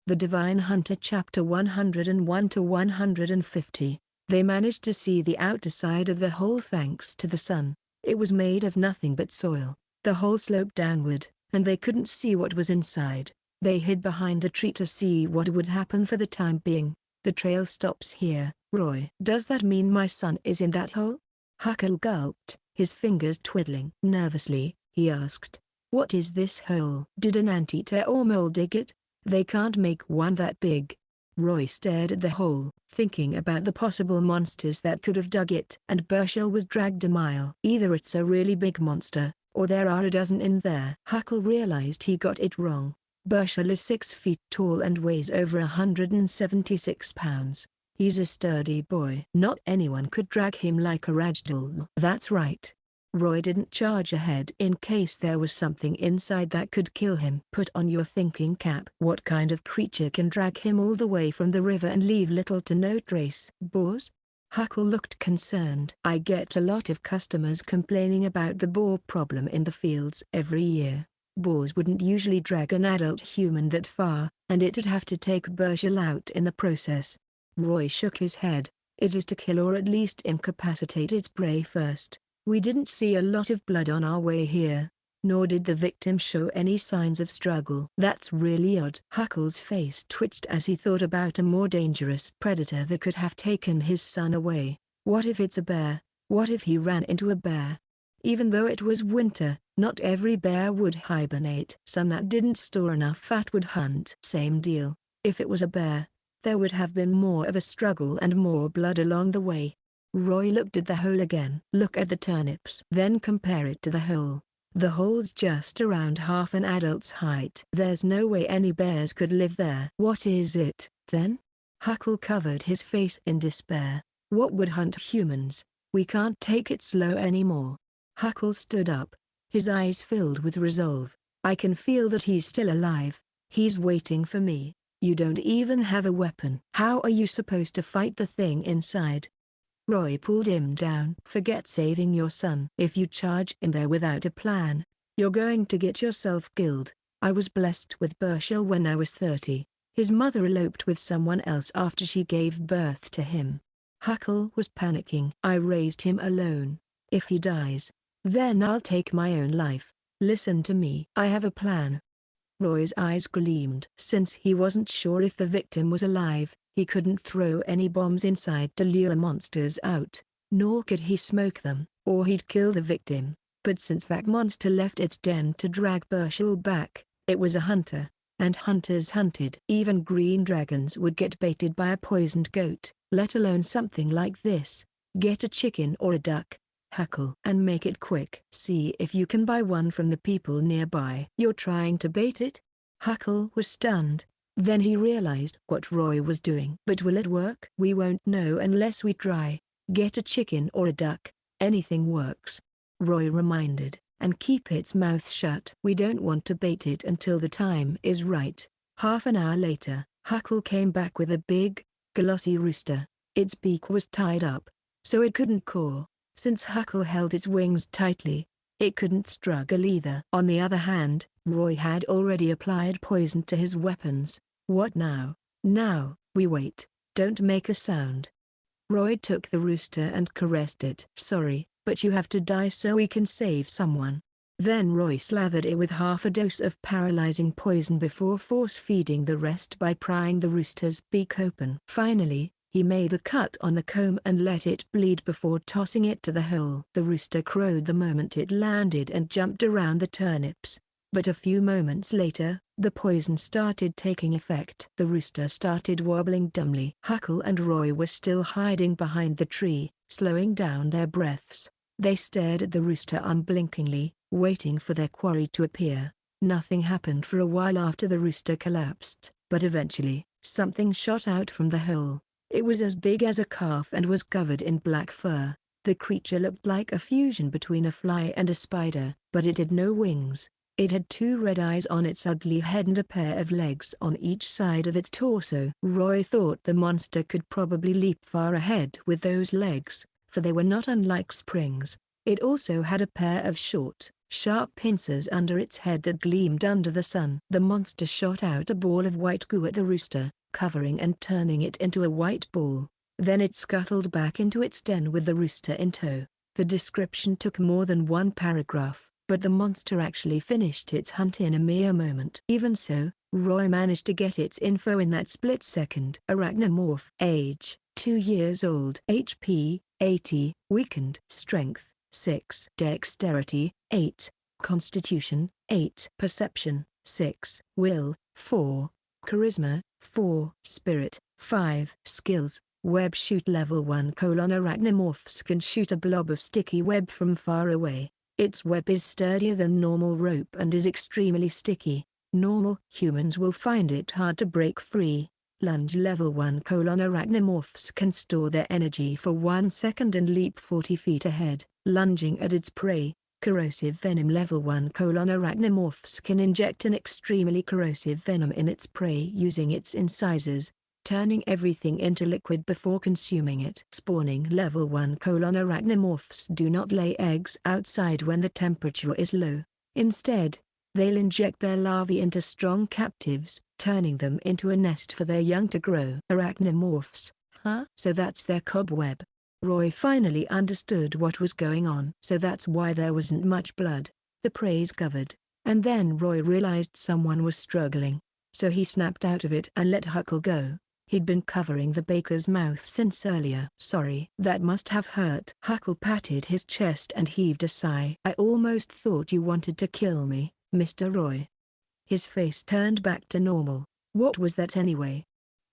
The Divine Hunter Chapter 101 to 150. They managed to see the outer side of the hole thanks to the sun. It was made of nothing but soil. The hole sloped downward, and they couldn't see what was inside. They hid behind a tree to see what would happen for the time being. The trail stops here, Roy. Does that mean my son is in that hole? Huckle gulped, his fingers twiddling. Nervously, he asked, "What is this hole? Did an anteater or mole dig it? They can't make one that big." Roy stared at the hole, thinking about the possible monsters that could have dug it. And Burchell was dragged a mile. Either it's a really big monster, or there are a dozen in there. Huckle realized he got it wrong. Burchell is 6 feet tall and weighs over 176 pounds. He's a sturdy boy. Not anyone could drag him like a ragdoll. That's right. Roy didn't charge ahead in case there was something inside that could kill him. Put on your thinking cap. What kind of creature can drag him all the way from the river and leave little to no trace? Boars? Huckle looked concerned. I get a lot of customers complaining about the boar problem in the fields every year. Boars wouldn't usually drag an adult human that far, and it'd have to take Burchell out in the process. Roy shook his head. It is to kill or at least incapacitate its prey first. We didn't see a lot of blood on our way here, nor did the victim show any signs of struggle. That's really odd. Huckle's face twitched as he thought about a more dangerous predator that could have taken his son away. What if it's a bear? What if he ran into a bear? Even though it was winter, not every bear would hibernate. Some that didn't store enough fat would hunt. Same deal. If it was a bear, there would have been more of a struggle and more blood along the way. Roy looked at the hole again. Look at the turnips. Then compare it to the hole. The hole's just around half an adult's height. There's no way any bears could live there. What is it, then? Huckle covered his face in despair. What would hunt humans? We can't take it slow anymore. Huckle stood up, his eyes filled with resolve. I can feel that he's still alive. He's waiting for me. You don't even have a weapon. How are you supposed to fight the thing inside? Roy pulled him down. Forget saving your son. If you charge in there without a plan, you're going to get yourself killed. I was blessed with Burchell when I was 30. His mother eloped with someone else after she gave birth to him. Huckle was panicking. I raised him alone. If he dies, then I'll take my own life. Listen to me. I have a plan. Roy's eyes gleamed. Since he wasn't sure if the victim was alive, he couldn't throw any bombs inside to lure monsters out, nor could he smoke them, or he'd kill the victim. But since that monster left its den to drag Burchell back, it was a hunter, and hunters hunted. Even green dragons would get baited by a poisoned goat, let alone something like this. Get a chicken or a duck, Huckle, and make it quick. See if you can buy one from the people nearby. You're trying to bait it? Huckle was stunned. Then he realized what Roy was doing. But will it work? We won't know unless we try. Get a chicken or a duck, anything works. Roy reminded, and keep its mouth shut. We don't want to bait it until the time is right. Half an hour later, Huckle came back with a big, glossy rooster. Its beak was tied up, so it couldn't caw. Since Huckle held its wings tightly, it couldn't struggle either. On the other hand, Roy had already applied poison to his weapons. What now? Now, we wait. Don't make a sound. Roy took the rooster and caressed it. Sorry, but you have to die so we can save someone. Then Roy slathered it with half a dose of paralyzing poison before force-feeding the rest by prying the rooster's beak open. Finally, he made a cut on the comb and let it bleed before tossing it to the hole. The rooster crowed the moment it landed and jumped around the turnips. But a few moments later, the poison started taking effect. The rooster started wobbling dumbly. Huckle and Roy were still hiding behind the tree, slowing down their breaths. They stared at the rooster unblinkingly, waiting for their quarry to appear. Nothing happened for a while after the rooster collapsed, but eventually, something shot out from the hole. It was as big as a calf and was covered in black fur. The creature looked like a fusion between a fly and a spider, but it had no wings. It had 2 red eyes on its ugly head and a pair of legs on each side of its torso. Roy thought the monster could probably leap far ahead with those legs, for they were not unlike springs. It also had a pair of short, sharp pincers under its head that gleamed under the sun. The monster shot out a ball of white goo at the rooster, covering and turning it into a white ball. Then it scuttled back into its den with the rooster in tow. The description took more than one paragraph, but the monster actually finished its hunt in a mere moment. Even so, Roy managed to get its info in that split second. Arachnomorph. Age, 2 years old. HP, 80. Weakened. Strength, 6. Dexterity, 8. Constitution, 8. Perception, 6. Will, 4. Charisma, 4. Spirit, 5. Skills. Web shoot level 1. Arachnomorphs can shoot a blob of sticky web from far away. Its web is sturdier than normal rope and is extremely sticky. Normal humans will find it hard to break free. Lunge level 1. Arachnomorphs can store their energy for 1 second and leap 40 feet ahead, lunging at its prey. Corrosive venom level 1. Arachnomorphs can inject an extremely corrosive venom in its prey using its incisors, turning everything into liquid before consuming it. Spawning level 1. Arachnomorphs do not lay eggs outside when the temperature is low. Instead, they'll inject their larvae into strong captives, turning them into a nest for their young to grow. Arachnomorphs, huh? So that's their cobweb. Roy finally understood what was going on. So that's why there wasn't much blood. The prey's covered. And then Roy realized someone was struggling. So he snapped out of it and let Huckle go. He'd been covering the baker's mouth since earlier. Sorry. That must have hurt. Huckle patted his chest and heaved a sigh. I almost thought you wanted to kill me, Mr. Roy. His face turned back to normal. What was that anyway?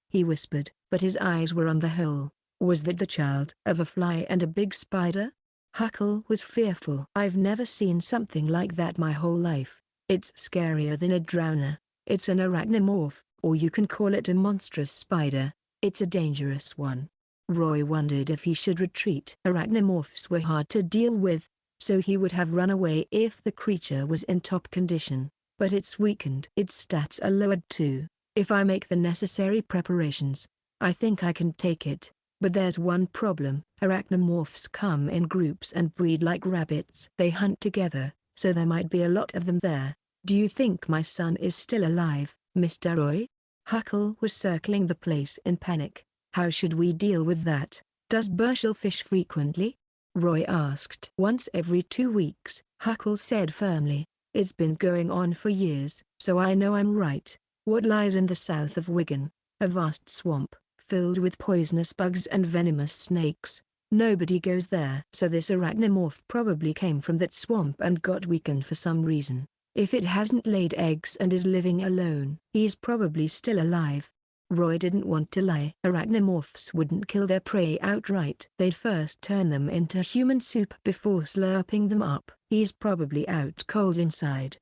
He whispered, but his eyes were on the hole. Was that the child of a fly and a big spider? Huckle was fearful. I've never seen something like that my whole life. It's scarier than a drowner. It's an arachnomorph, or you can call it a monstrous spider. It's a dangerous one. Roy wondered if he should retreat. Arachnomorphs were hard to deal with, so he would have run away if the creature was in top condition. But it's weakened. Its stats are lowered too. If I make the necessary preparations, I think I can take it. But there's one problem. Arachnomorphs come in groups and breed like rabbits. They hunt together, so there might be a lot of them there. Do you think my son is still alive, Mr. Roy? Huckle was circling the place in panic. How should we deal with that? Does Burchell fish frequently? Roy asked. Once every 2 weeks, Huckle said firmly. It's been going on for years, so I know I'm right. What lies in the south of Wigan? A vast swamp, filled with poisonous bugs and venomous snakes. Nobody goes there. So this arachnomorph probably came from that swamp and got weakened for some reason. If it hasn't laid eggs and is living alone, he's probably still alive. Roy didn't want to lie. Arachnomorphs wouldn't kill their prey outright. They'd first turn them into human soup before slurping them up. He's probably out cold inside.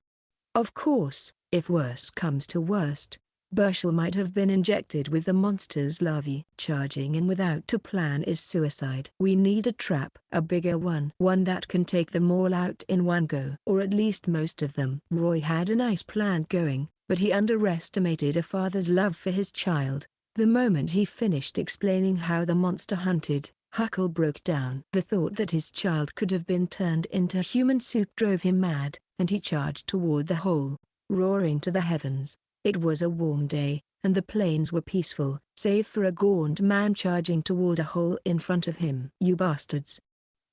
Of course, if worse comes to worst, Burchell might have been injected with the monster's larvae. Charging in without a plan is suicide. We need a trap, a bigger one. One that can take them all out in one go. Or at least most of them. Roy had a nice plan going, but he underestimated a father's love for his child. The moment he finished explaining how the monster hunted, Huckle broke down. The thought that his child could have been turned into human soup drove him mad, and he charged toward the hole, roaring to the heavens. It was a warm day, and the plains were peaceful, save for a gaunt man charging toward a hole in front of him. You bastards!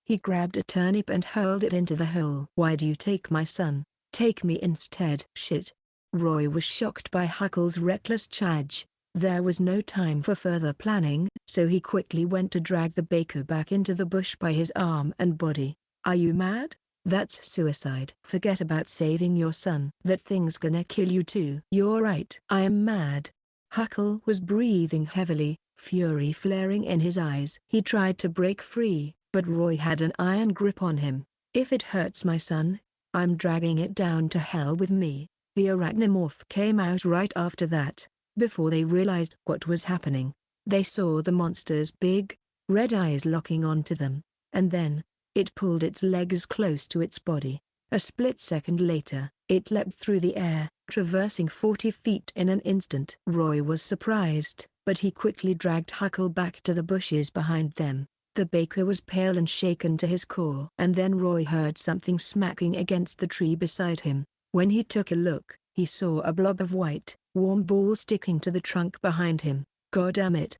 He grabbed a turnip and hurled it into the hole. Why do you take my son? Take me instead. Shit. Roy was shocked by Huckle's reckless charge. There was no time for further planning, so he quickly went to drag the baker back into the bush by his arm and body. Are you mad? That's suicide. Forget about saving your son. That thing's gonna kill you too. You're right. I am mad. Huckle was breathing heavily, fury flaring in his eyes. He tried to break free, but Roy had an iron grip on him. If it hurts my son, I'm dragging it down to hell with me. The arachnomorph came out right after that. Before they realized what was happening, they saw the monster's big, red eyes locking onto them, and then, it pulled its legs close to its body. A split second later, it leapt through the air, traversing 40 feet in an instant. Roy was surprised, but he quickly dragged Huckle back to the bushes behind them. The baker was pale and shaken to his core. And then Roy heard something smacking against the tree beside him. When he took a look, he saw a blob of white, warm ball sticking to the trunk behind him. God damn it!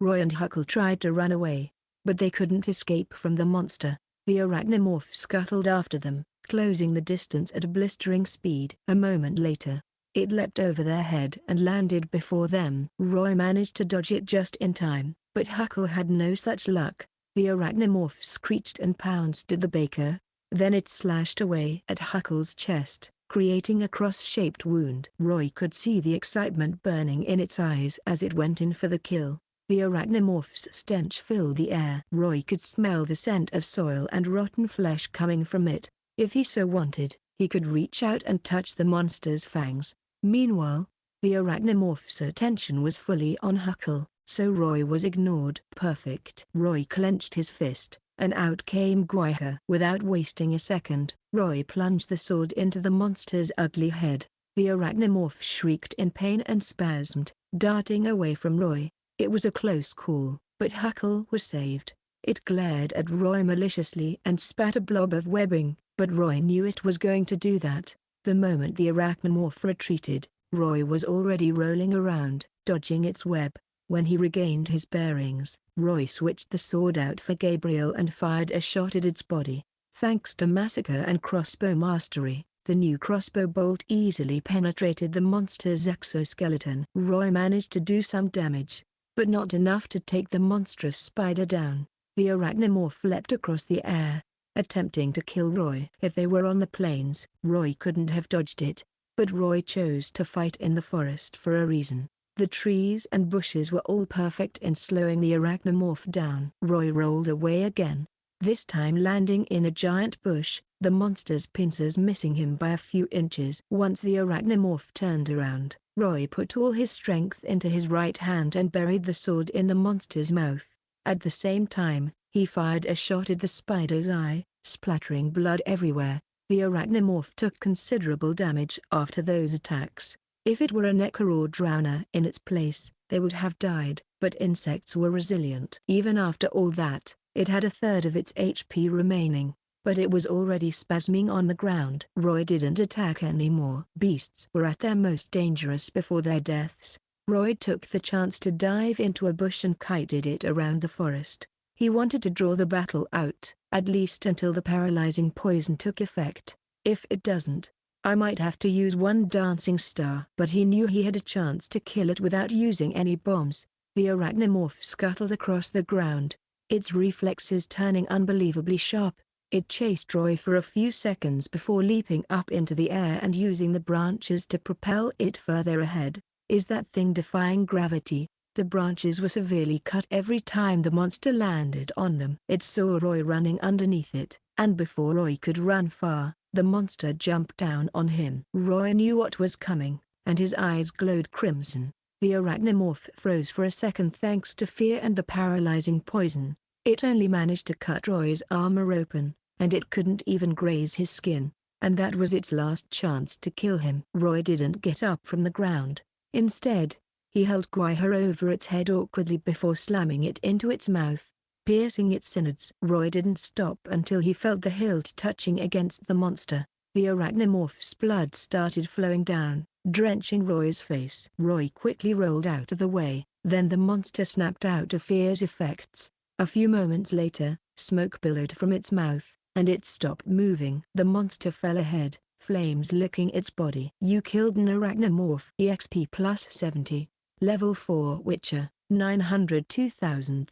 Roy and Huckle tried to run away, but they couldn't escape from the monster. The arachnomorph scuttled after them, closing the distance at a blistering speed. A moment later, it leapt over their head and landed before them. Roy managed to dodge it just in time, but Huckle had no such luck. The arachnomorph screeched and pounced at the baker, then it slashed away at Huckle's chest, creating a cross-shaped wound. Roy could see the excitement burning in its eyes as it went in for the kill. The arachnomorph's stench filled the air. Roy could smell the scent of soil and rotten flesh coming from it. If he so wanted, he could reach out and touch the monster's fangs. Meanwhile, the arachnomorph's attention was fully on Huckle, so Roy was ignored. Perfect. Roy clenched his fist, and out came Gwyher. Without wasting a second, Roy plunged the sword into the monster's ugly head. The arachnomorph shrieked in pain and spasmed, darting away from Roy. It was a close call, but Huckle was saved. It glared at Roy maliciously and spat a blob of webbing, but Roy knew it was going to do that. The moment the arachnomorph retreated, Roy was already rolling around, dodging its web. When he regained his bearings, Roy switched the sword out for Gabriel and fired a shot at its body. Thanks to massacre and crossbow mastery, the new crossbow bolt easily penetrated the monster's exoskeleton. Roy managed to do some damage, but not enough to take the monstrous spider down. The arachnomorph leapt across the air, attempting to kill Roy. If they were on the plains, Roy couldn't have dodged it, but Roy chose to fight in the forest for a reason. The trees and bushes were all perfect in slowing the arachnomorph down. Roy rolled away again, this time landing in a giant bush, the monster's pincers missing him by a few inches. Once the arachnomorph turned around, Roy put all his strength into his right hand and buried the sword in the monster's mouth. At the same time, he fired a shot at the spider's eye, splattering blood everywhere. The arachnomorph took considerable damage after those attacks. If it were a necker or drowner in its place, they would have died. But insects were resilient. Even after all that, it had a third of its HP remaining, but it was already spasming on the ground. Roy didn't attack anymore. Beasts were at their most dangerous before their deaths. Roy took the chance to dive into a bush and kited it around the forest. He wanted to draw the battle out, at least until the paralyzing poison took effect. If it doesn't, I might have to use one dancing star. But he knew he had a chance to kill it without using any bombs. The arachnomorph scuttled across the ground, its reflexes turning unbelievably sharp. It chased Roy for a few seconds before leaping up into the air and using the branches to propel it further ahead. Is that thing defying gravity? The branches were severely cut every time the monster landed on them. It saw Roy running underneath it, and before Roy could run far, the monster jumped down on him. Roy knew what was coming, and his eyes glowed crimson. The arachnomorph froze for a second thanks to fear and the paralyzing poison. It only managed to cut Roy's armor open, and it couldn't even graze his skin, and that was its last chance to kill him. Roy didn't get up from the ground. Instead, he held Gwyher over its head awkwardly before slamming it into its mouth, piercing its innards. Roy didn't stop until he felt the hilt touching against the monster. The arachnomorph's blood started flowing down, drenching Roy's face. Roy quickly rolled out of the way, then the monster snapped out of fear's effects. A few moments later, smoke billowed from its mouth, and it stopped moving. The monster fell ahead, flames licking its body. You killed an arachnomorph. EXP plus 70. Level 4 Witcher, 902,000.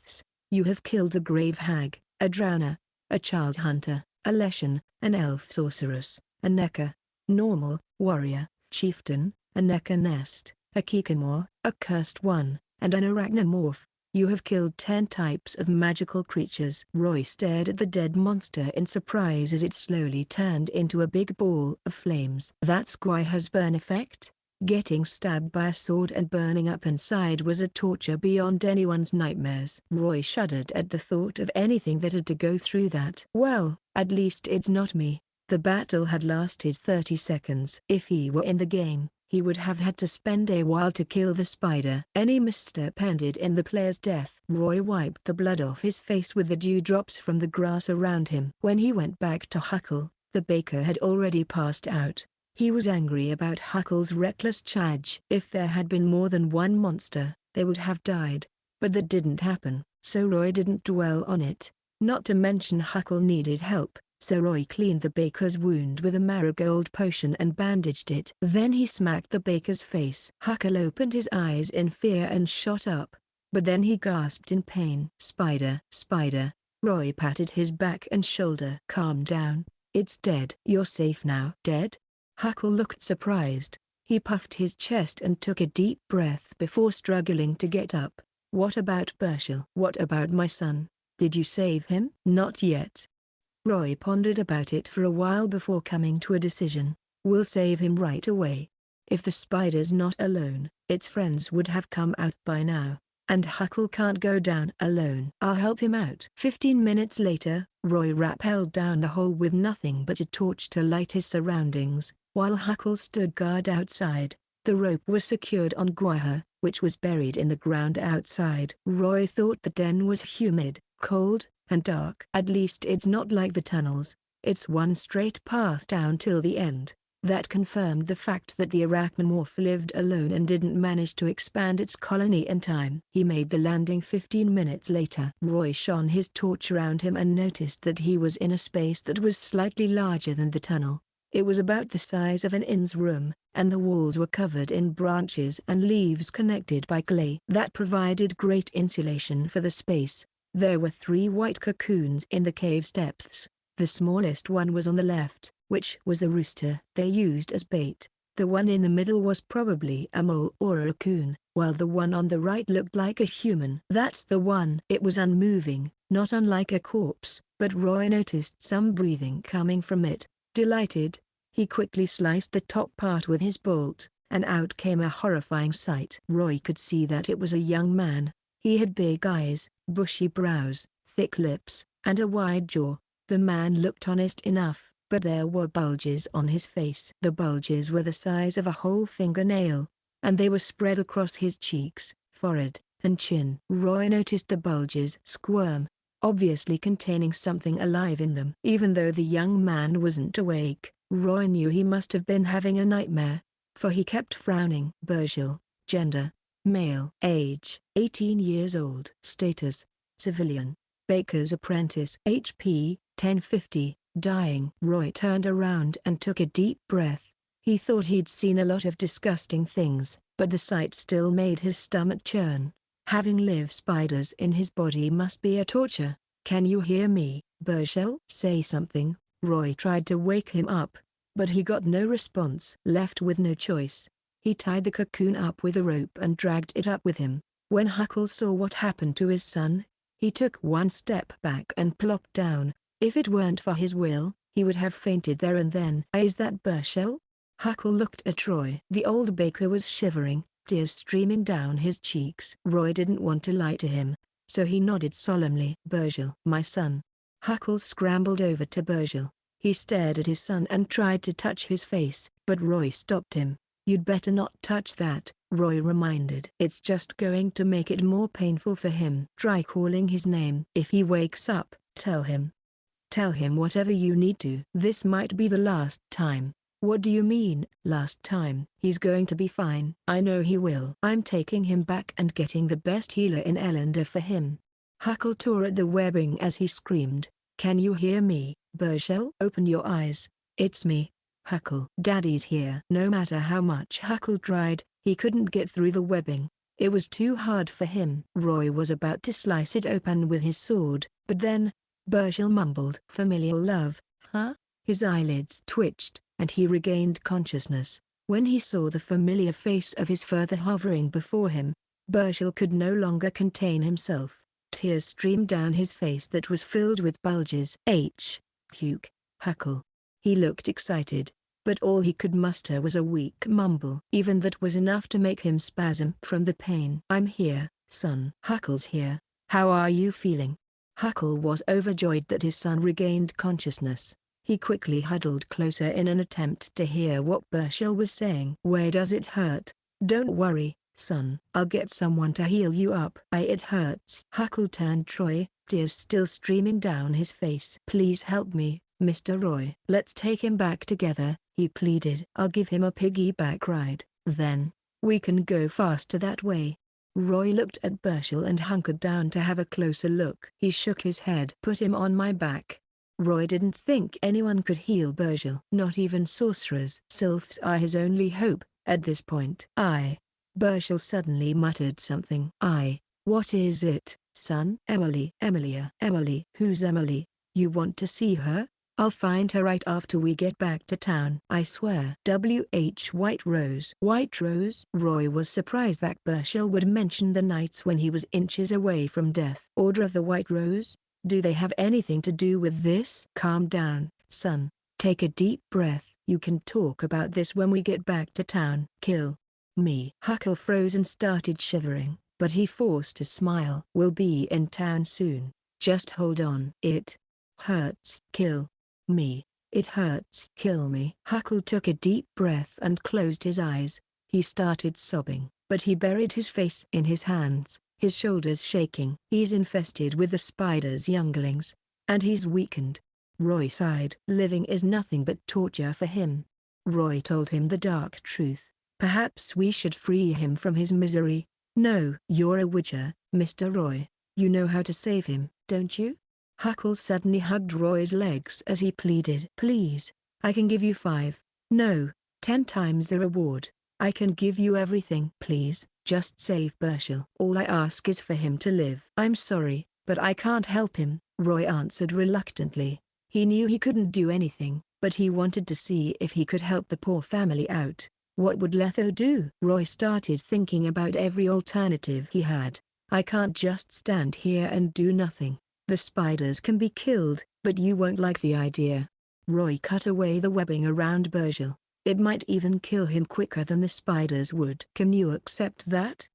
You have killed a grave hag, a drowner, a child hunter, a leshen, an elf sorceress, a necker, normal, warrior, chieftain, a necker nest, a kikamor, a cursed one, and an arachnomorph. You have killed 10 types of magical creatures. Roy stared at the dead monster in surprise as it slowly turned into a big ball of flames. That's Gwyher's burn effect? Getting stabbed by a sword and burning up inside was a torture beyond anyone's nightmares. Roy shuddered at the thought of anything that had to go through that. Well, at least it's not me. The battle had lasted 30 seconds. If he were in the game, he would have had to spend a while to kill the spider. Any misstep ended in the player's death. Roy wiped the blood off his face with the dewdrops from the grass around him. When he went back to Huckle, the baker had already passed out. He was angry about Huckle's reckless charge. If there had been more than one monster, they would have died. But that didn't happen, so Roy didn't dwell on it. Not to mention Huckle needed help, so Roy cleaned the baker's wound with a marigold potion and bandaged it. Then he smacked the baker's face. Huckle opened his eyes in fear and shot up. But then he gasped in pain. Spider, spider. Roy patted his back and shoulder. Calm down. It's dead. You're safe now. Dead? Huckle looked surprised. He puffed his chest and took a deep breath before struggling to get up. What about Burchell? What about my son? Did you save him? Not yet. Roy pondered about it for a while before coming to a decision. We'll save him right away. If the spider's not alone, its friends would have come out by now. And Huckle can't go down alone. I'll help him out. 15 minutes later, Roy rappelled down the hole with nothing but a torch to light his surroundings, while Huckle stood guard outside. The rope was secured on Gwaha, which was buried in the ground outside. Roy thought the den was humid, cold, and dark. At least it's not like the tunnels. It's one straight path down till the end. That confirmed the fact that the arachnomorph lived alone and didn't manage to expand its colony in time. He made the landing 15 minutes later. Roy shone his torch around him and noticed that he was in a space that was slightly larger than the tunnel. It was about the size of an inn's room, and the walls were covered in branches and leaves connected by clay. That provided great insulation for the space. There were 3 white cocoons in the cave's depths. The smallest one was on the left, which was the rooster they used as bait. The one in the middle was probably a mole or a raccoon, while the one on the right looked like a human. That's the one. It was unmoving, not unlike a corpse, but Roy noticed some breathing coming from it. Delighted, he quickly sliced the top part with his bolt, and out came a horrifying sight. Roy could see that it was a young man. He had big eyes, bushy brows, thick lips, and a wide jaw. The man looked honest enough, but there were bulges on his face. The bulges were the size of a whole fingernail, and they were spread across his cheeks, forehead, and chin. Roy noticed the bulges squirm, obviously containing something alive in them. Even though the young man wasn't awake, Roy knew he must have been having a nightmare, for he kept frowning. Burchell, gender, male, age, 18 years old, status, civilian, baker's apprentice, HP, 1050, dying. Roy turned around and took a deep breath. He thought he'd seen a lot of disgusting things, but the sight still made his stomach churn. Having live spiders in his body must be a torture. Can you hear me, Burchell? Say something. Roy tried to wake him up, but he got no response. Left with no choice, he tied the cocoon up with a rope and dragged it up with him. When Huckle saw what happened to his son, he took one step back and plopped down. If it weren't for his will, he would have fainted there and then. Is that Burchell? Huckle looked at Roy. The old baker was shivering, tears streaming down his cheeks. Roy didn't want to lie to him, so he nodded solemnly. Burchell, my son. Huckle scrambled over to Burchell. He stared at his son and tried to touch his face, but Roy stopped him. You'd better not touch that, Roy reminded. It's just going to make it more painful for him. Try calling his name. If he wakes up, tell him. Tell him whatever you need to. This might be the last time. What do you mean, last time? He's going to be fine. I know he will. I'm taking him back and getting the best healer in Ellender for him. Huckle tore at the webbing as he screamed. Can you hear me, Burchell? Open your eyes. It's me, Huckle. Daddy's here. No matter how much Huckle tried, he couldn't get through the webbing. It was too hard for him. Roy was about to slice it open with his sword, but then, Burchell mumbled. Familial love, huh? His eyelids twitched, and he regained consciousness. When he saw the familiar face of his father hovering before him, Burchell could no longer contain himself. Tears streamed down his face that was filled with bulges. Huckle. He looked excited, but all he could muster was a weak mumble. Even that was enough to make him spasm from the pain. I'm here, son. Huckle's here. How are you feeling? Huckle was overjoyed that his son regained consciousness. He quickly huddled closer in an attempt to hear what Burchell was saying. "Where does it hurt?" "Don't worry, son. I'll get someone to heal you up." "It hurts." Huckle turned Troy, tears still streaming down his face. "Please help me, Mr. Roy." "Let's take him back together," he pleaded. "I'll give him a piggyback ride. Then, we can go faster that way." Roy looked at Burchell and hunkered down to have a closer look. He shook his head. "Put him on my back." Roy didn't think anyone could heal Burchell. Not even sorcerers. Sylphs are his only hope, at this point. Burchell suddenly muttered something. What is it, son?" "Emily." Emily. Who's Emily? You want to see her? I'll find her right after we get back to town. I swear." White Rose. White Rose? Roy was surprised that Burchell would mention the nights when he was inches away from death. "Order of the White Rose? Do they have anything to do with this?" "Calm down, son. Take a deep breath. You can talk about this when we get back to town." "Kill me." Huckle froze and started shivering, but he forced a smile. "We'll be in town soon. Just hold on." "It hurts." "Kill me." "It hurts." "Kill me." Huckle took a deep breath and closed his eyes. He started sobbing, but he buried his face in his hands, his shoulders shaking. "He's infested with the spider's younglings, and he's weakened." Roy sighed. "Living is nothing but torture for him." Roy told him the dark truth. "Perhaps we should free him from his misery." "No. You're a witcher, Mr. Roy. You know how to save him, don't you?" Huckle suddenly hugged Roy's legs as he pleaded. "Please, I can give you 5, no, 10 times the reward. I can give you everything. Please, just save Burchell. All I ask is for him to live." "I'm sorry, but I can't help him," Roy answered reluctantly. He knew he couldn't do anything, but he wanted to see if he could help the poor family out. What would Letho do? Roy started thinking about every alternative he had. "I can't just stand here and do nothing. The spiders can be killed, but you won't like the idea." Roy cut away the webbing around Burchell. "It might even kill him quicker than the spiders would." "Can you accept that?"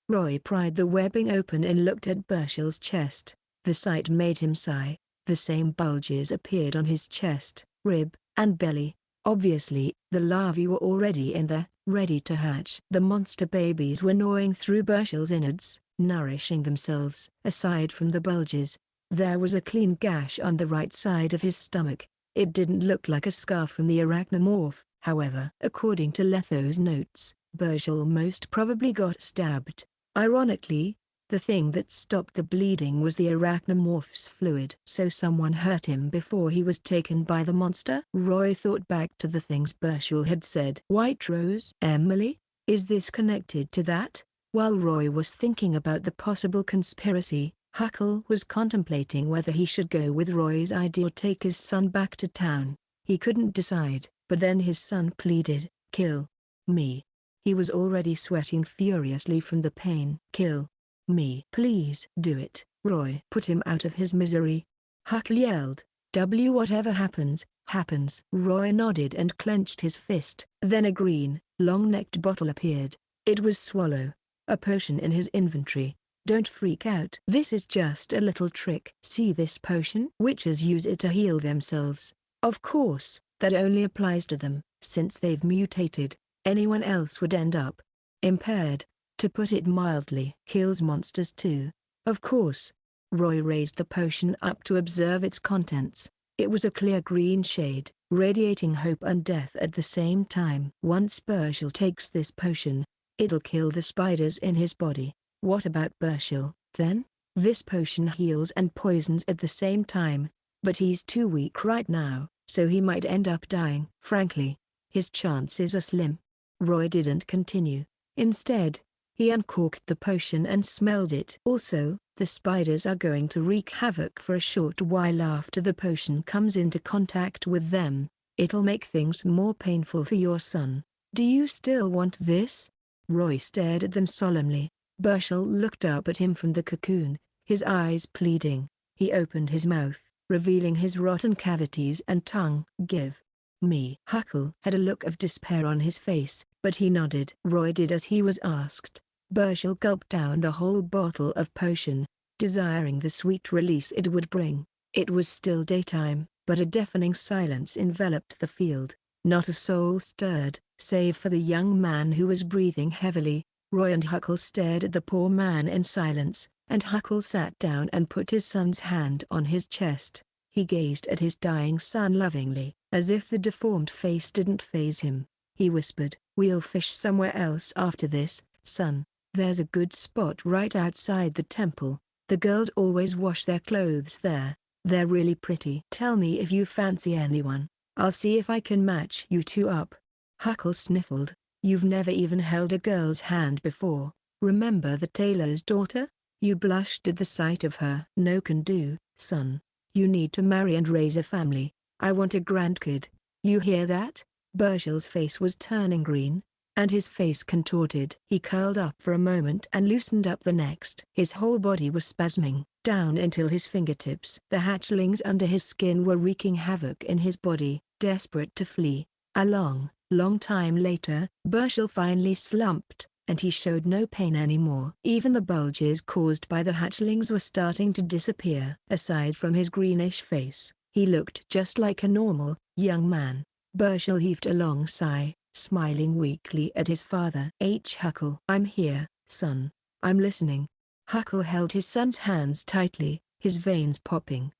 Roy pried the webbing open and looked at Burchell's chest. The sight made him sigh. The same bulges appeared on his chest, rib, and belly. Obviously, the larvae were already in there, ready to hatch. The monster babies were gnawing through Burchell's innards, nourishing themselves. Aside from the bulges, there was a clean gash on the right side of his stomach. It didn't look like a scar from the arachnomorph, however. According to Letho's notes, Burchell most probably got stabbed. Ironically, the thing that stopped the bleeding was the arachnomorph's fluid. So someone hurt him before he was taken by the monster? Roy thought back to the things Burchell had said. "White Rose? Emily? Is this connected to that?" While Roy was thinking about the possible conspiracy, Huckle was contemplating whether he should go with Roy's idea or take his son back to town. He couldn't decide, but then his son pleaded, "Kill me." He was already sweating furiously from the pain. "Kill me. Please do it, Roy. Put him out of his misery." Huckle yelled, Whatever happens, happens." Roy nodded and clenched his fist. Then a green, long-necked bottle appeared. It was Swallow, a potion in his inventory. "Don't freak out. This is just a little trick. See this potion? Witches use it to heal themselves. Of course, that only applies to them, since they've mutated. Anyone else would end up impaired. To put it mildly, kills monsters too. Of course." Roy raised the potion up to observe its contents. It was a clear green shade, radiating hope and death at the same time. "Once Burchell takes this potion, it'll kill the spiders in his body." "What about Burchell, then?" "This potion heals and poisons at the same time, but he's too weak right now, so he might end up dying. Frankly, his chances are slim." Roy didn't continue. Instead, he uncorked the potion and smelled it. "Also, the spiders are going to wreak havoc for a short while after the potion comes into contact with them. It'll make things more painful for your son. Do you still want this?" Roy stared at them solemnly. Burchell looked up at him from the cocoon, his eyes pleading. He opened his mouth, revealing his rotten cavities and tongue. "Give me." Huckle had a look of despair on his face, but he nodded. Roy did as he was asked. Burchell gulped down the whole bottle of potion, desiring the sweet release it would bring. It was still daytime, but a deafening silence enveloped the field. Not a soul stirred, save for the young man who was breathing heavily. Roy and Huckle stared at the poor man in silence, and Huckle sat down and put his son's hand on his chest. He gazed at his dying son lovingly, as if the deformed face didn't faze him. He whispered, "We'll fish somewhere else after this, son. There's a good spot right outside the temple. The girls always wash their clothes there. They're really pretty. Tell me if you fancy anyone. I'll see if I can match you two up." Huckle sniffled. "You've never even held a girl's hand before. Remember the tailor's daughter? You blushed at the sight of her. No can do, son. You need to marry and raise a family. I want a grandkid. You hear that?" Burchell's face was turning green, and his face contorted. He curled up for a moment and loosened up the next. His whole body was spasming, down until his fingertips. The hatchlings under his skin were wreaking havoc in his body, desperate to flee. A long time later, Burchell finally slumped, and he showed no pain anymore. Even the bulges caused by the hatchlings were starting to disappear. Aside from his greenish face, he looked just like a normal, young man. Burchell heaved a long sigh, smiling weakly at his father. Huckle. "I'm here, son. I'm listening." Huckle held his son's hands tightly, his veins popping.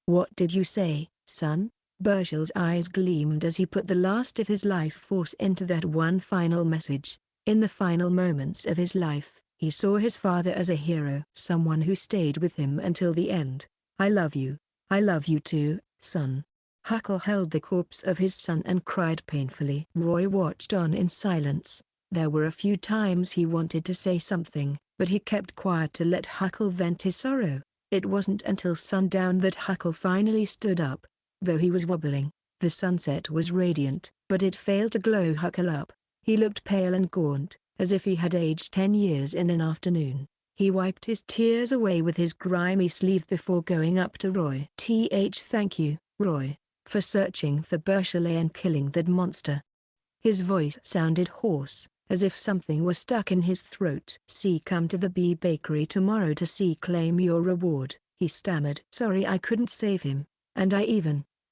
"What did you say, son?" Burchell's eyes gleamed as he put the last of his life force into that one final message. In the final moments of his life, he saw his father as a hero, someone who stayed with him until the end. "I love you. I love you too, son." Huckle held the corpse of his son and cried painfully. Roy watched on in silence. There were a few times he wanted to say something, but he kept quiet to let Huckle vent his sorrow. It wasn't until sundown that Huckle finally stood up. Though he was wobbling, the sunset was radiant, but it failed to glow Huckle up. He looked pale and gaunt, as if he had aged 10 years in an afternoon. He wiped his tears away with his grimy sleeve before going up to Roy. "Thank you, Roy, for searching for Burchell and killing that monster." His voice sounded hoarse, as if something was stuck in his throat. "Come to the bee bakery tomorrow to claim your reward," he stammered. "Sorry I couldn't save him, and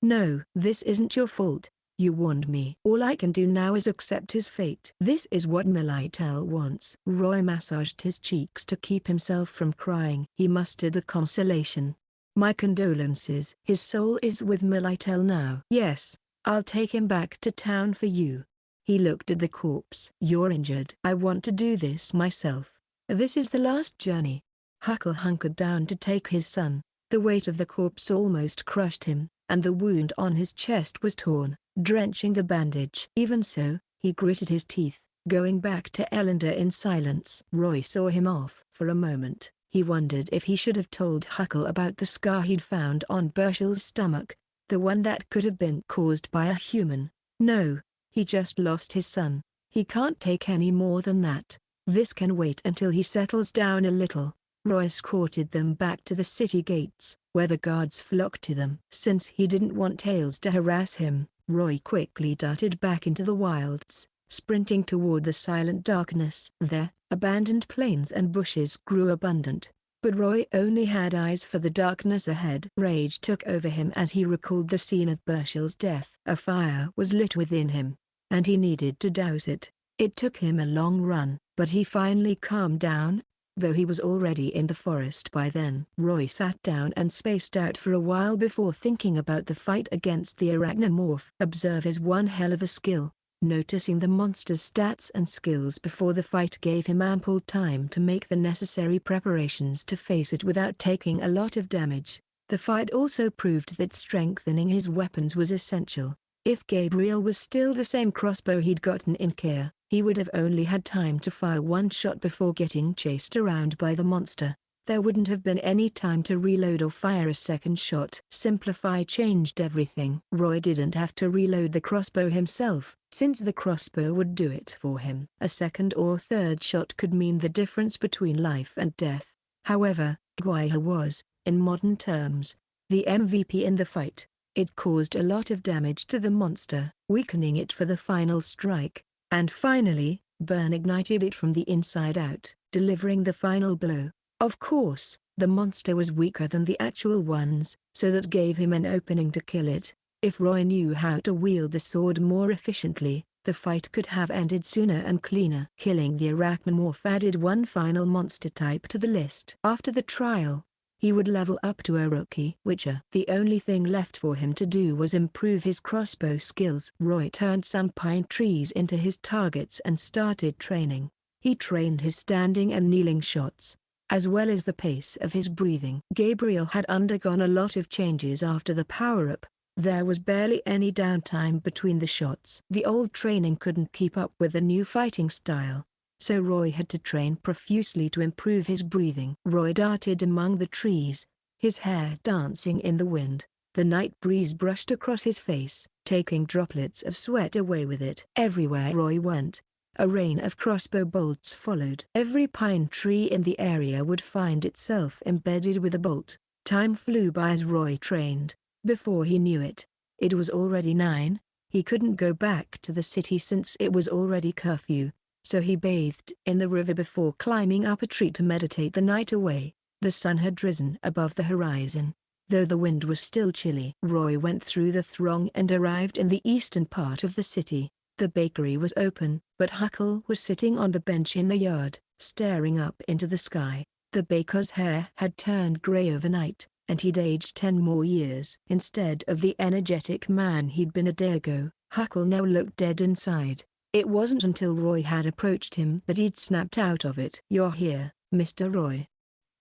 No, this isn't your fault. You warned me. All I can do now is accept his fate. This is what Militel wants." Roy massaged his cheeks to keep himself from crying. He mustered the consolation. "My condolences." "His soul is with Militel now." "Yes, I'll take him back to town for you." He looked at the corpse. "You're injured." "I want to do this myself. This is the last journey." Huckle hunkered down to take his son. The weight of the corpse almost crushed him, and the wound on his chest was torn, drenching the bandage. Even so, he gritted his teeth, going back to Ellender in silence. Roy saw him off. For a moment, he wondered if he should have told Huckle about the scar he'd found on Burchell's stomach, the one that could have been caused by a human. No, he just lost his son. He can't take any more than that. This can wait until he settles down a little. Roy escorted them back to the city gates, where the guards flocked to them. Since he didn't want Tails to harass him, Roy quickly darted back into the wilds, sprinting toward the silent darkness. There, abandoned plains and bushes grew abundant, but Roy only had eyes for the darkness ahead. Rage took over him as he recalled the scene of Burchell's death. A fire was lit within him, and he needed to douse it. It took him a long run, but he finally calmed down, though he was already in the forest by then. Roy sat down and spaced out for a while before thinking about the fight against the arachnomorph. Observe is one hell of a skill. Noticing the monster's stats and skills before the fight gave him ample time to make the necessary preparations to face it without taking a lot of damage. The fight also proved that strengthening his weapons was essential. If Gabriel was still the same crossbow he'd gotten in Kaer, he would have only had time to fire one shot before getting chased around by the monster. There wouldn't have been any time to reload or fire a second shot. Simplify changed everything. Roy didn't have to reload the crossbow himself, since the crossbow would do it for him. A second or third shot could mean the difference between life and death. However, Guaiha was, in modern terms, the MVP in the fight. It caused a lot of damage to the monster, weakening it for the final strike. And finally, Burn ignited it from the inside out, delivering the final blow. Of course, the monster was weaker than the actual ones, so that gave him an opening to kill it. If Roy knew how to wield the sword more efficiently, the fight could have ended sooner and cleaner. Killing the arachnomorph added one final monster type to the list. After the trial, he would level up to a rookie witcher. The only thing left for him to do was improve his crossbow skills. Roy turned some pine trees into his targets and started training. He trained his standing and kneeling shots, as well as the pace of his breathing. Gabriel had undergone a lot of changes after the power-up. There was barely any downtime between the shots. The old training couldn't keep up with the new fighting style, so Roy had to train profusely to improve his breathing. Roy darted among the trees, his hair dancing in the wind. The night breeze brushed across his face, taking droplets of sweat away with it. Everywhere Roy went, a rain of crossbow bolts followed. Every pine tree in the area would find itself embedded with a bolt. Time flew by as Roy trained. Before he knew it, it was already 9. He couldn't go back to the city since it was already curfew, so he bathed in the river before climbing up a tree to meditate the night away. The sun had risen above the horizon, though the wind was still chilly. Roy went through the throng and arrived in the eastern part of the city. The bakery was open, but Huckle was sitting on the bench in the yard, staring up into the sky. The baker's hair had turned grey overnight, and he'd aged 10 more years. Instead of the energetic man he'd been a day ago, Huckle now looked dead inside. It wasn't until Roy had approached him that he'd snapped out of it. "You're here, Mr. Roy."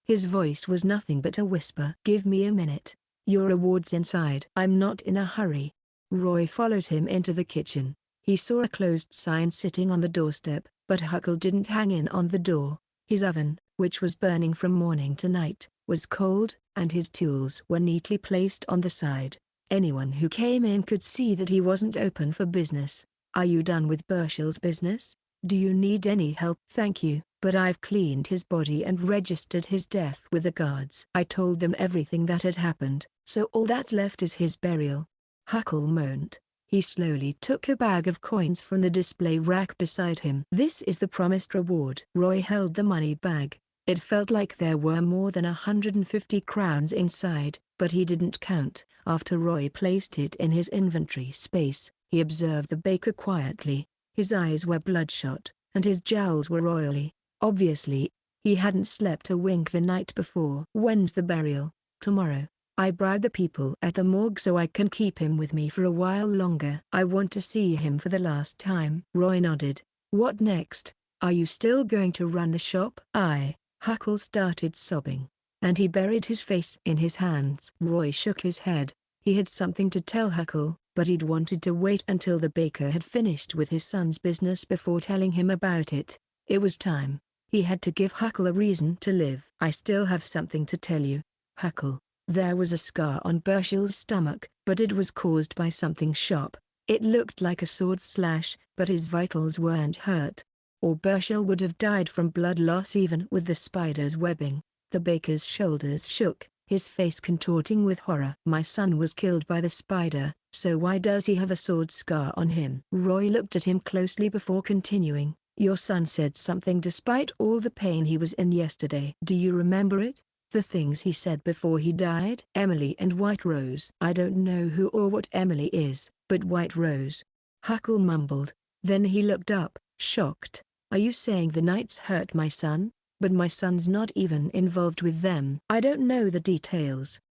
His voice was nothing but a whisper. "Give me a minute. Your reward's inside." "I'm not in a hurry." Roy followed him into the kitchen. He saw a closed sign sitting on the doorstep, but Huckle didn't hang in on the door. His oven, which was burning from morning to night, was cold, and his tools were neatly placed on the side. Anyone who came in could see that he wasn't open for business. "Are you done with Burchell's business? Do you need any help?" "Thank you, but I've cleaned his body and registered his death with the guards. I told them everything that had happened, so all that's left is his burial." Huckle moaned. He slowly took a bag of coins from the display rack beside him. "This is the promised reward." Roy held the money bag. It felt like there were more than 150 crowns inside, but he didn't count. After Roy placed it in his inventory space, he observed the baker quietly. His eyes were bloodshot, and his jowls were oily. Obviously, he hadn't slept a wink the night before. "When's the burial?" "Tomorrow. I bribed the people at the morgue so I can keep him with me for a while longer. I want to see him for the last time." Roy nodded. "What next? Are you still going to run the shop?" "Aye." Huckle started sobbing, and he buried his face in his hands. Roy shook his head. He had something to tell Huckle, but he'd wanted to wait until the baker had finished with his son's business before telling him about it. It was time. He had to give Huckle a reason to live. "I still have something to tell you, Huckle." There was a scar on Burchell's stomach, but it was caused by something sharp. It looked like a sword slash, but his vitals weren't hurt. Or Burchell would have died from blood loss even with the spider's webbing. The baker's shoulders shook, his face contorting with horror. "My son was killed by the spider, so why does he have a sword scar on him?" Roy looked at him closely before continuing. "Your son said something despite all the pain he was in yesterday. Do you remember it? The things he said before he died?" "Emily and White Rose." "I don't know who or what Emily is, but White Rose." Huckle mumbled. Then he looked up, shocked. "Are you saying the knights hurt my son? But my son's not even involved with them." "I don't know the details."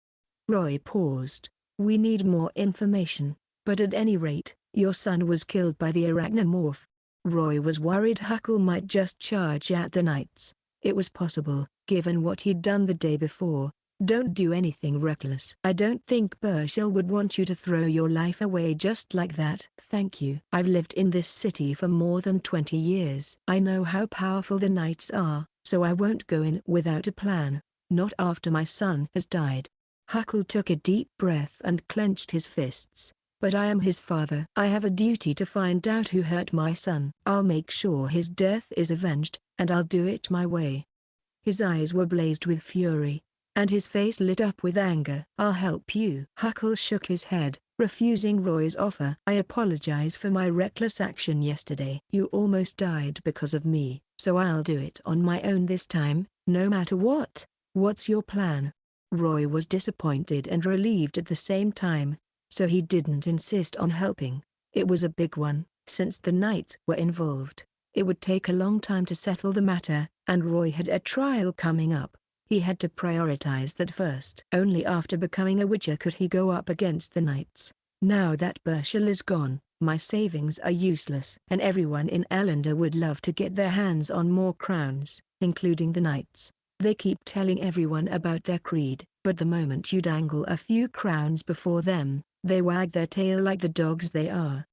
Roy paused. "We need more information, but at any rate, your son was killed by the arachnomorph." Roy was worried Huckle might just charge at the knights. It was possible, given what he'd done the day before. "Don't do anything reckless." "I don't think Burchell would want you to throw your life away just like that." "Thank you. I've lived in this city for more than 20 years. I know how powerful the knights are, so I won't go in without a plan. Not after my son has died." Huckle took a deep breath and clenched his fists. "But I am his father. I have a duty to find out who hurt my son. I'll make sure his death is avenged, and I'll do it my way." His eyes were blazed with fury, and his face lit up with anger. "I'll help you." Huckle shook his head, refusing Roy's offer. "I apologize for my reckless action yesterday. You almost died because of me, so I'll do it on my own this time, no matter what." "What's your plan?" Roy was disappointed and relieved at the same time, so he didn't insist on helping. It was a big one, since the knights were involved. It would take a long time to settle the matter, and Roy had a trial coming up. He had to prioritize that first. Only after becoming a witcher could he go up against the knights. Now that Burchell is gone, my savings are useless. And everyone in Elender would love to get their hands on more crowns, including the knights. They keep telling everyone about their creed, but the moment you dangle a few crowns before them, they wag their tail like the dogs they are.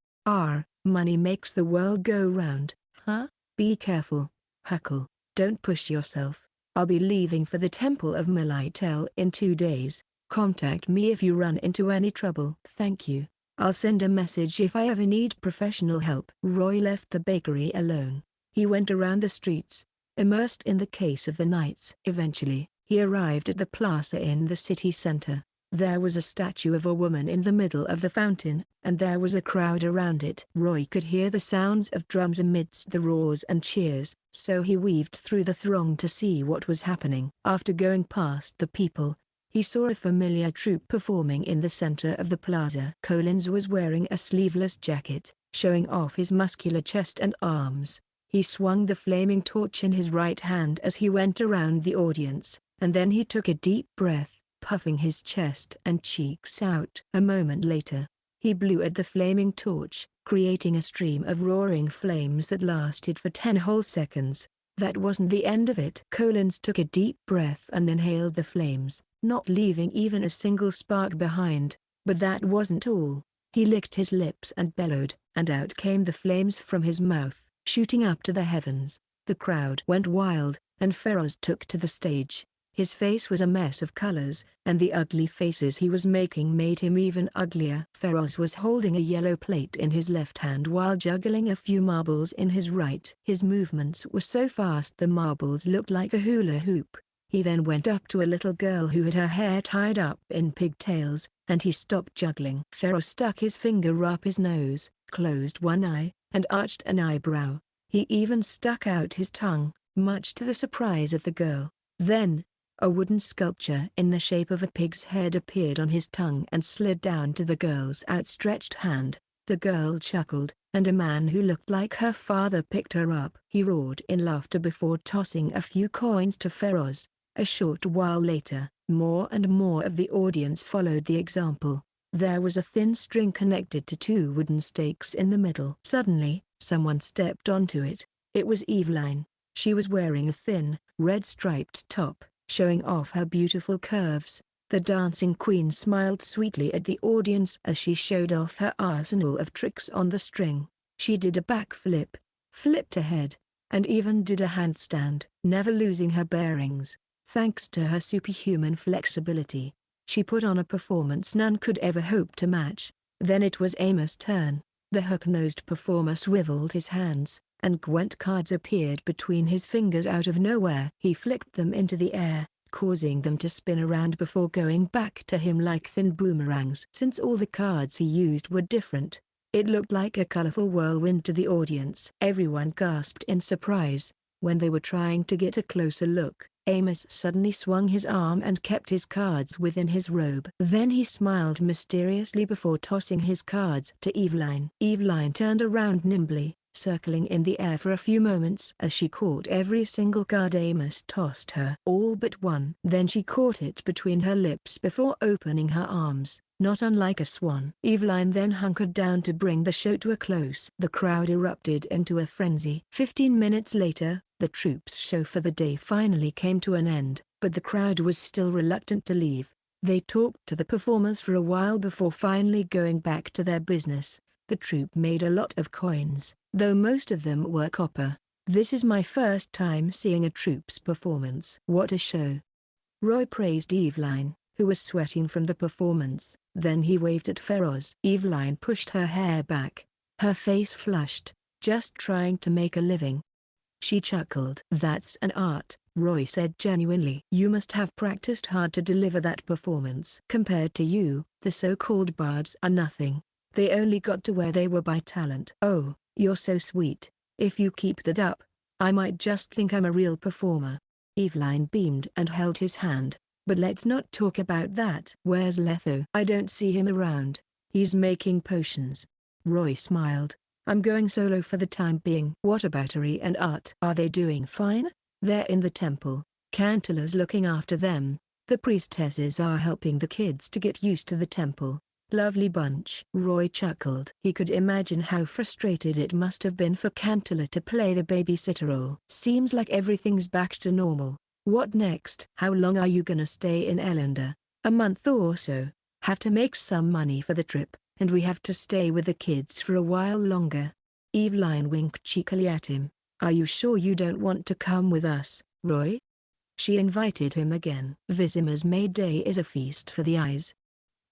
Money makes the world go round, huh? Be careful, Huckle, don't push yourself. I'll be leaving for the Temple of Melitel in 2 days. Contact me if you run into any trouble. Thank you. I'll send a message if I ever need professional help. Roy left the bakery alone. He went around the streets, immersed in the case of the knights. Eventually, he arrived at the plaza in the city center. There was a statue of a woman in the middle of the fountain, and there was a crowd around it. Roy could hear the sounds of drums amidst the roars and cheers, so he weaved through the throng to see what was happening. After going past the people, he saw a familiar troupe performing in the center of the plaza. Collins was wearing a sleeveless jacket, showing off his muscular chest and arms. He swung the flaming torch in his right hand as he went around the audience, and then he took a deep breath, puffing his chest and cheeks out. A moment later, he blew at the flaming torch, creating a stream of roaring flames that lasted for 10 whole seconds. That wasn't the end of it. Collins took a deep breath and inhaled the flames, not leaving even a single spark behind. But that wasn't all. He licked his lips and bellowed, and out came the flames from his mouth, shooting up to the heavens. The crowd went wild, and Feroz took to the stage. His face was a mess of colors, and the ugly faces he was making made him even uglier. Feroz was holding a yellow plate in his left hand while juggling a few marbles in his right. His movements were so fast the marbles looked like a hula hoop. He then went up to a little girl who had her hair tied up in pigtails, and he stopped juggling. Feroz stuck his finger up his nose, closed one eye, and arched an eyebrow. He even stuck out his tongue, much to the surprise of the girl. Then, a wooden sculpture in the shape of a pig's head appeared on his tongue and slid down to the girl's outstretched hand. The girl chuckled, and a man who looked like her father picked her up. He roared in laughter before tossing a few coins to Feroz. A short while later, more and more of the audience followed the example. There was a thin string connected to 2 wooden stakes in the middle. Suddenly, someone stepped onto it. It was Eveline. She was wearing a thin, red-striped top, showing off her beautiful curves. The dancing queen smiled sweetly at the audience as she showed off her arsenal of tricks on the string. She did a backflip, flipped ahead, and even did a handstand, never losing her bearings. Thanks to her superhuman flexibility, she put on a performance none could ever hope to match. Then it was Amos' turn. The hook-nosed performer swiveled his hands, and Gwent cards appeared between his fingers out of nowhere. He flicked them into the air, causing them to spin around before going back to him like thin boomerangs. Since all the cards he used were different, it looked like a colorful whirlwind to the audience. Everyone gasped in surprise. When they were trying to get a closer look, Amos suddenly swung his arm and kept his cards within his robe. Then he smiled mysteriously before tossing his cards to Eveline. Eveline turned around nimbly, circling in the air for a few moments as she caught every single card Amos tossed her. All but one. Then she caught it between her lips before opening her arms, not unlike a swan. Eveline then hunkered down to bring the show to a close. The crowd erupted into a frenzy. 15 minutes later, the troupe's show for the day finally came to an end, but the crowd was still reluctant to leave. They talked to the performers for a while before finally going back to their business. The troupe made a lot of coins, though most of them were copper. This is my first time seeing a troupe's performance. What a show! Roy praised Eveline, who was sweating from the performance. Then he waved at Feroz. Eveline pushed her hair back, her face flushed, just trying to make a living. She chuckled. "That's an art," Roy said genuinely. "You must have practiced hard to deliver that performance. Compared to you, the so-called bards are nothing. They only got to where they were by talent." "Oh, you're so sweet. If you keep that up, I might just think I'm a real performer." Eveline beamed and held his hand. But let's not talk about that. Where's Letho? I don't see him around. He's making potions. Roy smiled. I'm going solo for the time being. What about Eri and Art? Are they doing fine? They're in the temple. Cantila's looking after them. The priestesses are helping the kids to get used to the temple. Lovely bunch. Roy chuckled. He could imagine how frustrated it must have been for Cantila to play the babysitter role. Seems like everything's back to normal. What next? How long are you gonna stay in Elender? A month or so. Have to make some money for the trip, and we have to stay with the kids for a while longer. Eveline winked cheekily at him. Are you sure you don't want to come with us, Roy? She invited him again. Visima's May Day is a feast for the eyes.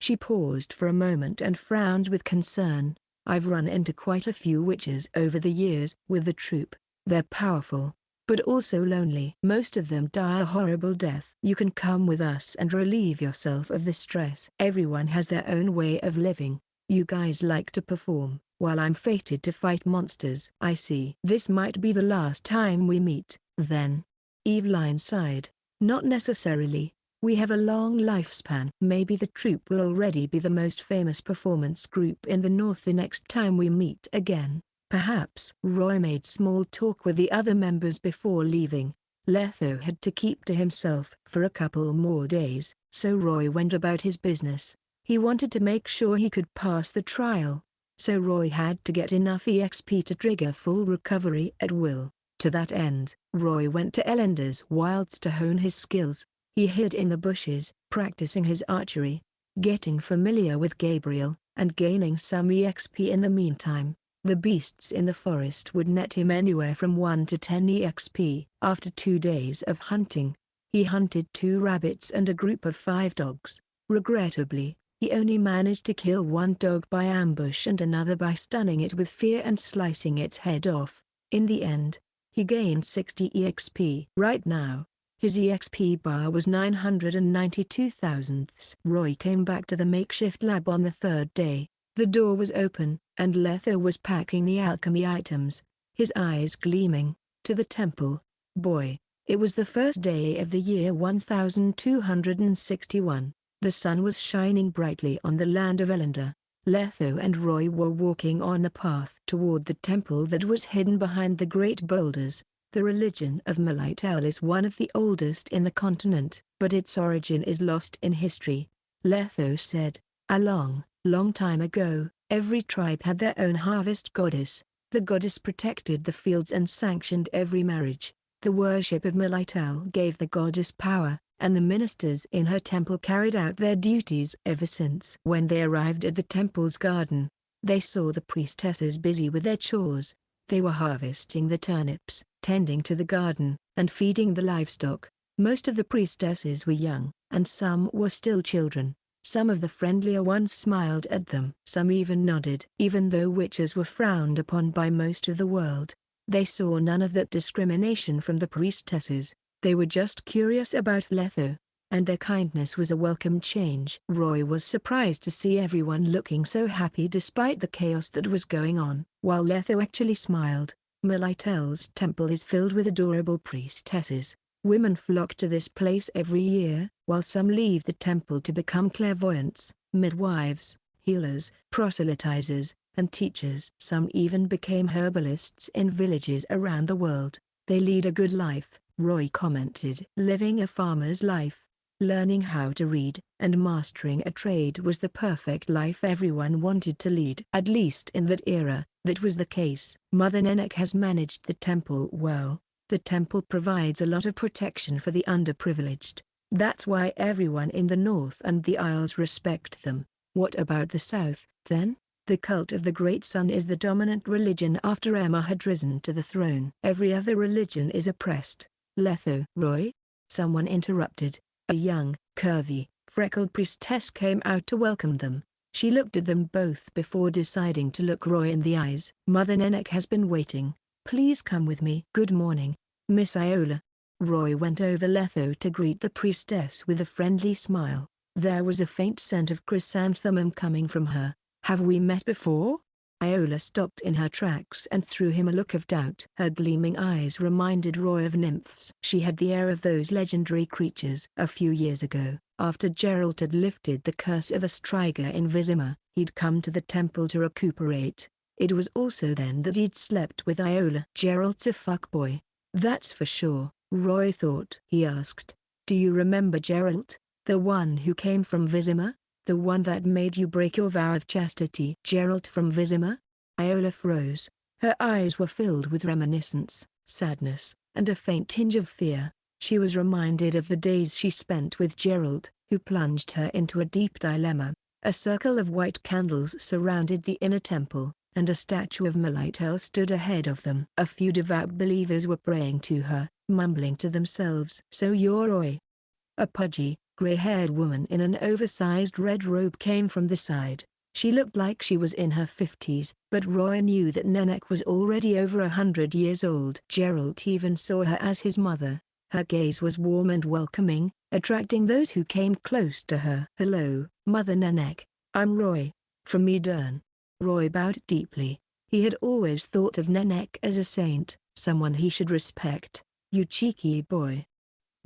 She paused for a moment and frowned with concern. I've run into quite a few witches over the years with the troop. They're powerful, but also lonely. Most of them die a horrible death. You can come with us and relieve yourself of the stress. Everyone has their own way of living. You guys like to perform, while I'm fated to fight monsters. I see. This might be the last time we meet, then. Eveline sighed. Not necessarily. We have a long lifespan. Maybe the troupe will already be the most famous performance group in the north the next time we meet again. Perhaps. Roy made small talk with the other members before leaving. Letho had to keep to himself for a couple more days, so Roy went about his business. He wanted to make sure he could pass the trial, so Roy had to get enough EXP to trigger full recovery at will. To that end, Roy went to Elender's wilds to hone his skills. He hid in the bushes, practicing his archery, getting familiar with Gabriel, and gaining some EXP in the meantime. The beasts in the forest would net him anywhere from 1 to 10 EXP. After 2 days of hunting, he hunted 2 rabbits and a group of 5 dogs. Regrettably, he only managed to kill 1 dog by ambush and another by stunning it with fear and slicing its head off. In the end, he gained 60 EXP. Right now, his EXP bar was 992 thousandths. Roy came back to the makeshift lab on the 3rd day. The door was open, and Letho was packing the alchemy items, his eyes gleaming. To the temple, boy. It was the first day of the year 1261. The sun was shining brightly on the land of Elender. Letho and Roy were walking on the path toward the temple that was hidden behind the great boulders. The religion of Militel is one of the oldest in the continent, but its origin is lost in history. Letho said, a long time ago, every tribe had their own harvest goddess. The goddess protected the fields and sanctioned every marriage. The worship of Militel gave the goddess power, and the ministers in her temple carried out their duties ever since. When they arrived at the temple's garden, they saw the priestesses busy with their chores. They were harvesting the turnips, tending to the garden, and feeding the livestock. Most of the priestesses were young, and some were still children. Some of the friendlier ones smiled at them. Some even nodded. Even though witches were frowned upon by most of the world, they saw none of that discrimination from the priestesses. They were just curious about Letho, and their kindness was a welcome change. Roy was surprised to see everyone looking so happy despite the chaos that was going on. While Letho actually smiled, Militel's temple is filled with adorable priestesses. Women flock to this place every year, while some leave the temple to become clairvoyants, midwives, healers, proselytizers, and teachers. Some even became herbalists in villages around the world. They lead a good life, Roy commented. Living a farmer's life, learning how to read, and mastering a trade was the perfect life everyone wanted to lead. At least in that era, that was the case. Mother Nenek has managed the temple well. The temple provides a lot of protection for the underprivileged. That's why everyone in the north and the Isles respect them. What about the south, then? The cult of the Great Sun is the dominant religion after Emma had risen to the throne. Every other religion is oppressed. Letho. Roy? Someone interrupted. A young, curvy, freckled priestess came out to welcome them. She looked at them both before deciding to look Roy in the eyes. Mother Nenek has been waiting. Please come with me. Good morning, Miss Iola. Roy went over Letho to greet the priestess with a friendly smile. There was a faint scent of chrysanthemum coming from her. Have we met before? Iola stopped in her tracks and threw him a look of doubt. Her gleaming eyes reminded Roy of nymphs. She had the air of those legendary creatures. A few years ago, after Geralt had lifted the curse of a striker in Vizima, he'd come to the temple to recuperate. It was also then that he'd slept with Iola. Geralt's a fuckboy. That's for sure, Roy thought. He asked, "Do you remember Geralt? The one who came from Vizima? The one that made you break your vow of chastity?" Geralt from Vizima? Iola froze. Her eyes were filled with reminiscence, sadness, and a faint tinge of fear. She was reminded of the days she spent with Geralt, who plunged her into a deep dilemma. A circle of white candles surrounded the inner temple, and a statue of Melitel stood ahead of them. A few devout believers were praying to her, mumbling to themselves. "So you're Roy." A pudgy, grey-haired woman in an oversized red robe came from the side. She looked like she was in her 50s, but Roy knew that Nenek was already over 100 years old. Geralt even saw her as his mother. Her gaze was warm and welcoming, attracting those who came close to her. "Hello, Mother Nenek. I'm Roy. From Medern." Roy bowed deeply. He had always thought of Nenek as a saint, someone he should respect. "You cheeky boy."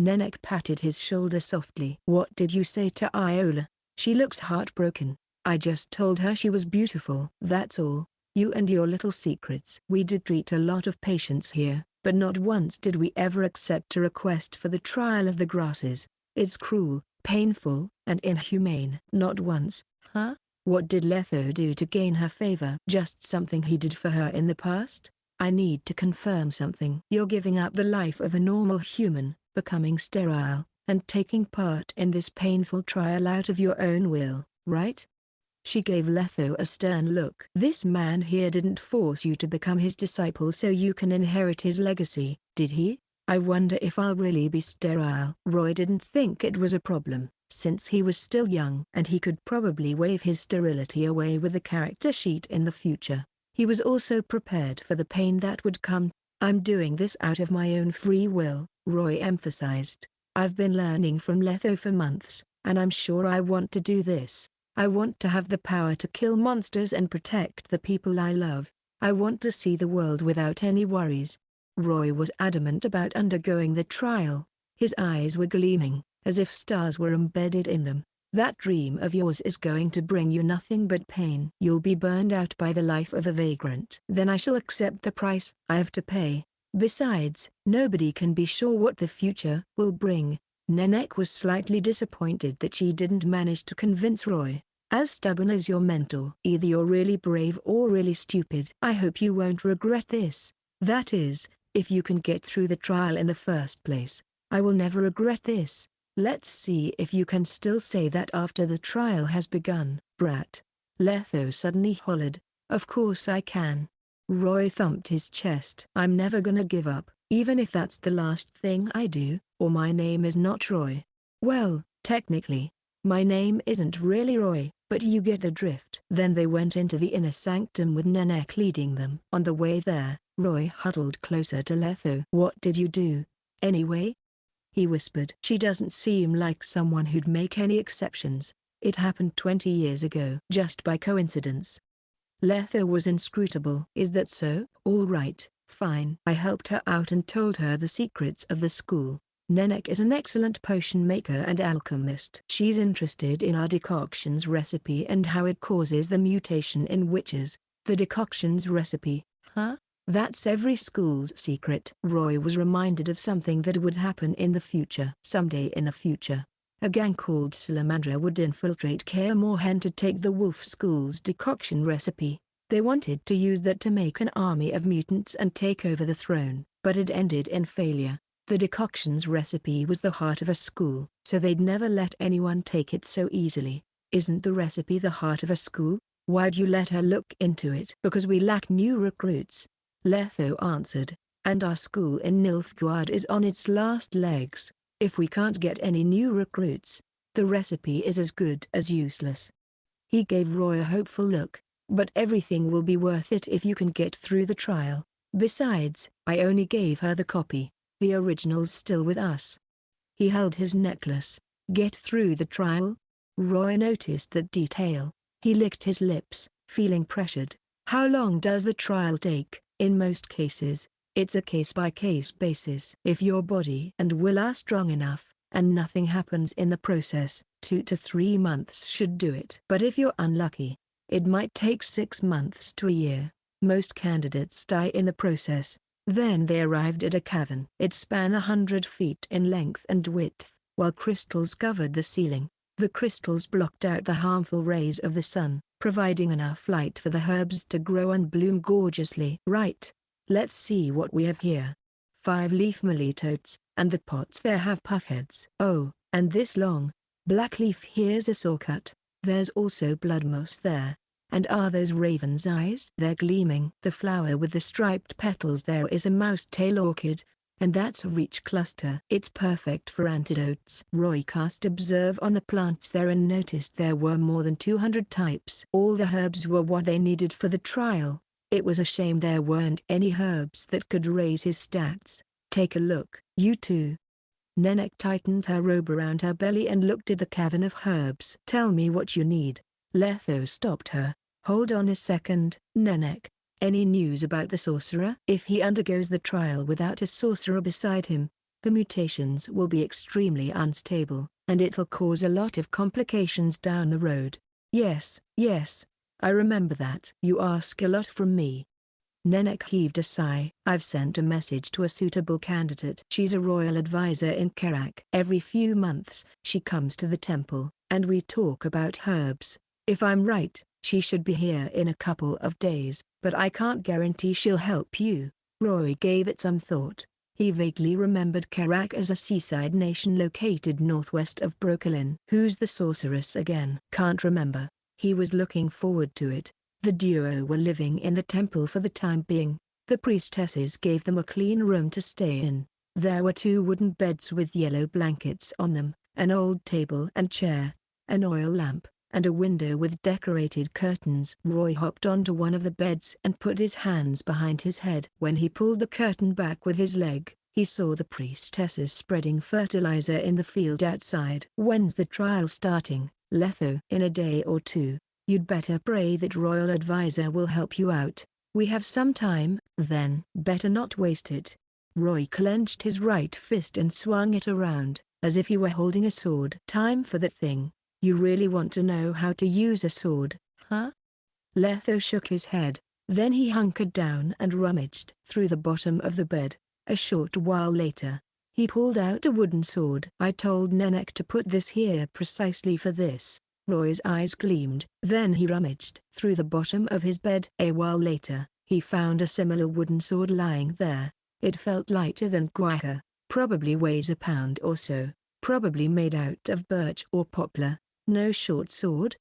Nenek patted his shoulder softly. "What did you say to Iola? She looks heartbroken." "I just told her she was beautiful. That's all. You and your little secrets." "We did treat a lot of patients here, but not once did we ever accept a request for the trial of the grasses. It's cruel, painful, and inhumane." "Not once, huh? What did Letho do to gain her favor?" "Just something he did for her in the past. I need to confirm something. You're giving up the life of a normal human, becoming sterile, and taking part in this painful trial out of your own will, right?" She gave Letho a stern look. "This man here didn't force you to become his disciple so you can inherit his legacy, did he? I wonder if I'll really be sterile." Roy didn't think it was a problem, since he was still young and he could probably waive his sterility away with a character sheet in the future. He was also prepared for the pain that would come. "I'm doing this out of my own free will," Roy emphasized. "I've been learning from Letho for months, and I'm sure I want to do this. I want to have the power to kill monsters and protect the people I love. I want to see the world without any worries." Roy was adamant about undergoing the trial. His eyes were gleaming, as if stars were embedded in them. "That dream of yours is going to bring you nothing but pain. You'll be burned out by the life of a vagrant." "Then I shall accept the price I have to pay. Besides, nobody can be sure what the future will bring." Nenek was slightly disappointed that she didn't manage to convince Roy. "As stubborn as your mentor. Either you're really brave or really stupid. I hope you won't regret this. That is, if you can get through the trial in the first place." "I will never regret this. Let's see if you can still say that after the trial has begun." "Brat." Letho suddenly hollered. "Of course I can." Roy thumped his chest. "I'm never gonna give up, even if that's the last thing I do, or my name is not Roy." "Well, technically, my name isn't really Roy, but you get the drift." Then they went into the inner sanctum with Nenek leading them. On the way there, Roy huddled closer to Letho. "What did you do, anyway?" he whispered. "She doesn't seem like someone who'd make any exceptions. It happened 20 years ago. Just by coincidence." Letho was inscrutable. "Is that so? All right, fine." I helped her out and told her the secrets of the school. Nenek is an excellent potion maker and alchemist. She's interested in our decoctions recipe and how it causes the mutation in witches. "The decoctions recipe, huh? That's every school's secret." Roy was reminded of something that would happen in the future. Someday in the future, a gang called Salamandra would infiltrate Kaer to take the Wolf School's decoction recipe. They wanted to use that to make an army of mutants and take over the throne, but it ended in failure. The decoctions recipe was the heart of a school, so they'd never let anyone take it so easily. "Isn't the recipe the heart of a school? Why'd you let her look into it?" "Because we lack new recruits," Letho answered, "and our school in Nilfgaard is on its last legs. If we can't get any new recruits, the recipe is as good as useless." He gave Roy a hopeful look. "But everything will be worth it if you can get through the trial. Besides, I only gave her the copy. The original's still with us." He held his necklace. "Get through the trial?" Roy noticed that detail. He licked his lips, feeling pressured. How long does the trial take? In most cases, it's a case-by-case basis. If your body and will are strong enough, and nothing happens in the process, 2 to 3 months should do it. But if you're unlucky, it might take 6 months to a year. Most candidates die in the process. Then they arrived at a cavern. It span 100 feet in length and width, while crystals covered the ceiling. The crystals blocked out the harmful rays of the sun, providing enough light for the herbs to grow and bloom gorgeously. Right. Let's see what we have here. 5-leaf melitotes, and the pots there have puffheads. Oh, and this long, black leaf here's a sawcut. There's also blood moss there. And are those raven's eyes? They're gleaming. The flower with the striped petals there is a mouse-tail orchid, and that's a reach cluster. It's perfect for antidotes. Roy cast observe on the plants there and noticed there were more than 200 types. All the herbs were what they needed for the trial. It was a shame there weren't any herbs that could raise his stats. Take a look. You too. Nenek tightened her robe around her belly and looked at the cavern of herbs. Tell me what you need. Letho stopped her. Hold on a second, Nenek. Any news about the sorcerer? If he undergoes the trial without a sorcerer beside him, the mutations will be extremely unstable, and it'll cause a lot of complications down the road. Yes, I remember that. You ask a lot from me. Nenek heaved a sigh. I've sent a message to a suitable candidate. She's a royal advisor in Kaer. Every few months, she comes to the temple, and we talk about herbs. If I'm right, she should be here in a couple of days, but I can't guarantee she'll help you. Roy gave it some thought. He vaguely remembered Kaer as a seaside nation located northwest of Brooklyn. Who's the sorceress again? Can't remember. He was looking forward to it. The duo were living in the temple for the time being. The priestesses gave them a clean room to stay in. There were 2 wooden beds with yellow blankets on them, an old table and chair, an oil lamp, and a window with decorated curtains. Roy hopped onto one of the beds and put his hands behind his head. When he pulled the curtain back with his leg, he saw the priestesses spreading fertilizer in the field outside. When's the trial starting, Letho? In a day or 2. You'd better pray that royal advisor will help you out. We have some time, then. Better not waste it. Roy clenched his right fist and swung it around, as if he were holding a sword. Time for that thing. You really want to know how to use a sword, huh? Letho shook his head. Then he hunkered down and rummaged through the bottom of the bed. A short while later, he pulled out a wooden sword. I told Nenek to put this here precisely for this. Roy's eyes gleamed. Then he rummaged through the bottom of his bed. A while later, he found a similar wooden sword lying there. It felt lighter than Kaer, probably weighs a pound or so, probably made out of birch or poplar. No short sword?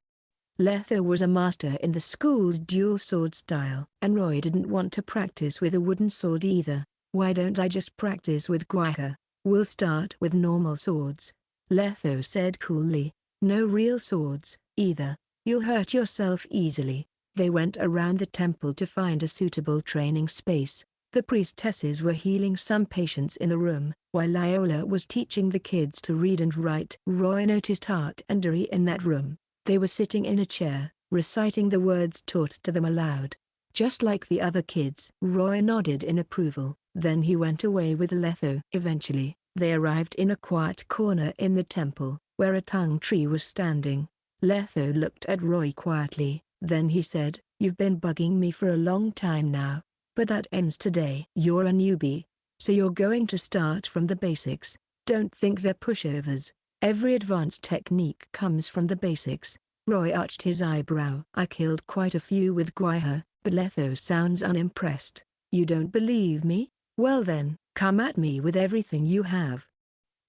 Letho was a master in the school's dual sword style, and Roy didn't want to practice with a wooden sword either. Why don't I just practice with Kaer? We'll start with normal swords, Letho said coolly. No real swords, either. You'll hurt yourself easily. They went around the temple to find a suitable training space. The priestesses were healing some patients in the room, while Liola was teaching the kids to read and write. Roy noticed Hart and Uri in that room. They were sitting in a chair, reciting the words taught to them aloud. Just like the other kids. Roy nodded in approval. Then he went away with Letho. Eventually, they arrived in a quiet corner in the temple, where a tongue tree was standing. Letho looked at Roy quietly, then he said, "You've been bugging me for a long time now, but that ends today. You're a newbie, so you're going to start from the basics. Don't think they're pushovers. Every advanced technique comes from the basics." Roy arched his eyebrow. "I killed quite a few with Kaer, but Letho sounds unimpressed. You don't believe me? Well then, come at me with everything you have."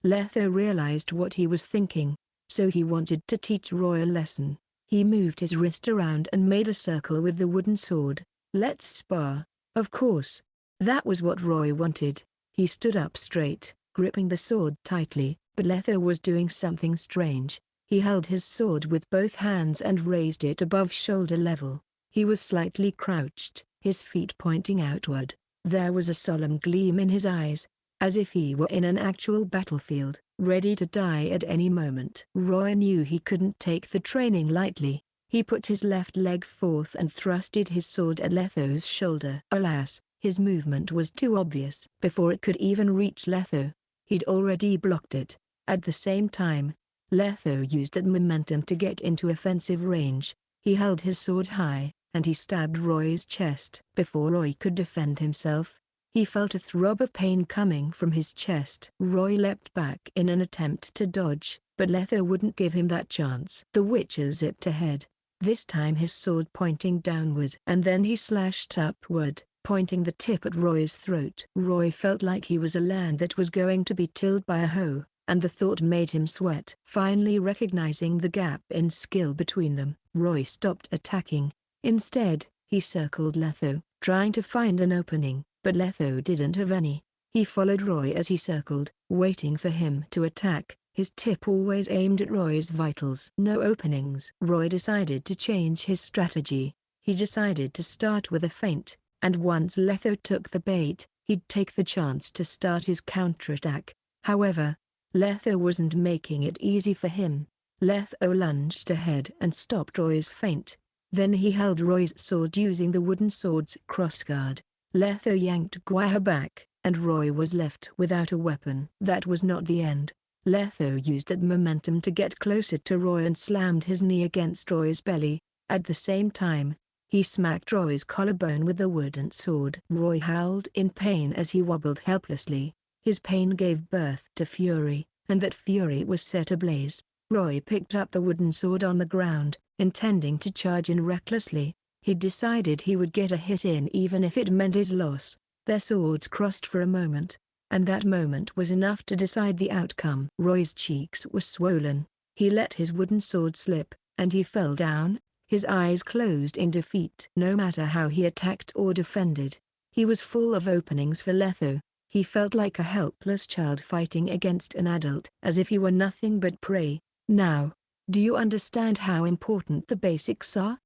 Letho realized what he was thinking, so he wanted to teach Roy a lesson. He moved his wrist around and made a circle with the wooden sword. "Let's spar." Of course. That was what Roy wanted. He stood up straight, gripping the sword tightly, but Letho was doing something strange. He held his sword with both hands and raised it above shoulder level. He was slightly crouched, his feet pointing outward. There was a solemn gleam in his eyes, as if he were in an actual battlefield, ready to die at any moment. Roy knew he couldn't take the training lightly. He put his left leg forth and thrusted his sword at Letho's shoulder. Alas, his movement was too obvious. Before it could even reach Letho, he'd already blocked it. At the same time, Letho used that momentum to get into offensive range. He held his sword high, and he stabbed Roy's chest. Before Roy could defend himself, he felt a throb of pain coming from his chest. Roy leapt back in an attempt to dodge, but Letho wouldn't give him that chance. The Witcher zipped ahead, this time his sword pointing downward. And then he slashed upward, pointing the tip at Roy's throat. Roy felt like he was a lamb that was going to be tilled by a hoe, and the thought made him sweat. Finally recognizing the gap in skill between them, Roy stopped attacking. Instead, he circled Letho, trying to find an opening, but Letho didn't have any. He followed Roy as he circled, waiting for him to attack, his tip always aimed at Roy's vitals. No openings. Roy decided to change his strategy. He decided to start with a feint, and once Letho took the bait, he'd take the chance to start his counterattack. However, Letho wasn't making it easy for him. Letho lunged ahead and stopped Roy's feint. Then he held Roy's sword using the wooden sword's crossguard. Letho yanked Kaer back, and Roy was left without a weapon. That was not the end. Letho used that momentum to get closer to Roy and slammed his knee against Roy's belly. At the same time, he smacked Roy's collarbone with the wooden sword. Roy howled in pain as he wobbled helplessly. His pain gave birth to fury, and that fury was set ablaze. Roy picked up the wooden sword on the ground, intending to charge in recklessly. He decided he would get a hit in even if it meant his loss. Their swords crossed for a moment, and that moment was enough to decide the outcome. Roy's cheeks were swollen. He let his wooden sword slip, and he fell down, his eyes closed in defeat. No matter how he attacked or defended, he was full of openings for Letho. He felt like a helpless child fighting against an adult, as if he were nothing but prey. Now, do you understand how important the basics are?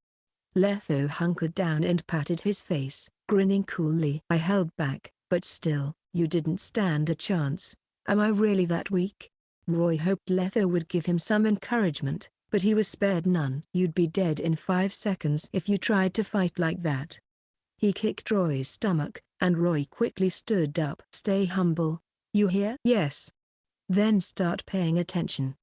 Letho hunkered down and patted his face, grinning coolly. I held back, but still, you didn't stand a chance. Am I really that weak? Roy hoped Letho would give him some encouragement, but he was spared none. You'd be dead in 5 seconds if you tried to fight like that. He kicked Roy's stomach, and Roy quickly stood up. Stay humble. You hear? Yes. Then start paying attention.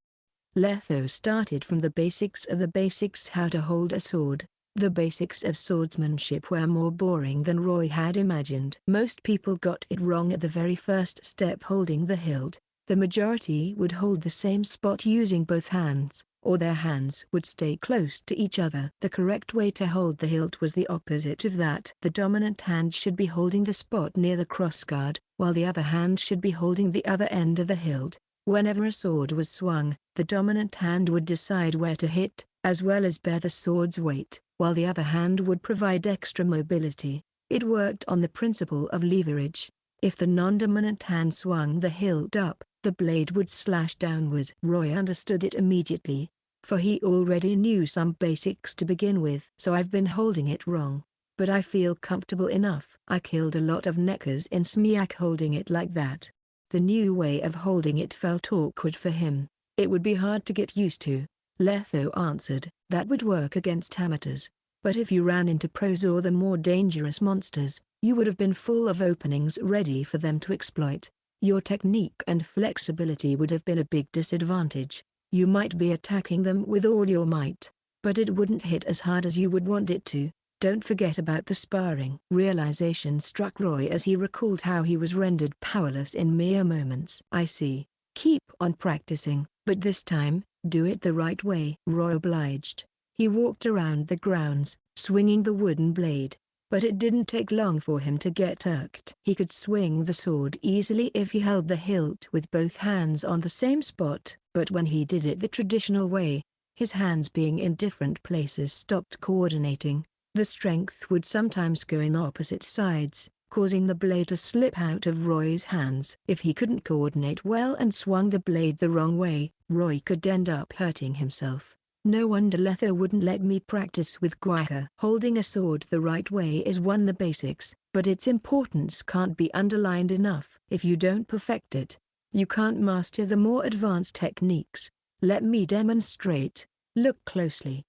Letho started from the basics of the basics: how to hold a sword. The basics of swordsmanship were more boring than Roy had imagined. Most people got it wrong at the very first step: holding the hilt. The majority would hold the same spot using both hands, or their hands would stay close to each other. The correct way to hold the hilt was the opposite of that. The dominant hand should be holding the spot near the crossguard, while the other hand should be holding the other end of the hilt. Whenever a sword was swung, the dominant hand would decide where to hit, as well as bear the sword's weight, while the other hand would provide extra mobility. It worked on the principle of leverage. If the non-dominant hand swung the hilt up, the blade would slash downward. Roy understood it immediately, for he already knew some basics to begin with. So I've been holding it wrong, but I feel comfortable enough. I killed a lot of neckers in Smiak holding it like that. The new way of holding it felt awkward for him. It would be hard to get used to. Letho answered, that would work against amateurs, but if you ran into pros or the more dangerous monsters, you would have been full of openings ready for them to exploit. Your technique and flexibility would have been a big disadvantage. You might be attacking them with all your might, but it wouldn't hit as hard as you would want it to. Don't forget about the sparring. Realization struck Roy as he recalled how he was rendered powerless in mere moments. I see. Keep on practicing, but this time, do it the right way. Roy obliged. He walked around the grounds, swinging the wooden blade, but it didn't take long for him to get irked. He could swing the sword easily if he held the hilt with both hands on the same spot, but when he did it the traditional way, his hands being in different places stopped coordinating. The strength would sometimes go in opposite sides, causing the blade to slip out of Roy's hands. If he couldn't coordinate well and swung the blade the wrong way, Roy could end up hurting himself. No wonder Letho wouldn't let me practice with Kaer. Holding a sword the right way is one of the basics, but its importance can't be underlined enough. If you don't perfect it, you can't master the more advanced techniques. Let me demonstrate. Look closely.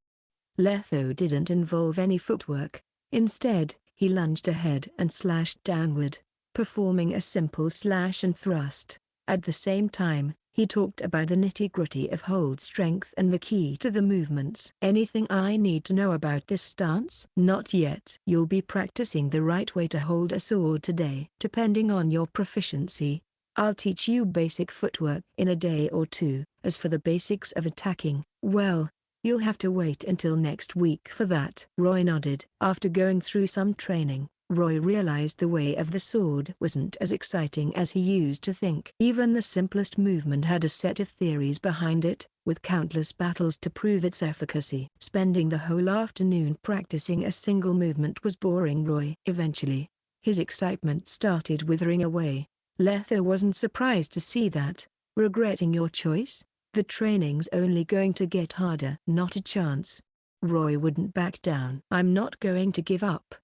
Letho didn't involve any footwork. Instead, he lunged ahead and slashed downward, performing a simple slash and thrust. At the same time, he talked about the nitty-gritty of hold strength and the key to the movements. Anything I need to know about this stance? Not yet. You'll be practicing the right way to hold a sword today. Depending on your proficiency, I'll teach you basic footwork in a day or two. As for the basics of attacking, well, you'll have to wait until next week for that. Roy nodded. After going through some training, Roy realized the way of the sword wasn't as exciting as he used to think. Even the simplest movement had a set of theories behind it, with countless battles to prove its efficacy. Spending the whole afternoon practicing a single movement was boring Roy. Eventually, his excitement started withering away. Letho wasn't surprised to see that. Regretting your choice? The training's only going to get harder. Not a chance. Roy wouldn't back down. I'm not going to give up.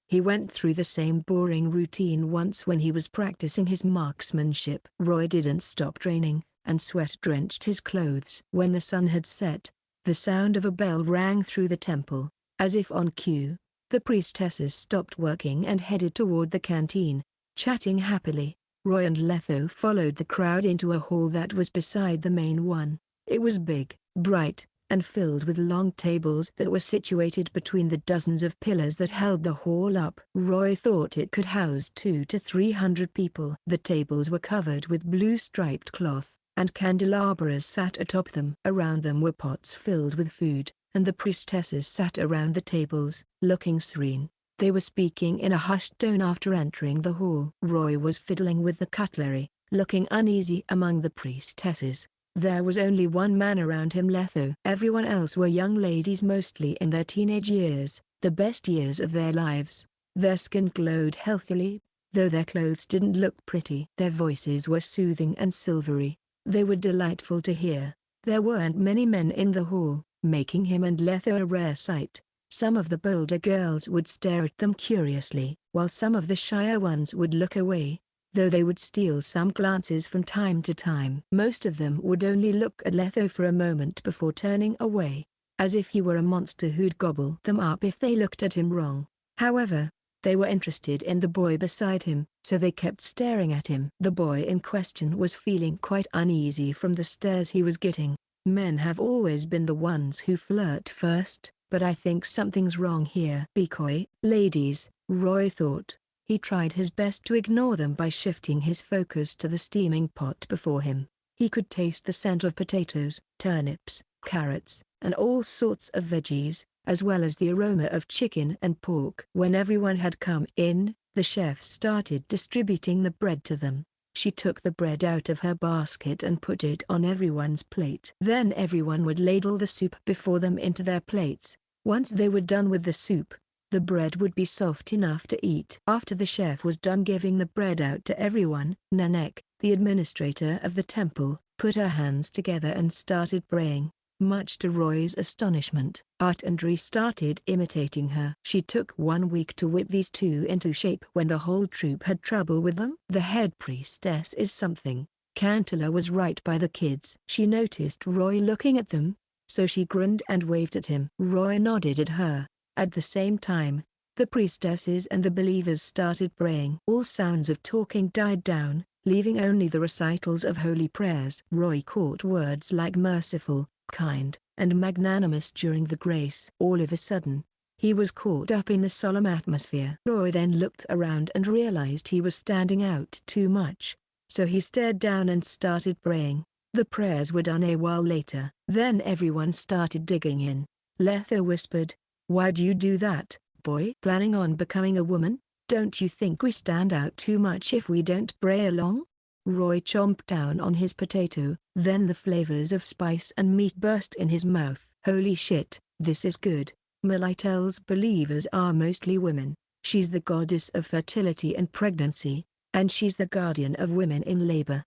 He went through the same boring routine once when he was practicing his marksmanship. Roy didn't stop training, and sweat drenched his clothes. When the sun had set, the sound of a bell rang through the temple. As if on cue, the priestesses stopped working and headed toward the canteen, chatting happily. Roy and Letho followed the crowd into a hall that was beside the main one. It was big, bright, and filled with long tables that were situated between the dozens of pillars that held the hall up. Roy thought it could house 200 to 300 people. The tables were covered with blue striped cloth, and candelabras sat atop them. Around them were pots filled with food, and the priestesses sat around the tables, looking serene. They were speaking in a hushed tone after entering the hall. Roy was fiddling with the cutlery, looking uneasy among the priestesses. There was only one man around him, Letho. Everyone else were young ladies, mostly in their teenage years, the best years of their lives. Their skin glowed healthily, though their clothes didn't look pretty. Their voices were soothing and silvery. They were delightful to hear. There weren't many men in the hall, making him and Letho a rare sight. Some of the bolder girls would stare at them curiously, while some of the shyer ones would look away, though they would steal some glances from time to time. Most of them would only look at Letho for a moment before turning away, as if he were a monster who'd gobble them up if they looked at him wrong. However, they were interested in the boy beside him, so they kept staring at him. The boy in question was feeling quite uneasy from the stares he was getting. Men have always been the ones who flirt first, but I think something's wrong here. Be coy, ladies, Roy thought. He tried his best to ignore them by shifting his focus to the steaming pot before him. He could taste the scent of potatoes, turnips, carrots, and all sorts of veggies, as well as the aroma of chicken and pork. When everyone had come in, the chef started distributing the bread to them. She took the bread out of her basket and put it on everyone's plate. Then everyone would ladle the soup before them into their plates. Once they were done with the soup, the bread would be soft enough to eat. After the chef was done giving the bread out to everyone, Nanek, the administrator of the temple, put her hands together and started praying. Much to Roy's astonishment, Art and Ree started imitating her. She took 1 week to whip these two into shape when the whole troop had trouble with them. The head priestess is something. Cantilla was right by the kids. She noticed Roy looking at them, so she grinned and waved at him. Roy nodded at her. At the same time, the priestesses and the believers started praying. All sounds of talking died down, leaving only the recitals of holy prayers. Roy caught words like merciful, kind, and magnanimous during the grace. All of a sudden, he was caught up in the solemn atmosphere. Roy then looked around and realized he was standing out too much, so he stared down and started praying. The prayers were done a while later. Then everyone started digging in. Letho whispered, "Why'd you do that, boy? Planning on becoming a woman? Don't you think we stand out too much if we don't pray along?" Roy chomped down on his potato, then the flavors of spice and meat burst in his mouth. Holy shit, this is good. Melitel's believers are mostly women. She's the goddess of fertility and pregnancy, and she's the guardian of women in labor.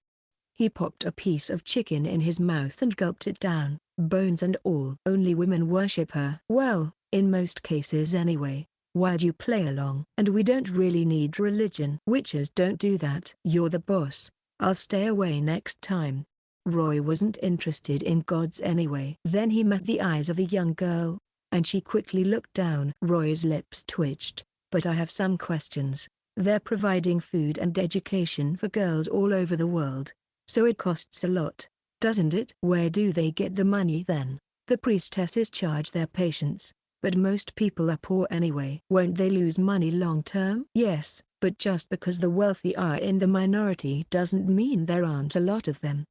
He popped a piece of chicken in his mouth and gulped it down, bones and all. Only women worship her. Well, in most cases anyway. Why'd you play along? And we don't really need religion. Witches don't do that. You're the boss. I'll stay away next time. Roy wasn't interested in gods anyway. Then he met the eyes of a young girl, and she quickly looked down. Roy's lips twitched. "But I have some questions. They're providing food and education for girls all over the world. So it costs a lot, doesn't it?" "Where do they get the money then?" "The priestesses charge their patients, but most people are poor anyway." "Won't they lose money long term?" "Yes, but just because the wealthy are in the minority doesn't mean there aren't a lot of them."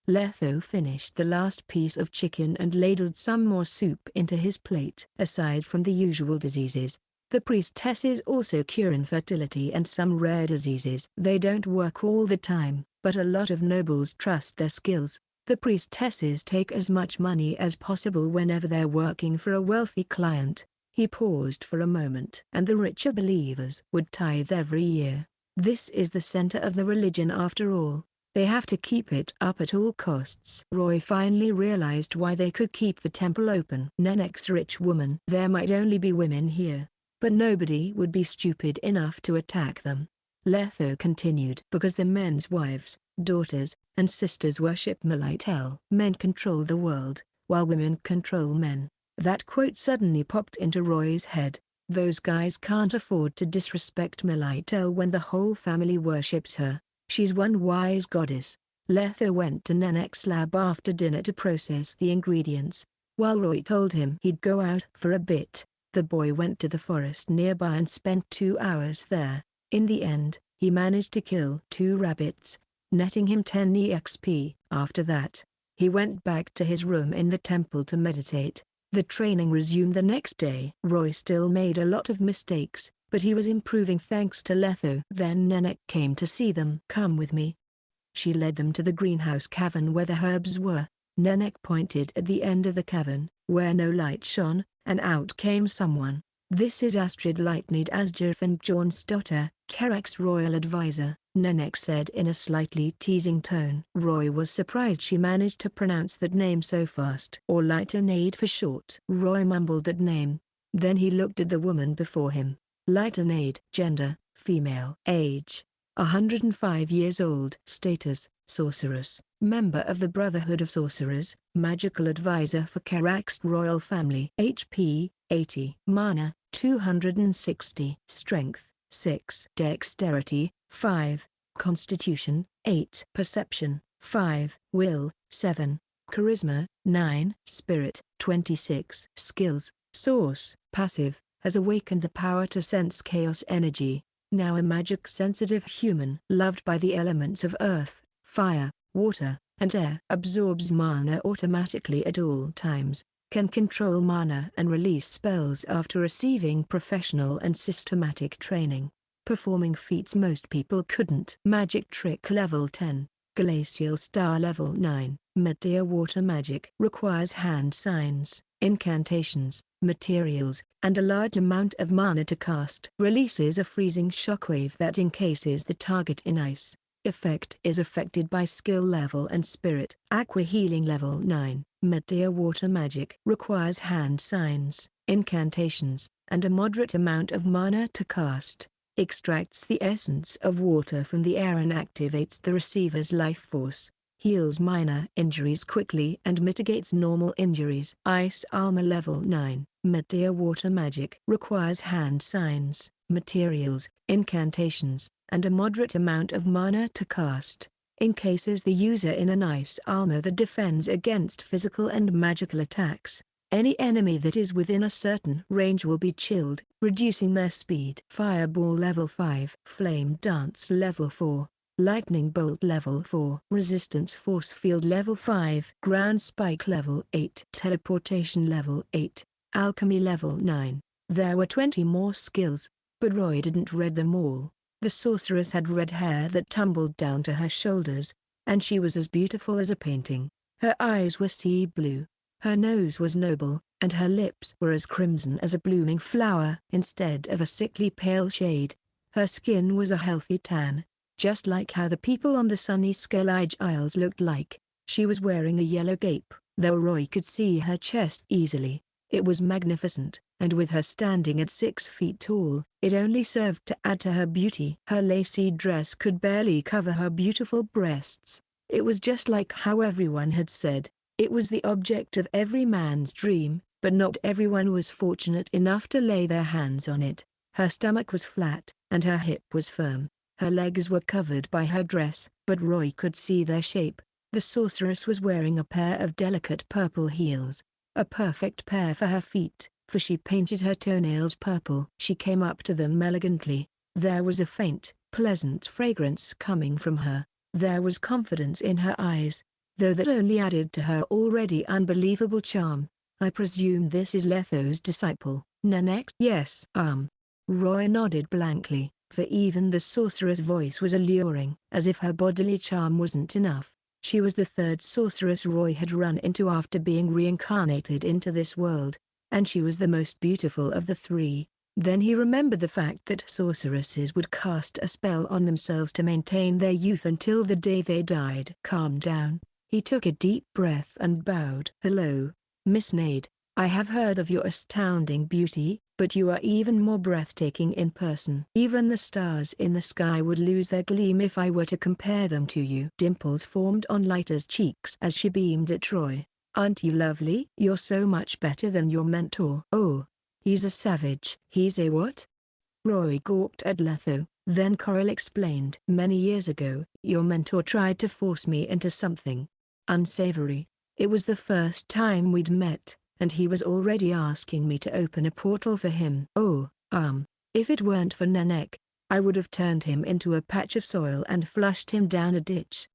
Letho finished the last piece of chicken and ladled some more soup into his plate. "Aside from the usual diseases, the priestesses also cure infertility and some rare diseases. They don't work all the time, but a lot of nobles trust their skills. The priestesses take as much money as possible whenever they're working for a wealthy client." He paused for a moment. "And the richer believers would tithe every year. This is the center of the religion after all. They have to keep it up at all costs." Roy finally realized why they could keep the temple open. Nenek's rich woman. "There might only be women here, but nobody would be stupid enough to attack them." Letho continued. "Because the men's wives, daughters, and sisters worship Melite. Men control the world, while women control men." That quote suddenly popped into Roy's head. Those guys can't afford to disrespect Melite when the whole family worships her. She's one wise goddess. Letho went to Nenek's lab after dinner to process the ingredients. While Roy told him he'd go out for a bit, the boy went to the forest nearby and spent 2 hours there. In the end, he managed to kill 2 rabbits, netting him 10 EXP. After that, he went back to his room in the temple to meditate. The training resumed the next day. Roy still made a lot of mistakes, but he was improving thanks to Letho. Then Nenek came to see them. "Come with me." She led them to the greenhouse cavern where the herbs were. Nenek pointed at the end of the cavern, where no light shone, and out came someone. "This is Astrid Lightnid Asgerfenbjorn's daughter, Kaer's royal advisor," Nenek said in a slightly teasing tone. Roy was surprised she managed to pronounce that name so fast. "Or Lightnid for short." Roy mumbled that name. Then he looked at the woman before him. Lightnid. Gender, female. Age, 105 years old. Status, sorceress. Member of the Brotherhood of Sorcerers. Magical advisor for Kaer's royal family. HP, 80. Mana, 260. Strength, 6. Dexterity, 5. Constitution, 8. Perception, 5. Will, 7. Charisma, 9. Spirit, 26. Skills, Source, passive, has awakened the power to sense chaos energy. Now a magic-sensitive human. Loved by the elements of earth, fire, water, and air. Absorbs mana automatically at all times. Can control mana and release spells after receiving professional and systematic training. Performing feats most people couldn't. Magic trick level 10. Glacial star level 9. Meteor water magic. Requires hand signs, incantations, materials, and a large amount of mana to cast. Releases a freezing shockwave that encases the target in ice. Effect is affected by skill level and spirit. Aqua healing level 9. Meteor water magic. Requires hand signs, incantations, and a moderate amount of mana to cast. Extracts the essence of water from the air and activates the receiver's life force. Heals minor injuries quickly and mitigates normal injuries. Ice armor level 9. Meteor water magic. Requires hand signs, materials, incantations, and a moderate amount of mana to cast. Encases the user in an ice armor that defends against physical and magical attacks. Any enemy that is within a certain range will be chilled, reducing their speed. Fireball level 5. Flame dance level 4. Lightning bolt level 4. Resistance force field level 5. Ground spike level 8. Teleportation level 8. Alchemy level 9. There were 20 more skills, but Roy didn't read them all. The sorceress had red hair that tumbled down to her shoulders, and she was as beautiful as a painting. Her eyes were sea blue. Her nose was noble, and her lips were as crimson as a blooming flower. Instead of a sickly pale shade, her skin was a healthy tan, just like how the people on the sunny Skellige Isles looked like. She was wearing a yellow cape, though Roy could see her chest easily. It was magnificent, and with her standing at 6 feet tall, it only served to add to her beauty. Her lacy dress could barely cover her beautiful breasts. It was just like how everyone had said. It was the object of every man's dream, but not everyone was fortunate enough to lay their hands on it. Her stomach was flat, and her hip was firm. Her legs were covered by her dress, but Roy could see their shape. The sorceress was wearing a pair of delicate purple heels, a perfect pair for her feet, for she painted her toenails purple. She came up to them elegantly. There was a faint, pleasant fragrance coming from her. There was confidence in her eyes, though that only added to her already unbelievable charm. I presume this is Letho's disciple, Nanek? Yes. Roy nodded blankly, for even the sorcerer's voice was alluring. As if her bodily charm wasn't enough, she was the third sorceress Roy had run into after being reincarnated into this world, and she was the most beautiful of the three. Then he remembered the fact that sorceresses would cast a spell on themselves to maintain their youth until the day they died. Calm down. He took a deep breath and bowed. Hello, Miss Nade. I have heard of your astounding beauty, but you are even more breathtaking in person. Even the stars in the sky would lose their gleam if I were to compare them to you. Dimples formed on Leita's cheeks as she beamed at Roy. Aren't you lovely? You're so much better than your mentor. Oh, he's a savage. He's a what? Roy gawked at Letho. Then Coral explained. Many years ago, your mentor tried to force me into something unsavory. It was the first time we'd met, and he was already asking me to open a portal for him. Oh, if it weren't for Nanek, I would have turned him into a patch of soil and flushed him down a ditch.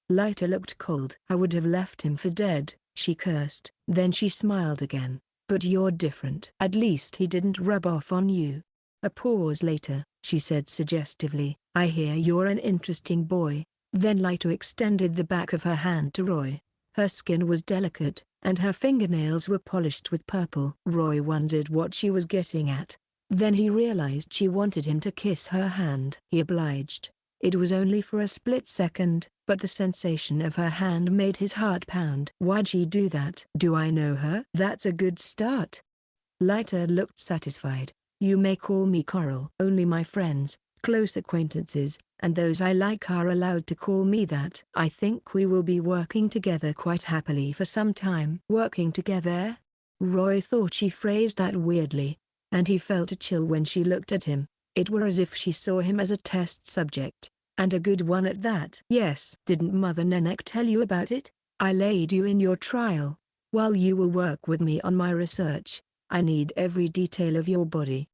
Leita looked cold. I would have left him for dead, she cursed. Then she smiled again. But you're different. At least he didn't rub off on you. A pause later, she said suggestively, I hear you're an interesting boy. Then Leita extended the back of her hand to Roy. Her skin was delicate, and her fingernails were polished with purple. Roy wondered what she was getting at. Then he realized she wanted him to kiss her hand. He obliged. It was only for a split second, but the sensation of her hand made his heart pound. Why'd she do that? Do I know her? That's a good start. Leita looked satisfied. You may call me Coral. Only my friends, close acquaintances, and those I like are allowed to call me that. I think we will be working together quite happily for some time. Working together? Roy thought she phrased that weirdly, and he felt a chill when she looked at him. It were as if she saw him as a test subject, and a good one at that. Yes. Didn't Mother Nanek tell you about it? I laid you in your trial. While you will work with me on my research, I need every detail of your body.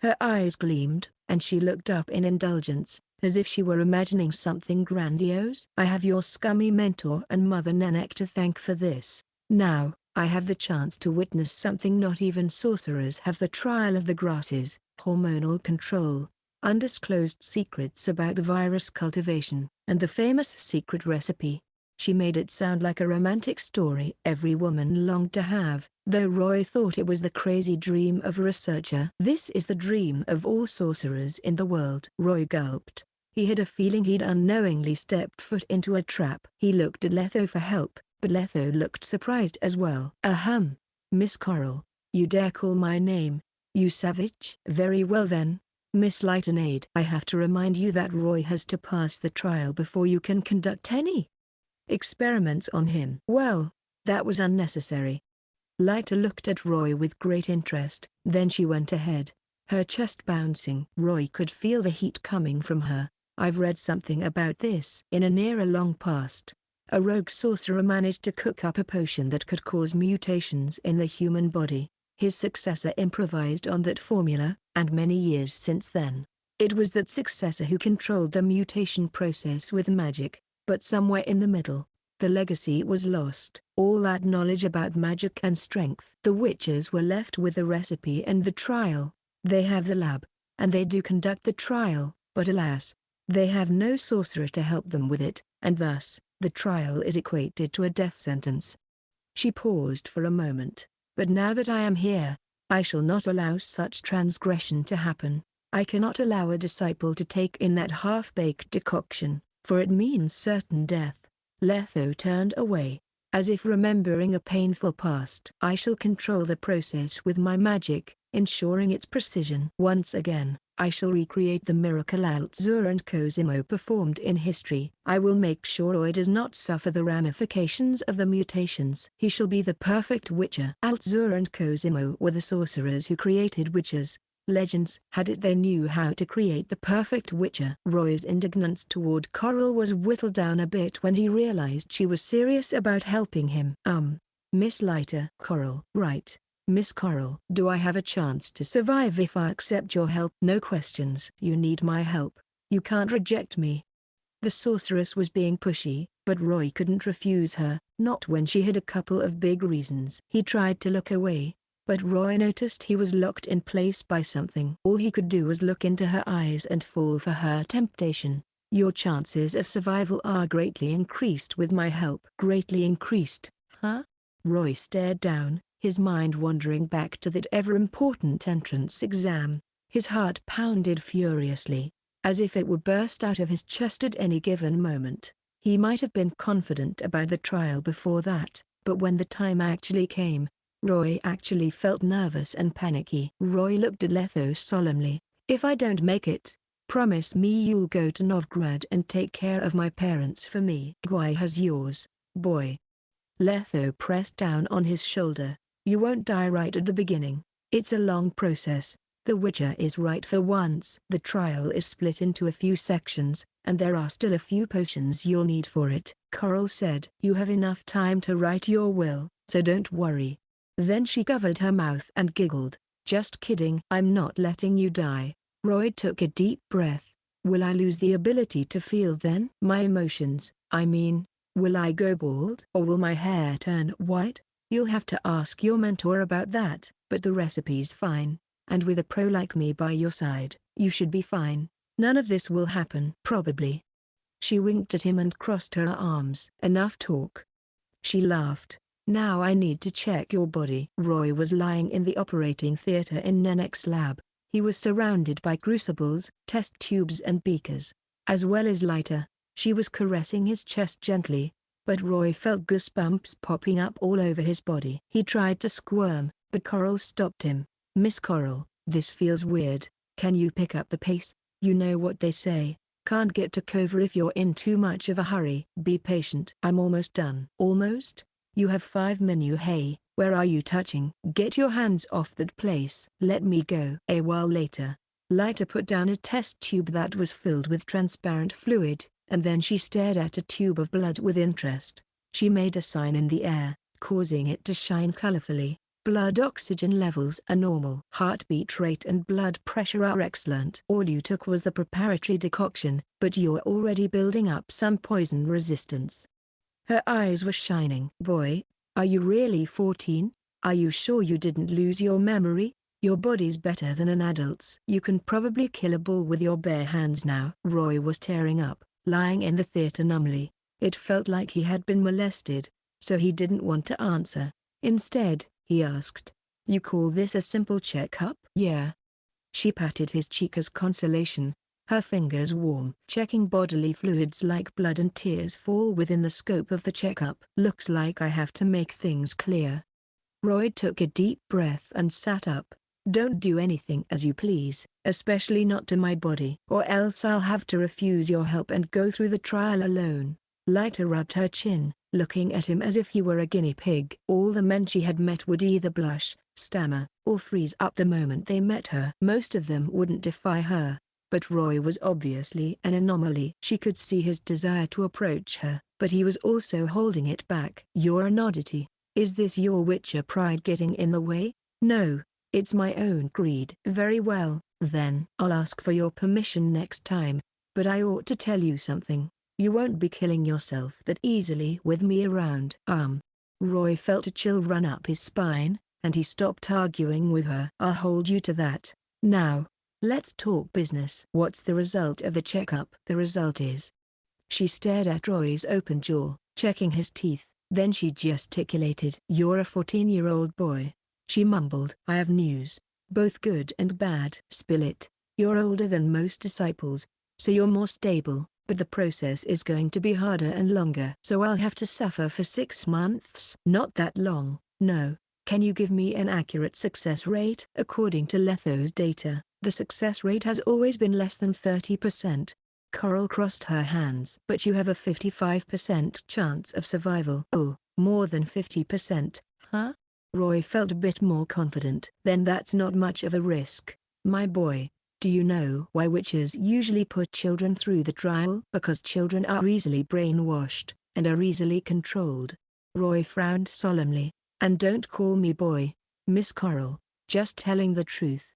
Her eyes gleamed, and she looked up in indulgence, as if she were imagining something grandiose. I have your scummy mentor and Mother Nanek to thank for this. Now, I have the chance to witness something not even sorcerers have: the trial of the grasses, hormonal control, undisclosed secrets about the virus cultivation, and the famous secret recipe. She made it sound like a romantic story every woman longed to have, though Roy thought it was the crazy dream of a researcher. This is the dream of all sorcerers in the world. Roy gulped. He had a feeling he'd unknowingly stepped foot into a trap. He looked at Letho for help, but Letho looked surprised as well. Miss Coral, you dare call my name, you savage? Very well then, Miss Lightenade. I have to remind you that Roy has to pass the trial before you can conduct any experiments on him. Well, that was unnecessary. Leita looked at Roy with great interest. Then she went ahead, her chest bouncing. Roy could feel the heat coming from her. I've read something about this. In an era long past, a rogue sorcerer managed to cook up a potion that could cause mutations in the human body. His successor improvised on that formula, and many years since then, it was that successor who controlled the mutation process with magic. But somewhere in the middle, the legacy was lost. All that knowledge about magic and strength. The witches were left with the recipe and the trial. They have the lab, and they do conduct the trial, but alas, they have no sorcerer to help them with it, and thus, the trial is equated to a death sentence. She paused for a moment. But now that I am here, I shall not allow such transgression to happen. I cannot allow a disciple to take in that half-baked decoction, for it means certain death. Letho turned away, as if remembering a painful past. I shall control the process with my magic, ensuring its precision. Once again, I shall recreate the miracle Altsur and Cosimo performed in history. I will make sure Roy does not suffer the ramifications of the mutations. He shall be the perfect witcher. Altsur and Cosimo were the sorcerers who created witches. Legends had it they knew how to create the perfect witcher. Roy's indignance toward Coral was whittled down a bit when he realized she was serious about helping him. Miss Leiter. Coral. Right. Miss Coral. Do I have a chance to survive if I accept your help? No questions. You need my help. You can't reject me. The sorceress was being pushy, but Roy couldn't refuse her, not when she had a couple of big reasons. He tried to look away, but Roy noticed he was locked in place by something. All he could do was look into her eyes and fall for her temptation. Your chances of survival are greatly increased with my help. Greatly increased, huh? Roy stared down, his mind wandering back to that ever-important entrance exam. His heart pounded furiously, as if it would burst out of his chest at any given moment. He might have been confident about the trial before that, but when the time actually came, Roy actually felt nervous and panicky. Roy looked at Lethos solemnly. If I don't make it, promise me you'll go to Novgorod and take care of my parents for me. Gwai has yours, boy. Letho pressed down on his shoulder. You won't die right at the beginning. It's a long process. The Witcher is right for once. The trial is split into a few sections, and there are still a few potions you'll need for it. Coral said. You have enough time to write your will, so don't worry. Then she covered her mouth and giggled. Just kidding. I'm not letting you die. Roy took a deep breath. Will I lose the ability to feel then? My emotions, I mean, will I go bald? Or will my hair turn white? You'll have to ask your mentor about that. But the recipe's fine, and with a pro like me by your side, you should be fine. None of this will happen. Probably. She winked at him and crossed her arms. Enough talk. She laughed. Now I need to check your body. Roy was lying in the operating theater in Nenek's lab. He was surrounded by crucibles, test tubes and beakers, as well as Leiter. She was caressing his chest gently, but Roy felt goosebumps popping up all over his body. He tried to squirm, but Coral stopped him. Miss Coral, this feels weird. Can you pick up the pace? You know what they say, can't get to cover if you're in too much of a hurry. Be patient. I'm almost done. Almost? You have 5 minutes. Hey, where are you touching? Get your hands off that place. Let me go. A while later, Leiter put down a test tube that was filled with transparent fluid, and then she stared at a tube of blood with interest. She made a sign in the air, causing it to shine colorfully. Blood oxygen levels are normal. Heartbeat rate and blood pressure are excellent. All you took was the preparatory decoction, but you're already building up some poison resistance. Her eyes were shining. Boy, are you really 14? Are you sure you didn't lose your memory? Your body's better than an adult's. You can probably kill a bull with your bare hands now. Roy was tearing up, lying in the theater numbly. It felt like he had been molested, so he didn't want to answer. Instead, he asked, You call this a simple checkup? Yeah. She patted his cheek as consolation, her fingers warm. Checking bodily fluids like blood and tears fall within the scope of the checkup. Looks like I have to make things clear. Roy took a deep breath and sat up. Don't do anything as you please, especially not to my body, or else I'll have to refuse your help and go through the trial alone. Leiter rubbed her chin, looking at him as if he were a guinea pig. All the men she had met would either blush, stammer, or freeze up the moment they met her. Most of them wouldn't defy her, but Roy was obviously an anomaly. She could see his desire to approach her, but he was also holding it back. You're an oddity. Is this your Witcher pride getting in the way? No, it's my own greed. Very well, then. I'll ask for your permission next time, but I ought to tell you something. You won't be killing yourself that easily with me around. Roy felt a chill run up his spine, and he stopped arguing with her. I'll hold you to that. Now, let's talk business. What's the result of the checkup? The result is. She stared at Roy's open jaw, checking his teeth, then she gesticulated. You're a 14-year-old boy. She mumbled. I have news, both good and bad. Spill it. You're older than most disciples, so you're more stable, but the process is going to be harder and longer. So I'll have to suffer for 6 months? Not that long, no. Can you give me an accurate success rate? According to Letho's data, The success rate has always been less than 30%. Coral crossed her hands. But you have a 55% chance of survival. Oh, more than 50%, huh? Roy felt a bit more confident. Then that's not much of a risk, my boy. Do you know why witches usually put children through the trial? Because children are easily brainwashed, and are easily controlled. Roy frowned solemnly. And don't call me boy, Miss Coral, just telling the truth.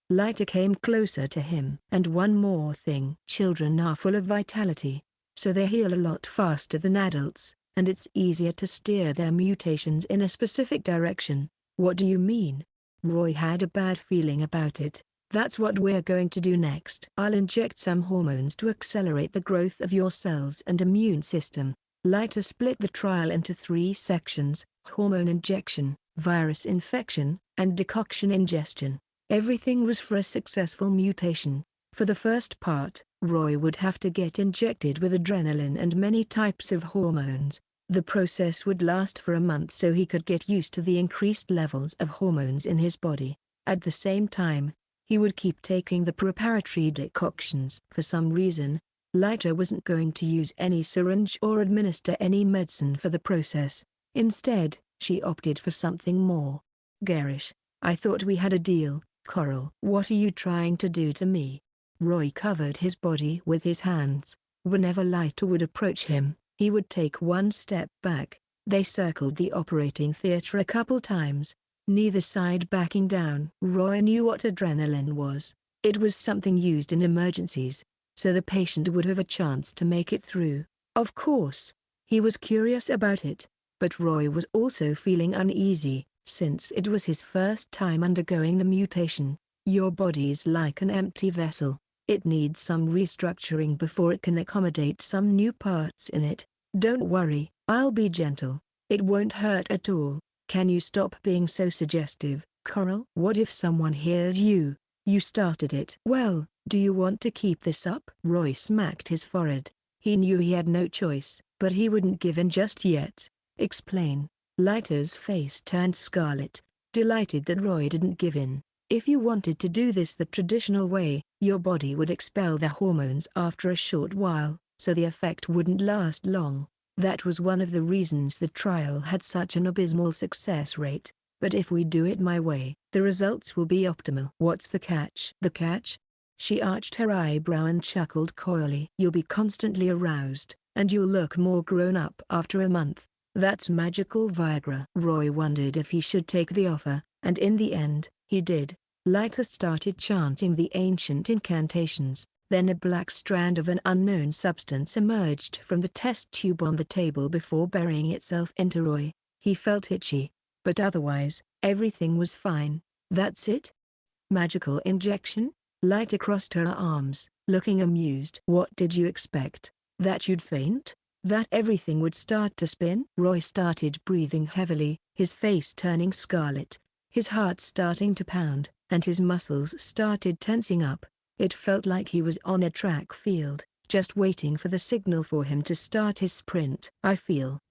Lighter came closer to him. And one more thing. Children are full of vitality, so they heal a lot faster than adults, and it's easier to steer their mutations in a specific direction. What do you mean? Roy had a bad feeling about it. That's what we're going to do next. I'll inject some hormones to accelerate the growth of your cells and immune system. Lighter split the trial into 3 sections: hormone injection, virus infection, and decoction ingestion. Everything was for a successful mutation. For the first part, Roy would have to get injected with adrenaline and many types of hormones. The process would last for a month so he could get used to the increased levels of hormones in his body. At the same time, he would keep taking the preparatory decoctions. For some reason, Lighter wasn't going to use any syringe or administer any medicine for the process. Instead, she opted for something more garish. I thought we had a deal, Coral. What are you trying to do to me? Roy covered his body with his hands. Whenever Lighter would approach him, he would take one step back. They circled the operating theater a couple times, neither side backing down. Roy knew what adrenaline was. It was something used in emergencies, so the patient would have a chance to make it through. Of course, he was curious about it, but Roy was also feeling uneasy, since it was his first time undergoing the mutation. Your body's like an empty vessel. It needs some restructuring before it can accommodate some new parts in it. Don't worry, I'll be gentle. It won't hurt at all. Can you stop being so suggestive, Coral? What if someone hears you started it? Well, do you want to keep this up? Roy smacked his forehead. He knew he had no choice, but he wouldn't give in just yet. Explain. Lighter's face turned scarlet, delighted that Roy didn't give in. If you wanted to do this the traditional way, your body would expel the hormones after a short while, so the effect wouldn't last long. That was one of the reasons the trial had such an abysmal success rate. But if we do it my way, the results will be optimal. What's the catch? The catch? She arched her eyebrow and chuckled coyly. You'll be constantly aroused, and you'll look more grown up after a month. That's magical Viagra. Roy wondered if he should take the offer, and in the end, he did. Lighter started chanting the ancient incantations. Then a black strand of an unknown substance emerged from the test tube on the table before burying itself into Roy. He felt itchy, but otherwise, everything was fine. That's it? Magical injection? Lighter crossed her arms, looking amused. What did you expect? That you'd faint? That everything would start to spin? Roy started breathing heavily, his face turning scarlet, his heart starting to pound, and his muscles started tensing up. It felt like he was on a track field, just waiting for the signal for him to start his sprint. I feel.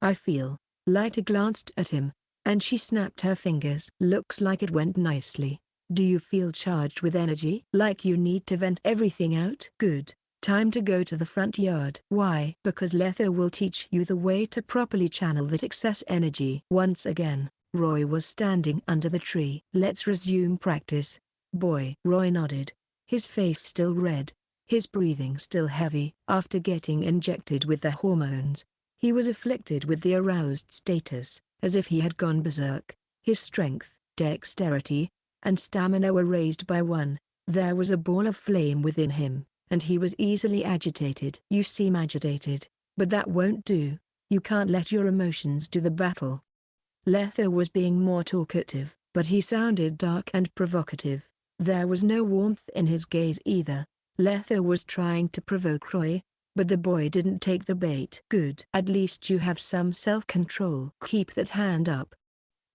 Lighter glanced at him, and she snapped her fingers. Looks like it went nicely. Do you feel charged with energy? Like you need to vent everything out? Good. Time to go to the front yard. Why? Because Letho will teach you the way to properly channel that excess energy. Once again, Roy was standing under the tree. Let's resume practice, boy. Roy nodded, his face still red, his breathing still heavy. After getting injected with the hormones, he was afflicted with the aroused status, as if he had gone berserk. His strength, dexterity, and stamina were raised by 1. There was a ball of flame within him, and he was easily agitated. You seem agitated, but that won't do. You can't let your emotions do the battle. Letho was being more talkative, but he sounded dark and provocative. There was no warmth in his gaze either. Letho was trying to provoke Roy, but the boy didn't take the bait. Good. At least you have some self-control. Keep that hand up.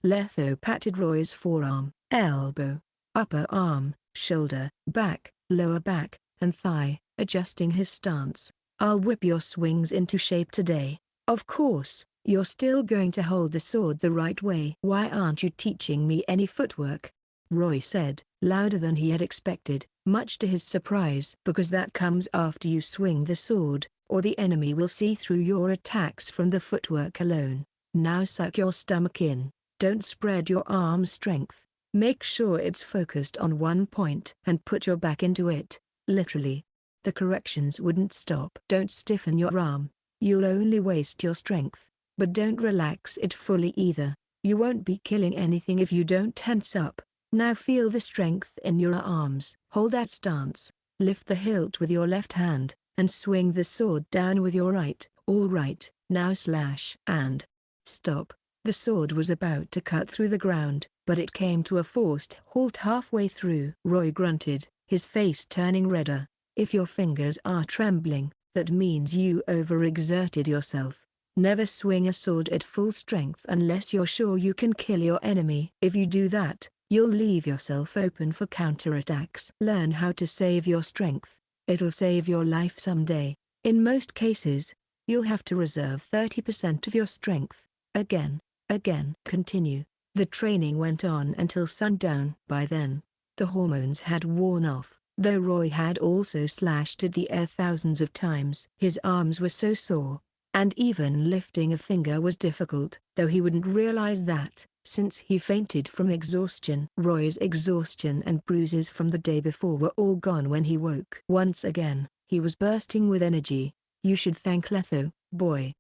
Letho patted Roy's forearm, elbow, upper arm, shoulder, back, lower back, and thigh, adjusting his stance. I'll whip your swings into shape today. Of course, you're still going to hold the sword the right way. Why aren't you teaching me any footwork? Roy said, louder than he had expected, much to his surprise, because that comes after you swing the sword, or the enemy will see through your attacks from the footwork alone. Now suck your stomach in, don't spread your arm strength. Make sure it's focused on one point and put your back into it, literally. The corrections wouldn't stop. Don't stiffen your arm, you'll only waste your strength. But don't relax it fully either. You won't be killing anything if you don't tense up. Now feel the strength in your arms. Hold that stance, lift the hilt with your left hand, and swing the sword down with your right. All right, now slash and stop. The sword was about to cut through the ground, but it came to a forced halt halfway through. Roy grunted, his face turning redder. If your fingers are trembling, that means you overexerted yourself. Never swing a sword at full strength unless you're sure you can kill your enemy. If you do that, you'll leave yourself open for counterattacks. Learn how to save your strength. It'll save your life someday. In most cases, you'll have to reserve 30% of your strength. Again. Continue. The training went on until sundown. By then, the hormones had worn off, though Roy had also slashed at the air thousands of times. His arms were so sore, and even lifting a finger was difficult, though he wouldn't realize that, since he fainted from exhaustion. Roy's exhaustion and bruises from the day before were all gone when he woke. Once again, he was bursting with energy. You should thank Letho, boy.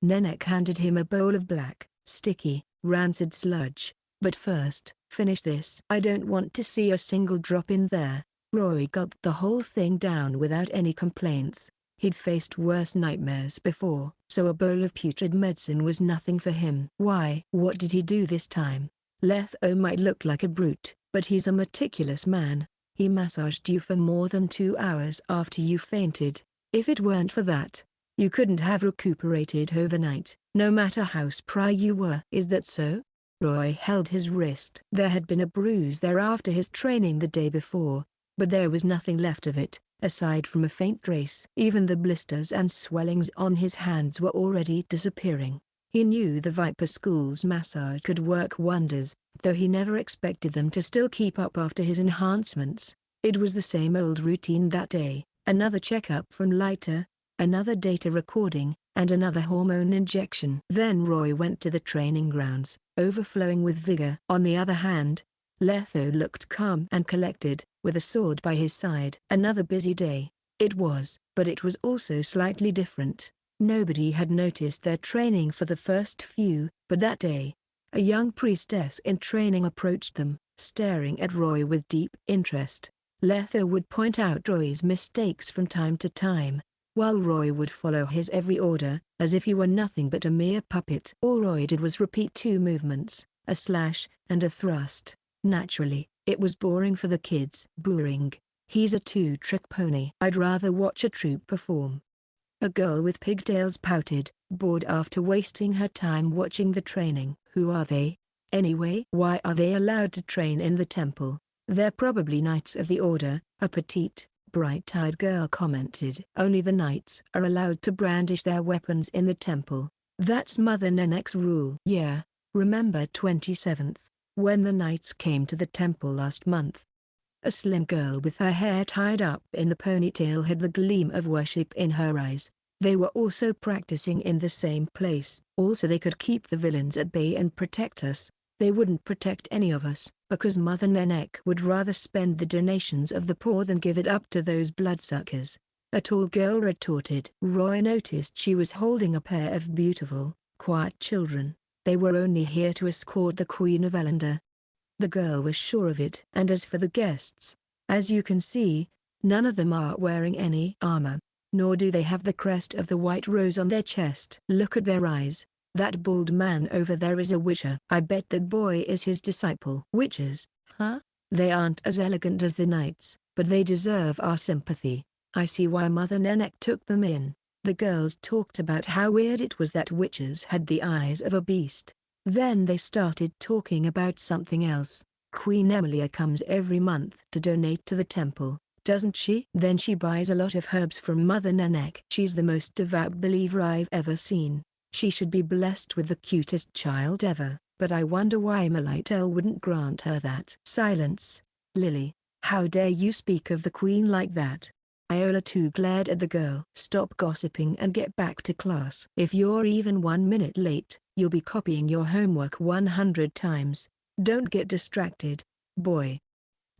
Nenek handed him a bowl of black, sticky, rancid sludge. But first, finish this. I don't want to see a single drop in there. Roy gulped the whole thing down without any complaints. He'd faced worse nightmares before, so a bowl of putrid medicine was nothing for him. Why? What did he do this time? Letho might look like a brute, but he's a meticulous man. He massaged you for more than 2 hours after you fainted. If it weren't for that, you couldn't have recuperated overnight, no matter how spry you were. Is that so? Roy held his wrist. There had been a bruise there after his training the day before, but there was nothing left of it, aside from a faint trace. Even the blisters and swellings on his hands were already disappearing. He knew the Viper School's massage could work wonders, though he never expected them to still keep up after his enhancements. It was the same old routine that day, another checkup from Leiter, another data recording, and another hormone injection. Then Roy went to the training grounds, overflowing with vigor. On the other hand, Letho looked calm and collected, with a sword by his side. Another busy day. It was, but it was also slightly different. Nobody had noticed their training for the first few, but that day, a young priestess in training approached them, staring at Roy with deep interest. Letho would point out Roy's mistakes from time to time, while Roy would follow his every order, as if he were nothing but a mere puppet. All Roy did was repeat 2 movements, a slash and a thrust. Naturally, it was boring for the kids. Boring. He's a 2-trick pony. I'd rather watch a troupe perform. A girl with pigtails pouted, bored after wasting her time watching the training. Who are they? Anyway, why are they allowed to train in the temple? They're probably Knights of the Order, a petite, bright-eyed girl commented. Only the knights are allowed to brandish their weapons in the temple. That's Mother Nenek's rule. Yeah, remember 27th, when the knights came to the temple last month? A slim girl with her hair tied up in a ponytail had the gleam of worship in her eyes. They were also practicing in the same place. Also they could keep the villains at bay and protect us. They wouldn't protect any of us, because Mother Nenek would rather spend the donations of the poor than give it up to those bloodsuckers. A tall girl retorted. Roy noticed she was holding a pair of beautiful, quiet children. They were only here to escort the Queen of Elender. The girl was sure of it. And as for the guests, as you can see, none of them are wearing any armor, nor do they have the crest of the White Rose on their chest. Look at their eyes. That bald man over there is a witcher. I bet that boy is his disciple. Witches, huh? They aren't as elegant as the knights, but they deserve our sympathy. I see why Mother Nenek took them in. The girls talked about how weird it was that witches had the eyes of a beast. Then they started talking about something else. Queen Emilia comes every month to donate to the temple, doesn't she? Then she buys a lot of herbs from Mother Nenek. She's the most devout believer I've ever seen. She should be blessed with the cutest child ever, but I wonder why Melitele wouldn't grant her that. Silence. Lily, how dare you speak of the queen like that? Iola too glared at the girl. Stop gossiping and get back to class. If you're even 1 minute late, you'll be copying your homework 100 times. Don't get distracted, boy.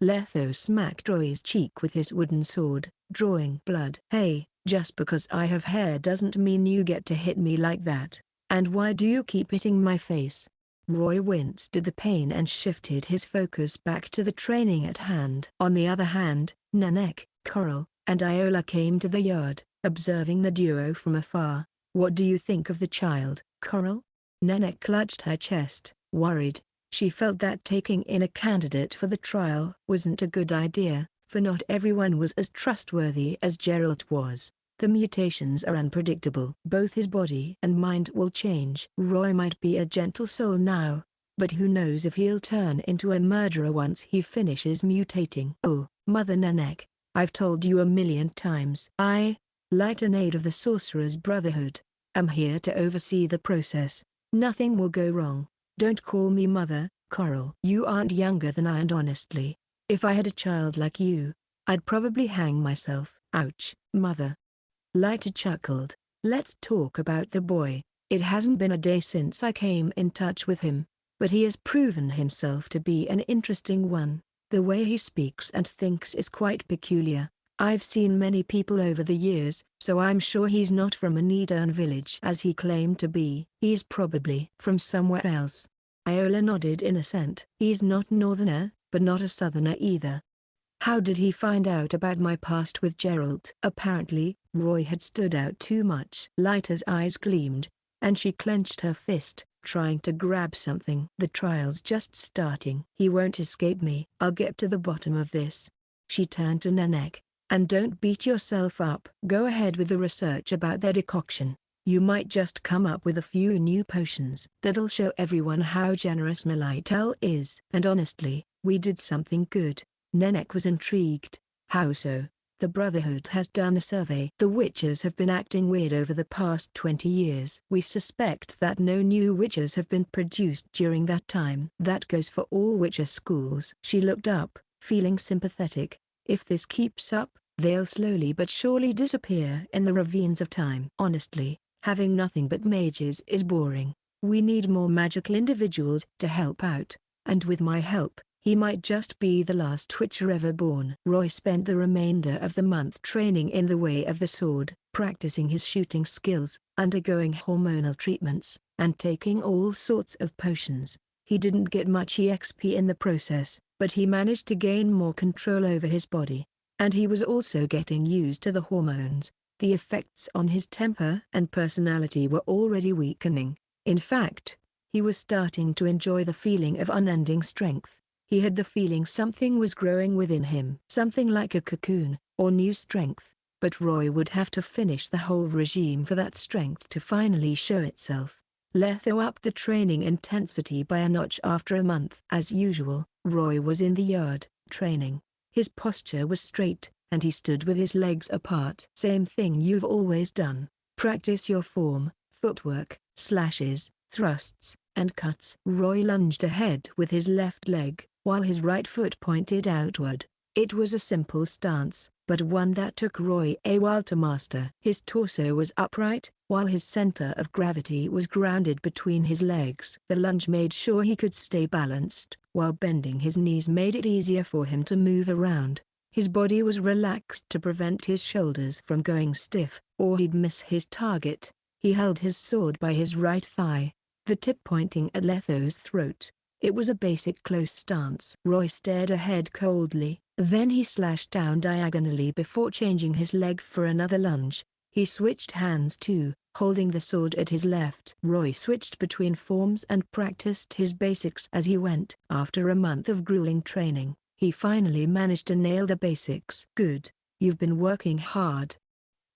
Letho smacked Roy's cheek with his wooden sword, drawing blood. Hey, just because I have hair doesn't mean you get to hit me like that. And why do you keep hitting my face? Roy winced at the pain and shifted his focus back to the training at hand. On the other hand, Nanek, Coral, and Iola came to the yard, observing the duo from afar. What do you think of the child, Coral? Nanek clutched her chest, worried. She felt that taking in a candidate for the trial wasn't a good idea, for not everyone was as trustworthy as Geralt was. The mutations are unpredictable. Both his body and mind will change. Roy might be a gentle soul now, but who knows if he'll turn into a murderer once he finishes mutating. Oh, Mother Nanek, I've told you 1,000,000 times. I, isekai'd of the Sorcerer's Brotherhood, am here to oversee the process. Nothing will go wrong. Don't call me Mother, Coral. You aren't younger than I, and honestly, if I had a child like you, I'd probably hang myself. Ouch, Mother. Isekai'd chuckled. Let's talk about the boy. It hasn't been a day since I came in touch with him, but he has proven himself to be an interesting one. The way he speaks and thinks is quite peculiar. I've seen many people over the years, so I'm sure he's not from a Nidan village as he claimed to be. He's probably from somewhere else. Iola nodded in assent. He's not northerner, but not a southerner either. How did he find out about my past with Geralt? Apparently, Roy had stood out too much. Lyta's eyes gleamed, and she clenched her fist, trying to grab something. The trial's just starting. He won't escape me. I'll get to the bottom of this. She turned to Nanek. And don't beat yourself up. Go ahead with the research about their decoction. You might just come up with a few new potions that'll show everyone how generous Melitele is. And honestly, we did something good. Nanek was intrigued. How so? The Brotherhood has done a survey. The witches have been acting weird over the past 20 years. We suspect that no new witches have been produced during that time. That goes for all witcher schools. She looked up, feeling sympathetic. If this keeps up, they'll slowly but surely disappear in the ravines of time. Honestly, having nothing but mages is boring. We need more magical individuals to help out, and with my help, he might just be the last witcher ever born. Roy spent the remainder of the month training in the way of the sword, practicing his shooting skills, undergoing hormonal treatments, and taking all sorts of potions. He didn't get much EXP in the process, but he managed to gain more control over his body. And he was also getting used to the hormones. The effects on his temper and personality were already weakening. In fact, he was starting to enjoy the feeling of unending strength. He had the feeling something was growing within him. Something like a cocoon, or new strength. But Roy would have to finish the whole regime for that strength to finally show itself. Letho upped the training intensity by a notch after a month. As usual, Roy was in the yard, training. His posture was straight, and he stood with his legs apart. Same thing you've always done. Practice your form, footwork, slashes, thrusts, and cuts. Roy lunged ahead with his left leg, while his right foot pointed outward. It was a simple stance, but one that took Roy a while to master. His torso was upright, while his center of gravity was grounded between his legs. The lunge made sure he could stay balanced, while bending his knees made it easier for him to move around. His body was relaxed to prevent his shoulders from going stiff, or he'd miss his target. He held his sword by his right thigh, the tip pointing at Letho's throat. It was a basic close stance. Roy stared ahead coldly, then he slashed down diagonally before changing his leg for another lunge. He switched hands too, holding the sword at his left. Roy switched between forms and practiced his basics as he went. After a month of grueling training, he finally managed to nail the basics. Good, you've been working hard.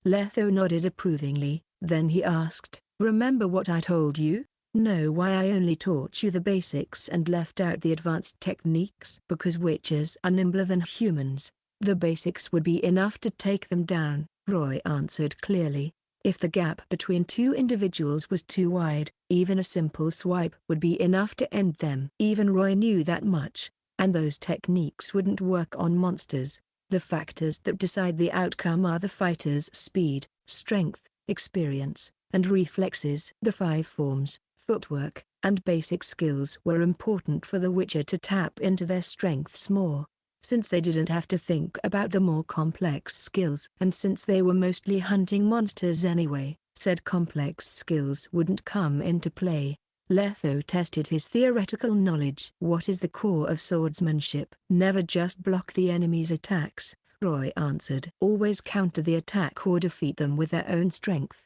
Letho nodded approvingly, then he asked, remember what I told you? Know why I only taught you the basics and left out the advanced techniques? Because witches are nimbler than humans. The basics would be enough to take them down, Roy answered clearly. If the gap between two individuals was too wide, even a simple swipe would be enough to end them. Even Roy knew that much, and those techniques wouldn't work on monsters. The factors that decide the outcome are the fighter's speed, strength, experience, and reflexes. The 5 forms, footwork, and basic skills were important for the Witcher to tap into their strengths more. Since they didn't have to think about the more complex skills, and since they were mostly hunting monsters anyway, said complex skills wouldn't come into play. Letho tested his theoretical knowledge. What is the core of swordsmanship? Never just block the enemy's attacks, Roy answered. Always counter the attack or defeat them with their own strength.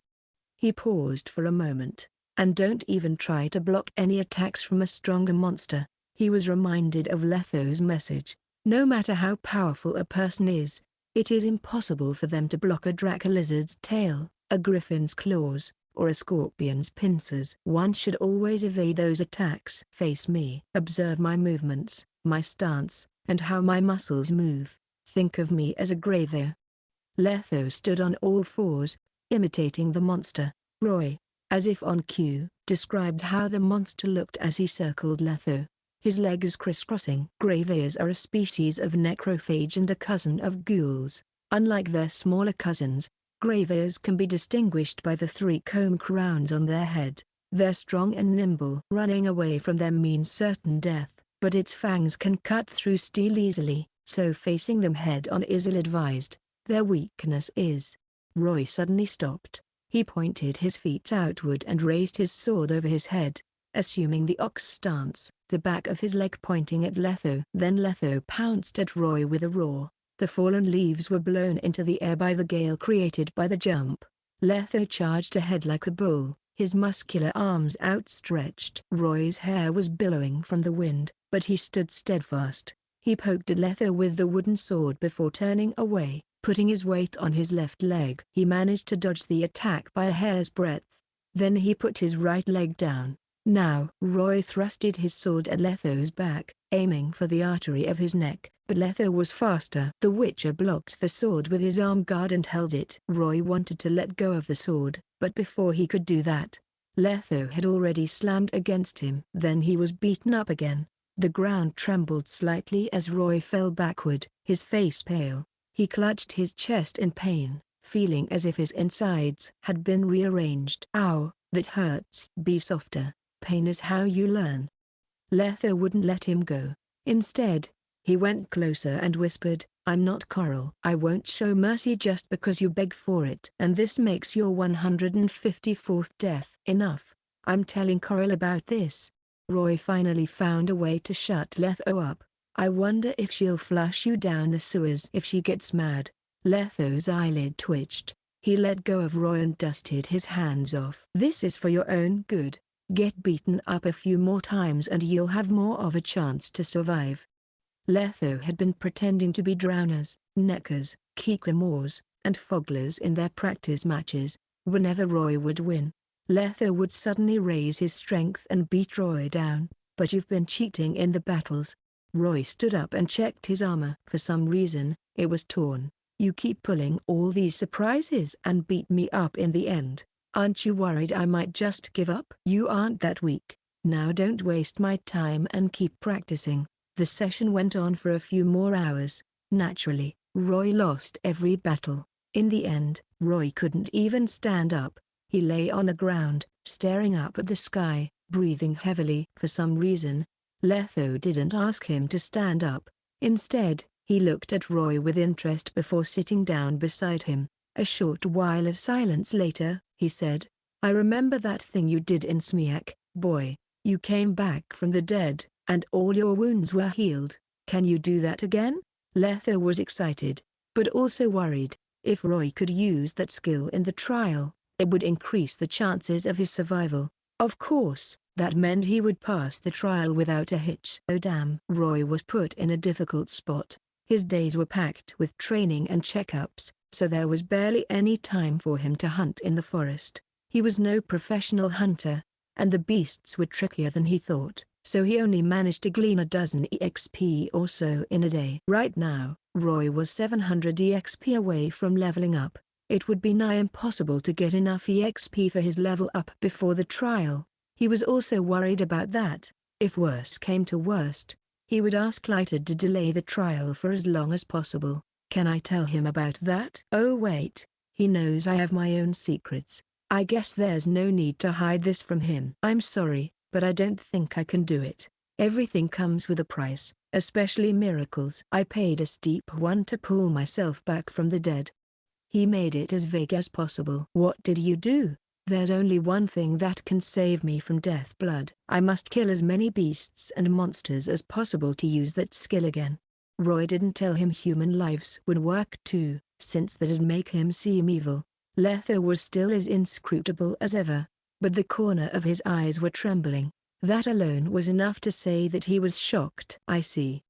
He paused for a moment. And don't even try to block any attacks from a stronger monster. He was reminded of Letho's message. No matter how powerful a person is, it is impossible for them to block a dracolizard's tail, a griffin's claws, or a scorpion's pincers. One should always evade those attacks. Face me. Observe my movements, my stance, and how my muscles move. Think of me as a graver. Letho stood on all fours, imitating the monster. Roy, as if on cue, described how the monster looked as he circled Letho. His legs crisscrossing. Graveyors are a species of necrophage and a cousin of ghouls. Unlike their smaller cousins, graveyors can be distinguished by the 3 comb crowns on their head. They're strong and nimble. Running away from them means certain death, but its fangs can cut through steel easily, so facing them head-on is ill-advised. Their weakness is... Roy suddenly stopped. He pointed his feet outward and raised his sword over his head, assuming the ox stance, the back of his leg pointing at Letho. Then Letho pounced at Roy with a roar. The fallen leaves were blown into the air by the gale created by the jump. Letho charged ahead like a bull, his muscular arms outstretched. Roy's hair was billowing from the wind, but he stood steadfast. He poked at Letho with the wooden sword before turning away, putting his weight on his left leg. He managed to dodge the attack by a hair's breadth. Then he put his right leg down. Now, Roy thrusted his sword at Letho's back, aiming for the artery of his neck, but Letho was faster. The Witcher blocked the sword with his arm guard and held it. Roy wanted to let go of the sword, but before he could do that, Letho had already slammed against him. Then he was beaten up again. The ground trembled slightly as Roy fell backward, his face pale. He clutched his chest in pain, feeling as if his insides had been rearranged. Ow, that hurts. Be softer. Pain is how you learn. Letho wouldn't let him go. Instead, he went closer and whispered, I'm not Coral. I won't show mercy just because you beg for it. And this makes your 154th death. Enough. I'm telling Coral about this. Roy finally found a way to shut Letho up. I wonder if she'll flush you down the sewers if she gets mad. Letho's eyelid twitched. He let go of Roy and dusted his hands off. This is for your own good. Get beaten up a few more times and you'll have more of a chance to survive. Letho had been pretending to be drowners, neckers, kikimors, and fogglers in their practice matches. Whenever Roy would win, Letho would suddenly raise his strength and beat Roy down. But you've been cheating in the battles. Roy stood up and checked his armor. For some reason, it was torn. You keep pulling all these surprises and beat me up in the end. Aren't you worried I might just give up? You aren't that weak. Now don't waste my time and keep practicing. The session went on for a few more hours. Naturally, Roy lost every battle. In the end, Roy couldn't even stand up. He lay on the ground, staring up at the sky, breathing heavily. For some reason, Letho didn't ask him to stand up. Instead, he looked at Roy with interest before sitting down beside him. A short while of silence later, he said, I remember that thing you did in Smiak, boy. You came back from the dead, and all your wounds were healed. Can you do that again? Letho was excited, but also worried. If Roy could use that skill in the trial, it would increase the chances of his survival. Of course, that meant he would pass the trial without a hitch. Oh damn. Roy was put in a difficult spot. His days were packed with training and checkups, so there was barely any time for him to hunt in the forest. He was no professional hunter, and the beasts were trickier than he thought, so he only managed to glean a dozen EXP or so in a day. Right now, Roy was 700 EXP away from leveling up. It would be nigh impossible to get enough EXP for his level up before the trial. He was also worried about that. If worse came to worst, he would ask Lighter to delay the trial for as long as possible. Can I tell him about that? Oh wait, he knows I have my own secrets. I guess there's no need to hide this from him. I'm sorry, but I don't think I can do it. Everything comes with a price, especially miracles. I paid a steep one to pull myself back from the dead. He made it as vague as possible. What did you do? There's only one thing that can save me from death blood. I must kill as many beasts and monsters as possible to use that skill again. Roy didn't tell him human lives would work too, since that'd make him seem evil. Letho was still as inscrutable as ever, but the corner of his eyes were trembling. That alone was enough to say that he was shocked. I see.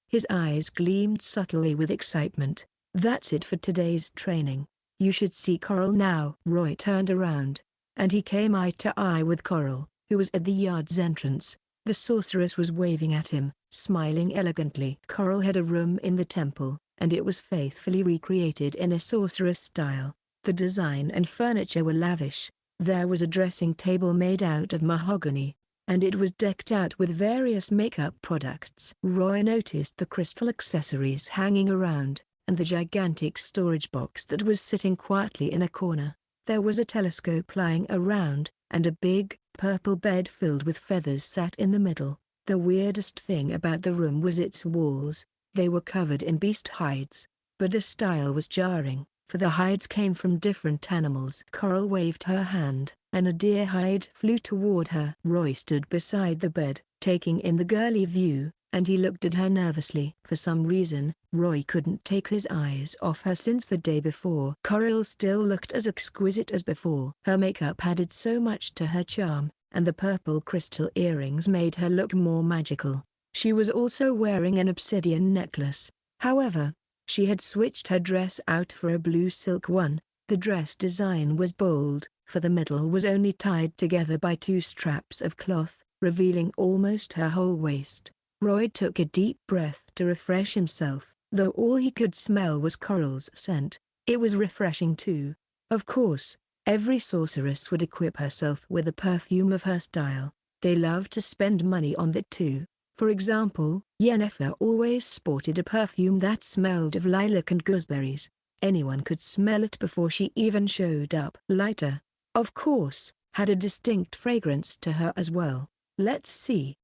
His eyes gleamed subtly with excitement. That's it for today's training. You should see Coral now. Roy turned around, and he came eye to eye with Coral, who was at the yard's entrance. The sorceress was waving at him, smiling elegantly. Coral had a room in the temple, and it was faithfully recreated in a sorceress style. The design and furniture were lavish. There was a dressing table made out of mahogany, and it was decked out with various makeup products. Roy noticed the crystal accessories hanging around, and the gigantic storage box that was sitting quietly in a corner. There was a telescope lying around, and a big, purple bed filled with feathers sat in the middle. The weirdest thing about the room was its walls. They were covered in beast hides, but the style was jarring, for the hides came from different animals. Coral waved her hand, and a deer hide flew toward her. Roy stood beside the bed, taking in the girly view, and he looked at her nervously. For some reason, Roy couldn't take his eyes off her since the day before. Coral still looked as exquisite as before. Her makeup added so much to her charm, and the purple crystal earrings made her look more magical. She was also wearing an obsidian necklace. However, she had switched her dress out for a blue silk one. The dress design was bold, for the middle was only tied together by two straps of cloth, revealing almost her whole waist. Roy took a deep breath to refresh himself, though all he could smell was Coral's scent. It was refreshing too. Of course, every sorceress would equip herself with a perfume of her style. They loved to spend money on that too. For example, Yennefer always sported a perfume that smelled of lilac and gooseberries. Anyone could smell it before she even showed up. Lighter, of course, had a distinct fragrance to her as well. Let's see.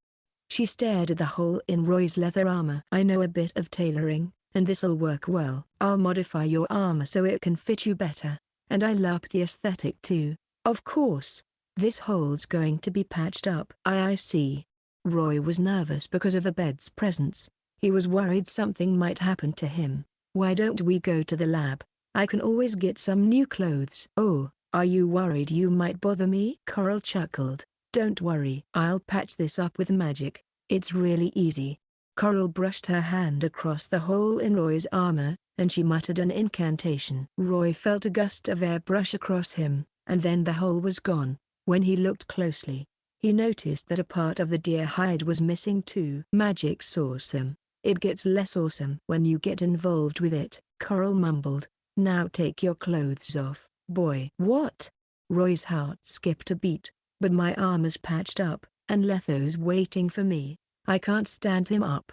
She stared at the hole in Roy's leather armor. I know a bit of tailoring, and this'll work well. I'll modify your armor so it can fit you better. And I love the aesthetic too. Of course, this hole's going to be patched up. I see. Roy was nervous because of the bed's presence. He was worried something might happen to him. Why don't we go to the lab? I can always get some new clothes. Oh, are you worried you might bother me? Coral chuckled. Don't worry. I'll patch this up with magic. It's really easy. Coral brushed her hand across the hole in Roy's armor, and she muttered an incantation. Roy felt a gust of air brush across him, and then the hole was gone. When he looked closely, he noticed that a part of the deer hide was missing too. Magic's awesome. It gets less awesome when you get involved with it, Coral mumbled. Now take your clothes off, boy. What? Roy's heart skipped a beat. But my armor's patched up, and Letho's waiting for me. I can't stand him up.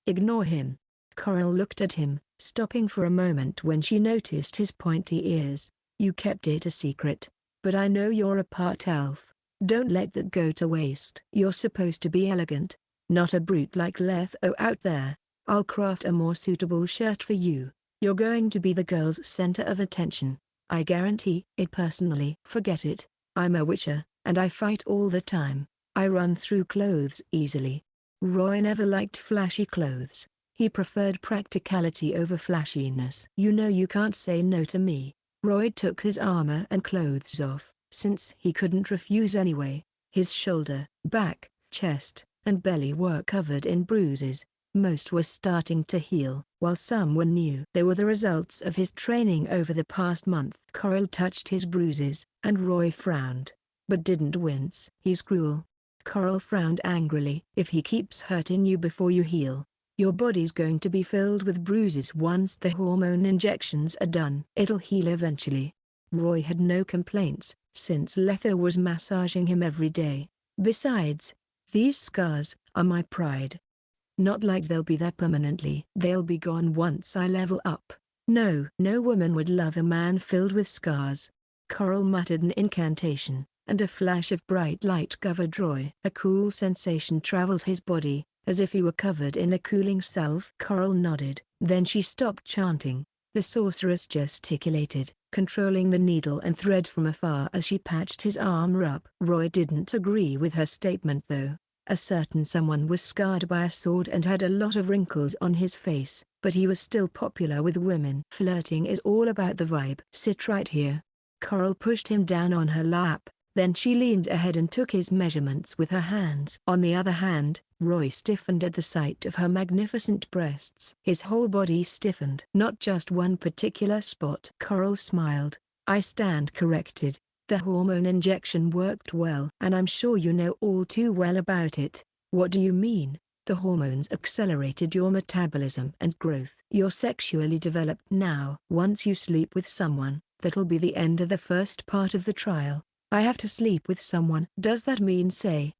Ignore him. Coral looked at him, stopping for a moment when she noticed his pointy ears. You kept it a secret, but I know you're a part elf. Don't let that go to waste. You're supposed to be elegant, not a brute like Letho out there. I'll craft a more suitable shirt for you. You're going to be the girl's center of attention. I guarantee it personally. Forget it. I'm a witcher, and I fight all the time. I run through clothes easily. Roy never liked flashy clothes. He preferred practicality over flashiness. You know you can't say no to me. Roy took his armor and clothes off, since he couldn't refuse anyway. His shoulder, back, chest, and belly were covered in bruises. Most were starting to heal, while some were new. They were the results of his training over the past month. Coral touched his bruises, and Roy frowned, but didn't wince. He's cruel. Coral frowned angrily. If he keeps hurting you before you heal, Your body's going to be filled with bruises once the hormone injections are done. It'll heal eventually. Roy had no complaints, since Letho was massaging him every day. Besides, these scars are my pride. Not like they'll be there permanently. They'll be gone once I level up. No woman would love a man filled with scars. Coral muttered an incantation, and a flash of bright light covered Roy. A cool sensation traveled his body, as if he were covered in a cooling salve. Coral nodded. Then she stopped chanting. The sorceress gesticulated, controlling the needle and thread from afar as she patched his armor up. Roy didn't agree with her statement though. A certain someone was scarred by a sword and had a lot of wrinkles on his face, but he was still popular with women. Flirting is all about the vibe. Sit right here. Coral pushed him down on her lap, then she leaned ahead and took his measurements with her hands. On the other hand, Roy stiffened at the sight of her magnificent breasts. His whole body stiffened. Not just one particular spot. Coral smiled. I stand corrected. The hormone injection worked well. And I'm sure you know all too well about it. What do you mean? The hormones accelerated your metabolism and growth. You're sexually developed now. Once you sleep with someone, that'll be the end of the first part of the trial. I have to sleep with someone. Does that mean say?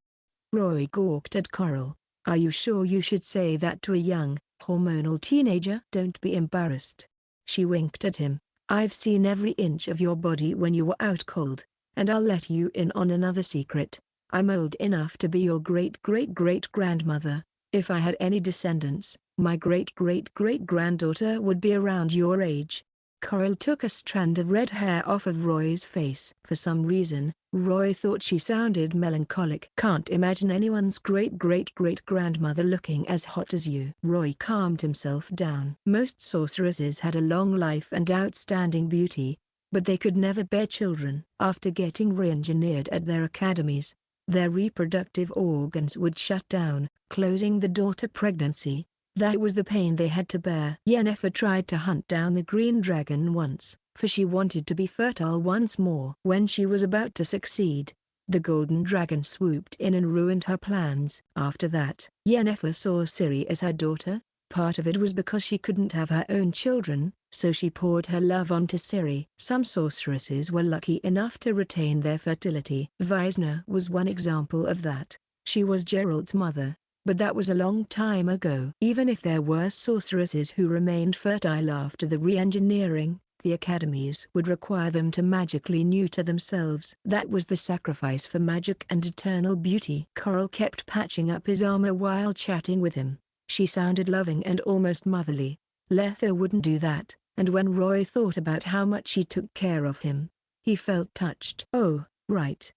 Roy gawked at Coral. Are you sure you should say that to a young, hormonal teenager? Don't be embarrassed. She winked at him. I've seen every inch of your body when you were out cold, and I'll let you in on another secret. I'm old enough to be your great-great-great-grandmother. If I had any descendants, my great-great-great-granddaughter would be around your age. Coral took a strand of red hair off of Roy's face. For some reason, Roy thought she sounded melancholic. Can't imagine anyone's great-great-great-grandmother looking as hot as you. Roy calmed himself down. Most sorceresses had a long life and outstanding beauty, but they could never bear children. After getting re-engineered at their academies, their reproductive organs would shut down, closing the door to pregnancy. That was the pain they had to bear. Yennefer tried to hunt down the green dragon once, for she wanted to be fertile once more. When she was about to succeed, the golden dragon swooped in and ruined her plans. After that, Yennefer saw Ciri as her daughter. Part of it was because she couldn't have her own children, so she poured her love onto Ciri. Some sorceresses were lucky enough to retain their fertility. Visna was one example of that. She was Geralt's mother, but that was a long time ago. Even if there were sorceresses who remained fertile after the re-engineering, the academies would require them to magically neuter themselves. That was the sacrifice for magic and eternal beauty. Coral kept patching up his armor while chatting with him. She sounded loving and almost motherly. Letho wouldn't do that, and when Roy thought about how much she took care of him, he felt touched. Oh, right.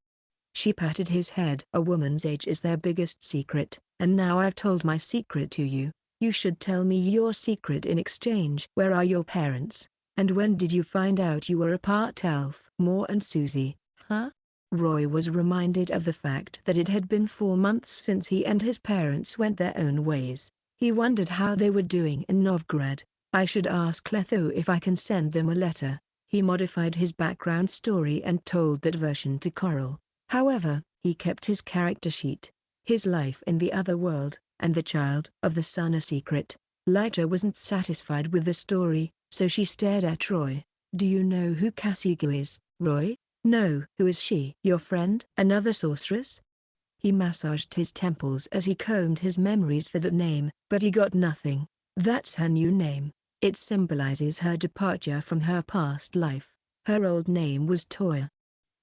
She patted his head. A woman's age is their biggest secret, and now I've told my secret to you. You should tell me your secret in exchange. Where are your parents? And when did you find out you were a part elf? Moore and Susie, huh? Roy was reminded of the fact that it had been 4 months since he and his parents went their own ways. He wondered how they were doing in Novgorod. I should ask Letho if I can send them a letter. He modified his background story and told that version to Coral. However, he kept his character sheet, his life in the other world, and the child of the sun a secret. Lyta wasn't satisfied with the story, so she stared at Roy. Do you know who Kassiga is, Roy? No. Who is she? Your friend? Another sorceress? He massaged his temples as he combed his memories for that name, but he got nothing. That's her new name. It symbolizes her departure from her past life. Her old name was Toya.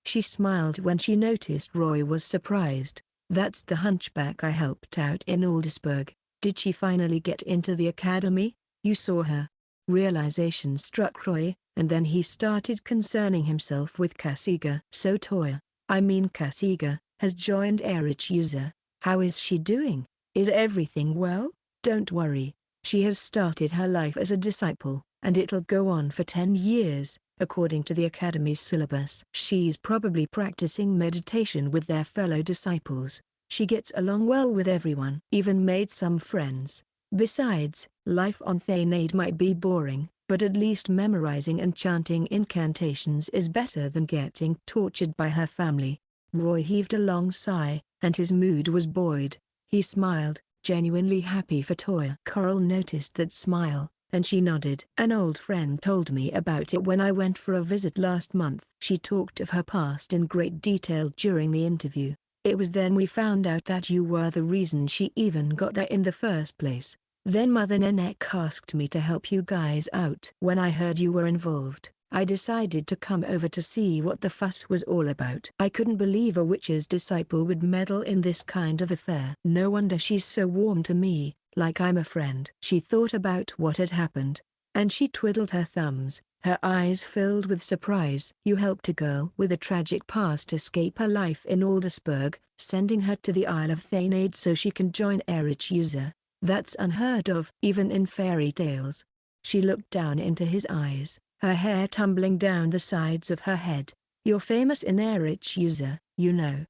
She smiled when she noticed Roy was surprised. That's the hunchback I helped out in Aldersburg. Did she finally get into the academy? You saw her. Realization struck Roy, and then he started concerning himself with Kassiga. So Toya, I mean Kassiga, has joined Erich User. How is she doing? Is everything well? Don't worry. She has started her life as a disciple, and it'll go on for 10 years. According to the Academy's syllabus. She's probably practicing meditation with their fellow disciples. She gets along well with everyone. Even made some friends. Besides, life on isekai'd might be boring, but at least memorizing and chanting incantations is better than getting tortured by her family. Roy heaved a long sigh, and his mood was buoyed. He smiled. genuinely happy for Toya. Coral noticed that smile, and she nodded. An old friend told me about it when I went for a visit last month. She talked of her past in great detail during the interview. It was then we found out that you were the reason she even got there in the first place. Then Mother Nenek asked me to help you guys out. When I heard you were involved, I decided to come over to see what the fuss was all about. I couldn't believe a witch's disciple would meddle in this kind of affair. No wonder she's so warm to me, like I'm a friend. She thought about what had happened, and she twiddled her thumbs, her eyes filled with surprise. You helped a girl with a tragic past escape her life in Aldersburg, sending her to the Isle of Thainaid so she can join Erich User. That's unheard of, even in fairy tales. She looked down into his eyes, her hair tumbling down the sides of her head. You're famous in Erich User, you know.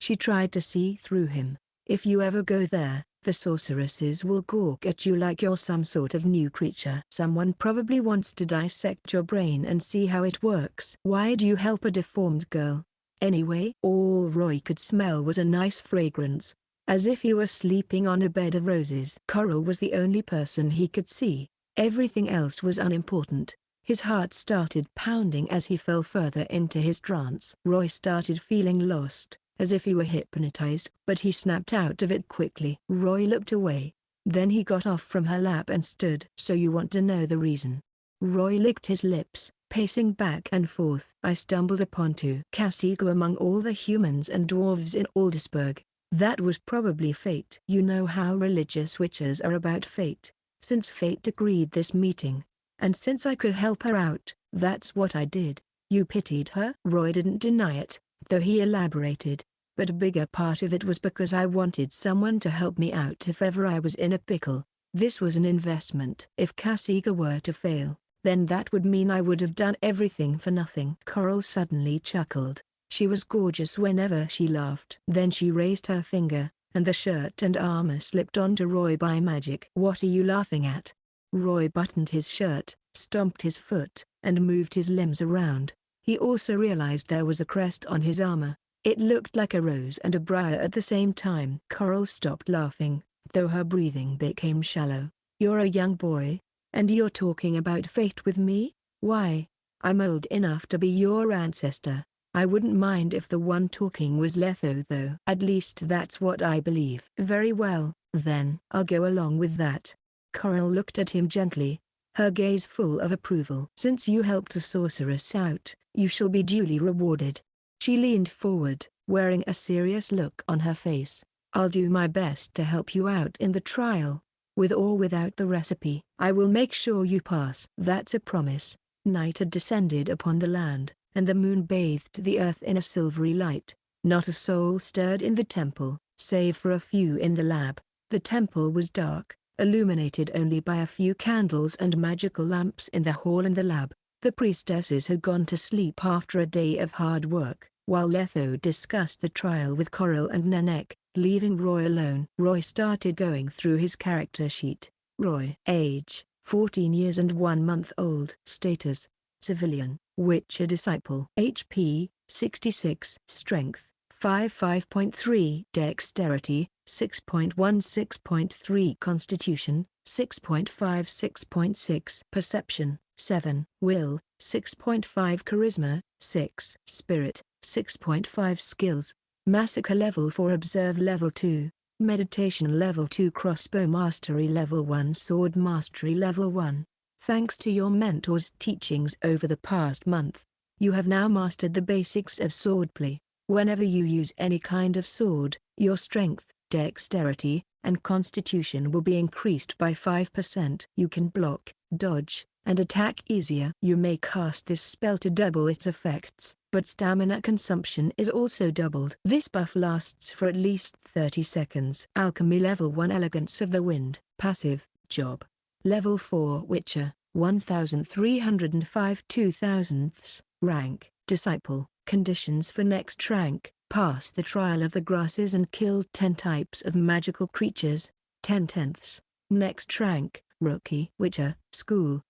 She tried to see through him. If you ever go there, the sorceresses will gawk at you like you're some sort of new creature. Someone probably wants to dissect your brain and see how it works. Why'd you help a deformed girl? Anyway, all Roy could smell was a nice fragrance, as if he were sleeping on a bed of roses. Coral was the only person he could see. Everything else was unimportant. His heart started pounding as he fell further into his trance. Roy started feeling lost, as if he were hypnotized, but he snapped out of it quickly. Roy looked away. Then he got off from her lap and stood. So you want to know the reason? Roy licked his lips, pacing back and forth. I stumbled upon two Kasigo among all the humans and dwarves in Aldersburg. That was probably fate. You know how religious witches are about fate. Since fate agreed this meeting, and since I could help her out, that's what I did. You pitied her? Roy didn't deny it, though he elaborated. But a bigger part of it was because I wanted someone to help me out if ever I was in a pickle. This was an investment. If Kasiga were to fail, then that would mean I would have done everything for nothing. Coral suddenly chuckled. She was gorgeous whenever she laughed. Then she raised her finger, and the shirt and armor slipped onto Roy by magic. What are you laughing at? Roy buttoned his shirt, stomped his foot, and moved his limbs around. He also realized there was a crest on his armor. It looked like a rose and a briar at the same time. Coral stopped laughing, though her breathing became shallow. You're a young boy, and you're talking about fate with me? Why? I'm old enough to be your ancestor. I wouldn't mind if the one talking was Letho though. At least that's what I believe. Very well, then. I'll go along with that. Coral looked at him gently, her gaze full of approval. Since you helped a sorceress out, you shall be duly rewarded. She leaned forward, wearing a serious look on her face. I'll do my best to help you out in the trial. With or without the recipe, I will make sure you pass. That's a promise. Night had descended upon the land, and the moon bathed the earth in a silvery light. Not a soul stirred in the temple, save for a few in the lab. The temple was dark, illuminated only by a few candles and magical lamps in the hall and the lab. The priestesses had gone to sleep after a day of hard work, while Letho discussed the trial with Coral and Nenek, leaving Roy alone. Roy started going through his character sheet. Roy. Age, 14 years and 1 month old. Status, civilian. Witcher disciple. HP, 66. Strength, 5.3. Dexterity, 6.16.3. Constitution, 6.56.6. Perception, 7. Will, 6.5. Charisma, 6. Spirit, 6.5. Skills. Massacre level 4. Observe level 2. Meditation level 2. Crossbow mastery level 1. Sword mastery level 1. Thanks to your mentor's teachings over the past month, you have now mastered the basics of swordplay. Whenever you use any kind of sword, your strength, dexterity, and constitution will be increased by 5%. You can block, dodge, and attack easier. You may cast this spell to double its effects, but stamina consumption is also doubled. This buff lasts for at least 30 seconds. Alchemy level 1. Elegance of the Wind. Passive, job. Level 4. Witcher, 1305 2,000ths. Rank, disciple. Conditions for next rank: pass the trial of the grasses and kill 10 types of magical creatures, 10/10ths. Next rank, rookie. Witcher, school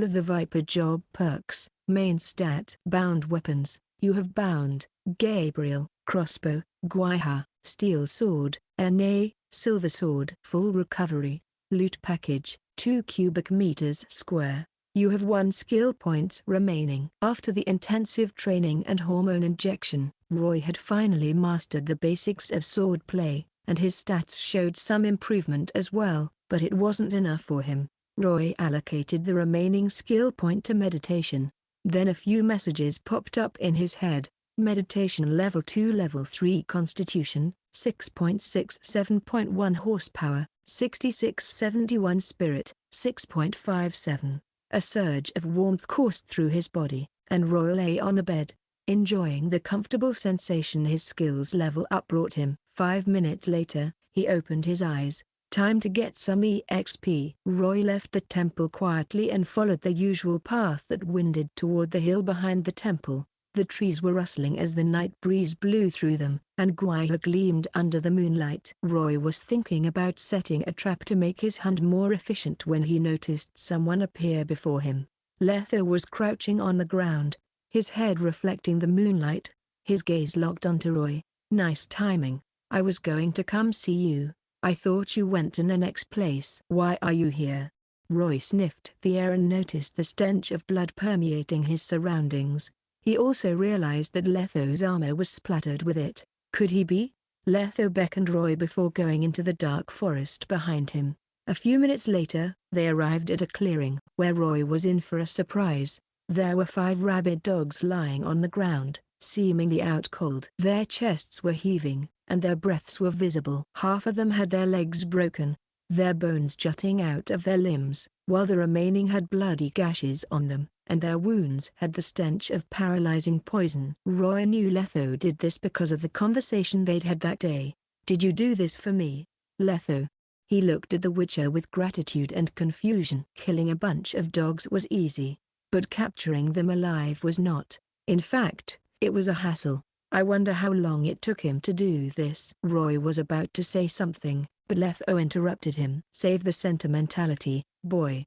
of the Viper. Job perks, main stat. Bound weapons, you have bound, Gabriel, crossbow, Guaiha, steel sword, Na, Silver sword. Full recovery. Loot package, 2 cubic meters square. You have 1 skill point remaining. After the intensive training and hormone injection, Roy had finally mastered the basics of sword play, and his stats showed some improvement as well, but it wasn't enough for him. Roy allocated the remaining skill point to meditation. Then a few messages popped up in his head. Meditation level 2, level 3 constitution, 6.67.1 horsepower, 6671 spirit, 6.57. A surge of warmth coursed through his body, and Roy lay on the bed, enjoying the comfortable sensation his skills level up brought him. 5 minutes later, he opened his eyes. Time to get some EXP. Roy left the temple quietly and followed the usual path that winded toward the hill behind the temple. The trees were rustling as the night breeze blew through them, and Gwaihua gleamed under the moonlight. Roy was thinking about setting a trap to make his hunt more efficient when he noticed someone appear before him. Letho was crouching on the ground, his head reflecting the moonlight. His gaze locked onto Roy. "Nice timing. I was going to come see you. I thought you went to Nenek's place." "Why are you here?" Roy sniffed the air and noticed the stench of blood permeating his surroundings. He also realized that Letho's armor was splattered with it. Could he be? Letho beckoned Roy before going into the dark forest behind him. A few minutes later, they arrived at a clearing, where Roy was in for a surprise. There were 5 rabid dogs lying on the ground, seemingly out cold. Their chests were heaving, and their breaths were visible. Half of them had their legs broken, their bones jutting out of their limbs, while the remaining had bloody gashes on them, and their wounds had the stench of paralyzing poison. Roy knew Letho did this because of the conversation they'd had that day. "Did you do this for me, Letho?" He looked at the Witcher with gratitude and confusion. Killing a bunch of dogs was easy, but capturing them alive was not. In fact, it was a hassle. I wonder how long it took him to do this. Roy was about to say something, but Letho interrupted him. "Save the sentimentality, boy."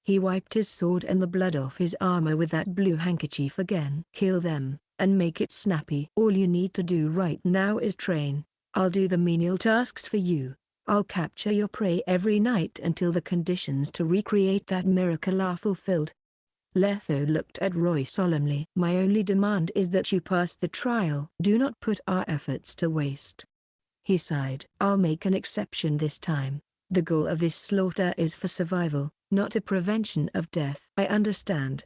He wiped his sword and the blood off his armor with that blue handkerchief again. "Kill them, and make it snappy. All you need to do right now is train. I'll do the menial tasks for you. I'll capture your prey every night until the conditions to recreate that miracle are fulfilled." Letho looked at Roy solemnly. "My only demand is that you pass the trial. Do not put our efforts to waste." He sighed. "I'll make an exception this time. The goal of this slaughter is for survival, not a prevention of death." "I understand."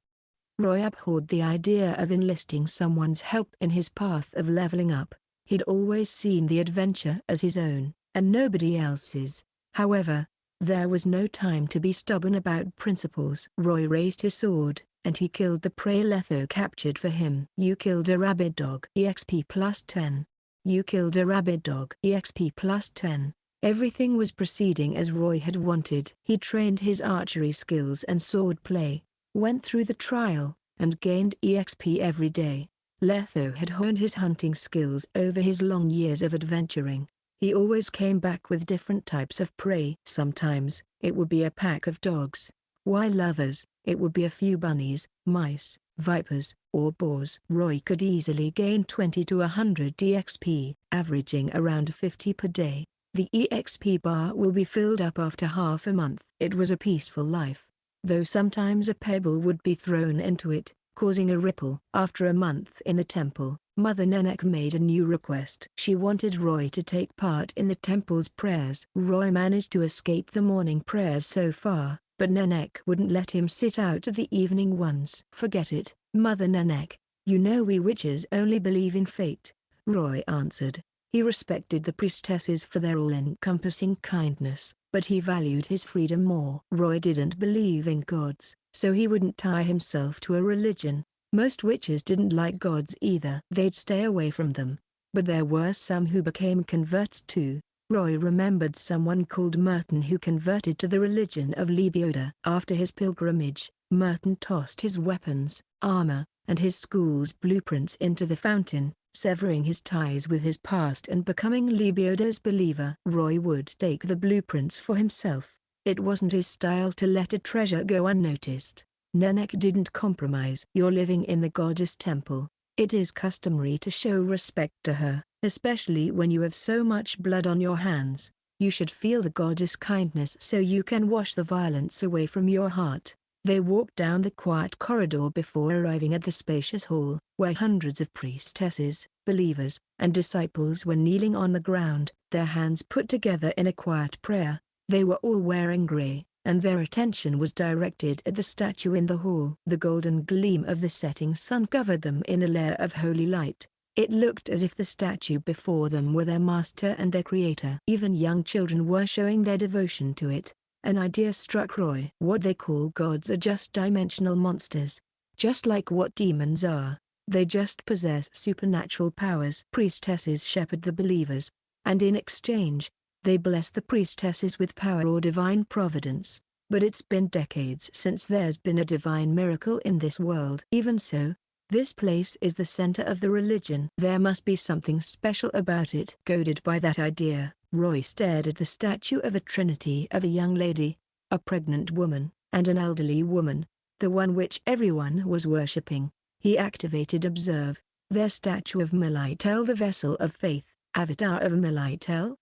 Roy abhorred the idea of enlisting someone's help in his path of leveling up. He'd always seen the adventure as his own, and nobody else's. However, there was no time to be stubborn about principles. Roy raised his sword, and he killed the prey Letho captured for him. "You killed a rabid dog. EXP plus 10. You killed a rabid dog. EXP plus 10. Everything was proceeding as Roy had wanted. He trained his archery skills and sword play, went through the trial, and gained EXP every day. Letho had honed his hunting skills over his long years of adventuring. He always came back with different types of prey. Sometimes, it would be a pack of dogs, while others, it would be a few bunnies, mice, vipers, or boars. Roy could easily gain 20 to 100 EXP, averaging around 50 per day. The EXP bar will be filled up after half a month. It was a peaceful life, though sometimes a pebble would be thrown into it, causing a ripple. After a month in the temple, Mother Nenek made a new request. She wanted Roy to take part in the temple's prayers. Roy managed to escape the morning prayers so far, but Nenek wouldn't let him sit out the evening ones. "Forget it, Mother Nenek. You know we witches only believe in fate," Roy answered. He respected the priestesses for their all-encompassing kindness, but he valued his freedom more. Roy didn't believe in gods, so he wouldn't tie himself to a religion. Most witches didn't like gods either. They'd stay away from them. But there were some who became converts too. Roy remembered someone called Merton who converted to the religion of Lebioda. After his pilgrimage, Merton tossed his weapons, armor, and his school's blueprints into the fountain, severing his ties with his past and becoming Lebioda's believer. Roy would take the blueprints for himself. It wasn't his style to let a treasure go unnoticed. Nenek didn't compromise. "You're living in the goddess temple. It is customary to show respect to her, especially when you have so much blood on your hands. You should feel the goddess' kindness so you can wash the violence away from your heart. They walked down the quiet corridor before arriving at the spacious hall, where hundreds of priestesses, believers, and disciples were kneeling on the ground, their hands put together in a quiet prayer. They were all wearing grey, and their attention was directed at the statue in the hall. The golden gleam of the setting sun covered them in a layer of holy light. It looked as if the statue before them were their master and their creator. Even young children were showing their devotion to it. An idea struck Roy. What they call gods are just dimensional monsters. Just like what demons are. They just possess supernatural powers. Priestesses shepherd the believers, and in exchange, they bless the priestesses with power or divine providence. But it's been decades since there's been a divine miracle in this world. Even so, this place is the center of the religion. There must be something special about it. Goaded by that idea, Roy stared at the statue of a trinity of a young lady, a pregnant woman, and an elderly woman, the one which everyone was worshipping. He activated Observe, their statue of Militel, the vessel of faith, avatar of Militel?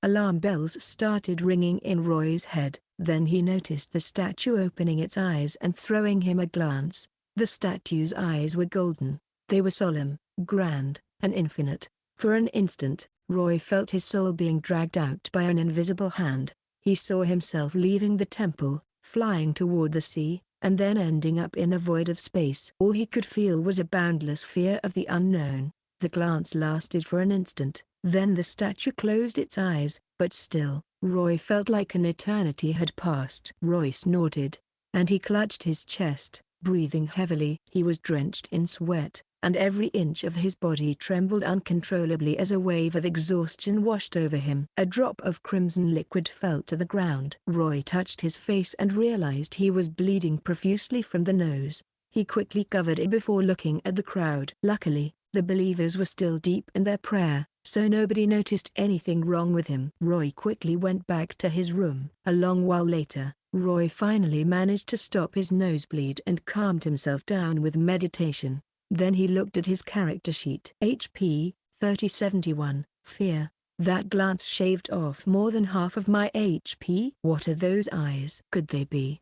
Alarm bells started ringing in Roy's head. Then he noticed the statue opening its eyes and throwing him a glance. The statue's eyes were golden. They were solemn, grand, and infinite. For an instant, Roy felt his soul being dragged out by an invisible hand. He saw himself leaving the temple, flying toward the sea, and then ending up in a void of space. All he could feel was a boundless fear of the unknown. The glance lasted for an instant, then the statue closed its eyes, but still, Roy felt like an eternity had passed. Roy snorted, and he clutched his chest, breathing heavily. He was drenched in sweat, and every inch of his body trembled uncontrollably as a wave of exhaustion washed over him. A drop of crimson liquid fell to the ground. Roy touched his face and realized he was bleeding profusely from the nose. He quickly covered it before looking at the crowd. Luckily, the believers were still deep in their prayer, so nobody noticed anything wrong with him. Roy quickly went back to his room. A long while later, Roy finally managed to stop his nosebleed and calmed himself down with meditation. Then he looked at his character sheet. HP, 3071, Fear. That glance shaved off more than half of my HP. What are those eyes? Could they be?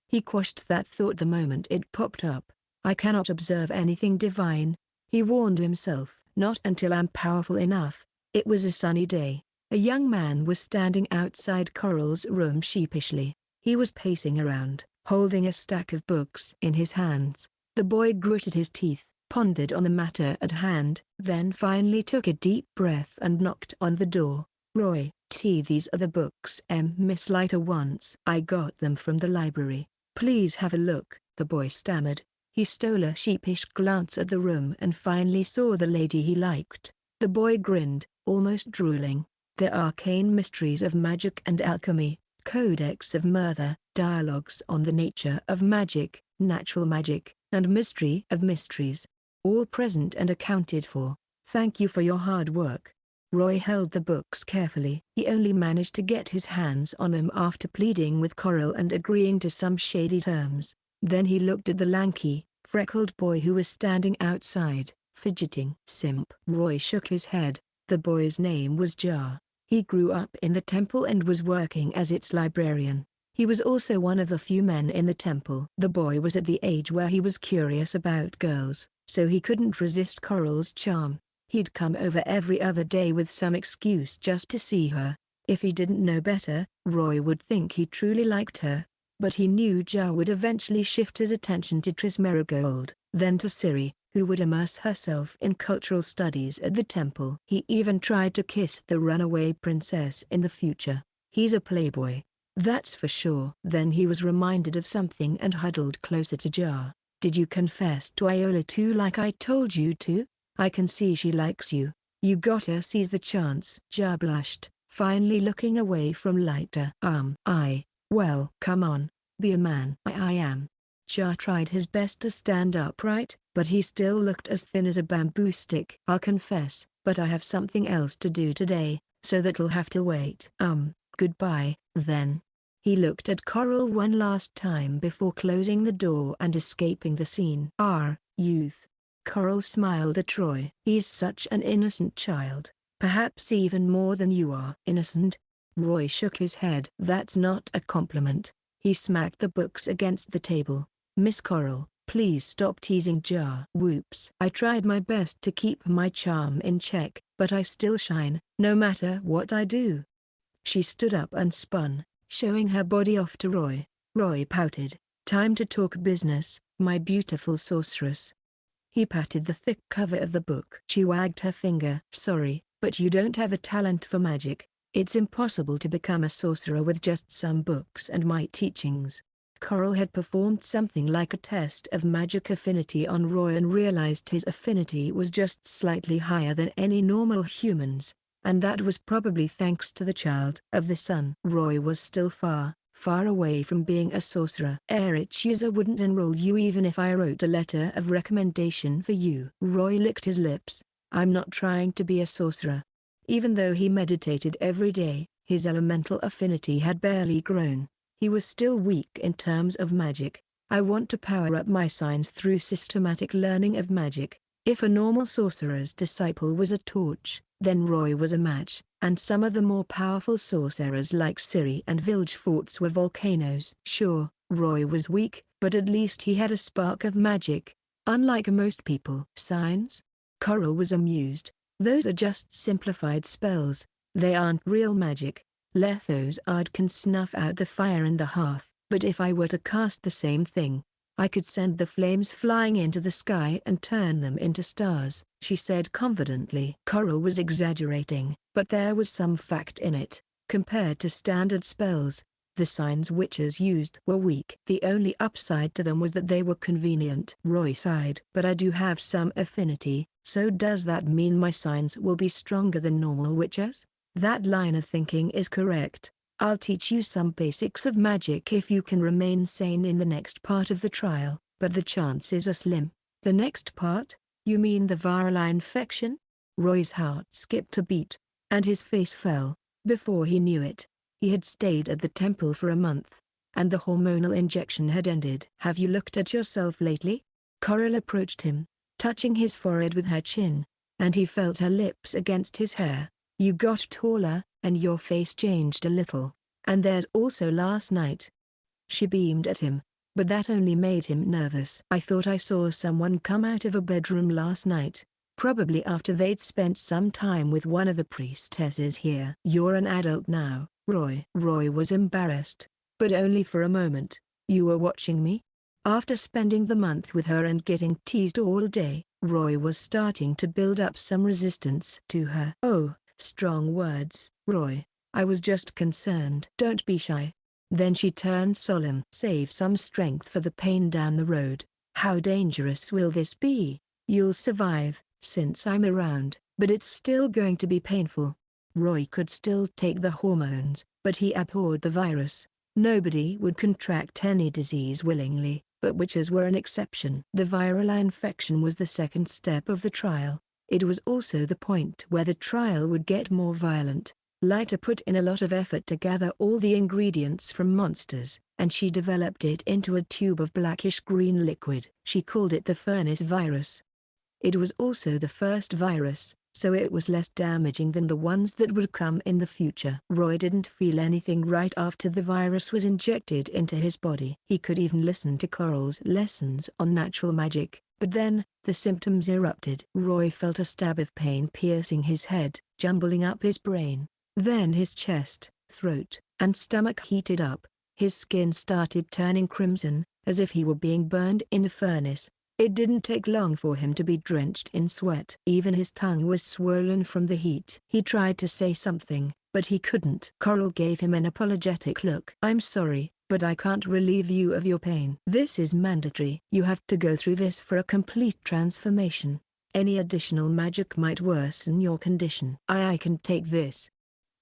He quashed that thought the moment it popped up. I cannot observe anything divine, he warned himself. Not until I'm powerful enough. It was a sunny day. A young man was standing outside Coral's room sheepishly. He was pacing around, holding a stack of books in his hands. The boy gritted his teeth, pondered on the matter at hand, then finally took a deep breath and knocked on the door. Roy, these are the books Miss Leiter wants. I got them from the library. Please have a look, the boy stammered. He stole a sheepish glance at the room and finally saw the lady he liked. The boy grinned, almost drooling. The arcane mysteries of magic and alchemy, codex of Murtha, dialogues on the nature of magic, natural magic, and mystery of mysteries. All present and accounted for. Thank you for your hard work. Roy held the books carefully. He only managed to get his hands on them after pleading with Coral and agreeing to some shady terms. Then he looked at the lanky, freckled boy who was standing outside, fidgeting. Simp. Roy shook his head. The boy's name was Jar. He grew up in the temple and was working as its librarian. He was also one of the few men in the temple. The boy was at the age where he was curious about girls, so he couldn't resist Coral's charm. He'd come over every other day with some excuse just to see her. If he didn't know better, Roy would think he truly liked her. But he knew Jar would eventually shift his attention to Triss Merigold, then to Ciri, who would immerse herself in cultural studies at the temple. He even tried to kiss the runaway princess in the future. He's a playboy, that's for sure. Then he was reminded of something and huddled closer to Jar. Did you confess to Iola too like I told you to? I can see she likes you. You gotta seize the chance. Jar blushed, finally looking away from Leiter. Well, come on, be a man. I am. Jar tried his best to stand upright, but he still looked as thin as a bamboo stick. I'll confess, but I have something else to do today, so that'll have to wait. Goodbye, then. He looked at Coral one last time before closing the door and escaping the scene. Youth. Coral smiled at Roy. He's such an innocent child. Perhaps even more than you are innocent. Roy shook his head. That's not a compliment. He smacked the books against the table. Miss Coral, please stop teasing Ja. Whoops. I tried my best to keep my charm in check, but I still shine, no matter what I do. She stood up and spun, showing her body off to Roy. Roy pouted. Time to talk business, my beautiful sorceress. He patted the thick cover of the book. She wagged her finger. Sorry, but you don't have a talent for magic. It's impossible to become a sorcerer with just some books and my teachings. Coral had performed something like a test of magic affinity on Roy and realized his affinity was just slightly higher than any normal human's, and that was probably thanks to the child of the sun. Roy was still far away from being a sorcerer. User wouldn't enroll you even if I wrote a letter of recommendation for you. Roy licked his lips. I'm not trying to be a sorcerer. Even though he meditated every day, his elemental affinity had barely grown. He was still weak in terms of magic. I want to power up my signs through systematic learning of magic. If a normal sorcerer's disciple was a torch, then Roy was a match, and some of the more powerful sorcerers like Ciri and Vilgefortz were volcanoes. Sure, Roy was weak, but at least he had a spark of magic, unlike most people. Signs? Coral was amused. Those are just simplified spells. They aren't real magic. Lethos Ard can snuff out the fire in the hearth, but if I were to cast the same thing, I could send the flames flying into the sky and turn them into stars, she said confidently. Coral was exaggerating, but there was some fact in it. Compared to standard spells, the signs witches used were weak. The only upside to them was that they were convenient. Roy sighed. But I do have some affinity, so does that mean my signs will be stronger than normal witches? That line of thinking is correct. I'll teach you some basics of magic if you can remain sane in the next part of the trial, but the chances are slim. The next part? You mean the viral infection? Roy's heart skipped a beat, and his face fell. Before he knew it, he had stayed at the temple for a month, and the hormonal injection had ended. Have you looked at yourself lately? Coral approached him, touching his forehead with her chin, and he felt her lips against his hair. You got taller, and your face changed a little, and there's also last night. She beamed at him, but that only made him nervous. I thought I saw someone come out of a bedroom last night, probably after they'd spent some time with one of the priestesses here. You're an adult now, Roy. Roy was embarrassed, but only for a moment. You were watching me? After spending the month with her and getting teased all day, Roy was starting to build up some resistance to her. Oh, strong words, Roy. I was just concerned. Don't be shy. Then she turned solemn. Save some strength for the pain down the road. How dangerous will this be? You'll survive, since I'm around, but it's still going to be painful. Roy could still take the hormones, but he abhorred the virus. Nobody would contract any disease willingly, but witches were an exception. The viral infection was the second step of the trial. It was also the point where the trial would get more violent. Lyta put in a lot of effort to gather all the ingredients from monsters, and she developed it into a tube of blackish-green liquid. She called it the furnace virus. It was also the first virus, so it was less damaging than the ones that would come in the future. Roy didn't feel anything right after the virus was injected into his body. He could even listen to Coral's lessons on natural magic, but then, the symptoms erupted. Roy felt a stab of pain piercing his head, jumbling up his brain. Then his chest, throat, and stomach heated up. His skin started turning crimson, as if he were being burned in a furnace. It didn't take long for him to be drenched in sweat. Even his tongue was swollen from the heat. He tried to say something, but he couldn't. Coral gave him an apologetic look. I'm sorry, but I can't relieve you of your pain. This is mandatory. You have to go through this for a complete transformation. Any additional magic might worsen your condition. I can take this.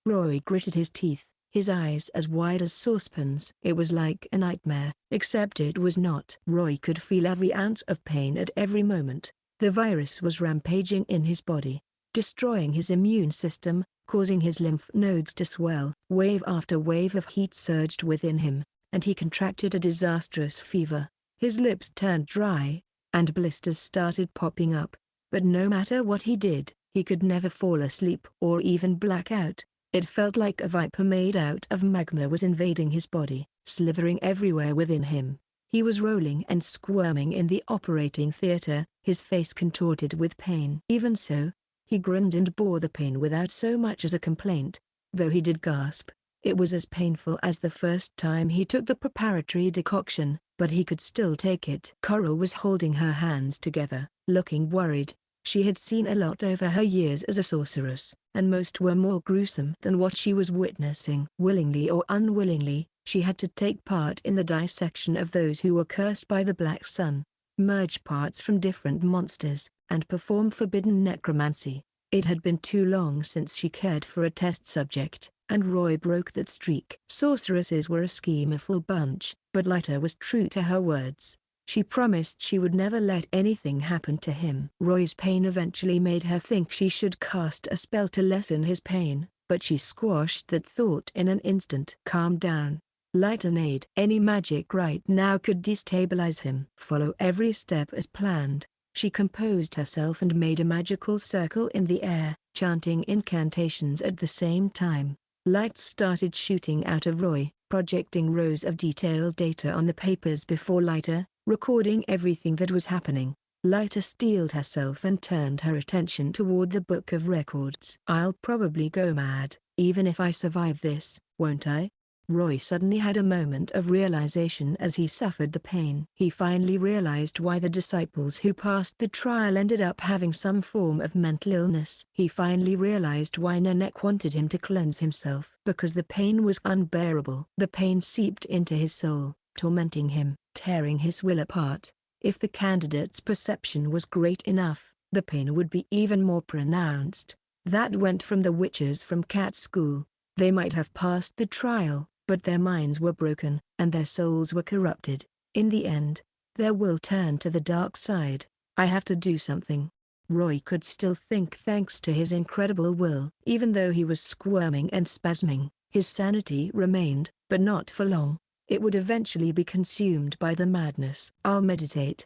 Roy gritted his teeth, his eyes as wide as saucepans. It was like a nightmare, except it was not. Roy could feel every ounce of pain at every moment. The virus was rampaging in his body, destroying his immune system, causing his lymph nodes to swell. Wave after wave of heat surged within him, and he contracted a disastrous fever. His lips turned dry, and blisters started popping up. But no matter what he did, He could never fall asleep or even black out. It felt like a viper made out of magma was invading his body, slithering everywhere within him. He was rolling and squirming in the operating theater, his face contorted with pain. Even so, he grinned and bore the pain without so much as a complaint, though he did gasp. It was as painful as the first time he took the preparatory decoction, but he could still take it. Coral was holding her hands together, looking worried. She had seen a lot over her years as a sorceress, and most were more gruesome than what she was witnessing. Willingly or unwillingly, she had to take part in the dissection of those who were cursed by the Black Sun, merge parts from different monsters, and perform forbidden necromancy. It had been too long since she cared for a test subject, and Roy broke that streak. Sorceresses were a schemeful bunch, but Lyta was true to her words. She promised she would never let anything happen to him. Roy's pain eventually made her think she should cast a spell to lessen his pain, but she squashed that thought in an instant. Calm down. Lyta. Any magic right now could destabilize him. Follow every step as planned. She composed herself and made a magical circle in the air, chanting incantations at the same time. Lights started shooting out of Roy, projecting rows of detailed data on the papers before Lyta, recording everything that was happening. Lyta steeled herself and turned her attention toward the book of records. I'll probably go mad, even if I survive this, won't I? Roy suddenly had a moment of realization as he suffered the pain. He finally realized why the disciples who passed the trial ended up having some form of mental illness. He finally realized why Nanek wanted him to cleanse himself. Because the pain was unbearable. The pain seeped into his soul, tormenting him, tearing his will apart. If the candidate's perception was great enough, the pain would be even more pronounced. That went from the witches from Cat School. They might have passed the trial, but their minds were broken, and their souls were corrupted. In the end, their will turned to the dark side. I have to do something. Roy could still think thanks to his incredible will. Even though he was squirming and spasming, his sanity remained, but not for long. It would eventually be consumed by the madness. I'll meditate.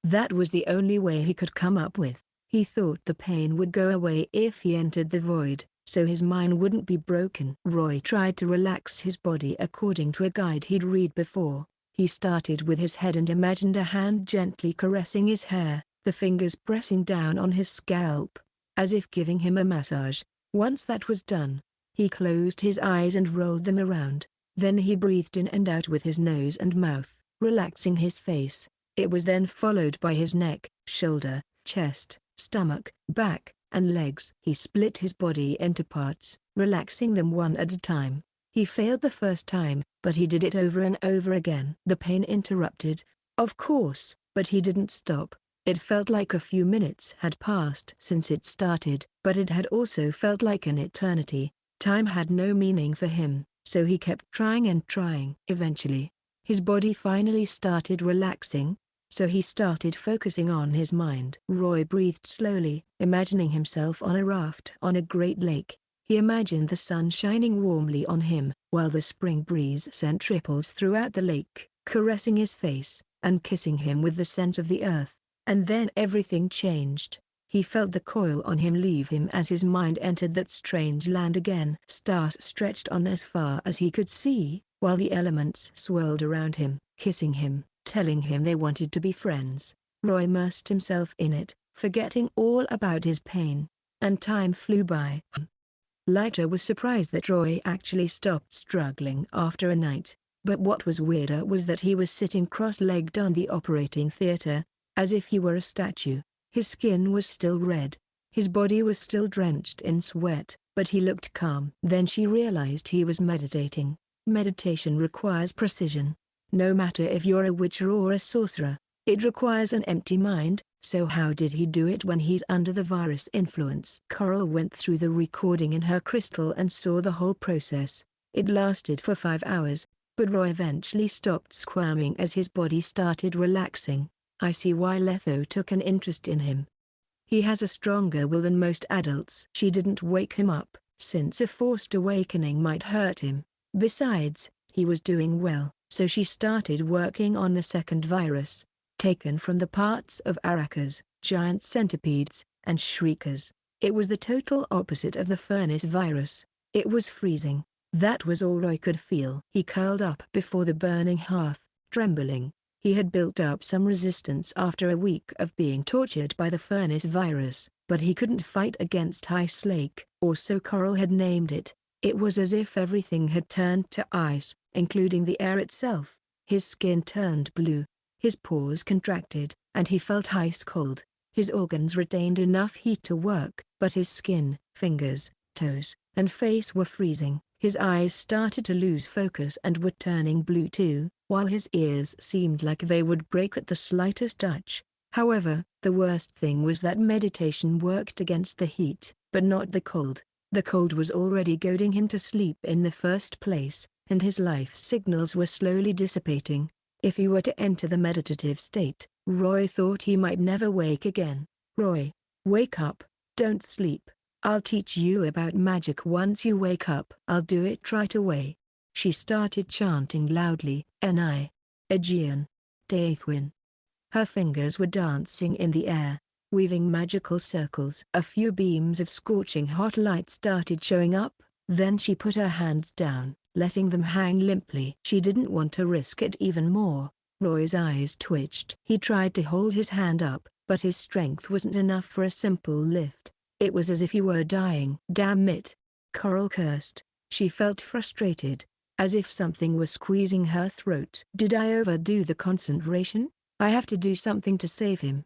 That was the only way he could come up with. He thought the pain would go away if he entered the void, so his mind wouldn't be broken. Roy tried to relax his body according to a guide he'd read before. He started with his head and imagined a hand gently caressing his hair, the fingers pressing down on his scalp, as if giving him a massage. Once that was done, he closed his eyes and rolled them around. Then he breathed in and out with his nose and mouth, relaxing his face. It was then followed by his neck, shoulder, chest, stomach, back, and legs. He split his body into parts, relaxing them one at a time. He failed the first time, but he did it over and over again. The pain interrupted, of course, but he didn't stop. It felt like a few minutes had passed since it started, but it had also felt like an eternity. Time had no meaning for him, so he kept trying and trying. Eventually, his body finally started relaxing, so he started focusing on his mind. Roy breathed slowly, imagining himself on a raft on a great lake. He imagined the sun shining warmly on him, while the spring breeze sent ripples throughout the lake, caressing his face, and kissing him with the scent of the earth. And then everything changed. He felt the coil on him leave him as his mind entered that strange land again. Stars stretched on as far as he could see, while the elements swirled around him, kissing him, telling him they wanted to be friends. Roy immersed himself in it, forgetting all about his pain. And time flew by. Lyta was surprised that Roy actually stopped struggling after a night. But what was weirder was that he was sitting cross-legged on the operating theater, as if he were a statue. His skin was still red. His body was still drenched in sweat, but he looked calm. Then she realized he was meditating. Meditation requires precision. No matter if you're a witcher or a sorcerer, it requires an empty mind, so how did he do it when he's under the virus influence? Coral went through the recording in her crystal and saw the whole process. It lasted for 5 hours, but Roy eventually stopped squirming as his body started relaxing. I see why Letho took an interest in him. He has a stronger will than most adults. She didn't wake him up, since a forced awakening might hurt him. Besides, he was doing well, so she started working on the second virus, taken from the parts of Arakas, giant centipedes, and shriekers. It was the total opposite of the furnace virus. It was freezing. That was all Roy could feel. He curled up before the burning hearth, trembling. He had built up some resistance after a week of being tortured by the furnace virus, but he couldn't fight against Ice Lake, or so Coral had named it. It was as if everything had turned to ice, including the air itself. His skin turned blue. His pores contracted, and he felt ice cold. His organs retained enough heat to work, but his skin, fingers, toes, and face were freezing. His eyes started to lose focus and were turning blue too, while his ears seemed like they would break at the slightest touch. However, the worst thing was that meditation worked against the heat, but not the cold. The cold was already goading him to sleep in the first place, and his life signals were slowly dissipating. If he were to enter the meditative state, Roy thought he might never wake again. "Roy, wake up, don't sleep. I'll teach you about magic once you wake up. I'll do it right away." She started chanting loudly, Enai, Aegean, Daethwin. Her fingers were dancing in the air, weaving magical circles. A few beams of scorching hot light started showing up, then she put her hands down, letting them hang limply. She didn't want to risk it even more. Roy's eyes twitched. He tried to hold his hand up, but his strength wasn't enough for a simple lift. It was as if he were dying. "Damn it!" Coral cursed. She felt frustrated, as if something was squeezing her throat. "Did I overdo the concentration? I have to do something to save him."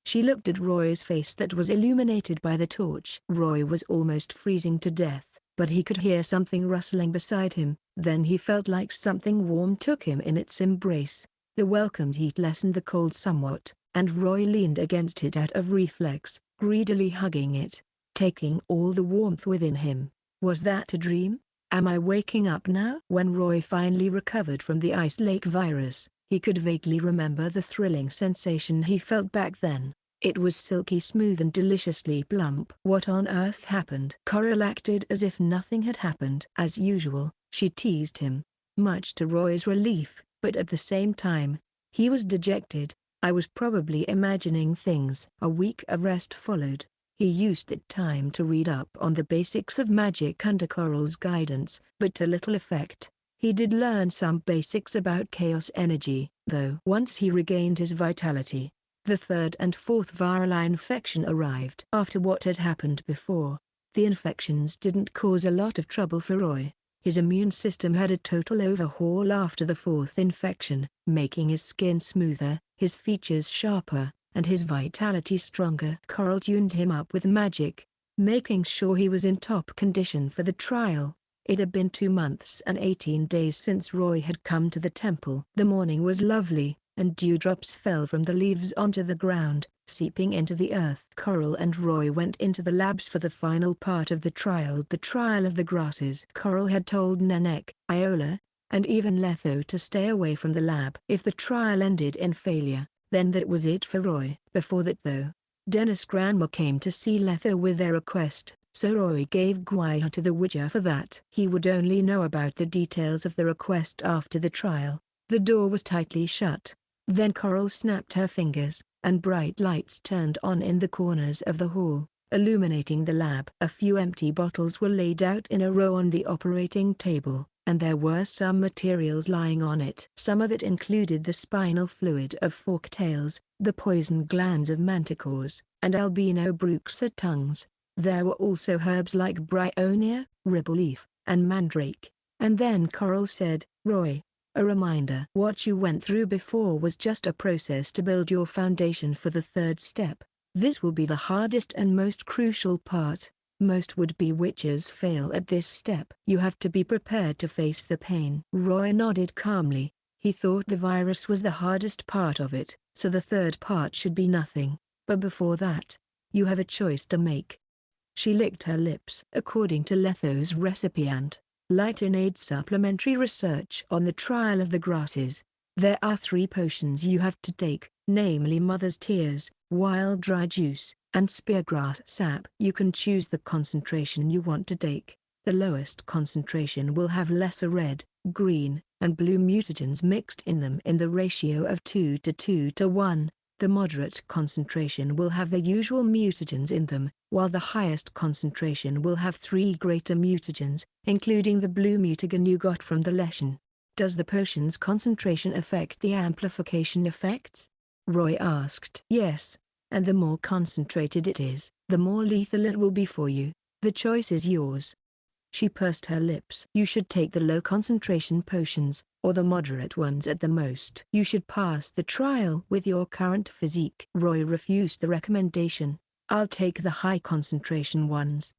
She looked at Roy's face that was illuminated by the torch. Roy was almost freezing to death, but he could hear something rustling beside him. Then he felt like something warm took him in its embrace. The welcomed heat lessened the cold somewhat, and Roy leaned against it out of reflex, greedily hugging it, taking all the warmth within him. Was that a dream? Am I waking up now? When Roy finally recovered from the Ice Lake virus, he could vaguely remember the thrilling sensation he felt back then. It was silky smooth and deliciously plump. What on earth happened? Coral acted as if nothing had happened. As usual, she teased him, much to Roy's relief, but at the same time, he was dejected. "I was probably imagining things." A week of rest followed. He used that time to read up on the basics of magic under Coral's guidance, but to little effect. He did learn some basics about chaos energy, though. Once he regained his vitality, the third and fourth viral infection arrived. After what had happened before, the infections didn't cause a lot of trouble for Roy. His immune system had a total overhaul after the fourth infection, making his skin smoother, his features sharper, and his vitality stronger. Coral tuned him up with magic, making sure he was in top condition for the trial. It had been 2 months and 18 days since Roy had come to the temple. The morning was lovely, and dewdrops fell from the leaves onto the ground, seeping into the earth. Coral and Roy went into the labs for the final part of the trial of the grasses. Coral had told Nanek, Iola, and even Letho to stay away from the lab. If the trial ended in failure, then that was it for Roy. Before that though, Dennis Grandma came to see Letho with their request, so Roy gave Guaya to the Witcher for that. He would only know about the details of the request after the trial. The door was tightly shut. Then Coral snapped her fingers, and bright lights turned on in the corners of the hall, illuminating the lab. A few empty bottles were laid out in a row on the operating table, and there were some materials lying on it. Some of it included the spinal fluid of forktails, the poison glands of manticores, and albino bruxa tongues. There were also herbs like bryonia, ribble leaf, and mandrake. And then Coral said, "Roy, a reminder. What you went through before was just a process to build your foundation for the third step. This will be the hardest and most crucial part. Most would-be witches fail at this step. You have to be prepared to face the pain." Roy nodded calmly. He thought the virus was the hardest part of it, so the third part should be nothing. But before that, you have a choice to make. She licked her lips. According to Letho's recipe and Lightenade supplementary research on the trial of the grasses, there are 3 potions you have to take, namely Mother's Tears, Wild Dry Juice, and Speargrass Sap. You can choose the concentration you want to take. The lowest concentration will have lesser red, green, and blue mutagens mixed in them in the ratio of 2 to 2 to 1. The moderate concentration will have the usual mutagens in them, while the highest concentration will have 3 greater mutagens, including the blue mutagen you got from the lesion. Does the potion's concentration affect the amplification effects? Roy asked. Yes, and the more concentrated it is, the more lethal it will be for you. The choice is yours. She pursed her lips. You should take the low concentration potions, or the moderate ones at the most. You should pass the trial with your current physique. Roy refused the recommendation. I'll take the high concentration ones.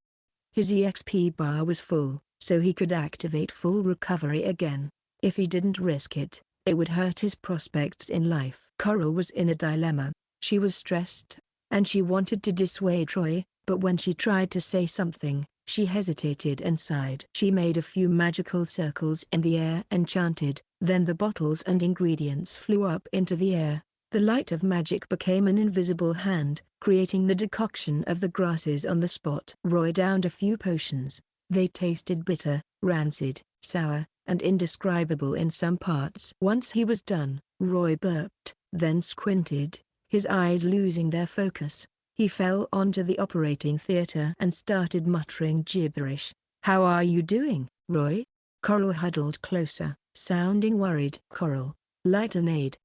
His EXP bar was full, so he could activate full recovery again. If he didn't risk it, it would hurt his prospects in life. Coral was in a dilemma. She was stressed, and she wanted to dissuade Roy, but when she tried to say something, she hesitated and sighed. She made a few magical circles in the air and chanted, then the bottles and ingredients flew up into the air. The light of magic became an invisible hand, creating the decoction of the grasses on the spot. Roy downed a few potions. They tasted bitter, rancid, sour, and indescribable in some parts. Once he was done, Roy burped, then squinted, his eyes losing their focus. He fell onto the operating theater and started muttering gibberish. How are you doing, Roy? Coral huddled closer, sounding worried. Coral, light an aid.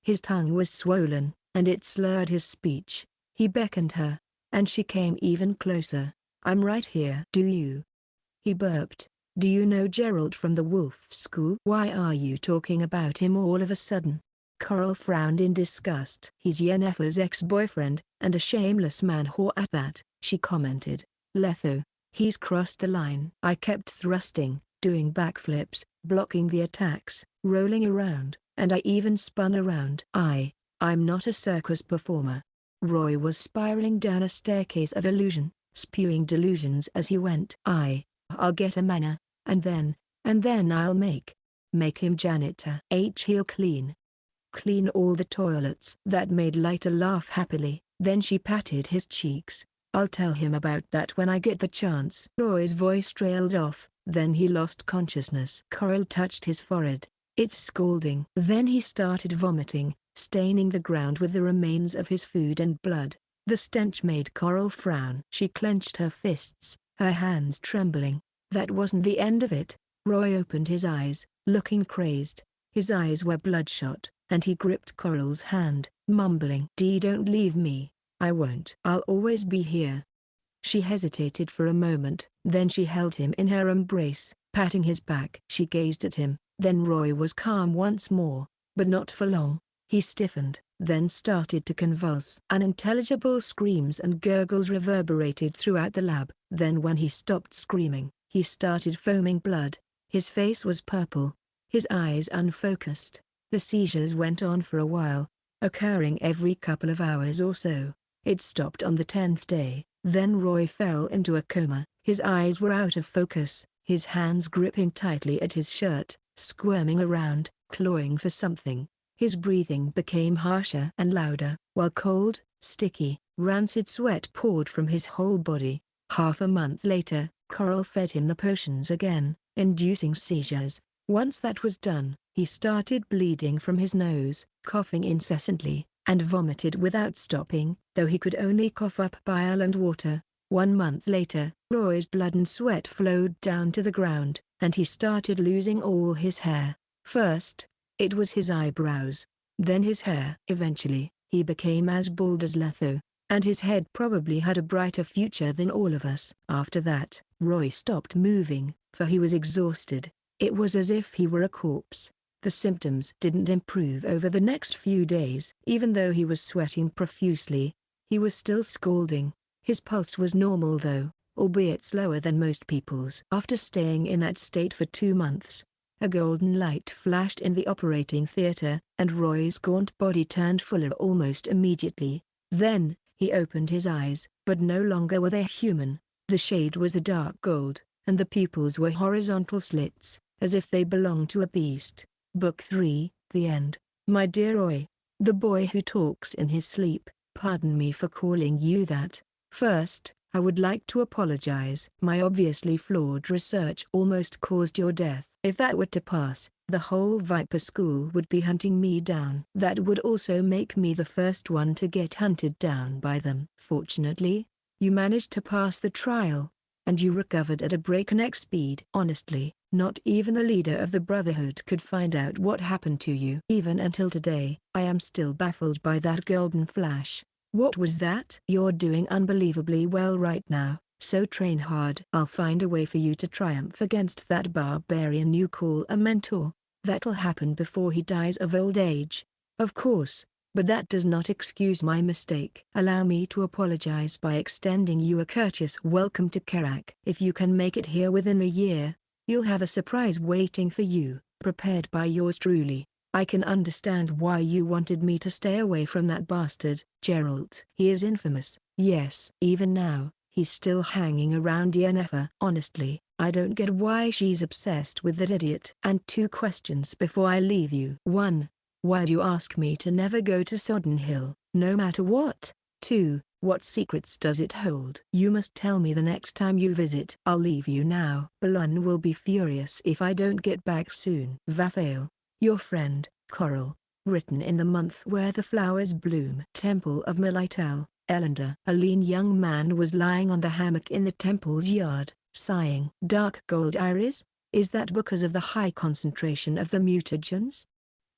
His tongue was swollen, and it slurred his speech. He beckoned her, and she came even closer. I'm right here. Do you? He burped. Do you know Gerald from the Wolf School? Why are you talking about him all of a sudden? Coral frowned in disgust. He's Yennefer's ex-boyfriend, and a shameless man whore at that, she commented. Letho, he's crossed the line. I kept thrusting, doing backflips, blocking the attacks, rolling around, and I even spun around. I'm not a circus performer. Roy was spiraling down a staircase of illusion, spewing delusions as he went. I'll get a mana, and then I'll make him janitor. He'll clean all the toilets. That made Lighter laugh happily. Then she patted his cheeks. I'll tell him about that when I get the chance. Roy's voice trailed off, then he lost consciousness. Coral touched his forehead. It's scalding. Then he started vomiting, staining the ground with the remains of his food and blood. The stench made Coral frown. She clenched her fists, her hands trembling. That wasn't the end of it. Roy opened his eyes, looking crazed. His eyes were bloodshot, and he gripped Coral's hand, mumbling, Don't leave me. I won't. I'll always be here. She hesitated for a moment, then she held him in her embrace, patting his back. She gazed at him, then Roy was calm once more, but not for long. He stiffened, then started to convulse. Unintelligible screams and gurgles reverberated throughout the lab. Then when he stopped screaming, he started foaming blood. His face was purple, his eyes unfocused. The seizures went on for a while, occurring every couple of hours or so. It stopped on the 10th day. Then Roy fell into a coma. His eyes were out of focus, his hands gripping tightly at his shirt, squirming around, clawing for something. His breathing became harsher and louder, while cold, sticky, rancid sweat poured from his whole body. Half a month later, Coral fed him the potions again, inducing seizures. Once that was done, he started bleeding from his nose, coughing incessantly, and vomited without stopping, though he could only cough up bile and water. 1 month later, Roy's blood and sweat flowed down to the ground, and he started losing all his hair. First, it was his eyebrows, then his hair. Eventually, he became as bald as Letho, and his head probably had a brighter future than all of us. After that, Roy stopped moving, for he was exhausted. It was as if he were a corpse. The symptoms didn't improve over the next few days. Even though he was sweating profusely, he was still scalding. His pulse was normal though, albeit slower than most people's. After staying in that state for 2 months, a golden light flashed in the operating theater, and Roy's gaunt body turned fuller almost immediately. Then, he opened his eyes, but no longer were they human. The shade was a dark gold, and the pupils were horizontal slits, as if they belonged to a beast. Book 3, The End. My dear Roy, the boy who talks in his sleep, pardon me for calling you that. First, I would like to apologize. My obviously flawed research almost caused your death. If that were to pass, the whole Viper School would be hunting me down. That would also make me the first one to get hunted down by them. Fortunately, you managed to pass the trial, and you recovered at a breakneck speed. Honestly, not even the leader of the Brotherhood could find out what happened to you. Even until today, I am still baffled by that golden flash. What was that? You're doing unbelievably well right now, so train hard. I'll find a way for you to triumph against that barbarian you call a mentor. That'll happen before he dies of old age, of course, but that does not excuse my mistake. Allow me to apologize by extending you a courteous welcome to Kaer. If you can make it here within a year, you'll have a surprise waiting for you, prepared by yours truly. I can understand why you wanted me to stay away from that bastard, Geralt. He is infamous. Yes. Even now, he's still hanging around Yennefer. Honestly, I don't get why she's obsessed with that idiot. And 2 questions before I leave you. 1. Why'd you ask me to never go to Sodden Hill, no matter what? 2. What secrets does it hold? You must tell me the next time you visit. I'll leave you now. Balun will be furious if I don't get back soon. Vafael, your friend, Coral. Written in the month where the flowers bloom. Temple of Militel, Elender. A lean young man was lying on the hammock in the temple's yard, sighing. Dark gold iris? Is that because of the high concentration of the mutagens?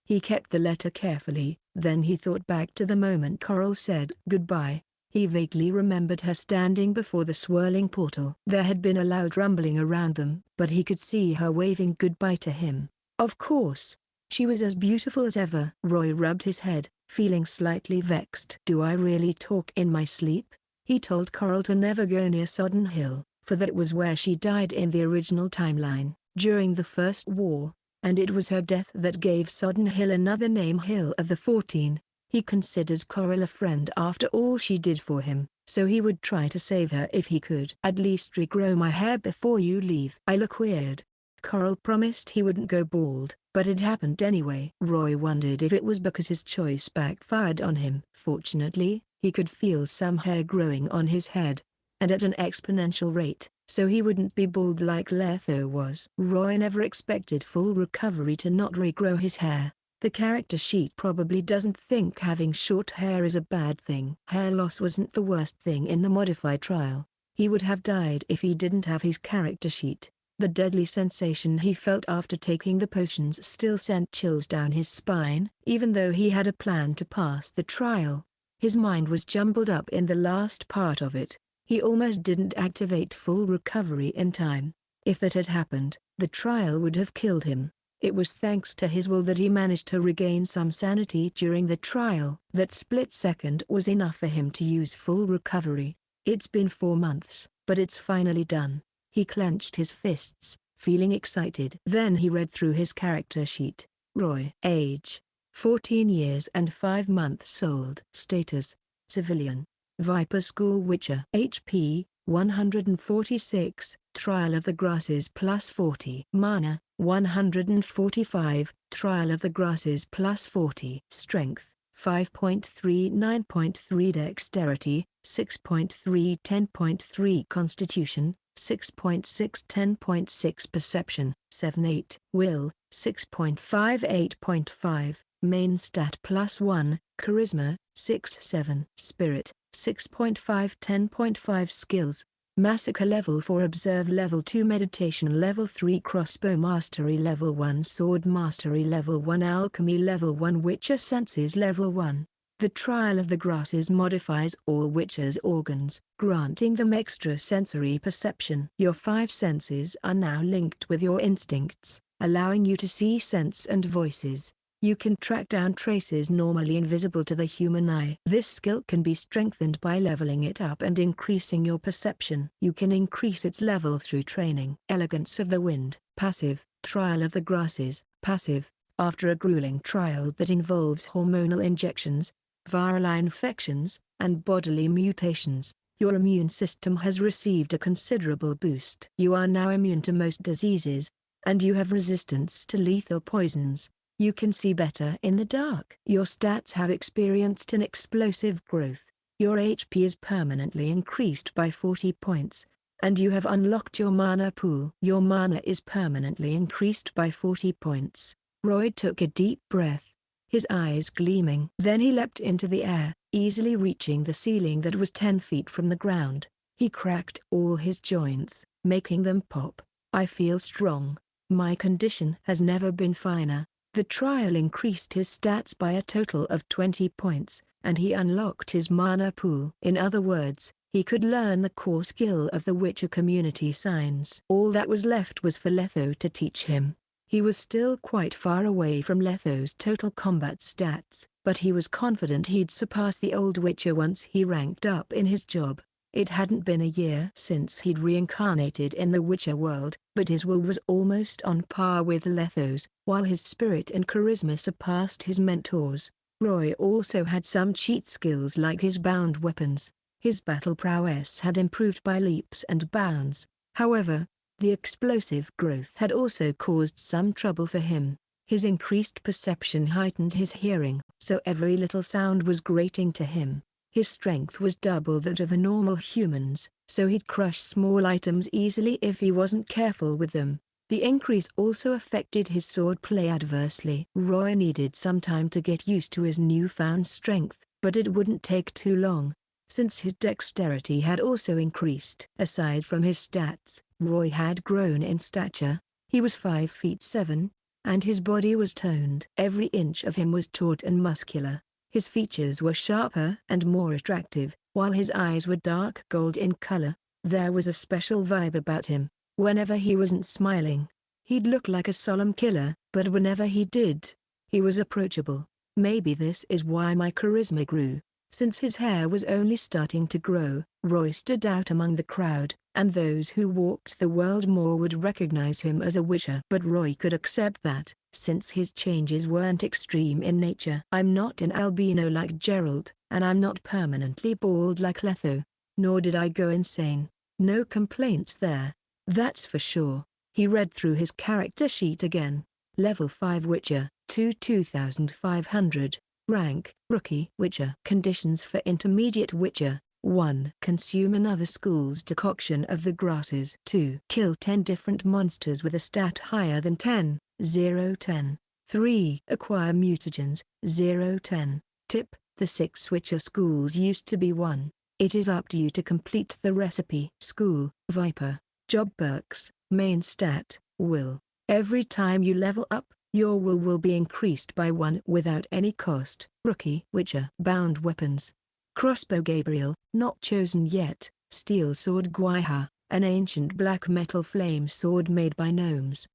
He kept the letter carefully, then he thought back to the moment Coral said goodbye. He vaguely remembered her standing before the swirling portal. There had been a loud rumbling around them, but he could see her waving goodbye to him. Of course. She was as beautiful as ever. Roy rubbed his head, feeling slightly vexed. Do I really talk in my sleep? He told Coral to never go near Sodden Hill, for that was where she died in the original timeline, during the First War, and it was her death that gave Sodden Hill another name, Hill of the 14. He considered Coral a friend after all she did for him, so he would try to save her if he could. At least regrow my hair before you leave. I look weird. Coral promised he wouldn't go bald, but it happened anyway. Roy wondered if it was because his choice backfired on him. Fortunately, he could feel some hair growing on his head, and at an exponential rate, so he wouldn't be bald like Letho was. Roy never expected full recovery to not regrow his hair. The character sheet probably doesn't think having short hair is a bad thing. Hair loss wasn't the worst thing in the modified trial. He would have died if he didn't have his character sheet. The deadly sensation he felt after taking the potions still sent chills down his spine. Even though he had a plan to pass the trial, his mind was jumbled up in the last part of it. He almost didn't activate full recovery in time. If that had happened, the trial would have killed him. It was thanks to his will that he managed to regain some sanity during the trial. That split second was enough for him to use full recovery. It's been 4 months, but it's finally done. He clenched his fists, feeling excited. Then he read through his character sheet. Roy. Age: 14 years and 5 months old. Status: civilian. Viper School Witcher. HP: 146, Trial of the Grasses plus 40. Mana: 145, Trial of the Grasses plus 40. Strength: 5.3 Dexterity, 6.3 10.3 Constitution, 6.6 10.6 Perception, 7.8 Will, 6.5 Main stat +1, Charisma, 6.7 Spirit, 6.5 10.5 Skills, Massacre level 4, Observe level 2, Meditation level 3, Crossbow Mastery level 1, Sword Mastery level 1, Alchemy level 1, Witcher Senses level 1. The Trial of the Grasses modifies all Witcher's organs, granting them extra sensory perception. Your 5 senses are now linked with your instincts, allowing you to see scents and voices. You can track down traces normally invisible to the human eye. This skill can be strengthened by leveling it up and increasing your perception. You can increase its level through training. Elegance of the Wind, passive. Trial of the Grasses, passive. After a grueling trial that involves hormonal injections, viral infections, and bodily mutations, your immune system has received a considerable boost. You are now immune to most diseases, and you have resistance to lethal poisons. You can see better in the dark. Your stats have experienced an explosive growth. Your HP is permanently increased by 40 points, and you have unlocked your mana pool. Your mana is permanently increased by 40 points. Roy took a deep breath, his eyes gleaming. Then he leapt into the air, easily reaching the ceiling that was 10 feet from the ground. He cracked all his joints, making them pop. I feel strong. My condition has never been finer. The trial increased his stats by a total of 20 points, and he unlocked his mana pool. In other words, he could learn the core skill of the Witcher community signs. All that was left was for Letho to teach him. He was still quite far away from Letho's total combat stats, but he was confident he'd surpass the old Witcher once he ranked up in his job. It hadn't been a year since he'd reincarnated in the Witcher world, but his will was almost on par with Letho's, while his spirit and charisma surpassed his mentor's. Roy also had some cheat skills like his bound weapons. His battle prowess had improved by leaps and bounds. However, the explosive growth had also caused some trouble for him. His increased perception heightened his hearing, so every little sound was grating to him. His strength was double that of a normal human's, so he'd crush small items easily if he wasn't careful with them. The increase also affected his swordplay adversely. Roy needed some time to get used to his newfound strength, but it wouldn't take too long, since his dexterity had also increased. Aside from his stats, Roy had grown in stature. He was 5 feet 7, and his body was toned. Every inch of him was taut and muscular. His features were sharper and more attractive, while his eyes were dark gold in color. There was a special vibe about him. Whenever he wasn't smiling, he'd look like a solemn killer, but whenever he did, he was approachable. Maybe this is why my charisma grew. Since his hair was only starting to grow, Roy stood out among the crowd, and those who walked the world more would recognize him as a Witcher. But Roy could accept that, since his changes weren't extreme in nature. I'm not an albino like Gerald, and I'm not permanently bald like Letho. Nor did I go insane. No complaints there. That's for sure. He read through his character sheet again. Level 5 Witcher, 2500. Rank, Rookie Witcher. Conditions for Intermediate Witcher: 1. Consume another school's decoction of the grasses. 2. Kill 10 different monsters with a stat higher than 10, 0-10. 3. Acquire mutagens, 0-10. Tip: the 6 Witcher schools used to be 1. It is up to you to complete the recipe. School, Viper. Job perks, main stat, Will. Every time you level up, your will be increased by 1 without any cost. Rookie Witcher. Bound weapons: crossbow Gabriel, not chosen yet. Steel sword Guaiha, an ancient black metal flame sword made by gnomes.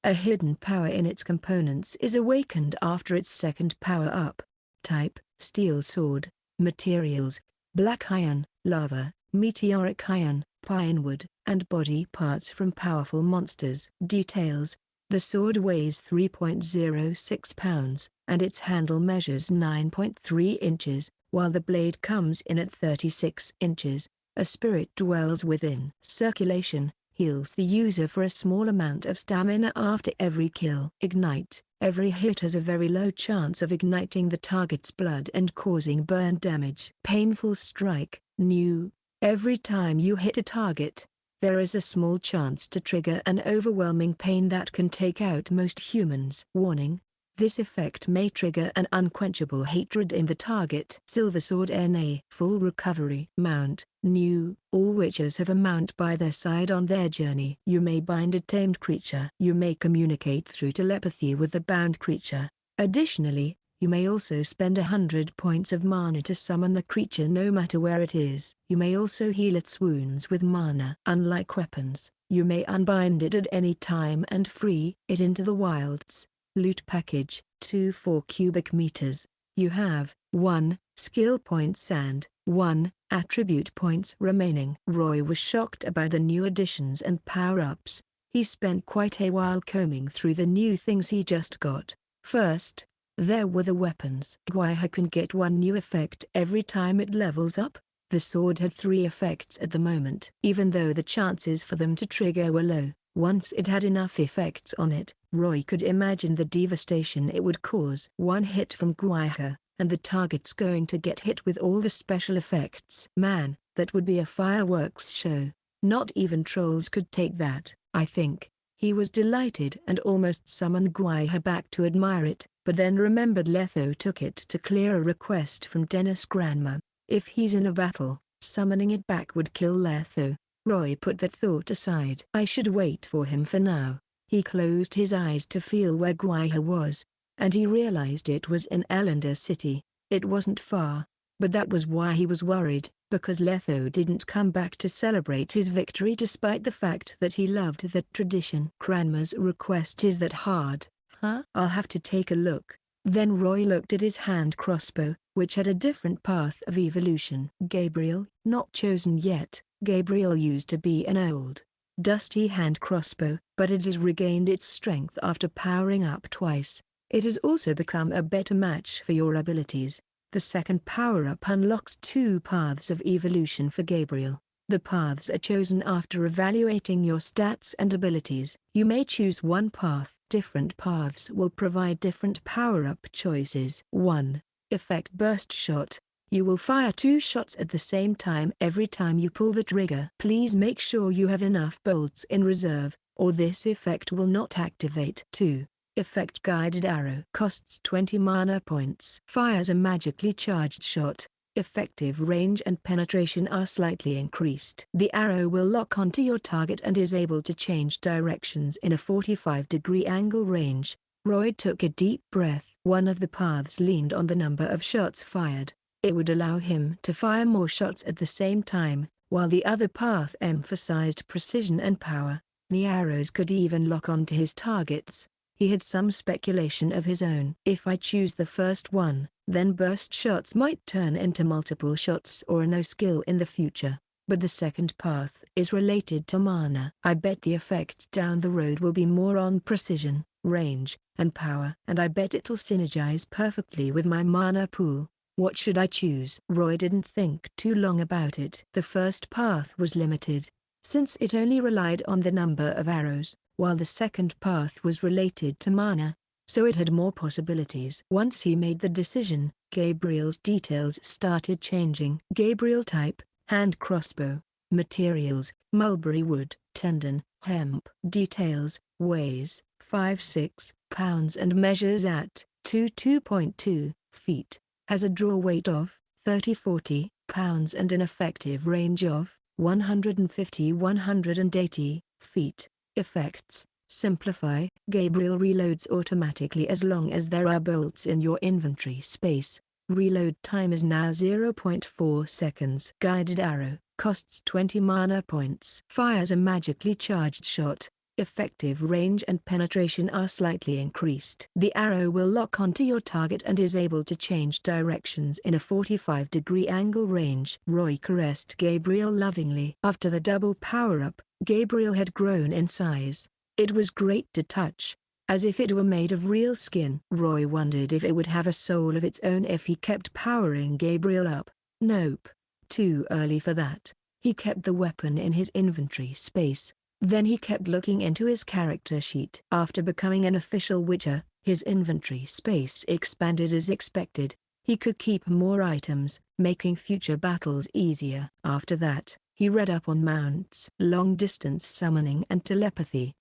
A hidden power in its components is awakened after its second power up. Type: steel sword. Materials: black iron, lava, meteoric iron, pine wood, and body parts from powerful monsters. Details: the sword weighs 3.06 pounds, and its handle measures 9.3 inches, while the blade comes in at 36 inches. A spirit dwells within. Circulation: heals the user for a small amount of stamina after every kill. Ignite: every hit has a very low chance of igniting the target's blood and causing burn damage. Painful strike: new: every time you hit a target, there is a small chance to trigger an overwhelming pain that can take out most humans. Warning: this effect may trigger an unquenchable hatred in the target. Silver Sword NA. Full recovery. Mount: new: all witches have a mount by their side on their journey. You may bind a tamed creature. You may communicate through telepathy with the bound creature. Additionally, you may also spend 100 points of mana to summon the creature no matter where it is. You may also heal its wounds with mana. Unlike weapons, you may unbind it at any time and free it into the wilds. Loot package: 24 cubic meters. You have 1 skill points and 1 attribute points remaining. Roy was shocked about the new additions and power-ups. He spent quite a while combing through the new things he just got. First, there were the weapons. Guaiha can get 1 new effect every time it levels up. The sword had 3 effects at the moment. Even though the chances for them to trigger were low, once it had enough effects on it, Roy could imagine the devastation it would cause. 1 hit from Guaiha, and the target's going to get hit with all the special effects. Man, that would be a fireworks show. Not even trolls could take that, I think. He was delighted and almost summoned Gwiha back to admire it, but then remembered Letho took it to clear a request from Dennis' grandma. If he's in a battle, summoning it back would kill Letho. Roy put that thought aside. I should wait for him for now. He closed his eyes to feel where Gwiha was, and he realized it was in Elender City. It wasn't far, but that was why he was worried, because Letho didn't come back to celebrate his victory despite the fact that he loved that tradition. Grandma's request is that hard, huh? I'll have to take a look. Then Roy looked at his hand crossbow, which had a different path of evolution. Gabriel, not chosen yet. Gabriel used to be an old, dusty hand crossbow, but it has regained its strength after powering up twice. It has also become a better match for your abilities. The second power-up unlocks 2 paths of evolution for Gabriel. The paths are chosen after evaluating your stats and abilities. You may choose one path. Different paths will provide different power-up choices. 1. Effect Burst Shot. You will fire 2 shots at the same time every time you pull the trigger. Please make sure you have enough bolts in reserve, or this effect will not activate. 2. Effect Guided Arrow. Costs 20 mana points. Fires a magically charged shot. Effective range and penetration are slightly increased. The arrow will lock onto your target and is able to change directions in a 45-degree angle range. Roy took a deep breath. One of the paths leaned on the number of shots fired. It would allow him to fire more shots at the same time, while the other path emphasized precision and power. The arrows could even lock onto his targets. He had some speculation of his own. If I choose the first one, then burst shots might turn into multiple shots or a no skill in the future. But the second path is related to mana. I bet the effects down the road will be more on precision, range, and power. And I bet it'll synergize perfectly with my mana pool. What should I choose? Roy didn't think too long about it. The first path was limited, since it only relied on the number of arrows, while the second path was related to mana, so it had more possibilities. Once he made the decision, Gabriel's details started changing. Gabriel type, hand crossbow. Materials, mulberry wood, tendon, hemp. Details, weighs 5-6 pounds and measures at 2.2 feet. Has a draw weight of 30-40 pounds and an effective range of 150-180 feet. Effects: Simplify. Gabriel reloads automatically as long as there are bolts in your inventory space. Reload time is now 0.4 seconds. Guided Arrow. Costs 20 mana points. Fires a magically charged shot. Effective range and penetration are slightly increased. The arrow will lock onto your target and is able to change directions in a 45-degree angle range. Roy caressed Gabriel lovingly. After the double power-up, Gabriel had grown in size. It was great to touch, as if it were made of real skin. Roy wondered if it would have a soul of its own if he kept powering Gabriel up. Nope. Too early for that. He kept the weapon in his inventory space. Then he kept looking into his character sheet. After becoming an official Witcher, his inventory space expanded as expected. He could keep more items, making future battles easier. After that, he read up on mounts, long-distance summoning and telepathy.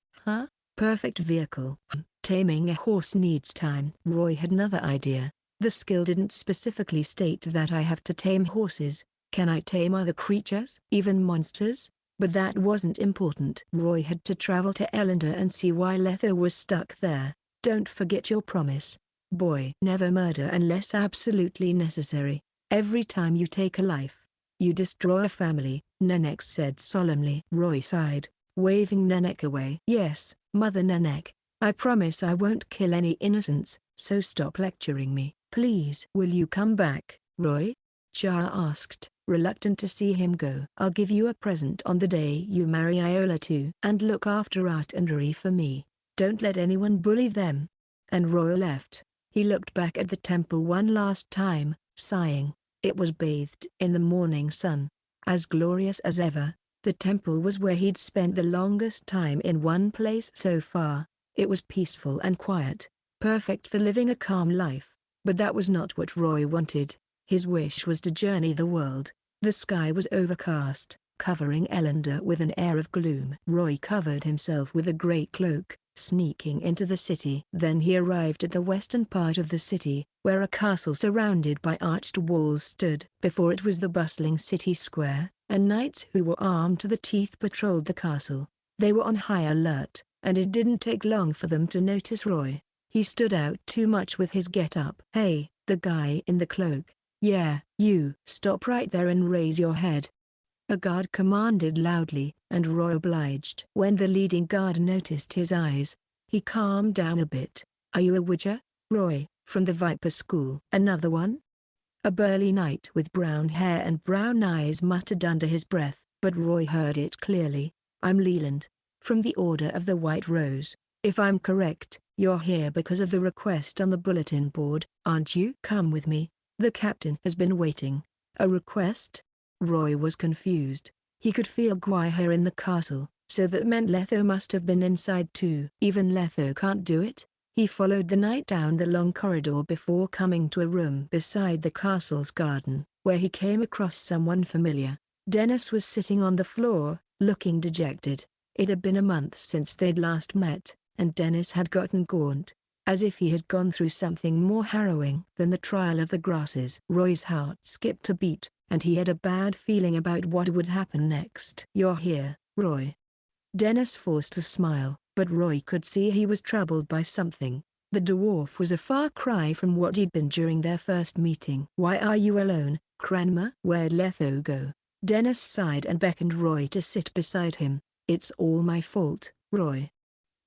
Perfect vehicle. Taming a horse needs time. Roy had another idea. The skill didn't specifically state that I have to tame horses. Can I tame other creatures? Even monsters? But that wasn't important. Roy had to travel to Elender and see why Letho was stuck there. Don't forget your promise, boy. Never murder unless absolutely necessary. Every time you take a life, you destroy a family, Nenek said solemnly. Roy sighed, waving Nenek away. Yes, Mother Nenek, I promise I won't kill any innocents, so stop lecturing me. Please. Will you come back, Roy? Chara asked, reluctant to see him go. I'll give you a present on the day you marry Iola too. And look after Art and Uri for me. Don't let anyone bully them. And Roy left. He looked back at the temple one last time, sighing. It was bathed in the morning sun. As glorious as ever, the temple was where he'd spent the longest time in one place so far. It was peaceful and quiet, perfect for living a calm life. But that was not what Roy wanted. His wish was to journey the world. The sky was overcast, covering Elender with an air of gloom. Roy covered himself with a great cloak, sneaking into the city. Then he arrived at the western part of the city, where a castle surrounded by arched walls stood. Before it was the bustling city square, and knights who were armed to the teeth patrolled the castle. They were on high alert, and it didn't take long for them to notice Roy. He stood out too much with his get-up. "Hey, the guy in the cloak. Yeah, you. Stop right there and raise your head." A guard commanded loudly, and Roy obliged. When the leading guard noticed his eyes, he calmed down a bit. "Are you a witcher, Roy, from the Viper School?" "Another one?" A burly knight with brown hair and brown eyes muttered under his breath, but Roy heard it clearly. "I'm Leland, from the Order of the White Rose. If I'm correct, you're here because of the request on the bulletin board, aren't you?" "Come with me. The captain has been waiting." "A request?" Roy was confused. He could feel Gwyher in the castle, so that meant Letho must have been inside too. Even Letho can't do it? He followed the knight down the long corridor before coming to a room beside the castle's garden, where he came across someone familiar. Dennis was sitting on the floor, looking dejected. It had been a month since they'd last met, and Dennis had gotten gaunt, as if he had gone through something more harrowing than the trial of the grasses. Roy's heart skipped a beat, and he had a bad feeling about what would happen next. "You're here, Roy." Dennis forced a smile, but Roy could see he was troubled by something. The dwarf was a far cry from what he'd been during their first meeting. "Why are you alone, Cranmer?" "Where'd Letho go?" Dennis sighed and beckoned Roy to sit beside him. "It's all my fault, Roy."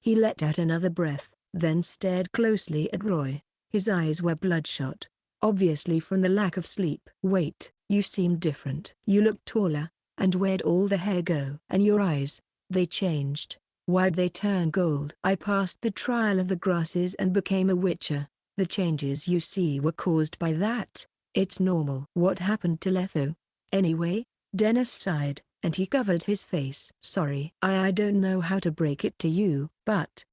He let out another breath, then stared closely at Roy. His eyes were bloodshot, obviously from the lack of sleep. "Wait, you seem different. You look taller, and where'd all the hair go? And your eyes, they changed. Why'd they turn gold?" "I passed the trial of the grasses and became a witcher. The changes you see were caused by that. It's normal." "What happened to Letho, anyway?" Dennis sighed, and he covered his face. "Sorry, I don't know how to break it to you, but..."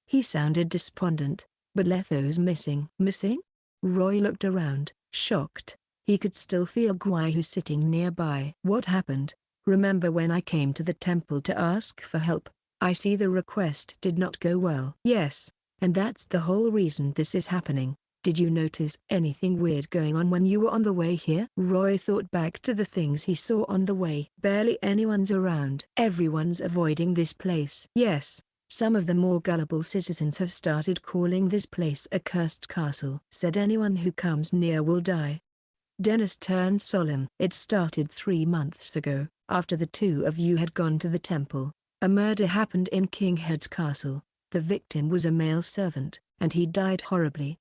He sounded despondent. "But Letho's missing." "Missing?" Roy looked around, shocked. He could still feel Gwyher sitting nearby. "What happened? Remember when I came to the temple to ask for help? I see the request did not go well." "Yes, and that's the whole reason this is happening. Did you notice anything weird going on when you were on the way here?" Roy thought back to the things he saw on the way. "Barely anyone's around. Everyone's avoiding this place." "Yes, some of the more gullible citizens have started calling this place a cursed castle. Said anyone who comes near will die." Dennis turned solemn. "It started 3 months ago, after the two of you had gone to the temple. A murder happened in Kinghead's castle. The victim was a male servant, and he died horribly."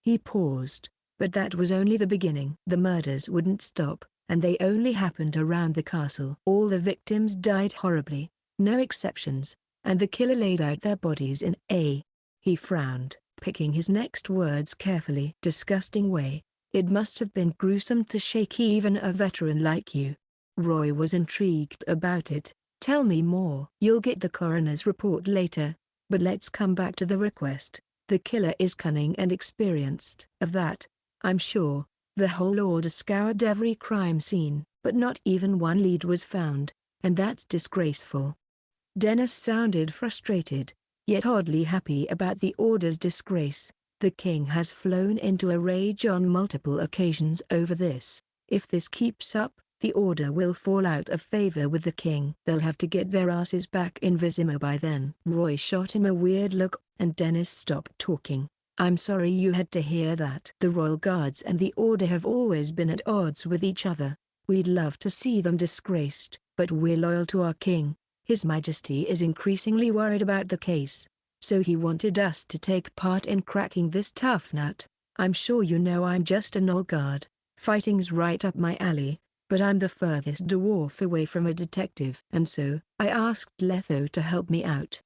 He paused, but that was only the beginning. The murders wouldn't stop, and they only happened around the castle. "All the victims died horribly, no exceptions, and the killer laid out their bodies in a..." He frowned, picking his next words carefully. "Disgusting way. It must have been gruesome to shake even a veteran like you." Roy was intrigued about it. "Tell me more." "You'll get the coroner's report later, but let's come back to the request. The killer is cunning and experienced." "Of that, I'm sure. The whole order scoured every crime scene, but not even one lead was found, and that's disgraceful." Dennis sounded frustrated, yet oddly happy about the order's disgrace. "The king has flown into a rage on multiple occasions over this. If this keeps up, the order will fall out of favor with the king. They'll have to get their asses back in Vizima by then." Roy shot him a weird look, and Dennis stopped talking. "I'm sorry you had to hear that." "The royal guards and the order have always been at odds with each other. We'd love to see them disgraced, but we're loyal to our king. His Majesty is increasingly worried about the case, so he wanted us to take part in cracking this tough nut. I'm sure you know I'm just an old guard. Fighting's right up my alley, but I'm the furthest dwarf away from a detective. And so, I asked Letho to help me out."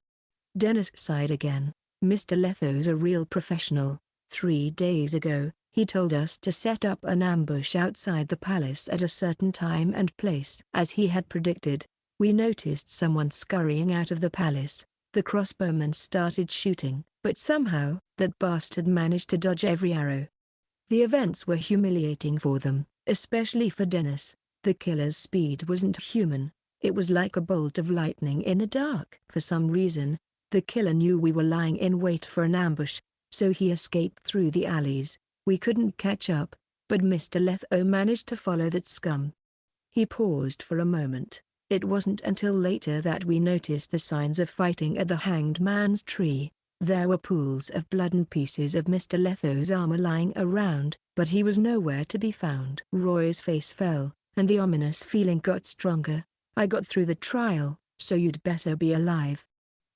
Dennis sighed again. "Mr. Letho's a real professional. 3 days ago, he told us to set up an ambush outside the palace at a certain time and place. As he had predicted, we noticed someone scurrying out of the palace. The crossbowman started shooting, but somehow, that bastard managed to dodge every arrow." The events were humiliating for them, especially for Dennis. The killer's speed wasn't human. It was like a bolt of lightning in the dark. For some reason, the killer knew we were lying in wait for an ambush, so he escaped through the alleys. We couldn't catch up, but Mr. Letho managed to follow that scum. He paused for a moment. It wasn't until later that we noticed the signs of fighting at the Hanged Man's tree. There were pools of blood and pieces of Mr. Letho's armor lying around, but he was nowhere to be found. Roy's face fell, and the ominous feeling got stronger. I got through the trial, so you'd better be alive.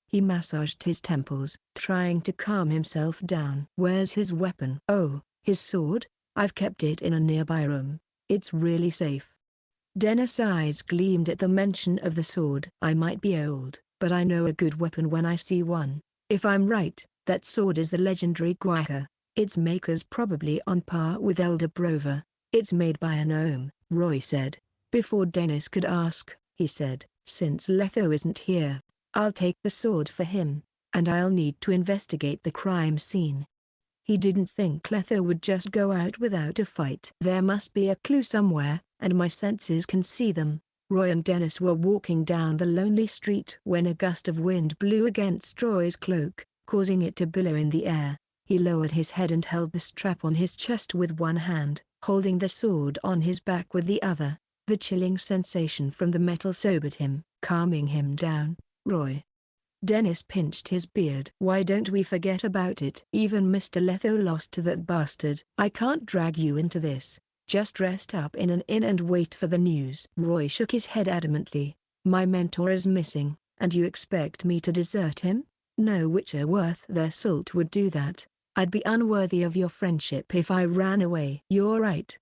He massaged his temples, trying to calm himself down. Where's his weapon? Oh, his sword? I've kept it in a nearby room. It's really safe. Dennis' eyes gleamed at the mention of the sword. I might be old, but I know a good weapon when I see one. If I'm right, that sword is the legendary Kaer. Its maker's probably on par with Elder Brover. It's made by a gnome, Roy said. Before Dennis could ask, he said, since Letho isn't here, I'll take the sword for him, and I'll need to investigate the crime scene. He didn't think Letho would just go out without a fight. There must be a clue somewhere, and my senses can see them. Roy and Dennis were walking down the lonely street when a gust of wind blew against Roy's cloak, causing it to billow in the air. He lowered his head and held the strap on his chest with one hand, holding the sword on his back with the other. The chilling sensation from the metal sobered him, calming him down. Roy. Dennis pinched his beard. Why don't we forget about it? Even Mr. Letho lost to that bastard. I can't drag you into this. Just rest up in an inn and wait for the news. Roy shook his head adamantly. My mentor is missing, and you expect me to desert him? No witcher worth their salt would do that. I'd be unworthy of your friendship if I ran away. You're right.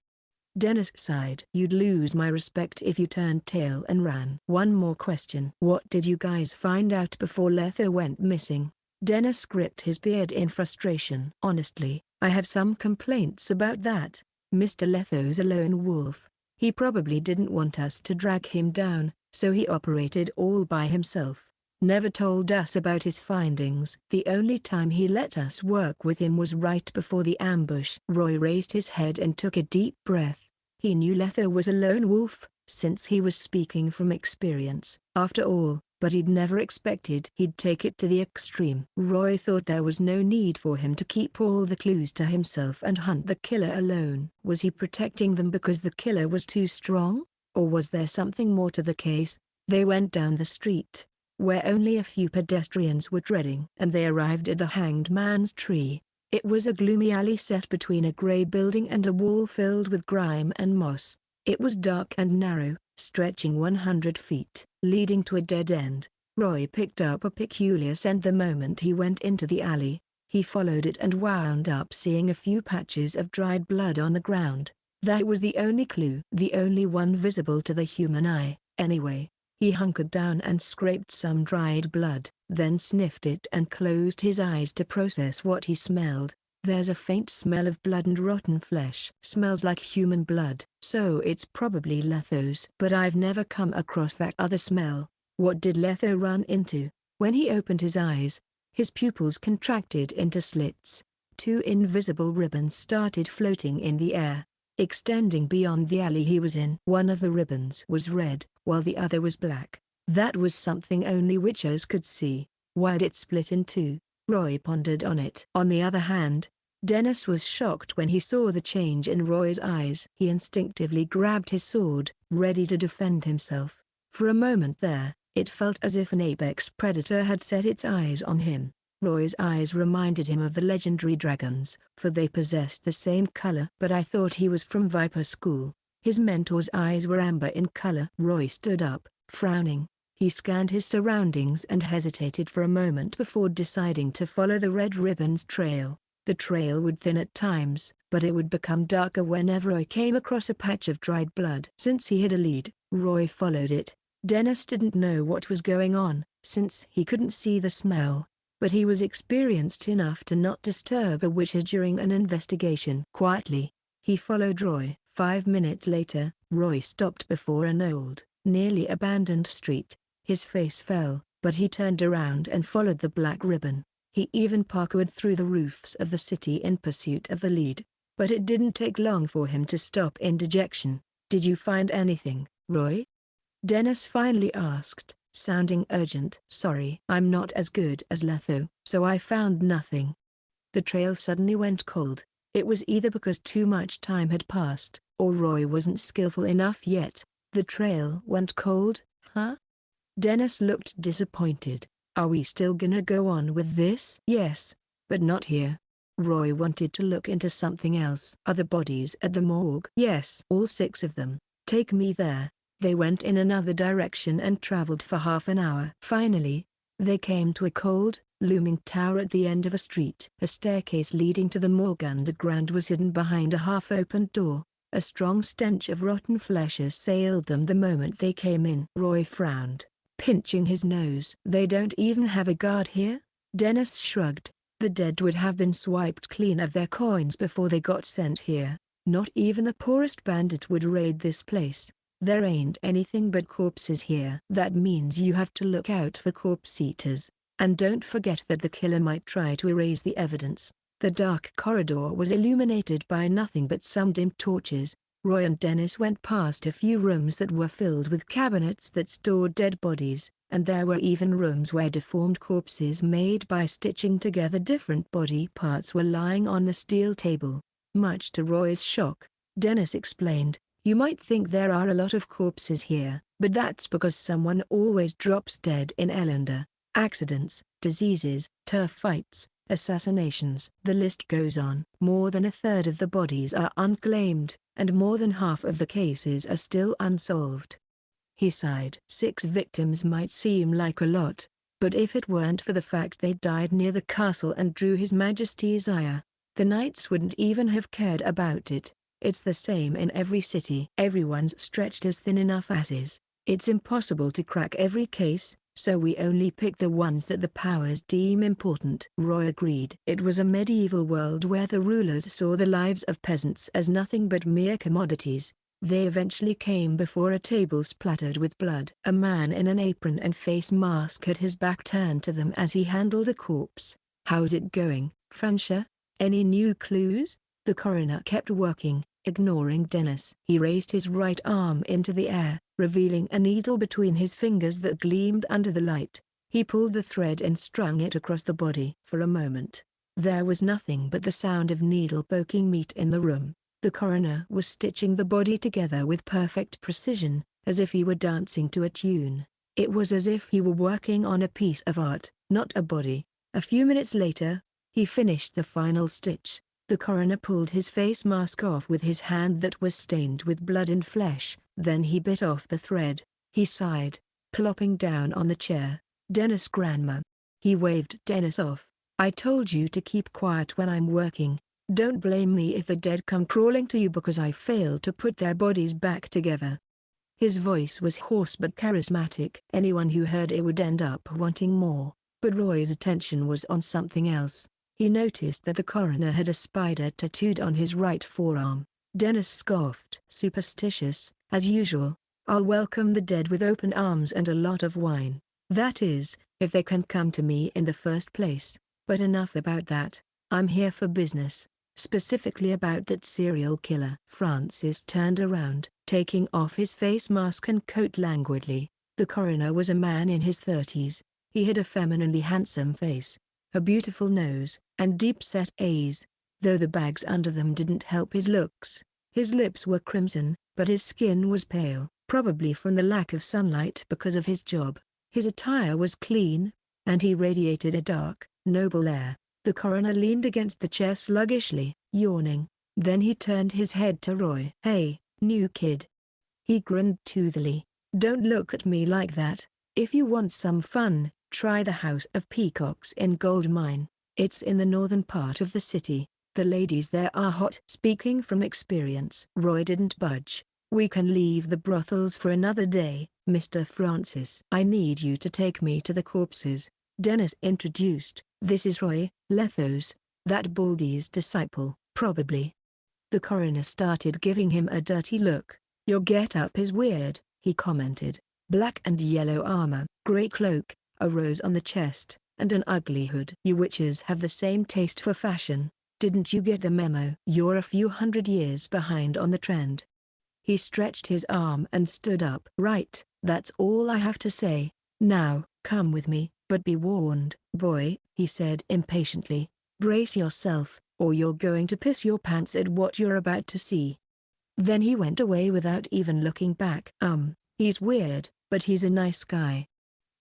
Dennis sighed. You'd lose my respect if you turned tail and ran. One more question. What did you guys find out before Letho went missing? Dennis gripped his beard in frustration. Honestly, I have some complaints about that. Mr. Letho's a lone wolf. He probably didn't want us to drag him down, so he operated all by himself. Never told us about his findings. The only time he let us work with him was right before the ambush. Roy raised his head and took a deep breath. He knew Letho was a lone wolf, since he was speaking from experience. After all, but he'd never expected he'd take it to the extreme. Roy thought there was no need for him to keep all the clues to himself and hunt the killer alone. Was he protecting them because the killer was too strong? Or was there something more to the case? They went down the street, where only a few pedestrians were treading, and they arrived at the Hanged Man's tree. It was a gloomy alley set between a grey building and a wall filled with grime and moss. It was dark and narrow, stretching 100 feet, leading to a dead end. Roy picked up a peculiar scent the moment he went into the alley. He followed it and wound up seeing a few patches of dried blood on the ground. That was the only clue, the only one visible to the human eye, anyway. He hunkered down and scraped some dried blood, then sniffed it and closed his eyes to process what he smelled. There's a faint smell of blood and rotten flesh. Smells like human blood. So it's probably Letho's. But I've never come across that other smell. What did Letho run into? When he opened his eyes, his pupils contracted into slits. Two invisible ribbons started floating in the air, extending beyond the alley he was in. One of the ribbons was red, while the other was black. That was something only witchers could see. Why'd it split in two? Roy pondered on it. On the other hand, Dennis was shocked when he saw the change in Roy's eyes. He instinctively grabbed his sword, ready to defend himself. For a moment there, it felt as if an apex predator had set its eyes on him. Roy's eyes reminded him of the legendary dragons, for they possessed the same color. But I thought he was from Viper School. His mentor's eyes were amber in color. Roy stood up, frowning. He scanned his surroundings and hesitated for a moment before deciding to follow the red ribbon's trail. The trail would thin at times, but it would become darker whenever I came across a patch of dried blood. Since he had a lead, Roy followed it. Dennis didn't know what was going on, since he couldn't see the smell, but he was experienced enough to not disturb a witcher during an investigation. Quietly, he followed Roy. 5 minutes later, Roy stopped before an old, nearly abandoned street. His face fell, but he turned around and followed the black ribbon. He even parkoured through the roofs of the city in pursuit of the lead. But it didn't take long for him to stop in dejection. Did you find anything, Roy? Dennis finally asked, sounding urgent. Sorry, I'm not as good as Letho, so I found nothing. The trail suddenly went cold. It was either because too much time had passed, or Roy wasn't skillful enough yet. The trail went cold, huh? Dennis looked disappointed. Are we still gonna go on with this? Yes, but not here. Roy wanted to look into something else. Other bodies at the morgue? Yes, all 6 of them. Take me there. They went in another direction and traveled for half an hour. Finally, they came to a cold, looming tower at the end of a street. A staircase leading to the morgue underground was hidden behind a half-opened door. A strong stench of rotten flesh assailed them the moment they came in. Roy frowned, pinching his nose. They don't even have a guard here? Dennis shrugged. The dead would have been swiped clean of their coins before they got sent here. Not even the poorest bandit would raid this place. There ain't anything but corpses here. That means you have to look out for corpse eaters. And don't forget that the killer might try to erase the evidence. The dark corridor was illuminated by nothing but some dim torches. Roy and Dennis went past a few rooms that were filled with cabinets that stored dead bodies, and there were even rooms where deformed corpses made by stitching together different body parts were lying on the steel table. Much to Roy's shock, Dennis explained, "You might think there are a lot of corpses here, but that's because someone always drops dead in Elender. Accidents, diseases, turf fights, assassinations." The list goes on. More than a third of the bodies are unclaimed, and more than half of the cases are still unsolved. He sighed. 6 victims might seem like a lot, but if it weren't for the fact they died near the castle and drew His Majesty's ire, the knights wouldn't even have cared about it. It's the same in every city. Everyone's stretched as thin enough as is. It's impossible to crack every case, so we only pick the ones that the powers deem important. Roy agreed. It was a medieval world where the rulers saw the lives of peasants as nothing but mere commodities. They eventually came before a table splattered with blood. A man in an apron and face mask had his back turned to them as he handled a corpse. "How's it going, Francia? Any new clues?" The coroner kept working, ignoring Dennis. He raised his right arm into the air, revealing a needle between his fingers that gleamed under the light. He pulled the thread and strung it across the body. For a moment, there was nothing but the sound of needle poking meat in the room. The coroner was stitching the body together with perfect precision, as if he were dancing to a tune. It was as if he were working on a piece of art, not a body. A few minutes later, he finished the final stitch. The coroner pulled his face mask off with his hand that was stained with blood and flesh, then he bit off the thread. He sighed, plopping down on the chair. "Dennis grandma." He waved Dennis off. "I told you to keep quiet when I'm working. Don't blame me if the dead come crawling to you because I failed to put their bodies back together." His voice was hoarse but charismatic. Anyone who heard it would end up wanting more, but Roy's attention was on something else. He noticed that the coroner had a spider tattooed on his right forearm. Dennis scoffed. "Superstitious, as usual. I'll welcome the dead with open arms and a lot of wine. That is, if they can come to me in the first place. But enough about that. I'm here for business. Specifically about that serial killer." Francis turned around, taking off his face mask and coat languidly. The coroner was a man in his 30s. He had a femininely handsome face, a beautiful nose, and deep-set eyes, though the bags under them didn't help his looks. His lips were crimson, but his skin was pale, probably from the lack of sunlight because of his job. His attire was clean, and he radiated a dark, noble air. The coroner leaned against the chair sluggishly, yawning. Then he turned his head to Roy. "Hey, new kid." He grinned toothily. "Don't look at me like that. If you want some fun, try the House of Peacocks in Gold Mine. It's in the northern part of the city. The ladies there are hot." Speaking from experience, Roy didn't budge. "We can leave the brothels for another day, Mr. Francis. I need you to take me to the corpses." Dennis introduced. "This is Roy, Letho's, that Baldy's disciple, probably." The coroner started giving him a dirty look. "Your get-up is weird," he commented. "Black and yellow armor, grey cloak, a rose on the chest, and an ugly hood. You witches have the same taste for fashion. Didn't you get the memo? You're a few hundred years behind on the trend." He stretched his arm and stood up. "Right, That's all I have to say. Now, come with me, but be warned, boy, he said impatiently. Brace yourself, or you're going to piss your pants at what you're about to see. Then he went away without even looking back. He's weird, but he's a nice guy.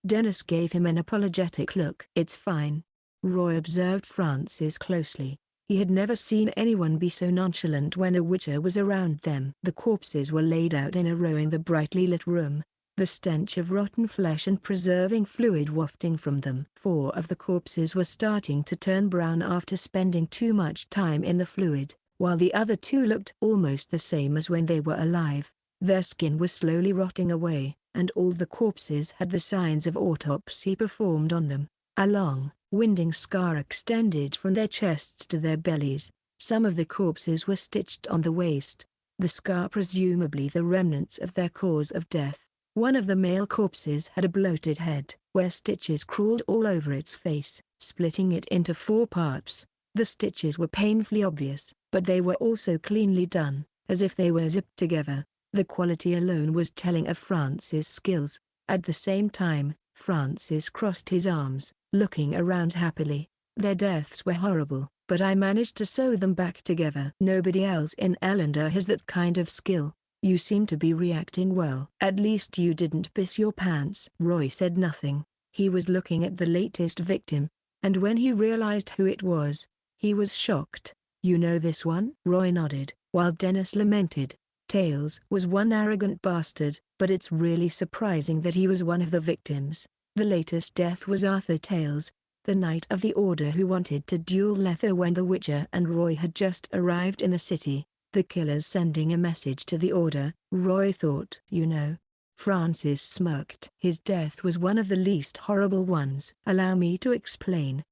Dennis gave him an apologetic look. It's fine. Roy observed Francis closely. He had never seen anyone be so nonchalant when a witcher was around them. The corpses were laid out in a row in the brightly lit room, the stench of rotten flesh and preserving fluid wafting from them. 4 of the corpses were starting to turn brown after spending too much time in the fluid, while the other 2 looked almost the same as when they were alive. Their skin was slowly rotting away, and all the corpses had the signs of autopsy performed on them. A long, winding scar extended from their chests to their bellies. Some of the corpses were stitched on the waist, the scar presumably the remnants of their cause of death. One of the male corpses had a bloated head, where stitches crawled all over its face, splitting it into 4 parts. The stitches were painfully obvious, but they were also cleanly done, as if they were zipped together. The quality alone was telling of Francis' skills. At the same time, Francis crossed his arms, looking around happily. Their deaths were horrible, but I managed to sew them back together. Nobody else in Elendor has that kind of skill. You seem to be reacting well. At least you didn't piss your pants. Roy said nothing. He was looking at the latest victim, and when he realized who it was, he was shocked. You know this one? Roy nodded, while Dennis lamented. Tails was one arrogant bastard, but it's really surprising that he was one of the victims. The latest death was Arthur Tails, the Knight of the Order who wanted to duel Letho when the Witcher and Roy had just arrived in the city. The killer's sending a message to the Order, Roy thought. You know. Francis smirked. His death was one of the least horrible ones. Allow me to explain.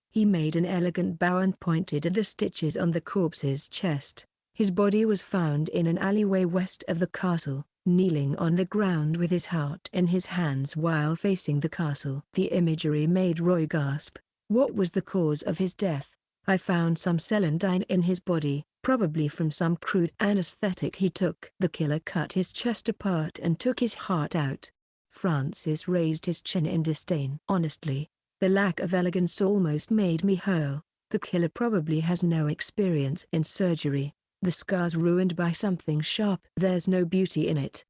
He made an elegant bow and pointed at the stitches on the corpse's chest. His body was found in an alleyway west of the castle, kneeling on the ground with his heart in his hands while facing the castle. The imagery made Roy gasp. What was the cause of his death? I found some celandine in his body, probably from some crude anesthetic he took. The killer cut his chest apart and took his heart out. Francis raised his chin in disdain. Honestly, the lack of elegance almost made me hurl. The killer probably has no experience in surgery. The scar's ruined by something sharp. There's no beauty in it.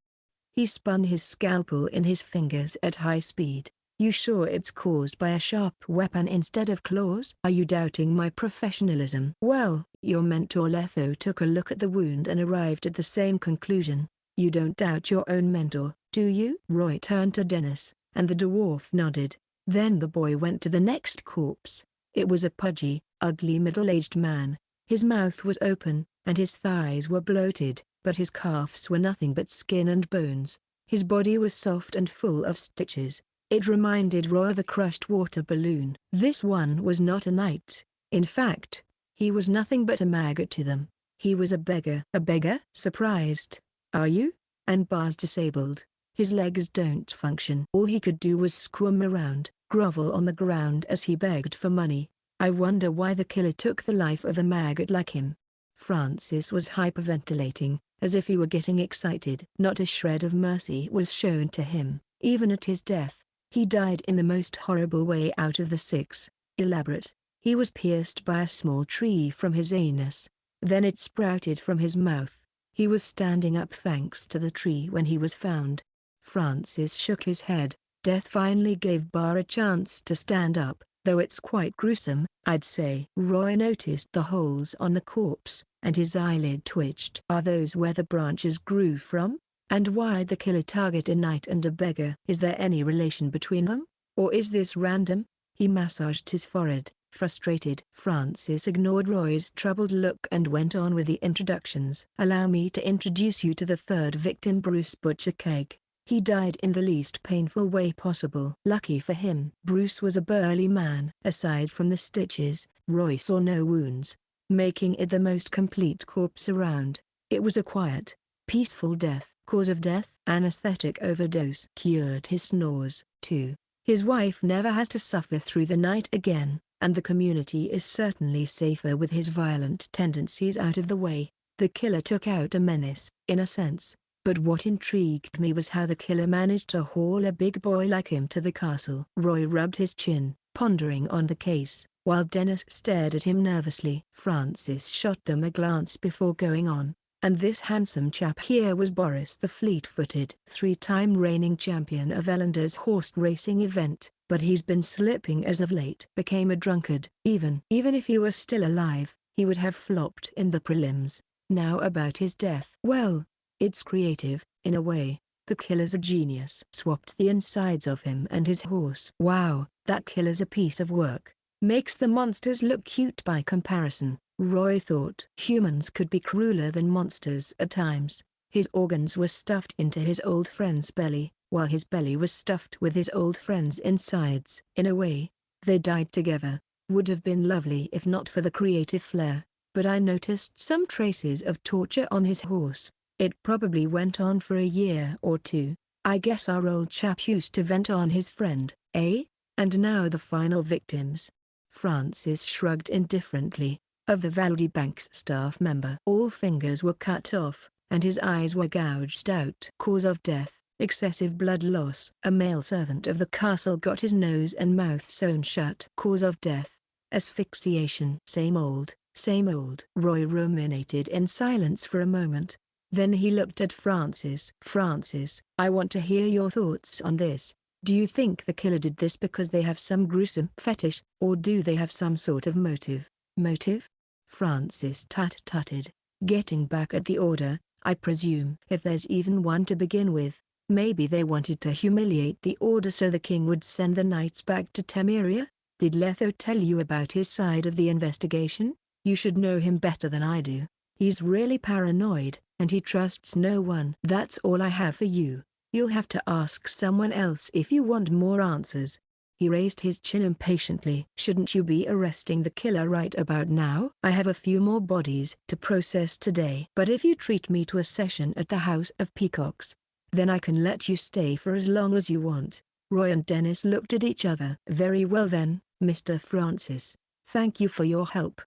He spun his scalpel in his fingers at high speed. You sure it's caused by a sharp weapon instead of claws? Are you doubting my professionalism? Well, your mentor Letho took a look at the wound and arrived at the same conclusion. You don't doubt your own mentor, do you? Roy turned to Dennis, and the dwarf nodded. Then the boy went to the next corpse. It was a pudgy, ugly middle-aged man. His mouth was open, and his thighs were bloated, but his calves were nothing but skin and bones. His body was soft and full of stitches. It reminded Roy of a crushed water balloon. This one was not a knight. In fact, he was nothing but a maggot to them. He was a beggar. A beggar? Surprised. Are you? And Bar's disabled. His legs don't function. All he could do was squirm around, grovel on the ground as he begged for money. I wonder why the killer took the life of a maggot like him. Francis was hyperventilating, as if he were getting excited. Not a shred of mercy was shown to him, even at his death. He died in the most horrible way out of the 6. Elaborate. He was pierced by a small tree from his anus. Then it sprouted from his mouth. He was standing up thanks to the tree when he was found. Francis shook his head. Death finally gave Bar a chance to stand up, though it's quite gruesome, I'd say. Roy noticed the holes on the corpse, and his eyelid twitched. Are those where the branches grew from? And why'd the killer target a knight and a beggar? Is there any relation between them? Or is this random? He massaged his forehead, frustrated. Francis ignored Roy's troubled look and went on with the introductions. Allow me to introduce you to the 3rd victim, Bruce Butcherkeg. He died in the least painful way possible. Lucky for him. Bruce was a burly man. Aside from the stitches, Roy saw no wounds, making it the most complete corpse around. It was a quiet, peaceful death. Cause of death? Anesthetic overdose. Cured his snores, too. His wife never has to suffer through the night again, and the community is certainly safer with his violent tendencies out of the way. The killer took out a menace, in a sense, But what intrigued me was how the killer managed to haul a big boy like him to the castle. Roy rubbed his chin, pondering on the case, while Dennis stared at him nervously. Francis shot them a glance before going on. And this handsome chap here was Boris the fleet-footed, 3-time reigning champion of Ellender's horse racing event, but he's been slipping as of late. Became a drunkard. Even if he were still alive, he would have flopped in the prelims. Now about his death. Well, it's creative, in a way. The killer's a genius. Swapped the insides of him and his horse. Wow, that killer's a piece of work. Makes the monsters look cute by comparison. Roy thought humans could be crueler than monsters at times. His organs were stuffed into his old friend's belly, while his belly was stuffed with his old friend's insides. In a way, they died together. Would have been lovely if not for the creative flair, but I noticed some traces of torture on his horse. It probably went on for a year or two. I guess our old chap used to vent on his friend, eh? And now the final victims. Francis shrugged indifferently. Of the Valdi Bank's staff member. All fingers were cut off, and his eyes were gouged out. Cause of death, excessive blood loss. A male servant of the castle got his nose and mouth sewn shut. Cause of death, asphyxiation. Same old, same old. Roy ruminated in silence for a moment. Then he looked at Francis. Francis, I want to hear your thoughts on this. Do you think the killer did this because they have some gruesome fetish, or do they have some sort of motive? Motive? Francis tut-tutted, getting back at the order, I presume. If there's even one to begin with, maybe they wanted to humiliate the order so the king would send the knights back to Temeria? Did Letho tell you about his side of the investigation? You should know him better than I do. He's really paranoid, and he trusts no one. That's all I have for you. You'll have to ask someone else if you want more answers. He raised his chin impatiently. Shouldn't you be arresting the killer right about now? I have a few more bodies to process today. But if you treat me to a session at the House of Peacocks, then I can let you stay for as long as you want. Roy and Dennis looked at each other. Very well then, Mr. Francis. Thank you for your help.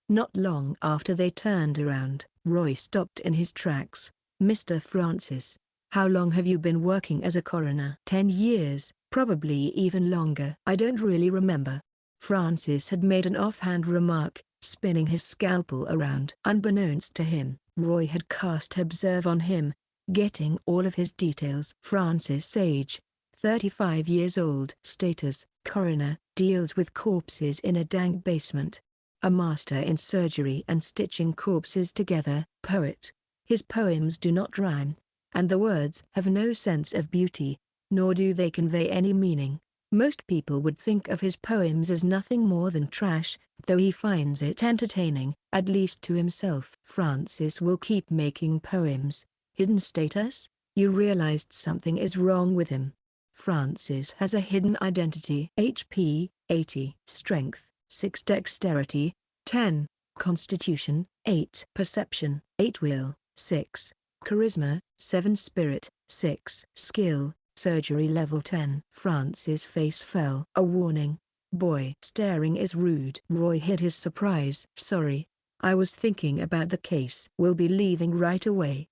Not long after they turned around, Roy stopped in his tracks. Mr. Francis, how long have you been working as a coroner? 10 years. Probably even longer. I don't really remember. Francis had made an offhand remark, spinning his scalpel around. Unbeknownst to him, Roy had cast observe on him, getting all of his details. Francis Sage, 35 years old. Status, coroner, deals with corpses in a dank basement. A master in surgery and stitching corpses together. Poet. His poems do not rhyme, and the words have no sense of beauty, nor do they convey any meaning. Most people would think of his poems as nothing more than trash, though he finds it entertaining, at least to himself. Francis will keep making poems. Hidden status? You realized something is wrong with him. Francis has a hidden identity. HP, 80. Strength, 6. Dexterity, 10. Constitution, 8. Perception, 8. Will, 6. Charisma, 7. Spirit, 6. Skill, surgery level 10. Francis' face fell. A warning. Boy, staring is rude. Roy hid his surprise. Sorry. I was thinking about the case. We'll be leaving right away.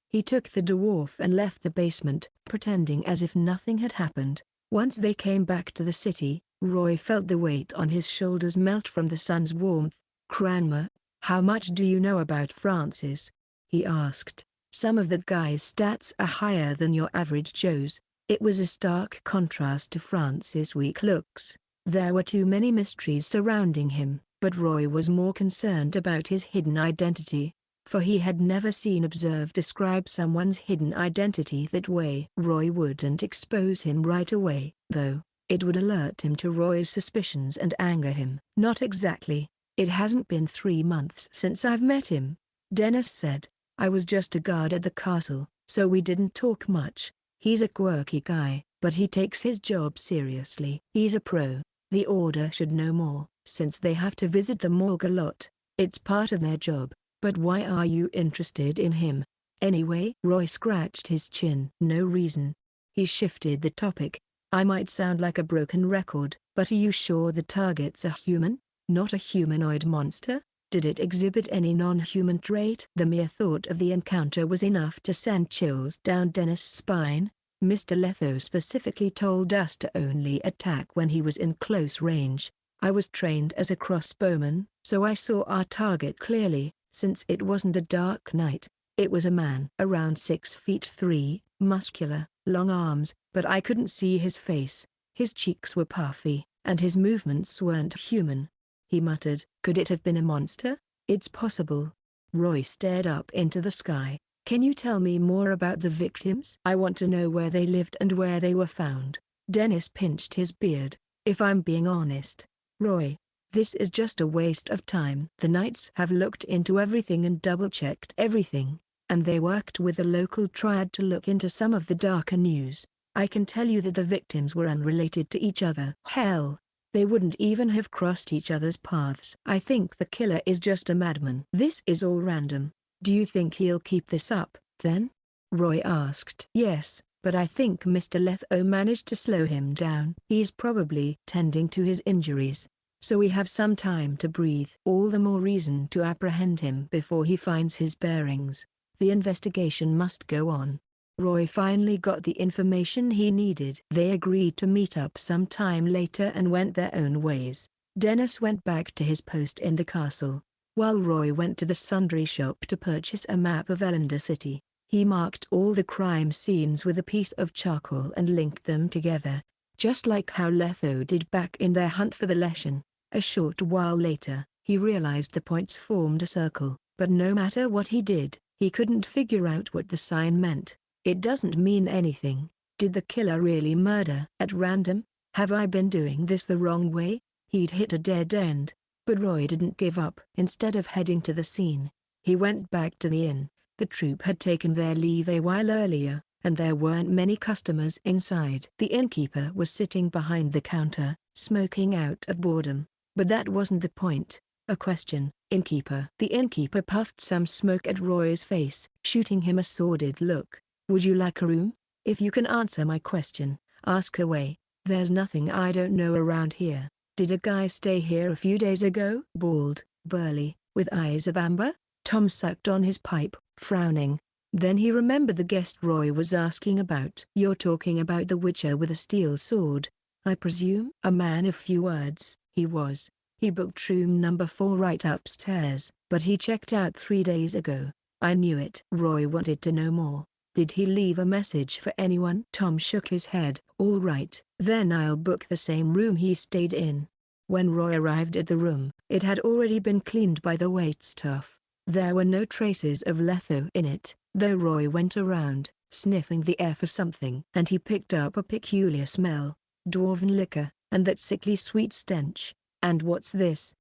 He took the dwarf and left the basement, pretending as if nothing had happened. Once they came back to the city, Roy felt the weight on his shoulders melt from the sun's warmth. Cranmer, how much do you know about Francis? He asked. Some of that guy's stats are higher than your average Joe's. It was a stark contrast to Francis' weak looks. There were too many mysteries surrounding him, but Roy was more concerned about his hidden identity, for he had never seen Observe describe someone's hidden identity that way. Roy wouldn't expose him right away, though. It would alert him to Roy's suspicions and anger him. Not exactly. It hasn't been 3 months since I've met him, Dennis said. I was just a guard at the castle, so we didn't talk much. He's a quirky guy, but he takes his job seriously. He's a pro. The Order should know more, since they have to visit the morgue a lot. It's part of their job. But why are you interested in him? Anyway? Roy scratched his chin. No reason. He shifted the topic. I might sound like a broken record, but are you sure the target's a human, not a humanoid monster? Did it exhibit any non-human trait? The mere thought of the encounter was enough to send chills down Dennis' spine. Mr. Letho specifically told us to only attack when he was in close range. I was trained as a crossbowman, so I saw our target clearly. Since it wasn't a dark night, it was a man around 6'3", muscular, long arms, but I couldn't see his face. His cheeks were puffy, and his movements weren't human. He muttered, "Could it have been a monster?" "It's possible." Roy stared up into the sky. "Can you tell me more about the victims? I want to know where they lived and where they were found." Dennis pinched his beard. "If I'm being honest, Roy, this is just a waste of time. The Knights have looked into everything and double-checked everything, and they worked with the local triad to look into some of the darker news. I can tell you that the victims were unrelated to each other. Hell, they wouldn't even have crossed each other's paths. I think the killer is just a madman. This is all random. Do you think he'll keep this up, then?" Roy asked. "Yes, but I think Mr. Letho managed to slow him down. He's probably tending to his injuries, so we have some time to breathe. All the more reason to apprehend him before he finds his bearings. The investigation must go on." Roy finally got the information he needed. They agreed to meet up some time later and went their own ways. Dennis went back to his post in the castle, while Roy went to the sundry shop to purchase a map of Elender City. He marked all the crime scenes with a piece of charcoal and linked them together, just like how Letho did back in their hunt for the Leshen. A short while later, he realized the points formed a circle, but no matter what he did, he couldn't figure out what the sign meant. "It doesn't mean anything. Did the killer really murder at random? Have I been doing this the wrong way?" He'd hit a dead end, but Roy didn't give up. Instead of heading to the scene, he went back to the inn. The troupe had taken their leave a while earlier, and there weren't many customers inside. The innkeeper was sitting behind the counter, smoking out of boredom. But that wasn't the point. "A question, innkeeper." The innkeeper puffed some smoke at Roy's face, shooting him a sordid look. "Would you like a room? If you can answer my question, ask away. There's nothing I don't know around here." "Did a guy stay here a few days ago?" "Bald, burly, with eyes of amber?" Tom sucked on his pipe, frowning. Then he remembered the guest Roy was asking about. "You're talking about the Witcher with a steel sword, I presume?" "A man of few words, he was. He booked room number 4 right upstairs, but he checked out 3 days ago." "I knew it." Roy wanted to know more. "Did he leave a message for anyone?" Tom shook his head. "All right, then I'll book the same room he stayed in." When Roy arrived at the room, it had already been cleaned by the waitstaff. There were no traces of Letho in it, though Roy went around, sniffing the air for something. And he picked up a peculiar smell, dwarven liquor, and that sickly sweet stench. "And what's this?"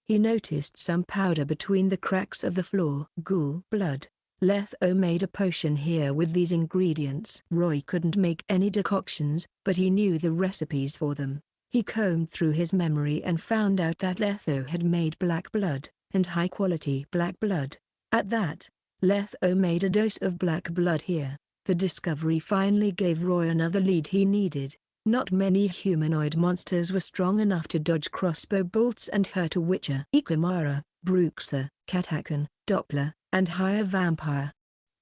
He noticed some powder between the cracks of the floor. "Ghoul blood. Letho made a potion here with these ingredients." Roy couldn't make any decoctions, but he knew the recipes for them. He combed through his memory and found out that Letho had made black blood, and high-quality black blood. At that, Letho made a dose of black blood here. The discovery finally gave Roy another lead he needed. Not many humanoid monsters were strong enough to dodge crossbow bolts and hurt a Witcher. Ikamara, Bruxa, Katakan, Doppler, and higher vampire.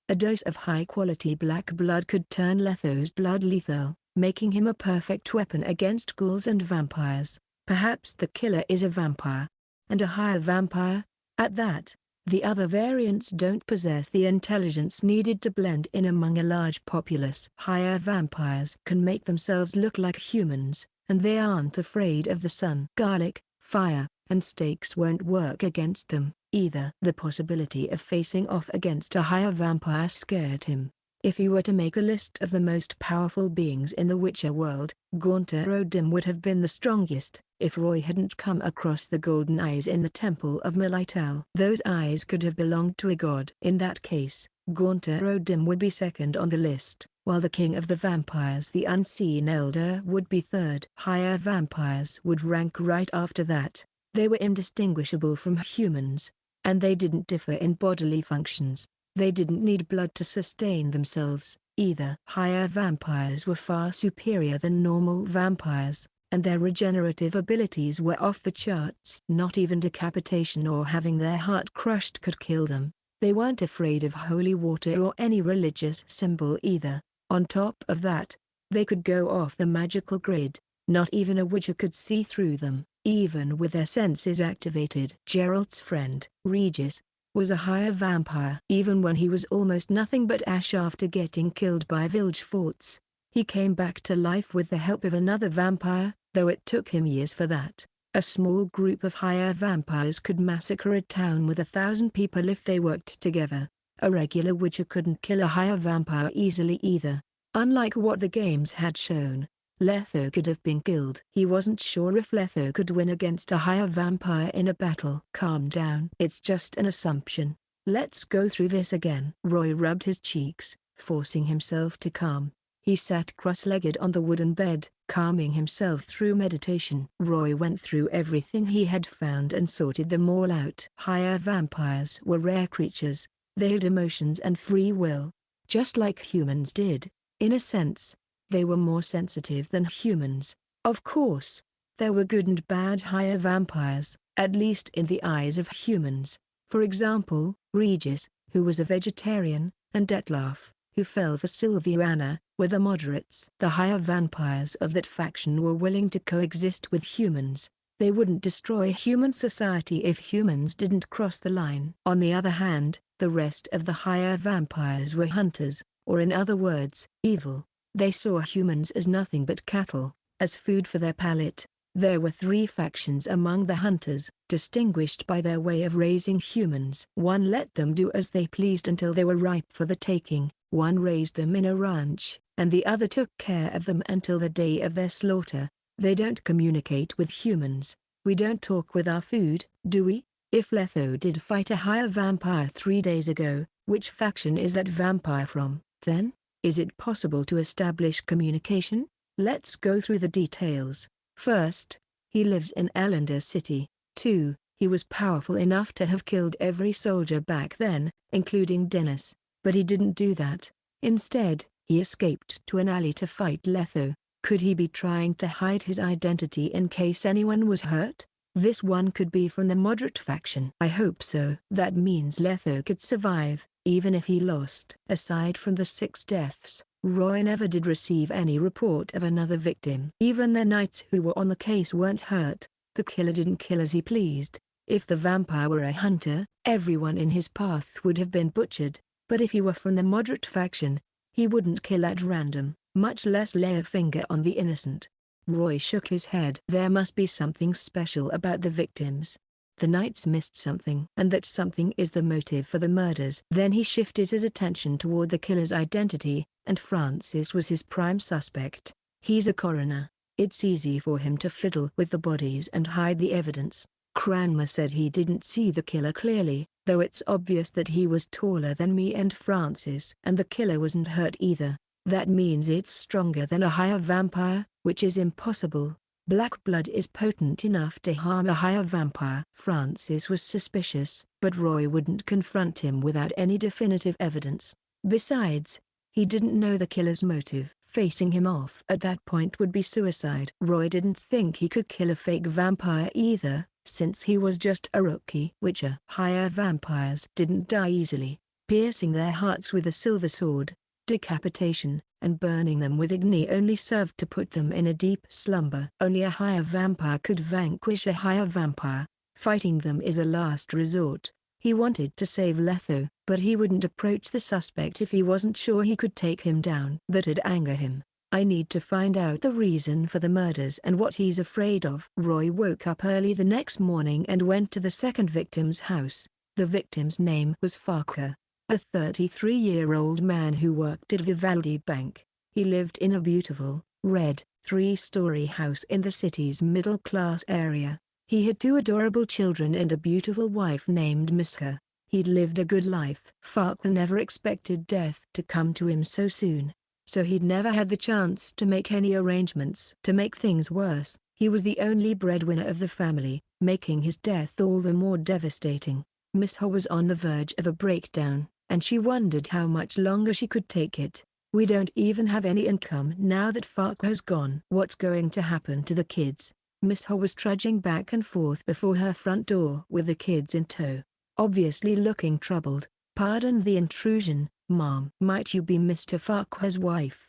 A dose of high-quality black blood could turn Letho's blood lethal, making him a perfect weapon against ghouls and vampires. Perhaps the killer is a vampire. And a higher vampire? At that, the other variants don't possess the intelligence needed to blend in among a large populace. Higher vampires can make themselves look like humans, and they aren't afraid of the sun. Garlic, fire, and stakes won't work against them, either. The possibility of facing off against a higher vampire scared him. If he were to make a list of the most powerful beings in the Witcher world, Gaunter O'Dim would have been the strongest. If Roy hadn't come across the golden eyes in the temple of Militel, those eyes could have belonged to a god. In that case, Gaunter O'Dim would be second on the list, while the king of the vampires, the Unseen Elder, would be third. Higher vampires would rank right after that. They were indistinguishable from humans, and they didn't differ in bodily functions. They didn't need blood to sustain themselves, either. Higher vampires were far superior than normal vampires, and their regenerative abilities were off the charts. Not even decapitation or having their heart crushed could kill them. They weren't afraid of holy water or any religious symbol either. On top of that, they could go off the magical grid. Not even a witcher could see through them, even with their senses activated. Geralt's friend, Regis, was a higher vampire. Even when he was almost nothing but ash after getting killed by village forts, he came back to life with the help of another vampire, though it took him years for that. A small group of higher vampires could massacre a town with 1,000 people if they worked together. A regular witcher couldn't kill a higher vampire easily either. Unlike what the games had shown, Letho could have been killed. He wasn't sure if Letho could win against a higher vampire in a battle. Calm down. It's just an assumption. Let's go through this again. Roy rubbed his cheeks, forcing himself to calm. He sat cross-legged on the wooden bed, calming himself through meditation. Roy went through everything he had found and sorted them all out. Higher vampires were rare creatures. They had emotions and free will, just like humans did. In a sense, they were more sensitive than humans. Of course, there were good and bad higher vampires, at least in the eyes of humans. For example, Regis, who was a vegetarian, and Detlaf, who fell for Sylviana, were the moderates. The higher vampires of that faction were willing to coexist with humans. They wouldn't destroy human society if humans didn't cross the line. On the other hand, the rest of the higher vampires were hunters, or in other words, evil. They saw humans as nothing but cattle, as food for their palate. There were 3 factions among the hunters, distinguished by their way of raising humans. One let them do as they pleased until they were ripe for the taking. One raised them in a ranch, and the other took care of them until the day of their slaughter. They don't communicate with humans. We don't talk with our food, do we? If Letho did fight a higher vampire 3 days ago, which faction is that vampire from, then? Is it possible to establish communication? Let's go through the details. First, he lives in Elender City. 2, he was powerful enough to have killed every soldier back then, including Dennis. But he didn't do that. Instead, he escaped to an alley to fight Letho. Could he be trying to hide his identity in case anyone was hurt? This one could be from the moderate faction. I hope so. That means Letho could survive, even if he lost. Aside from the 6 deaths, Roy never did receive any report of another victim. Even the knights who were on the case weren't hurt. The killer didn't kill as he pleased. If the vampire were a hunter, everyone in his path would have been butchered. But if he were from the moderate faction, he wouldn't kill at random, much less lay a finger on the innocent. Roy shook his head. There must be something special about the victims. The knights missed something. And that something is the motive for the murders. Then he shifted his attention toward the killer's identity, and Francis was his prime suspect. He's a coroner. It's easy for him to fiddle with the bodies and hide the evidence. Cranmer said he didn't see the killer clearly, though it's obvious that he was taller than me and Francis. And the killer wasn't hurt either. That means it's stronger than a higher vampire, which is impossible. Black blood is potent enough to harm a higher vampire. Francis was suspicious, but Roy wouldn't confront him without any definitive evidence. Besides, he didn't know the killer's motive. Facing him off at that point would be suicide. Roy didn't think he could kill a fake vampire either, since he was just a rookie witcher. Higher vampires didn't die easily. Piercing their hearts with a silver sword, decapitation, and burning them with igni only served to put them in a deep slumber. Only a higher vampire could vanquish a higher vampire. Fighting them is a last resort. He wanted to save Letho, but he wouldn't approach the suspect if he wasn't sure he could take him down. That'd anger him. I need to find out the reason for the murders and what he's afraid of. Roy woke up early the next morning and went to the second victim's house. The victim's name was Farquhar, a 33-year-old man who worked at Vivaldi Bank. He lived in a beautiful, red, 3-story house in the city's middle-class area. He had 2 adorable children and a beautiful wife named Miska. He'd lived a good life. Farquhar never expected death to come to him so soon, so he'd never had the chance to make any arrangements. To make things worse, he was the only breadwinner of the family, making his death all the more devastating. Miska was on the verge of a breakdown, and she wondered how much longer she could take it. We don't even have any income now that Farquhar's gone. What's going to happen to the kids? Miss Ho was trudging back and forth before her front door with the kids in tow, obviously looking troubled. Pardon the intrusion, Mom. Might you be Mr. Farquhar's wife?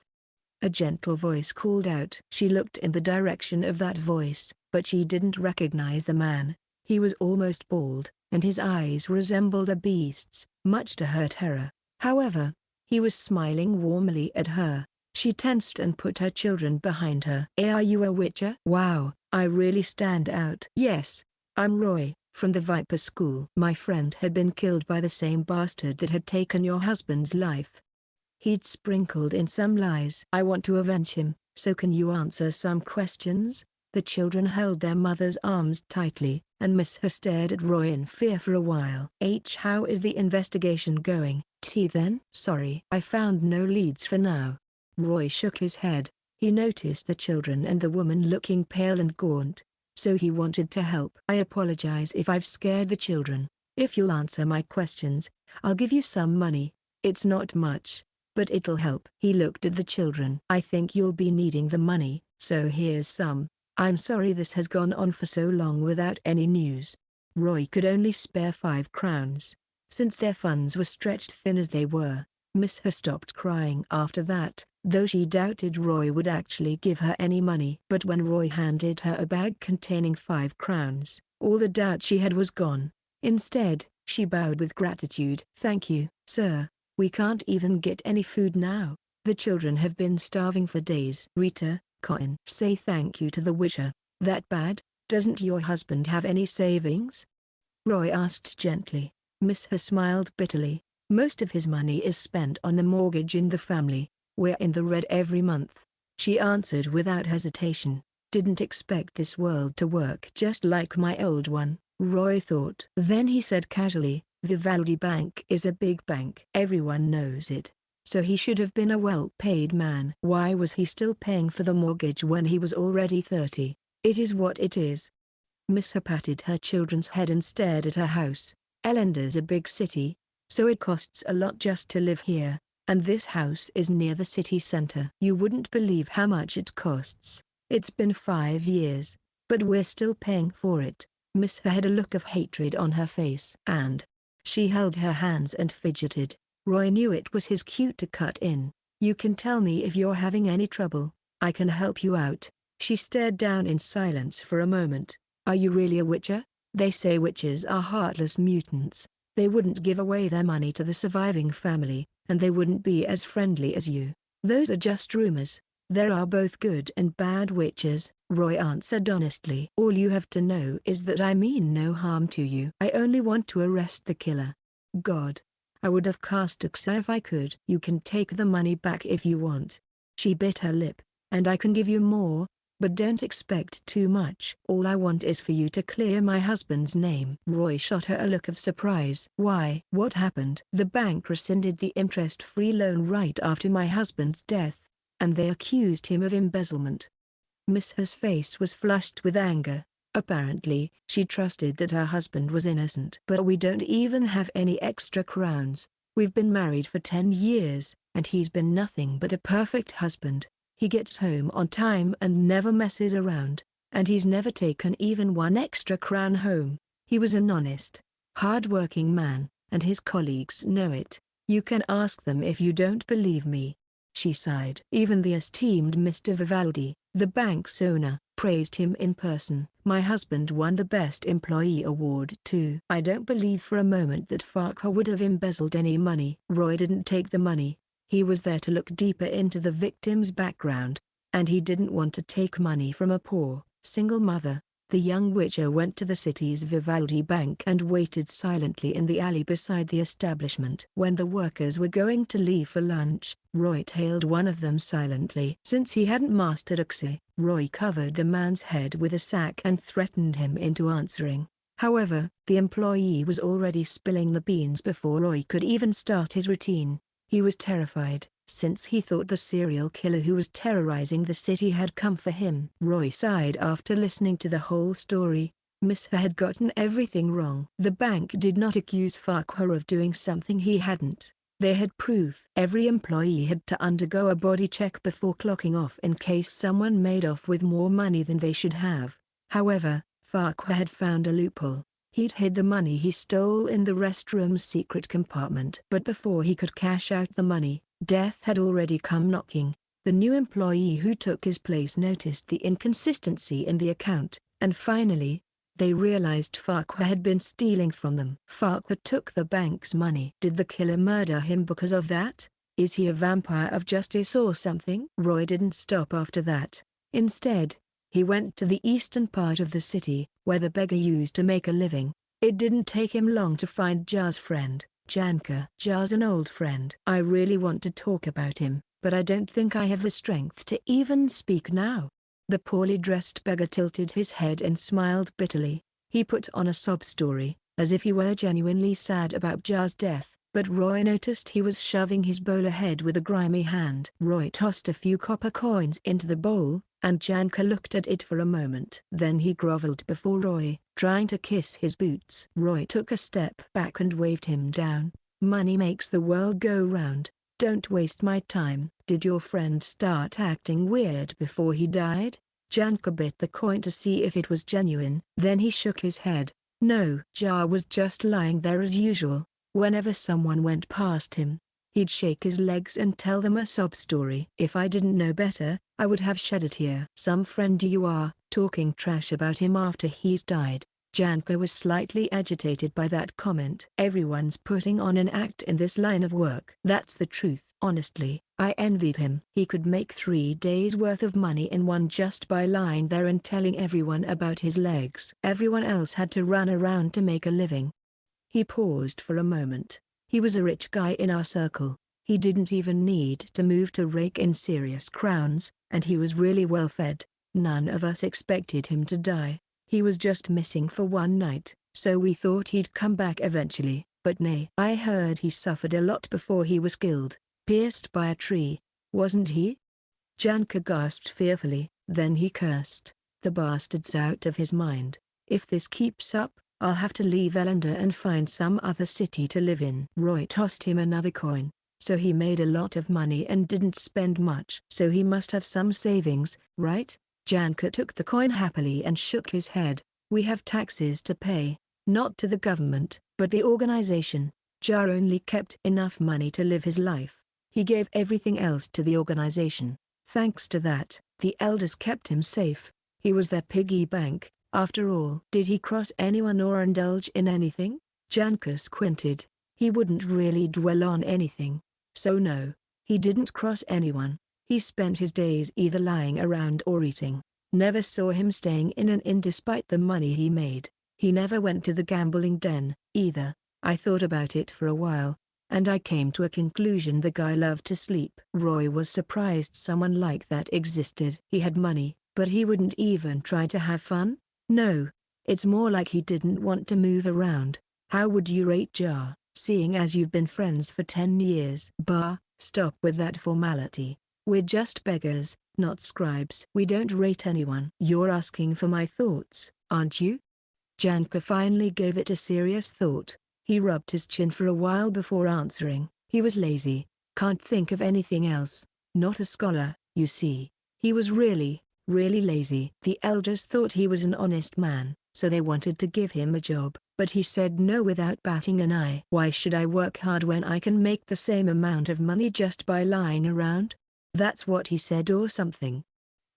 A gentle voice called out. She looked in the direction of that voice, but she didn't recognize the man. He was almost bald, and his eyes resembled a beast's, much to her terror. However, he was smiling warmly at her. She tensed and put her children behind her. Are you a witcher? Wow, I really stand out. Yes, I'm Roy, from the Viper School. My friend had been killed by the same bastard that had taken your husband's life. He'd sprinkled in some lies. I want to avenge him, so can you answer some questions? The children held their mother's arms tightly, and Miss Ho stared at Roy in fear for a while. How is the investigation going? Then? Sorry, I found no leads for now. Roy shook his head. He noticed the children and the woman looking pale and gaunt, so he wanted to help. I apologize if I've scared the children. If you'll answer my questions, I'll give you some money. It's not much, but it'll help. He looked at the children. I think you'll be needing the money, so here's some. I'm sorry this has gone on for so long without any news. Roy could only spare 5 crowns. Since their funds were stretched thin as they were, Miss Ho stopped crying after that, though she doubted Roy would actually give her any money. But when Roy handed her a bag containing 5 crowns, all the doubt she had was gone. Instead, she bowed with gratitude. Thank you, sir. We can't even get any food now. The children have been starving for days. Rita, Kaer, say thank you to the Witcher. That bad? Doesn't your husband have any savings? Roy asked gently. Miss Ho smiled bitterly. Most of his money is spent on the mortgage in the family. We're in the red every month. She answered without hesitation. Didn't expect this world to work just like my old one, Roy thought. Then he said casually, Vivaldi Bank is a big bank. Everyone knows it. So he should have been a well-paid man. Why was he still paying for the mortgage when he was already 30? It is what it is. Miss Ho patted her children's head and stared at her house. Ellender's a big city, so it costs a lot just to live here, and this house is near the city center. You wouldn't believe how much it costs. It's been 5 years, but we're still paying for it. Miss Ho had a look of hatred on her face. And she held her hands and fidgeted. Roy knew it was his cue to cut in. You can tell me if you're having any trouble. I can help you out. She stared down in silence for a moment. Are you really a witcher? They say witches are heartless mutants. They wouldn't give away their money to the surviving family, and they wouldn't be as friendly as you. Those are just rumors. There are both good and bad witches, Roy answered honestly. All you have to know is that I mean no harm to you. I only want to arrest the killer. God. I would have cast Kaer if I could. You can take the money back if you want. She bit her lip. And I can give you more, but don't expect too much. All I want is for you to clear my husband's name. Roy shot her a look of surprise. Why? What happened? The bank rescinded the interest-free loan right after my husband's death, and they accused him of embezzlement. Miss Ho's face was flushed with anger. Apparently, she trusted that her husband was innocent. But we don't even have any extra crowns. We've been married for 10 years, and he's been nothing but a perfect husband. He gets home on time and never messes around, and he's never taken even 1 extra crown home. He was an honest, hard-working man, and his colleagues know it. You can ask them if you don't believe me. She sighed. Even the esteemed Mr. Vivaldi, the bank's owner, praised him in person. My husband won the Best Employee Award too. I don't believe for a moment that Farquhar would have embezzled any money. Roy didn't take the money. He was there to look deeper into the victim's background, and he didn't want to take money from a poor, single mother. The young witcher went to the city's Vivaldi Bank and waited silently in the alley beside the establishment. When the workers were going to leave for lunch, Roy tailed one of them silently. Since he hadn't mastered Odysee, Roy covered the man's head with a sack and threatened him into answering. However, the employee was already spilling the beans before Roy could even start his routine. He was terrified, since he thought the serial killer who was terrorizing the city had come for him. Roy sighed after listening to the whole story. Miss Ho had gotten everything wrong. The bank did not accuse Farquhar of doing something he hadn't. They had proof. Every employee had to undergo a body check before clocking off in case someone made off with more money than they should have. However, Farquhar had found a loophole. He'd hid the money he stole in the restroom's secret compartment. But before he could cash out the money, death had already come knocking. The new employee who took his place noticed the inconsistency in the account, and finally, they realized Farquhar had been stealing from them. Farquhar took the bank's money. Did the killer murder him because of that? Is he a vampire of justice or something? Roy didn't stop after that. Instead, he went to the eastern part of the city, where the beggar used to make a living. It didn't take him long to find Jar's friend, Janka. Jar's an old friend. I really want to talk about him, but I don't think I have the strength to even speak now. The poorly dressed beggar tilted his head and smiled bitterly. He put on a sob story, as if he were genuinely sad about Jar's death, but Roy noticed he was shoving his bowl ahead with a grimy hand. Roy tossed a few copper coins into the bowl, and Janka looked at it for a moment. Then he groveled before Roy, trying to kiss his boots. Roy took a step back and waved him down. Money makes the world go round. Don't waste my time. Did your friend start acting weird before he died? Janka bit the coin to see if it was genuine. Then he shook his head. No. Jar was just lying there as usual. Whenever someone went past him, he'd shake his legs and tell them a sob story. If I didn't know better, I would have shed it here. Some friend you are, talking trash about him after he's died. Janka was slightly agitated by that comment. Everyone's putting on an act in this line of work. That's the truth. Honestly, I envied him. He could make 3 days' worth of money in one just by lying there and telling everyone about his legs. Everyone else had to run around to make a living. He paused for a moment. He was a rich guy in our circle. He didn't even need to move to rake in serious crowns, and he was really well fed. None of us expected him to die. He was just missing for one night, so we thought he'd come back eventually, but nay. I heard he suffered a lot before he was killed, pierced by a tree, wasn't he? Janka gasped fearfully, then he cursed. The bastard's out of his mind. If this keeps up, I'll have to leave Elender and find some other city to live in. Roy tossed him another coin. So he made a lot of money and didn't spend much. So he must have some savings, right? Janka took the coin happily and shook his head. We have taxes to pay, not to the government, but the organization. Jar only kept enough money to live his life. He gave everything else to the organization. Thanks to that, the elders kept him safe. He was their piggy bank, after all. Did he cross anyone or indulge in anything? Janka squinted. He wouldn't really dwell on anything. So no, he didn't cross anyone. He spent his days either lying around or eating. Never saw him staying in an inn despite the money he made. He never went to the gambling den, either. I thought about it for a while, and I came to a conclusion: the guy loved to sleep. Roy was surprised someone like that existed. He had money, but he wouldn't even try to have fun? No, it's more like he didn't want to move around. How would you rate Jar, seeing as you've been friends for 10 years? Stop with that formality. We're just beggars, not scribes. We don't rate anyone. You're asking for my thoughts, aren't you? Janka finally gave it a serious thought. He rubbed his chin for a while before answering. He was lazy, can't think of anything else. Not a scholar, you see. He was really lazy. The elders thought he was an honest man, so they wanted to give him a job, but he said no without batting an eye. Why should I work hard when I can make the same amount of money just by lying around? That's what he said or something.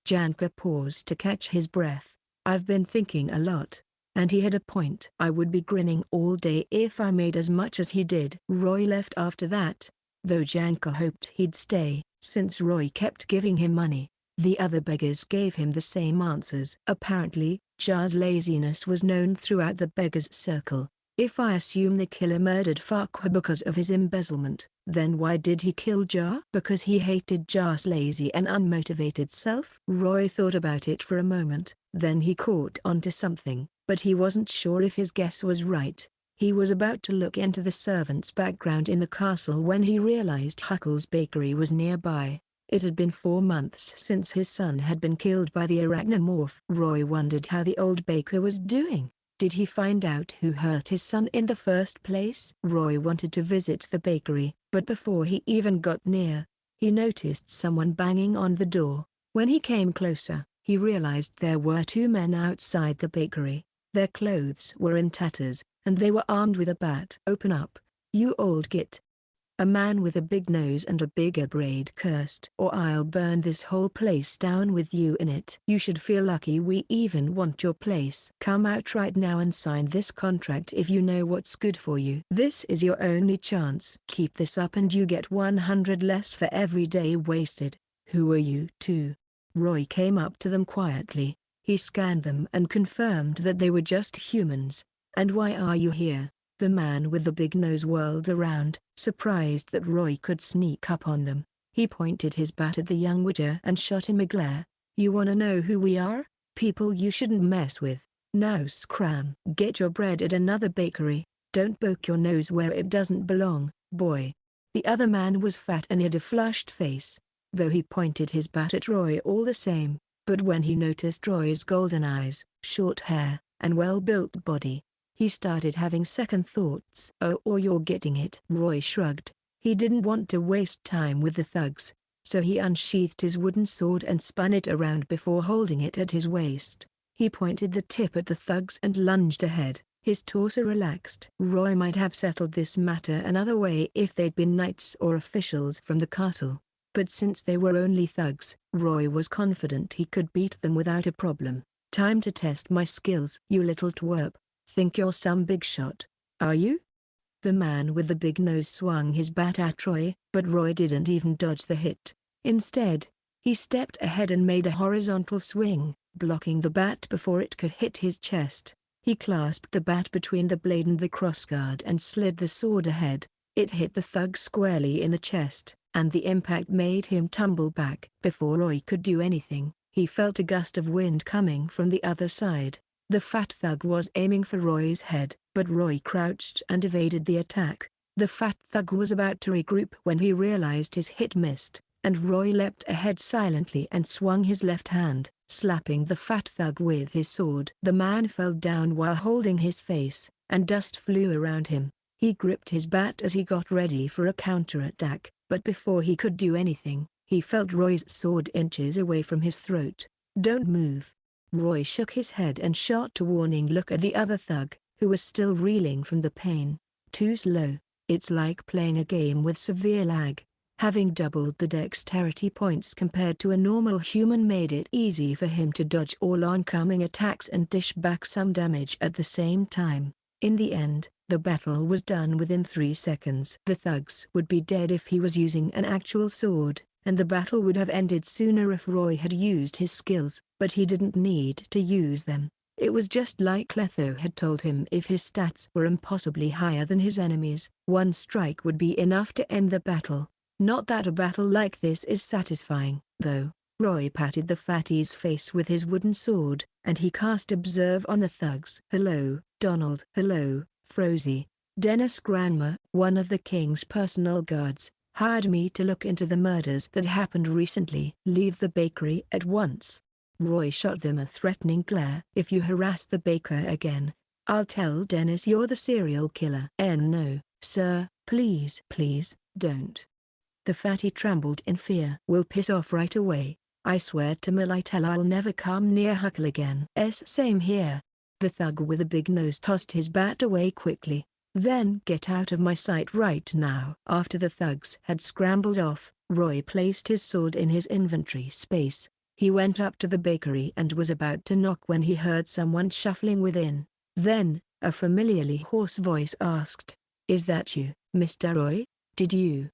Janka paused to catch his breath. I've been thinking a lot. And he had a point. I would be grinning all day if I made as much as he did. Roy left after that, though Janka hoped he'd stay, since Roy kept giving him money. The other beggars gave him the same answers. Apparently, Jar's laziness was known throughout the beggars' circle. If I assume the killer murdered Farquhar because of his embezzlement, then why did he kill Jar? Because he hated Jar's lazy and unmotivated self? Roy thought about it for a moment, then he caught onto something, but he wasn't sure if his guess was right. He was about to look into the servant's background in the castle when he realized Huckle's bakery was nearby. It had been 4 months since his son had been killed by the arachnomorph. Roy wondered how the old baker was doing. Did he find out who hurt his son in the first place? Roy wanted to visit the bakery, But before he even got near, he noticed someone banging on the door. When he came closer, he realized there were two men outside the bakery. Their clothes were in tatters, and they were armed with a bat. "Open up, you old git." A man with a big nose and a bigger braid cursed, "Or I'll burn this whole place down with you in it. You should feel lucky we even want your place. Come out right now and sign this contract if you know what's good for you. This is your only chance. Keep this up and you get 100 less for every day wasted." "Who are you two?" Roy came up to them quietly. He scanned them and confirmed that they were just humans. "And why are you here?" The man with the big nose whirled around, surprised that Roy could sneak up on them. He pointed his bat at the young witcher and shot him a glare. "You wanna know who we are? People you shouldn't mess with. Now scram. Get your bread at another bakery. Don't poke your nose where it doesn't belong, boy." The other man was fat and had a flushed face, though he pointed his bat at Roy all the same. But when he noticed Roy's golden eyes, short hair, and well-built body, he started having second thoughts. "Oh, or you're getting it." Roy shrugged. He didn't want to waste time with the thugs, so he unsheathed his wooden sword and spun it around before holding it at his waist. He pointed the tip at the thugs and lunged ahead. His torso relaxed. Roy might have settled this matter another way if they'd been knights or officials from the castle. But since they were only thugs, Roy was confident he could beat them without a problem. "Time to test my skills, you little twerp. Think you're some big shot, are you?" The man with the big nose swung his bat at Roy, but Roy didn't even dodge the hit. Instead, he stepped ahead and made a horizontal swing, blocking the bat before it could hit his chest. He clasped the bat between the blade and the crossguard and slid the sword ahead. It hit the thug squarely in the chest, and the impact made him tumble back. Before Roy could do anything, he felt a gust of wind coming from the other side. The fat thug was aiming for Roy's head, but Roy crouched and evaded the attack. The fat thug was about to regroup when he realized his hit missed, and Roy leapt ahead silently and swung his left hand, slapping the fat thug with his sword. The man fell down while holding his face, and dust flew around him. He gripped his bat as he got ready for a counterattack, but before he could do anything, he felt Roy's sword inches away from his throat. "Don't move." Roy shook his head and shot a warning look at the other thug, who was still reeling from the pain. "Too slow. It's like playing a game with severe lag." Having doubled the dexterity points compared to a normal human made it easy for him to dodge all oncoming attacks and dish back some damage at the same time. In the end, the battle was done within 3 seconds. The thugs would be dead if he was using an actual sword, and the battle would have ended sooner if Roy had used his skills, but he didn't need to use them. It was just like Letho had told him: if his stats were impossibly higher than his enemies, one strike would be enough to end the battle. Not that a battle like this is satisfying, though. Roy patted the fatty's face with his wooden sword, and he cast Observe on the thugs. "Hello, Donald." "Hello, Frozy. Dennis Granma, one of the king's personal guards, hired me to look into the murders that happened recently." "Leave the bakery at once." Roy shot them a threatening glare. "If you harass the baker again, I'll tell Dennis you're the serial killer." "No, sir, please don't." The fatty trembled in fear. "We'll piss off right away. I swear to Militel I'll never come near Huckle again." Same here." The thug with a big nose tossed his bat away quickly. "Then get out of my sight right now." After the thugs had scrambled off, Roy placed his sword in his inventory space. He went up to the bakery and was about to knock when he heard someone shuffling within. Then, a familiarly hoarse voice asked, "Is that you, Mr. Roy? Did you?"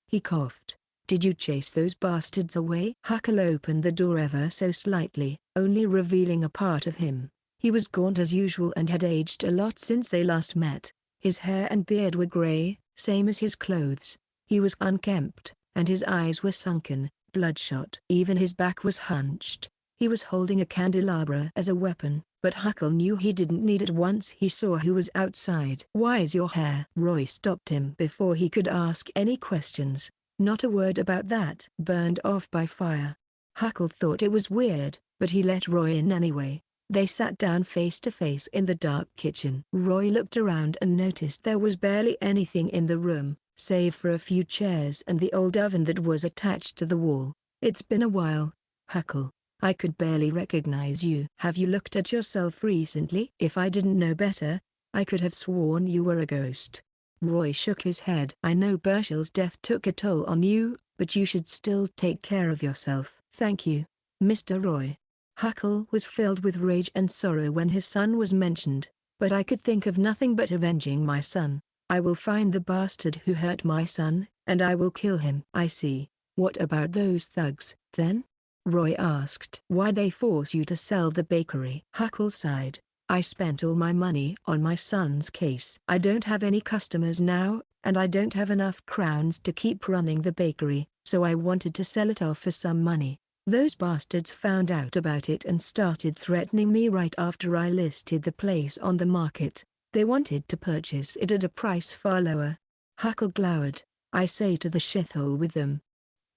He coughed. "Did you chase those bastards away?" Huckle opened the door ever so slightly, only revealing a part of him. He was gaunt as usual and had aged a lot since they last met. His hair and beard were gray, same as his clothes. He was unkempt, and his eyes were sunken, bloodshot. Even his back was hunched. He was holding a candelabra as a weapon, but Huckle knew he didn't need it once he saw who was outside. "Why's your hair?" Roy stopped him before he could ask any questions. "Not a word about that." "Burned off by fire." Huckle thought it was weird, but he let Roy in anyway. They sat down face to face in the dark kitchen. Roy looked around and noticed there was barely anything in the room, save for a few chairs and the old oven that was attached to the wall. It's been a while, Huckle. I could barely recognize you. Have you looked at yourself recently? If I didn't know better, I could have sworn you were a ghost. Roy shook his head. I know Burchell's death took a toll on you, but you should still take care of yourself. Thank you, Mr. Roy. Huckle was filled with rage and sorrow when his son was mentioned, but I could think of nothing but avenging my son. I will find the bastard who hurt my son, and I will kill him. I see. What about those thugs, then? Roy asked. Why'd they force you to sell the bakery? Huckle sighed. I spent all my money on my son's case. I don't have any customers now, and I don't have enough crowns to keep running the bakery, so I wanted to sell it off for some money. Those bastards found out about it and started threatening me right after I listed the place on the market. They wanted to purchase it at a price far lower. Huckle glowered. I say to the shithole with them.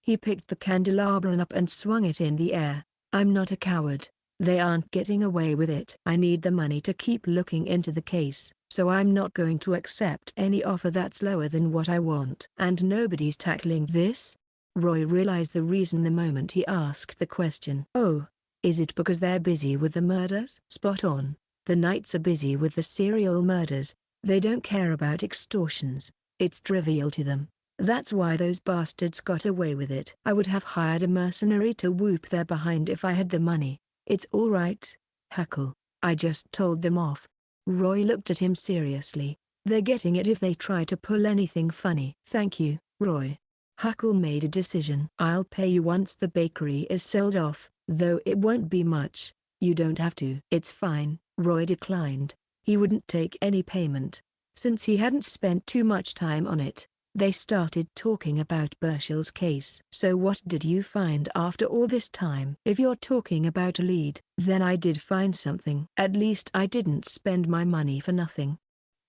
He picked the candelabrum up and swung it in the air. I'm not a coward. They aren't getting away with it. I need the money to keep looking into the case, so I'm not going to accept any offer that's lower than what I want. And nobody's tackling this? Roy realized the reason the moment he asked the question. Oh, is it because they're busy with the murders? Spot on. The Knights are busy with the serial murders. They don't care about extortions. It's trivial to them. That's why those bastards got away with it. I would have hired a mercenary to whoop their behind if I had the money. It's all right, Huckle. I just told them off. Roy looked at him seriously. They're getting it if they try to pull anything funny. Thank you, Roy. Huckle made a decision. I'll pay you once the bakery is sold off, though it won't be much. You don't have to. It's fine, Roy declined. He wouldn't take any payment, since he hadn't spent too much time on it. They started talking about Burchell's case. So what did you find after all this time? If you're talking about a lead, then I did find something. At least I didn't spend my money for nothing.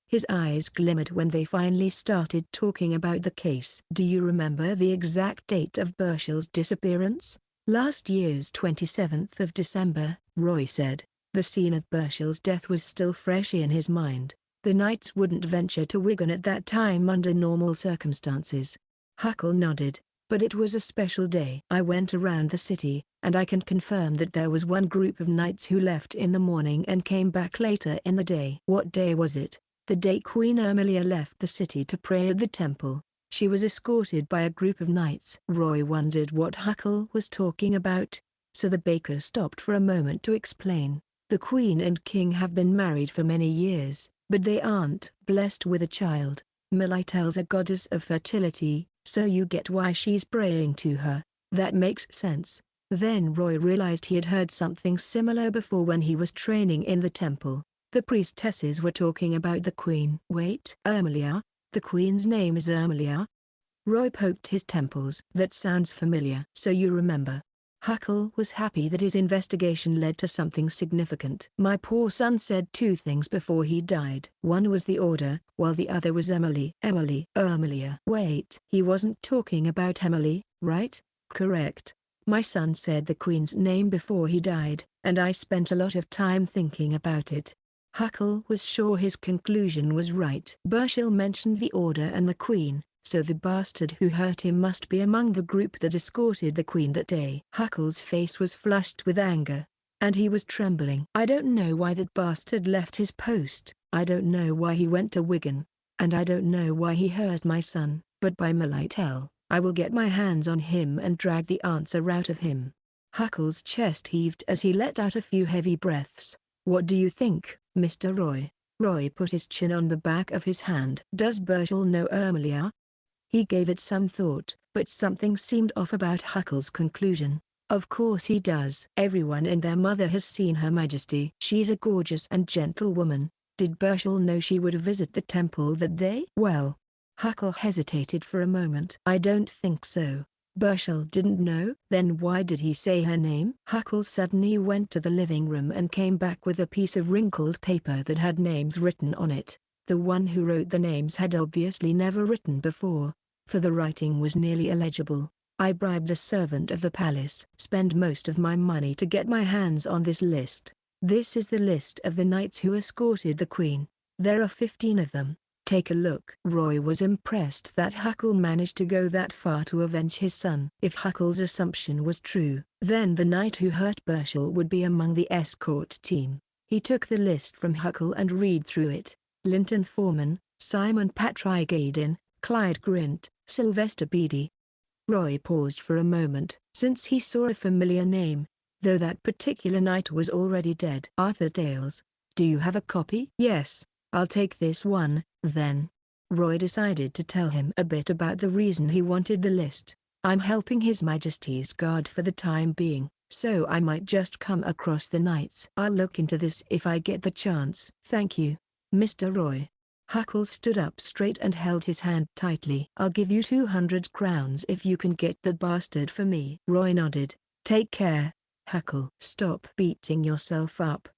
His eyes glimmered when they finally started talking about the case. Do you remember the exact date of Burchell's disappearance? Last year's 27th of December, Roy said. The scene of Burchell's death was still fresh in his mind. The Knights wouldn't venture to Wigan at that time under normal circumstances. Huckle nodded. But it was a special day. I went around the city, and I can confirm that there was one group of Knights who left in the morning and came back later in the day. What day was it? The day Queen Ermilia left the city to pray at the temple. She was escorted by a group of Knights. Roy wondered what Huckle was talking about, so the baker stopped for a moment to explain. The Queen and King have been married for many years, but they aren't blessed with a child. Melitel's a goddess of fertility, so you get why she's praying to her. That makes sense. Then Roy realized he had heard something similar before when he was training in the temple. The priestesses were talking about the queen. Wait, Ermilia? The queen's name is Ermilia? Roy poked his temples. That sounds familiar. So you remember. Huckle was happy that his investigation led to something significant. My poor son said two things before he died. One was the order, while the other was Emily. Ermilia. Wait. He wasn't talking about Emily, right? Correct. My son said the queen's name before he died, and I spent a lot of time thinking about it. Huckle was sure his conclusion was right. Burchell mentioned the order and the queen, so the bastard who hurt him must be among the group that escorted the queen that day. Huckle's face was flushed with anger, and he was trembling. I don't know why that bastard left his post. I don't know why he went to Wigan, and I don't know why he hurt my son, but by Melitel, I will get my hands on him and drag the answer out of him. Huckle's chest heaved as he let out a few heavy breaths. What do you think, Mr. Roy? Roy put his chin on the back of his hand. Does Burchell know Ermilia? He gave it some thought, but something seemed off about Huckle's conclusion. Of course he does. Everyone and their mother has seen Her Majesty. She's a gorgeous and gentle woman. Did Burchell know she would visit the temple that day? Well, Huckle hesitated for a moment. I don't think so. Burchell didn't know? Then why did he say her name? Huckle suddenly went to the living room and came back with a piece of wrinkled paper that had names written on it. The one who wrote the names had obviously never written before, for the writing was nearly illegible. I bribed a servant of the palace. Spend most of my money to get my hands on this list. This is the list of the knights who escorted the queen. There are 15 of them. Take a look. Roy was impressed that Huckle managed to go that far to avenge his son. If Huckle's assumption was true, then the knight who hurt Burchell would be among the escort team. He took the list from Huckle and read through it. Linton Foreman, Simon Patrigaden, Clyde Grint, Sylvester Beatty. Roy paused for a moment, since he saw a familiar name, though that particular knight was already dead. Arthur Dales. Do you have a copy? Yes, I'll take this one, then. Roy decided to tell him a bit about the reason he wanted the list. I'm helping His Majesty's Guard for the time being, so I might just come across the knights. I'll look into this if I get the chance. Thank you, Mr. Roy. Huckle stood up straight and held his hand tightly. I'll give you 200 crowns if you can get the bastard for me. Roy nodded. Take care, Huckle. Stop beating yourself up.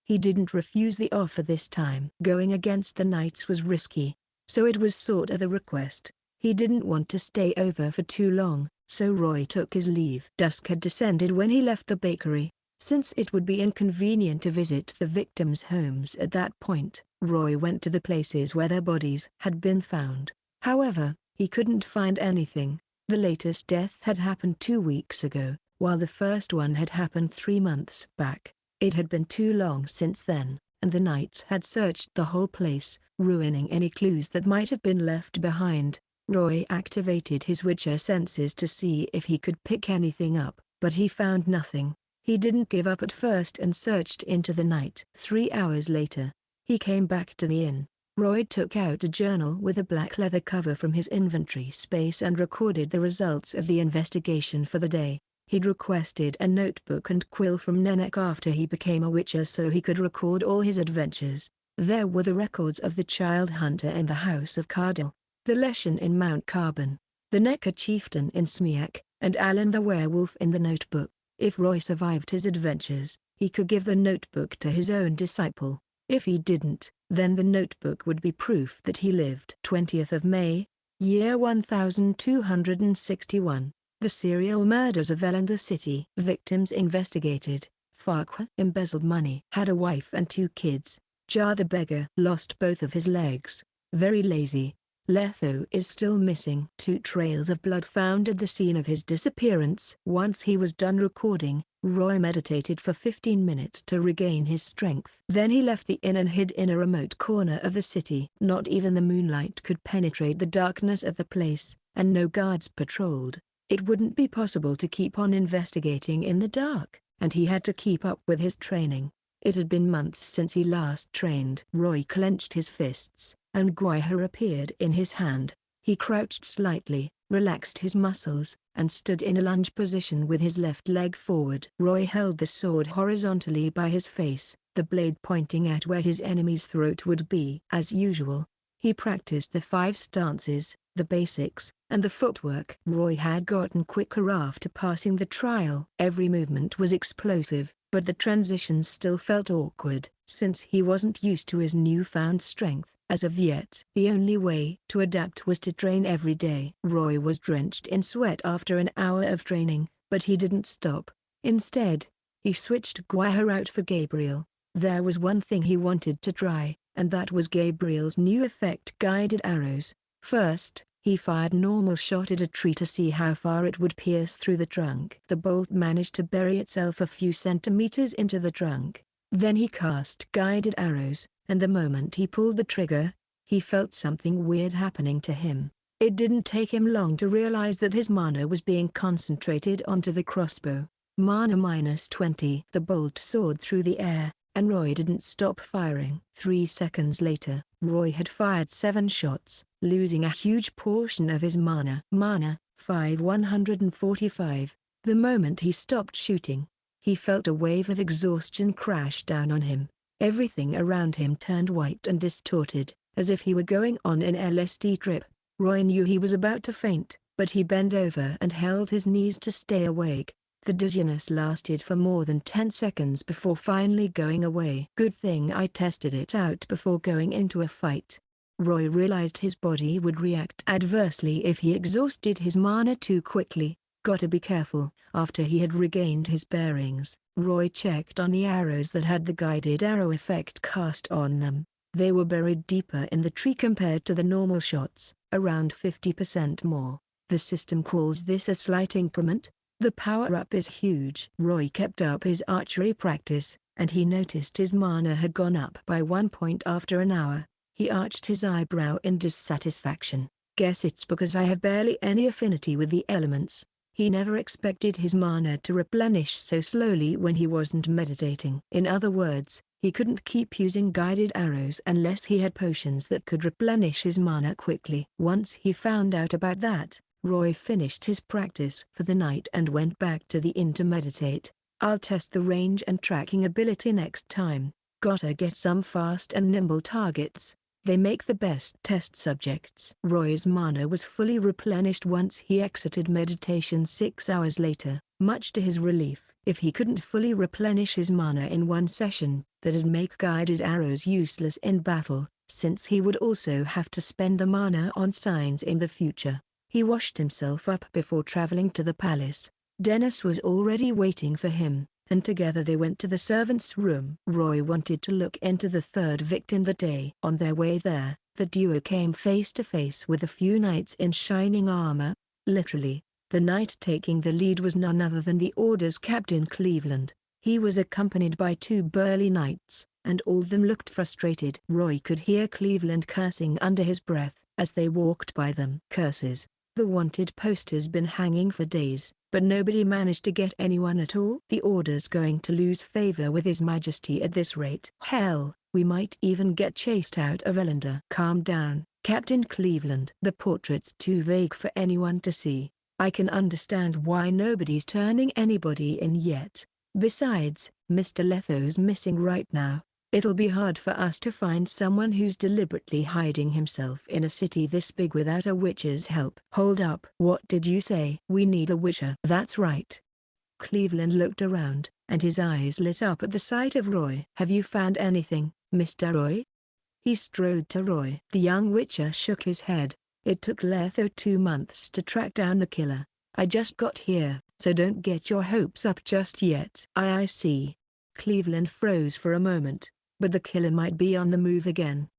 He didn't refuse the offer this time. Going against the knights was risky, so it was sort of a request. He didn't want to stay over for too long, so Roy took his leave. Dusk had descended when he left the bakery. Since it would be inconvenient to visit the victims' homes at that point, Roy went to the places where their bodies had been found. However, he couldn't find anything. The latest death had happened 2 weeks ago, while the first one had happened 3 months back. It had been too long since then, and the knights had searched the whole place, ruining any clues that might have been left behind. Roy activated his Witcher senses to see if he could pick anything up, but he found nothing. He didn't give up at first and searched into the night. 3 hours later, he came back to the inn. Roy took out a journal with a black leather cover from his inventory space and recorded the results of the investigation for the day. He'd requested a notebook and quill from Nenek after he became a Witcher so he could record all his adventures. There were the records of the child hunter in the House of Cardil, the Leshan in Mount Carbon, the Necker chieftain in Smiak, and Alan the werewolf in the notebook. If Roy survived his adventures, he could give the notebook to his own disciple. If he didn't, then the notebook would be proof that he lived. 20th of May, year 1261. The serial murders of Elender City. Victims investigated. Farquhar embezzled money. Had a wife and 2 kids. Jar the beggar lost both of his legs. Very lazy. Letho is still missing. 2 trails of blood found at the scene of his disappearance. Once he was done recording, Roy meditated for 15 minutes to regain his strength. Then he left the inn and hid in a remote corner of the city. Not even the moonlight could penetrate the darkness of the place, and no guards patrolled. It wouldn't be possible to keep on investigating in the dark, and he had to keep up with his training. It had been months since he last trained. Roy clenched his fists, and Gwyher appeared in his hand. He crouched slightly, relaxed his muscles, and stood in a lunge position with his left leg forward. Roy held the sword horizontally by his face, the blade pointing at where his enemy's throat would be. As usual, he practiced the 5 stances, the basics, and the footwork. Roy had gotten quicker after passing the trial. Every movement was explosive, but the transitions still felt awkward, since he wasn't used to his newfound strength. As of yet, the only way to adapt was to train every day. Roy was drenched in sweat after an hour of training, but he didn't stop. Instead, he switched Gwyher out for Gabriel. There was one thing he wanted to try, and that was Gabriel's new effect, guided arrows. First, he fired normal shot at a tree to see how far it would pierce through the trunk. The bolt managed to bury itself a few centimeters into the trunk. Then he cast guided arrows, and the moment he pulled the trigger, he felt something weird happening to him. It didn't take him long to realize that his mana was being concentrated onto the crossbow. Mana -20. The bolt soared through the air, and Roy didn't stop firing. 3 seconds later, Roy had fired 7 shots, losing a huge portion of his mana. Mana, 145. The moment he stopped shooting, he felt a wave of exhaustion crash down on him. Everything around him turned white and distorted, as if he were going on an LSD trip. Roy knew he was about to faint, but he bent over and held his knees to stay awake. The dizziness lasted for more than 10 seconds before finally going away. Good thing I tested it out before going into a fight. Roy realized his body would react adversely if he exhausted his mana too quickly. Gotta be careful. After he had regained his bearings, Roy checked on the arrows that had the guided arrow effect cast on them. They were buried deeper in the tree compared to the normal shots, around 50% more. The system calls this a slight increment. The power-up is huge. Roy kept up his archery practice, and he noticed his mana had gone up by 1 point after an hour. He arched his eyebrow in dissatisfaction. Guess it's because I have barely any affinity with the elements. He never expected his mana to replenish so slowly when he wasn't meditating. In other words, he couldn't keep using guided arrows unless he had potions that could replenish his mana quickly. Once he found out about that, Roy finished his practice for the night and went back to the inn to meditate. I'll test the range and tracking ability next time. Gotta get some fast and nimble targets. They make the best test subjects. Roy's mana was fully replenished once he exited meditation 6 hours later. Much to his relief, if he couldn't fully replenish his mana in one session, that'd make guided arrows useless in battle, since he would also have to spend the mana on signs in the future. He washed himself up before traveling to the palace. Dennis was already waiting for him, and together they went to the servants' room. Roy wanted to look into the third victim that day. On their way there, the duo came face to face with a few knights in shining armor. Literally, the knight taking the lead was none other than the Order's Captain Cleveland. He was accompanied by 2 burly knights, and all of them looked frustrated. Roy could hear Cleveland cursing under his breath as they walked by them. Curses. The wanted poster's been hanging for days, but nobody managed to get anyone at all. The Order's going to lose favor with His Majesty at this rate. Hell, we might even get chased out of Elender. Calm down, Captain Cleveland. The portrait's too vague for anyone to see. I can understand why nobody's turning anybody in yet. Besides, Mr. Letho's missing right now. It'll be hard for us to find someone who's deliberately hiding himself in a city this big without a witcher's help. Hold up. What did you say? We need a witcher. That's right. Cleveland looked around, and his eyes lit up at the sight of Roy. Have you found anything, Mr. Roy? He strode to Roy. The young witcher shook his head. It took Letho 2 months to track down the killer. I just got here, so don't get your hopes up just yet. I see. Cleveland froze for a moment. But the killer might be on the move again.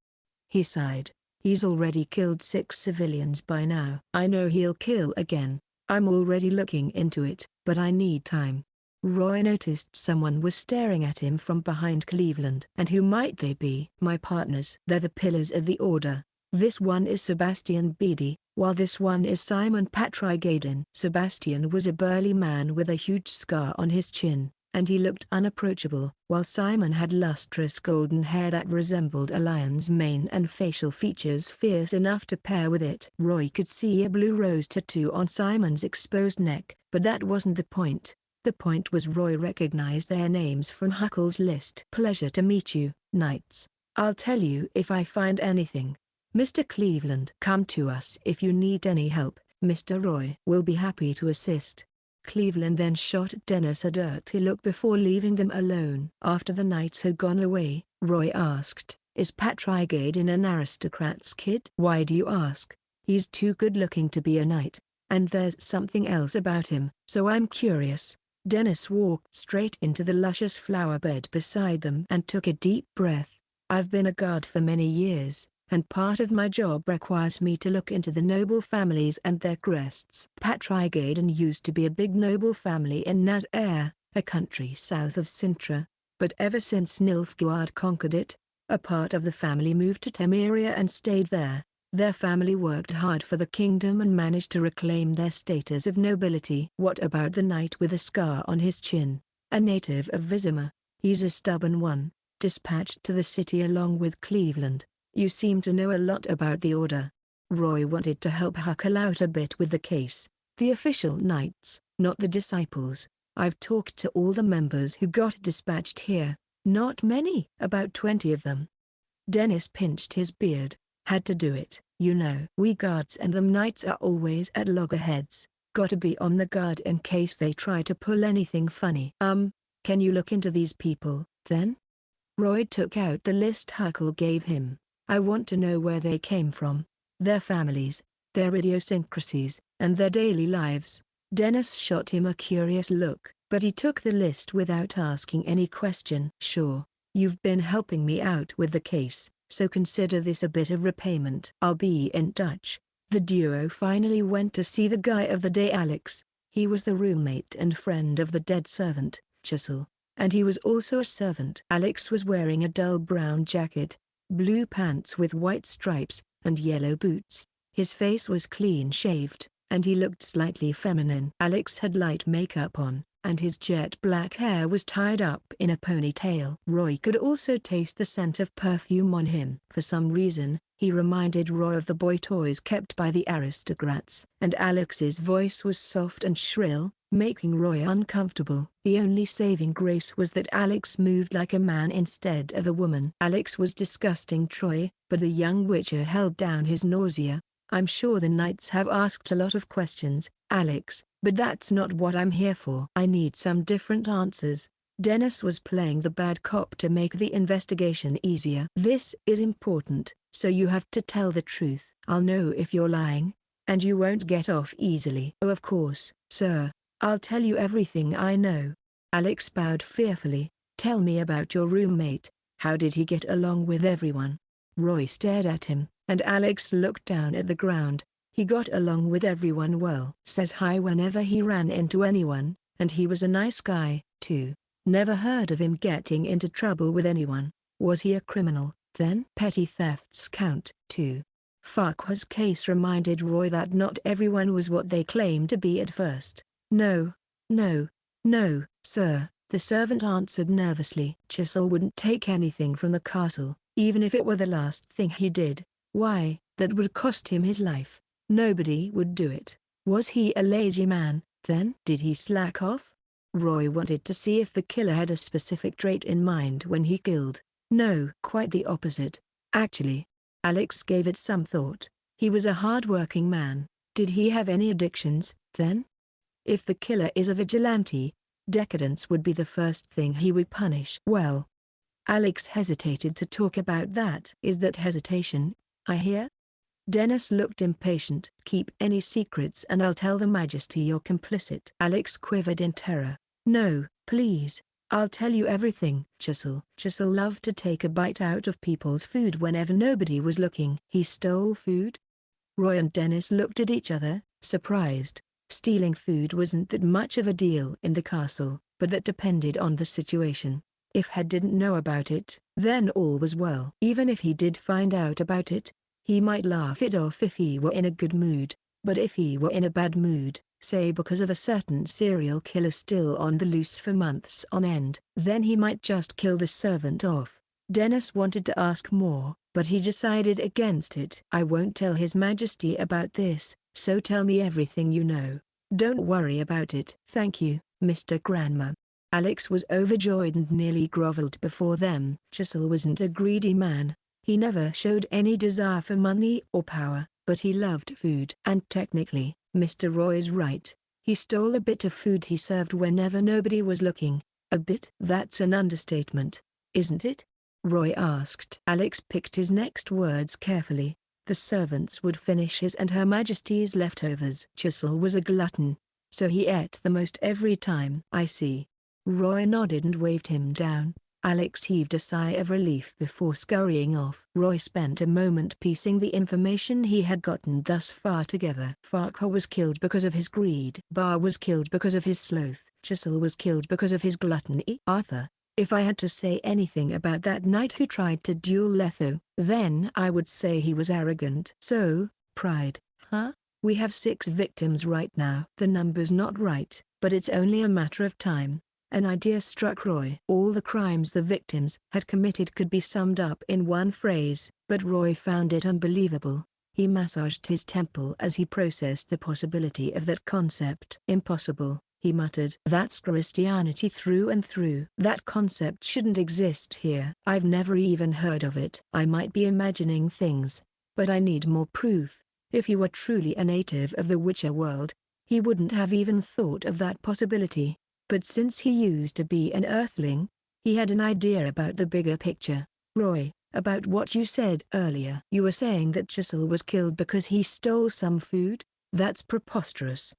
He sighed. He's already killed 6 civilians by now. I know he'll kill again. I'm already looking into it, but I need time. Roy noticed someone was staring at him from behind Cleveland. And who might they be? My partners. They're the pillars of the Order. This one is Sebastian Beatty, while this one is Simon Patrigaden. Sebastian was a burly man with a huge scar on his chin, and he looked unapproachable, while Simon had lustrous golden hair that resembled a lion's mane and facial features fierce enough to pair with it. Roy could see a blue rose tattoo on Simon's exposed neck, but that wasn't the point. The point was Roy recognized their names from Huckle's list. Pleasure to meet you, knights. I'll tell you if I find anything. Mr. Cleveland. Come to us if you need any help, Mr. Roy. We'll be happy to assist. Cleveland then shot Dennis a dirty look before leaving them alone. After the knights had gone away, Roy asked, is Patrigaden an aristocrat's kid? Why do you ask? He's too good looking to be a knight, and there's something else about him, so I'm curious. Dennis walked straight into the luscious flower bed beside them and took a deep breath. I've been a guard for many years, and part of my job requires me to look into the noble families and their crests. Patrigaden used to be a big noble family in Nazaire, a country south of Sintra, but ever since Nilfgaard conquered it, a part of the family moved to Temeria and stayed there. Their family worked hard for the kingdom and managed to reclaim their status of nobility. What about the knight with a scar on his chin? A native of Vizima. He's a stubborn one, dispatched to the city along with Cleveland. You seem to know a lot about the Order. Roy wanted to help Huckle out a bit with the case. The official knights, not the disciples. I've talked to all the members who got dispatched here. Not many, about 20 of them. Dennis pinched his beard. Had to do it, you know. We guards and them knights are always at loggerheads. Gotta be on the guard in case they try to pull anything funny. Can you look into these people, then? Roy took out the list Huckle gave him. I want to know where they came from, their families, their idiosyncrasies, and their daily lives. Dennis shot him a curious look, but he took the list without asking any question. Sure, you've been helping me out with the case, so consider this a bit of repayment. I'll be in touch. The duo finally went to see the guy of the day, Alex. He was the roommate and friend of the dead servant, Chisel, and he was also a servant. Alex was wearing a dull brown jacket, blue pants with white stripes, and yellow boots. His face was clean-shaved, and he looked slightly feminine. Alex had light makeup on, and his jet black hair was tied up in a ponytail. Roy could also taste the scent of perfume on him. For some reason, he reminded Roy of the boy toys kept by the aristocrats. And Alex's voice was soft and shrill, making Roy uncomfortable. The only saving grace was that Alex moved like a man instead of a woman. Alex was disgusting, Troy, but the young witcher held down his nausea. I'm sure the knights have asked a lot of questions, Alex, but that's not what I'm here for. I need some different answers. Dennis was playing the bad cop to make the investigation easier. This is important, so you have to tell the truth. I'll know if you're lying, and you won't get off easily. Oh, of course, sir. I'll tell you everything I know. Alex bowed fearfully. Tell me about your roommate. How did he get along with everyone? Roy stared at him, and Alex looked down at the ground. He got along with everyone well. Says hi whenever he ran into anyone, and he was a nice guy, too. Never heard of him getting into trouble with anyone. Was he a criminal, then? Petty thefts count, too. Farquhar's case reminded Roy that not everyone was what they claimed to be at first. No, sir, the servant answered nervously. Chisel wouldn't take anything from the castle, even if it were the last thing he did. Why, that would cost him his life. Nobody would do it. Was he a lazy man, then? Did he slack off? Roy wanted to see if the killer had a specific trait in mind when he killed. No, quite the opposite, actually. Alex gave it some thought. He was a hard-working man. Did he have any addictions, then? If the killer is a vigilante, decadence would be the first thing he would punish. Well, Alex hesitated to talk about that. Is that hesitation, I hear? Dennis looked impatient. Keep any secrets and I'll tell the Majesty you're complicit. Alex quivered in terror. No, please, I'll tell you everything. Chisel loved to take a bite out of people's food whenever nobody was looking. He stole food? Roy and Dennis looked at each other, surprised. Stealing food wasn't that much of a deal in the castle, but that depended on the situation. If Head didn't know about it, then all was well. Even if he did find out about it, he might laugh it off if he were in a good mood, but if he were in a bad mood, say because of a certain serial killer still on the loose for months on end, then he might just kill the servant off. Dennis wanted to ask more, but he decided against it. I won't tell His Majesty about this, so tell me everything you know. Don't worry about it. Thank you, Mr. Grandma. Alex was overjoyed and nearly groveled before them. Chisel wasn't a greedy man. He never showed any desire for money or power, but he loved food. And technically, Mr. Roy's right. He stole a bit of food he served whenever nobody was looking. A bit? That's an understatement, isn't it? Roy asked. Alex picked his next words carefully. The servants would finish his and Her Majesty's leftovers. Chisel was a glutton, so he ate the most every time. I see. Roy nodded and waved him down. Alex heaved a sigh of relief before scurrying off. Roy spent a moment piecing the information he had gotten thus far together. Farquhar was killed because of his greed. Bar was killed because of his sloth. Chisel was killed because of his gluttony. Arthur, if I had to say anything about that knight who tried to duel Letho, then I would say he was arrogant. So, pride, huh? We have 6 victims right now. The number's not right, but it's only a matter of time. An idea struck Roy. All the crimes the victims had committed could be summed up in one phrase, but Roy found it unbelievable. He massaged his temple as he processed the possibility of that concept. Impossible, he muttered. That's Christianity through and through. That concept shouldn't exist here. I've never even heard of it. I might be imagining things, but I need more proof. If he were truly a native of the Witcher world, he wouldn't have even thought of that possibility. But since he used to be an Earthling, he had an idea about the bigger picture. Roy, about what you said earlier. You were saying that Chisel was killed because he stole some food? That's preposterous.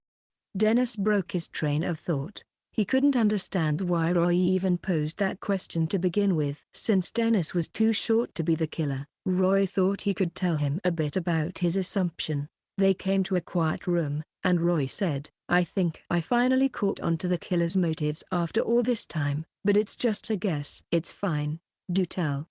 Dennis broke his train of thought. He couldn't understand why Roy even posed that question to begin with. Since Dennis was too short to be the killer, Roy thought he could tell him a bit about his assumption. They came to a quiet room, and Roy said, "I think I finally caught on to the killer's motives after all this time, but it's just a guess." "It's fine. Do tell."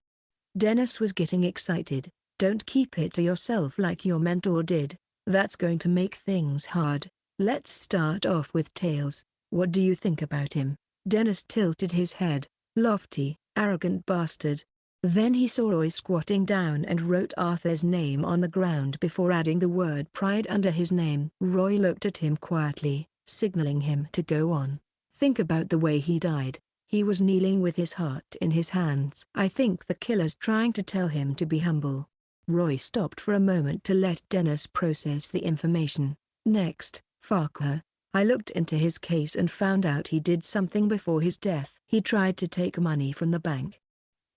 Dennis was getting excited. "Don't keep it to yourself like your mentor did. That's going to make things hard. Let's start off with Tails. What do you think about him?" Dennis tilted his head. "Lofty, arrogant bastard." Then he saw Roy squatting down and wrote Arthur's name on the ground before adding the word pride under his name. Roy looked at him quietly, signaling him to go on. "Think about the way he died. He was kneeling with his heart in his hands. I think the killer's trying to tell him to be humble." Roy stopped for a moment to let Dennis process the information. "Next, Farquhar. I looked into his case and found out he did something before his death. He tried to take money from the bank."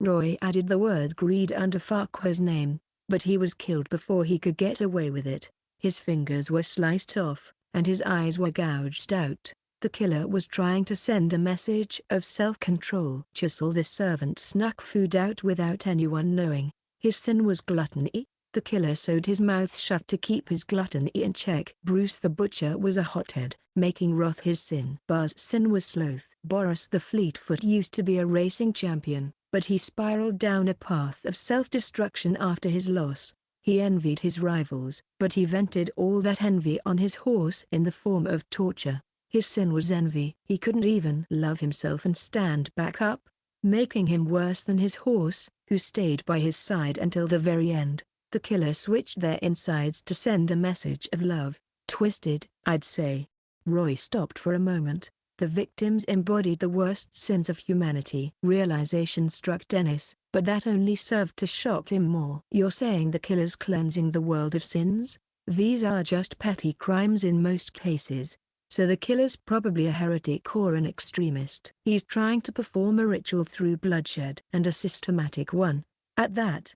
Roy added the word greed under Farquhar's name, but he was killed before he could get away with it. His fingers were sliced off, and his eyes were gouged out. The killer was trying to send a message of self-control. Chisel the servant snuck food out without anyone knowing. His sin was gluttony. The killer sewed his mouth shut to keep his gluttony in check. Bruce the butcher was a hothead, making wrath his sin. Bar's sin was sloth. Boris the Fleetfoot used to be a racing champion, but he spiraled down a path of self-destruction after his loss. He envied his rivals, but he vented all that envy on his horse in the form of torture. His sin was envy. He couldn't even love himself and stand back up, making him worse than his horse, who stayed by his side until the very end. The killer switched their insides to send a message of love. Twisted, I'd say. Roy stopped for a moment. The victims embodied the worst sins of humanity. Realization struck Dennis, but that only served to shock him more. "You're saying the killer's cleansing the world of sins? These are just petty crimes in most cases. So the killer's probably a heretic or an extremist. He's trying to perform a ritual through bloodshed, and a systematic one, at that."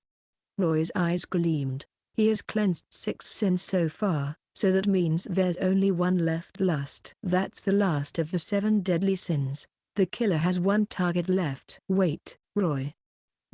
Roy's eyes gleamed. "He has cleansed 6 sins so far, so that means there's only one left: lust. That's the last of the 7 deadly sins. The killer has 1 target left." "Wait, Roy."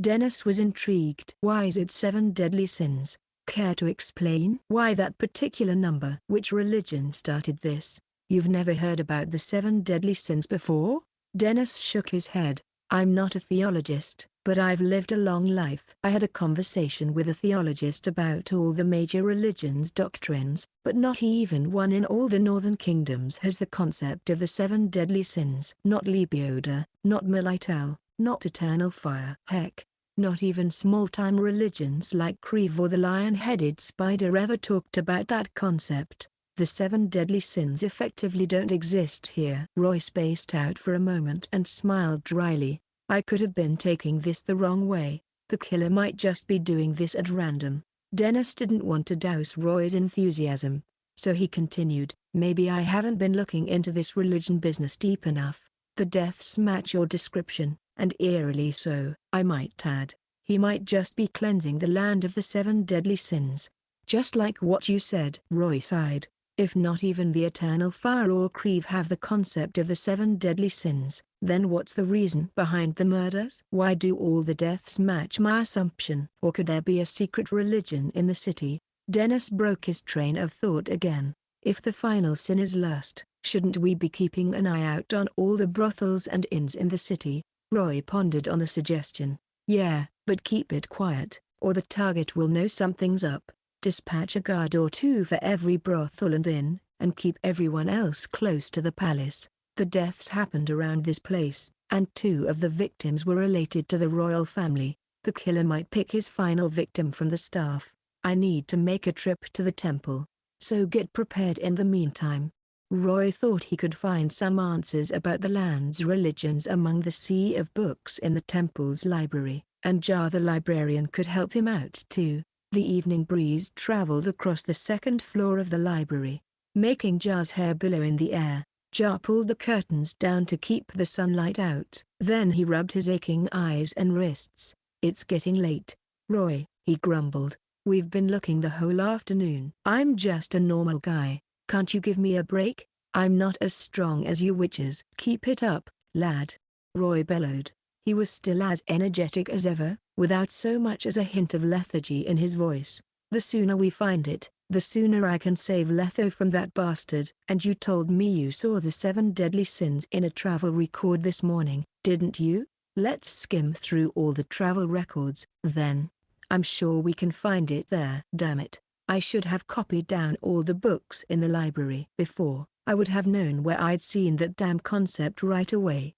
Dennis was intrigued. "Why is it 7 deadly sins? Care to explain?" "Why that particular number?" "Which religion started this? You've never heard about the 7 deadly sins before?" Dennis shook his head. "I'm not a theologist, but I've lived a long life." I had a conversation with a theologist about all the major religions' doctrines, but not even one in all the northern kingdoms has the concept of the 7 deadly sins. Not Lebioda, not Militel, not eternal fire. Heck, not even small-time religions like Creve or the lion-headed spider ever talked about that concept. The 7 deadly sins effectively don't exist here. Roy spaced out for a moment and smiled dryly. "I could have been taking this the wrong way. The killer might just be doing this at random." Dennis didn't want to douse Roy's enthusiasm, so he continued, "Maybe I haven't been looking into this religion business deep enough. The deaths match your description, and eerily so, I might add. He might just be cleansing the land of the 7 deadly sins. Just like what you said." Roy sighed. "If not even the eternal fire or Creve have the concept of the 7 deadly sins, then what's the reason behind the murders? Why do all the deaths match my assumption? Or could there be a secret religion in the city?" Dennis broke his train of thought again. "If the final sin is lust, shouldn't we be keeping an eye out on all the brothels and inns in the city?" Roy pondered on the suggestion. "Yeah, but keep it quiet, or the target will know something's up. Dispatch a guard or 2 for every brothel and inn, and keep everyone else close to the palace. The deaths happened around this place, and 2 of the victims were related to the royal family. The killer might pick his final victim from the staff. I need to make a trip to the temple, so get prepared in the meantime." Roy thought he could find some answers about the land's religions among the sea of books in the temple's library, and Jar the librarian could help him out too. The evening breeze traveled across the 2nd floor of the library, making Jar's hair billow in the air. Jar pulled the curtains down to keep the sunlight out. Then he rubbed his aching eyes and wrists. "It's getting late, Roy," he grumbled. "We've been looking the whole afternoon." "I'm just a normal guy. Can't you give me a break? I'm not as strong as you witches." "Keep it up, lad," Roy bellowed. He was still as energetic as ever, without so much as a hint of lethargy in his voice. "The sooner we find it, the sooner I can save Letho from that bastard." "And you told me you saw the 7 deadly sins in a travel record this morning, didn't you? Let's skim through all the travel records, then. I'm sure we can find it there." "Damn it. I should have copied down all the books in the library before. I would have known where I'd seen that damn concept right away."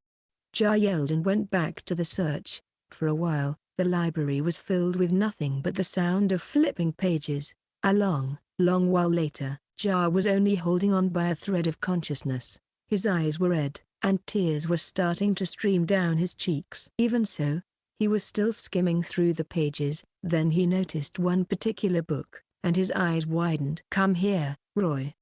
Jar yelled and went back to the search. For a while, the library was filled with nothing but the sound of flipping pages. A long while later, Jar was only holding on by a thread of consciousness. His eyes were red, and tears were starting to stream down his cheeks. Even so, he was still skimming through the pages. Then he noticed one particular book, and his eyes widened. "Come here, Roy."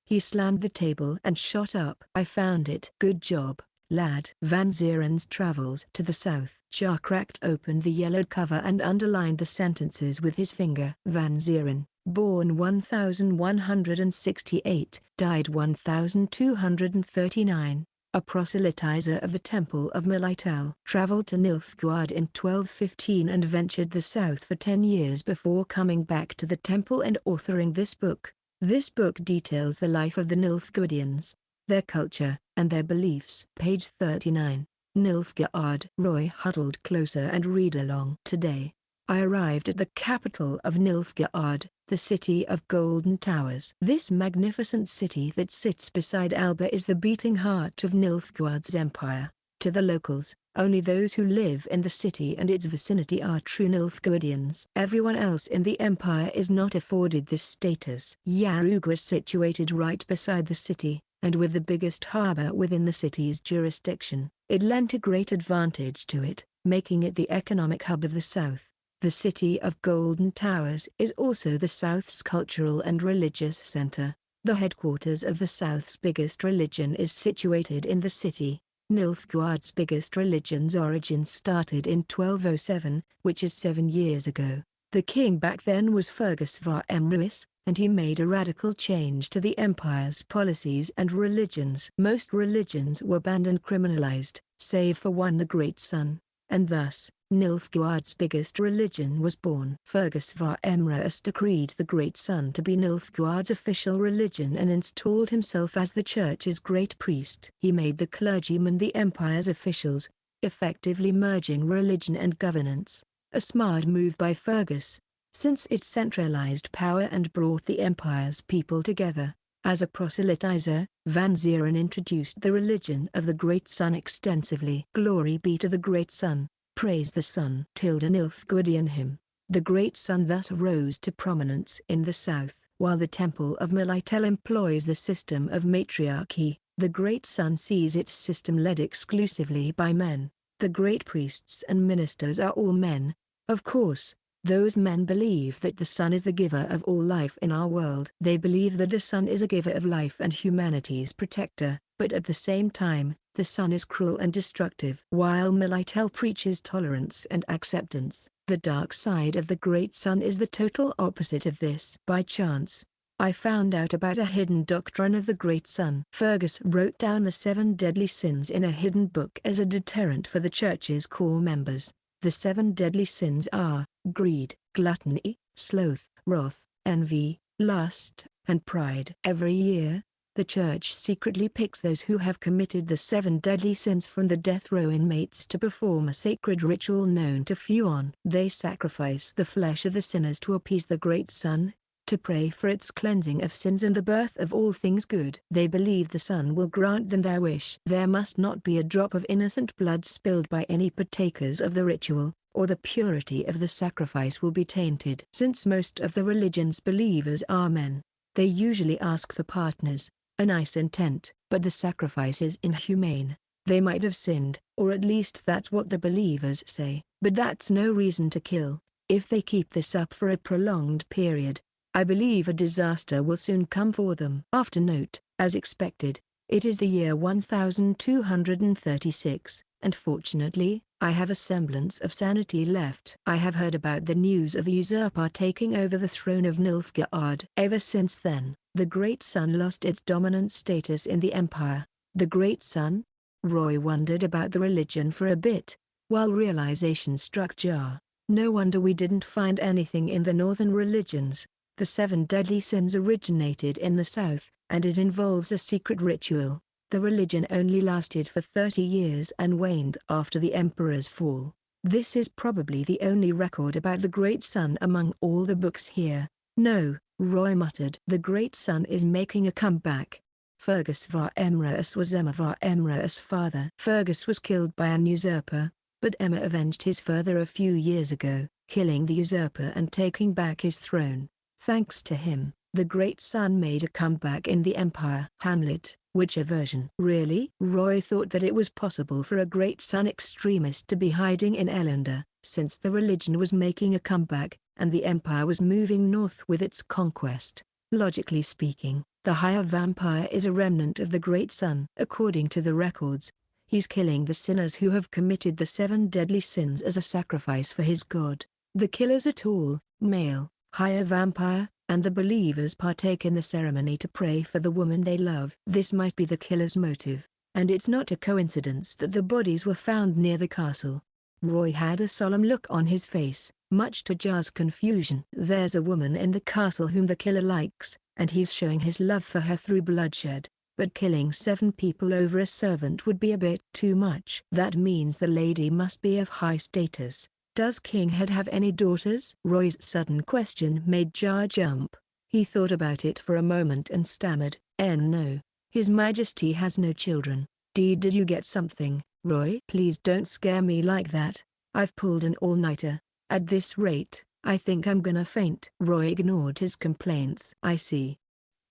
He slammed the table and shot up. "I found it." "Good job, lad." Van Zieren's Travels to the South. Jar cracked open the yellowed cover and underlined the sentences with his finger. Van Zieren, born 1168, died 1239, a proselytizer of the Temple of Militel. Traveled to Nilfgaard in 1215 and ventured the south for 10 years before coming back to the temple and authoring this book. This book details the life of the Nilfgaardians, their culture, and their beliefs. Page 39. Nilfgaard. Roy huddled closer and read along. "Today, I arrived at the capital of Nilfgaard, the city of golden towers. This magnificent city that sits beside Alba is the beating heart of Nilfgaard's empire. To the locals, only those who live in the city and its vicinity are true Nilfgaardians. Everyone else in the empire is not afforded this status." Yarug was situated right beside the city, and with the biggest harbor within the city's jurisdiction. It lent a great advantage to it, making it the economic hub of the south. The city of Golden Towers is also the South's cultural and religious center. The headquarters of the South's biggest religion is situated in the city. Nilfgaard's biggest religion's origins started in 1207, which is 7 years ago. The king back then was Fergus var Emrys, and he made a radical change to the empire's policies and religions. Most religions were banned and criminalized, save for one, the Great Sun, and thus, Nilfgaard's biggest religion was born. Fergus var Emrys decreed the Great Sun to be Nilfgaard's official religion and installed himself as the church's great priest. He made the clergymen the empire's officials, effectively merging religion and governance. A smart move by Fergus, since it centralized power and brought the empire's people together. As a proselytizer, Van Zieren introduced the religion of the Great Sun extensively. "Glory be to the Great Sun, praise the Sun." Nilfgaardian hymn. The Great Sun thus rose to prominence in the south. While the Temple of Militel employs the system of matriarchy, the Great Sun sees its system led exclusively by men. The great priests and ministers are all men. Of course, those men believe that the sun is the giver of all life in our world. They believe that the sun is a giver of life and humanity's protector, but at the same time, the sun is cruel and destructive. While Militel preaches tolerance and acceptance, the dark side of the Great Sun is the total opposite of this. By chance, I found out about a hidden doctrine of the Great Sun. Fergus wrote down the 7 deadly sins in a hidden book as a deterrent for the church's core members. The 7 deadly sins are greed, gluttony, sloth, wrath, envy, lust, and pride. Every year, the church secretly picks those who have committed the 7 deadly sins from the death row inmates to perform a sacred ritual known to Fuon. They sacrifice the flesh of the sinners to appease the Great Sun, to pray for its cleansing of sins and the birth of all things good. They believe the sun will grant them their wish. There must not be a drop of innocent blood spilled by any partakers of the ritual, or the purity of the sacrifice will be tainted. Since most of the religion's believers are men, they usually ask for partners, a nice intent, but the sacrifice is inhumane. They might have sinned, or at least that's what the believers say, but that's no reason to kill. If they keep this up for a prolonged period, I believe a disaster will soon come for them. After note, as expected, it is the year 1236, and fortunately, I have a semblance of sanity left. I have heard about the news of a usurper taking over the throne of Nilfgaard. Ever since then, the Great Sun lost its dominant status in the empire. The Great Sun? Roy wondered about the religion for a bit. While realization struck Jar, no wonder we didn't find anything in the northern religions. The 7 deadly sins originated in the south, and it involves a secret ritual. The religion only lasted for 30 years and waned after the emperor's fall. This is probably the only record about the Great Sun among all the books here. No, Roy muttered. The Great Sun is making a comeback. Fergus var Emrys was Emma var Emrys' father. Fergus was killed by an usurper, but Emma avenged his father a few years ago, killing the usurper and taking back his throne. Thanks to him, the Great Sun made a comeback in the Empire. Hamlet, which version? Really? Roy thought that it was possible for a Great Sun extremist to be hiding in Elendor, since the religion was making a comeback, and the Empire was moving north with its conquest. Logically speaking, the higher vampire is a remnant of the Great Sun. According to the records, he's killing the sinners who have committed the 7 deadly sins as a sacrifice for his god. The killers are tall, male, higher vampire, and the believers partake in the ceremony to pray for the woman they love. This might be the killer's motive, and it's not a coincidence that the bodies were found near the castle. Roy had a solemn look on his face, much to Jar's confusion. There's a woman in the castle whom the killer likes, and he's showing his love for her through bloodshed. But killing 7 people over a servant would be a bit too much. That means the lady must be of high status. Does King Head have any daughters? Roy's sudden question made Jar jump. He thought about it for a moment and stammered, no. His Majesty has no children. Did you get something, Roy? Please don't scare me like that. I've pulled an all-nighter. At this rate, I think I'm gonna faint. Roy ignored his complaints. I see.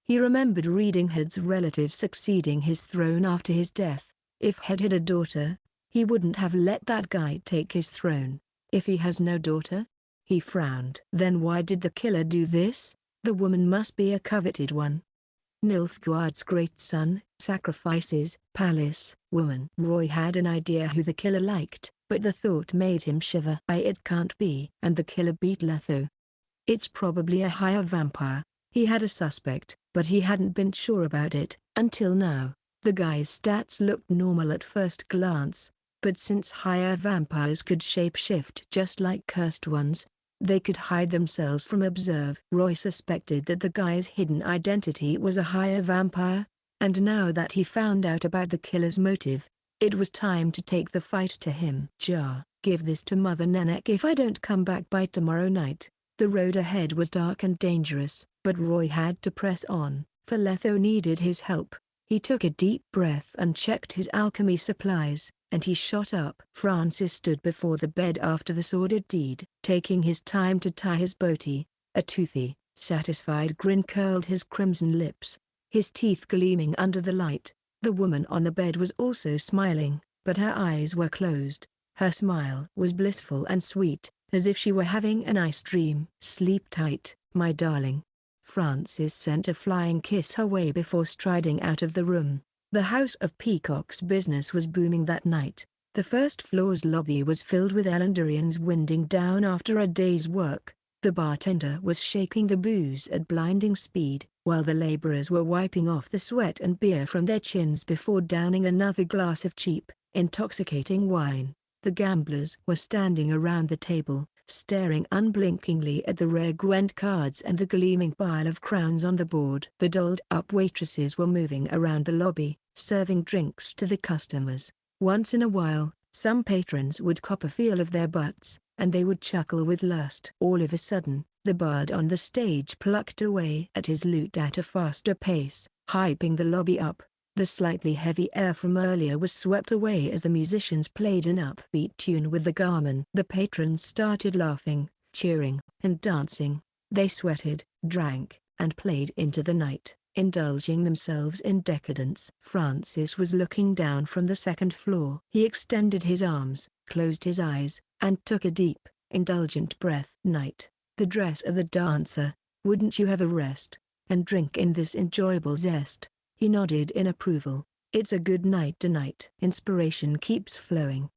He remembered reading Head's relative succeeding his throne after his death. If Head had a daughter, he wouldn't have let that guy take his throne. If he has no daughter? He frowned. Then why did the killer do this? The woman must be a coveted one. Nilfgaard's great son, sacrifices, palace, woman. Roy had an idea who the killer liked, but the thought made him shiver. It can't be. And the killer beat Letho. It's probably a higher vampire. He had a suspect, but he hadn't been sure about it, until now. The guy's stats looked normal at first glance, but since higher vampires could shapeshift just like cursed ones, they could hide themselves from observe. Roy suspected that the guy's hidden identity was a higher vampire, and now that he found out about the killer's motive, it was time to take the fight to him. Jar, give this to Mother Nenek if I don't come back by tomorrow night. The road ahead was dark and dangerous, but Roy had to press on, for Letho needed his help. He took a deep breath and checked his alchemy supplies, and he shot up. Francis stood before the bed after the sordid deed, taking his time to tie his booty. A toothy, satisfied grin curled his crimson lips, his teeth gleaming under the light. The woman on the bed was also smiling, but her eyes were closed. Her smile was blissful and sweet, as if she were having a nice dream. Sleep tight, my darling. Francis sent a flying kiss her way before striding out of the room. The House of Peacock's business was booming that night. The first floor's lobby was filled with Elendorians winding down after a day's work. The bartender was shaking the booze at blinding speed, while the laborers were wiping off the sweat and beer from their chins before downing another glass of cheap, intoxicating wine. The gamblers were standing around the table, staring unblinkingly at the rare Gwent cards and the gleaming pile of crowns on the board. The dolled-up waitresses were moving around the lobby, serving drinks to the customers. Once in a while, some patrons would cop a feel of their butts, and they would chuckle with lust. All of a sudden, the bard on the stage plucked away at his lute at a faster pace, hyping the lobby up. The slightly heavy air from earlier was swept away as the musicians played an upbeat tune with the gamelan. The patrons started laughing, cheering, and dancing. They sweated, drank, and played into the night, indulging themselves in decadence. Francis was looking down from the second floor. He extended his arms, closed his eyes, and took a deep, indulgent breath. Night, the dress of the dancer. Wouldn't you have a rest, and drink in this enjoyable zest? He nodded in approval. It's a good night tonight. Inspiration keeps flowing.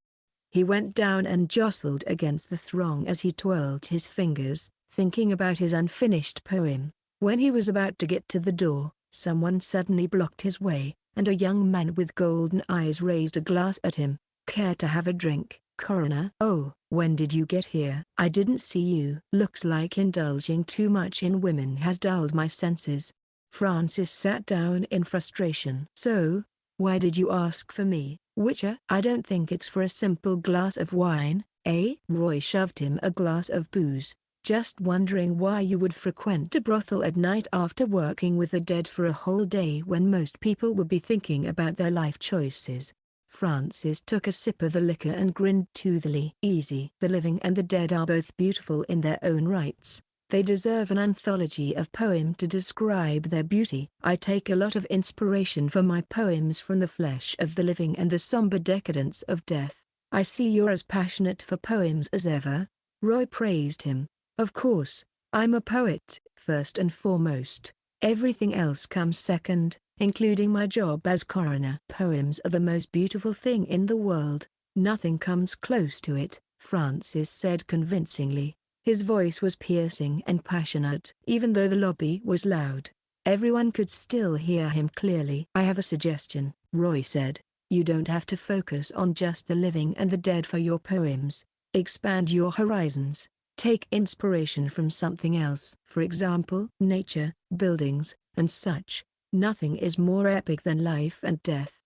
He went down and jostled against the throng as he twirled his fingers, thinking about his unfinished poem. When he was about to get to the door, someone suddenly blocked his way, and a young man with golden eyes raised a glass at him. Care to have a drink, Coroner. Oh, when did you get here? I didn't see you. Looks like indulging too much in women has dulled my senses. Francis sat down in frustration. So, why did you ask for me, Witcher? I don't think it's for a simple glass of wine, eh? Roy shoved him a glass of booze. Just wondering why you would frequent a brothel at night after working with the dead for a whole day when most people would be thinking about their life choices. Francis took a sip of the liquor and grinned toothily. Easy. The living and the dead are both beautiful in their own rights. They deserve an anthology of poem to describe their beauty. I take a lot of inspiration for my poems from the flesh of the living and the somber decadence of death. I see you're as passionate for poems as ever. Roy praised him. Of course, I'm a poet, first and foremost. Everything else comes second, including my job as coroner. Poems are the most beautiful thing in the world. Nothing comes close to it, Francis said convincingly. His voice was piercing and passionate. Even though the lobby was loud, everyone could still hear him clearly. I have a suggestion, Roy said. You don't have to focus on just the living and the dead for your poems. Expand your horizons. Take inspiration from something else. For example, nature, buildings, and such. Nothing is more epic than life and death.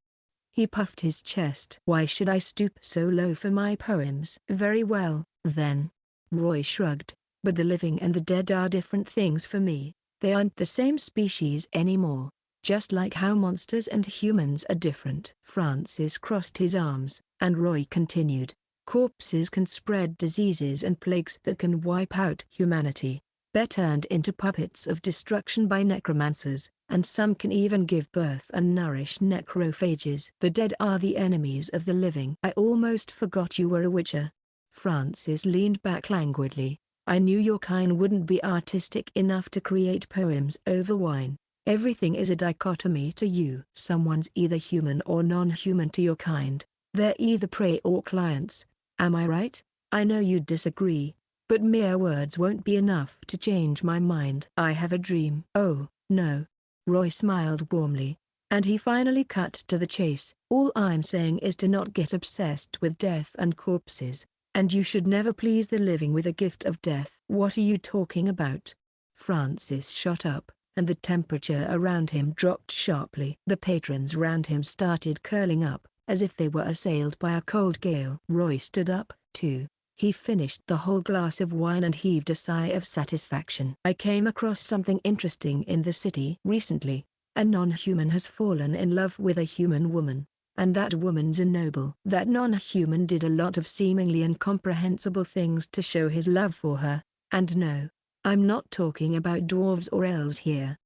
He puffed his chest. Why should I stoop so low for my poems? Very well, then. Roy shrugged. But the living and the dead are different things for me. They aren't the same species anymore. Just like how monsters and humans are different. Francis crossed his arms, and Roy continued. Corpses can spread diseases and plagues that can wipe out humanity. They're turned into puppets of destruction by necromancers, and some can even give birth and nourish necrophages. The dead are the enemies of the living. I almost forgot you were a witcher. Francis leaned back languidly. I knew your kind wouldn't be artistic enough to create poems over wine. Everything is a dichotomy to you. Someone's either human or non-human to your kind. They're either prey or clients. Am I right? I know you disagree, but mere words won't be enough to change my mind. I have a dream. Oh, no. Roy smiled warmly, and he finally cut to the chase. All I'm saying is to not get obsessed with death and corpses, and you should never please the living with a gift of death. What are you talking about? Francis shot up, and the temperature around him dropped sharply. The patrons round him started curling up, as if they were assailed by a cold gale. Roy stood up, too. He finished the whole glass of wine and heaved a sigh of satisfaction. I came across something interesting in the city recently. A non-human has fallen in love with a human woman, and that woman's a noble. That non-human did a lot of seemingly incomprehensible things to show his love for her, and no, I'm not talking about dwarves or elves here.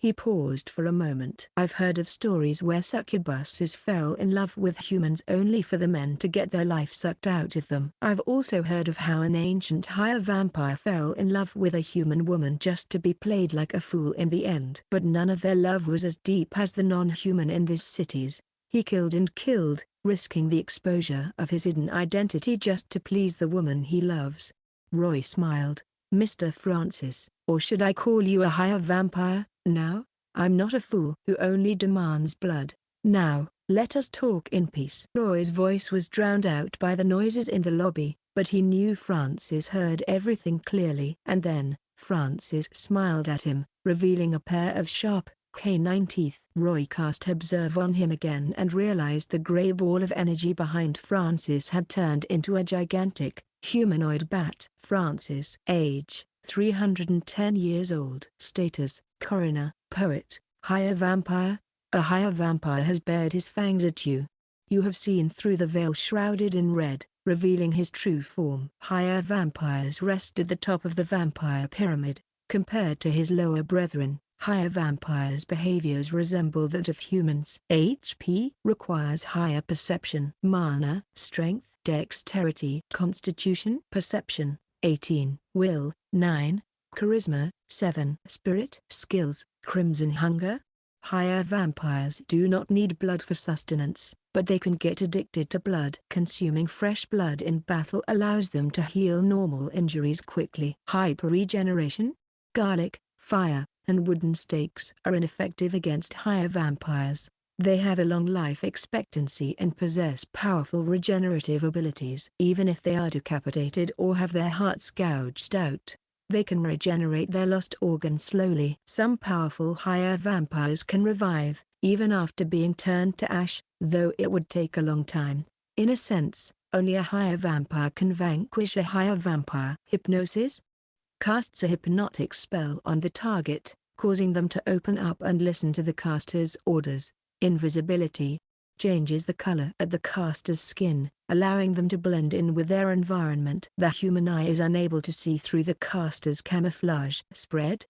He paused for a moment. I've heard of stories where succubuses fell in love with humans only for the men to get their life sucked out of them. I've also heard of how an ancient higher vampire fell in love with a human woman just to be played like a fool in the end. But none of their love was as deep as the non-human in these cities. He killed and killed, risking the exposure of his hidden identity just to please the woman he loves. Roy smiled. Mr. Francis, or should I call you a higher vampire? Now, I'm not a fool who only demands blood. Now, let us talk in peace. Roy's voice was drowned out by the noises in the lobby, but he knew Francis heard everything clearly. And then, Francis smiled at him, revealing a pair of sharp, canine teeth. Roy cast observe on him again and realized the grey ball of energy behind Francis had turned into a gigantic, humanoid bat. Francis. Age, 310 years old. Status, coroner, poet, higher vampire. A higher vampire has bared his fangs at you. You have seen through the veil shrouded in red, revealing his true form. Higher vampires rest at the top of the vampire pyramid. Compared to his lower brethren, higher vampires' behaviors resemble that of humans. HP requires higher perception. Mana, strength, dexterity, constitution, perception, 18, will, 9, charisma, 7, spirit, skills, crimson hunger. Higher vampires do not need blood for sustenance, but they can get addicted to blood. Consuming fresh blood in battle allows them to heal normal injuries quickly. Hyper-regeneration, garlic, fire, and wooden stakes are ineffective against higher vampires. They have a long life expectancy and possess powerful regenerative abilities. Even if they are decapitated or have their hearts gouged out, they can regenerate their lost organs slowly. Some powerful higher vampires can revive, even after being turned to ash, though it would take a long time. In a sense, only a higher vampire can vanquish a higher vampire. Hypnosis casts a hypnotic spell on the target, causing them to open up and listen to the caster's orders. Invisibility changes the color of the caster's skin, allowing them to blend in with their environment. The human eye is unable to see through the caster's camouflage. Spread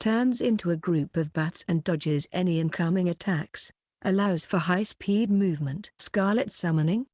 turns into a group of bats and dodges any incoming attacks. Allows for high-speed movement. Scarlet summoning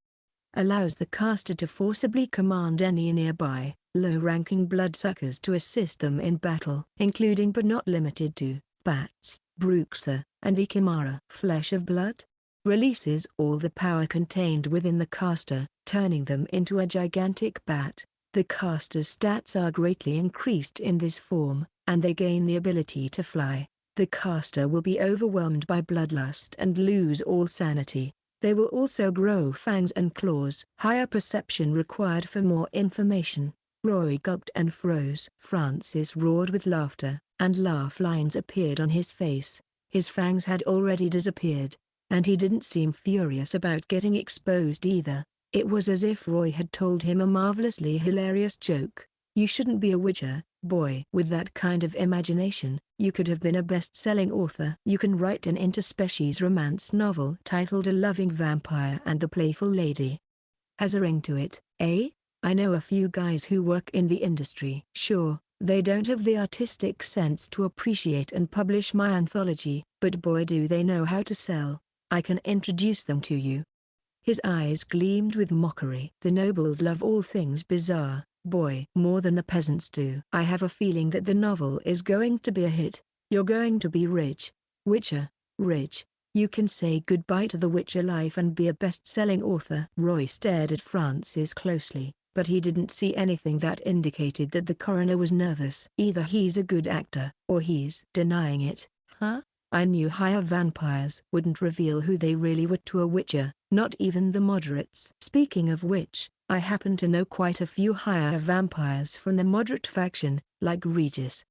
allows the caster to forcibly command any nearby, low-ranking bloodsuckers to assist them in battle, including but not limited to bats, bruxa, and ikimara. Flesh of blood releases all the power contained within the caster, turning them into a gigantic bat. The caster's stats are greatly increased in this form, and they gain the ability to fly. The caster will be overwhelmed by bloodlust and lose all sanity. They will also grow fangs and claws. Higher perception required for more information. Roy gulped and froze. Francis roared with laughter, and laugh lines appeared on his face. His fangs had already disappeared, and he didn't seem furious about getting exposed either. It was as if Roy had told him a marvelously hilarious joke. You shouldn't be a witcher, boy. With that kind of imagination, you could have been a best-selling author. You can write an interspecies romance novel titled A Loving Vampire and the Playful Lady. Has a ring to it, eh? I know a few guys who work in the industry. Sure, they don't have the artistic sense to appreciate and publish my anthology, but boy do they know how to sell. I can introduce them to you. His eyes gleamed with mockery. The nobles love all things bizarre, boy, more than the peasants do. I have a feeling that the novel is going to be a hit. You're going to be rich. Witcher, rich. You can say goodbye to the Witcher life and be a best-selling author. Roy stared at Francis closely, but he didn't see anything that indicated that the coroner was nervous. Either he's a good actor, or he's denying it. Huh? I knew higher vampires wouldn't reveal who they really were to a witcher, not even the moderates. Speaking of which, I happen to know quite a few higher vampires from the moderate faction, like Regis.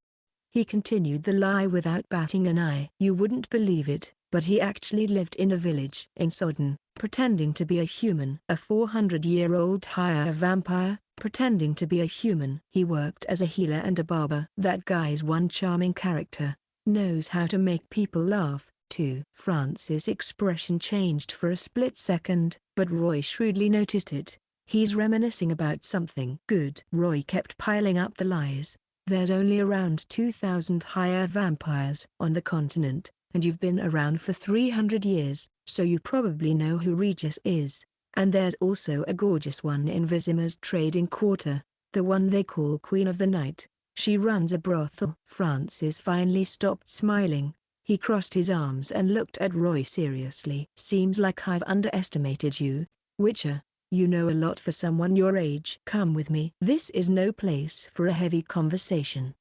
He continued the lie without batting an eye. You wouldn't believe it, but he actually lived in a village in Sodden, pretending to be a human. A 400-year-old higher vampire, pretending to be a human. He worked as a healer and a barber. That guy's one charming character. Knows how to make people laugh, too. Francis' expression changed for a split second, but Roy shrewdly noticed it. He's reminiscing about something good. Roy kept piling up the lies. There's only around 2,000 higher vampires on the continent, and you've been around for 300 years, so you probably know who Regis is. And there's also a gorgeous one in Visima's trading quarter, the one they call Queen of the Night. She runs a brothel. Francis finally stopped smiling. He crossed his arms and looked at Roy seriously. Seems like I've underestimated you, Witcher. You know a lot for someone your age. Come with me. This is no place for a heavy conversation.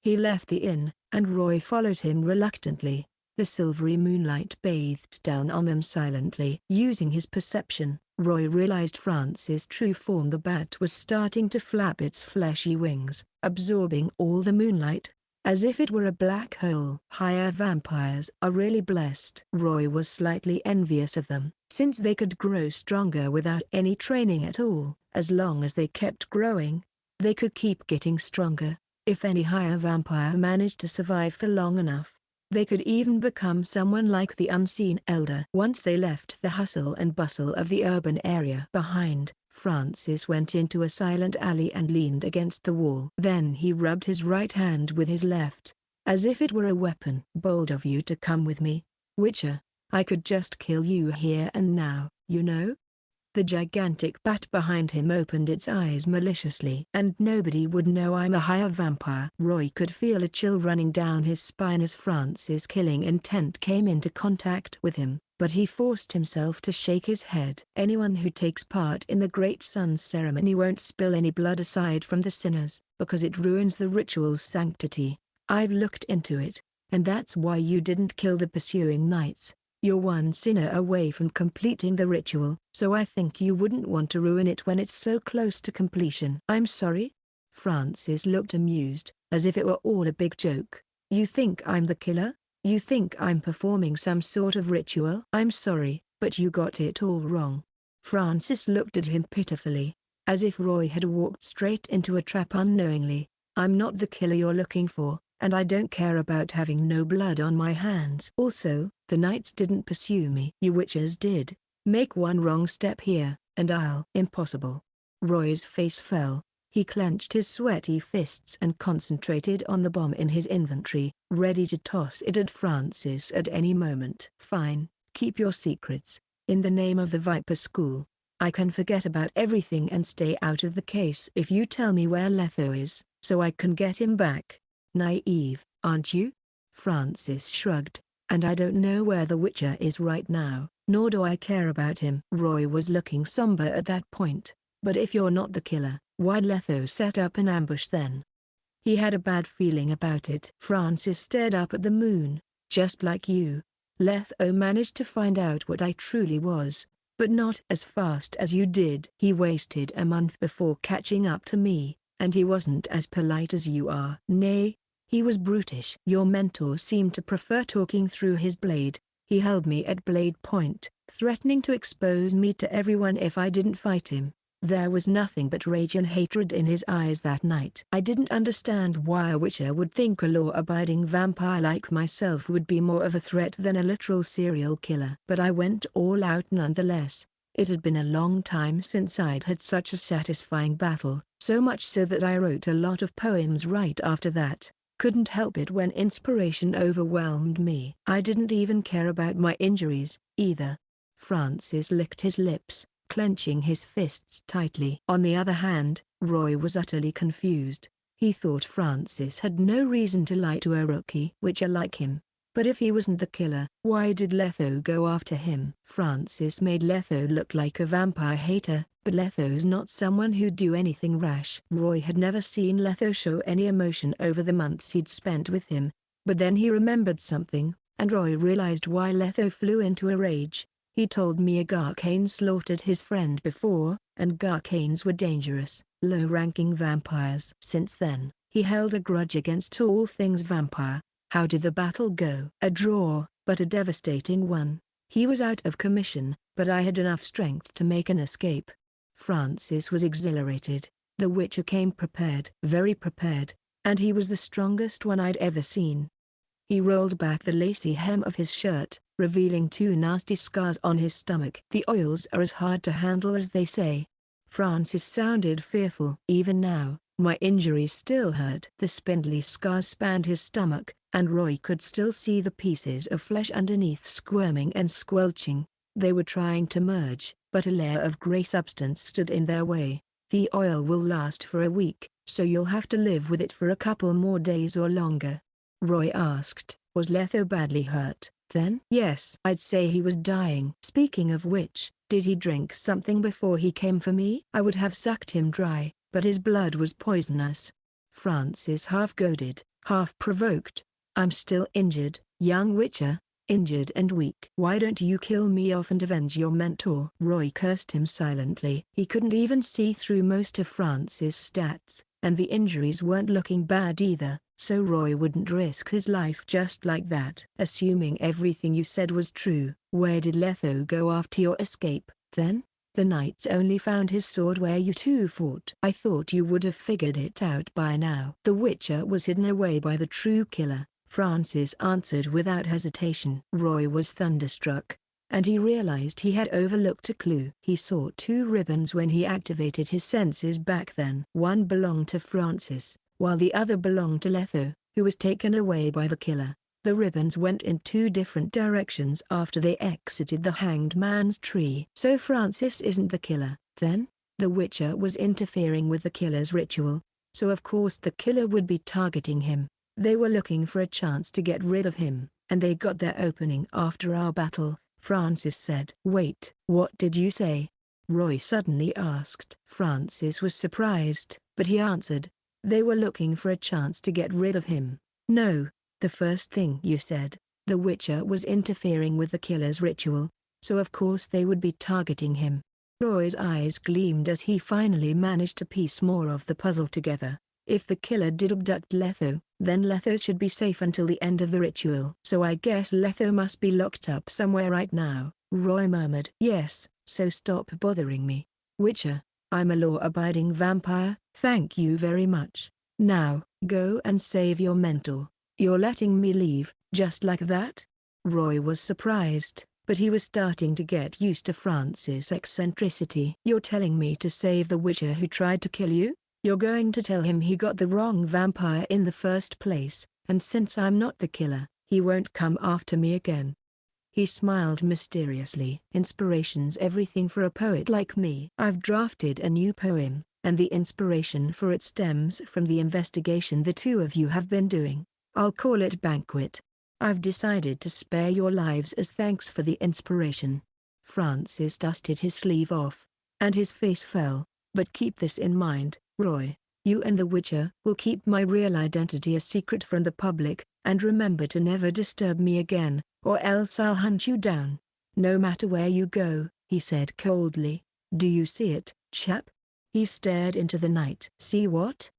He left the inn, and Roy followed him reluctantly. The silvery moonlight bathed down on them silently. Using his perception, Roy realized Francis' true form. The bat was starting to flap its fleshy wings, absorbing all the moonlight, as if it were a black hole. Higher vampires are really blessed. Roy was slightly envious of them, since they could grow stronger without any training at all. As long as they kept growing, they could keep getting stronger. If any higher vampire managed to survive for long enough, they could even become someone like the Unseen Elder. Once they left the hustle and bustle of the urban area behind, Francis went into a silent alley and leaned against the wall. Then he rubbed his right hand with his left, as if it were a weapon. Bold of you to come with me, Witcher. I could just kill you here and now, you know? The gigantic bat behind him opened its eyes maliciously. And nobody would know I'm a higher vampire. Roy could feel a chill running down his spine as Francis' killing intent came into contact with him, but he forced himself to shake his head. Anyone who takes part in the Great Sun's ceremony won't spill any blood aside from the sinners, because it ruins the ritual's sanctity. I've looked into it, and that's why you didn't kill the pursuing knights. You're one sinner away from completing the ritual, so I think you wouldn't want to ruin it when it's so close to completion. I'm sorry? Francis looked amused, as if it were all a big joke. You think I'm the killer? You think I'm performing some sort of ritual? I'm sorry, but you got it all wrong. Francis looked at him pitifully, as if Roy had walked straight into a trap unknowingly. I'm not the killer you're looking for, and I don't care about having no blood on my hands. Also, the knights didn't pursue me. You witches did. Make one wrong step here, and I'll— Impossible. Roy's face fell. He clenched his sweaty fists and concentrated on the bomb in his inventory, ready to toss it at Francis at any moment. Fine, keep your secrets. In the name of the Viper School, I can forget about everything and stay out of the case if you tell me where Letho is, so I can get him back. Naive, aren't you? Francis shrugged. And I don't know where the Witcher is right now, nor do I care about him. Roy was looking somber at that point. But if you're not the killer, why'd Letho set up an ambush then? He had a bad feeling about it. Francis stared up at the moon. Just like you, Letho managed to find out what I truly was, but not as fast as you did. He wasted a month before catching up to me, and he wasn't as polite as you are. Nay, he was brutish. Your mentor seemed to prefer talking through his blade. He held me at blade point, threatening to expose me to everyone if I didn't fight him. There was nothing but rage and hatred in his eyes that night. I didn't understand why a Witcher would think a law-abiding vampire like myself would be more of a threat than a literal serial killer. But I went all out nonetheless. It had been a long time since I'd had such a satisfying battle, so much so that I wrote a lot of poems right after that. Couldn't help it when inspiration overwhelmed me. I didn't even care about my injuries, either. Francis licked his lips, clenching his fists tightly. On the other hand, Roy was utterly confused. He thought Francis had no reason to lie to a rookie Witcher like him. But if he wasn't the killer, why did Letho go after him? Francis made Letho look like a vampire hater, but Letho's not someone who'd do anything rash. Roy had never seen Letho show any emotion over the months he'd spent with him. But then he remembered something, and Roy realized why Letho flew into a rage. He told me a Garcane slaughtered his friend before, and Garcanes were dangerous, low-ranking vampires. Since then, he held a grudge against all things vampire. How did the battle go? A draw, but a devastating one. He was out of commission, but I had enough strength to make an escape. Francis was exhilarated. The Witcher came prepared, very prepared, and he was the strongest one I'd ever seen. He rolled back the lacy hem of his shirt, revealing 2 nasty scars on his stomach. The oils are as hard to handle as they say. Francis sounded fearful. Even now, my injuries still hurt. The spindly scars spanned his stomach, and Roy could still see the pieces of flesh underneath squirming and squelching. They were trying to merge, but a layer of grey substance stood in their way. The oil will last for a week, so you'll have to live with it for a couple more days or longer. Roy asked, was Letho badly hurt, then? Yes. I'd say he was dying. Speaking of which, did he drink something before he came for me? I would have sucked him dry, but his blood was poisonous. Francis half goaded, half provoked. I'm still injured, young Witcher, injured and weak. Why don't you kill me off and avenge your mentor? Roy cursed him silently. He couldn't even see through most of Francis' stats, and the injuries weren't looking bad either, so Roy wouldn't risk his life just like that. Assuming everything you said was true, where did Letho go after your escape, then? The knights only found his sword where you two fought. I thought you would have figured it out by now. The Witcher was hidden away by the true killer, Francis answered without hesitation. Roy was thunderstruck, and he realized he had overlooked a clue. He saw 2 ribbons when he activated his senses back then. One belonged to Francis, while the other belonged to Letho, who was taken away by the killer. The ribbons went in 2 different directions after they exited the Hanged Man's tree. So Francis isn't the killer, then? The Witcher was interfering with the killer's ritual, so of course the killer would be targeting him. They were looking for a chance to get rid of him, and they got their opening after our battle, Francis said. Wait, what did you say? Roy suddenly asked. Francis was surprised, but he answered. They were looking for a chance to get rid of him. No, the first thing you said. The Witcher was interfering with the killer's ritual, so of course they would be targeting him. Roy's eyes gleamed as he finally managed to piece more of the puzzle together. If the killer did abduct Letho, then Letho should be safe until the end of the ritual. So I guess Letho must be locked up somewhere right now, Roy murmured. Yes, so stop bothering me. Witcher, I'm a law-abiding vampire, thank you very much. Now, go and save your mentor. You're letting me leave, just like that? Roy was surprised, but he was starting to get used to Francis' eccentricity. You're telling me to save the Witcher who tried to kill you? You're going to tell him he got the wrong vampire in the first place, and since I'm not the killer, he won't come after me again. He smiled mysteriously. Inspiration's everything for a poet like me. I've drafted a new poem, and the inspiration for it stems from the investigation the two of you have been doing. I'll call it Banquet. I've decided to spare your lives as thanks for the inspiration. Francis dusted his sleeve off, and his face fell. But keep this in mind, Roy. You and the Witcher will keep my real identity a secret from the public, and remember to never disturb me again, or else I'll hunt you down. No matter where you go, he said coldly. Do you see it, chap? He stared into the night. See what?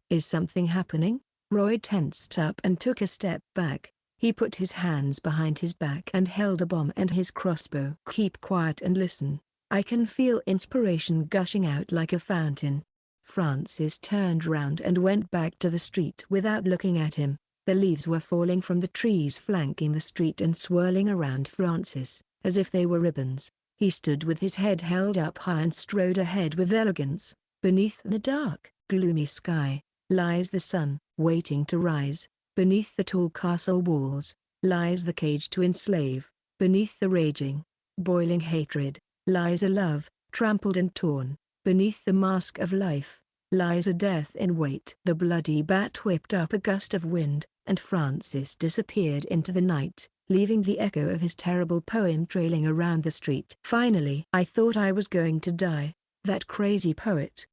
Is something happening? Roy tensed up and took a step back. He put his hands behind his back and held a bomb and his crossbow. Keep quiet and listen. I can feel inspiration gushing out like a fountain. Francis turned round and went back to the street without looking at him. The leaves were falling from the trees flanking the street and swirling around Francis, as if they were ribbons. He stood with his head held up high and strode ahead with elegance. Beneath the dark, gloomy sky, lies the sun, waiting to rise. Beneath the tall castle walls, lies the cage to enslave. Beneath the raging, boiling hatred, lies a love, trampled and torn. Beneath the mask of life, lies a death in wait. The bloody bat whipped up a gust of wind, and Francis disappeared into the night, leaving the echo of his terrible poem trailing around the street. Finally, I thought I was going to die, that crazy poet.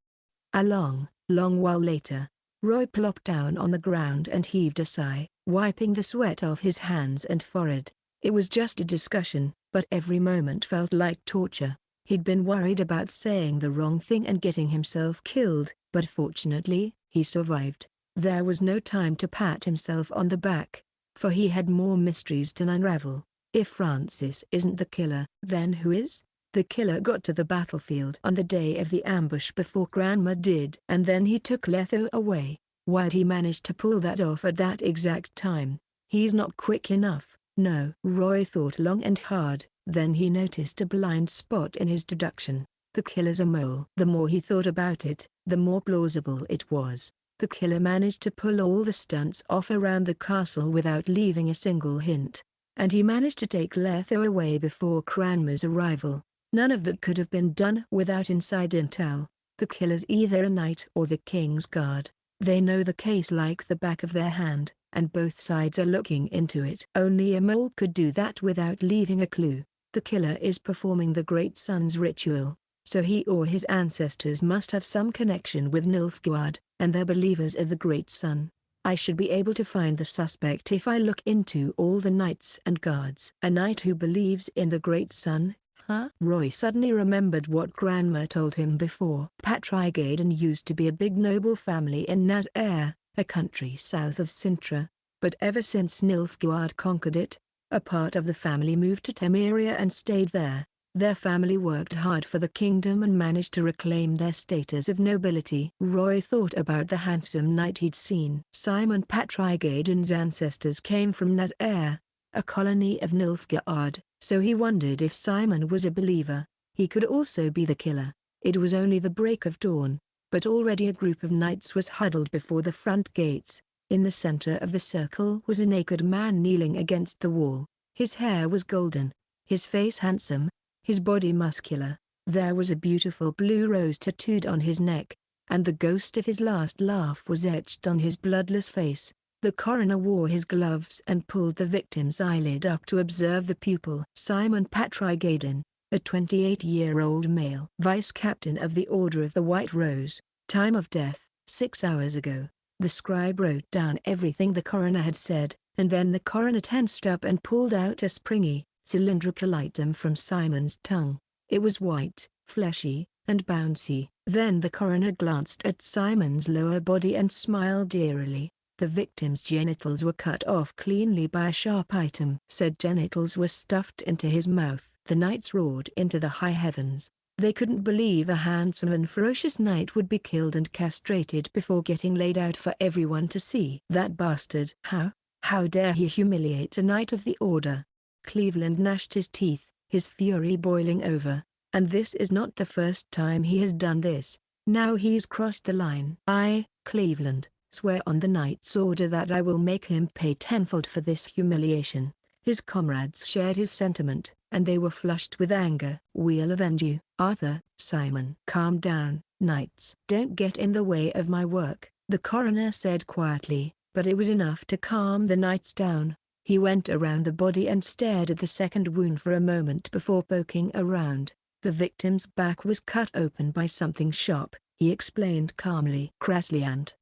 A long, long while later, Roy plopped down on the ground and heaved a sigh, wiping the sweat off his hands and forehead. It was just a discussion, but every moment felt like torture. He'd been worried about saying the wrong thing and getting himself killed, but fortunately, he survived. There was no time to pat himself on the back, for he had more mysteries to unravel. If Francis isn't the killer, then who is? The killer got to the battlefield on the day of the ambush before Grandma did, and then he took Letho away. Why'd he manage to pull that off at that exact time? He's not quick enough. No. Roy thought long and hard, then he noticed a blind spot in his deduction. The killer's a mole. The more he thought about it, the more plausible it was. The killer managed to pull all the stunts off around the castle without leaving a single hint. And he managed to take Letho away before Cranmer's arrival. None of that could have been done without inside intel. The killer's either a knight or the king's guard. They know the case like the back of their hand, and both sides are looking into it. Only a mole could do that without leaving a clue. The killer is performing the Great Sun's ritual, so he or his ancestors must have some connection with Nilfgaard, and they're believers of the Great Sun. I should be able to find the suspect if I look into all the knights and guards. A knight who believes in the Great Sun? Huh? Roy suddenly remembered what Grandma told him before. Protagonists used to be a big noble family in Kaer, a country south of Sintra, but ever since Nilfgaard conquered it, a part of the family moved to Temeria and stayed there. Their family worked hard for the kingdom and managed to reclaim their status of nobility. Roy thought about the handsome knight he'd seen. Simon Protagonists' ancestors came from Kaer, a colony of Nilfgaard, so he wondered if Simon was a believer. He could also be the killer. It was only the break of dawn, but already a group of knights was huddled before the front gates. In the center of the circle was a naked man kneeling against the wall. His hair was golden, his face handsome, his body muscular. There was a beautiful blue rose tattooed on his neck, and the ghost of his last laugh was etched on his bloodless face. The coroner wore his gloves and pulled the victim's eyelid up to observe the pupil. Simon Protagonists, a 28-year-old male vice-captain of the Order of the White Rose. Time of death, 6 hours ago. The scribe wrote down everything the coroner had said, and then the coroner tensed up and pulled out a springy, cylindrical item from Simon's tongue. It was white, fleshy, and bouncy. Then the coroner glanced at Simon's lower body and smiled eerily. The victim's genitals were cut off cleanly by a sharp item. Said genitals were stuffed into his mouth. The knights roared into the high heavens. They couldn't believe a handsome and ferocious knight would be killed and castrated before getting laid out for everyone to see. That bastard! How dare he humiliate a knight of the order? Cleveland gnashed his teeth, his fury boiling over. And this is not the first time he has done this. Now he's crossed the line. I, Cleveland, swear on the knight's order that I will make him pay tenfold for this humiliation. His comrades shared his sentiment, and they were flushed with anger. We'll avenge you, Arthur. Simon, calm down. Knights, don't get in the way of my work, the coroner said quietly, but it was enough to calm the knights down. He went around the body and stared at the second wound for a moment before poking around. The victim's back was cut open by something sharp, he explained calmly. Crassly and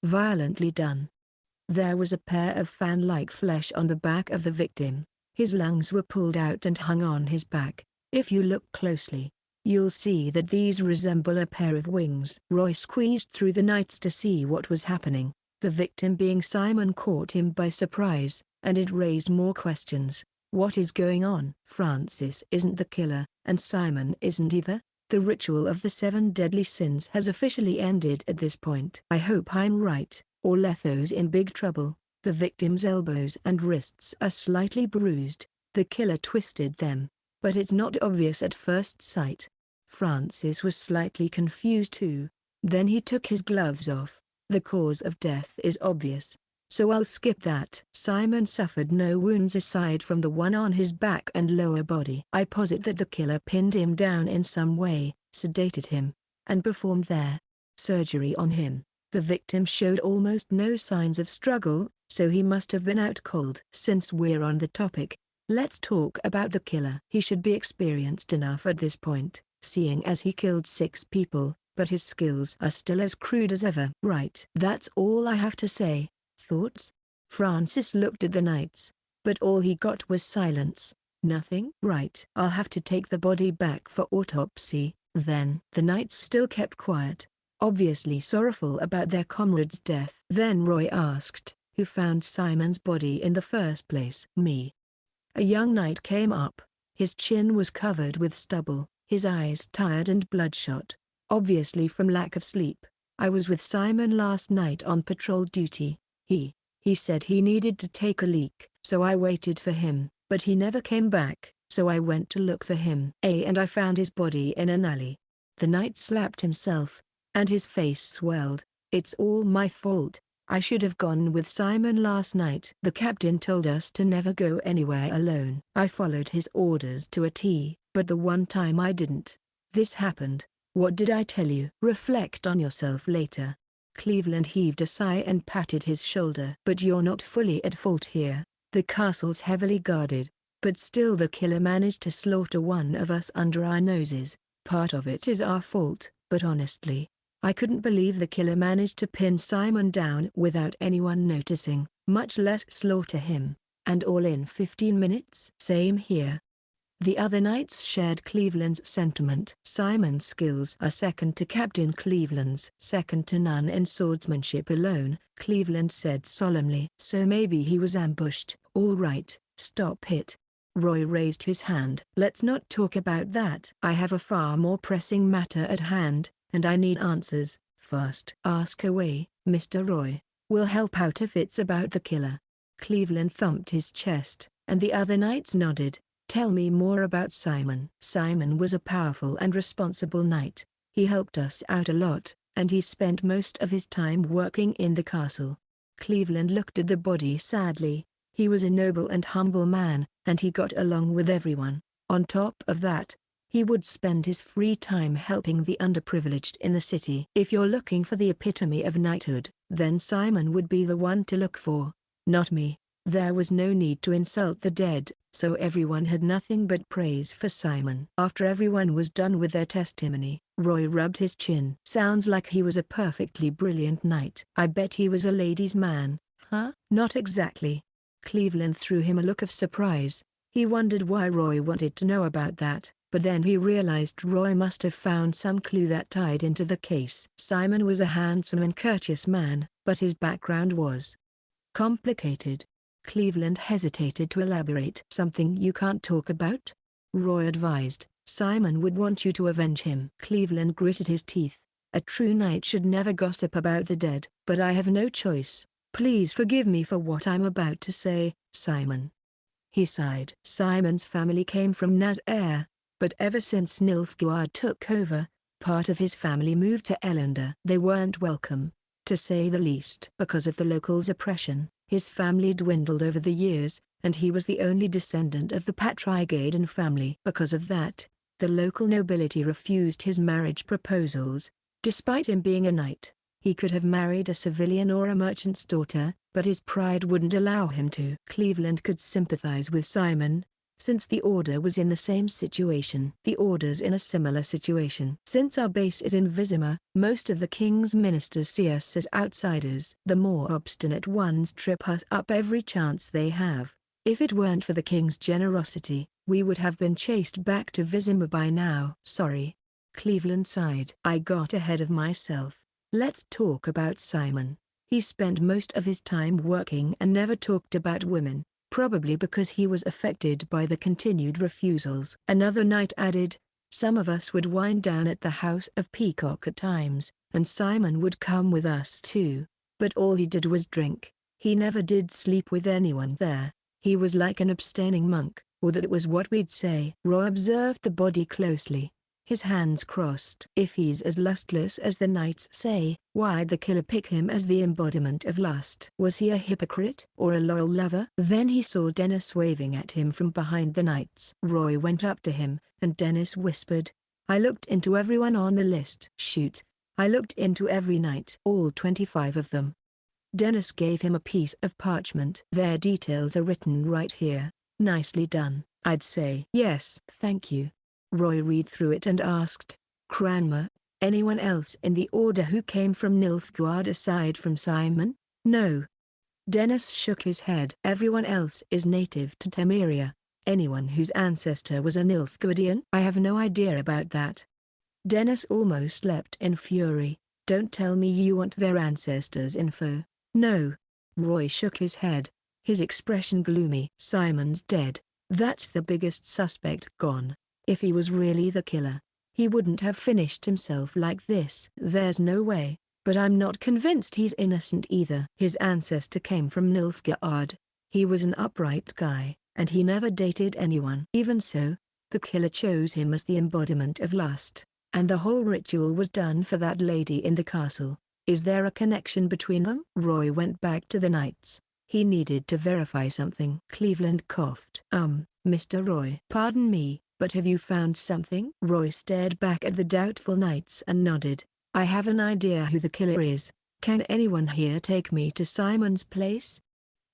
violently done. There was a pair of fan-like flesh on the back of the victim. His lungs were pulled out and hung on his back. If you look closely, you'll see that these resemble a pair of wings. Roy squeezed through the knights to see what was happening. The victim being Simon caught him by surprise, and it raised more questions. What is going on? Francis isn't the killer, and Simon isn't either. The ritual of the 7 deadly sins has officially ended at this point. I hope I'm right, or Letho's in big trouble. The victim's elbows and wrists are slightly bruised. The killer twisted them, but it's not obvious at first sight. Francis was slightly confused too. Then he took his gloves off. The cause of death is obvious, so I'll skip that. Simon suffered no wounds aside from the one on his back and lower body. I posit that the killer pinned him down in some way, sedated him, and performed their surgery on him. The victim showed almost no signs of struggle, so he must have been out cold. Since we're on the topic, let's talk about the killer. He should be experienced enough at this point, seeing as he killed 6 people, but his skills are still as crude as ever. Right. That's all I have to say. Thoughts? Francis looked at the knights, but all he got was silence. Nothing? Right. I'll have to take the body back for autopsy, then. The knights still kept quiet, obviously sorrowful about their comrade's death. Then Roy asked, who found Simon's body in the first place? Me. A young knight came up. His chin was covered with stubble, his eyes tired and bloodshot, obviously from lack of sleep. I was with Simon last night on patrol duty. He said he needed to take a leak, so I waited for him, but he never came back, so I went to look for him. And I found his body in an alley. The knight slapped himself, and his face swelled. It's all my fault. I should have gone with Simon last night. The captain told us to never go anywhere alone. I followed his orders to a T, but the one time I didn't, this happened. What did I tell you? Reflect on yourself later. Cleveland heaved a sigh and patted his shoulder. But you're not fully at fault here. The castle's heavily guarded, but still the killer managed to slaughter one of us under our noses. Part of it is our fault, but honestly, I couldn't believe the killer managed to pin Simon down without anyone noticing, much less slaughter him, and all in 15 minutes. Same here. The other knights shared Cleveland's sentiment. Simon's skills are second to Captain Cleveland's, second to none in swordsmanship alone, Cleveland said solemnly. So maybe he was ambushed. All right, stop it. Roy raised his hand. Let's not talk about that. I have a far more pressing matter at hand, and I need answers, fast. Ask away, Mr. Roy. We'll help out if it's about the killer. Cleveland thumped his chest, and the other knights nodded. Tell me more about Simon. Simon was a powerful and responsible knight. He helped us out a lot, and he spent most of his time working in the castle. Cleveland looked at the body sadly. He was a noble and humble man, and he got along with everyone. On top of that, he would spend his free time helping the underprivileged in the city. If you're looking for the epitome of knighthood, then Simon would be the one to look for, not me. There was no need to insult the dead, so everyone had nothing but praise for Simon. After everyone was done with their testimony, Roy rubbed his chin. Sounds like he was a perfectly brilliant knight. I bet he was a ladies' man, huh? Not exactly. Cleveland threw him a look of surprise. He wondered why Roy wanted to know about that, but then he realized Roy must have found some clue that tied into the case. Simon was a handsome and courteous man, but his background was complicated. Cleveland hesitated to elaborate. Something you can't talk about? Roy advised. Simon would want you to avenge him. Cleveland gritted his teeth. A true knight should never gossip about the dead. But I have no choice. Please forgive me for what I'm about to say, Simon. He sighed. Simon's family came from Kaer, but ever since Nilfgaard took over, part of his family moved to Elender. They weren't welcome, to say the least. Because of the locals' oppression, his family dwindled over the years, and he was the only descendant of the protagonists family. Because of that, the local nobility refused his marriage proposals. Despite him being a knight, he could have married a civilian or a merchant's daughter, but his pride wouldn't allow him to. Cleveland could sympathize with Simon, since the Order was in the same situation. The Order's in a similar situation. Since our base is in Vizima, most of the king's ministers see us as outsiders. The more obstinate ones trip us up every chance they have. If it weren't for the king's generosity, we would have been chased back to Vizima by now. Sorry. Cleveland sighed. I got ahead of myself. Let's talk about Simon. He spent most of his time working and never talked about women, probably because he was affected by the continued refusals. Another knight added, some of us would wind down at the House of Peacock at times, and Simon would come with us too, but all he did was drink. He never did sleep with anyone there. He was like an abstaining monk, or that was what we'd say. Roy observed the body closely, his hands crossed. If he's as lustless as the knights say, why'd the killer pick him as the embodiment of lust? Was he a hypocrite or a loyal lover? Then he saw Dennis waving at him from behind the knights. Roy went up to him, and Dennis whispered, I looked into everyone on the list. Shoot. I looked into every knight. All 25 of them. Dennis gave him a piece of parchment. Their details are written right here. Nicely done, I'd say. Yes, thank you. Roy read through it and asked, Cranmer, anyone else in the Order who came from Nilfgaard aside from Simon? No. Dennis shook his head. Everyone else is native to Temeria. Anyone whose ancestor was a Nilfgaardian? I have no idea about that. Dennis almost leapt in fury. Don't tell me you want their ancestors' info. No. Roy shook his head, his expression gloomy. Simon's dead. That's the biggest suspect gone. If he was really the killer, he wouldn't have finished himself like this. There's no way, but I'm not convinced he's innocent either. His ancestor came from Nilfgaard. He was an upright guy, and he never dated anyone. Even so, the killer chose him as the embodiment of lust, and the whole ritual was done for that lady in the castle. Is there a connection between them? Roy went back to the knights. He needed to verify something. Cleveland coughed. Mr. Roy. Pardon me, but have you found something? Roy stared back at the doubtful knights and nodded. I have an idea who the killer is. Can anyone here take me to Simon's place?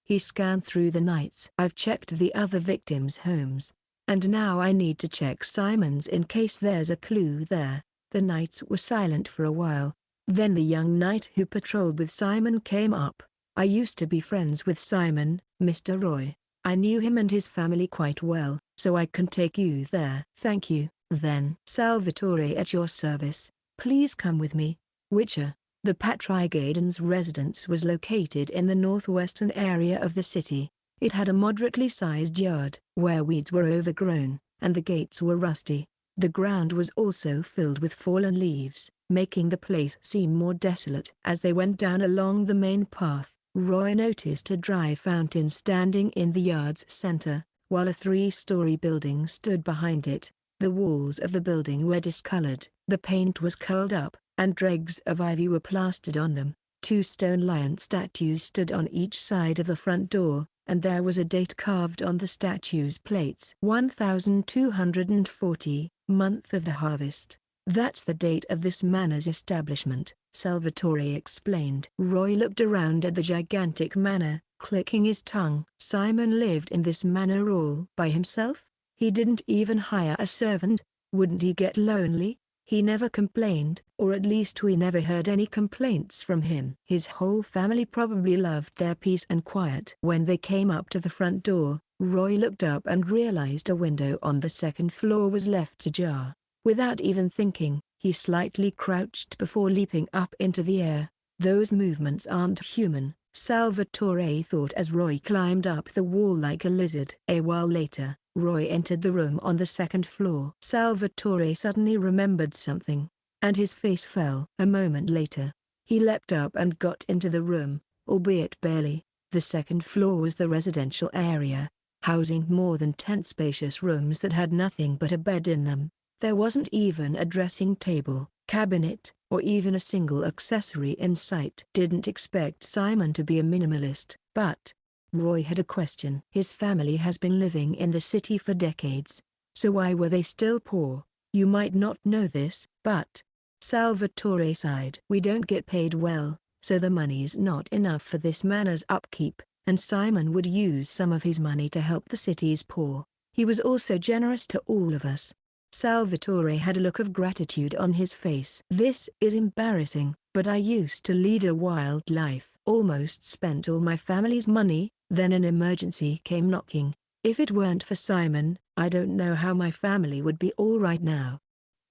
He scanned through the knights. I've checked the other victims' homes, and now I need to check Simon's in case there's a clue there. The knights were silent for a while. Then the young knight who patrolled with Simon came up. I used to be friends with Simon, Mr. Roy. I knew him and his family quite well, so I can take you there. Thank you. Then Salvatore at your service. Please come with me. Witcher. The Patrigaiden's residence was located in the northwestern area of the city. It had a moderately sized yard, where weeds were overgrown, and the gates were rusty. The ground was also filled with fallen leaves, making the place seem more desolate. As they went down along the main path, Roy noticed a dry fountain standing in the yard's center, while a 3-story building stood behind it. The walls of the building were discolored, the paint was curled up, and dregs of ivy were plastered on them. 2 stone lion statues stood on each side of the front door, and there was a date carved on the statues' plates. 1240, month of the harvest. That's the date of this manor's establishment, Salvatore explained. Roy looked around at the gigantic manor, clicking his tongue. Simon lived in this manor all by himself? He didn't even hire a servant. Wouldn't he get lonely? He never complained, or at least we never heard any complaints from him. His whole family probably loved their peace and quiet. When they came up to the front door, Roy looked up and realized a window on the second floor was left ajar. Without even thinking, he slightly crouched before leaping up into the air. Those movements aren't human, Salvatore thought as Roy climbed up the wall like a lizard. A while later, Roy entered the room on the second floor. Salvatore suddenly remembered something, and his face fell. A moment later, he leapt up and got into the room, albeit barely. The second floor was the residential area, housing more than 10 spacious rooms that had nothing but a bed in them. There wasn't even a dressing table, cabinet, or even a single accessory in sight. Didn't expect Simon to be a minimalist, but Roy had a question. His family has been living in the city for decades, so why were they still poor? You might not know this, but Salvatore sighed. We don't get paid well, so the money's not enough for this manor's upkeep, and Simon would use some of his money to help the city's poor. He was also generous to all of us. Salvatore had a look of gratitude on his face. This is embarrassing, but I used to lead a wild life. Almost spent all my family's money, then an emergency came knocking. If it weren't for Simon, I don't know how my family would be all right now.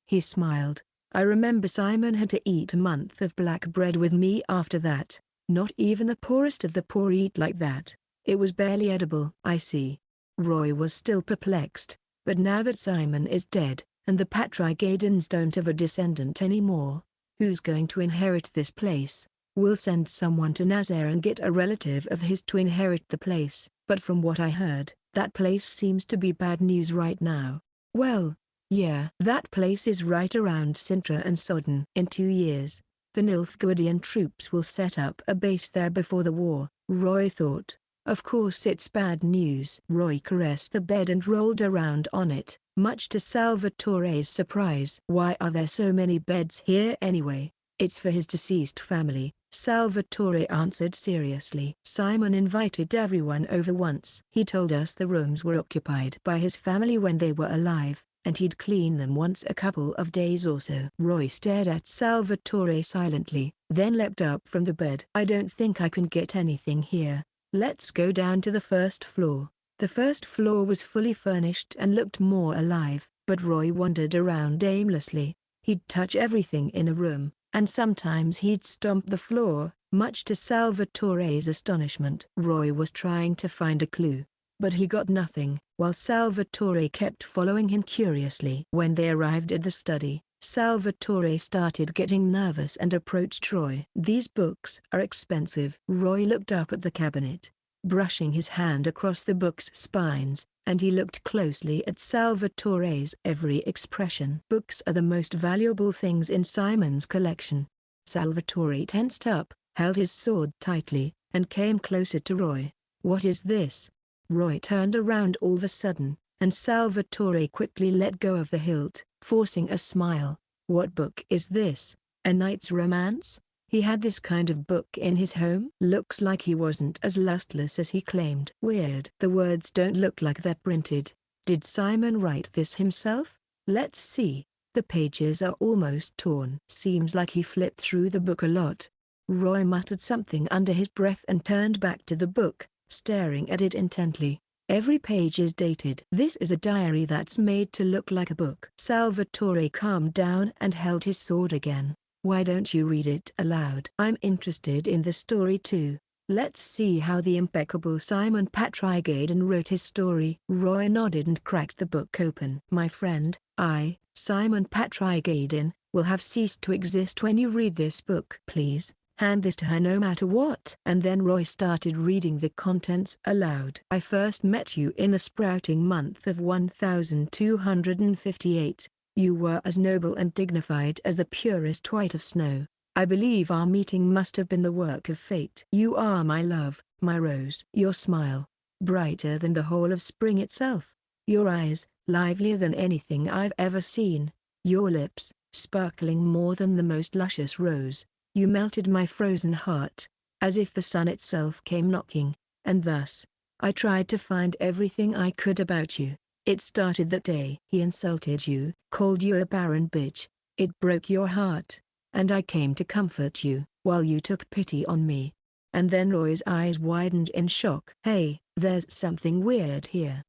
He smiled. I remember Simon had to eat a month of black bread with me after that. Not even the poorest of the poor eat like that. It was barely edible. I see. Roy was still perplexed. But now that Simon is dead, and the protagonists don't have a descendant anymore, who's going to inherit this place? We'll send someone to Nazar and get a relative of his to inherit the place. But from what I heard, that place seems to be bad news right now. Well, yeah, that place is right around Sintra and Sodden. In 2 years, the Nilfgaardian troops will set up a base there before the war, Roy thought. Of course it's bad news. Roy caressed the bed and rolled around on it, much to Salvatore's surprise. Why are there so many beds here anyway? It's for his deceased family, Salvatore answered seriously. Simon invited everyone over once. He told us the rooms were occupied by his family when they were alive, and he'd clean them once a couple of days or so. Roy stared at Salvatore silently, then leapt up from the bed. I don't think I can get anything here. Let's go down to the first floor. The first floor was fully furnished and looked more alive, but Roy wandered around aimlessly. He'd touch everything in a room, and sometimes he'd stomp the floor, much to Salvatore's astonishment. Roy was trying to find a clue, but he got nothing, while Salvatore kept following him curiously. When they arrived at the study, Salvatore started getting nervous and approached Roy. These books are expensive. Roy looked up at the cabinet, brushing his hand across the book's spines, and he looked closely at Salvatore's every expression. Books are the most valuable things in Simon's collection. Salvatore tensed up, held his sword tightly, and came closer to Roy. What is this? Roy turned around all of a sudden, and Salvatore quickly let go of the hilt, forcing a smile. What book is this? A knight's romance? He had this kind of book in his home? Looks like he wasn't as lustless as he claimed. Weird. The words don't look like they're printed. Did Simon write this himself? Let's see. The pages are almost torn. Seems like he flipped through the book a lot. Roy muttered something under his breath and turned back to the book, staring at it intently. Every page is dated. This is a diary that's made to look like a book. Salvatore calmed down and held his sword again. Why don't you read it aloud? I'm interested in the story too. Let's see how the impeccable Simon Protagonists wrote his story. Roy nodded and cracked the book open. My friend, I, Simon Protagonists, will have ceased to exist when you read this book. Please, hand this to her no matter what. And then Roy started reading the contents aloud. I first met you in the sprouting month of 1258. You were as noble and dignified as the purest white of snow. I believe our meeting must have been the work of fate. You are my love, my rose. Your smile, brighter than the whole of spring itself. Your eyes, livelier than anything I've ever seen. Your lips, sparkling more than the most luscious rose. You melted my frozen heart, as if the sun itself came knocking, and thus, I tried to find everything I could about you. It started that day he insulted you, called you a barren bitch. It broke your heart, and I came to comfort you, while you took pity on me." And then Roy's eyes widened in shock. "Hey, there's something weird here."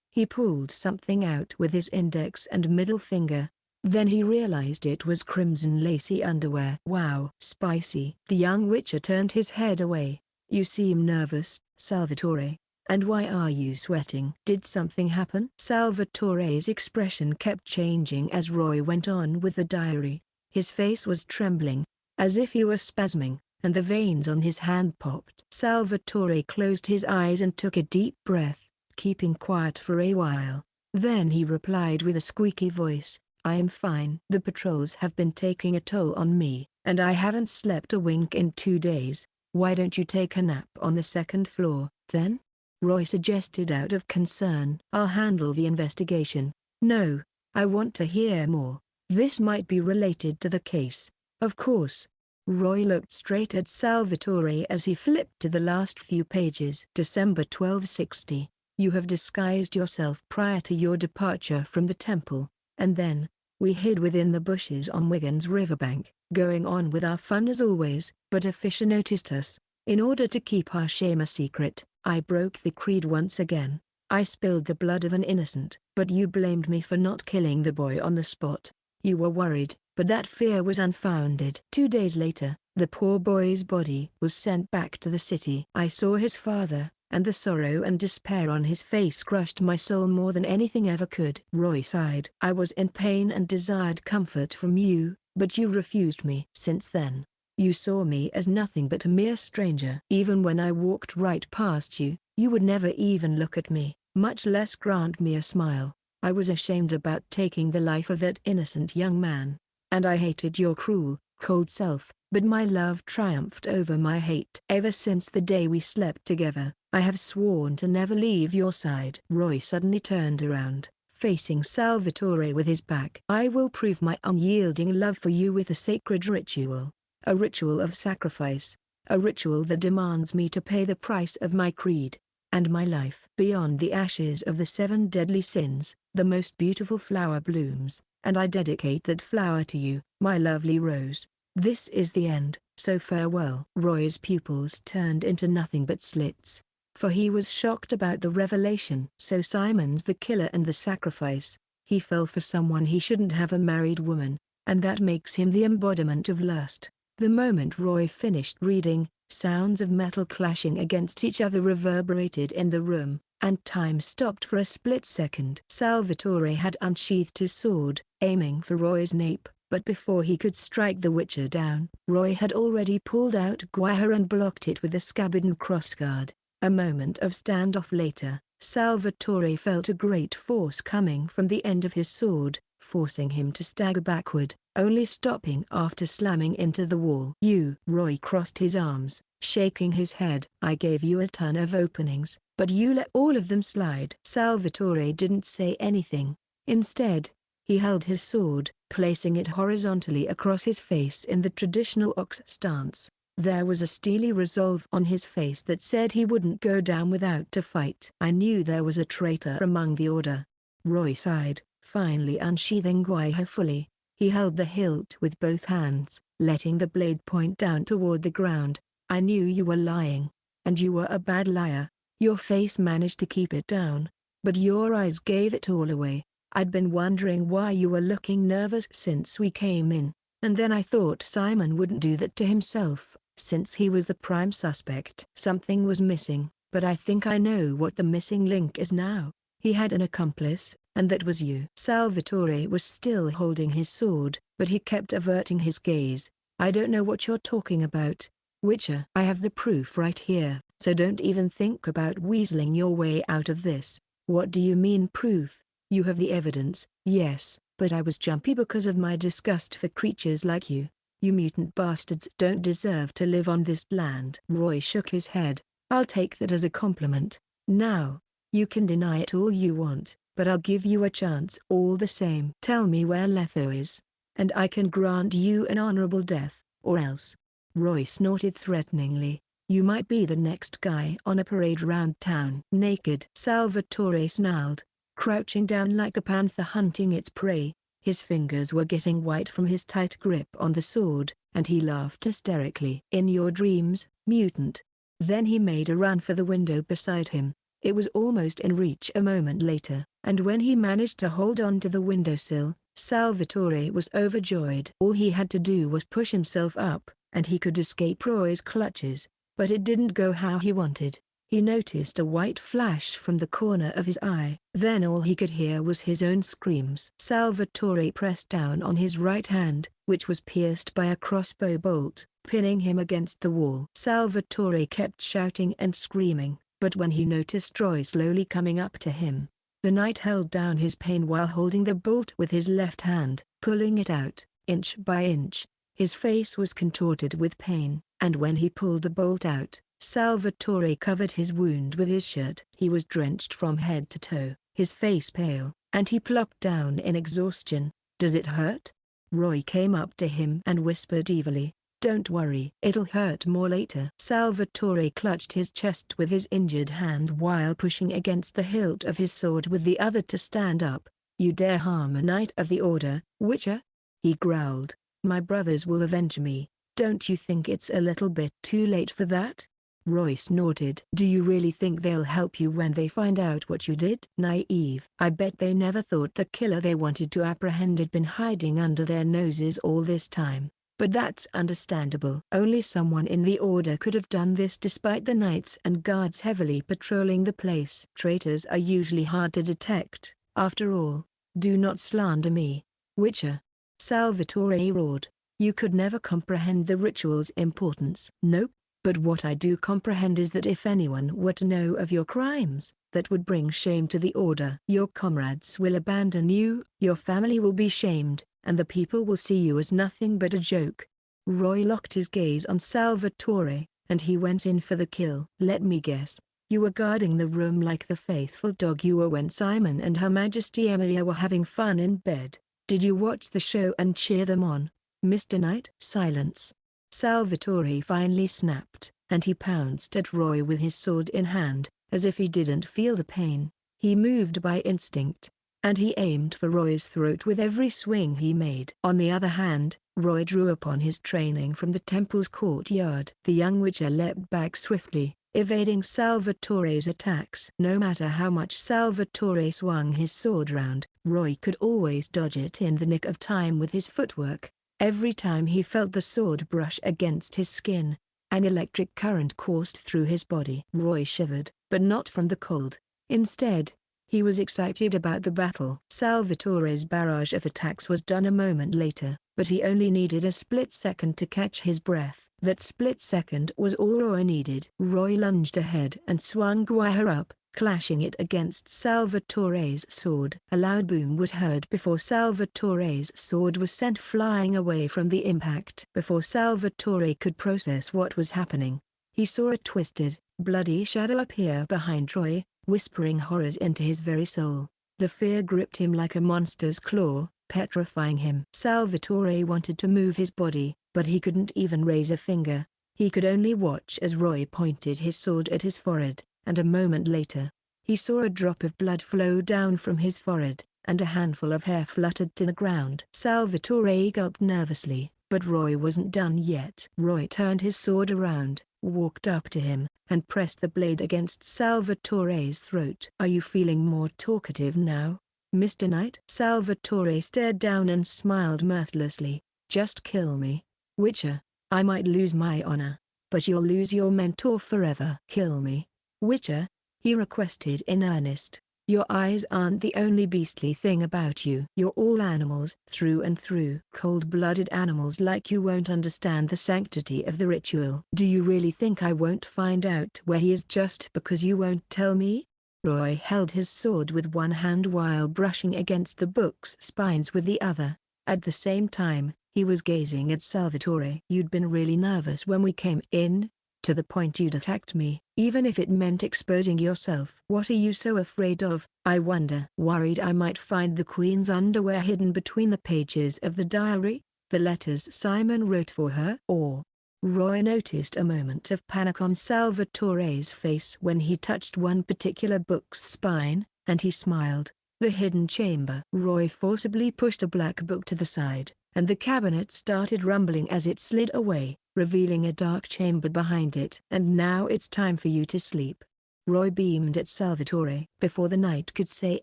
He pulled something out with his index and middle finger. Then he realized it was crimson lacy underwear. "Wow, spicy." The young witcher turned his head away. "You seem nervous, Salvatore. And why are you sweating? Did something happen?" Salvatore's expression kept changing as Roy went on with the diary. His face was trembling, as if he were spasming, and the veins on his hand popped. Salvatore closed his eyes and took a deep breath, keeping quiet for a while. Then he replied with a squeaky voice, "I am fine. The patrols have been taking a toll on me, and I haven't slept a wink in 2 days. Why don't you take a nap on the second floor, then?" Roy suggested out of concern. "I'll handle the investigation." "No, I want to hear more. This might be related to the case." "Of course." Roy looked straight at Salvatore as he flipped to the last few pages. December 1260. "You have disguised yourself prior to your departure from the temple, and then, we hid within the bushes on Wigan's riverbank, going on with our fun as always, but a fisher noticed us. In order to keep our shame a secret, I broke the creed once again. I spilled the blood of an innocent, but you blamed me for not killing the boy on the spot. You were worried, but that fear was unfounded." 2 days later, the poor boy's body was sent back to the city. "I saw his father, and the sorrow and despair on his face crushed my soul more than anything ever could." Roy sighed. "I was in pain and desired comfort from you, but you refused me. Since then, you saw me as nothing but a mere stranger. Even when I walked right past you, you would never even look at me, much less grant me a smile. I was ashamed about taking the life of that innocent young man, and I hated your cruel, cold self, but my love triumphed over my hate. Ever since the day we slept together, I have sworn to never leave your side." Roy suddenly turned around, facing Salvatore with his back. "I will prove my unyielding love for you with a sacred ritual. A ritual of sacrifice. A ritual that demands me to pay the price of my creed, and my life." "Beyond the ashes of the 7 deadly sins, the most beautiful flower blooms, and I dedicate that flower to you, my lovely rose. This is the end, so farewell." Roy's pupils turned into nothing but slits, for he was shocked about the revelation. So Simon's the killer and the sacrifice. He fell for someone he shouldn't have, a married woman, and that makes him the embodiment of lust. The moment Roy finished reading, sounds of metal clashing against each other reverberated in the room, and time stopped for a split second. Salvatore had unsheathed his sword, aiming for Roy's nape, but before he could strike the witcher down, Roy had already pulled out Guiher and blocked it with a scabbard and crossguard. A moment of standoff later, Salvatore felt a great force coming from the end of his sword, forcing him to stagger backward, only stopping after slamming into the wall. "You!" Roy crossed his arms, shaking his head. "I gave you a ton of openings, but you let all of them slide." Salvatore didn't say anything. Instead, he held his sword, placing it horizontally across his face in the traditional ox stance. There was a steely resolve on his face that said he wouldn't go down without a fight. "I knew there was a traitor among the order." Roy sighed, finally unsheathing Guiher fully. He held the hilt with both hands, letting the blade point down toward the ground. "I knew you were lying. And you were a bad liar." Your face managed to keep it down, but your eyes gave it all away. "I'd been wondering why you were looking nervous since we came in, and then I thought Simon wouldn't do that to himself, since he was the prime suspect." Something was missing, but I think I know what the missing link is now. He had an accomplice, and that was you. Salvatore was still holding his sword, but he kept averting his gaze. "I don't know what you're talking about, Witcher." "I have the proof right here, so don't even think about weaseling your way out of this." "What do you mean proof?" "You have the evidence." "Yes, but I was jumpy because of my disgust for creatures like you. You mutant bastards don't deserve to live on this land." Roy shook his head. "I'll take that as a compliment. Now, you can deny it all you want, but I'll give you a chance all the same. Tell me where Letho is, and I can grant you an honorable death, or else." Roy snorted threateningly. "You might be the next guy on a parade round town." "Naked?" Salvatore snarled, crouching down like a panther hunting its prey. His fingers were getting white from his tight grip on the sword, and he laughed hysterically. "In your dreams, mutant." Then he made a run for the window beside him. It was almost in reach a moment later, and when he managed to hold on to the windowsill, Salvatore was overjoyed. All he had to do was push himself up, and he could escape Roy's clutches. But it didn't go how he wanted. He noticed a white flash from the corner of his eye. Then all he could hear was his own screams. Salvatore pressed down on his right hand, which was pierced by a crossbow bolt, pinning him against the wall. Salvatore kept shouting and screaming, but when he noticed Roy slowly coming up to him, the knight held down his pain while holding the bolt with his left hand, pulling it out, inch by inch. His face was contorted with pain, and when he pulled the bolt out, Salvatore covered his wound with his shirt. He was drenched from head to toe, his face pale, and he plopped down in exhaustion. "Does it hurt?" Roy came up to him and whispered evilly. "Don't worry, it'll hurt more later." Salvatore clutched his chest with his injured hand while pushing against the hilt of his sword with the other to stand up. "You dare harm a knight of the order, Witcher?" he growled. "My brothers will avenge me. Don't you think it's a little bit too late for that?" Roy snorted. "Do you really think they'll help you when they find out what you did?" Naive. I bet they never thought the killer they wanted to apprehend had been hiding under their noses all this time. But that's understandable. Only someone in the order could have done this despite the knights and guards heavily patrolling the place. Traitors are usually hard to detect, after all. "Do not slander me, Witcher," Salvatore roared. "You could never comprehend the ritual's importance." "Nope. But what I do comprehend is that if anyone were to know of your crimes, that would bring shame to the order. Your comrades will abandon you, your family will be shamed, and the people will see you as nothing but a joke." Roy locked his gaze on Salvatore, and he went in for the kill. "Let me guess. You were guarding the room like the faithful dog you were when Simon and Her Majesty Emilia were having fun in bed. Did you watch the show and cheer them on, Mr. Knight?" Silence. Salvatore finally snapped, and he pounced at Roy with his sword in hand, as if he didn't feel the pain. He moved by instinct, and he aimed for Roy's throat with every swing he made. On the other hand, Roy drew upon his training from the temple's courtyard. The young Witcher leapt back swiftly, evading Salvatore's attacks. No matter how much Salvatore swung his sword round, Roy could always dodge it in the nick of time with his footwork. Every time he felt the sword brush against his skin, an electric current coursed through his body. Roy shivered, but not from the cold. Instead, he was excited about the battle. Salvatore's barrage of attacks was done a moment later, but he only needed a split second to catch his breath. That split second was all Roy needed. Roy lunged ahead and swung Kaer up, clashing it against Salvatore's sword. A loud boom was heard before Salvatore's sword was sent flying away from the impact. Before Salvatore could process what was happening, he saw a twisted, bloody shadow appear behind Roy, whispering horrors into his very soul. The fear gripped him like a monster's claw, petrifying him. Salvatore wanted to move his body, but he couldn't even raise a finger. He could only watch as Roy pointed his sword at his forehead. And a moment later, he saw a drop of blood flow down from his forehead, and a handful of hair fluttered to the ground. Salvatore gulped nervously, but Roy wasn't done yet. Roy turned his sword around, walked up to him, and pressed the blade against Salvatore's throat. "Are you feeling more talkative now, Mr. Knight?" Salvatore stared down and smiled mirthlessly. "Just kill me, Witcher. I might lose my honor, but you'll lose your mentor forever." "Kill me, Witcher," he requested in earnest. "Your eyes aren't the only beastly thing about you. You're all animals through and through. Cold-blooded animals like you won't understand the sanctity of the ritual. Do you really think I won't find out where he is just because you won't tell me?" Roy held his sword with one hand while brushing against the book's spines with the other. At the same time, he was gazing at Salvatore. "You'd been really nervous when we came in, to the point you'd attacked me, even if it meant exposing yourself. What are you so afraid of, I wonder?" "Worried I might find the Queen's underwear hidden between the pages of the diary, the letters Simon wrote for her?" Or, Roy noticed a moment of panic on Salvatore's face when he touched one particular book's spine, and he smiled. The hidden chamber. Roy forcibly pushed a black book to the side, and the cabinet started rumbling as it slid away, revealing a dark chamber behind it. And now it's time for you to sleep. Roy beamed at Salvatore. Before the knight could say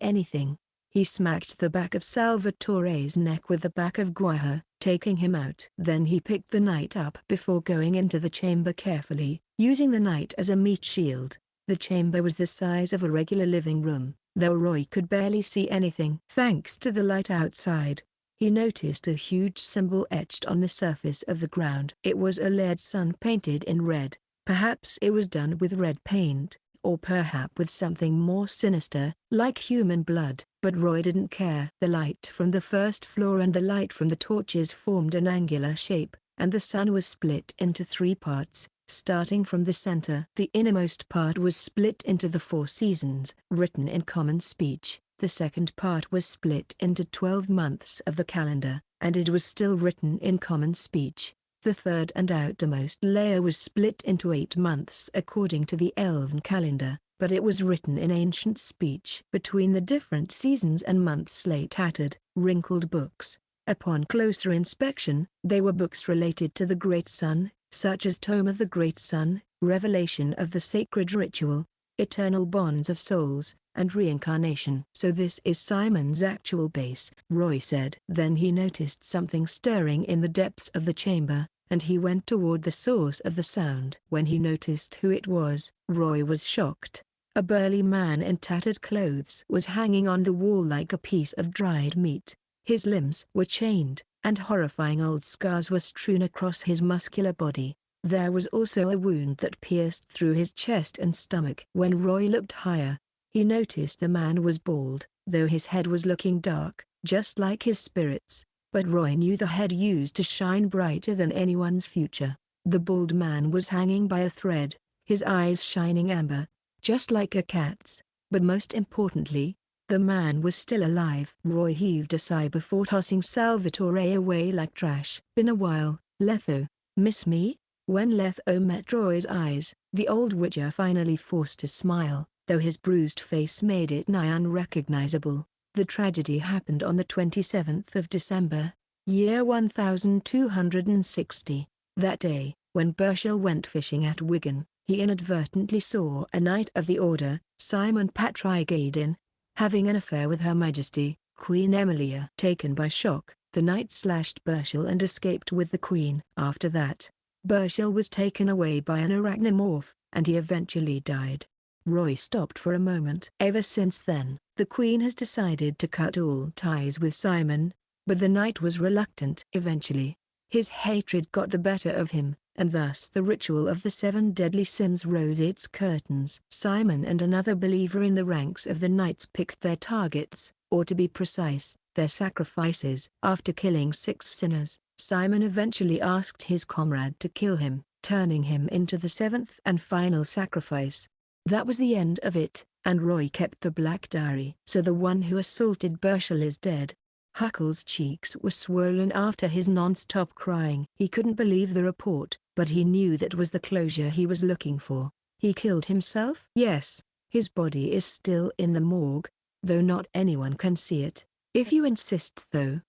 anything, he smacked the back of Salvatore's neck with the back of Guaha, taking him out. Then he picked the knight up before going into the chamber carefully, using the knight as a meat shield. The chamber was the size of a regular living room, though Roy could barely see anything. Thanks to the light outside, he noticed a huge symbol etched on the surface of the ground. It was a lead sun painted in red. Perhaps it was done with red paint, or perhaps with something more sinister, like human blood. But Roy didn't care. The light from the first floor and the light from the torches formed an angular shape, and the sun was split into 3 parts, starting from the center. The innermost part was split into the 4 seasons, written in common speech. The second part was split into 12 months of the calendar, and it was still written in common speech. The third and outermost layer was split into 8 months according to the elven calendar, but it was written in ancient speech. Between the different seasons and months lay tattered, wrinkled books. Upon closer inspection, they were books related to the Great Sun, such as Tome of the Great Sun, Revelation of the Sacred Ritual, Eternal Bonds of Souls, and Reincarnation. So this is Simon's actual base, Roy said. Then he noticed something stirring in the depths of the chamber, and he went toward the source of the sound. When he noticed who it was, Roy was shocked. A burly man in tattered clothes was hanging on the wall like a piece of dried meat. His limbs were chained, and horrifying old scars were strewn across his muscular body. There was also a wound that pierced through his chest and stomach. When Roy looked higher, he noticed the man was bald, though his head was looking dark, just like his spirit's. But Roy knew the head used to shine brighter than anyone's future. The bald man was hanging by a thread, his eyes shining amber, just like a cat's. But most importantly, the man was still alive. Roy heaved a sigh before tossing Salvatore away like trash. "Been a while, Letho. Miss me?" When Letho met Roy's eyes, the old witcher finally forced a smile, though his bruised face made it nigh unrecognizable. The tragedy happened on the 27th of December, year 1260. That day, when Burchell went fishing at Wigan, he inadvertently saw a knight of the order, Simon Patrigaidin, having an affair with Her Majesty, Queen Emilia. Taken by shock, the knight slashed Burchell and escaped with the queen. After that, Burchell was taken away by an arachnomorph, and he eventually died. Roy stopped for a moment. Ever since then, the queen has decided to cut all ties with Simon, but the knight was reluctant. Eventually, his hatred got the better of him, and thus the ritual of the 7 deadly sins rose its curtains. Simon and another believer in the ranks of the knights picked their targets, or to be precise, their sacrifices. After killing 6 sinners, Simon eventually asked his comrade to kill him, turning him into the 7th and final sacrifice. That was the end of it, and Roy kept the black diary. So the one who assaulted Burchell is dead. Huckle's cheeks were swollen after his non-stop crying. He couldn't believe the report, but he knew that was the closure he was looking for. He killed himself? Yes, his body is still in the morgue, though not anyone can see it. If you insist though.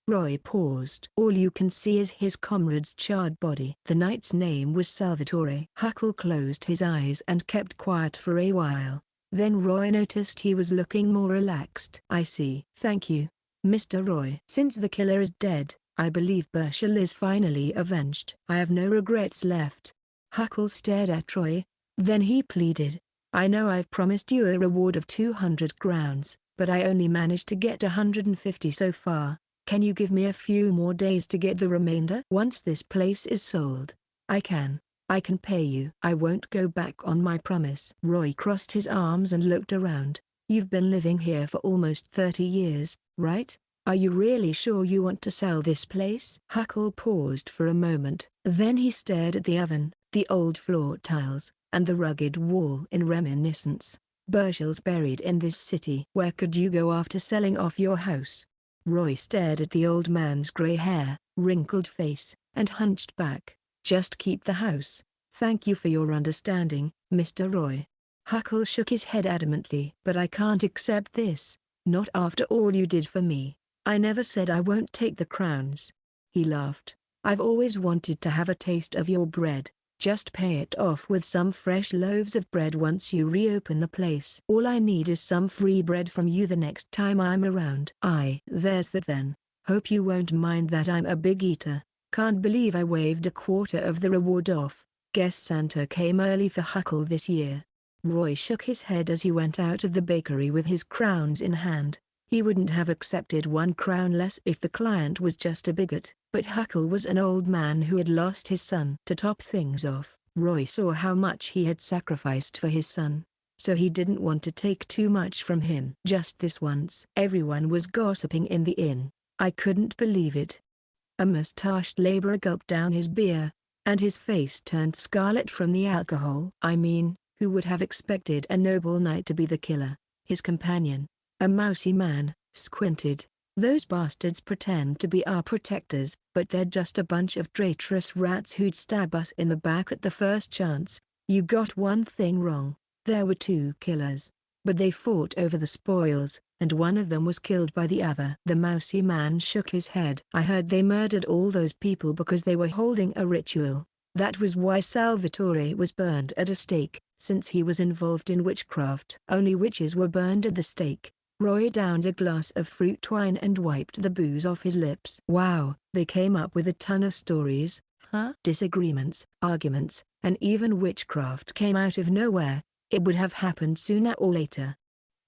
Roy paused. All you can see is his comrade's charred body. The knight's name was Salvatore. Huckle closed his eyes and kept quiet for a while. Then Roy noticed he was looking more relaxed. "I see. Thank you, Mr. Roy. Since the killer is dead, I believe Burchell is finally avenged. I have no regrets left." Huckle stared at Roy. Then he pleaded, "I know I've promised you a reward of 200 crowns, but I only managed to get 150 so far. Can you give me a few more days to get the remainder? Once this place is sold, I can pay you. I won't go back on my promise." Roy crossed his arms and looked around. "You've been living here for almost 30 years, right? Are you really sure you want to sell this place?" Huckle paused for a moment. Then he stared at the oven, the old floor tiles, and the rugged wall in reminiscence. "Burchell's buried in this city. Where could you go after selling off your house?" Roy stared at the old man's gray hair, wrinkled face, and hunched back. "Just keep the house. Thank you for your understanding, Mr. Roy." Huckle shook his head adamantly. "But I can't accept this. Not after all you did for me. I never said I won't take the crowns. He laughed. I've always wanted to have a taste of your bread. Just pay it off with some fresh loaves of bread once you reopen the place. All I need is some free bread from you the next time I'm around. There's that then. Hope you won't mind that I'm a big eater. Can't believe I waved a quarter of the reward off. Guess Santa came early for Huckle this year. Roy shook his head as he went out of the bakery with his crowns in hand. He wouldn't have accepted 1 crown less if the client was just a bigot, but Huckle was an old man who had lost his son. To top things off, Roy saw how much he had sacrificed for his son, so he didn't want to take too much from him. Just this once. Everyone was gossiping in the inn. I couldn't believe it. A mustached laborer gulped down his beer, and his face turned scarlet from the alcohol. I mean, who would have expected a noble knight to be the killer? His companion, a mousy man, squinted. Those bastards pretend to be our protectors, but they're just a bunch of traitorous rats who'd stab us in the back at the first chance. You got one thing wrong. There were 2 killers, but they fought over the spoils, and one of them was killed by the other. The mousy man shook his head. I heard they murdered all those people because they were holding a ritual. That was why Salvatore was burned at a stake, since he was involved in witchcraft. Only witches were burned at the stake. Roy downed a glass of fruit wine and wiped the booze off his lips. Wow, they came up with a ton of stories, huh? Disagreements, arguments, and even witchcraft came out of nowhere. It would have happened sooner or later.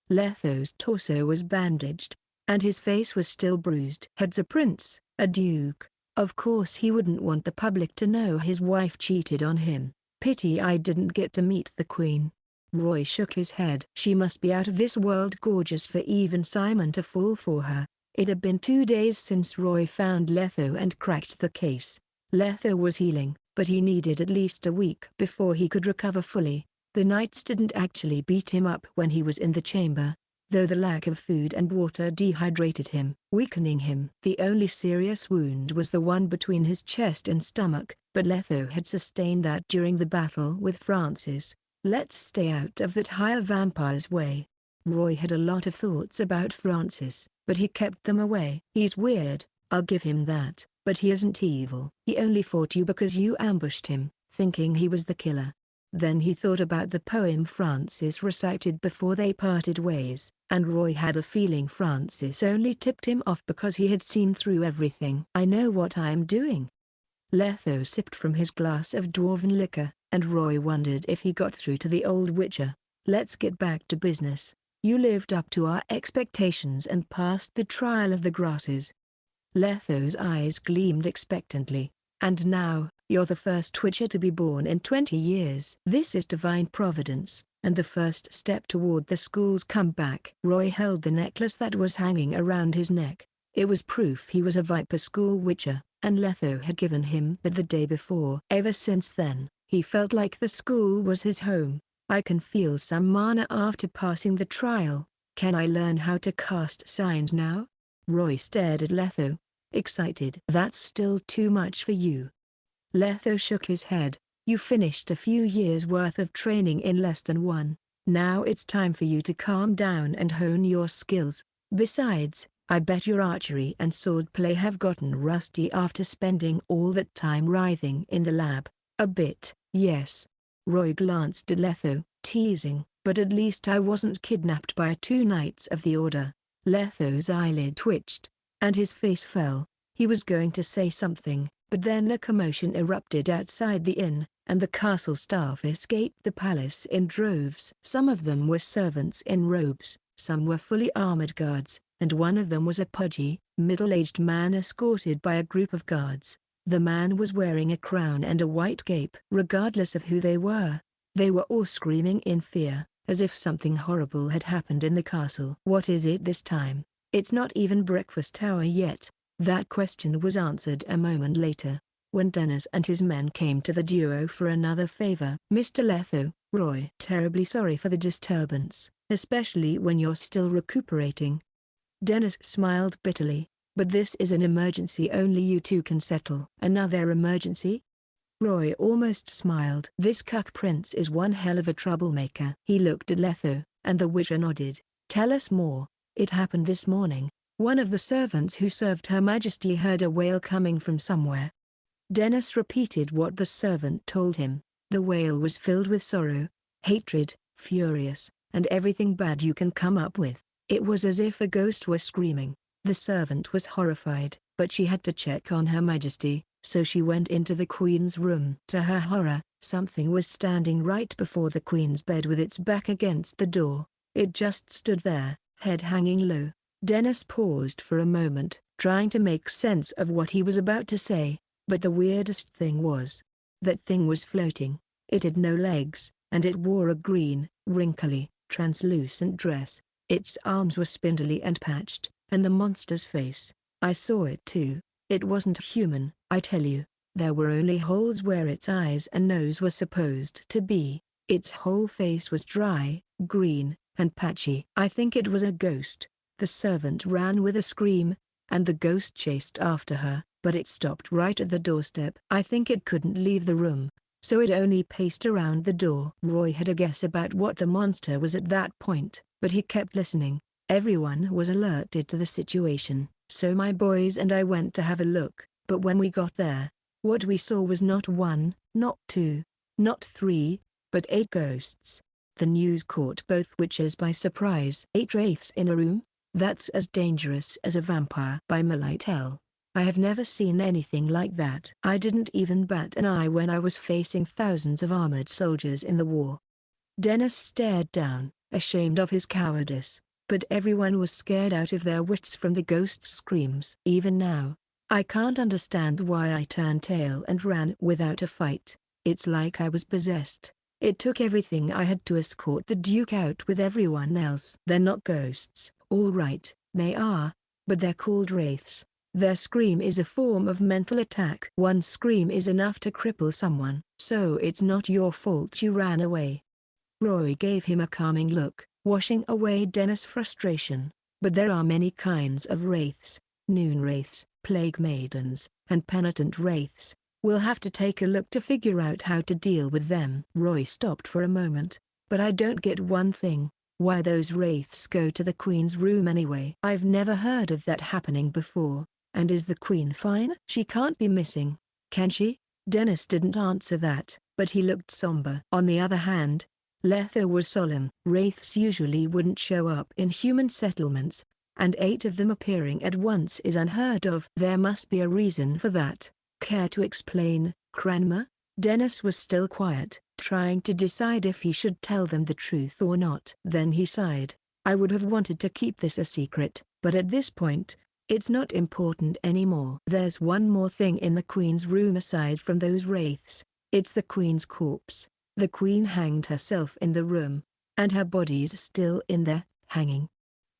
Letho's torso was bandaged, and his face was still bruised. Head's a prince, a duke. Of course he wouldn't want the public to know his wife cheated on him. Pity I didn't get to meet the queen. Roy shook his head. She must be out of this world gorgeous for even Simon to fall for her. It had been 2 days since Roy found Letho and cracked the case. Letho was healing, but he needed at least a week before he could recover fully. The knights didn't actually beat him up when he was in the chamber, though the lack of food and water dehydrated him, weakening him. The only serious wound was the one between his chest and stomach, but Letho had sustained that during the battle with Francis. Let's stay out of that higher vampire's way. Roy had a lot of thoughts about Francis, but he kept them away. He's weird, I'll give him that, but he isn't evil. He only fought you because you ambushed him, thinking he was the killer. Then he thought about the poem Francis recited before they parted ways, and Roy had a feeling Francis only tipped him off because he had seen through everything. I know what I'm doing. Letho sipped from his glass of dwarven liquor, and Roy wondered if he got through to the old witcher. Let's get back to business. You lived up to our expectations and passed the trial of the grasses. Letho's eyes gleamed expectantly. And now, you're the first witcher to be born in 20 years. This is divine providence, and the first step toward the school's comeback. Roy held the necklace that was hanging around his neck. It was proof he was a Viper School witcher, and Letho had given him that the day before. Ever since then, he felt like the school was his home. I can feel some mana after passing the trial. Can I learn how to cast signs now? Roy stared at Letho, excited. That's still too much for you. Letho shook his head. You finished a few years' worth of training in less than 1. Now it's time for you to calm down and hone your skills. Besides, I bet your archery and swordplay have gotten rusty after spending all that time writhing in the lab. A bit, yes. Roy glanced at Letho, teasing, but at least I wasn't kidnapped by 2 knights of the order. Letho's eyelid twitched, and his face fell. He was going to say something, but then a commotion erupted outside the inn, and the castle staff escaped the palace in droves. Some of them were servants in robes, some were fully armored guards, and one of them was a pudgy, middle-aged man escorted by a group of guards. The man was wearing a crown and a white cape. Regardless of who they were all screaming in fear, as if something horrible had happened in the castle. What is it this time? It's not even breakfast hour yet. That question was answered a moment later, when Dennis and his men came to the duo for another favor. Mr. Letho, Roy. Terribly sorry for the disturbance, especially when you're still recuperating. Dennis smiled bitterly. But this is an emergency only you 2 can settle. Another emergency? Roy almost smiled. This cuck prince is one hell of a troublemaker. He looked at Letho, and the witcher nodded. Tell us more. It happened this morning. One of the servants who served Her Majesty heard a wail coming from somewhere. Dennis repeated what the servant told him. The wail was filled with sorrow, hatred, furious, and everything bad you can come up with. It was as if a ghost were screaming. The servant was horrified, but she had to check on Her Majesty, so she went into the Queen's room. To her horror, something was standing right before the Queen's bed with its back against the door. It just stood there, head hanging low. Dennis paused for a moment, trying to make sense of what he was about to say, but the weirdest thing was, that thing was floating. It had no legs, and it wore a green, wrinkly, translucent dress. Its arms were spindly and patched, and the monster's face, I saw it too. It wasn't human, I tell you. There were only holes where its eyes and nose were supposed to be. Its whole face was dry, green, and patchy. I think it was a ghost. The servant ran with a scream, and the ghost chased after her, but it stopped right at the doorstep. I think it couldn't leave the room, so it only paced around the door. Roy had a guess about what the monster was at that point, but he kept listening. Everyone was alerted to the situation, so my boys and I went to have a look, but when we got there, what we saw was not one, not two, not three, but 8 ghosts. The news caught both witches by surprise. 8 wraiths in a room? That's as dangerous as a vampire. By Melitel, I have never seen anything like that. I didn't even bat an eye when I was facing thousands of armored soldiers in the war. Dennis stared down, ashamed of his cowardice, but everyone was scared out of their wits from the ghost's screams. Even now, I can't understand why I turned tail and ran without a fight. It's like I was possessed. It took everything I had to escort the Duke out with everyone else. They're not ghosts, all right, they are, but they're called wraiths. Their scream is a form of mental attack. One scream is enough to cripple someone. So it's not your fault you ran away. Roy gave him a calming look, washing away Dennis' frustration. But there are many kinds of wraiths: noon wraiths, plague maidens, and penitent wraiths. We'll have to take a look to figure out how to deal with them. Roy stopped for a moment. But I don't get one thing. Why those wraiths go to the Queen's room anyway? I've never heard of that happening before. And is the Queen fine? She can't be missing, can she? Dennis didn't answer that, but he looked somber. On the other hand, Letho was solemn. Wraiths usually wouldn't show up in human settlements, and 8 of them appearing at once is unheard of. There must be a reason for that. Care to explain, Cranmer? Dennis was still quiet, trying to decide if he should tell them the truth or not. Then he sighed. I would have wanted to keep this a secret, but at this point, it's not important anymore. There's one more thing in the Queen's room aside from those wraiths. It's the Queen's corpse. The Queen hanged herself in the room, and her body's still in there, hanging.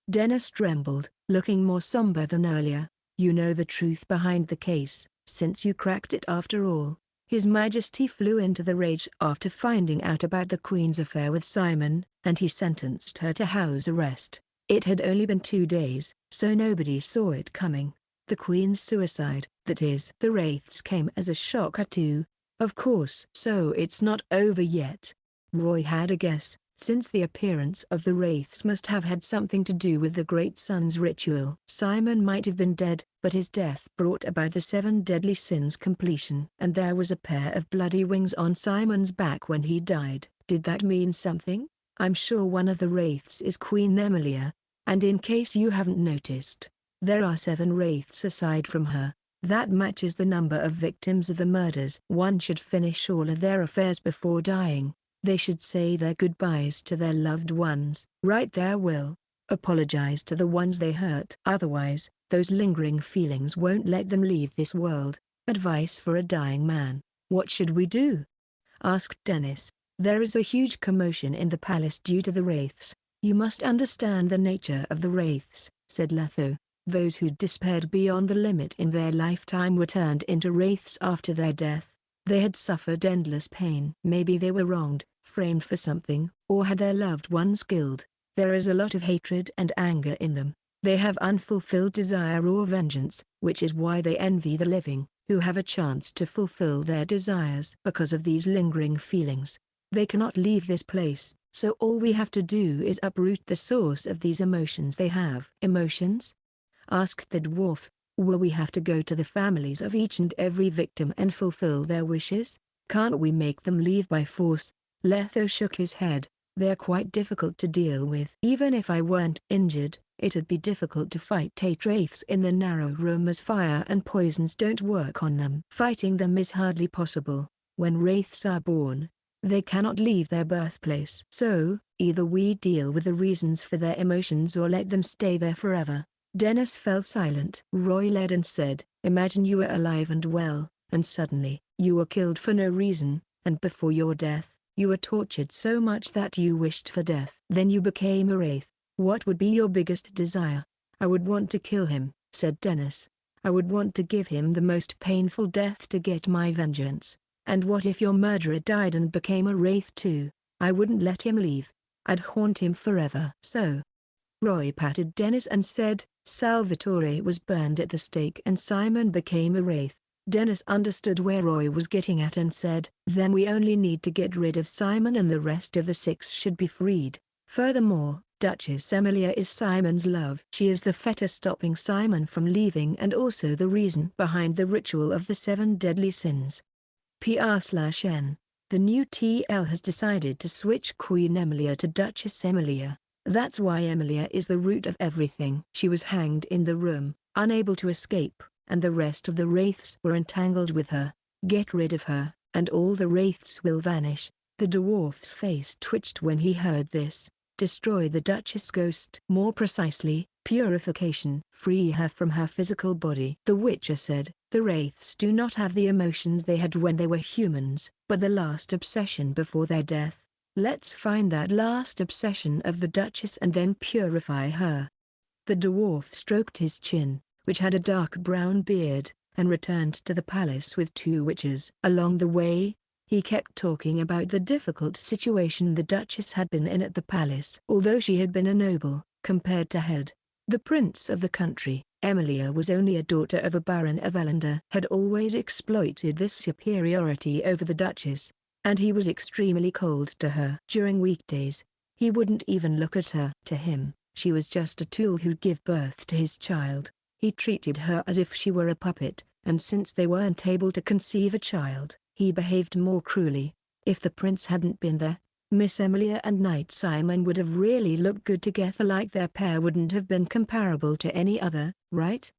Dennis trembled, looking more somber than earlier. You know the truth behind the case, since you cracked it after all. His Majesty flew into the rage after finding out about the Queen's affair with Simon, and he sentenced her to house arrest. It had only been 2 days, so nobody saw it coming. The Queen's suicide, that is. The wraiths came as a shocker too, of course. So it's not over yet. Roy had a guess, since the appearance of the wraiths must have had something to do with the Great Sun's ritual. Simon might have been dead, but his death brought about the 7 deadly sins completion. And there was a pair of bloody wings on Simon's back when he died. Did that mean something? I'm sure one of the wraiths is Queen Emilia, and in case you haven't noticed, there are 7 wraiths aside from her. That matches the number of victims of the murders. One should finish all of their affairs before dying. They should say their goodbyes to their loved ones, write their will, apologize to the ones they hurt. Otherwise, those lingering feelings won't let them leave this world. Advice for a dying man. What should we do? Asked Dennis. There is a huge commotion in the palace due to the wraiths. You must understand the nature of the wraiths, said Letho. Those who despaired beyond the limit in their lifetime were turned into wraiths after their death. They had suffered endless pain. Maybe they were wronged, framed for something, or had their loved ones killed. There is a lot of hatred and anger in them. They have unfulfilled desire or vengeance, which is why they envy the living, who have a chance to fulfill their desires. Because of these lingering feelings, they cannot leave this place. So all we have to do is uproot the source of these emotions they have. Emotions? Asked the dwarf. Will we have to go to the families of each and every victim and fulfill their wishes? Can't we make them leave by force? Letho shook his head. They're quite difficult to deal with. Even if I weren't injured, it'd be difficult to fight wraiths in the narrow room as fire and poisons don't work on them. Fighting them is hardly possible. When wraiths are born, they cannot leave their birthplace. So, either we deal with the reasons for their emotions or let them stay there forever. Dennis fell silent. Roy led and said, imagine you were alive and well, and suddenly, you were killed for no reason, and before your death, you were tortured so much that you wished for death. Then you became a wraith. What would be your biggest desire? I would want to kill him, said Dennis. I would want to give him the most painful death to get my vengeance. And what if your murderer died and became a wraith too? I wouldn't let him leave. I'd haunt him forever. So, Roy patted Dennis and said, Salvatore was burned at the stake and Simon became a wraith. Dennis understood where Roy was getting at and said, then we only need to get rid of Simon and the rest of the 6 should be freed. Furthermore, Duchess Emilia is Simon's love. She is the fetter stopping Simon from leaving and also the reason behind the ritual of the 7 deadly sins. PR/N. The new TL has decided to switch Queen Emilia to Duchess Emilia. That's why Emilia is the root of everything. She was hanged in the room, unable to escape, and the rest of the wraiths were entangled with her. Get rid of her, and all the wraiths will vanish. The dwarf's face twitched when he heard this. Destroy the Duchess ghost. More precisely, purification. Free her from her physical body. The Witcher said, the wraiths do not have the emotions they had when they were humans, but the last obsession before their death. Let's find that last obsession of the Duchess and then purify her. The dwarf stroked his chin, which had a dark brown beard, and returned to the palace with 2 witches. Along the way, he kept talking about the difficult situation the Duchess had been in at the palace. Although she had been a noble, compared to Head, the prince of the country, Emilia was only a daughter of a baron of Ellender. Had always exploited this superiority over the Duchess, and he was extremely cold to her. During weekdays, he wouldn't even look at her. To him, she was just a tool who'd give birth to his child. He treated her as if she were a puppet, and since they weren't able to conceive a child, he behaved more cruelly. If the prince hadn't been there, Miss Emilia and Knight Simon would have really looked good together, like their pair wouldn't have been comparable to any other, right?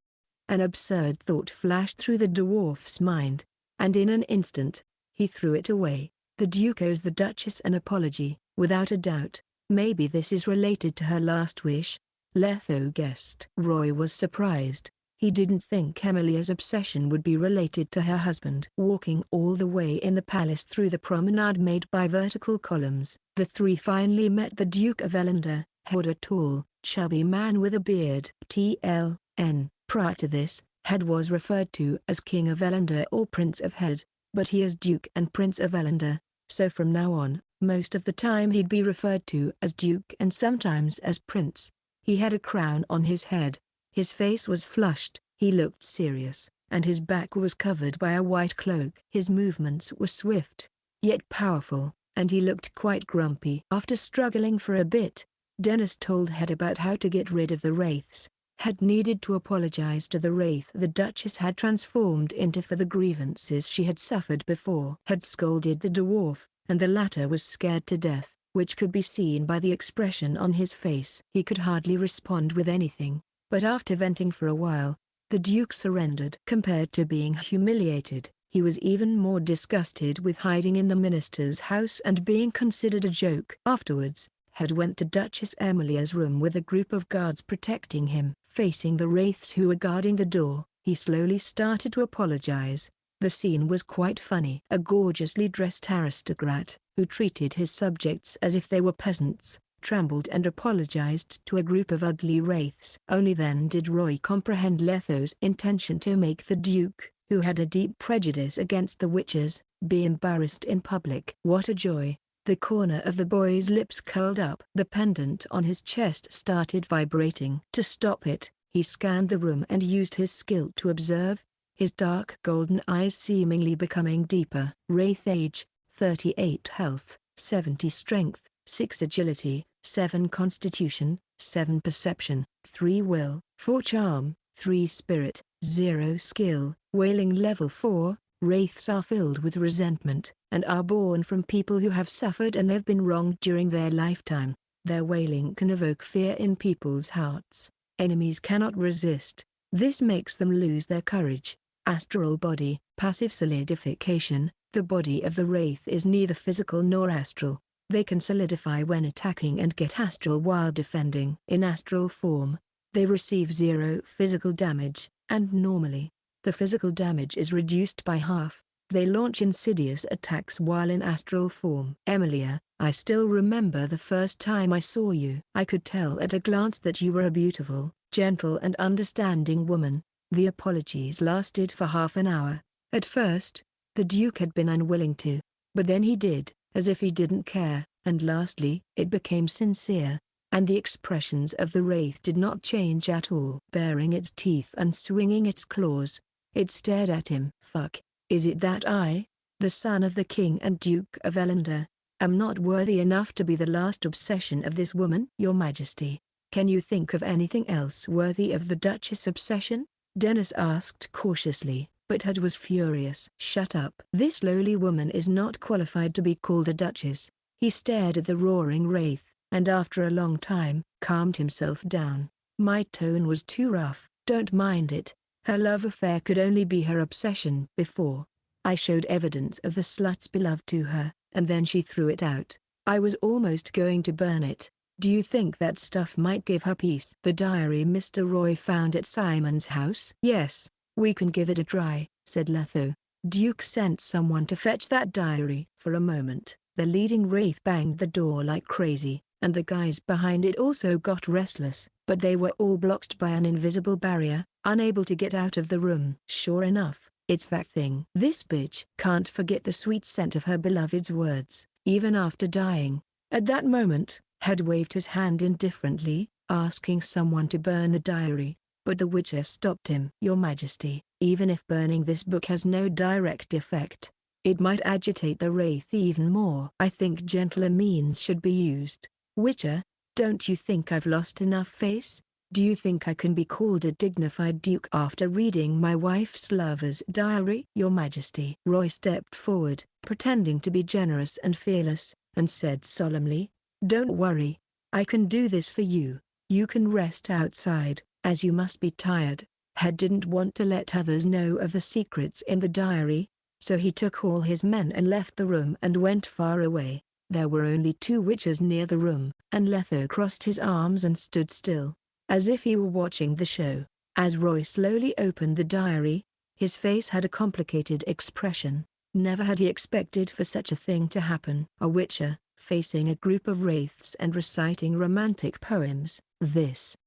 An absurd thought flashed through the dwarf's mind, and in an instant, he threw it away. The Duke owes the Duchess an apology, without a doubt. Maybe this is related to her last wish, Letho guessed. Roy was surprised. He didn't think Emilia's obsession would be related to her husband. Walking all the way in the palace through the promenade made by vertical columns, the 3 finally met the Duke of Ellender, Head, a tall, chubby man with a beard. TLN. Prior to this, Head was referred to as King of Ellender or Prince of Head, but he is Duke and Prince of Ellender, so from now on, most of the time he'd be referred to as Duke and sometimes as Prince. He had a crown on his head. His face was flushed, he looked serious, and his back was covered by a white cloak. His movements were swift, yet powerful, and he looked quite grumpy. After struggling for a bit, Dennis told Head about how to get rid of the wraiths. Head needed to apologize to the wraith the Duchess had transformed into for the grievances she had suffered before. Head scolded the dwarf, and the latter was scared to death, which could be seen by the expression on his face. He could hardly respond with anything. But after venting for a while, the Duke surrendered. Compared to being humiliated, he was even more disgusted with hiding in the minister's house and being considered a joke. Afterwards, Head went to Duchess Emilia's room with a group of guards protecting him. Facing the wraiths who were guarding the door, he slowly started to apologize. The scene was quite funny. A gorgeously dressed aristocrat, who treated his subjects as if they were peasants, trembled and apologized to a group of ugly wraiths. Only then did Roy comprehend Letho's intention to make the Duke, who had a deep prejudice against the witches, be embarrassed in public. What a joy! The corner of the boy's lips curled up. The pendant on his chest started vibrating. To stop it, he scanned the room and used his skill to observe, his dark golden eyes seemingly becoming deeper. Wraith age, 38 health, 70 strength, 6 agility, 7 constitution, 7 perception, 3 will, 4 charm, 3 spirit, 0 skill. Wailing level 4, wraiths are filled with resentment, and are born from people who have suffered and have been wronged during their lifetime. Their wailing can evoke fear in people's hearts. Enemies cannot resist. This makes them lose their courage. Astral body, passive solidification. The body of the wraith is neither physical nor astral. They can solidify when attacking and get astral while defending. In astral form, they receive 0 physical damage, and normally, the physical damage is reduced by half. They launch insidious attacks while in astral form. Emilia, I still remember the first time I saw you. I could tell at a glance that you were a beautiful, gentle and understanding woman. The apologies lasted for half an hour. At first, the Duke had been unwilling to, but then he did, as if he didn't care, and lastly, it became sincere. And the expressions of the wraith did not change at all. Baring its teeth and swinging its claws, it stared at him. Fuck, is it that I, the son of the King and Duke of Ellender, am not worthy enough to be the last obsession of this woman? Your Majesty, can you think of anything else worthy of the Duchess' obsession? Dennis asked cautiously, but Hud was furious. Shut up. This lowly woman is not qualified to be called a duchess. He stared at the roaring wraith, and after a long time, calmed himself down. My tone was too rough. Don't mind it. Her love affair could only be her obsession. Before, I showed evidence of the slut's beloved to her, and then she threw it out. I was almost going to burn it. Do you think that stuff might give her peace? The diary Mr. Roy found at Simon's house? Yes, we can give it a try, said Letho. Duke sent someone to fetch that diary. For a moment, the leading wraith banged the door like crazy, and the guys behind it also got restless, but they were all blocked by an invisible barrier, unable to get out of the room. Sure enough, it's that thing. This bitch can't forget the sweet scent of her beloved's words, even after dying. At that moment, Had waved his hand indifferently, asking someone to burn the diary, but the Witcher stopped him. Your Majesty, even if burning this book has no direct effect, it might agitate the wraith even more. I think gentler means should be used. Witcher, don't you think I've lost enough face? Do you think I can be called a dignified duke after reading my wife's lover's diary? Your Majesty. Roy stepped forward, pretending to be generous and fearless, and said solemnly, don't worry. I can do this for you. You can rest outside, as you must be tired. Had didn't want to let others know of the secrets in the diary, so he took all his men and left the room and went far away. There were only 2 witches near the room, and Letho crossed his arms and stood still, as if he were watching the show. As Roy slowly opened the diary, his face had a complicated expression. Never had he expected for such a thing to happen. A witcher, facing a group of wraiths and reciting romantic poems. This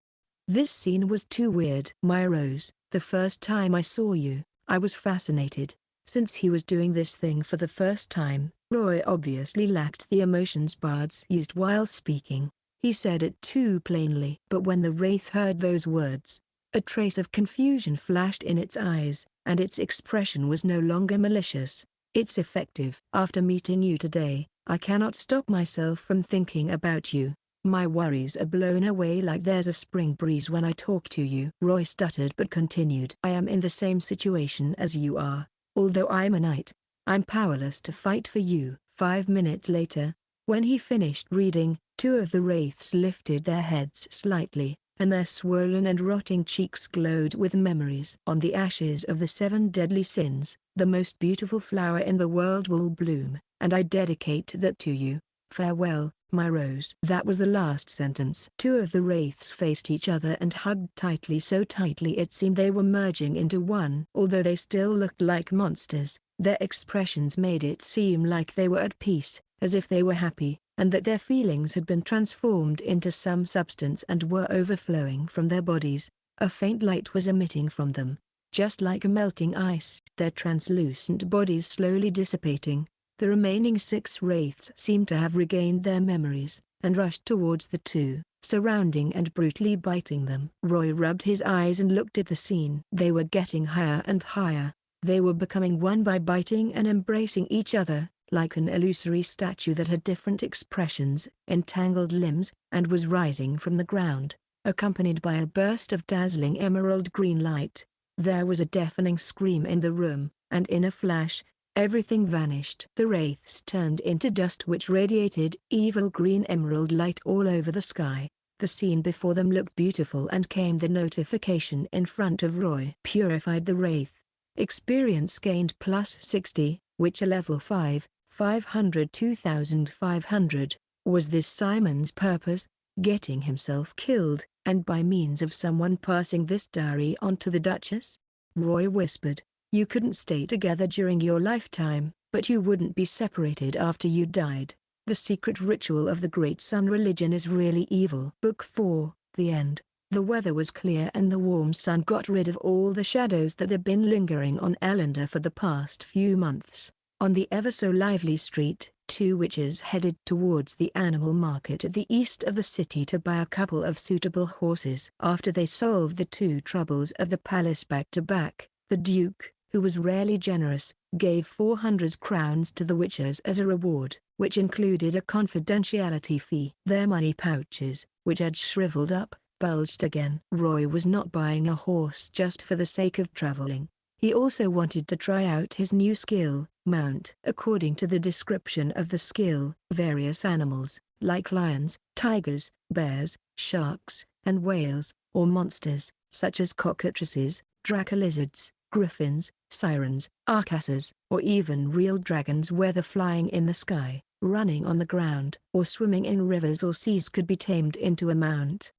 scene was too weird. My Rose, the first time I saw you, I was fascinated. Since he was doing this thing for the first time, Roy obviously lacked the emotions bards used while speaking. He said it too plainly. But when the wraith heard those words, a trace of confusion flashed in its eyes, and its expression was no longer malicious. It's effective. After meeting you today, I cannot stop myself from thinking about you. My worries are blown away like there's a spring breeze when I talk to you. Roy stuttered but continued. I am in the same situation as you are. Although I'm a knight, I'm powerless to fight for you. 5 minutes later, when he finished reading, 2 of the wraiths lifted their heads slightly, and their swollen and rotting cheeks glowed with memories. On the ashes of the 7 deadly sins, the most beautiful flower in the world will bloom, and I dedicate that to you. Farewell, my Rose. That was the last sentence. 2 of the wraiths faced each other and hugged tightly, so tightly it seemed they were merging into one. Although they still looked like monsters, their expressions made it seem like they were at peace, as if they were happy, and that their feelings had been transformed into some substance and were overflowing from their bodies. A faint light was emitting from them, just like a melting ice. Their translucent bodies slowly dissipating, the remaining 6 wraiths seemed to have regained their memories, and rushed towards the 2, surrounding and brutally biting them. Roy rubbed his eyes and looked at the scene. They were getting higher and higher. They were becoming one by biting and embracing each other, like an illusory statue that had different expressions, entangled limbs, and was rising from the ground, accompanied by a burst of dazzling emerald green light. There was a deafening scream in the room, and in a flash, everything vanished. The wraiths turned into dust which radiated evil green emerald light all over the sky. The scene before them looked beautiful, and came the notification in front of Roy. Purified the wraith. Experience gained plus 60, which a level 5, 502,500. Was this Simon's purpose? Getting himself killed, and by means of someone passing this diary on to the Duchess? Roy whispered. You couldn't stay together during your lifetime, but you wouldn't be separated after you died. The secret ritual of the Great Sun religion is really evil. Book 4, The End. The weather was clear and the warm sun got rid of all the shadows that had been lingering on Elendor for the past few months. On the ever-so-lively street, two witches headed towards the animal market at the east of the city to buy a couple of suitable horses. After they solved the two troubles of the palace back-to-back, the Duke, who was rarely generous, gave 400 crowns to the witches as a reward, which included a confidentiality fee. Their money pouches, which had shriveled up, bulged again. Roy was not buying a horse just for the sake of traveling. He also wanted to try out his new skill, mount. According to the description of the skill, various animals, like lions, tigers, bears, sharks, and whales, or monsters, such as cockatrices, dracolizards, griffins, sirens, arcasses, or even real dragons, whether flying in the sky, running on the ground, or swimming in rivers or seas, could be tamed into a mount.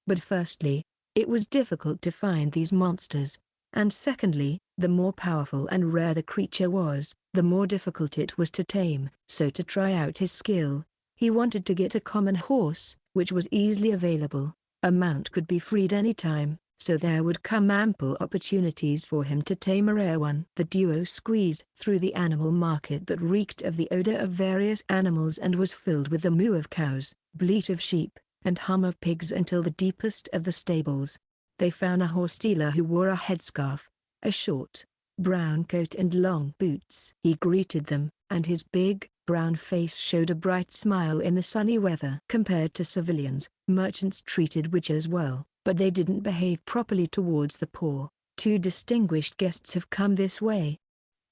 But firstly, it was difficult to find these monsters, and secondly, the more powerful and rare the creature was, the more difficult it was to tame. So to try out his skill, he wanted to get a common horse, which was easily available. A mount could be freed anytime, so there would come ample opportunities for him to tame a rare one. The duo squeezed through the animal market that reeked of the odor of various animals and was filled with the moo of cows, bleat of sheep, and hum of pigs until the deepest of the stables. They found a horse dealer who wore a headscarf, a short, brown coat and long boots. He greeted them, and his big, brown face showed a bright smile in the sunny weather. Compared to civilians, merchants treated witches well, but they didn't behave properly towards the poor. Two distinguished guests have come this way.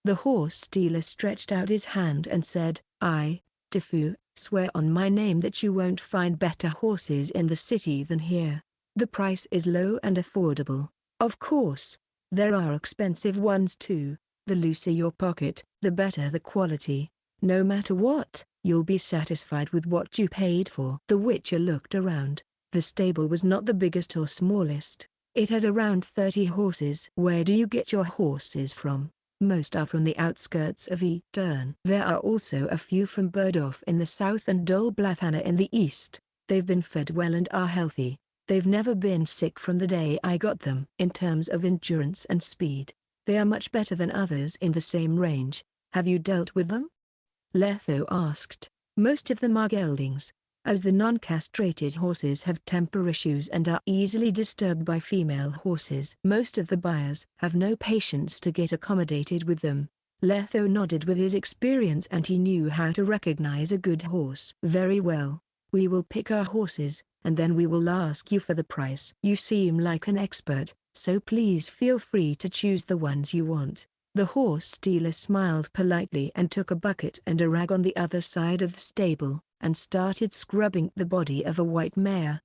The horse dealer stretched out his hand and said, I, Tifu, swear on my name that you won't find better horses in the city than here. The price is low and affordable. Of course, there are expensive ones too. The looser your pocket, the better the quality. No matter what, you'll be satisfied with what you paid for. The Witcher looked around. The stable was not the biggest or smallest. It had around 30 horses. Where do you get your horses from? Most are from the outskirts of Eastern. There are also a few from Burdorf in the south and Dolblathana in the east. They've been fed well and are healthy. They've never been sick from the day I got them. In terms of endurance and speed, they are much better than others in the same range. Have you dealt with them? Letho asked. Most of them are geldings, as the non-castrated horses have temper issues and are easily disturbed by female horses. Most of the buyers have no patience to get accommodated with them. Letho nodded with his experience, and he knew how to recognize a good horse. Very well. We will pick our horses, and then we will ask you for the price. You seem like an expert, so please feel free to choose the ones you want. The horse dealer smiled politely and took a bucket and a rag on the other side of the stable, and started scrubbing the body of a white mare.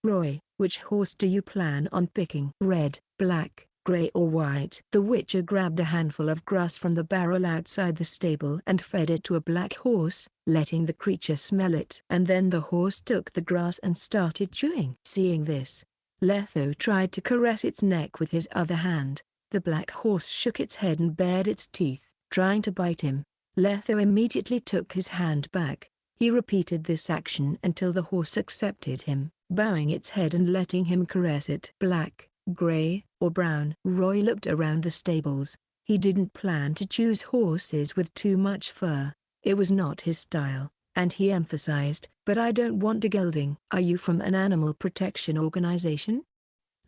Roy, which horse do you plan on picking? Red, black, gray or white? The Witcher grabbed a handful of grass from the barrel outside the stable and fed it to a black horse, letting the creature smell it. And then the horse took the grass and started chewing. Seeing this, Letho tried to caress its neck with his other hand. The black horse shook its head and bared its teeth, trying to bite him. Letho immediately took his hand back. He repeated this action until the horse accepted him, bowing its head and letting him caress it. Black, gray, or brown? Roy looked around the stables. He didn't plan to choose horses with too much fur. It was not his style, and he emphasized, but I don't want a gelding. Are you from an animal protection organization?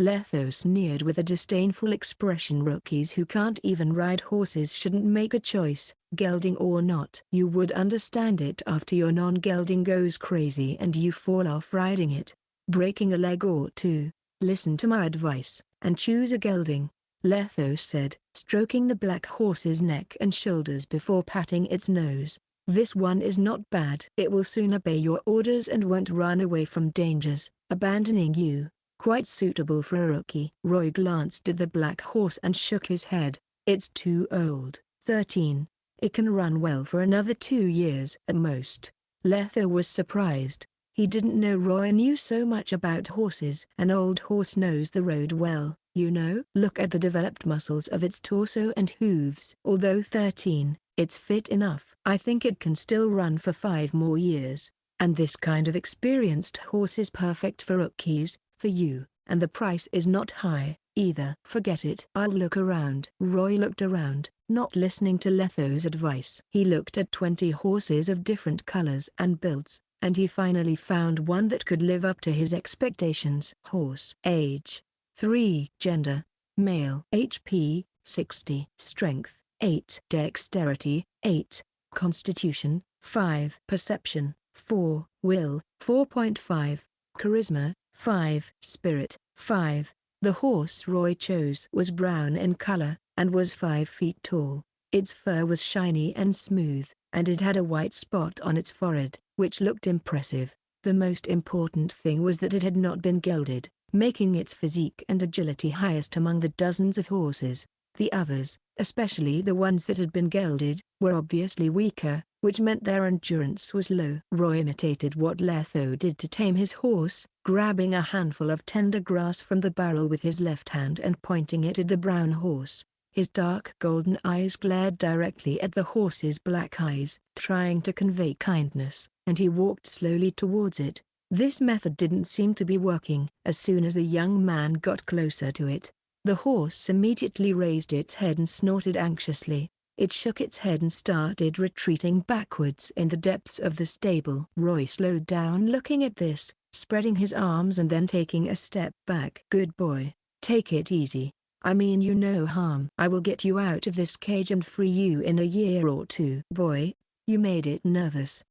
Letho sneered with a disdainful expression. Rookies who can't even ride horses shouldn't make a choice, gelding or not. You would understand it after your non-gelding goes crazy and you fall off riding it, breaking a leg or two. Listen to my advice, and choose a gelding, Letho said, stroking the black horse's neck and shoulders before patting its nose. This one is not bad. It will soon obey your orders and won't run away from dangers, abandoning you. Quite suitable for a rookie. Roy glanced at the black horse and shook his head. It's too old. 13. It can run well for another 2 years at most. Letho was surprised. He didn't know Roy knew so much about horses. An old horse knows the road well, you know. Look at the developed muscles of its torso and hooves. Although 13, it's fit enough. I think it can still run for 5 more years. And this kind of experienced horse is perfect for rookies, for you, and the price is not high, either. Forget it. I'll look around. Roy looked around, not listening to Letho's advice. He looked at 20 horses of different colors and builds, and he finally found one that could live up to his expectations. Horse. Age: 3. Gender: male. HP: 60. Strength: 8. Dexterity: 8. Constitution: 5. Perception: 4. Will: 4.5. Charisma: 5. Spirit: 5. The horse Roy chose was brown in color, and was 5 feet tall. Its fur was shiny and smooth, and it had a white spot on its forehead, which looked impressive. The most important thing was that it had not been gelded, making its physique and agility highest among the dozens of horses. The others, especially the ones that had been gelded, were obviously weaker, which meant their endurance was low. Roy imitated what Letho did to tame his horse, grabbing a handful of tender grass from the barrel with his left hand and pointing it at the brown horse. His dark golden eyes glared directly at the horse's black eyes, trying to convey kindness, and he walked slowly towards it. This method didn't seem to be working. As soon as the young man got closer to it, the horse immediately raised its head and snorted anxiously. It shook its head and started retreating backwards in the depths of the stable. Roy slowed down looking at this, spreading his arms and then taking a step back. Good boy, take it easy. I mean you no harm. I will get you out of this cage and free you in a year or 2. Boy, you made it nervous.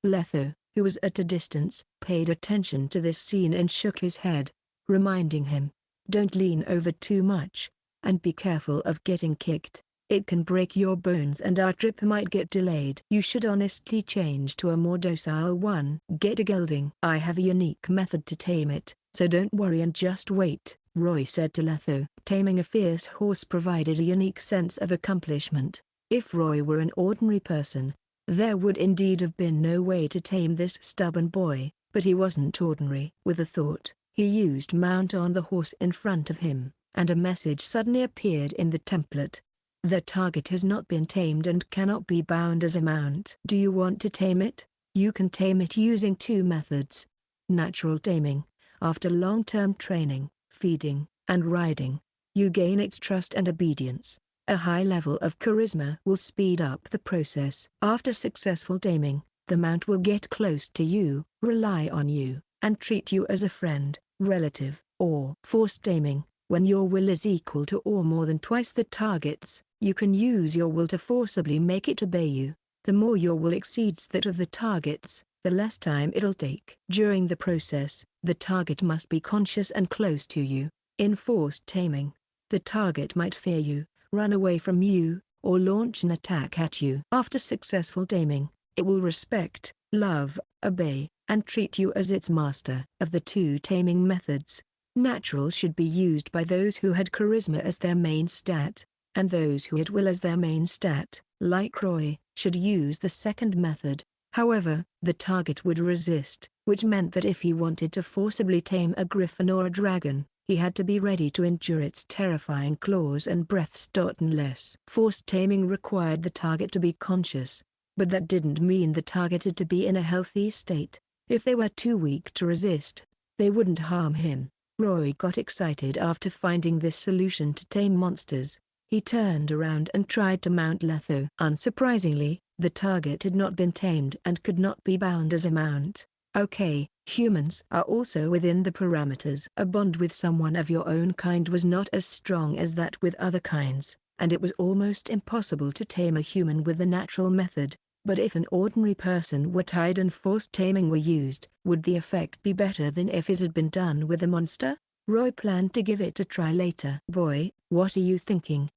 Letho, who was at a distance, paid attention to this scene and shook his head, reminding him, don't lean over too much, and be careful of getting kicked. It can break your bones and our trip might get delayed. You should honestly change to a more docile one. Get a gelding. I have a unique method to tame it, so don't worry and just wait, Roy said to Letho. Taming a fierce horse provided a unique sense of accomplishment. If Roy were an ordinary person, there would indeed have been no way to tame this stubborn boy, but he wasn't ordinary. With a thought, he used mount on the horse in front of him, and a message suddenly appeared in the template. The target has not been tamed and cannot be bound as a mount. Do you want to tame it? You can tame it using 2 methods. Natural taming: after long-term training, feeding, and riding, you gain its trust and obedience. A high level of charisma will speed up the process. After successful taming, the mount will get close to you, rely on you, and treat you as a friend, relative. Or forced taming: when your will is equal to or more than twice the target's, you can use your will to forcibly make it obey you. The more your will exceeds that of the target's, the less time it'll take. During the process, the target must be conscious and close to you. In forced taming, the target might fear you, run away from you, or launch an attack at you. After successful taming, it will respect, love, obey, and treat you as its master. Of the 2 taming methods, natural should be used by those who had charisma as their main stat, and those who had will as their main stat, like Roy, should use the second method. However, the target would resist, which meant that if he wanted to forcibly tame a griffin or a dragon, he had to be ready to endure its terrifying claws and breath. Unless forced taming required the target to be conscious, but that didn't mean the target had to be in a healthy state. If they were too weak to resist, they wouldn't harm him. Roy got excited after finding this solution to tame monsters. He turned around and tried to mount Letho. Unsurprisingly, the target had not been tamed and could not be bound as a mount. Okay, Humans are also within the parameters. A bond with someone of your own kind was not as strong as that with other kinds, and it was almost impossible to tame a human with the natural method. But if an ordinary person were tied and forced taming were used, would the effect be better than if it had been done with a monster? Roy planned to give it a try later. Boy, what are you thinking?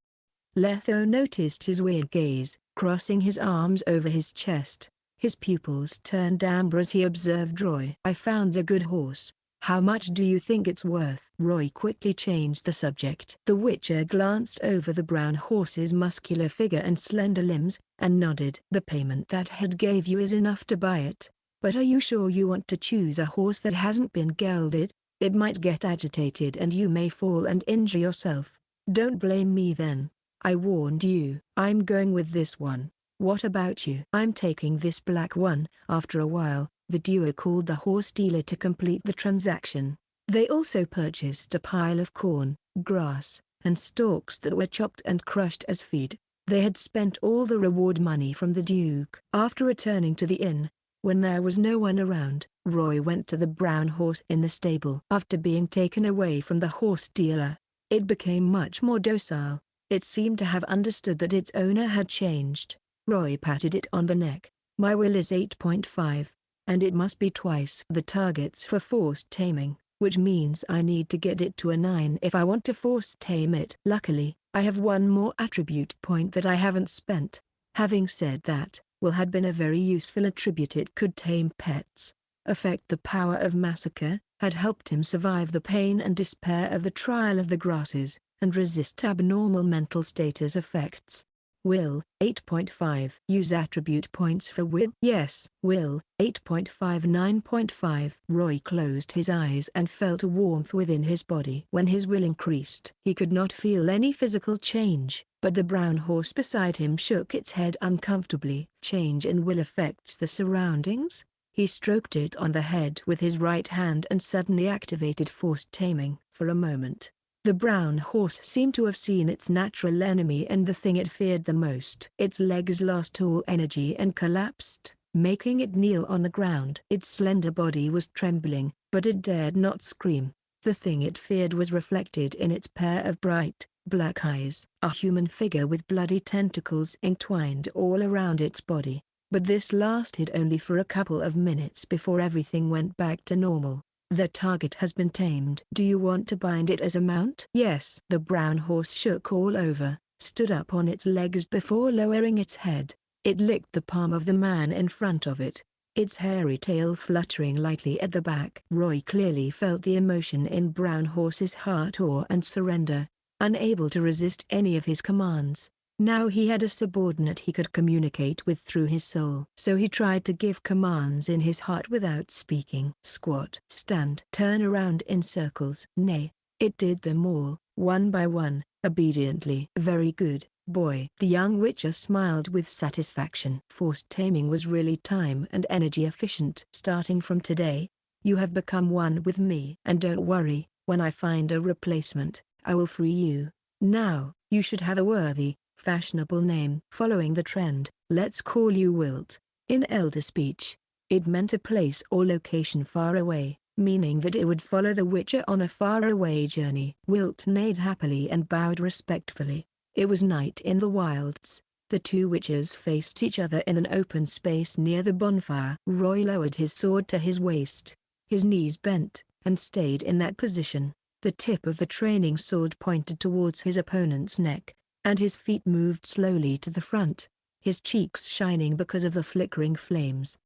Letho noticed his weird gaze, crossing his arms over his chest. His pupils turned amber as he observed Roy. I found a good horse. How much do you think it's worth? Roy quickly changed the subject. The Witcher glanced over the brown horse's muscular figure and slender limbs, and nodded. The payment that head gave you is enough to buy it. But are you sure you want to choose a horse that hasn't been gelded? It might get agitated and you may fall and injure yourself. Don't blame me then. I warned you. I'm going with this one. What about you? I'm taking this black one. After a while, the duo called the horse dealer to complete the transaction. They also purchased a pile of corn, grass, and stalks that were chopped and crushed as feed. They had spent all the reward money from the Duke. After returning to the inn, when there was no one around, Roy went to the brown horse in the stable. After being taken away from the horse dealer, it became much more docile. It seemed to have understood that its owner had changed. Roy patted it on the neck. My will is 8.5, and it must be twice the targets for forced taming, which means I need to get it to a 9 if I want to force tame it. Luckily, I have one more attribute point that I haven't spent. Having said that, will had been a very useful attribute. It could tame pets, affect the power of massacre, had helped him survive the pain and despair of the trial of the grasses, and resist abnormal mental status effects. Will, 8.5. Use attribute points for will. Yes. Will, 8.5. 9.5. Roy closed his eyes and felt a warmth within his body. When his will increased, he could not feel any physical change, but the brown horse beside him shook its head uncomfortably. Change in will affects the surroundings? He stroked it on the head with his right hand and suddenly activated forced taming. For a moment, the brown horse seemed to have seen its natural enemy and the thing it feared the most. Its legs lost all energy and collapsed, making it kneel on the ground. Its slender body was trembling, but it dared not scream. The thing it feared was reflected in its pair of bright, black eyes. A human figure with bloody tentacles entwined all around its body. But this lasted only for a couple of minutes before everything went back to normal. The target has been tamed. Do you want to bind it as a mount? Yes. The brown horse shook all over, stood up on its legs before lowering its head. It licked the palm of the man in front of it, its hairy tail fluttering lightly at the back. Roy clearly felt the emotion in brown horse's heart: awe and surrender, unable to resist any of his commands. Now he had a subordinate he could communicate with through his soul. So he tried to give commands in his heart without speaking. Squat, stand, turn around in circles. Nay, it did them all, one by one, obediently. Very good, boy. The young Witcher smiled with satisfaction. Forced taming was really time and energy efficient. Starting from today, you have become one with me. And don't worry, when I find a replacement, I will free you. Now, you should have a worthy, fashionable name. Following the trend, let's call you Wilt. In Elder speech, it meant a place or location far away, meaning that it would follow the Witcher on a faraway journey. Wilt neighed happily and bowed respectfully. It was night in the wilds. The two Witchers faced each other in an open space near the bonfire. Roy lowered his sword to his waist. His knees bent, and stayed in that position. The tip of the training sword pointed towards his opponent's neck, and his feet moved slowly to the front, his cheeks shining because of the flickering flames.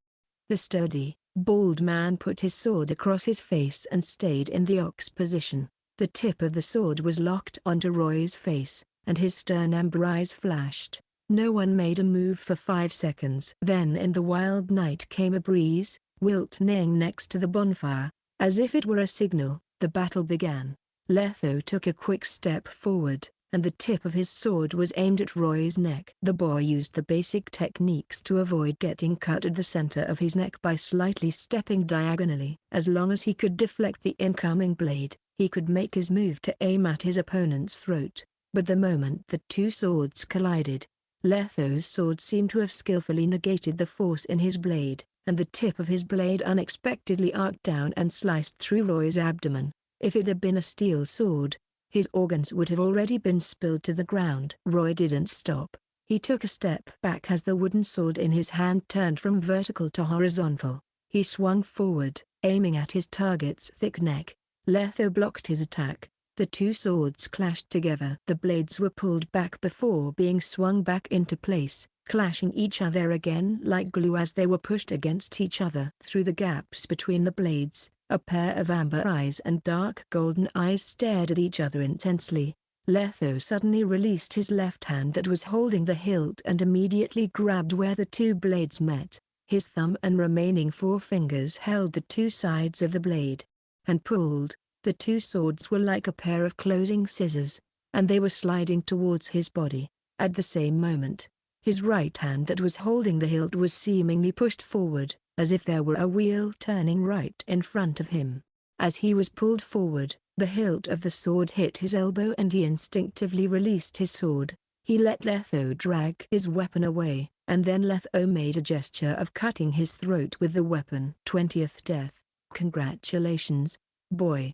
The sturdy, bald man put his sword across his face and stayed in the ox position. The tip of the sword was locked onto Roy's face, and his stern amber eyes flashed. No one made a move for 5 seconds. Then in the wild night came a breeze, Wilt neighing next to the bonfire. As if it were a signal, the battle began. Letho took a quick step forward, and the tip of his sword was aimed at Roy's neck. The boy used the basic techniques to avoid getting cut at the center of his neck by slightly stepping diagonally. As long as he could deflect the incoming blade, he could make his move to aim at his opponent's throat. But the moment the two swords collided, Letho's sword seemed to have skillfully negated the force in his blade. and the tip of his blade unexpectedly arced down and sliced through Roy's abdomen. If it had been a steel sword, his organs would have already been spilled to the ground. Roy didn't stop. He took a step back as the wooden sword in his hand turned from vertical to horizontal. He swung forward, aiming at his target's thick neck. Letho blocked his attack. The two swords clashed together. The blades were pulled back before being swung back into place, clashing each other again like glue as they were pushed against each other. Through the gaps between the blades, a pair of amber eyes and dark golden eyes stared at each other intensely. Letho suddenly released his left hand that was holding the hilt and immediately grabbed where the two blades met. His thumb and remaining four fingers held the two sides of the blade, and pulled. The two swords were like a pair of closing scissors, and they were sliding towards his body. At the same moment, his right hand that was holding the hilt was seemingly pushed forward, as if there were a wheel turning right in front of him. As he was pulled forward, the hilt of the sword hit his elbow and he instinctively released his sword. He let Letho drag his weapon away, and then Letho made a gesture of cutting his throat with the weapon. 20th death. Congratulations, boy.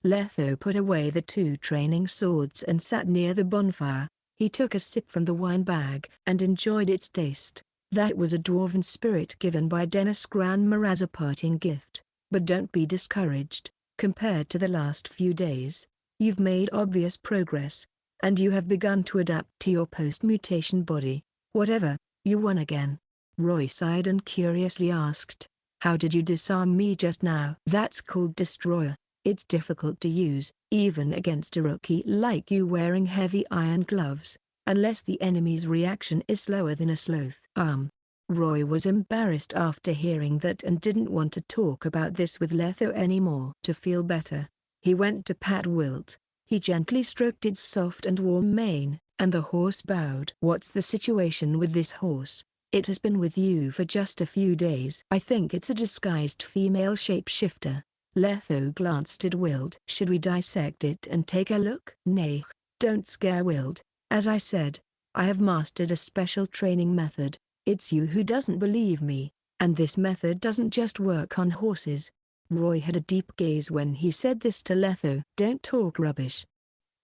Letho put away the two training swords and sat near the bonfire. He took a sip from the wine bag and enjoyed its taste. That was a dwarven spirit given by Dennis Granmer as a parting gift. But don't be discouraged. Compared to the last few days, you've made obvious progress, and you have begun to adapt to your post-mutation body. Whatever, you won again. Roy sighed and curiously asked, "How did you disarm me just now?" "That's called Destroyer. It's difficult to use, even against a rookie like you wearing heavy iron gloves, unless the enemy's reaction is slower than a sloth." Roy was embarrassed after hearing that and didn't want to talk about this with Letho anymore. To feel better, he went to pat Wilt. He gently stroked its soft and warm mane, and the horse bowed. "What's the situation with this horse? It has been with you for just a few days." "I think it's a disguised female shapeshifter." Letho glanced at Wilt. "Should we dissect it and take a look?" "Nay, don't scare Wilt. As I said, I have mastered a special training method. It's you who doesn't believe me, and this method doesn't just work on horses." Roy had a deep gaze when he said this to Letho. "Don't talk rubbish."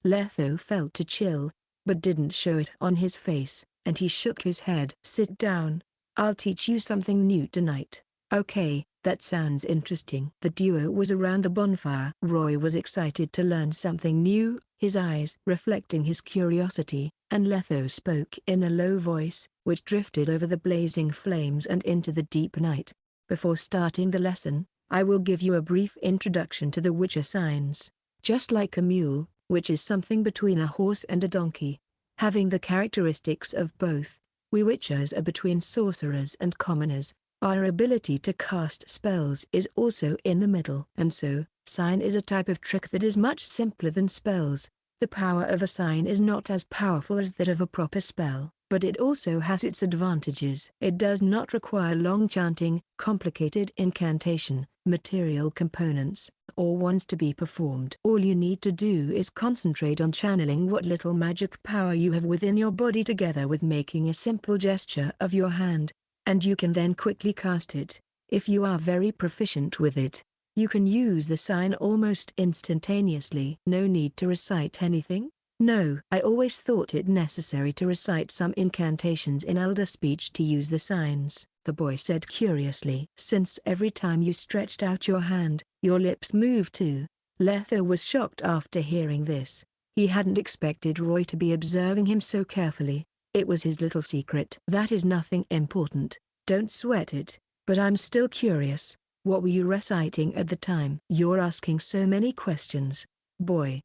Letho felt a chill, but didn't show it on his face, and he shook his head. "Sit down. I'll teach you something new tonight." "Okay, that sounds interesting." The duo was around the bonfire. Roy was excited to learn something new, his eyes reflecting his curiosity, and Letho spoke in a low voice, which drifted over the blazing flames and into the deep night. "Before starting the lesson, I will give you a brief introduction to the Witcher signs. Just like a mule, which is something between a horse and a donkey, having the characteristics of both, we Witchers are between sorcerers and commoners. Our ability to cast spells is also in the middle. And so, sign is a type of trick that is much simpler than spells. The power of a sign is not as powerful as that of a proper spell, but it also has its advantages. It does not require long chanting, complicated incantation, material components, or ones to be performed. All you need to do is concentrate on channeling what little magic power you have within your body together with making a simple gesture of your hand, and you can then quickly cast it. If you are very proficient with it, you can use the sign almost instantaneously. No need to recite anything? No. I always thought it necessary to recite some incantations in Elder Speech to use the signs, the boy said curiously. Since every time you stretched out your hand, your lips moved too. Letho was shocked after hearing this. He hadn't expected Roy to be observing him so carefully. It was his little secret. "That is nothing important. Don't sweat it, but I'm still curious. What were you reciting at the time?" "You're asking so many questions, boy."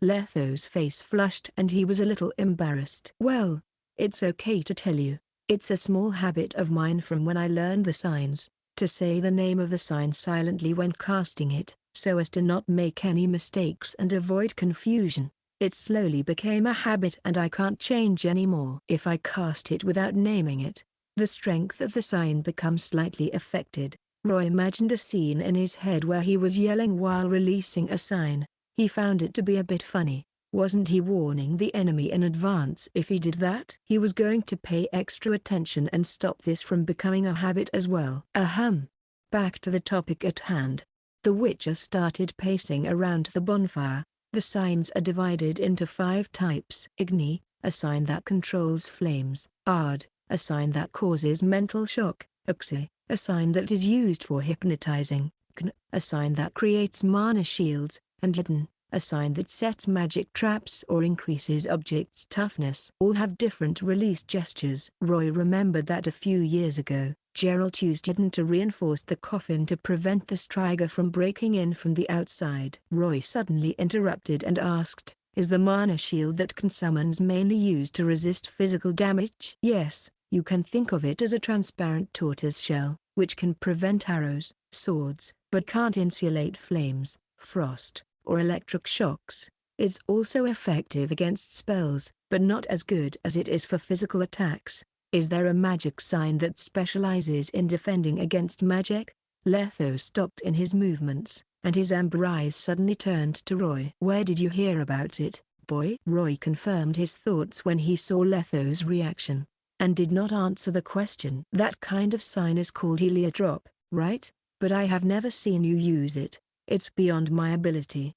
Letho's face flushed and he was a little embarrassed. "Well, it's okay to tell you. It's a small habit of mine from when I learned the signs, to say the name of the sign silently when casting it, so as to not make any mistakes and avoid confusion. It slowly became a habit and I can't change anymore. If I cast it without naming it, the strength of the sign becomes slightly affected." Roy imagined a scene in his head where he was yelling while releasing a sign. He found it to be a bit funny. Wasn't he warning the enemy in advance if he did that? He was going to pay extra attention and stop this from becoming a habit as well. Ahem. Back to the topic at hand. The Witcher started pacing around the bonfire. The signs are divided into 5 types. Igni, a sign that controls flames. Ard, a sign that causes mental shock. Uxie, a sign that is used for hypnotizing. Kn, a sign that creates mana shields. And Hidden, a sign that sets magic traps or increases objects' toughness. All have different release gestures. Roy remembered that a few years ago, Geralt used Hidden to reinforce the coffin to prevent the Striga from breaking in from the outside. Roy suddenly interrupted and asked, "Is the mana shield that can summons mainly used to resist physical damage?" "Yes, you can think of it as a transparent tortoise shell, which can prevent arrows, swords, but can't insulate flames, frost, or electric shocks. It's also effective against spells, but not as good as it is for physical attacks." "Is there a magic sign that specializes in defending against magic?" Letho stopped in his movements, and his amber eyes suddenly turned to Roy. "Where did you hear about it, boy?" Roy confirmed his thoughts when he saw Letho's reaction, and did not answer the question. "That kind of sign is called heliodrop, right? But I have never seen you use it. It's beyond my ability."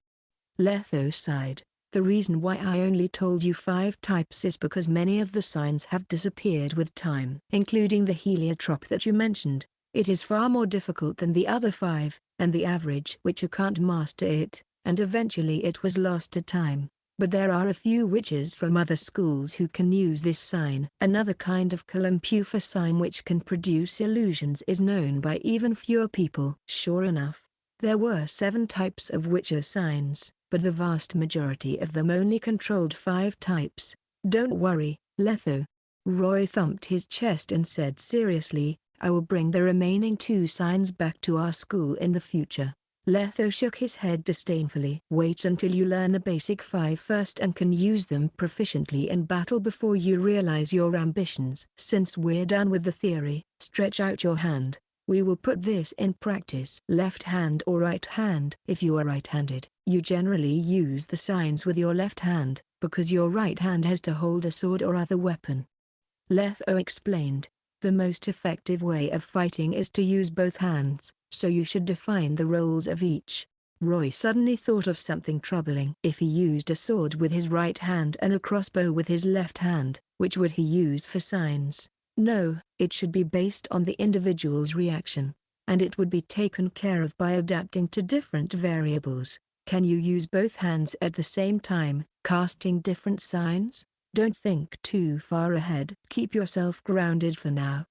Letho sighed. "The reason why I only told you 5 types is because many of the signs have disappeared with time, including the heliotrop that you mentioned. It is far more difficult than the other 5, and the average witcher can't master it, and eventually it was lost to time. But there are a few witches from other schools who can use this sign. Another kind of Kalampufa sign which can produce illusions is known by even fewer people." Sure enough, there were 7 types of witcher signs, but the vast majority of them only controlled 5 types. "Don't worry, Letho." Roy thumped his chest and said seriously, "I will bring the remaining 2 signs back to our school in the future." Letho shook his head disdainfully. "Wait until you learn the basic 5 first and can use them proficiently in battle before you realize your ambitions." "Since we're done with the theory, stretch out your hand. We will put this in practice." "Left hand or right hand?" "If you are right-handed, you generally use the signs with your left hand, because your right hand has to hold a sword or other weapon." Letho explained. "The most effective way of fighting is to use both hands, so you should define the roles of each." Roy suddenly thought of something troubling. If he used a sword with his right hand and a crossbow with his left hand, which would he use for signs? No, it should be based on the individual's reaction, and it would be taken care of by adapting to different variables. "Can you use both hands at the same time, casting different signs?" "Don't think too far ahead. Keep yourself grounded for now."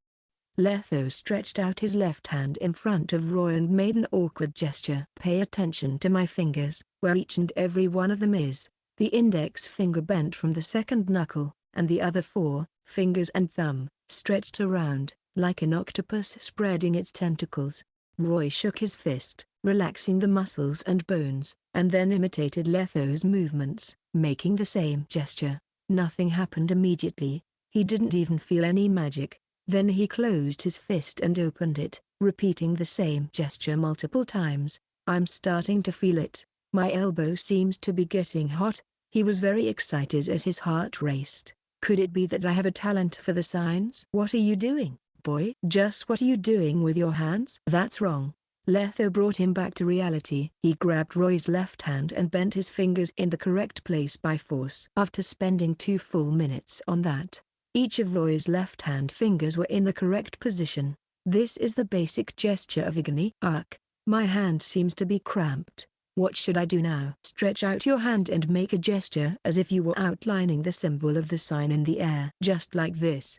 Letho stretched out his left hand in front of Roy and made an awkward gesture. "Pay attention to my fingers, where each and every one of them is." The index finger bent from the second knuckle, and the other 4, fingers and thumb, stretched around, like an octopus spreading its tentacles. Roy shook his fist, relaxing the muscles and bones, and then imitated Letho's movements, making the same gesture. Nothing happened immediately. He didn't even feel any magic. Then he closed his fist and opened it, repeating the same gesture multiple times. "I'm starting to feel it. My elbow seems to be getting hot." He was very excited as his heart raced. "Could it be that I have a talent for the signs?" "What are you doing, boy?" "Just what are you doing with your hands?" "That's wrong." Letho brought him back to reality. He grabbed Roy's left hand and bent his fingers in the correct place by force. After spending 2 full minutes on that, each of Roy's left-hand fingers were in the correct position. "This is the basic gesture of Igni." "Ugh, my hand seems to be cramped. What should I do now?" "Stretch out your hand and make a gesture as if you were outlining the symbol of the sign in the air." "Just like this."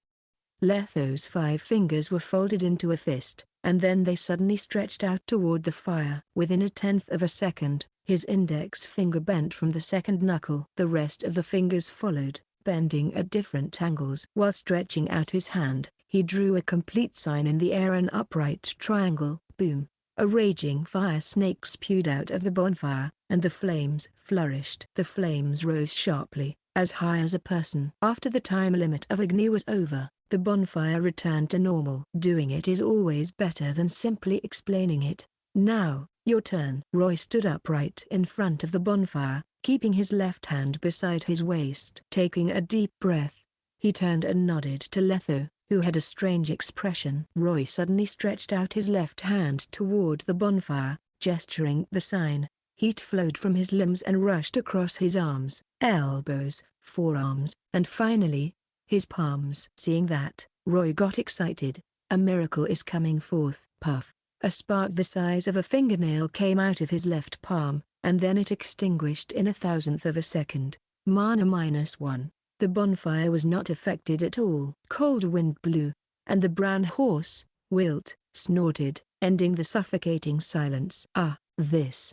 Letho's 5 fingers were folded into a fist, and then they suddenly stretched out toward the fire. Within a tenth of a second, his index finger bent from the second knuckle. The rest of the fingers followed, bending at different angles. While stretching out his hand, he drew a complete sign in the air, an upright triangle. Boom! A raging fire snake spewed out of the bonfire, and the flames flourished. The flames rose sharply, as high as a person. After the time limit of Igni was over, the bonfire returned to normal. Doing it is always better than simply explaining it. "Now, your turn." Roy stood upright in front of the bonfire, keeping his left hand beside his waist. Taking a deep breath, he turned and nodded to Letho, who had a strange expression. Roy suddenly stretched out his left hand toward the bonfire, gesturing the sign. Heat flowed from his limbs and rushed across his arms, elbows, forearms, and finally, his palms. Seeing that, Roy got excited. A miracle is coming forth. Puff. A spark the size of a fingernail came out of his left palm, and then it extinguished in a thousandth of a second. Mana -1. The bonfire was not affected at all. Cold wind blew, and the brown horse, Wilt, snorted, ending the suffocating silence.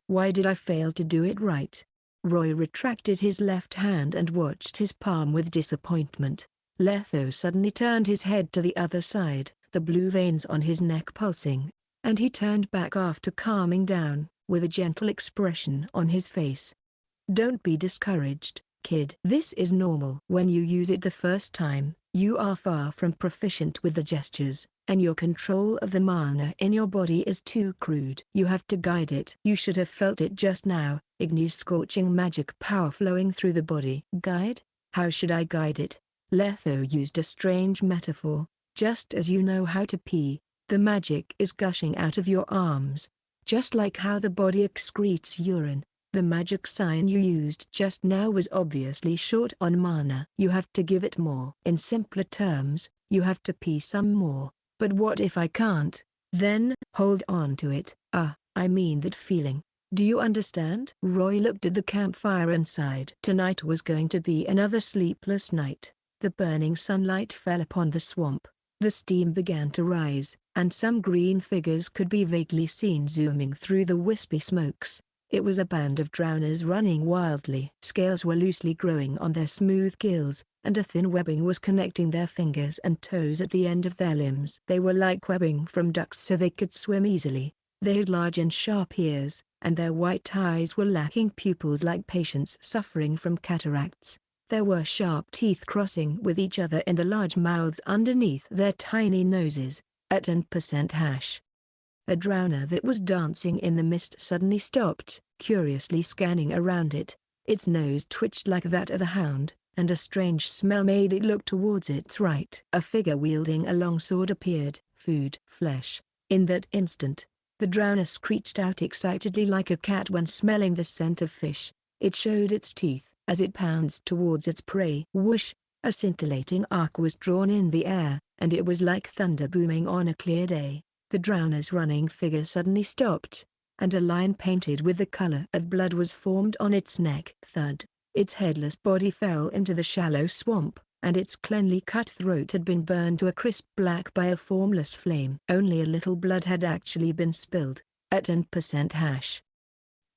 Why did I fail to do it right? Roy retracted his left hand and watched his palm with disappointment. Letho suddenly turned his head to the other side, the blue veins on his neck pulsing, and he turned back after calming down, with a gentle expression on his face. Don't be discouraged, kid. This is normal. When you use it the first time, you are far from proficient with the gestures, and your control of the mana in your body is too crude. You have to guide it. You should have felt it just now, Igni's scorching magic power flowing through the body. Guide? How should I guide it? Letho used a strange metaphor. Just as you know how to pee, the magic is gushing out of your arms. Just like how the body excretes urine, the magic sign you used just now was obviously short on mana. You have to give it more. In simpler terms, you have to pee some more. But what if I can't? Then, hold on to it. I mean that feeling. Do you understand? Roy looked at the campfire and sighed. Tonight was going to be another sleepless night. The burning sunlight fell upon the swamp. The steam began to rise, and some green figures could be vaguely seen zooming through the wispy smokes. It was a band of drowners running wildly. Scales were loosely growing on their smooth gills, and a thin webbing was connecting their fingers and toes at the end of their limbs. They were like webbing from ducks so they could swim easily. They had large and sharp ears, and their white eyes were lacking pupils like patients suffering from cataracts. There were sharp teeth crossing with each other in the large mouths underneath their tiny noses. At 10% hash. A drowner that was dancing in the mist suddenly stopped, curiously scanning around it. Its nose twitched like that of a hound, and a strange smell made it look towards its right. A figure wielding a long sword appeared. Food. Flesh. In that instant, the drowner screeched out excitedly like a cat when smelling the scent of fish. It showed its teeth as it pounced towards its prey. Whoosh! A scintillating arc was drawn in the air, and it was like thunder booming on a clear day. The drowner's running figure suddenly stopped, and a line painted with the color of blood was formed on its neck. Thud! Its headless body fell into the shallow swamp, and its cleanly cut throat had been burned to a crisp black by a formless flame. Only a little blood had actually been spilled. At 10% hash.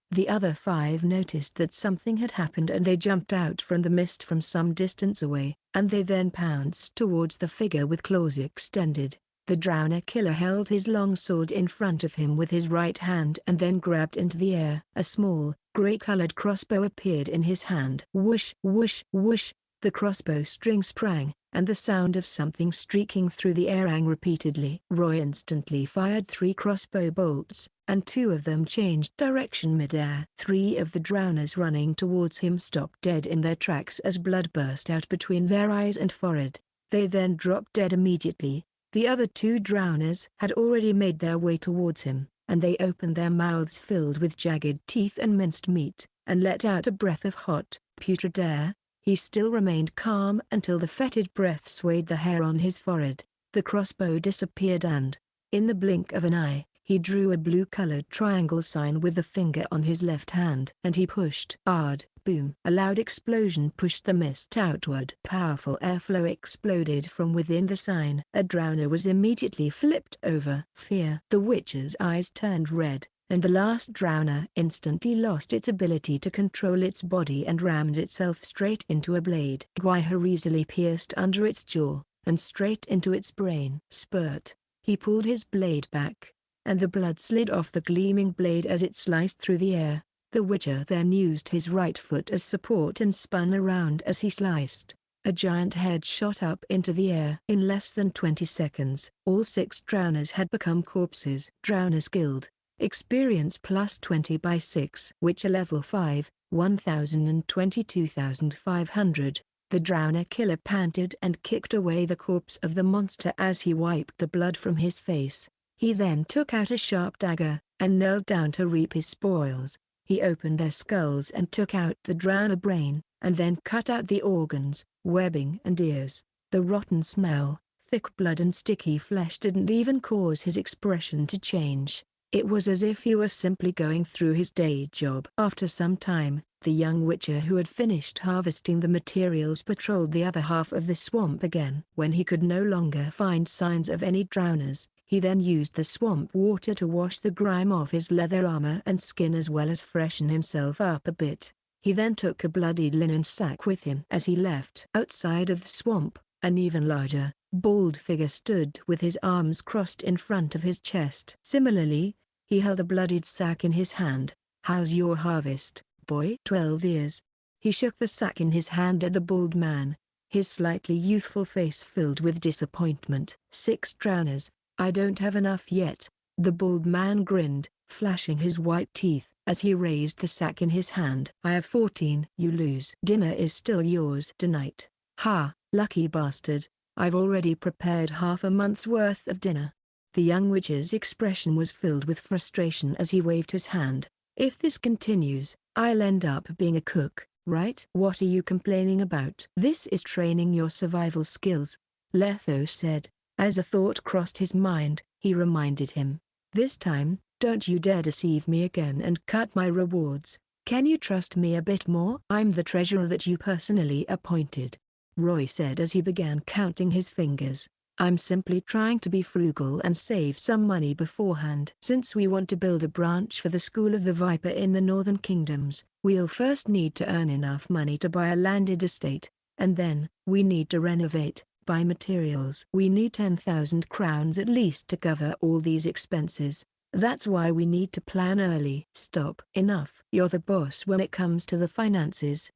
The other 5 noticed that something had happened and they jumped out from the mist from some distance away, and they then pounced towards the figure with claws extended. The drowner killer held his long sword in front of him with his right hand and then grabbed into the air. A small, gray-colored crossbow appeared in his hand. Whoosh, whoosh, whoosh! The crossbow string sprang, and the sound of something streaking through the air rang repeatedly. Roy instantly fired 3 crossbow bolts, and 2 of them changed direction mid-air. 3 of the drowners running towards him stopped dead in their tracks as blood burst out between their eyes and forehead. They then dropped dead immediately. The other 2 drowners had already made their way towards him, and they opened their mouths filled with jagged teeth and minced meat, and let out a breath of hot, putrid air. He still remained calm until the fetid breath swayed the hair on his forehead. The crossbow disappeared and, in the blink of an eye, he drew a blue-colored triangle sign with the finger on his left hand. And he pushed hard. Boom! A loud explosion pushed the mist outward. Powerful airflow exploded from within the sign. A drowner was immediately flipped over. Fear. The witch's eyes turned red, and the last drowner instantly lost its ability to control its body and rammed itself straight into a blade. Guiher easily pierced under its jaw, and straight into its brain. Spurt. He pulled his blade back, and the blood slid off the gleaming blade as it sliced through the air. The Witcher then used his right foot as support and spun around as he sliced. A giant head shot up into the air. In less than 20 seconds, all 6 drowners had become corpses. Drowners Guild. Experience plus 20 by 6. Witcher level 5, 1,022,500. The drowner killer panted and kicked away the corpse of the monster as he wiped the blood from his face. He then took out a sharp dagger, and knelt down to reap his spoils. He opened their skulls and took out the drowner brain, and then cut out the organs, webbing and ears. The rotten smell, thick blood and sticky flesh didn't even cause his expression to change. It was as if he were simply going through his day job. After some time, the young witcher who had finished harvesting the materials patrolled the other half of the swamp again. When he could no longer find signs of any drowners, he then used the swamp water to wash the grime off his leather armor and skin as well as freshen himself up a bit. He then took a bloodied linen sack with him. As he left outside of the swamp, an even larger, bald figure stood with his arms crossed in front of his chest. Similarly, he held a bloodied sack in his hand. "How's your harvest, boy?" "12 years." He shook the sack in his hand at the bald man, his slightly youthful face filled with disappointment. "6 drowners. I don't have enough yet." The bald man grinned, flashing his white teeth, as he raised the sack in his hand. "I have 14. You lose. Dinner is still yours tonight." "Ha, lucky bastard. I've already prepared half a month's worth of dinner." The young witcher's expression was filled with frustration as he waved his hand. "If this continues, I'll end up being a cook, right?" "What are you complaining about? This is training your survival skills," Letho said. As a thought crossed his mind, he reminded him, "This time, don't you dare deceive me again and cut my rewards. Can you trust me a bit more?" "I'm the treasurer that you personally appointed," Roy said as he began counting his fingers. "I'm simply trying to be frugal and save some money beforehand. Since we want to build a branch for the School of the Viper in the Northern Kingdoms, we'll first need to earn enough money to buy a landed estate, and then, we need to renovate, buy materials. We need 10,000 crowns at least to cover all these expenses. That's why we need to plan early." "Stop. Enough. You're the boss when it comes to the finances."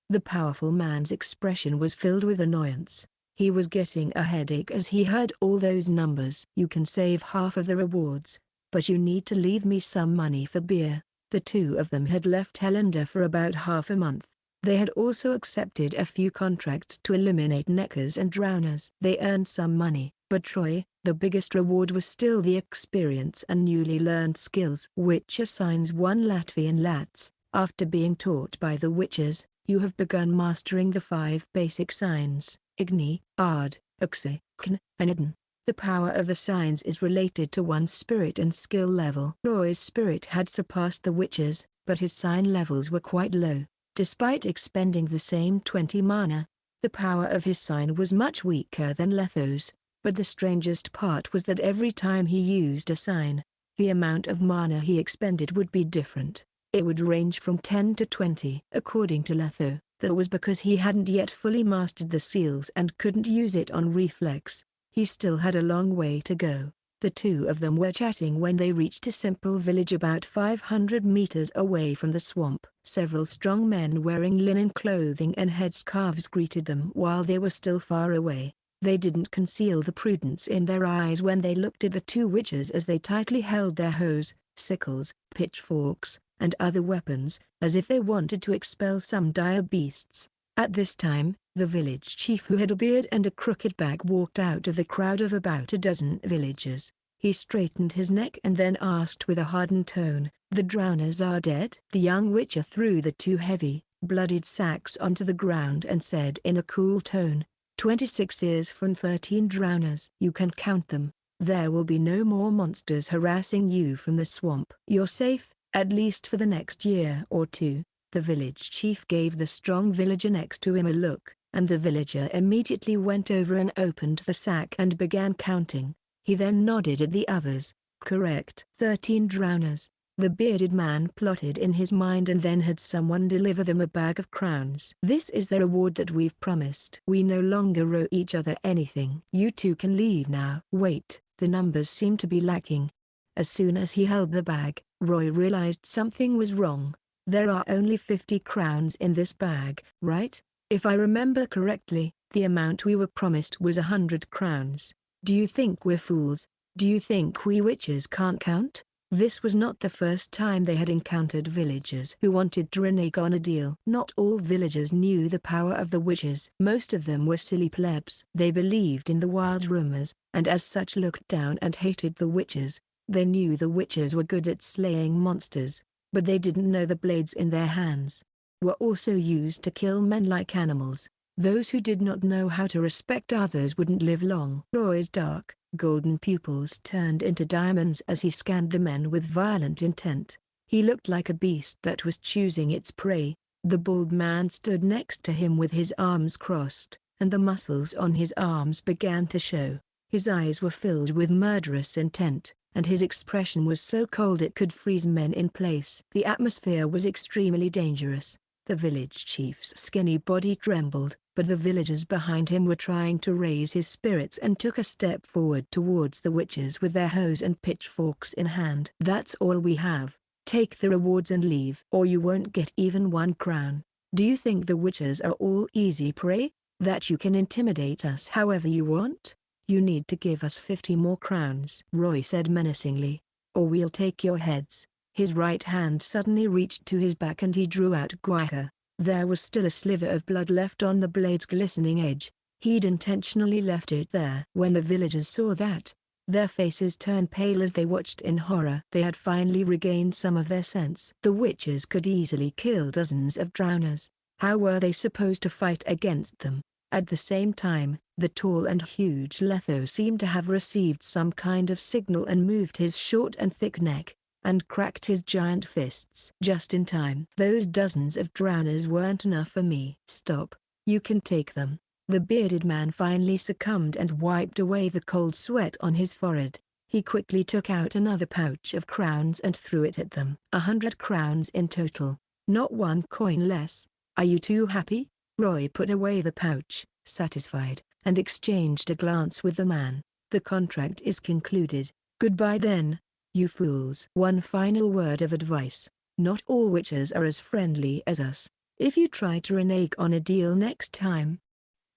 The powerful man's expression was filled with annoyance. He was getting a headache as he heard all those numbers. "You can save half of the rewards, but you need to leave me some money for beer." The two of them had left Helenda for about half a month. They had also accepted a few contracts to eliminate neckers and drowners. They earned some money, but Troy, the biggest reward was still the experience and newly learned skills. Witcher Signs 1 Latvian Lats. After being taught by the Witchers, you have begun mastering the 5 basic signs: Igni, Ard, Uxe, Kn, and Idn. The power of the signs is related to one's spirit and skill level. Troy's spirit had surpassed the Witchers, but his sign levels were quite low. Despite expending the same 20 mana, the power of his sign was much weaker than Letho's, but the strangest part was that every time he used a sign, the amount of mana he expended would be different. It would range from 10 to 20. According to Letho, that was because he hadn't yet fully mastered the seals and couldn't use it on reflex. He still had a long way to go. The two of them were chatting when they reached a simple village about 500 meters away from the swamp. Several strong men wearing linen clothing and headscarves greeted them while they were still far away. They didn't conceal the prudence in their eyes when they looked at the two witches as they tightly held their hoes, sickles, pitchforks, and other weapons, as if they wanted to expel some dire beasts. At this time, the village chief who had a beard and a crooked back walked out of the crowd of about a dozen villagers. He straightened his neck and then asked with a hardened tone, "The drowners are dead?" The young witcher threw the 2 heavy, bloodied sacks onto the ground and said in a cool tone, 26 years from 13 drowners. You can count them. There will be no more monsters harassing you from the swamp. You're safe, at least for the next year or two. The village chief gave the strong villager next to him a look, and the villager immediately went over and opened the sack and began counting. He then nodded at the others. "Correct. 13 drowners." The bearded man plotted in his mind and then had someone deliver them a bag of crowns. "This is the reward that we've promised. We no longer owe each other anything. You two can leave now." "Wait, the numbers seem to be lacking." As soon as he held the bag, Roy realized something was wrong. "There are only 50 crowns in this bag, right? If I remember correctly, the amount we were promised was 100 crowns. Do you think we're fools? Do you think we witches can't count?" This was not the first time they had encountered villagers who wanted to renege on a deal. Not all villagers knew the power of the witches. Most of them were silly plebs. They believed in the wild rumors, and as such looked down and hated the witches. They knew the witches were good at slaying monsters, but they didn't know the blades in their hands were also used to kill men like animals. Those who did not know how to respect others wouldn't live long. Roy's dark, golden pupils turned into diamonds as he scanned the men with violent intent. He looked like a beast that was choosing its prey. The bald man stood next to him with his arms crossed, and the muscles on his arms began to show. His eyes were filled with murderous intent, and his expression was so cold it could freeze men in place. The atmosphere was extremely dangerous. The village chief's skinny body trembled, but the villagers behind him were trying to raise his spirits and took a step forward towards the witches with their hoes and pitchforks in hand. "That's all we have. Take the rewards and leave, or you won't get even 1 crown. Do you think the witches are all easy prey, that you can intimidate us however you want? You need to give us 50 more crowns," Roy said menacingly, "or we'll take your heads." His right hand suddenly reached to his back and he drew out Guaica. There was still a sliver of blood left on the blade's glistening edge. He'd intentionally left it there. When the villagers saw that, their faces turned pale as they watched in horror. They had finally regained some of their sense. The witches could easily kill dozens of drowners. How were they supposed to fight against them? At the same time, the tall and huge Letho seemed to have received some kind of signal and moved his short and thick neck, and cracked his giant fists just in time. "Those dozens of drowners weren't enough for me." "Stop, you can take them." The bearded man finally succumbed and wiped away the cold sweat on his forehead. He quickly took out another pouch of crowns and threw it at them. 100 crowns in total, not 1 coin less. "Are you too happy?" Roy put away the pouch, satisfied, and exchanged a glance with the man. "The contract is concluded. Goodbye then, you fools." "One final word of advice. Not all witches are as friendly as us. If you try to renege on a deal next time,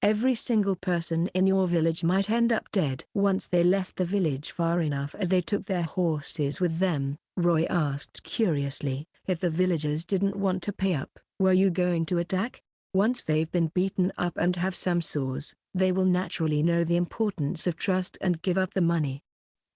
every single person in your village might end up dead." Once they left the village far enough as they took their horses with them, Roy asked curiously, "If the villagers didn't want to pay up, were you going to attack?" "Once they've been beaten up and have some sores, they will naturally know the importance of trust and give up the money."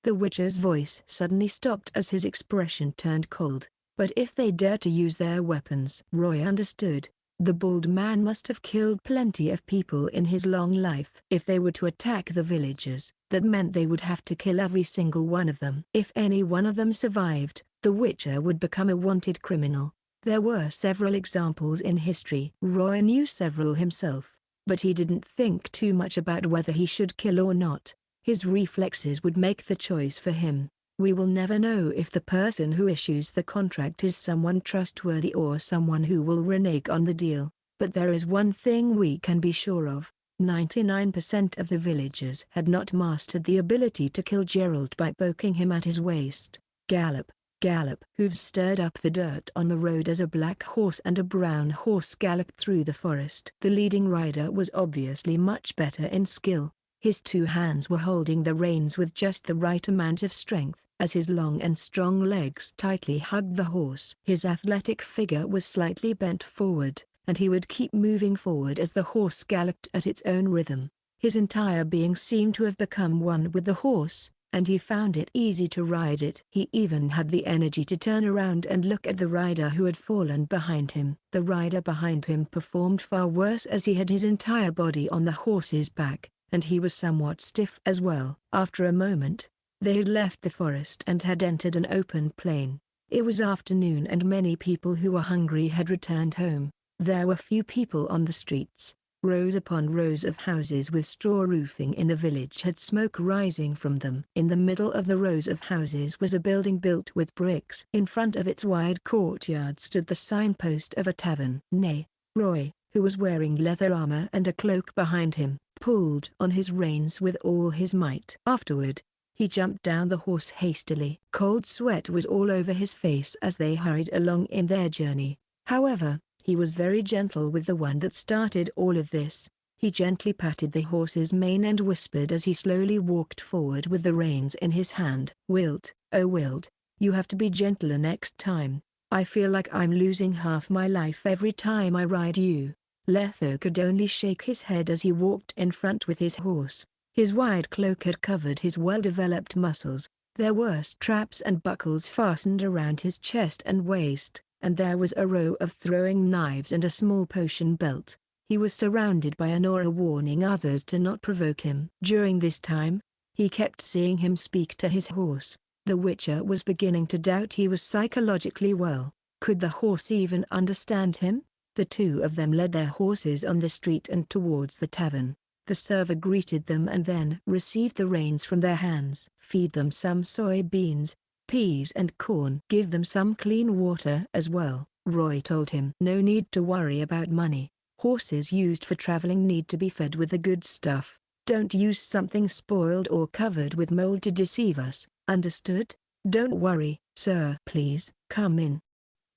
The witcher's voice suddenly stopped as his expression turned cold. "But if they dare to use their weapons?" Roy understood. The bald man must have killed plenty of people in his long life. If they were to attack the villagers, that meant they would have to kill every single one of them. If any one of them survived, the witcher would become a wanted criminal. There were several examples in history. Roy knew several himself, but he didn't think too much about whether he should kill or not. His reflexes would make the choice for him. We will never know if the person who issues the contract is someone trustworthy or someone who will renege on the deal. But there is one thing we can be sure of. 99% of the villagers had not mastered the ability to kill Gerald by poking him at his waist. Gallop, gallop. Hooves stirred up the dirt on the road as a black horse and a brown horse galloped through the forest. The leading rider was obviously much better in skill. His 2 hands were holding the reins with just the right amount of strength, as his long and strong legs tightly hugged the horse. His athletic figure was slightly bent forward, and he would keep moving forward as the horse galloped at its own rhythm. His entire being seemed to have become one with the horse, and he found it easy to ride it. He even had the energy to turn around and look at the rider who had fallen behind him. The rider behind him performed far worse as he had his entire body on the horse's back, and he was somewhat stiff as well. After a moment, they had left the forest and had entered an open plain. It was afternoon and many people who were hungry had returned home. There were few people on the streets. Rows upon rows of houses with straw roofing in the village had smoke rising from them. In the middle of the rows of houses was a building built with bricks. In front of its wide courtyard stood the signpost of a tavern. Nay, Roy, who was wearing leather armor and a cloak behind him, pulled on his reins with all his might. Afterward, he jumped down the horse hastily. Cold sweat was all over his face as they hurried along in their journey. However, he was very gentle with the one that started all of this. He gently patted the horse's mane and whispered as he slowly walked forward with the reins in his hand. "Wilt, oh Wilt, You have to be gentler next time. I feel like I'm losing half my life every time I ride you. Letho could only shake his head as he walked in front with his horse. His wide cloak had covered his well-developed muscles. There were straps and buckles fastened around his chest and waist, and there was a row of throwing knives and a small potion belt. He was surrounded by an aura warning others to not provoke him. During this time, he kept seeing him speak to his horse. The Witcher was beginning to doubt he was psychologically well. Could the horse even understand him? The two of them led their horses on the street and towards the tavern. The server greeted them and then received the reins from their hands. Feed them some soybeans, peas and corn. Give them some clean water as well, Roy told him. No need to worry about money. Horses used for traveling need to be fed with the good stuff. Don't use something spoiled or covered with mold to deceive us, understood? Don't worry, sir. Please, come in,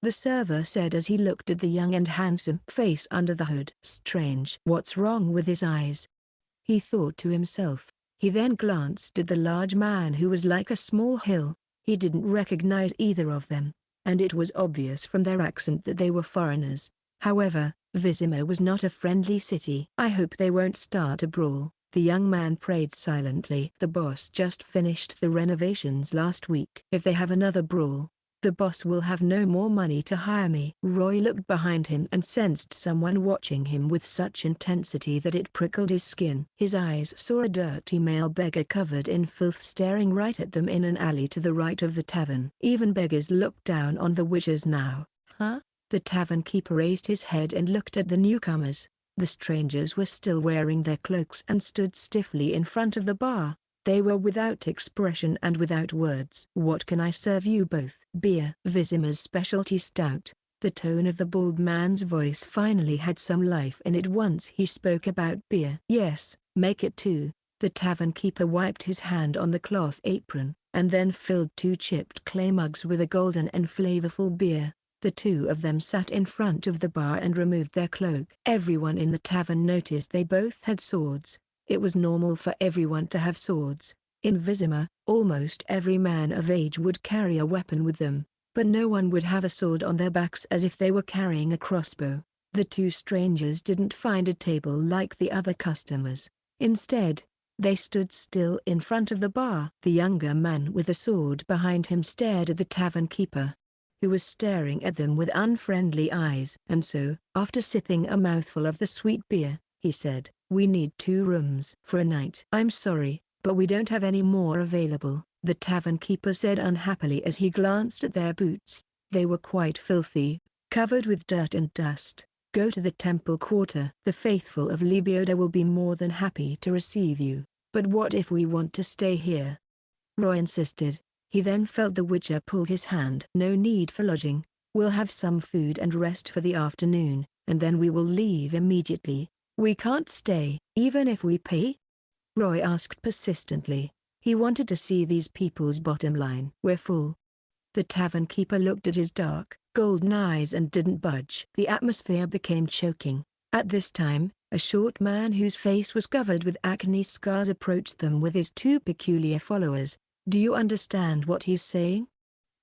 the server said as he looked at the young and handsome face under the hood. Strange. What's wrong with his eyes? He thought to himself. He then glanced at the large man who was like a small hill. He didn't recognize either of them, and it was obvious from their accent that they were foreigners. However, Vizima was not a friendly city. I hope they won't start a brawl, the young man prayed silently. The boss just finished the renovations last week. If they have another brawl, the boss will have no more money to hire me. Roy looked behind him and sensed someone watching him with such intensity that it prickled his skin. His eyes saw a dirty male beggar covered in filth staring right at them in an alley to the right of the tavern. Even beggars looked down on the witches now. Huh? The tavern keeper raised his head and looked at the newcomers. The strangers were still wearing their cloaks and stood stiffly in front of the bar. They were without expression and without words. What can I serve you both? Beer. Vizima's specialty stout. The tone of the bald man's voice finally had some life in it once he spoke about beer. Yes, make it two. The tavern keeper wiped his hand on the cloth apron, and then filled two chipped clay mugs with a golden and flavorful beer. The two of them sat in front of the bar and removed their cloak. Everyone in the tavern noticed they both had swords. It was normal for everyone to have swords. In Vizima, almost every man of age would carry a weapon with them, but no one would have a sword on their backs as if they were carrying a crossbow. The two strangers didn't find a table like the other customers. Instead, they stood still in front of the bar. The younger man with a sword behind him stared at the tavern keeper, who was staring at them with unfriendly eyes. And so, after sipping a mouthful of the sweet beer, he said, "We need 2 rooms for a night." "I'm sorry, but we don't have any more available," the tavern keeper said unhappily as he glanced at their boots. They were quite filthy, covered with dirt and dust. "Go to the temple quarter. The faithful of Lebioda will be more than happy to receive you." "But what if we want to stay here?" Roy insisted. He then felt the Witcher pull his hand. "No need for lodging. We'll have some food and rest for the afternoon, and then we will leave immediately." "We can't stay, even if we pay?" Roy asked persistently. He wanted to see these people's bottom line. "We're full." The tavern keeper looked at his dark, golden eyes and didn't budge. The atmosphere became choking. At this time, a short man whose face was covered with acne scars approached them with his 2 peculiar followers. "Do you understand what he's saying?"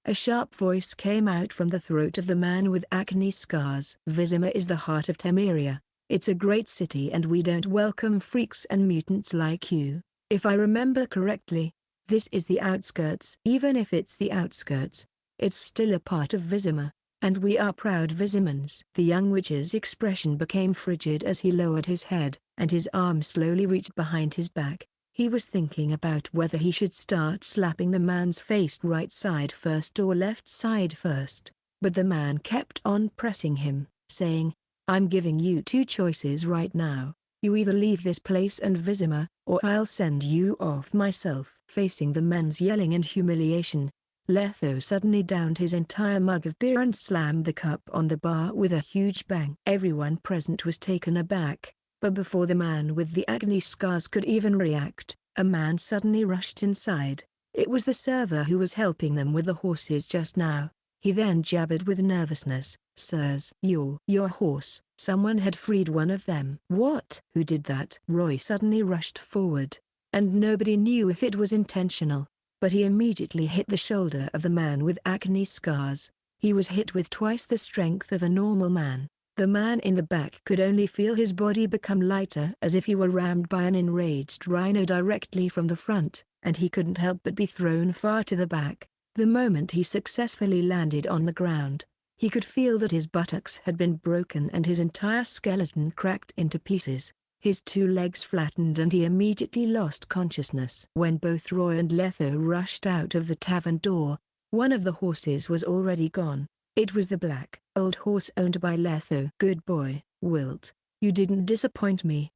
A sharp voice came out from the throat of the man with acne scars. "Vizima is the heart of Temeria. It's a great city and we don't welcome freaks and mutants like you. If I remember correctly, this is the outskirts." "Even if it's the outskirts, it's still a part of Vizima, and we are proud Vizimans." The young witch's expression became frigid as he lowered his head, and his arm slowly reached behind his back. He was thinking about whether he should start slapping the man's face right side first or left side first, but the man kept on pressing him, saying, "I'm giving you 2 choices right now. You either leave this place and Vizima, or I'll send you off myself." Facing the man's yelling and humiliation, Letho suddenly downed his entire mug of beer and slammed the cup on the bar with a huge bang. Everyone present was taken aback, but before the man with the acne scars could even react, a man suddenly rushed inside. It was the server who was helping them with the horses just now. He then jabbered with nervousness, "Sirs, your horse." Someone had freed one of them. "What? Who did that?" Roy suddenly rushed forward, and nobody knew if it was intentional, but he immediately hit the shoulder of the man with acne scars. He was hit with twice the strength of a normal man. The man in the back could only feel his body become lighter as if he were rammed by an enraged rhino directly from the front, and he couldn't help but be thrown far to the back. The moment he successfully landed on the ground, he could feel that his buttocks had been broken and his entire skeleton cracked into pieces. His two legs flattened and he immediately lost consciousness. When both Roy and Letho rushed out of the tavern door, one of the horses was already gone. It was the black, old horse owned by Letho. "Good boy, Wilt. You didn't disappoint me."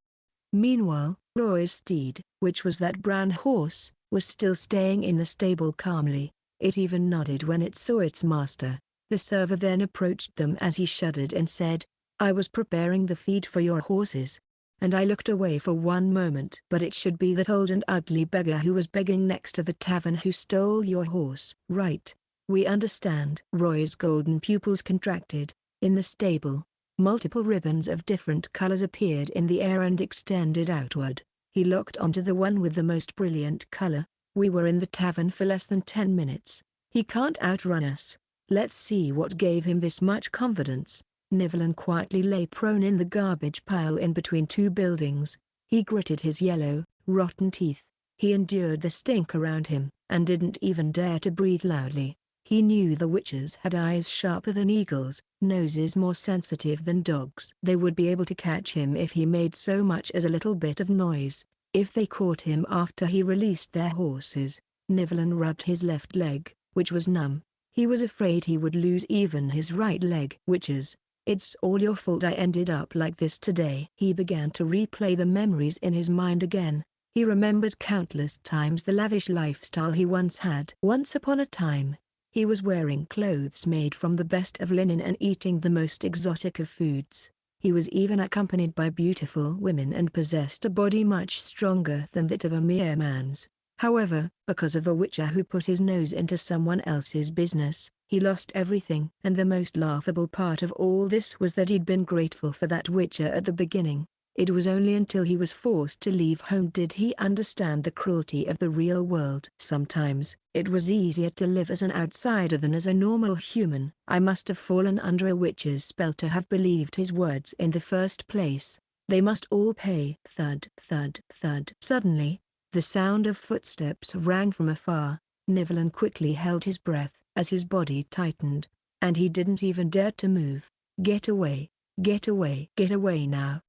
Meanwhile, Roy's steed, which was that brown horse, was still staying in the stable calmly. It even nodded when it saw its master. The server then approached them as he shuddered and said, "I was preparing the feed for your horses, and I looked away for one moment. But it should be that old and ugly beggar who was begging next to the tavern who stole your horse." "Right. We understand." Roy's golden pupils contracted. In the stable, multiple ribbons of different colors appeared in the air and extended outward. He looked onto the one with the most brilliant color. "We were in the tavern for less than 10 minutes. He can't outrun us. Let's see what gave him this much confidence." Nivellen quietly lay prone in the garbage pile in between two buildings. He gritted his yellow, rotten teeth. He endured the stink around him, and didn't even dare to breathe loudly. He knew the witches had eyes sharper than eagles, noses more sensitive than dogs. They would be able to catch him if he made so much as a little bit of noise. If they caught him after he released their horses, Nivellen rubbed his left leg, which was numb. He was afraid he would lose even his right leg. "Witches, it's all your fault I ended up like this today." He began to replay the memories in his mind again. He remembered countless times the lavish lifestyle he once had. Once upon a time, he was wearing clothes made from the best of linen and eating the most exotic of foods. He was even accompanied by beautiful women and possessed a body much stronger than that of a mere man's. However, because of a witcher who put his nose into someone else's business, he lost everything. And the most laughable part of all this was that he'd been grateful for that witcher at the beginning. It was only until he was forced to leave home did he understand the cruelty of the real world. Sometimes, it was easier to live as an outsider than as a normal human. I must have fallen under a witch's spell to have believed his words in the first place. They must all pay. Thud, thud, thud. Suddenly, the sound of footsteps rang from afar. Nivellen quickly held his breath as his body tightened, and he didn't even dare to move. "Get away, get away, get away now."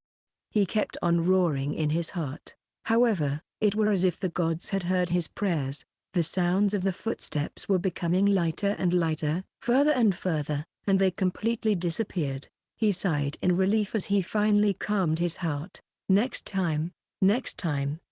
He kept on roaring in his heart. However, it were as if the gods had heard his prayers. The sounds of the footsteps were becoming lighter and lighter, further and further, and they completely disappeared. He sighed in relief as he finally calmed his heart. Next time,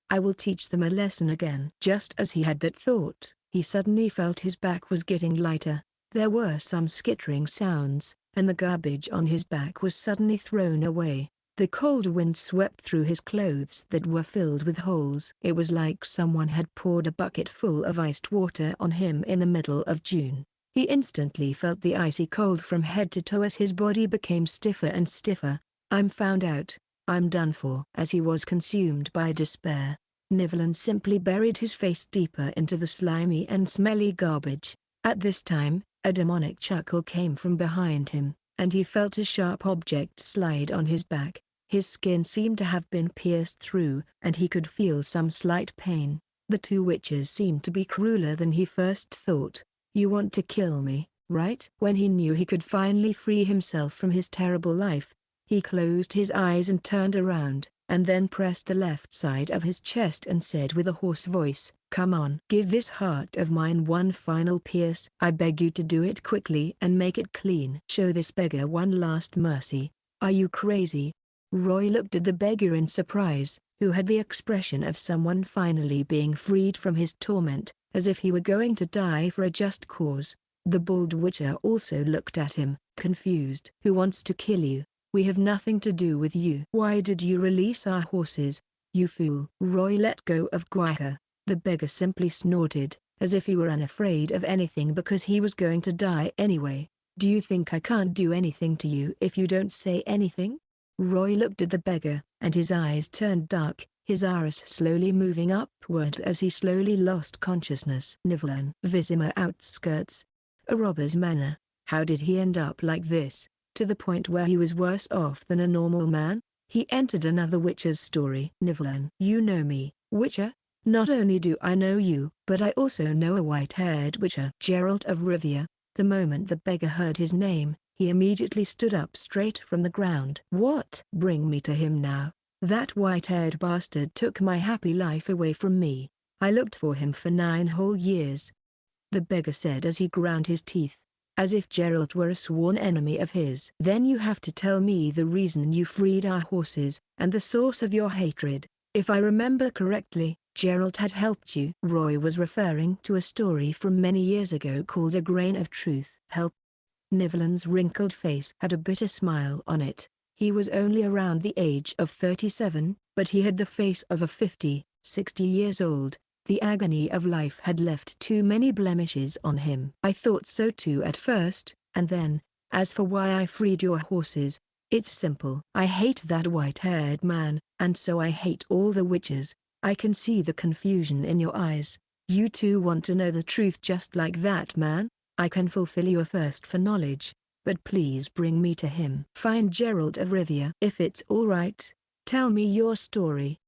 I will teach them a lesson again." Just as he had that thought, he suddenly felt his back was getting lighter. There were some skittering sounds, and the garbage on his back was suddenly thrown away. The cold wind swept through his clothes that were filled with holes. It was like someone had poured a bucket full of iced water on him in the middle of June. He instantly felt the icy cold from head to toe as his body became stiffer and stiffer. "I'm found out. I'm done for." As he was consumed by despair, Nivellen simply buried his face deeper into the slimy and smelly garbage. At this time, a demonic chuckle came from behind him, and he felt a sharp object slide on his back. His skin seemed to have been pierced through, and he could feel some slight pain. The two witches seemed to be crueler than he first thought. "You want to kill me, right?" When he knew he could finally free himself from his terrible life, he closed his eyes and turned around, and then pressed the left side of his chest and said with a hoarse voice, "Come on. Give this heart of mine one final pierce. I beg you to do it quickly and make it clean. Show this beggar one last mercy. Are you crazy?" Roy looked at the beggar in surprise, who had the expression of someone finally being freed from his torment, as if he were going to die for a just cause. The bald witcher also looked at him, confused. "Who wants to kill you? We have nothing to do with you." "Why did you release our horses, you fool?" Roy let go of Kaer. The beggar simply snorted, as if he were unafraid of anything because he was going to die anyway. "Do you think I can't do anything to you if you don't say anything?" Roy looked at the beggar, and his eyes turned dark. his iris slowly moving upward as he slowly lost consciousness. Nivellen. Vizima outskirts. A robber's manor. How did he end up like this, to the point where he was worse off than a normal man? He entered another witcher's story. Nivellen. You know me, Witcher? Not only do I know you, but I also know a white-haired witcher. Geralt of Rivia. The moment the beggar heard his name, he immediately stood up straight from the ground. What? Bring me to him now. That white-haired bastard took my happy life away from me. I looked for him for 9 whole years. The beggar said as he ground his teeth, as if Geralt were a sworn enemy of his. Then you have to tell me the reason you freed our horses, and the source of your hatred. If I remember correctly, Geralt had helped you. Roy was referring to a story from many years ago called A Grain of Truth. Help? Nivellen's wrinkled face had a bitter smile on it. He was only around the age of 37, but he had the face of a 50, 60 years old. The agony of life had left too many blemishes on him. I thought so too at first, and then, as for why I freed your horses, it's simple. I hate that white-haired man, and so I hate all the witches. I can see the confusion in your eyes. You too want to know the truth just like that man? I can fulfill your thirst for knowledge, but please bring me to him. Find Geralt of Rivia. If it's alright, tell me your story.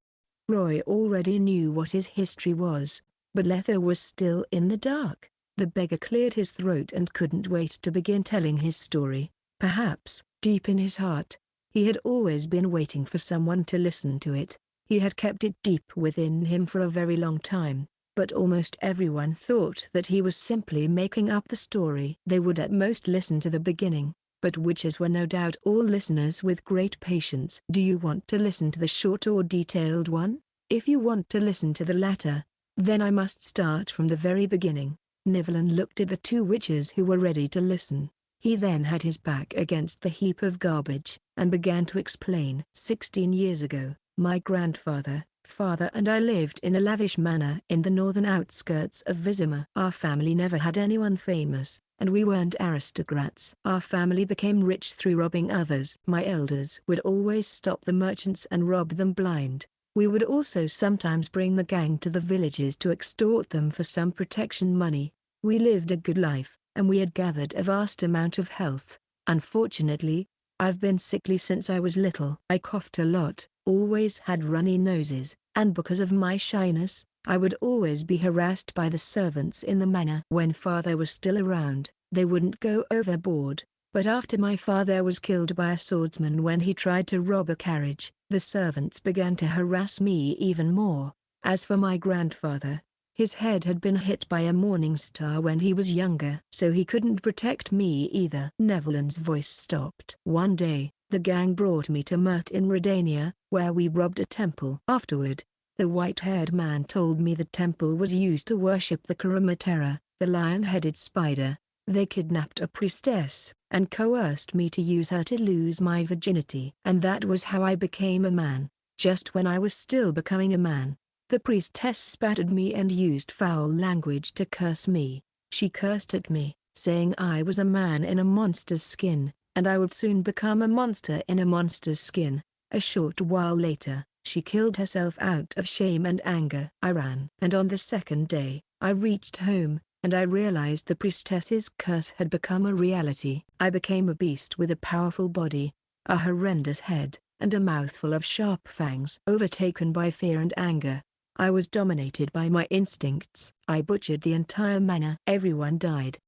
Roy already knew what his history was, but Letho was still in the dark. The beggar cleared his throat and couldn't wait to begin telling his story. Perhaps, deep in his heart, he had always been waiting for someone to listen to it. He had kept it deep within him for a very long time, but almost everyone thought that he was simply making up the story. They would at most listen to the beginning, but witches were no doubt all listeners with great patience. Do you want to listen to the short or detailed one? If you want to listen to the latter, then I must start from the very beginning. Nivellen looked at the 2 witches who were ready to listen. He then had his back against the heap of garbage, and began to explain. 16 years ago, my grandfather, father and I lived in a lavish manor in the northern outskirts of Vizima. Our family never had anyone famous, and we weren't aristocrats. Our family became rich through robbing others. My elders would always stop the merchants and rob them blind. We would also sometimes bring the gang to the villages to extort them for some protection money. We lived a good life, and we had gathered a vast amount of health. Unfortunately, I've been sickly since I was little. I coughed a lot, always had runny noses, and because of my shyness, I would always be harassed by the servants in the manor. When father was still around, they wouldn't go overboard, but after my father was killed by a swordsman when he tried to rob a carriage, the servants began to harass me even more. As for my grandfather, his head had been hit by a morning star when he was younger, so he couldn't protect me either. Nevellen's voice stopped. One day, the gang brought me to Mert in Redania, where we robbed a temple. Afterward, the white-haired man told me the temple was used to worship the Karamatera, the lion-headed spider. They kidnapped a priestess, and coerced me to use her to lose my virginity. And that was how I became a man. Just when I was still becoming a man, the priestess spat at me and used foul language to curse me. She cursed at me, saying I was a man in a monster's skin, and I would soon become a monster in a monster's skin. A short while later, she killed herself out of shame and anger. I ran. And on the second day, I reached home, and I realized the priestess's curse had become a reality. I became a beast with a powerful body, a horrendous head, and a mouthful of sharp fangs. Overtaken by fear and anger, I was dominated by my instincts. I butchered the entire manor. Everyone died.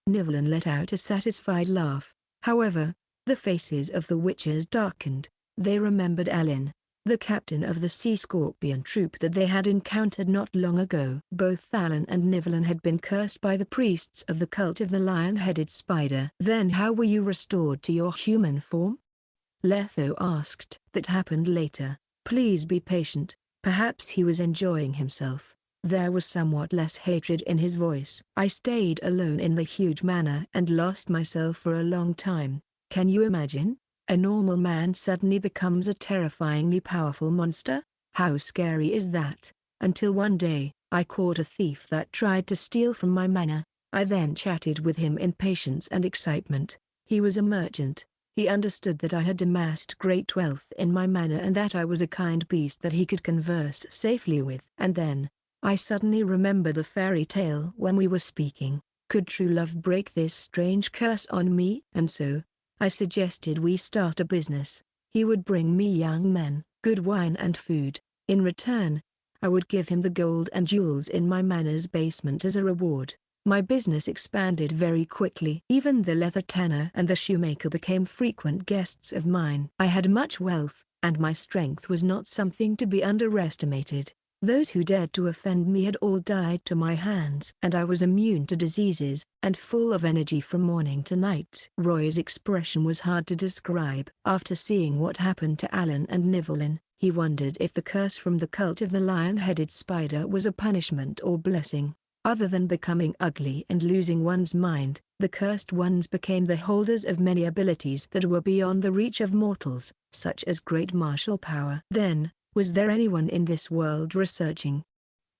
Nivellen let out a satisfied laugh. However, the faces of the witches darkened. They remembered Ellen, the captain of the sea scorpion troop that they had encountered not long ago. Both Thalon and Nivellen had been cursed by the priests of the cult of the lion-headed spider. Then how were you restored to your human form? Letho asked. That happened later. Please be patient. Perhaps he was enjoying himself. There was somewhat less hatred in his voice. I stayed alone in the huge manor and lost myself for a long time. Can you imagine? A normal man suddenly becomes a terrifyingly powerful monster? How scary is that? Until one day, I caught a thief that tried to steal from my manor. I then chatted with him in patience and excitement. He was a merchant. He understood that I had amassed great wealth in my manor and that I was a kind beast that he could converse safely with. And then, I suddenly remembered the fairy tale when we were speaking. Could true love break this strange curse on me? And so, I suggested we start a business. He would bring me young men, good wine and food. In return, I would give him the gold and jewels in my manor's basement as a reward. My business expanded very quickly. Even the leather tanner and the shoemaker became frequent guests of mine. I had much wealth, and my strength was not something to be underestimated. Those who dared to offend me had all died to my hands, and I was immune to diseases, and full of energy from morning to night. Roy's expression was hard to describe. After seeing what happened to Alan and Nivellen, he wondered if the curse from the cult of the lion-headed spider was a punishment or blessing. Other than becoming ugly and losing one's mind, the cursed ones became the holders of many abilities that were beyond the reach of mortals, such as great martial power. Then, was there anyone in this world researching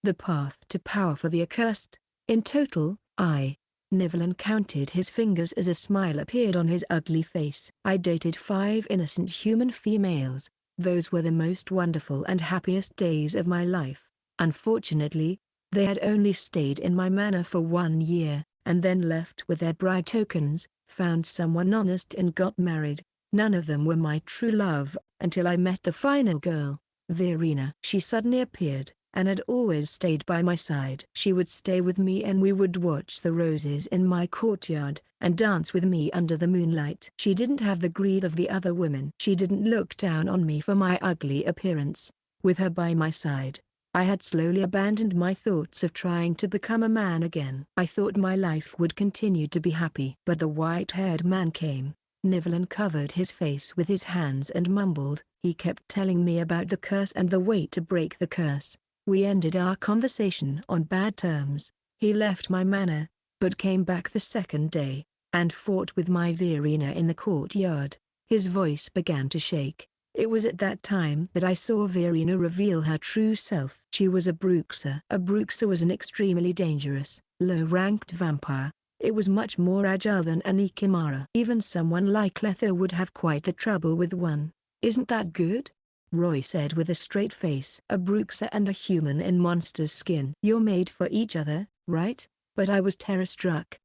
the path to power for the accursed? In total, Nivellen counted his fingers as a smile appeared on his ugly face. I dated 5 innocent human females. Those were the most wonderful and happiest days of my life. Unfortunately, they had only stayed in my manor for 1 year, and then left with their bride tokens, found someone honest and got married. None of them were my true love, until I met the final girl, Verena. She suddenly appeared, and had always stayed by my side. She would stay with me and we would watch the roses in my courtyard, and dance with me under the moonlight. She didn't have the greed of the other women. She didn't look down on me for my ugly appearance. With her by my side, I had slowly abandoned my thoughts of trying to become a man again. I thought my life would continue to be happy. But the white-haired man came. Nivellen covered his face with his hands and mumbled. He kept telling me about the curse and the way to break the curse. We ended our conversation on bad terms. He left my manor, but came back the second day, and fought with my Verena in the courtyard. His voice began to shake. It was at that time that I saw Verena reveal her true self. She was a bruxer. A bruxer was an extremely dangerous, low-ranked vampire. It was much more agile than an Ikimara. Even someone like Letho would have quite the trouble with one. Isn't that good? Roy said with a straight face. A bruxer and a human in monster's skin. You're made for each other, right? But I was terror-struck.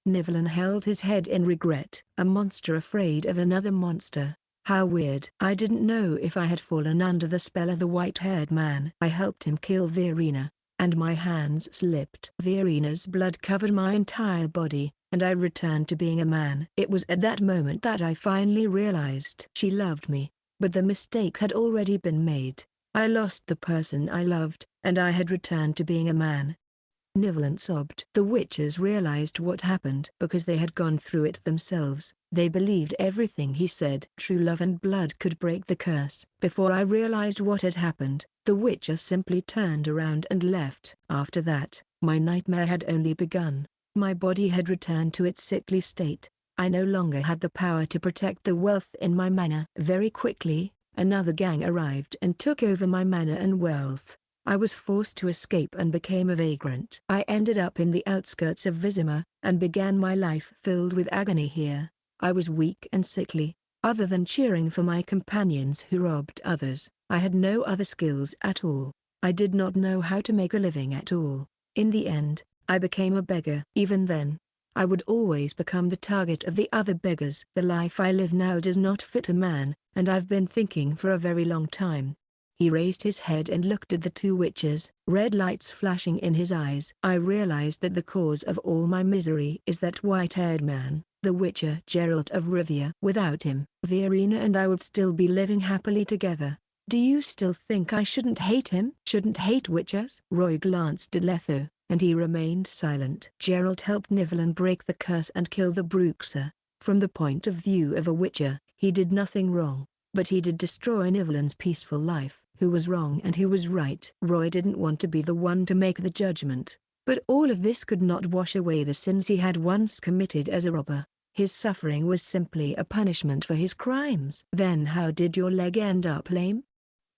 Nivellen held his head in regret. A monster afraid of another monster. How weird. I didn't know if I had fallen under the spell of the white-haired man. I helped him kill Verena, and my hands slipped. Verena's blood covered my entire body, and I returned to being a man. It was at that moment that I finally realized she loved me, but the mistake had already been made. I lost the person I loved, and I had returned to being a man. Nivellen sobbed. The witches realized what happened because they had gone through it themselves. They believed everything he said. True love and blood could break the curse. Before I realized what had happened, the witches simply turned around and left. After that, my nightmare had only begun. My body had returned to its sickly state. I no longer had the power to protect the wealth in my manor. Very quickly, another gang arrived and took over my manor and wealth. I was forced to escape and became a vagrant. I ended up in the outskirts of Vizima, and began my life filled with agony here. I was weak and sickly. Other than cheering for my companions who robbed others, I had no other skills at all. I did not know how to make a living at all. In the end, I became a beggar. Even then, I would always become the target of the other beggars. The life I live now does not fit a man, and I've been thinking for a very long time. He raised his head and looked at the 2 witches, red lights flashing in his eyes. I realized that the cause of all my misery is that white-haired man, the Witcher Geralt of Rivia. Without him, Verena and I would still be living happily together. Do you still think I shouldn't hate him? Shouldn't hate witches? Roy glanced at Letho, and he remained silent. Geralt helped Nivellen break the curse and kill the bruxer. From the point of view of a witcher, he did nothing wrong, but he did destroy Nivellen's peaceful life. Who was wrong and who was right? Roy didn't want to be the one to make the judgment, but all of this could not wash away the sins he had once committed as a robber. His suffering was simply a punishment for his crimes. Then how did your leg end up lame?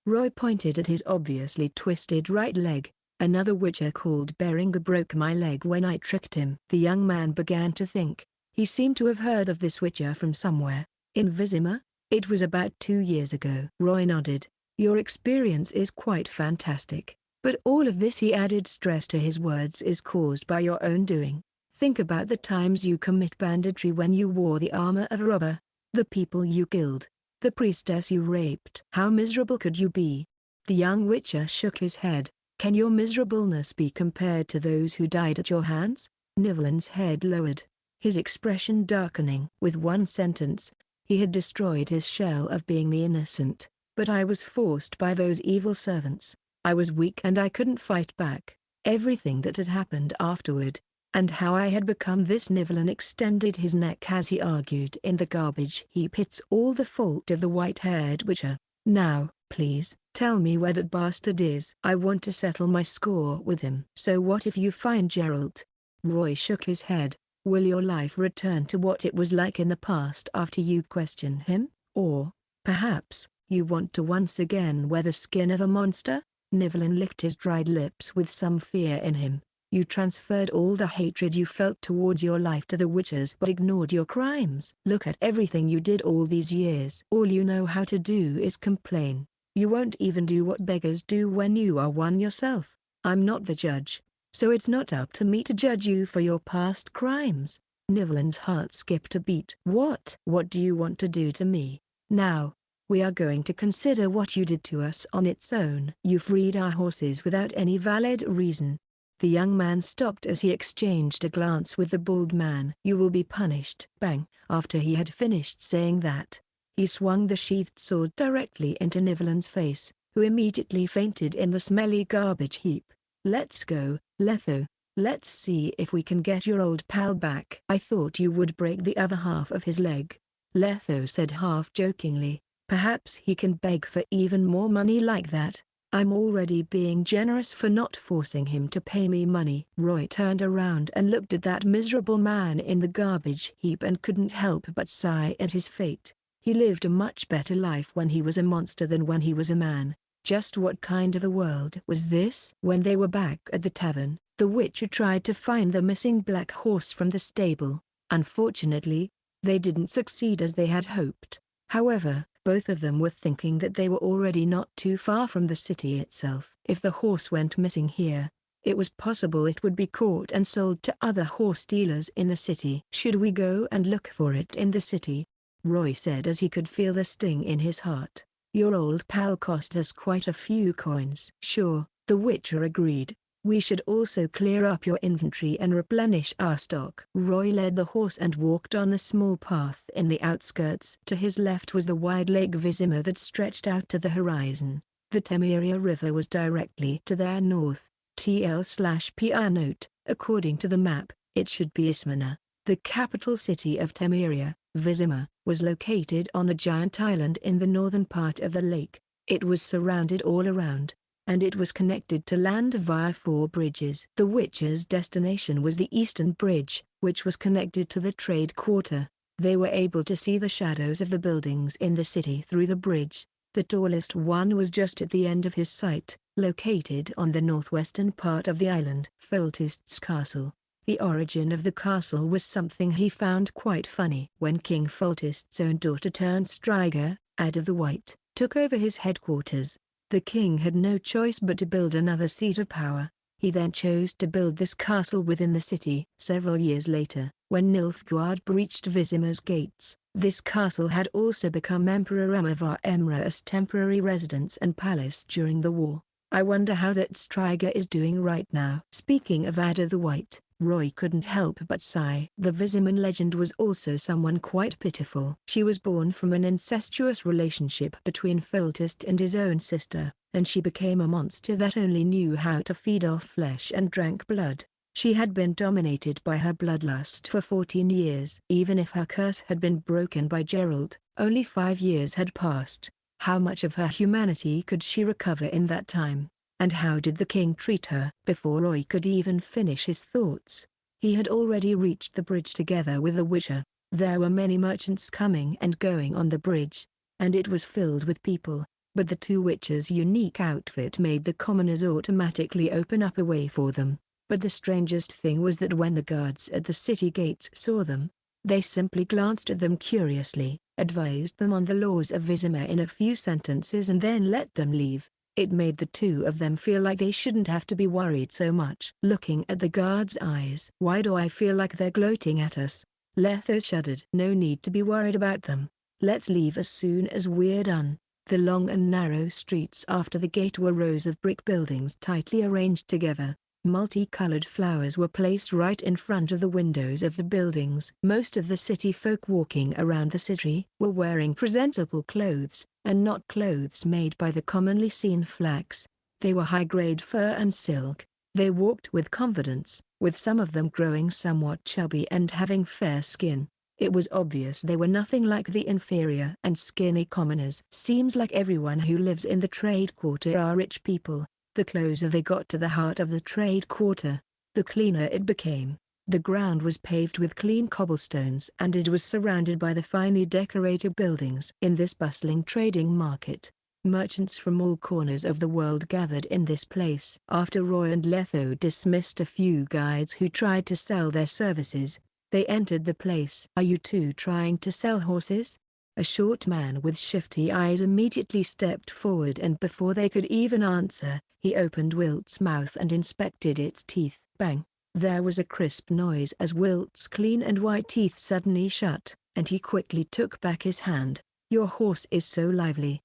Roy pointed at his obviously twisted right leg. Another witcher called Beringer broke my leg when I tricked him. The young man began to think. He seemed to have heard of this witcher from somewhere. In Vizima? It was about 2 years ago. Roy nodded. Your experience is quite fantastic. But all of this, he added stress to his words, is caused by your own doing. Think about the times you commit banditry when you wore the armor of a robber, the people you killed, the priestess you raped. How miserable could you be? The young witcher shook his head. Can your miserableness be compared to those who died at your hands? Nivlin's head lowered, his expression darkening. With one sentence, he had destroyed his shell of being the innocent. But I was forced by those evil servants. I was weak and I couldn't fight back. Everything that had happened afterward, and how I had become this. Nivlin extended his neck as he argued in the garbage heap. It's all the fault of the white-haired witcher. Now, please, tell me where that bastard is. I want to settle my score with him. So what if you find Geralt? Roy shook his head. Will your life return to what it was like in the past after you question him? Or, perhaps, you want to once again wear the skin of a monster? Nivlin licked his dried lips with some fear in him. You transferred all the hatred you felt towards your life to the witches but ignored your crimes. Look at everything you did all these years. All you know how to do is complain. You won't even do what beggars do when you are one yourself. I'm not the judge, so it's not up to me to judge you for your past crimes. Nivlin's heart skipped a beat. What do you want to do to me? Now, we are going to consider what you did to us on its own. You freed our horses without any valid reason. The young man stopped as he exchanged a glance with the bald man. You will be punished. Bang! After he had finished saying that, he swung the sheathed sword directly into Nivlin's face, who immediately fainted in the smelly garbage heap. Let's go, Letho. Let's see if we can get your old pal back. I thought you would break the other half of his leg, Letho said half-jokingly. Perhaps he can beg for even more money like that. I'm already being generous for not forcing him to pay me money. Roy turned around and looked at that miserable man in the garbage heap and couldn't help but sigh at his fate. He lived a much better life when he was a monster than when he was a man. Just what kind of a world was this? When they were back at the tavern, the witcher tried to find the missing black horse from the stable. Unfortunately, they didn't succeed as they had hoped. However, both of them were thinking that they were already not too far from the city itself. If the horse went missing here, it was possible it would be caught and sold to other horse dealers in the city. Should we go and look for it in the city? Roy said as he could feel the sting in his heart. Your old pal cost us quite a few coins. Sure, the witcher agreed. We should also clear up your inventory and replenish our stock. Roy led the horse and walked on a small path in the outskirts. To his left was the wide Lake Vizima that stretched out to the horizon. The Temeria River was directly to their north. TL/PR note, according to the map, it should be Ismena. The capital city of Temeria, Vizima, was located on a giant island in the northern part of the lake. It was surrounded all around, and it was connected to land via 4 bridges. The witcher's destination was the eastern bridge, which was connected to the trade quarter. They were able to see the shadows of the buildings in the city through the bridge. The tallest one was just at the end of his sight, located on the northwestern part of the island. Foltest's castle. The origin of the castle was something he found quite funny. When King Foltest's own daughter turned Striga, Ada the White, took over his headquarters, the king had no choice but to build another seat of power. He then chose to build this castle within the city. Several years later, when Nilfgaard breached Vizima's gates, this castle had also become Emperor Amavar Emra's temporary residence and palace during the war. I wonder how that Striga is doing right now. Speaking of Ada the White, Roy couldn't help but sigh. The Viziman legend was also someone quite pitiful. She was born from an incestuous relationship between Foltest and his own sister, and she became a monster that only knew how to feed off flesh and drank blood. She had been dominated by her bloodlust for 14 years. Even if her curse had been broken by Geralt, only 5 years had passed. How much of her humanity could she recover in that time? And how did the king treat her? Before Roy could even finish his thoughts, he had already reached the bridge together with the witcher. There were many merchants coming and going on the bridge, and it was filled with people, but the 2 witchers' unique outfit made the commoners automatically open up a way for them. But the strangest thing was that when the guards at the city gates saw them, They simply glanced at them curiously, advised them on the laws of Vizima in a few sentences and then let them leave. It made the two of them feel like they shouldn't have to be worried so much. Looking at the guard's eyes. Why do I feel like they're gloating at us? Letho shuddered. No need to be worried about them. Let's leave as soon as we're done. The long and narrow streets after the gate were rows of brick buildings tightly arranged together. Multicolored flowers were placed right in front of the windows of the buildings. Most of the city folk walking around the city were wearing presentable clothes, and not clothes made by the commonly seen flax. They were high-grade fur and silk. They walked with confidence, with some of them growing somewhat chubby and having fair skin. It was obvious they were nothing like the inferior and skinny commoners. Seems like everyone who lives in the trade quarter are rich people. The closer they got to the heart of the trade quarter, the cleaner it became. The ground was paved with clean cobblestones and it was surrounded by the finely decorated buildings. In this bustling trading market, merchants from all corners of the world gathered in this place. After Roy and Letho dismissed a few guides who tried to sell their services, they entered the place. Are you two trying to sell horses? A short man with shifty eyes immediately stepped forward and before they could even answer, he opened Wilt's mouth and inspected its teeth. Bang! There was a crisp noise as Wilt's clean and white teeth suddenly shut, and he quickly took back his hand. Your horse is so lively.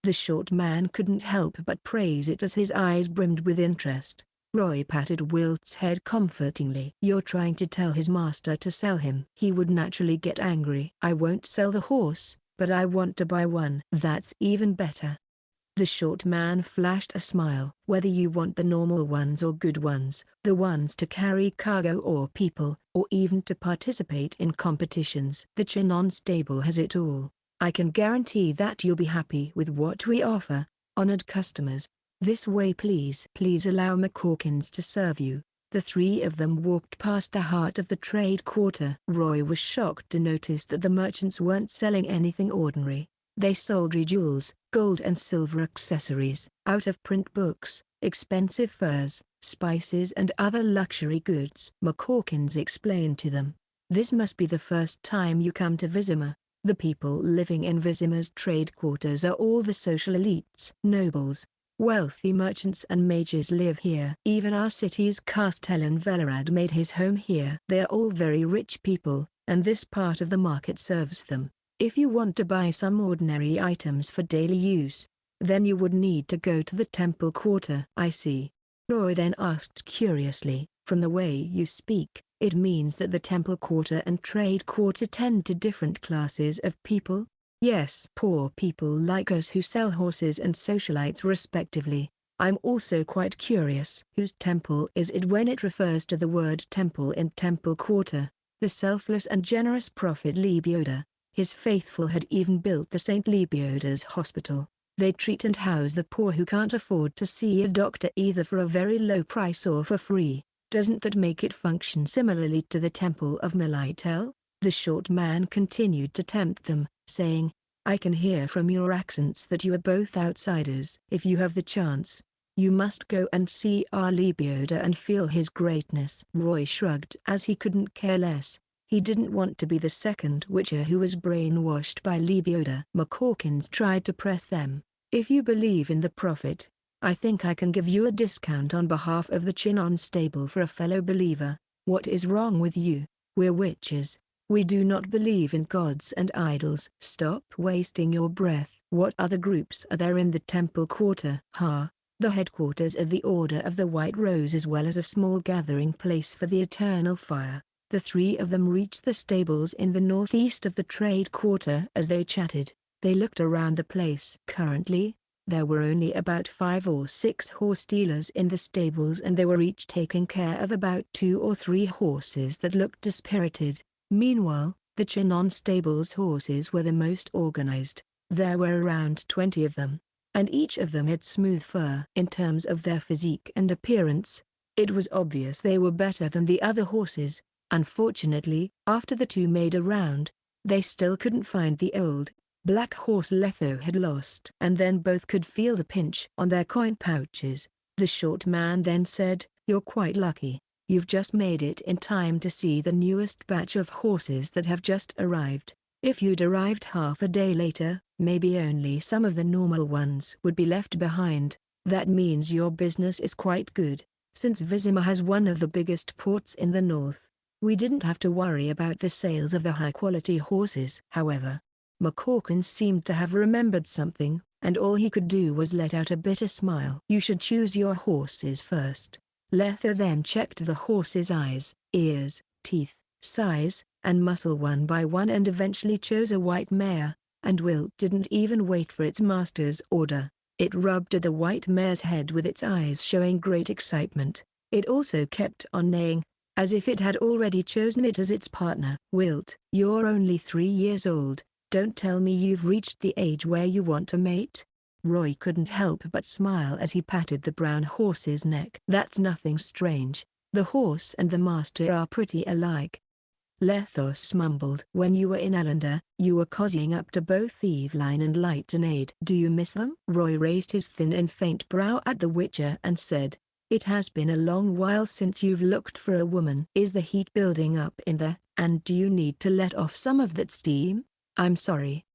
The short man couldn't help but praise it as his eyes brimmed with interest. Roy patted Wilt's head comfortingly. You're trying to tell his master to sell him. He would naturally get angry. I won't sell the horse, but I want to buy one. That's even better. The short man flashed a smile. Whether you want the normal ones or good ones, the ones to carry cargo or people, or even to participate in competitions, the Chinon stable has it all. I can guarantee that you'll be happy with what we offer, honored customers. This way please. Please allow McCawkins to serve you. The three of them walked past the heart of the trade quarter. Roy was shocked to notice that the merchants weren't selling anything ordinary. They sold jewels, gold and silver accessories, out-of-print books, expensive furs, spices and other luxury goods. McCawkins explained to them. This must be the first time you come to Vizima. The people living in Vizima's trade quarters are all the social elites. Nobles, wealthy merchants and mages live here. Even our city's castellan Velerad made his home here. They are all very rich people, and this part of the market serves them. If you want to buy some ordinary items for daily use, then you would need to go to the temple quarter. I see. Roy then asked curiously, from the way you speak, it means that the temple quarter and trade quarter tend to different classes of people? Yes. Poor people like us who sell horses and socialites respectively. I'm also quite curious. Whose temple is it when it refers to the word temple in temple quarter? The selfless and generous prophet Lebioda. His faithful had even built the St. Lebioda's hospital. They treat and house the poor who can't afford to see a doctor either for a very low price or for free. Doesn't that make it function similarly to the temple of Militel? The short man continued to tempt them, saying, I can hear from your accents that you are both outsiders. If you have the chance, you must go and see our Lebioda and feel his greatness. Roy shrugged as he couldn't care less. He didn't want to be the second Witcher who was brainwashed by Lebioda. McCawkins tried to press them. If you believe in the prophet, I think I can give you a discount on behalf of the Chinon stable for a fellow believer. What is wrong with you? We're witches. We do not believe in gods and idols. Stop wasting your breath. What other groups are there in the temple quarter? The headquarters of the Order of the White Rose as well as a small gathering place for the Eternal Fire. The three of them reached the stables in the northeast of the trade quarter. As they chatted, they looked around the place. Currently, there were only about 5 or 6 horse dealers in the stables and they were each taking care of about 2 or 3 horses that looked dispirited. Meanwhile, the Chinon stables' horses were the most organized. There were around 20 of them, and each of them had smooth fur. In terms of their physique and appearance, it was obvious they were better than the other horses. Unfortunately, after the two made a round, they still couldn't find the old, black horse Letho had lost. And then both could feel the pinch on their coin pouches. The short man then said, You're quite lucky. You've just made it in time to see the newest batch of horses that have just arrived. If you'd arrived half a day later, maybe only some of the normal ones would be left behind. That means your business is quite good. Since Vizima has one of the biggest ports in the north, we didn't have to worry about the sales of the high-quality horses. However, McCorkin seemed to have remembered something, and all he could do was let out a bitter smile. You should choose your horses first. Letho then checked the horse's eyes, ears, teeth, size, and muscle one by one and eventually chose a white mare, and Wilt didn't even wait for its master's order. It rubbed at the white mare's head with its eyes showing great excitement. It also kept on neighing, as if it had already chosen it as its partner. Wilt, you're only 3 years old, don't tell me you've reached the age where you want to mate? Roy couldn't help but smile as he patted the brown horse's neck. That's nothing strange. The horse and the master are pretty alike. Lethos mumbled. When you were in Ellender, you were cozying up to both Eveline and Lightenade. Do you miss them? Roy raised his thin and faint brow at the Witcher and said, it has been a long while since you've looked for a woman. Is the heat building up in there, and do you need to let off some of that steam? I'm sorry.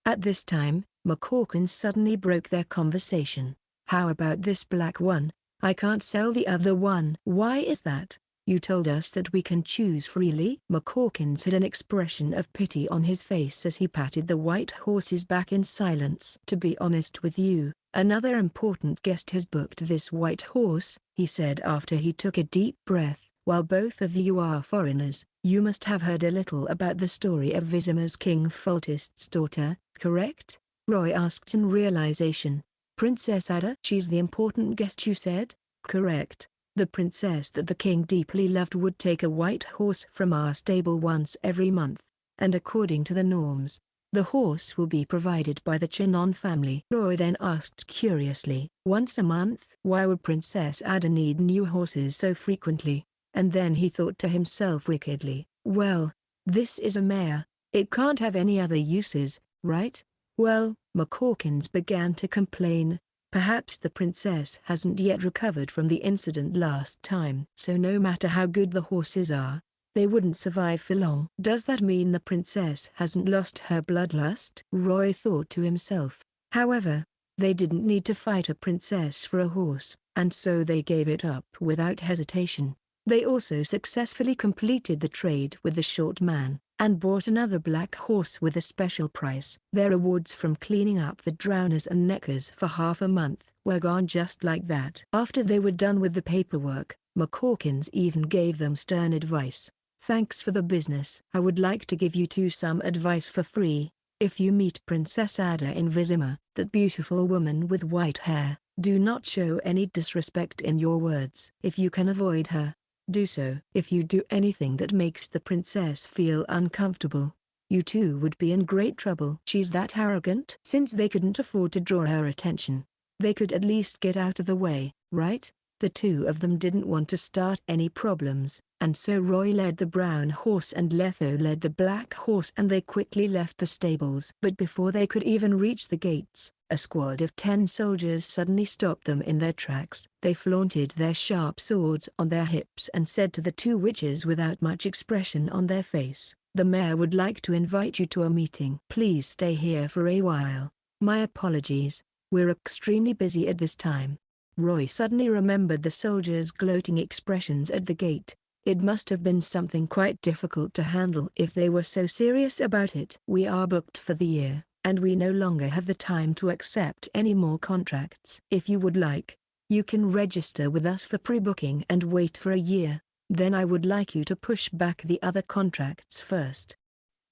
At this time, McCorkin suddenly broke their conversation. How about this black one? I can't sell the other one. Why is that? You told us that we can choose freely. McCorkin had an expression of pity on his face as he patted the white horse's back in silence. To be honest with you, another important guest has booked this white horse, he said after he took a deep breath. While both of you are foreigners, you must have heard a little about the story of Vizima's King Foltest's daughter, correct? Roy asked in realization. Princess Ada? She's the important guest you said? Correct. The princess that the king deeply loved would take a white horse from our stable once every month, and according to the norms, the horse will be provided by the Chinon family. Roy then asked curiously, once a month? Why would Princess Ada need new horses so frequently? And then he thought to himself wickedly, well, this is a mare, it can't have any other uses, right? Well, McCorkins began to complain. Perhaps the princess hasn't yet recovered from the incident last time. So no matter how good the horses are, they wouldn't survive for long. Does that mean the princess hasn't lost her bloodlust? Roy thought to himself. However, they didn't need to fight a princess for a horse, and so they gave it up without hesitation. They also successfully completed the trade with the short man, and bought another black horse with a special price. Their rewards from cleaning up the drowners and neckers for half a month were gone just like that. After they were done with the paperwork, McCorkins even gave them stern advice. Thanks for the business. I would like to give you two some advice for free. If you meet Princess Ada in Vizima, that beautiful woman with white hair, do not show any disrespect in your words. If you can avoid her, do so. If you do anything that makes the princess feel uncomfortable, you too would be in great trouble. She's that arrogant. Since they couldn't afford to draw her attention, they could at least get out of the way, right? The two of them didn't want to start any problems, and so Roy led the brown horse and Letho led the black horse, and they quickly left the stables. But before they could even reach the gates, a squad of 10 soldiers suddenly stopped them in their tracks. They flaunted their sharp swords on their hips and said to the two witches without much expression on their face, "The mayor would like to invite you to a meeting. Please stay here for a while. My apologies, we're extremely busy at this time." Roy suddenly remembered the soldiers' gloating expressions at the gate. It must have been something quite difficult to handle if they were so serious about it. "We are booked for the year, and we no longer have the time to accept any more contracts. If you would like, you can register with us for pre-booking and wait for a year. Then I would like you to push back the other contracts first,"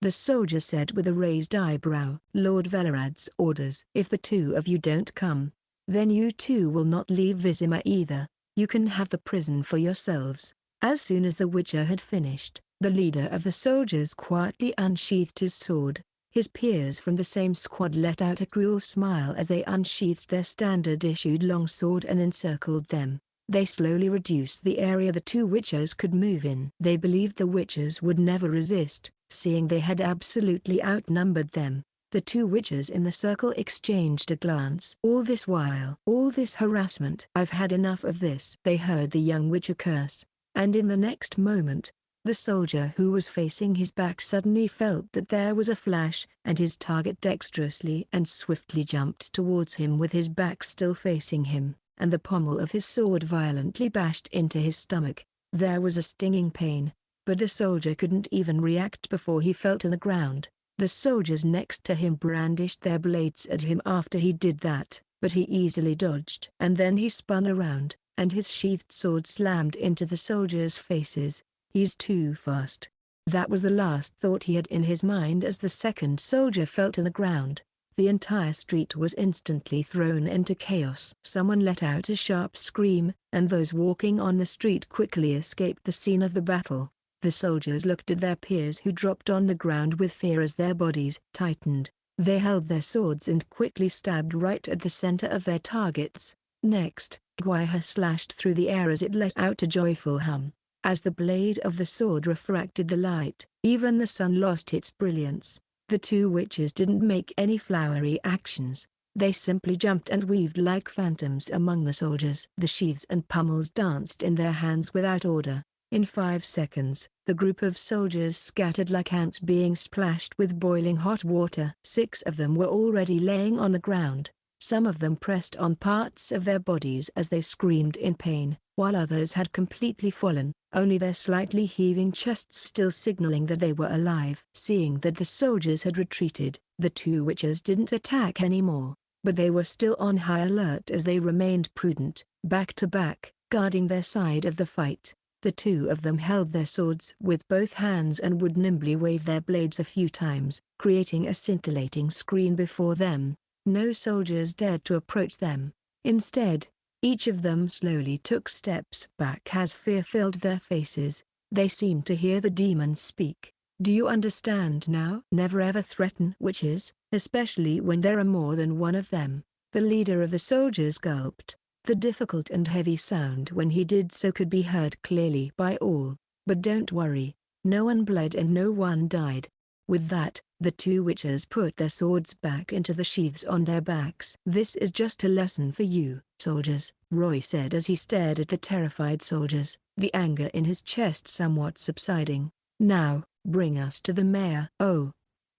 the soldier said with a raised eyebrow. "Lord Velerad's orders. If the two of you don't come, then you two will not leave Vizima either. You can have the prison for yourselves." As soon as the Witcher had finished, the leader of the soldiers quietly unsheathed his sword. His peers from the same squad let out a cruel smile as they unsheathed their standard-issued longsword and encircled them. They slowly reduced the area the two Witchers could move in. They believed the Witchers would never resist, seeing they had absolutely outnumbered them. The two Witchers in the circle exchanged a glance. All this while, all this harassment. "I've had enough of this," they heard the young Witcher curse. and in the next moment, the soldier who was facing his back suddenly felt that there was a flash, and his target dexterously and swiftly jumped towards him with his back still facing him, and the pommel of his sword violently bashed into his stomach. There was a stinging pain, but the soldier couldn't even react before he fell to the ground. The soldiers next to him brandished their blades at him after he did that, but he easily dodged. And then he spun around, and his sheathed sword slammed into the soldiers' faces. He's too fast. That was the last thought he had in his mind as the second soldier fell to the ground. The entire street was instantly thrown into chaos. Someone let out a sharp scream, and those walking on the street quickly escaped the scene of the battle. The soldiers looked at their peers who dropped on the ground with fear as their bodies tightened. They held their swords and quickly stabbed right at the center of their targets. Next, Kaer slashed through the air as it let out a joyful hum. As the blade of the sword refracted the light, even the sun lost its brilliance. The two witches didn't make any flowery actions. They simply jumped and weaved like phantoms among the soldiers. The sheaths and pommels danced in their hands without order. In 5 seconds, the group of soldiers scattered like ants being splashed with boiling hot water. 6 of them were already laying on the ground. Some of them pressed on parts of their bodies as they screamed in pain, while others had completely fallen, only their slightly heaving chests still signaling that they were alive. Seeing that the soldiers had retreated, the two witches didn't attack anymore, but they were still on high alert as they remained prudent, back to back, guarding their side of the fight. The two of them held their swords with both hands and would nimbly wave their blades a few times, creating a scintillating screen before them. No soldiers dared to approach them. Instead, each of them slowly took steps back as fear filled their faces. They seemed to hear the demons speak. Do you understand now? Never ever threaten witches, especially when there are more than one of them. The leader of the soldiers gulped. The difficult and heavy sound when he did so could be heard clearly by all. But don't worry, no one bled and no one died. With that, the two witches put their swords back into the sheaths on their backs. This is just a lesson for you, soldiers, Roy said as he stared at the terrified soldiers, the anger in his chest somewhat subsiding. Now, bring us to the mayor. Oh,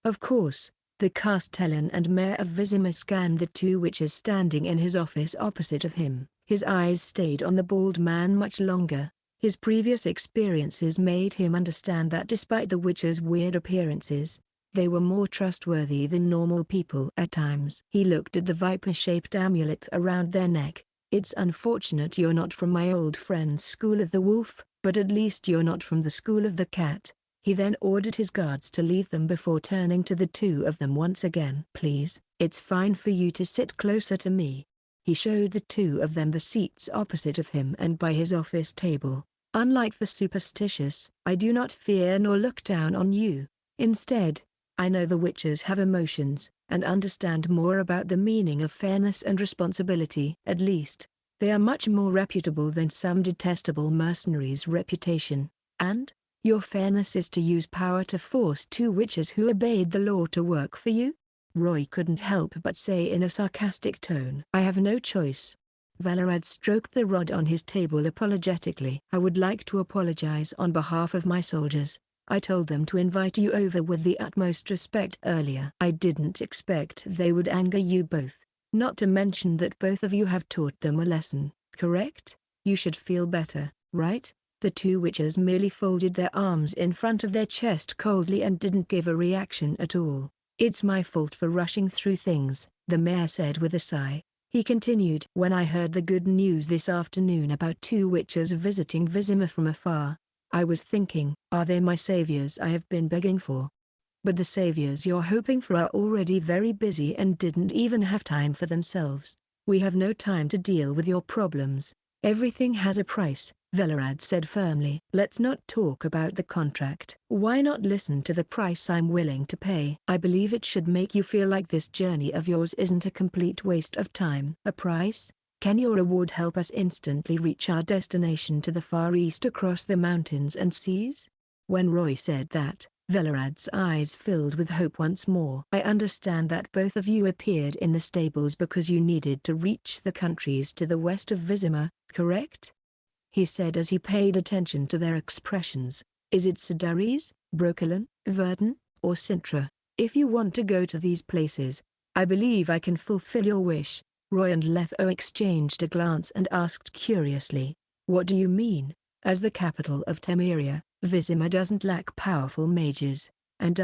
of course. The Castellan and Mayor of Vizima scanned the two witches standing in his office opposite of him. His eyes stayed on the bald man much longer. His previous experiences made him understand that despite the witches' weird appearances, they were more trustworthy than normal people at times. He looked at the viper-shaped amulet around their neck. It's unfortunate you're not from my old friend's school of the wolf, but at least you're not from the school of the cat. He then ordered his guards to leave them before turning to the two of them once again. Please, it's fine for you to sit closer to me. He showed the two of them the seats opposite of him and by his office table. Unlike the superstitious, I do not fear nor look down on you. Instead, I know the witches have emotions, and understand more about the meaning of fairness and responsibility. At least, they are much more reputable than some detestable mercenaries' reputation. And? Your fairness is to use power to force two witches who obeyed the law to work for you? Roy couldn't help but say in a sarcastic tone. I have no choice. Valorad stroked the rod on his table apologetically. I would like to apologize on behalf of my soldiers. I told them to invite you over with the utmost respect earlier. I didn't expect they would anger you both. Not to mention that both of you have taught them a lesson, correct? You should feel better, right? The two witches merely folded their arms in front of their chest coldly and didn't give a reaction at all. It's my fault for rushing through things, the mayor said with a sigh. He continued. When I heard the good news this afternoon about two witches visiting Vizima from afar, I was thinking, are they my saviors I have been begging for? But the saviors you're hoping for are already very busy and didn't even have time for themselves. We have no time to deal with your problems. Everything has a price, Valorad said firmly. Let's not talk about the contract. Why not listen to the price I'm willing to pay? I believe it should make you feel like this journey of yours isn't a complete waste of time. A price? Can your reward help us instantly reach our destination to the Far East across the mountains and seas? When Roy said that, Valorad's eyes filled with hope once more. I understand that both of you appeared in the stables because you needed to reach the countries to the west of Vizima, correct? he said as he paid attention to their expressions. Is it Sedaris, Brokilon, Verdun, or Sintra? If you want to go to these places, I believe I can fulfill your wish. Roy and Letho exchanged a glance and asked curiously, what do you mean? As the capital of Temeria, Vizima doesn't lack powerful mages, and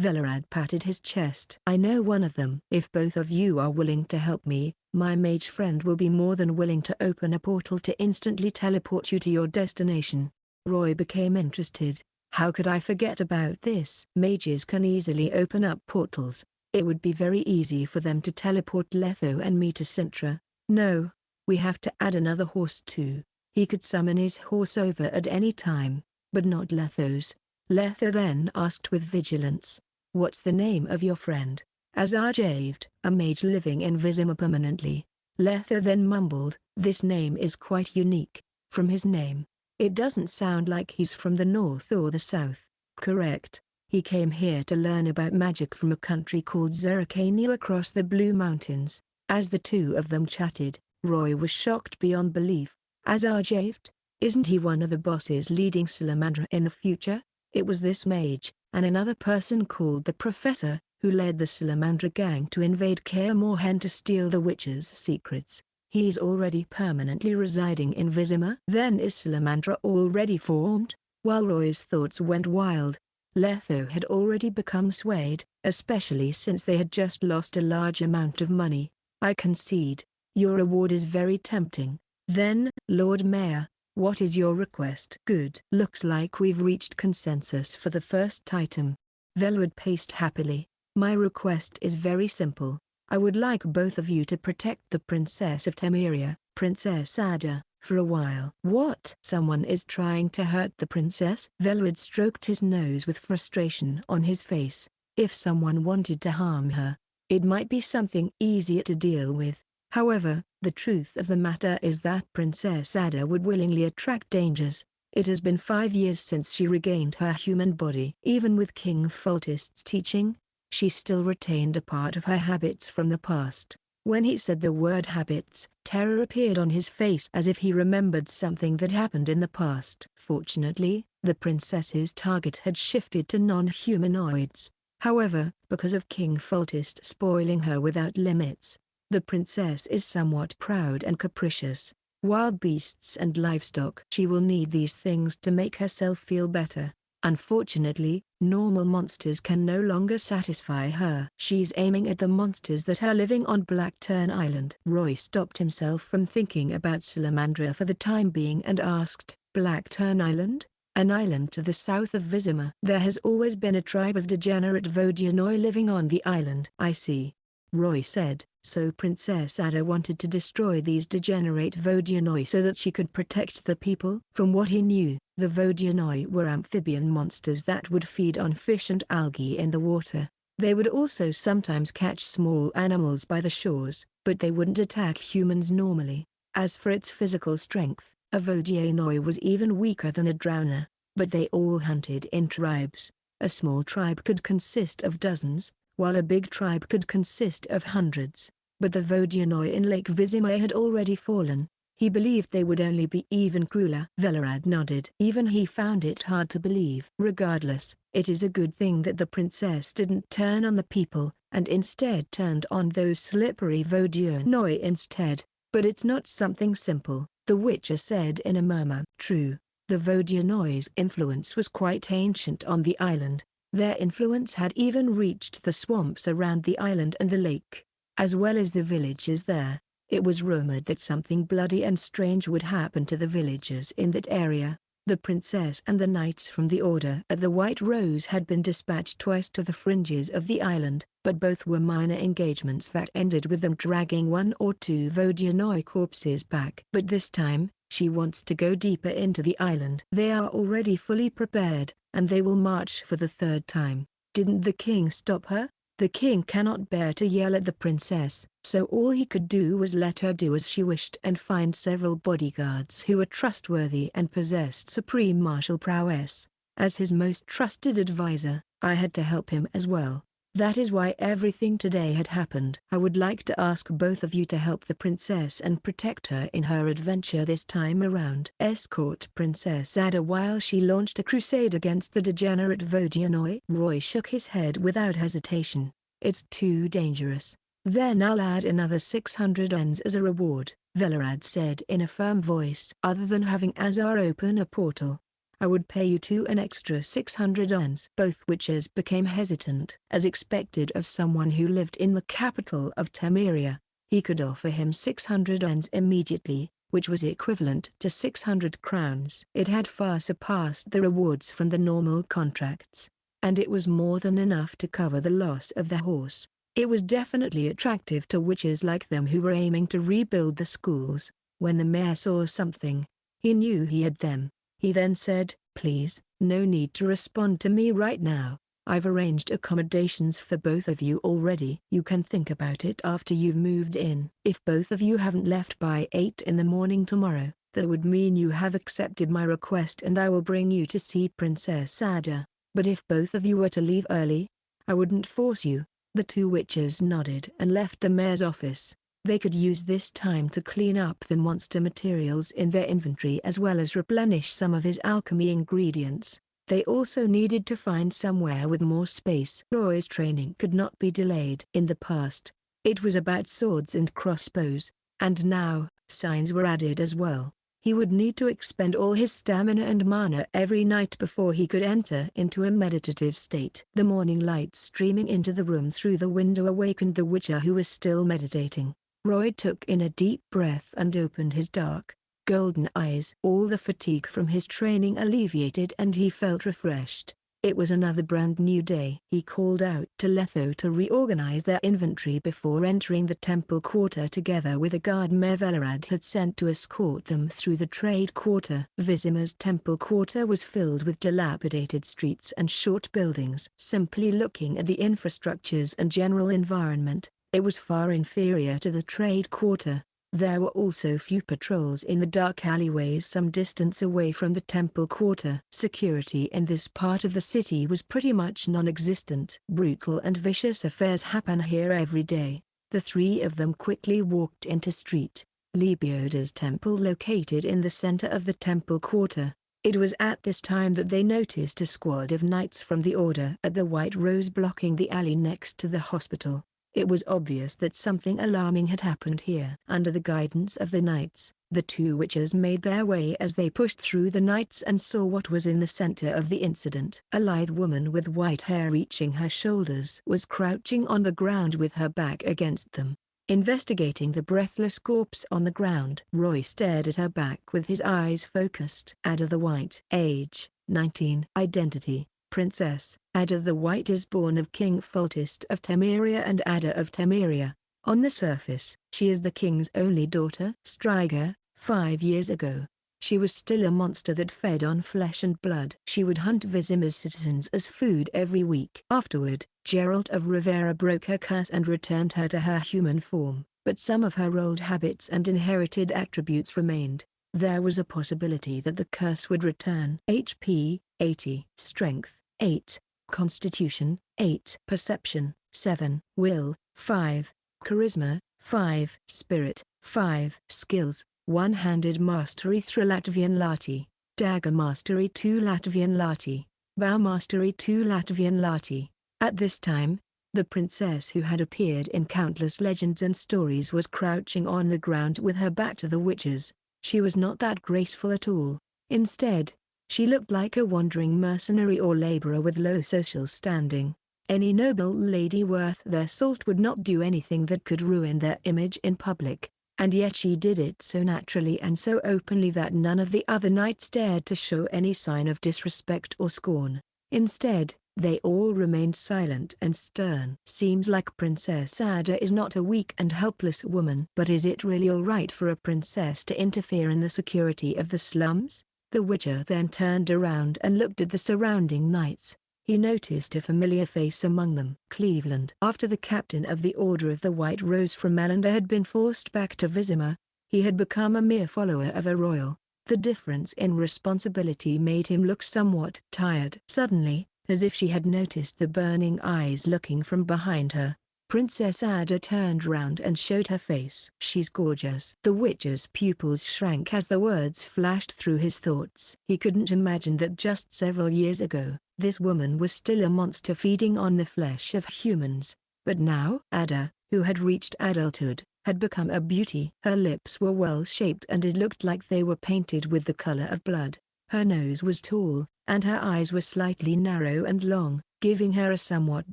Velerad patted his chest. I know one of them. If both of you are willing to help me, my mage friend will be more than willing to open a portal to instantly teleport you to your destination. Roy became interested. How could I forget about this? Mages can easily open up portals. It would be very easy for them to teleport Letho and me to Sintra. No, we have to add another horse too. He could summon his horse over at any time, but not Letho's. Letho then asked with vigilance, what's the name of your friend? Azarjaved, a mage living in Vizima permanently. Letho then mumbled, this name is quite unique. From his name, it doesn't sound like he's from the north or the south. Correct. He came here to learn about magic from a country called Zeracania across the Blue Mountains. As the two of them chatted, Roy was shocked beyond belief. Azarjaved? Isn't he one of the bosses leading Salamandra in the future? It was this mage, and another person called the Professor, who led the Salamandra gang to invade Kaer to steal the witch's secrets. He's already permanently residing in Vizima. Then is Salamandra already formed? While Roy's thoughts went wild, Letho had already become swayed, especially since they had just lost a large amount of money. I concede. Your reward is very tempting. Then, Lord Mayor, what is your request? Good. Looks like we've reached consensus for the first item. Velwood paced happily. My request is very simple. I would like both of you to protect the Princess of Temeria, Princess Ada, for a while. What? Someone is trying to hurt the princess? Velwood stroked his nose with frustration on his face. If someone wanted to harm her, it might be something easier to deal with. However, the truth of the matter is that Princess Ada would willingly attract dangers. It has been 5 years since she regained her human body. Even with King Foltest's teaching, she still retained a part of her habits from the past. When he said the word habits, terror appeared on his face as if he remembered something that happened in the past. Fortunately, the princess's target had shifted to non-humanoids. However, because of King Foltest spoiling her without limits, the princess is somewhat proud and capricious. Wild beasts and livestock. She will need these things to make herself feel better. Unfortunately, normal monsters can no longer satisfy her. She's aiming at the monsters that are living on Blackturn Island. Roy stopped himself from thinking about Salamandra for the time being and asked, Blackturn Island? An island to the south of Vizima. There has always been a tribe of degenerate Vodyanoi living on the island. I see. Roy said, so Princess Ada wanted to destroy these degenerate Vodyanoi so that she could protect the people? From what he knew, the Vodyanoi were amphibian monsters that would feed on fish and algae in the water. They would also sometimes catch small animals by the shores, but they wouldn't attack humans normally. As for its physical strength, a Vodyanoi was even weaker than a drowner, but they all hunted in tribes. A small tribe could consist of dozens, while a big tribe could consist of hundreds. But the Vodyanoi in Lake Vizima had already fallen. He believed they would only be even crueler. Velerad nodded. Even he found it hard to believe. Regardless, it is a good thing that the princess didn't turn on the people, and instead turned on those slippery Vodyanoi instead. But it's not something simple, the Witcher said in a murmur. True, the Vodyanoi influence was quite ancient on the island. Their influence had even reached the swamps around the island and the lake, as well as the villages there. It was rumored that something bloody and strange would happen to the villagers in that area. The princess and the knights from the Order at the White Rose had been dispatched twice to the fringes of the island, but both were minor engagements that ended with them dragging 1 or 2 Vodyanoi corpses back. But this time, she wants to go deeper into the island. They are already fully prepared, and they will march for the 3rd time. Didn't the king stop her? The king cannot bear to yell at the princess, so all he could do was let her do as she wished and find several bodyguards who were trustworthy and possessed supreme martial prowess. As his most trusted advisor, I had to help him as well. That is why everything today had happened. I would like to ask both of you to help the princess and protect her in her adventure this time around. Escort Princess Ada while she launched a crusade against the degenerate Vodyanoi. Roy shook his head without hesitation. It's too dangerous. Then I'll add another 600 Ns as a reward, Velerad said in a firm voice. Other than having Azar open a portal, I would pay you an extra 600 Ns. Both witches became hesitant. As expected of someone who lived in the capital of Temeria, he could offer him 600 Ns immediately, which was equivalent to 600 crowns. It had far surpassed the rewards from the normal contracts, and it was more than enough to cover the loss of the horse. It was definitely attractive to witches like them who were aiming to rebuild the schools. When the mayor saw something, he knew he had them. He then said, "Please, no need to respond to me right now. I've arranged accommodations for both of you already. You can think about it after you've moved in. If both of you haven't left by 8 in the morning tomorrow, that would mean you have accepted my request and I will bring you to see Princess Ada. But if both of you were to leave early, I wouldn't force you." The two witches nodded and left the mayor's office. They could use this time to clean up the monster materials in their inventory as well as replenish some of his alchemy ingredients. They also needed to find somewhere with more space. Roy's training could not be delayed. In the past, it was about swords and crossbows, and now, signs were added as well. He would need to expend all his stamina and mana every night before he could enter into a meditative state. The morning light streaming into the room through the window awakened the witcher who was still meditating. Roy took in a deep breath and opened his dark, golden eyes. All the fatigue from his training alleviated and he felt refreshed. It was another brand new day. He called out to Letho to reorganize their inventory before entering the temple quarter together with a guard Mayor Velerad had sent to escort them through the trade quarter. Vizima's temple quarter was filled with dilapidated streets and short buildings. Simply looking at the infrastructures and general environment, it was far inferior to the trade quarter. There were also few patrols in the dark alleyways some distance away from the temple quarter. Security in this part of the city was pretty much non-existent. Brutal and vicious affairs happen here every day. The three of them quickly walked into Street Lebioda's temple located in the center of the temple quarter. It was at this time that they noticed a squad of knights from the Order at the White Rose blocking the alley next to the hospital. It was obvious that something alarming had happened here. Under the guidance of the knights, the two witches made their way as they pushed through the knights and saw what was in the center of the incident. A lithe woman with white hair reaching her shoulders was crouching on the ground with her back against them, investigating the breathless corpse on the ground. Roy stared at her back with his eyes focused. Ada the White. Age, 19. Identity, Princess Ada the White is born of King Foltest of Temeria and Ada of Temeria. On the surface, she is the king's only daughter. Striga, 5 years ago, she was still a monster that fed on flesh and blood. She would hunt Vizima's citizens as food every week. Afterward, Gerald of Rivera broke her curse and returned her to her human form, but some of her old habits and inherited attributes remained. There was a possibility that the curse would return. HP, 80. Strength, 8. Constitution, 8. Perception, 7. Will, 5. Charisma, 5. Spirit, 5. Skills, One-handed mastery 3 Latvian Lati, Dagger mastery 2 Latvian Lati, Bow mastery 2 Latvian Lati. At this time, the princess who had appeared in countless legends and stories was crouching on the ground with her back to the witches. She was not that graceful at all. Instead, she looked like a wandering mercenary or laborer with low social standing. Any noble lady worth their salt would not do anything that could ruin their image in public, and yet she did it so naturally and so openly that none of the other knights dared to show any sign of disrespect or scorn. Instead, they all remained silent and stern. Seems like Princess Ada is not a weak and helpless woman. But is it really all right for a princess to interfere in the security of the slums? The Witcher then turned around and looked at the surrounding knights. He noticed a familiar face among them. Cleveland. After the captain of the Order of the White Rose from Melanda had been forced back to Vizima, he had become a mere follower of a royal. The difference in responsibility made him look somewhat tired. Suddenly, as if she had noticed the burning eyes looking from behind her. Princess Ada turned round and showed her face. "She's gorgeous." The witch's pupils shrank as the words flashed through his thoughts. He couldn't imagine that just several years ago, this woman was still a monster feeding on the flesh of humans. But now, Ada, who had reached adulthood, had become a beauty. Her lips were well-shaped and it looked like they were painted with the color of blood. Her nose was tall, and her eyes were slightly narrow and long, giving her a somewhat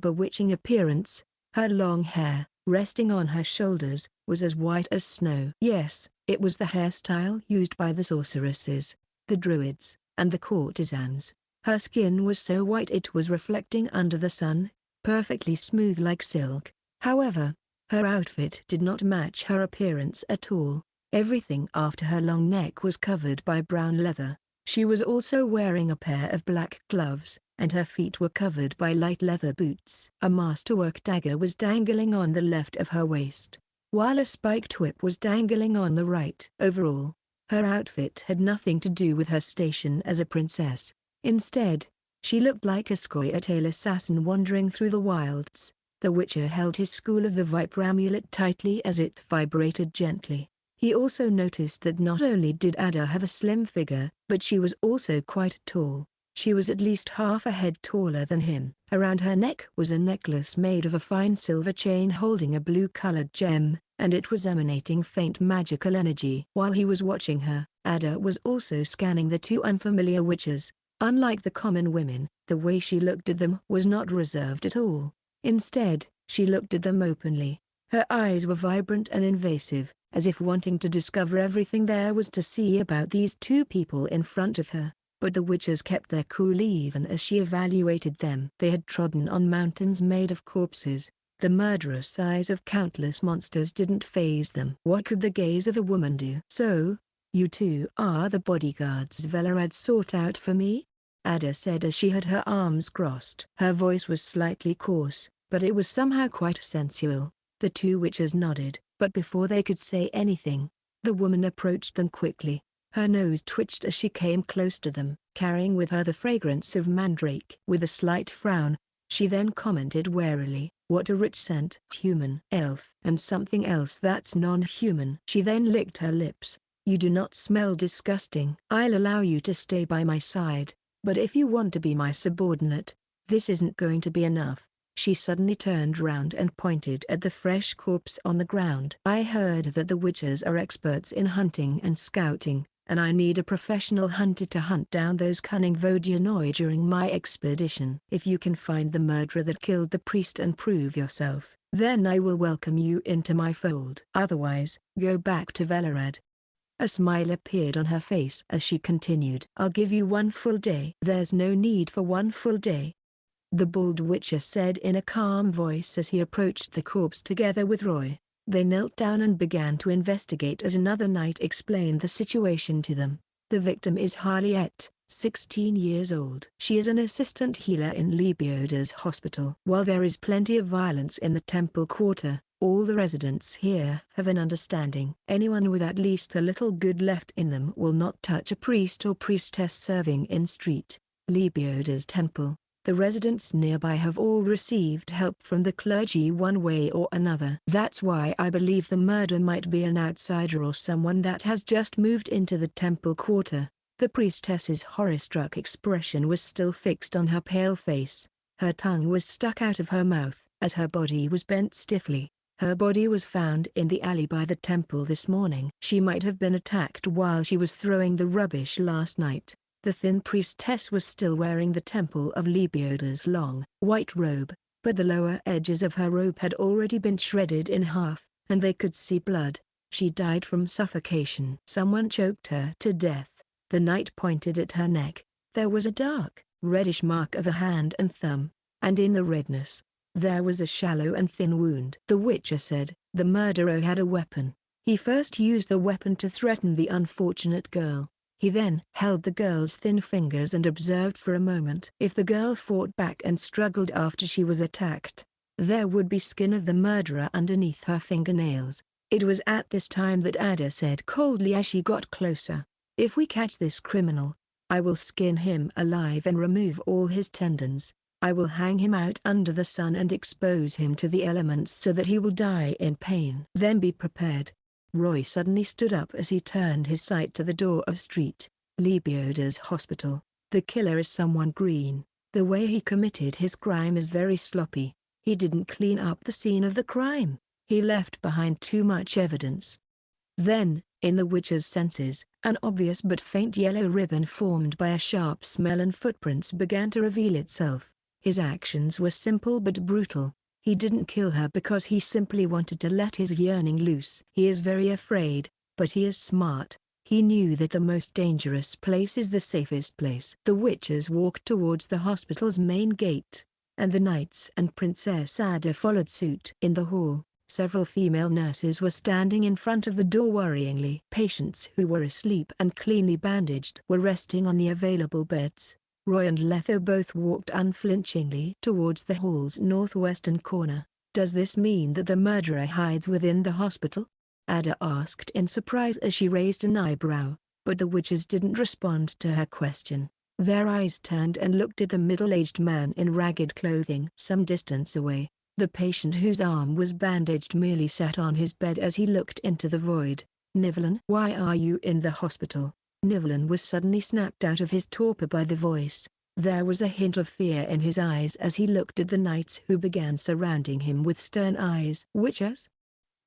bewitching appearance. Her long hair, resting on her shoulders, was as white as snow. Yes, it was the hairstyle used by the sorceresses, the druids, and the courtesans. Her skin was so white it was reflecting under the sun, perfectly smooth like silk. However, her outfit did not match her appearance at all. Everything after her long neck was covered by brown leather. She was also wearing a pair of black gloves, and her feet were covered by light leather boots. A masterwork dagger was dangling on the left of her waist, while a spiked whip was dangling on the right. Overall, her outfit had nothing to do with her station as a princess. Instead, she looked like a scoia'tail assassin wandering through the wilds. The Witcher held his School of the Viper amulet tightly as it vibrated gently. He also noticed that not only did Ada have a slim figure, but she was also quite tall. She was at least half a head taller than him. Around her neck was a necklace made of a fine silver chain holding a blue-colored gem, and it was emanating faint magical energy. While he was watching her, Ada was also scanning the two unfamiliar witches. Unlike the common women, the way she looked at them was not reserved at all. Instead, she looked at them openly. Her eyes were vibrant and invasive, as if wanting to discover everything there was to see about these two people in front of her. But the witches kept their cool even as she evaluated them. They had trodden on mountains made of corpses. The murderous eyes of countless monsters didn't faze them. What could the gaze of a woman do? "So, you two are the bodyguards Velerad sought out for me?" Ada said as she had her arms crossed. Her voice was slightly coarse, but it was somehow quite sensual. The two witches nodded, but before they could say anything, the woman approached them quickly. Her nose twitched as she came close to them, carrying with her the fragrance of mandrake. With a slight frown, she then commented warily, "What a rich scent." "Human, elf, and something else that's non-human." She then licked her lips. "You do not smell disgusting. I'll allow you to stay by my side, but if you want to be my subordinate, this isn't going to be enough." She suddenly turned round and pointed at the fresh corpse on the ground. "I heard that the witches are experts in hunting and scouting, and I need a professional hunter to hunt down those cunning Vodyanoi during my expedition. If you can find the murderer that killed the priest and prove yourself, then I will welcome you into my fold. Otherwise, go back to Velerad." A smile appeared on her face as she continued, "I'll give you 1 full day." "There's no need for 1 full day," the bald witcher said in a calm voice as he approached the corpse together with Roy. They knelt down and began to investigate as another knight explained the situation to them. "The victim is Harliet, 16 years old. She is an assistant healer in Lebioda's hospital. While there is plenty of violence in the temple quarter, all the residents here have an understanding. Anyone with at least a little good left in them will not touch a priest or priestess serving in street Lebioda's temple. The residents nearby have all received help from the clergy one way or another. That's why I believe the murder might be an outsider or someone that has just moved into the temple quarter." The priestess's horror-struck expression was still fixed on her pale face. Her tongue was stuck out of her mouth, as her body was bent stiffly. Her body was found in the alley by the temple this morning. She might have been attacked while she was throwing the rubbish last night. The thin priestess was still wearing the Temple of Lebioda's long, white robe, but the lower edges of her robe had already been shredded in half, and they could see blood. She died from suffocation. "Someone choked her to death." The knight pointed at her neck. There was a dark, reddish mark of a hand and thumb, and in the redness, there was a shallow and thin wound. The witcher said, "The murderer had a weapon. He first used the weapon to threaten the unfortunate girl. He then held the girl's thin fingers and observed for a moment. If the girl fought back and struggled after she was attacked, there would be skin of the murderer underneath her fingernails." It was at this time that Ada said coldly as she got closer, "If we catch this criminal, I will skin him alive and remove all his tendons." I will hang him out under the sun and expose him to the elements so that he will die in pain. Then be prepared. Roy suddenly stood up as he turned his sight to the door of Street Lebioda's hospital. The killer is someone green. The way he committed his crime is very sloppy. He didn't clean up the scene of the crime. He left behind too much evidence. Then, in the witcher's senses, an obvious but faint yellow ribbon formed by a sharp smell and footprints began to reveal itself. His actions were simple but brutal. He didn't kill her because he simply wanted to let his yearning loose. He is very afraid, but he is smart. He knew that the most dangerous place is the safest place. The witches walked towards the hospital's main gate, and the knights and Princess Ada followed suit. In the hall, several female nurses were standing in front of the door worryingly. Patients who were asleep and cleanly bandaged were resting on the available beds. Roy and Letho both walked unflinchingly towards the hall's northwestern corner. Does this mean that the murderer hides within the hospital? Ada asked in surprise as she raised an eyebrow, but the witches didn't respond to her question. Their eyes turned and looked at the middle-aged man in ragged clothing some distance away. The patient whose arm was bandaged merely sat on his bed as he looked into the void. Nivellen, why are you in the hospital? Nivellen was suddenly snapped out of his torpor by the voice. There was a hint of fear in his eyes as he looked at the knights who began surrounding him with stern eyes. Witches?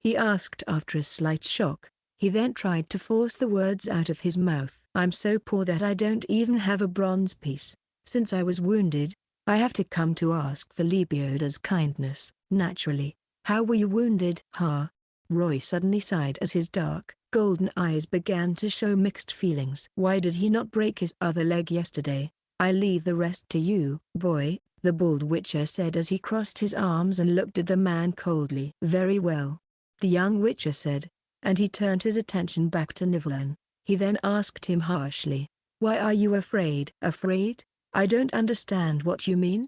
He asked after a slight shock. He then tried to force the words out of his mouth. I'm so poor that I don't even have a bronze piece. Since I was wounded, I have to come to ask for Lebioda's kindness. Naturally. How were you wounded? Huh? Roy suddenly sighed as his dark, golden eyes began to show mixed feelings. Why did he not break his other leg yesterday? I leave the rest to you, boy, the bald witcher said as he crossed his arms and looked at the man coldly. Very well, the young witcher said, and he turned his attention back to Nivellen. He then asked him harshly, why are you afraid? Afraid? I don't understand what you mean.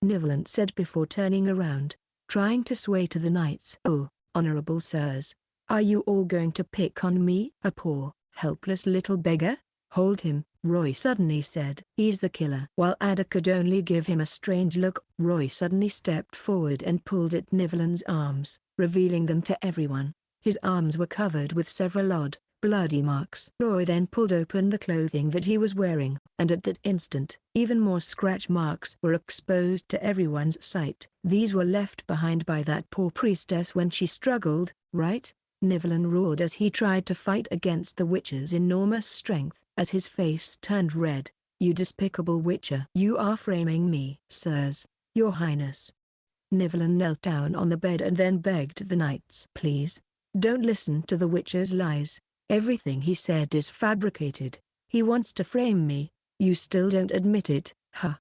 Nivellen said before turning around, trying to sway to the knights. Oh, honorable sirs, are you all going to pick on me? A poor, helpless little beggar? Hold him, Roy suddenly said. He's the killer. While Ada could only give him a strange look, Roy suddenly stepped forward and pulled at Nivellen's arms, revealing them to everyone. His arms were covered with several odd, bloody marks. Roy then pulled open the clothing that he was wearing, and at that instant, even more scratch marks were exposed to everyone's sight. These were left behind by that poor priestess when she struggled, right? Nivellen roared as he tried to fight against the witcher's enormous strength. As his face turned red, you despicable witcher. You are framing me. Sirs, your highness. Nivellen knelt down on the bed and then begged the knights. Please, don't listen to the witcher's lies. Everything he said is fabricated. He wants to frame me. You still don't admit it, huh?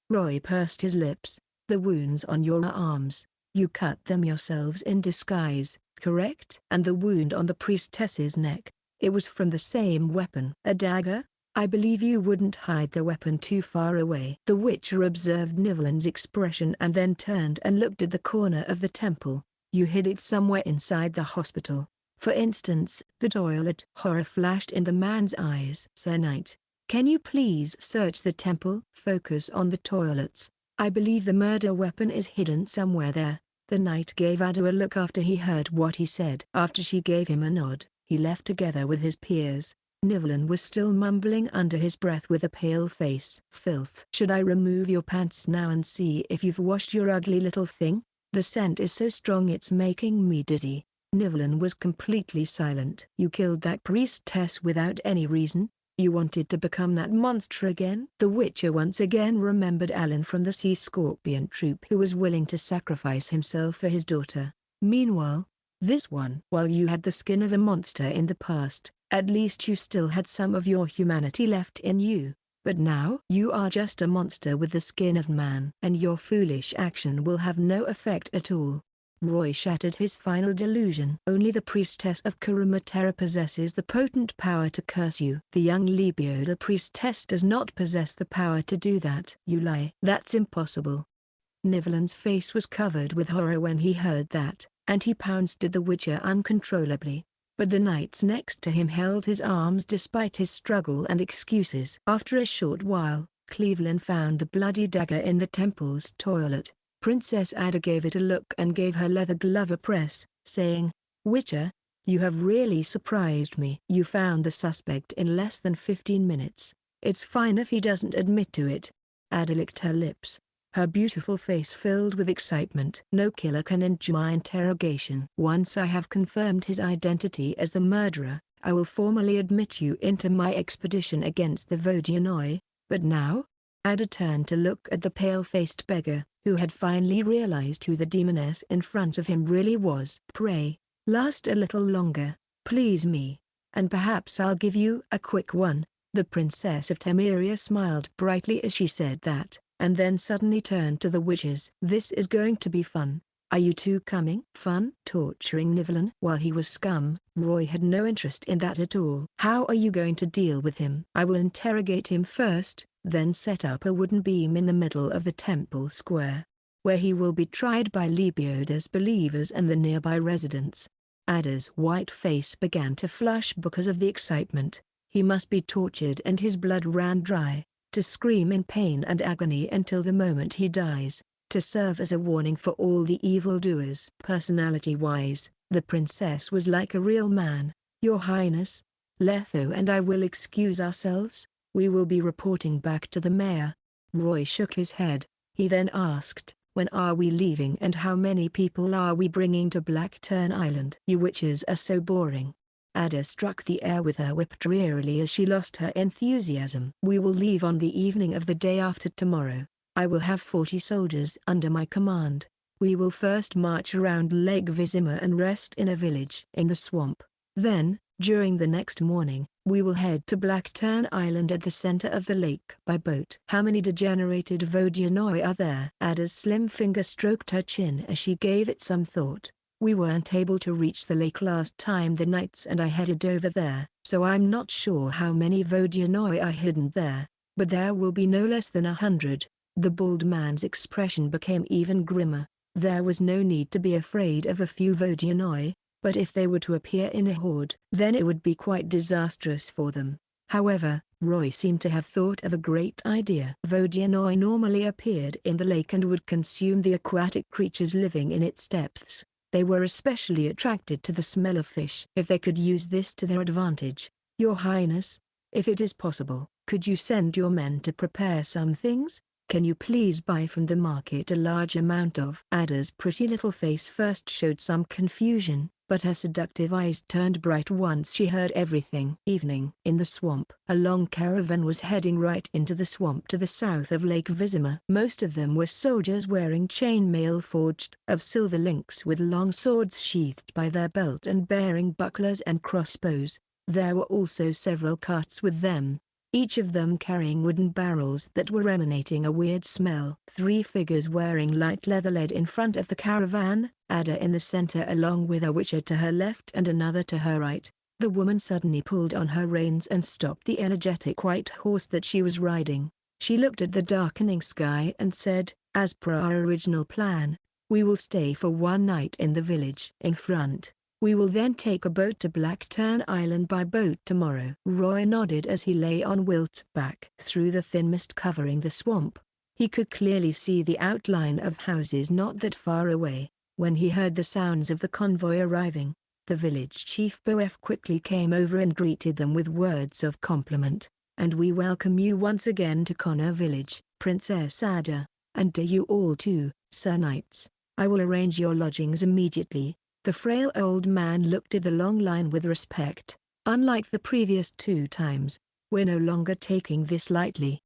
Roy pursed his lips. The wounds on your arms, you cut them yourselves in disguise, correct? And the wound on the priestess's neck, it was from the same weapon. A dagger? I believe you wouldn't hide the weapon too far away. The witcher observed Nivellen's expression and then turned and looked at the corner of the temple. You hid it somewhere inside the hospital. For instance, the toilet. Horror flashed in the man's eyes. Sir Knight, can you please search the temple? Focus on the toilets. I believe the murder weapon is hidden somewhere there. The knight gave Ada a look after he heard what he said. After she gave him a nod, he left together with his peers. Nivellen was still mumbling under his breath with a pale face. Filth. Should I remove your pants now and see if you've washed your ugly little thing? The scent is so strong it's making me dizzy. Nivellen was completely silent. You killed that priestess without any reason? You wanted to become that monster again? The witcher once again remembered Alan from the Sea Scorpion troop who was willing to sacrifice himself for his daughter. Meanwhile, this one. While you had the skin of a monster in the past, at least you still had some of your humanity left in you. But now you are just a monster with the skin of man. And your foolish action will have no effect at all. Roy shattered his final delusion. Only the priestess of Kurumatera possesses the potent power to curse you. The young Lebioda priestess does not possess the power to do that. You lie. That's impossible. Nivellen's face was covered with horror when he heard that, and he pounced at the witcher uncontrollably. But the knights next to him held his arms despite his struggle and excuses. After a short while, Cleveland found the bloody dagger in the temple's toilet. Princess Ada gave it a look and gave her leather glove a press, saying, "Witcher, you have really surprised me. You found the suspect in less than 15 minutes. It's fine if he doesn't admit to it." Ada licked her lips. Her beautiful face filled with excitement. "No killer can endure my interrogation. Once I have confirmed his identity as the murderer, I will formally admit you into my expedition against the Vodyanoi. But now?" Ada turned to look at the pale-faced beggar, who had finally realized who the demoness in front of him really was. "Pray, last a little longer, please me, and perhaps I'll give you a quick one." The Princess of Temeria smiled brightly as she said that, and then suddenly turned to the witches. "This is going to be fun. Are you two coming?" Fun? Torturing Nivellen while he was scum? Roy had no interest in that at all. "How are you going to deal with him?" "I will interrogate him first, then set up a wooden beam in the middle of the temple square, where he will be tried by Lebioda's believers and the nearby residents." Ada's white face began to flush because of the excitement. He must be tortured and his blood ran dry, to scream in pain and agony until the moment he dies, to serve as a warning for all the evildoers. Personality-wise, the princess was like a real man. "Your Highness, Letho and I will excuse ourselves. We will be reporting back to the mayor." Roy shook his head. He then asked, "When are we leaving and how many people are we bringing to Blackturn Island?" "You witches are so boring." Ada struck the air with her whip drearily as she lost her enthusiasm. "We will leave on the evening of the day after tomorrow. I will have 40 soldiers under my command. We will first march around Lake Vizima and rest in a village in the swamp. Then, during the next morning, we will head to Blackturn Island at the center of the lake by boat." "How many degenerated Vodyanoi are there?" Ada's slim finger stroked her chin as she gave it some thought. "We weren't able to reach the lake last time the knights and I headed over there, so I'm not sure how many Vodyanoi are hidden there, but there will be no less than 100. The bald man's expression became even grimmer. There was no need to be afraid of a few Vodyanoi, but if they were to appear in a horde, then it would be quite disastrous for them. However, Roy seemed to have thought of a great idea. Vodyanoi normally appeared in the lake and would consume the aquatic creatures living in its depths. They were especially attracted to the smell of fish. If they could use this to their advantage, "Your Highness, if it is possible, could you send your men to prepare some things? Can you please buy from the market a large amount of?" Ada's pretty little face first showed some confusion, but her seductive eyes turned bright once she heard everything. Evening. In the swamp. A long caravan was heading right into the swamp to the south of Lake Vizima. Most of them were soldiers wearing chainmail forged of silver links with long swords sheathed by their belt and bearing bucklers and crossbows. There were also several carts with them, each of them carrying wooden barrels that were emanating a weird smell. 3 figures wearing light leather led in front of the caravan, Ada in the center along with a witcher to her left and another to her right. The woman suddenly pulled on her reins and stopped the energetic white horse that she was riding. She looked at the darkening sky and said, "As per our original plan, we will stay for one night in the village in front. We will then take a boat to Blackturn Island by boat tomorrow." Roy nodded as he lay on Wilt's back. Through the thin mist covering the swamp, he could clearly see the outline of houses not that far away. When he heard the sounds of the convoy arriving, the village chief Boef quickly came over and greeted them with words of compliment. "And we welcome you once again to Kaer village, Princess Ada, and to you all too, Sir Knights. I will arrange your lodgings immediately." The frail old man looked at the long line with respect. "Unlike the previous 2 times, we're no longer taking this lightly."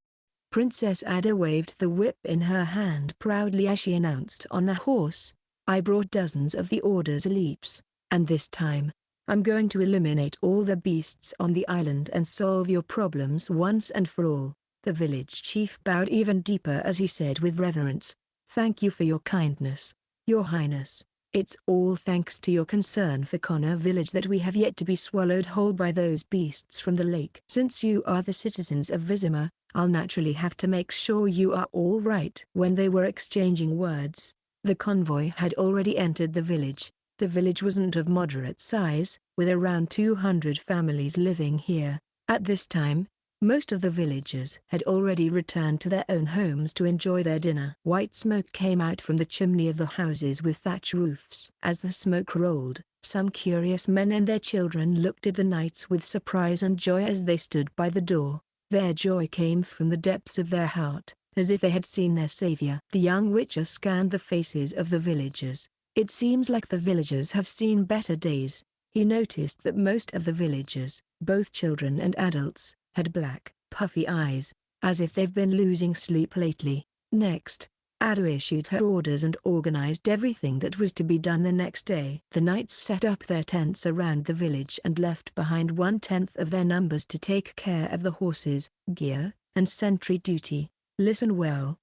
Princess Ada waved the whip in her hand proudly as she announced on a horse, "I brought dozens of the Order's elites, and this time, I'm going to eliminate all the beasts on the island and solve your problems once and for all." The village chief bowed even deeper as he said with reverence, "Thank you for your kindness, Your Highness. It's all thanks to your concern for Kaer village that we have yet to be swallowed whole by those beasts from the lake. Since you are the citizens of Vizima, I'll naturally have to make sure you are all right." When they were exchanging words, the convoy had already entered the village. The village wasn't of moderate size, with around 200 families living here. At this time, Most of the villagers had already returned to their own homes to enjoy their dinner. White smoke came out from the chimney of the houses with thatch roofs. As the smoke rolled, some curious men and their children looked at the knights with surprise and joy as they stood by the door. Their joy came from the depths of their heart, as if they had seen their savior. The young witcher scanned the faces of the villagers. It seems like the villagers have seen better days. He noticed that most of the villagers, both children and adults, had black, puffy eyes, as if they've been losing sleep lately. Next, Ada issued her orders and organized everything that was to be done the next day. The knights set up their tents around the village and left behind 1/10 of their numbers to take care of the horses, gear, and sentry duty. Listen well.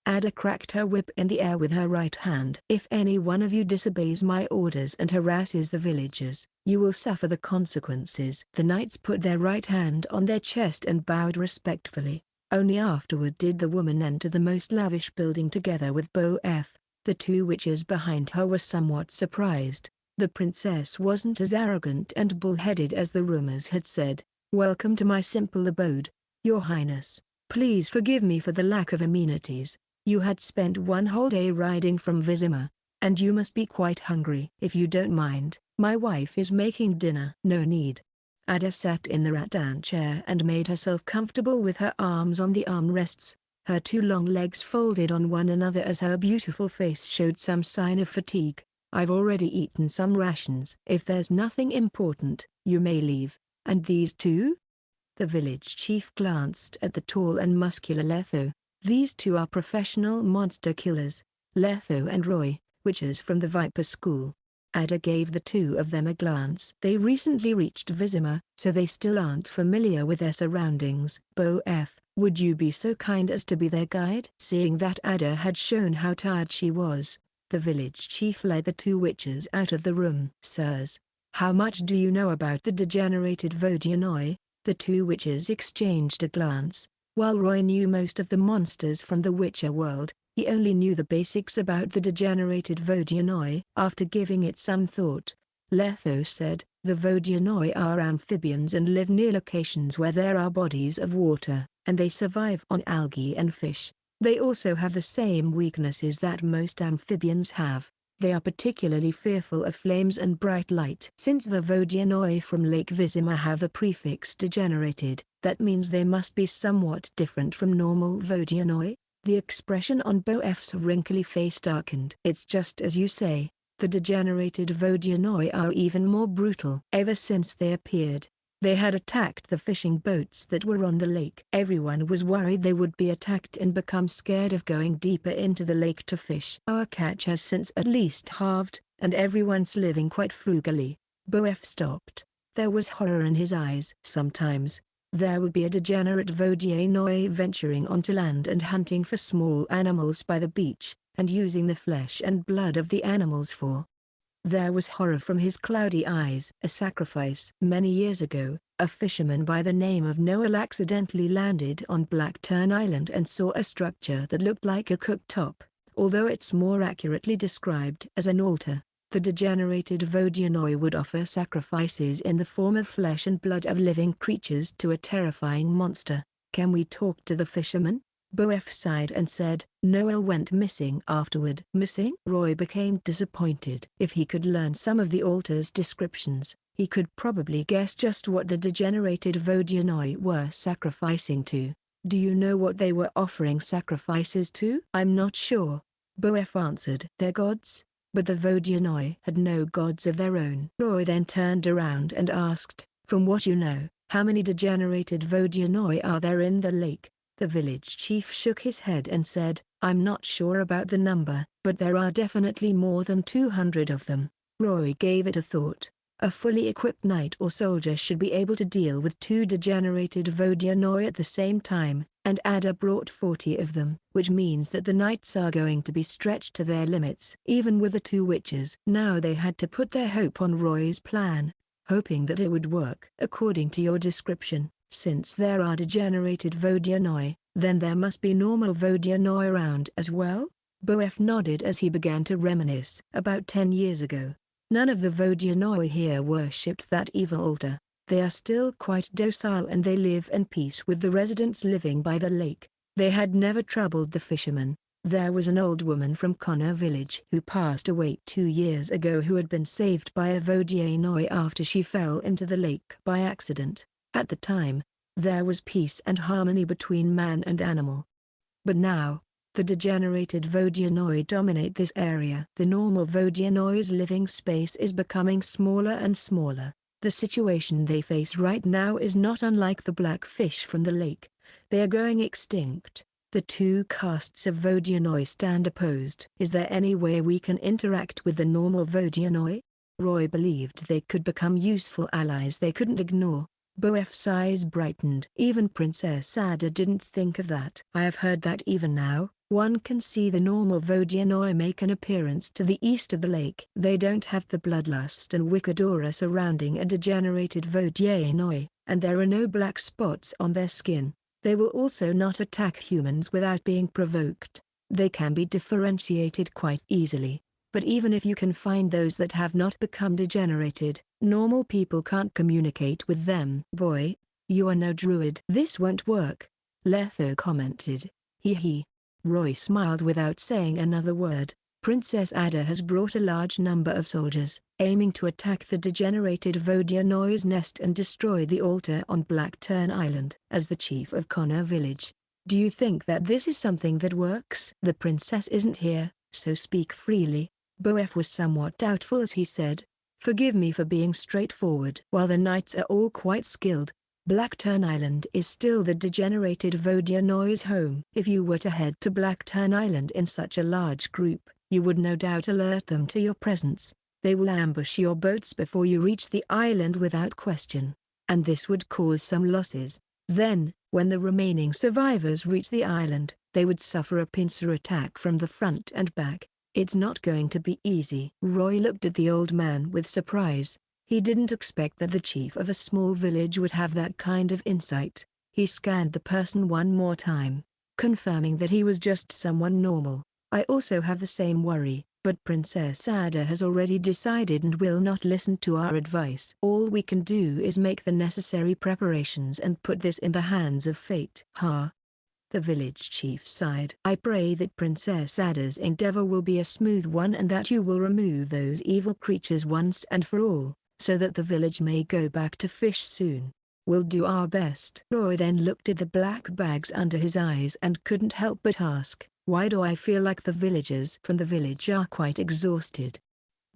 Ada cracked her whip in the air with her right hand. If any one of you disobeys my orders and harasses the villagers, you will suffer the consequences. The knights put their right hand on their chest and bowed respectfully. Only afterward did the woman enter the most lavish building together with Bo-F. The two witches behind her were somewhat surprised. The princess wasn't as arrogant and bullheaded as the rumors had said. "Welcome to my simple abode, Your Highness. Please forgive me for the lack of amenities. You had spent one whole day riding from Vizima, and you must be quite hungry. If you don't mind, my wife is making dinner." "No need." Ada sat in the rattan chair and made herself comfortable with her arms on the armrests, her two long legs folded on one another as her beautiful face showed some sign of fatigue. "I've already eaten some rations. If there's nothing important, you may leave." "And these two?" The village chief glanced at the tall and muscular Letho. "These two are professional monster killers, Letho and Roy, witches from the Viper School." Ada gave the two of them a glance. "They recently reached Vizima, so they still aren't familiar with their surroundings." "Bo-F, would you be so kind as to be their guide?" Seeing that Ada had shown how tired she was, the village chief led the two witches out of the room. "Sirs, how much do you know about the degenerated Vodyanoi?" The two witches exchanged a glance. While Roy knew most of the monsters from the Witcher world, he only knew the basics about the degenerated Vodyanoi. After giving it some thought, Letho said, "The Vodyanoi are amphibians and live near locations where there are bodies of water, and they survive on algae and fish. They also have the same weaknesses that most amphibians have. They are particularly fearful of flames and bright light. Since the Vodyanoi from Lake Vizima have the prefix degenerated, that means they must be somewhat different from normal Vodyanoi." The expression on Bo-F's wrinkly face darkened. "It's just as you say, the degenerated Vodyanoi are even more brutal. Ever since they appeared, they had attacked the fishing boats that were on the lake. Everyone was worried they would be attacked and become scared of going deeper into the lake to fish. Our catch has since at least halved, and everyone's living quite frugally." Bo-F stopped. There was horror in his eyes. "Sometimes, there would be a degenerate Vodyanoi venturing onto land and hunting for small animals by the beach, and using the flesh and blood of the animals for..." There was horror from his cloudy eyes. "A sacrifice." Many years ago, a fisherman by the name of Noel accidentally landed on Blackturn Island and saw a structure that looked like a cooktop, although it's more accurately described as an altar. The degenerated Vodyanoi would offer sacrifices in the form of flesh and blood of living creatures to a terrifying monster. "Can we talk to the fisherman?" Bo-F sighed and said, "Noel went missing afterward." "Missing?" Roy became disappointed. If he could learn some of the altar's descriptions, he could probably guess just what the degenerated Vodyanoi were sacrificing to. "Do you know what they were offering sacrifices to?" "I'm not sure," Bo-F answered. "They're gods, but the Vodyanoi had no gods of their own." Roy then turned around and asked, "From what you know, how many degenerated Vodyanoi are there in the lake?" The village chief shook his head and said, "I'm not sure about the number, but there are definitely more than 200 of them." Roy gave it a thought. A fully equipped knight or soldier should be able to deal with two degenerated Vodyanoi at the same time, and Ada brought 40 of them, which means that the knights are going to be stretched to their limits. Even with the two witches. Now they had to put their hope on Roy's plan, hoping that it would work. "According to your description, since there are degenerated Vodyanoi, then there must be normal Vodyanoi around as well?" Bo-F nodded as he began to reminisce. "About 10 years ago, none of the Vodyanoi here worshipped that evil altar. They are still quite docile and they live in peace with the residents living by the lake. They had never troubled the fishermen. There was an old woman from Kaer village who passed away 2 years ago who had been saved by a Vodyanoi after she fell into the lake by accident. At the time, there was peace and harmony between man and animal. But now, the degenerated Vodyanoi dominate this area. The normal Vodyanoi's living space is becoming smaller and smaller. The situation they face right now is not unlike the black fish from the lake. They are going extinct. The two castes of Vodyanoi stand opposed. Is there any way we can interact with the normal Vodyanoi? Roy believed they could become useful allies they couldn't ignore. Boef's eyes brightened. Even Princess Ada didn't think of that. I have heard that even now, one can see the normal Vodyanoi make an appearance to the east of the lake. They don't have the bloodlust and wicked aura surrounding a degenerated Vodyanoi, and there are no black spots on their skin. They will also not attack humans without being provoked. They can be differentiated quite easily. But even if you can find those that have not become degenerated, normal people can't communicate with them. Boy, you are no druid. This won't work, Letho commented. Hee. Roy smiled without saying another word. Princess Ada has brought a large number of soldiers, aiming to attack the degenerated Vodyanoi's nest and destroy the altar on Blackturn Island. As the chief of Kaer village, do you think that this is something that works? The princess isn't here, so speak freely. Boef was somewhat doubtful as he said, "Forgive me for being straightforward." While the knights are all quite skilled, Blackturn Island is still the degenerated Vodyanoi's home. If you were to head to Blackturn Island in such a large group, you would no doubt alert them to your presence. They will ambush your boats before you reach the island without question, and this would cause some losses. Then, when the remaining survivors reach the island, they would suffer a pincer attack from the front and back. It's not going to be easy. Roy looked at the old man with surprise. He didn't expect that the chief of a small village would have that kind of insight. He scanned the person one more time, confirming that he was just someone normal. I also have the same worry, but Princess Ada has already decided and will not listen to our advice. All we can do is make the necessary preparations and put this in the hands of fate. The village chief sighed. I pray that Princess Ada's endeavor will be a smooth one and that you will remove those evil creatures once and for all, so that the village may go back to fish soon. We'll do our best. Roy then looked at the black bags under his eyes and couldn't help but ask, why do I feel like the villagers from the village are quite exhausted?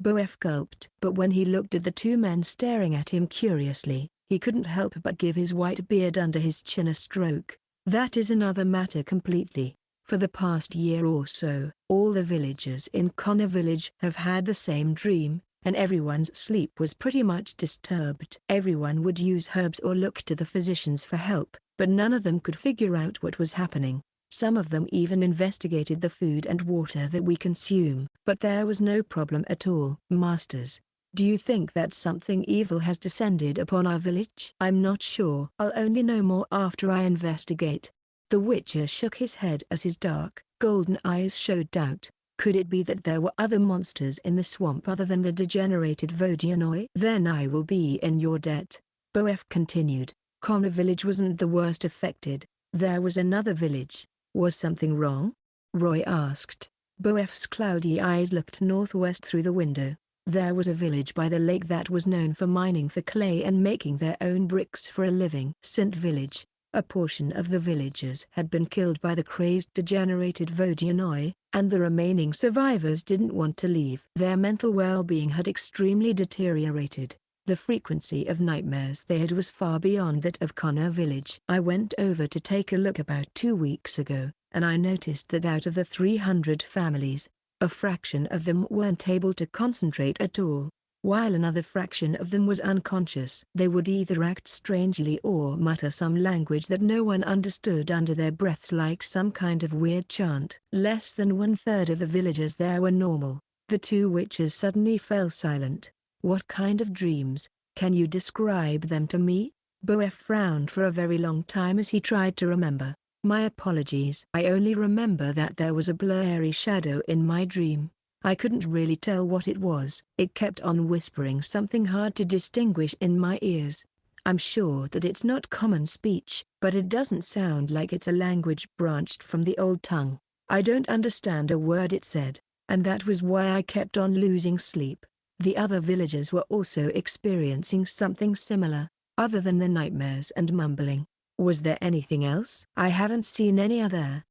Boef gulped. But when he looked at the two men staring at him curiously, he couldn't help but give his white beard under his chin a stroke. That is another matter completely. For the past year or so, all the villagers in Kaer village have had the same dream, and everyone's sleep was pretty much disturbed. Everyone would use herbs or look to the physicians for help, but none of them could figure out what was happening. Some of them even investigated the food and water that we consume, but there was no problem at all. Masters, do you think that something evil has descended upon our village? I'm not sure. I'll only know more after I investigate. The Witcher shook his head as his dark, golden eyes showed doubt. Could it be that there were other monsters in the swamp other than the degenerated Vodyanoi? Then I will be in your debt. Boef continued. Kaer village wasn't the worst affected. There was another village. Was something wrong? Roy asked. Boef's cloudy eyes looked northwest through the window. There was a village by the lake that was known for mining for clay and making their own bricks for a living. Sint village. A portion of the villagers had been killed by the crazed degenerated Vodyanoi, and the remaining survivors didn't want to leave. Their mental well-being had extremely deteriorated. The frequency of nightmares they had was far beyond that of Kaer village. I went over to take a look about 2 weeks ago, and I noticed that out of the 300 families, a fraction of them weren't able to concentrate at all, while another fraction of them was unconscious. They would either act strangely or mutter some language that no one understood under their breaths like some kind of weird chant. Less than 1/3 of the villagers there were normal. The two witches suddenly fell silent. What kind of dreams? Can you describe them to me? Boef frowned for a very long time as he tried to remember. My apologies. I only remember that there was a blurry shadow in my dream. I couldn't really tell what it was. It kept on whispering something hard to distinguish in my ears. I'm sure that it's not common speech, but it doesn't sound like it's a language branched from the old tongue. I don't understand a word it said, and that was why I kept on losing sleep. The other villagers were also experiencing something similar, other than the nightmares and mumbling. Was there anything else? I haven't seen any other.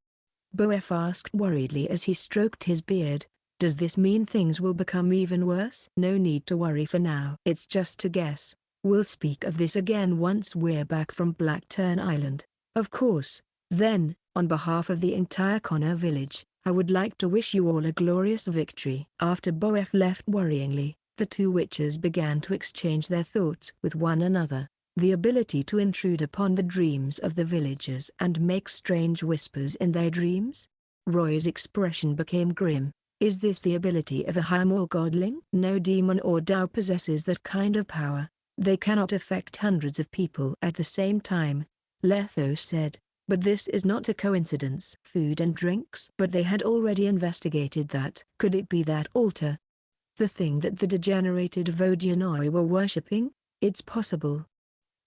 Boef asked worriedly as he stroked his beard. Does this mean things will become even worse? No need to worry for now. It's just a guess. We'll speak of this again once we're back from Blackturn Island. Of course. Then, on behalf of the entire Kaer village, I would like to wish you all a glorious victory. After Boef left worryingly, the two witches began to exchange their thoughts with one another. The ability to intrude upon the dreams of the villagers and make strange whispers in their dreams? Roy's expression became grim. Is this the ability of a High-More godling? No demon or Dao possesses that kind of power. They cannot affect hundreds of people at the same time, Letho said. But this is not a coincidence. Food and drinks? But they had already investigated that. Could it be that altar? The thing that the degenerated Vodyanoi were worshipping? It's possible.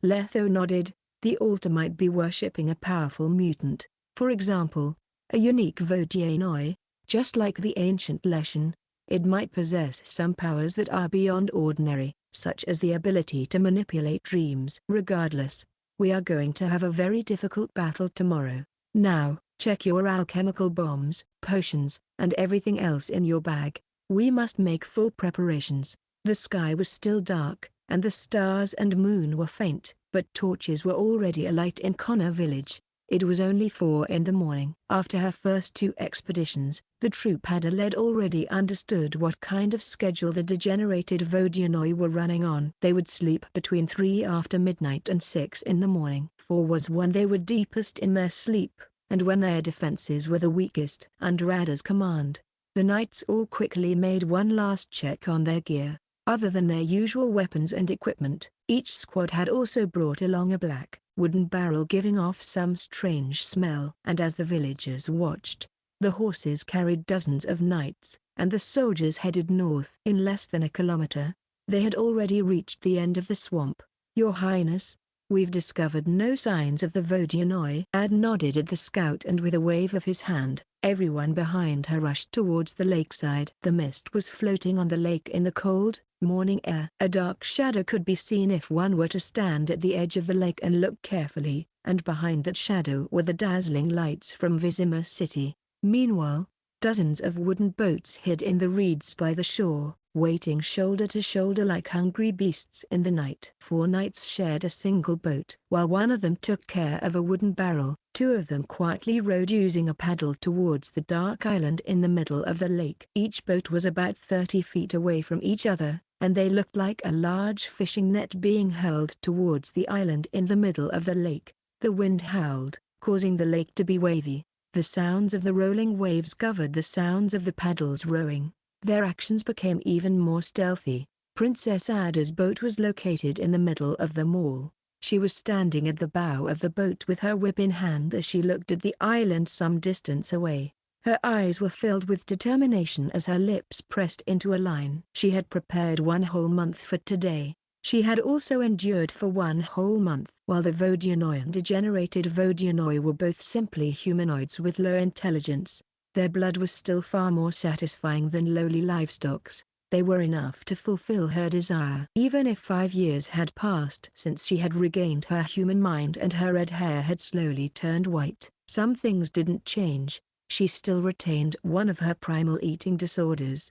Letho nodded. The altar might be worshipping a powerful mutant. For example, a unique Vodyanoi, just like the ancient Leshen. It might possess some powers that are beyond ordinary, such as the ability to manipulate dreams. Regardless, we are going to have a very difficult battle tomorrow. Now, check your alchemical bombs, potions, and everything else in your bag. We must make full preparations. The sky was still dark, and the stars and moon were faint, but torches were already alight in Kaer village. It was only 4 in the morning. After her first 2 expeditions, the troop had led already understood what kind of schedule the degenerated Vodyanoi were running on. They would sleep between 3 after midnight and 6 in the morning. 4 was when they were deepest in their sleep, and when their defenses were the weakest. Under Ada's command, the knights all quickly made one last check on their gear. Other than their usual weapons and equipment, each squad had also brought along a black, wooden barrel giving off some strange smell. And as the villagers watched, the horses carried dozens of knights, and the soldiers headed north. In less than a kilometer, they had already reached the end of the swamp. Your Highness, we've discovered no signs of the Vodyanoi. Ad nodded at the scout, and with a wave of his hand, everyone behind her rushed towards the lakeside. The mist was floating on the lake in the cold, morning air. A dark shadow could be seen if one were to stand at the edge of the lake and look carefully, and behind that shadow were the dazzling lights from Vizima City. Meanwhile, dozens of wooden boats hid in the reeds by the shore, waiting shoulder to shoulder like hungry beasts in the night. 4 knights shared a single boat. While one of them took care of a wooden barrel, 2 of them quietly rowed using a paddle towards the dark island in the middle of the lake. Each boat was about 30 feet away from each other, and they looked like a large fishing net being hurled towards the island in the middle of the lake. The wind howled, causing the lake to be wavy. The sounds of the rolling waves covered the sounds of the paddles rowing. Their actions became even more stealthy. Princess Ada's boat was located in the middle of them all. She was standing at the bow of the boat with her whip in hand as she looked at the island some distance away. Her eyes were filled with determination as her lips pressed into a line. She had prepared 1 whole month for today. She had also endured for 1 whole month. While the Vodyanoi and degenerated Vodyanoi were both simply humanoids with low intelligence, their blood was still far more satisfying than lowly livestock's. They were enough to fulfill her desire. Even if 5 years had passed since she had regained her human mind and her red hair had slowly turned white, some things didn't change. She still retained one of her primal eating disorders.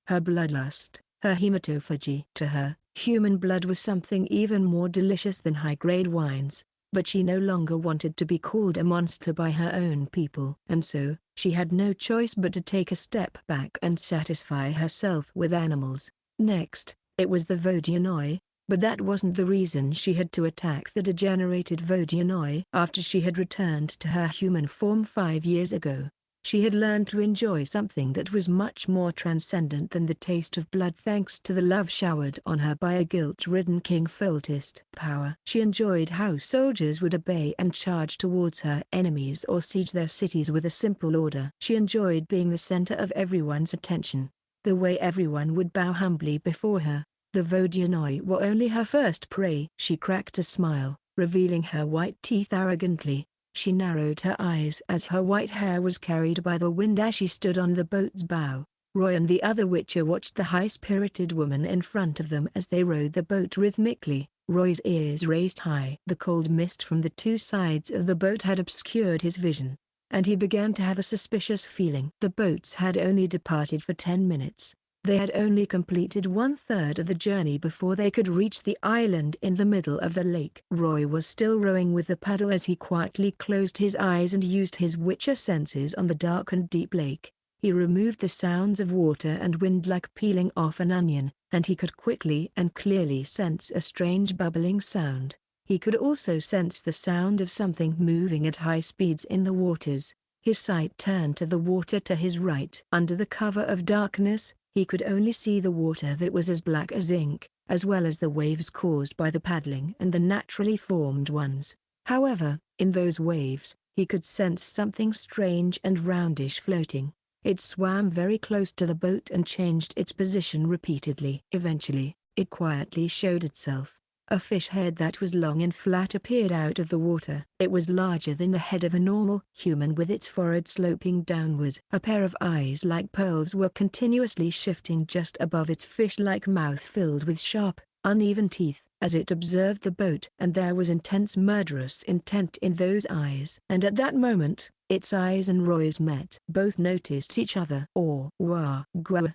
Her bloodlust, her hematophagy. To her, human blood was something even more delicious than high-grade wines, but she no longer wanted to be called a monster by her own people. And so, she had no choice but to take a step back and satisfy herself with animals. Next, it was the Vodyanoi, but that wasn't the reason she had to attack the degenerated Vodyanoi. After she had returned to her human form 5 years ago, she had learned to enjoy something that was much more transcendent than the taste of blood thanks to the love showered on her by a guilt-ridden king Foltest. Power. She enjoyed how soldiers would obey and charge towards her enemies or siege their cities with a simple order. She enjoyed being the center of everyone's attention, the way everyone would bow humbly before her. The Vodyanoi were only her first prey. She cracked a smile, revealing her white teeth arrogantly. She narrowed her eyes as her white hair was carried by the wind as she stood on the boat's bow. Roy and the other Witcher watched the high-spirited woman in front of them as they rowed the boat rhythmically, Roy's ears raised high. The cold mist from the two sides of the boat had obscured his vision, and he began to have a suspicious feeling. The boats had only departed for 10 minutes. They had only completed 1/3 of the journey before they could reach the island in the middle of the lake. Roy was still rowing with the paddle as he quietly closed his eyes and used his Witcher senses on the dark and deep lake. He removed the sounds of water and wind like peeling off an onion, and he could quickly and clearly sense a strange bubbling sound. He could also sense the sound of something moving at high speeds in the waters. His sight turned to the water to his right. Under the cover of darkness, he could only see the water that was as black as ink, as well as the waves caused by the paddling and the naturally formed ones. However, in those waves, he could sense something strange and roundish floating. It swam very close to the boat and changed its position repeatedly. Eventually, it quietly showed itself. A fish head that was long and flat appeared out of the water. It was larger than the head of a normal human with its forehead sloping downward. A pair of eyes like pearls were continuously shifting just above its fish-like mouth filled with sharp, uneven teeth, as it observed the boat. And there was intense murderous intent in those eyes. And at that moment, its eyes and Roy's met. Both noticed each other.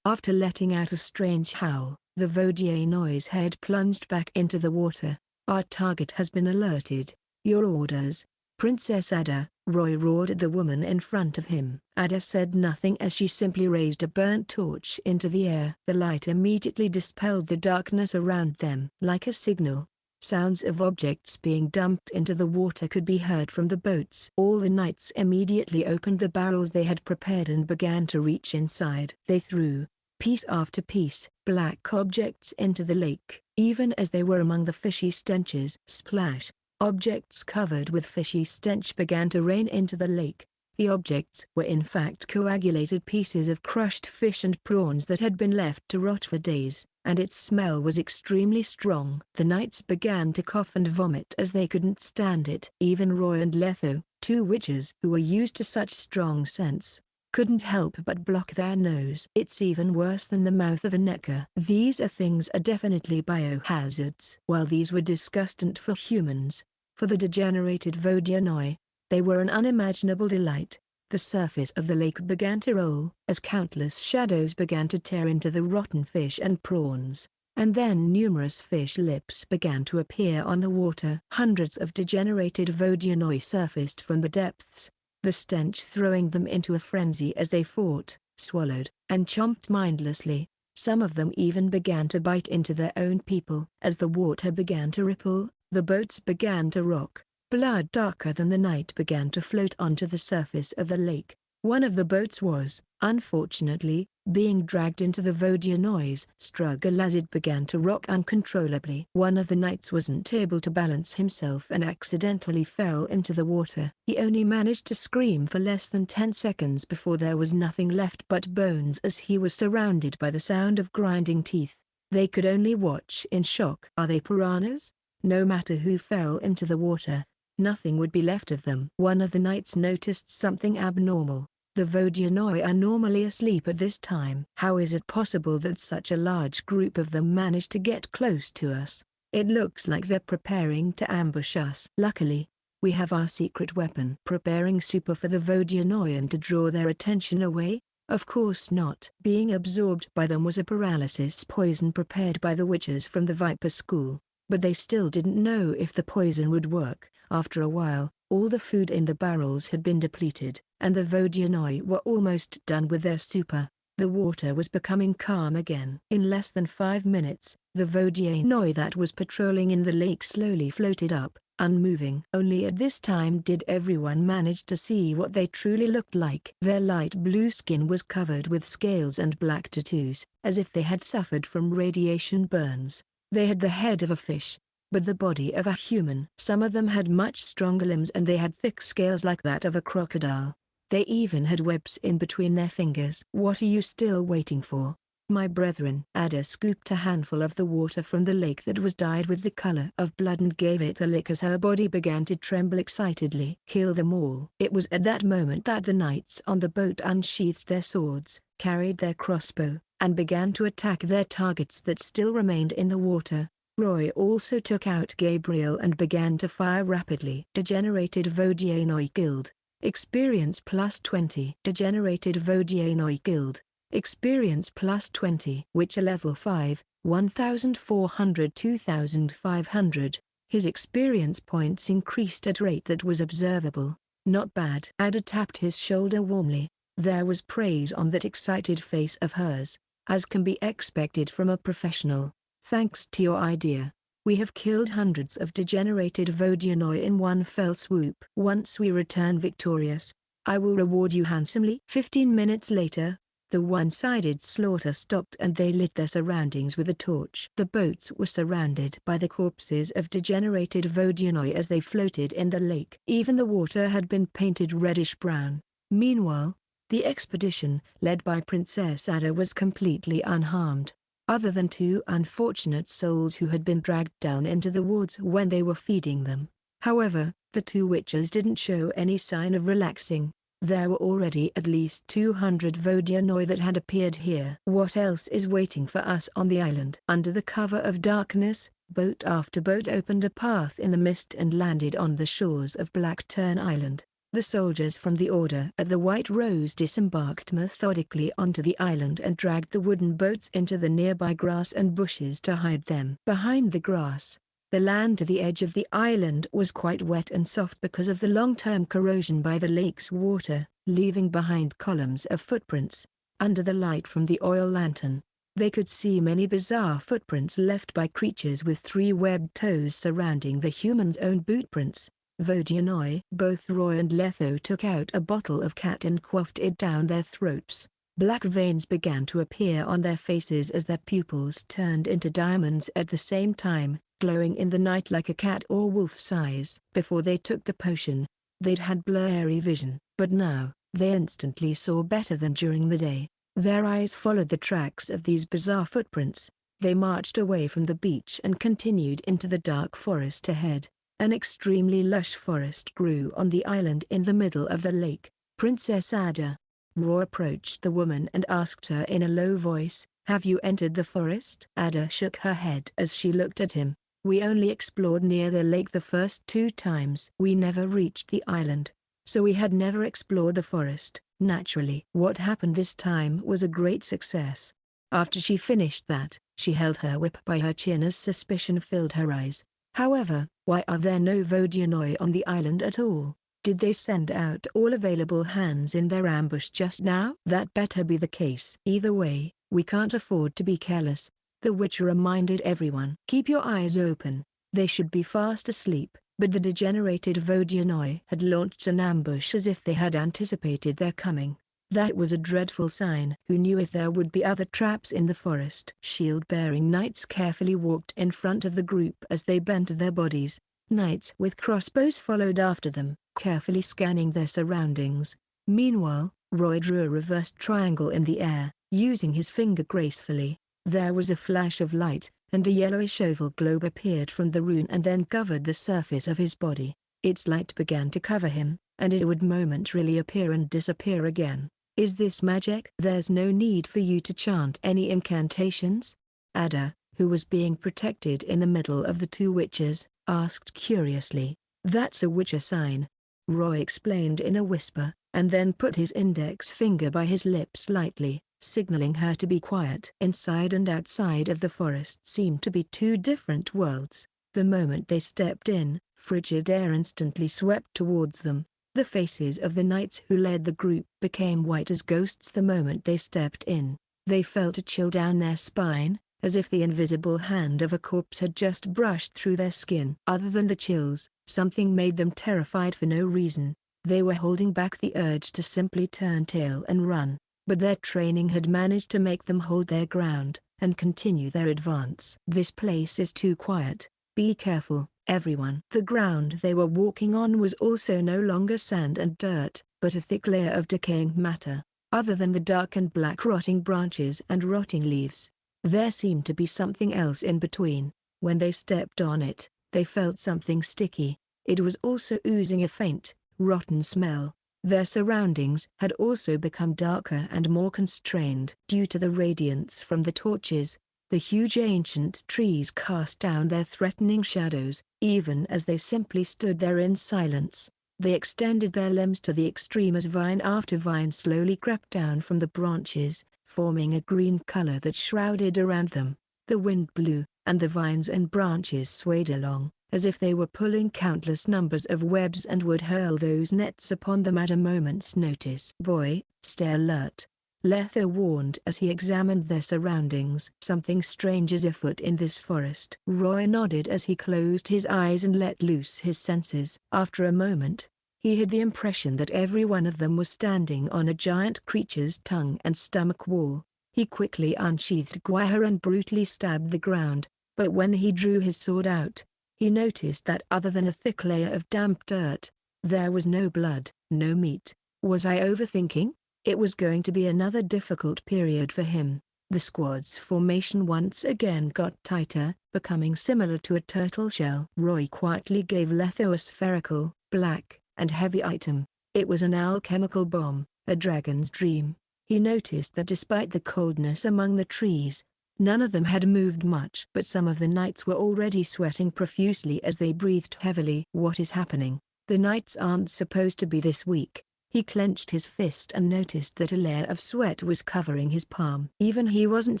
After letting out a strange howl, the Vodyanoi's head plunged back into the water. "Our target has been alerted. Your orders, Princess Ada," Roy roared at the woman in front of him. Ada said nothing as she simply raised a burnt torch into the air. The light immediately dispelled the darkness around them. Like a signal, sounds of objects being dumped into the water could be heard from the boats. All the knights immediately opened the barrels they had prepared and began to reach inside. They threw, piece after piece, black objects into the lake. Even as they were among the fishy stenches, splash, objects covered with fishy stench began to rain into the lake. The objects were in fact coagulated pieces of crushed fish and prawns that had been left to rot for days, and its smell was extremely strong. The knights began to cough and vomit as they couldn't stand it. Even Roy and Letho, two witches who were used to such strong scents, couldn't help but block their nose. It's even worse than the mouth of a necker. These things are definitely biohazards. While these were disgusting for humans, for the degenerated Vodyanoi, they were an unimaginable delight. The surface of the lake began to roll as countless shadows began to tear into the rotten fish and prawns, and then numerous fish lips began to appear on the water. Hundreds of degenerated Vodyanoi surfaced from the depths, the stench throwing them into a frenzy as they fought, swallowed, and chomped mindlessly. Some of them even began to bite into their own people. As the water began to ripple, the boats began to rock. Blood darker than the night began to float onto the surface of the lake. One of the boats was, unfortunately, being dragged into the Vodyaoi's struggle as it began to rock uncontrollably. One of the knights wasn't able to balance himself and accidentally fell into the water. He only managed to scream for less than 10 seconds before there was nothing left but bones as he was surrounded by the sound of grinding teeth. They could only watch in shock. Are they piranhas? No matter who fell into the water, nothing would be left of them. One of the knights noticed something abnormal. The Vodyanoi are normally asleep at this time. How is it possible that such a large group of them managed to get close to us? It looks like they're preparing to ambush us. Luckily, we have our secret weapon. Preparing super for the Vodyanoi and to draw their attention away? Of course not. Being absorbed by them was a paralysis poison prepared by the witches from the Viper School, but they still didn't know if the poison would work. After a while, all the food in the barrels had been depleted, and the Vodyanoi were almost done with their super. The water was becoming calm again. In less than 5 minutes, the Vodyanoi that was patrolling in the lake slowly floated up, unmoving. Only at this time did everyone manage to see what they truly looked like. Their light blue skin was covered with scales and black tattoos, as if they had suffered from radiation burns. They had the head of a fish, but the body of a human. Some of them had much stronger limbs and they had thick scales like that of a crocodile. They even had webs in between their fingers. What are you still waiting for? My brethren. Ada scooped a handful of the water from the lake that was dyed with the color of blood and gave it a lick as her body began to tremble excitedly. Kill them all. It was at that moment that the knights on the boat unsheathed their swords, carried their crossbow, and began to attack their targets that still remained in the water. Roy also took out Gabriel and began to fire rapidly. Degenerated Vodianoi Guild. Experience plus 20. Degenerated Vodianoi Guild. Experience plus 20. Witcher level 5, 1400 2500. His experience points increased at rate that was observable. Not bad. Ada tapped his shoulder warmly. There was praise on that excited face of hers, as can be expected from a professional. Thanks to your idea, we have killed hundreds of degenerated Vodianoi in one fell swoop. Once we return victorious, I will reward you handsomely. 15 minutes later, the one-sided slaughter stopped and they lit their surroundings with a torch. The boats were surrounded by the corpses of degenerated Vodianoi as they floated in the lake. Even the water had been painted reddish-brown. Meanwhile, the expedition, led by Princess Ada, was completely unharmed, other than 2 unfortunate souls who had been dragged down into the woods when they were feeding them. However, the 2 witches didn't show any sign of relaxing. There were already at least 200 Vodianoi that had appeared here. What else is waiting for us on the island? Under the cover of darkness, boat after boat opened a path in the mist and landed on the shores of Blackturn Island. The soldiers from the Order at the White Rose disembarked methodically onto the island and dragged the wooden boats into the nearby grass and bushes to hide them. Behind the grass, the land to the edge of the island was quite wet and soft because of the long-term corrosion by the lake's water, leaving behind columns of footprints. Under the light from the oil lantern, they could see many bizarre footprints left by creatures with 3 webbed toes surrounding the human's own bootprints. Vodianoi. Both Roy and Letho took out a bottle of cat and quaffed it down their throats. Black veins began to appear on their faces as their pupils turned into diamonds at the same time, glowing in the night like a cat or wolf's eyes. Before they took the potion, they'd had blurry vision, but now, they instantly saw better than during the day. Their eyes followed the tracks of these bizarre footprints. They marched away from the beach and continued into the dark forest ahead. An extremely lush forest grew on the island in the middle of the lake. Princess Ada. Roy approached the woman and asked her in a low voice, "Have you entered the forest?" Ada shook her head as she looked at him. "We only explored near the lake the first 2 times. We never reached the island, so we had never explored the forest. Naturally, what happened this time was a great success." After she finished that, she held her whip by her chin as suspicion filled her eyes. "However, why are there no Vodianoi on the island at all? Did they send out all available hands in their ambush just now?" "That better be the case. Either way, we can't afford to be careless," the Witcher reminded everyone. "Keep your eyes open. They should be fast asleep." But the degenerated Vodianoi had launched an ambush as if they had anticipated their coming. That was a dreadful sign. Who knew if there would be other traps in the forest? Shield-bearing knights carefully walked in front of the group as they bent their bodies. Knights with crossbows followed after them, carefully scanning their surroundings. Meanwhile, Roy drew a reversed triangle in the air, using his finger gracefully. There was a flash of light, and a yellowish oval globe appeared from the rune and then covered the surface of his body. Its light began to cover him, and it would momentarily appear and disappear again. "Is this magic?" "There's no need for you to chant any incantations?" Ada, who was being protected in the middle of the 2 witches, asked curiously. "That's a Witcher sign," Roy explained in a whisper, and then put his index finger by his lips lightly, signaling her to be quiet. Inside and outside of the forest seemed to be 2 different worlds. The moment they stepped in, frigid air instantly swept towards them. The faces of the knights who led the group became white as ghosts the moment they stepped in. They felt a chill down their spine, as if the invisible hand of a corpse had just brushed through their skin. Other than the chills, something made them terrified for no reason. They were holding back the urge to simply turn tail and run, but their training had managed to make them hold their ground and continue their advance. "This place is too quiet. Be careful, everyone." The ground they were walking on was also no longer sand and dirt, but a thick layer of decaying matter. Other than the dark and black rotting branches and rotting leaves, there seemed to be something else in between. When they stepped on it, they felt something sticky. It was also oozing a faint, rotten smell. Their surroundings had also become darker and more constrained due to the radiance from the torches. The huge ancient trees cast down their threatening shadows, even as they simply stood there in silence. They extended their limbs to the extreme as vine after vine slowly crept down from the branches, forming a green color that shrouded around them. The wind blew, and the vines and branches swayed along, as if they were pulling countless numbers of webs and would hurl those nets upon them at a moment's notice. "Boy, stay alert," Letho warned as he examined their surroundings. "Something strange is afoot in this forest." Roy nodded as he closed his eyes and let loose his senses. After a moment, he had the impression that every one of them was standing on a giant creature's tongue and stomach wall. He quickly unsheathed Gwaiha and brutally stabbed the ground, but when he drew his sword out, he noticed that other than a thick layer of damp dirt, there was no blood, no meat. Was I overthinking? It was going to be another difficult period for him. The squad's formation once again got tighter, becoming similar to a turtle shell. Roy quietly gave Letho a spherical, black, and heavy item. It was an alchemical bomb, a dragon's dream. He noticed that despite the coldness among the trees, none of them had moved much. But some of the knights were already sweating profusely as they breathed heavily. What is happening? The knights aren't supposed to be this weak. He clenched his fist and noticed that a layer of sweat was covering his palm. Even he wasn't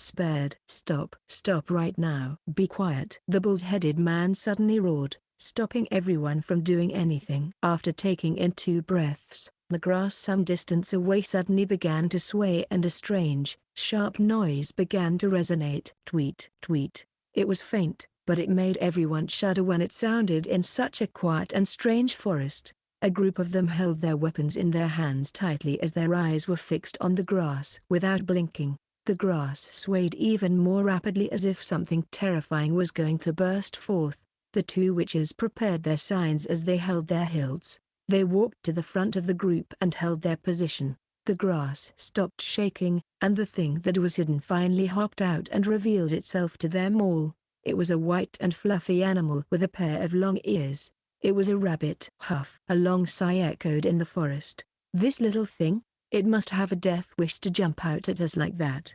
spared. "Stop. Stop right now. Be quiet," the bald-headed man suddenly roared, stopping everyone from doing anything. After taking in 2 breaths, the grass some distance away suddenly began to sway and a strange, sharp noise began to resonate. Tweet, tweet. It was faint, but it made everyone shudder when it sounded in such a quiet and strange forest. A group of them held their weapons in their hands tightly as their eyes were fixed on the grass. Without blinking, the grass swayed even more rapidly as if something terrifying was going to burst forth. The 2 witches prepared their signs as they held their hilts. They walked to the front of the group and held their position. The grass stopped shaking, and the thing that was hidden finally hopped out and revealed itself to them all. It was a white and fluffy animal with a pair of long ears. It was a rabbit. Huff. A long sigh echoed in the forest. "This little thing, it must have a death wish to jump out at us like that."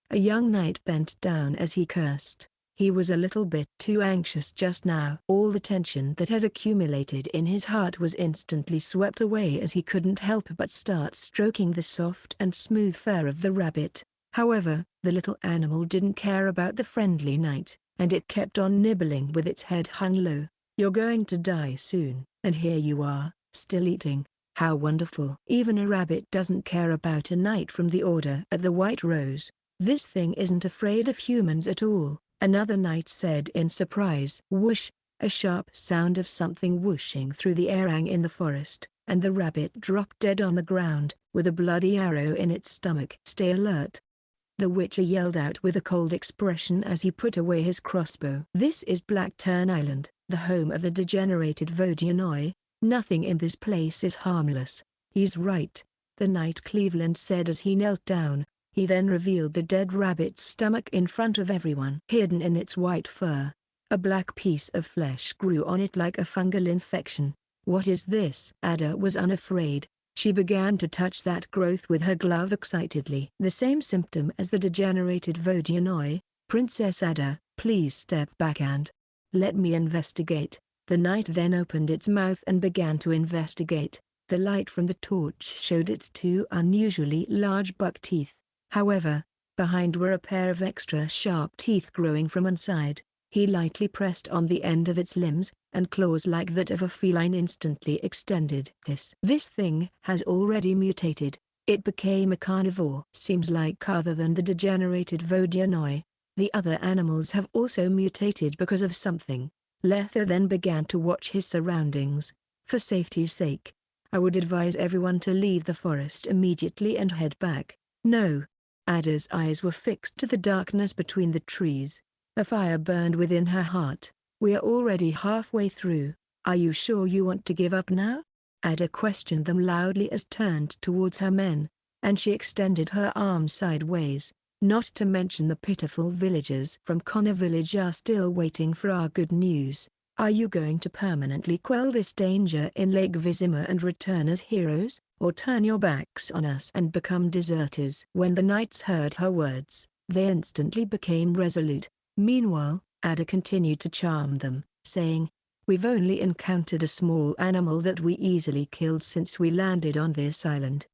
A young knight bent down as he cursed. He was a little bit too anxious just now. All the tension that had accumulated in his heart was instantly swept away as he couldn't help but start stroking the soft and smooth fur of the rabbit. However, the little animal didn't care about the friendly knight, and it kept on nibbling with its head hung low. "You're going to die soon, and here you are, still eating. How wonderful." Even a rabbit doesn't care about a knight from the Order at the White Rose. "This thing isn't afraid of humans at all," another knight said in surprise. Whoosh! A sharp sound of something whooshing through the air rang in the forest, and the rabbit dropped dead on the ground, with a bloody arrow in its stomach. "Stay alert," the Witcher yelled out with a cold expression as he put away his crossbow. "This is Blackturn Island, the home of the degenerated Vodyanoi. Nothing in this place is harmless." "He's right," the knight Cleveland said as he knelt down. He then revealed the dead rabbit's stomach in front of everyone. Hidden in its white fur, a black piece of flesh grew on it like a fungal infection. "What is this?" Ada was unafraid. She began to touch that growth with her glove excitedly. "The same symptom as the degenerated Vodyanoi, Princess Ada. Please step back and let me investigate." The knight then opened its mouth and began to investigate. The light from the torch showed its 2 unusually large buck teeth. However, behind were a pair of extra sharp teeth growing from inside. He lightly pressed on the end of its limbs, and claws like that of a feline instantly extended. This thing has already mutated. It became a carnivore. Seems like other than the degenerated Vodyanoi, the other animals have also mutated because of something." Letho then began to watch his surroundings. "For safety's sake, I would advise everyone to leave the forest immediately and head back." "No." Ada's eyes were fixed to the darkness between the trees. A fire burned within her heart. "We are already halfway through. Are you sure you want to give up now?" Ada questioned them loudly as turned towards her men. and she extended her arms sideways. Not to mention the pitiful villagers from Kaer village are still waiting for our good news. Are you going to permanently quell this danger in Lake Vizima and return as heroes, or turn your backs on us and become deserters?" When the knights heard her words, they instantly became resolute. Meanwhile, Ada continued to charm them, saying, "We've only encountered a small animal that we easily killed since we landed on this island."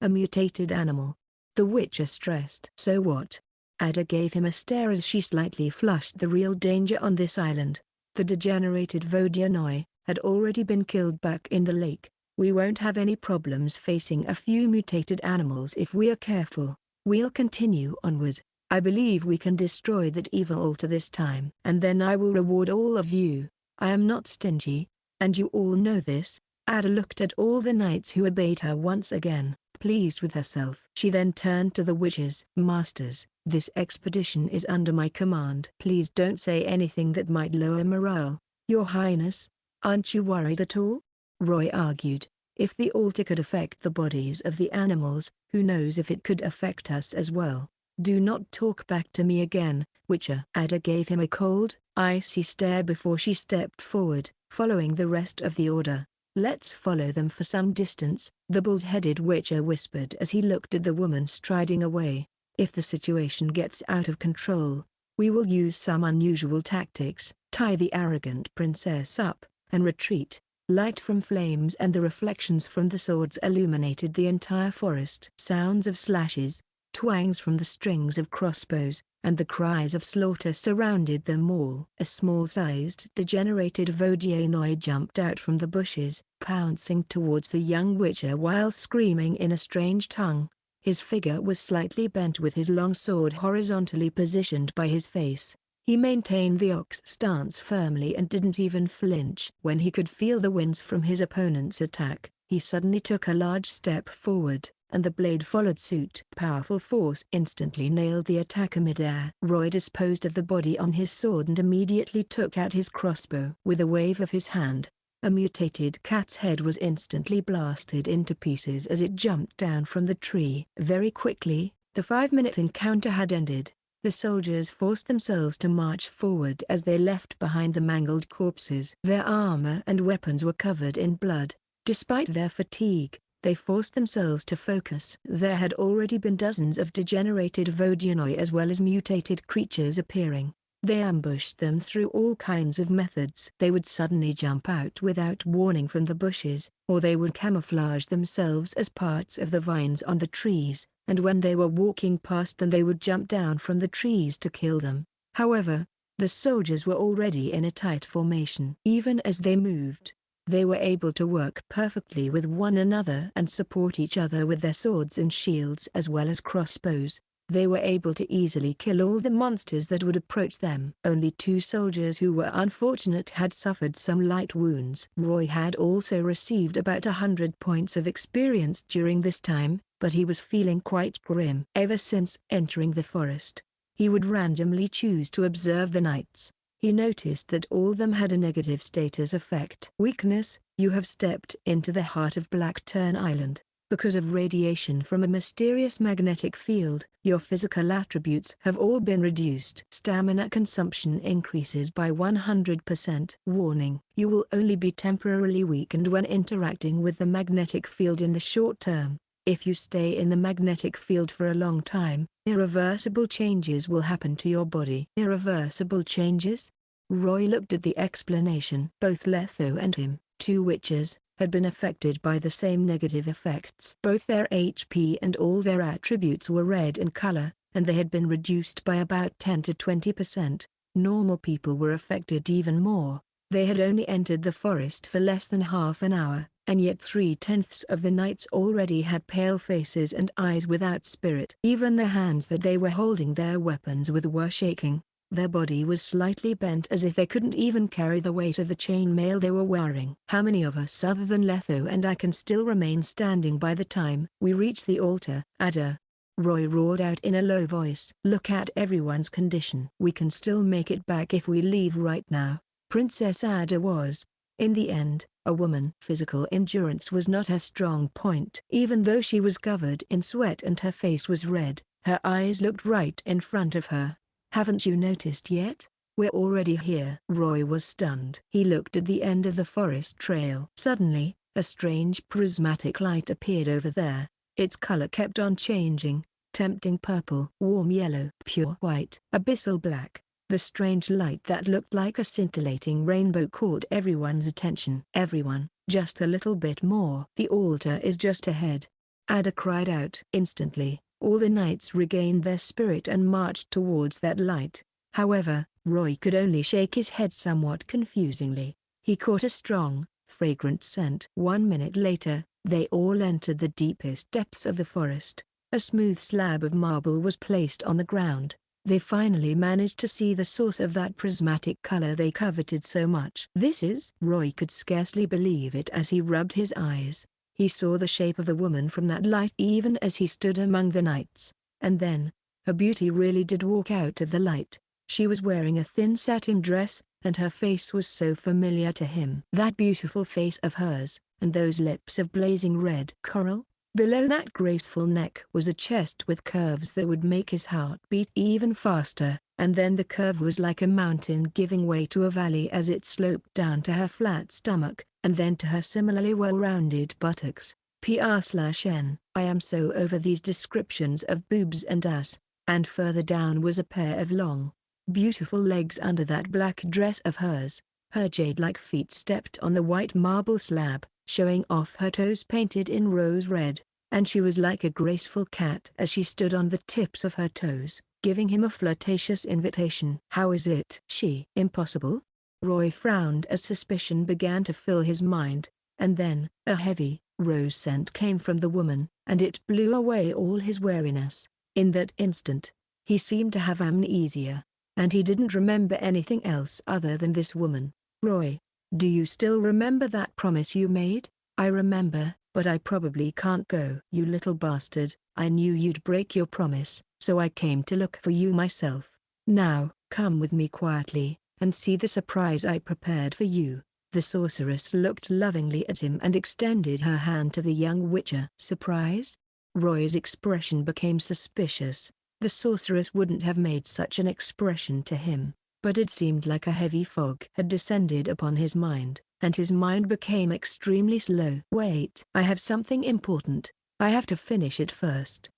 "A mutated animal?" The Witcher stressed. "So what?" Ada gave him a stare as she slightly flushed. "The real danger on this island, the degenerated Vodyanoi, had already been killed back in the lake. We won't have any problems facing a few mutated animals if we are careful. We'll continue onward. I believe we can destroy that evil altar this time. And then I will reward all of you. I am not stingy, and you all know this." Ada looked at all the knights who obeyed her once again, pleased with herself. She then turned to the witches. "Masters, this expedition is under my command. Please don't say anything that might lower morale. Your Highness, aren't you worried at all?" Roy argued. "If the altar could affect the bodies of the animals, who knows if it could affect us as well?" "Do not talk back to me again, Witcher." Ada gave him a cold, icy stare before she stepped forward, following the rest of the order. "Let's follow them for some distance," the bald-headed Witcher whispered as he looked at the woman striding away. "If the situation gets out of control, we will use some unusual tactics, tie the arrogant princess up, and retreat." Light from flames and the reflections from the swords illuminated the entire forest. Sounds of slashes, twangs from the strings of crossbows, and the cries of slaughter surrounded them all. A small-sized degenerated Vodyanoi jumped out from the bushes, pouncing towards the young Witcher while screaming in a strange tongue. His figure was slightly bent with his long sword horizontally positioned by his face. He maintained the ox stance firmly and didn't even flinch. When he could feel the winds from his opponent's attack, he suddenly took a large step forward, and the blade followed suit. Powerful force instantly nailed the attacker midair. Roy disposed of the body on his sword and immediately took out his crossbow. With a wave of his hand, a mutated cat's head was instantly blasted into pieces as it jumped down from the tree. Very quickly, the 5-minute encounter had ended. The soldiers forced themselves to march forward as they left behind the mangled corpses. Their armor and weapons were covered in blood. Despite their fatigue, they forced themselves to focus. There had already been dozens of degenerated Vodyanoi as well as mutated creatures appearing. They ambushed them through all kinds of methods. They would suddenly jump out without warning from the bushes, or they would camouflage themselves as parts of the vines on the trees, and when they were walking past them they would jump down from the trees to kill them. However, the soldiers were already in a tight formation. Even as they moved, they were able to work perfectly with one another and support each other with their swords and shields as well as crossbows. They were able to easily kill all the monsters that would approach them. Only 2 soldiers who were unfortunate had suffered some light wounds. Roy had also received about 100 points of experience during this time, but he was feeling quite grim. Ever since entering the forest, he would randomly choose to observe the knights. He noticed that all of them had a negative status effect. Weakness: you have stepped into the heart of Blackturn Island. Because of radiation from a mysterious magnetic field, your physical attributes have all been reduced. Stamina consumption increases by 100%. Warning: you will only be temporarily weakened when interacting with the magnetic field in the short term. If you stay in the magnetic field for a long time, irreversible changes will happen to your body. Irreversible changes? Roy looked at the explanation. Both Letho and him, 2 witches, had been affected by the same negative effects. Both their HP and all their attributes were red in color, and they had been reduced by about 10 to 20%. Normal people were affected even more. They had only entered the forest for less than half an hour, and yet 3/10 of the knights already had pale faces and eyes without spirit. Even the hands that they were holding their weapons with were shaking. Their body was slightly bent as if they couldn't even carry the weight of the chainmail they were wearing. How many of us other than Letho and I can still remain standing by the time we reach the altar? Ada, Roy roared out in a low voice. Look at everyone's condition. We can still make it back if we leave right now. Princess Ada was In the end, a woman's physical endurance was not her strong point. Even though she was covered in sweat and her face was red, her eyes looked right in front of her. "Haven't you noticed yet? We're already here." Roy was stunned. He looked at the end of the forest trail. Suddenly, a strange prismatic light appeared over there. Its color kept on changing, tempting purple, warm yellow, pure white, abyssal black. The strange light that looked like a scintillating rainbow caught everyone's attention. "Everyone, just a little bit more. The altar is just ahead." Ada cried out. Instantly, all the knights regained their spirit and marched towards that light. However, Roy could only shake his head somewhat confusingly. He caught a strong, fragrant scent. 1 minute later, they all entered the deepest depths of the forest. A smooth slab of marble was placed on the ground. They finally managed to see the source of that prismatic color they coveted so much. "This is..." Roy could scarcely believe it as he rubbed his eyes. He saw the shape of the woman from that light even as he stood among the knights. And then, her beauty really did walk out of the light. She was wearing a thin satin dress, and her face was so familiar to him. That beautiful face of hers, and those lips of blazing red coral. Below that graceful neck was a chest with curves that would make his heart beat even faster, and then the curve was like a mountain giving way to a valley as it sloped down to her flat stomach, and then to her similarly well-rounded buttocks. PR/N. "I am so over these descriptions of boobs and ass." And further down was a pair of long, beautiful legs under that black dress of hers. Her jade-like feet stepped on the white marble slab, showing off her toes painted in rose red, and she was like a graceful cat as she stood on the tips of her toes, giving him a flirtatious invitation. "How is it?" "She." "Impossible?" Roy frowned as suspicion began to fill his mind, and then, a heavy, rose scent came from the woman, and it blew away all his wariness. In that instant, he seemed to have amnesia, and he didn't remember anything else other than this woman. "Roy, do you still remember that promise you made?" "I remember, but I probably can't go." "You little bastard, I knew you'd break your promise, so I came to look for you myself. Now, come with me quietly, and see the surprise I prepared for you." The sorceress looked lovingly at him and extended her hand to the young witcher. "Surprise?" Roy's expression became suspicious. The sorceress wouldn't have made such an expression to him, but it seemed like a heavy fog had descended upon his mind, and his mind became extremely slow. "Wait, I have something important. I have to finish it first."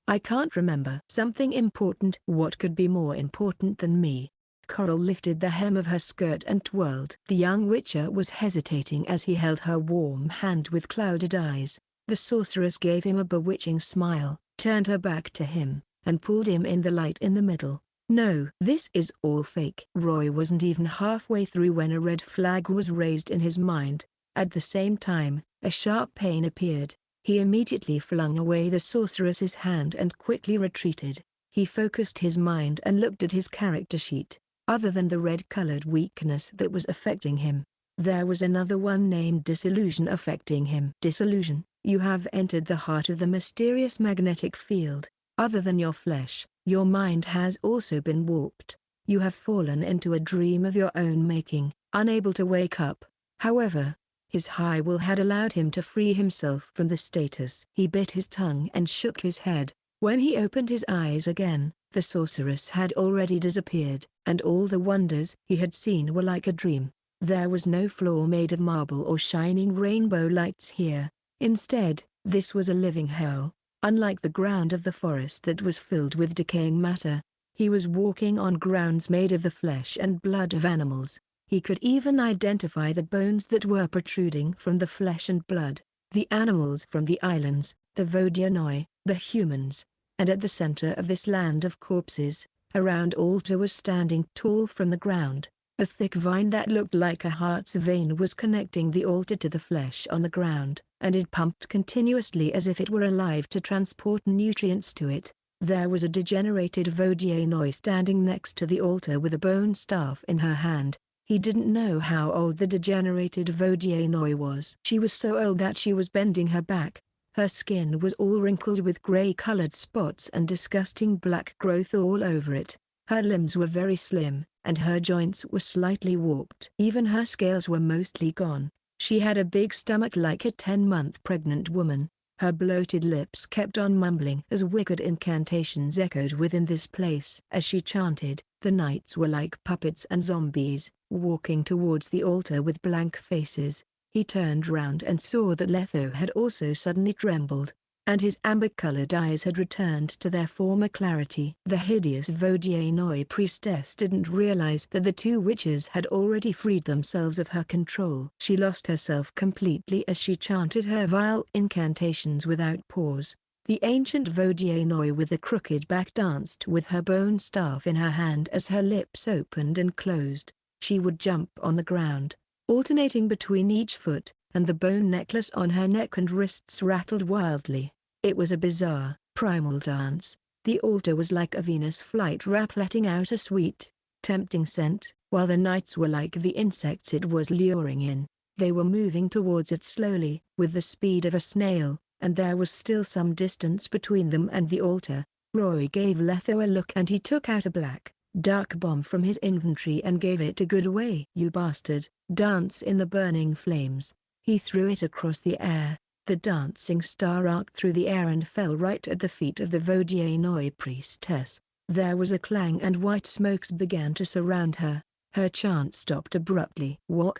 "I can't remember." "Something important?" "What could be more important than me?" Coral lifted the hem of her skirt and twirled. The young witcher was hesitating as he held her warm hand with clouded eyes. The sorceress gave him a bewitching smile, turned her back to him, and pulled him in the light in the middle. "No, this is all fake." Roy wasn't even halfway through when a red flag was raised in his mind. At the same time, a sharp pain appeared. He immediately flung away the sorceress's hand and quickly retreated. He focused his mind and looked at his character sheet. Other than the red-colored weakness that was affecting him, there was another one named disillusion affecting him. "Disillusion? You have entered the heart of the mysterious magnetic field. Other than your flesh, your mind has also been warped. You have fallen into a dream of your own making, unable to wake up." However, his high will had allowed him to free himself from the status. He bit his tongue and shook his head. When he opened his eyes again, the sorceress had already disappeared, and all the wonders he had seen were like a dream. There was no floor made of marble or shining rainbow lights here. Instead, this was a living hell. Unlike the ground of the forest that was filled with decaying matter, he was walking on grounds made of the flesh and blood of animals. He could even identify the bones that were protruding from the flesh and blood. The animals from the islands, the Vodyanoi, the humans. And at the center of this land of corpses, a round altar was standing tall from the ground. A thick vine that looked like a heart's vein was connecting the altar to the flesh on the ground, and it pumped continuously as if it were alive to transport nutrients to it. There was a degenerated Vodyanoi standing next to the altar with a bone staff in her hand. He didn't know how old the degenerated Vodyanoi was. She was so old that she was bending her back. Her skin was all wrinkled with gray-colored spots and disgusting black growth all over it. Her limbs were very slim, and her joints were slightly warped. Even her scales were mostly gone. She had a big stomach like a 10-month pregnant woman. Her bloated lips kept on mumbling as wicked incantations echoed within this place. As she chanted, the knights were like puppets and zombies, walking towards the altar with blank faces. He turned round and saw that Letho had also suddenly trembled, and his amber-colored eyes had returned to their former clarity. The hideous Vodyanoi priestess didn't realize that the two witches had already freed themselves of her control. She lost herself completely as she chanted her vile incantations without pause. The ancient Vodyanoi with the crooked back danced with her bone staff in her hand as her lips opened and closed. She would jump on the ground, alternating between each foot, and the bone necklace on her neck and wrists rattled wildly. It was a bizarre, primal dance. The altar was like a Venus flytrap letting out a sweet, tempting scent, while the knights were like the insects it was luring in. They were moving towards it slowly, with the speed of a snail, and there was still some distance between them and the altar. Roy gave Letho a look and he took out a black, dark bomb from his inventory and gave it a good away. "You bastard, dance in the burning flames." He threw it across the air. The dancing star arced through the air and fell right at the feet of the Vodyanoi priestess. There was a clang and white smokes began to surround her. Her chant stopped abruptly. "What?"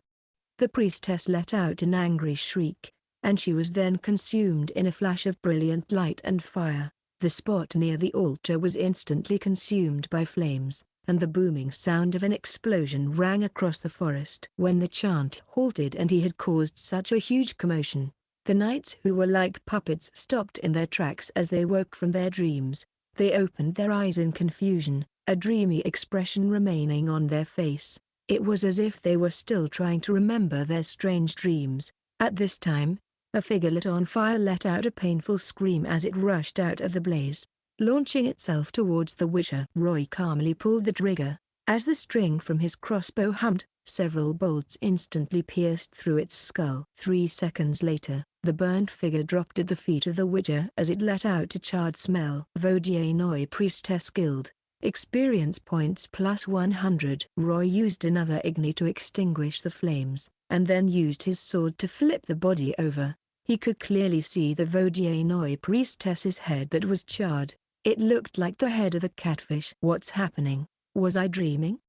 The priestess let out an angry shriek, and she was then consumed in a flash of brilliant light and fire. The spot near the altar was instantly consumed by flames, and the booming sound of an explosion rang across the forest. When the chant halted and he had caused such a huge commotion, the knights who were like puppets stopped in their tracks as they woke from their dreams. They opened their eyes in confusion, a dreamy expression remaining on their face. It was as if they were still trying to remember their strange dreams. At this time, a figure lit on fire let out a painful scream as it rushed out of the blaze, launching itself towards the witcher. Roy calmly pulled the trigger. As the string from his crossbow hummed, several bolts instantly pierced through its skull. 3 seconds later, the burnt figure dropped at the feet of the witcher as it let out a charred smell. Vodyanoi Priestess Guild. Experience points plus 100. Roy used another Igni to extinguish the flames, and then used his sword to flip the body over. He could clearly see the Vodyanoi Priestess's head that was charred. It looked like the head of a catfish. "What's happening? Was I dreaming?"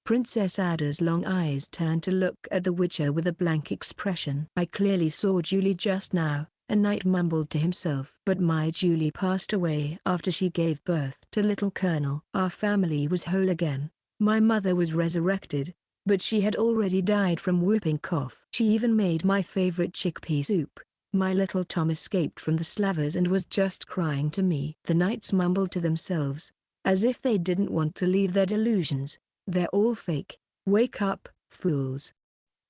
Princess Ada's long eyes turned to look at the witcher with a blank expression. "I clearly saw Julie just now," a knight mumbled to himself. "But my Julie passed away after she gave birth to little Colonel. Our family was whole again. My mother was resurrected, but she had already died from whooping cough. She even made my favorite chickpea soup. My little Tom escaped from the slavers and was just crying to me." The knights mumbled to themselves, as if they didn't want to leave their delusions. "They're all fake. Wake up, fools."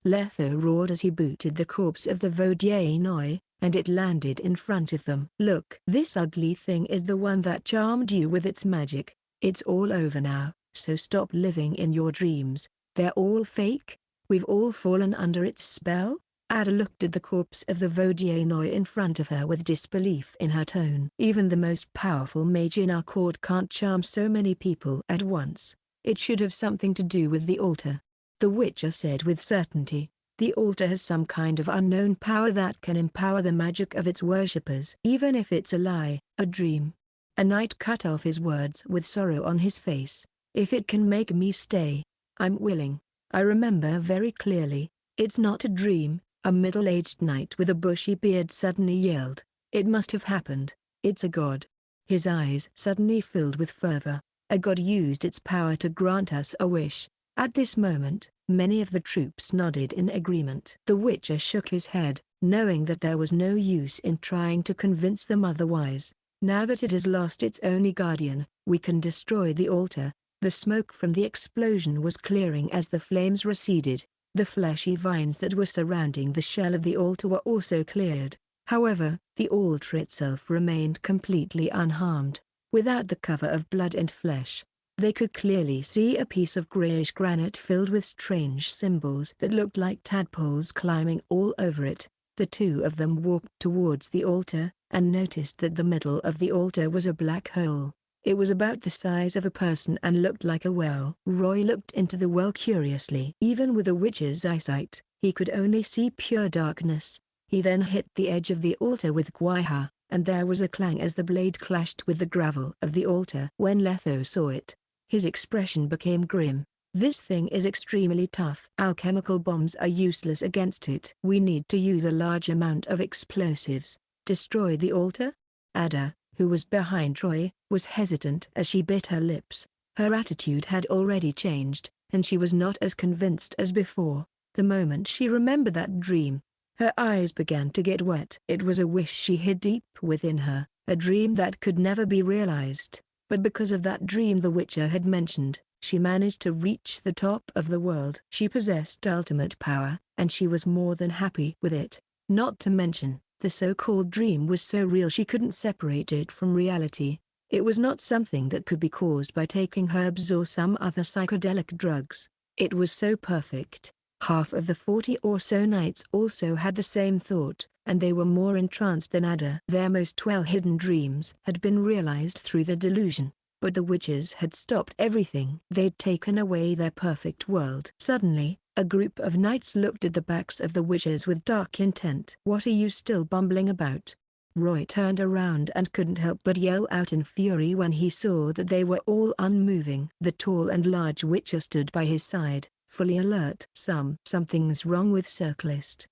Letho roared as he booted the corpse of the Vodyanoi, and it landed in front of them. "Look, this ugly thing is the one that charmed you with its magic. It's all over now, so stop living in your dreams. They're all fake. We've all fallen under its spell." Ada looked at the corpse of the Vodyanoi in front of her with disbelief in her tone. "Even the most powerful mage in our court can't charm so many people at once. It should have something to do with the altar," the witcher said with certainty. "The altar has some kind of unknown power that can empower the magic of its worshippers. Even if it's a lie, a dream." A knight cut off his words with sorrow on his face. "If it can make me stay, I'm willing. I remember very clearly. It's not a dream," a middle-aged knight with a bushy beard suddenly yelled. "It must have happened. It's a god." His eyes suddenly filled with fervor. "A god used its power to grant us a wish." At this moment, many of the troops nodded in agreement. The witcher shook his head, knowing that there was no use in trying to convince them otherwise. "Now that it has lost its only guardian, we can destroy the altar." The smoke from the explosion was clearing as the flames receded. The fleshy vines that were surrounding the shell of the altar were also cleared. However, the altar itself remained completely unharmed. Without the cover of blood and flesh, they could clearly see a piece of grayish granite filled with strange symbols that looked like tadpoles climbing all over it. The two of them walked towards the altar, and noticed that the middle of the altar was a black hole. It was about the size of a person and looked like a well. Roy looked into the well curiously. Even with a witch's eyesight, he could only see pure darkness. He then hit the edge of the altar with Gwiha, and there was a clang as the blade clashed with the gravel of the altar. When Letho saw it, his expression became grim. This thing is extremely tough. Alchemical bombs are useless against it. We need to use a large amount of explosives. Destroy the altar? Ada, who was behind Roy, was hesitant as she bit her lips. Her attitude had already changed, and she was not as convinced as before. The moment she remembered that dream, her eyes began to get wet. It was a wish she hid deep within her, a dream that could never be realized. But because of that dream the Witcher had mentioned, she managed to reach the top of the world. She possessed ultimate power, and she was more than happy with it. Not to mention, the so-called dream was so real she couldn't separate it from reality. It was not something that could be caused by taking herbs or some other psychedelic drugs. It was so perfect. Half of the 40 or so knights also had the same thought, and they were more entranced than Ada. Their most well-hidden dreams had been realized through the delusion, but the witches had stopped everything. They'd taken away their perfect world. Suddenly, a group of knights looked at the backs of the witches with dark intent. "What are you still bumbling about?" Roy turned around and couldn't help but yell out in fury when he saw that they were all unmoving. The tall and large witcher stood by his side, fully alert. Something's wrong with Circlist.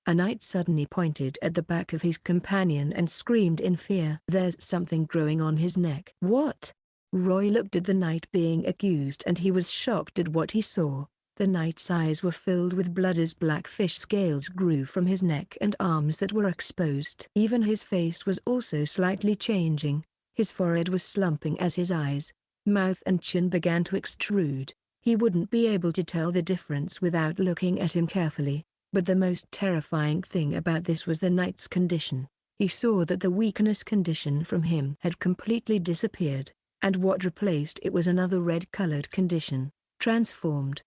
A knight suddenly pointed at the back of his companion and screamed in fear. "There's something growing on his neck." "What?" Roy looked at the knight being accused and he was shocked at what he saw. The knight's eyes were filled with blood as black fish scales grew from his neck and arms that were exposed. Even his face was also slightly changing. His forehead was slumping as his eyes, mouth and chin began to extrude. He wouldn't be able to tell the difference without looking at him carefully. But the most terrifying thing about this was the knight's condition. He saw that the weakness condition from him had completely disappeared, and what replaced it was another red-colored condition. Transformed.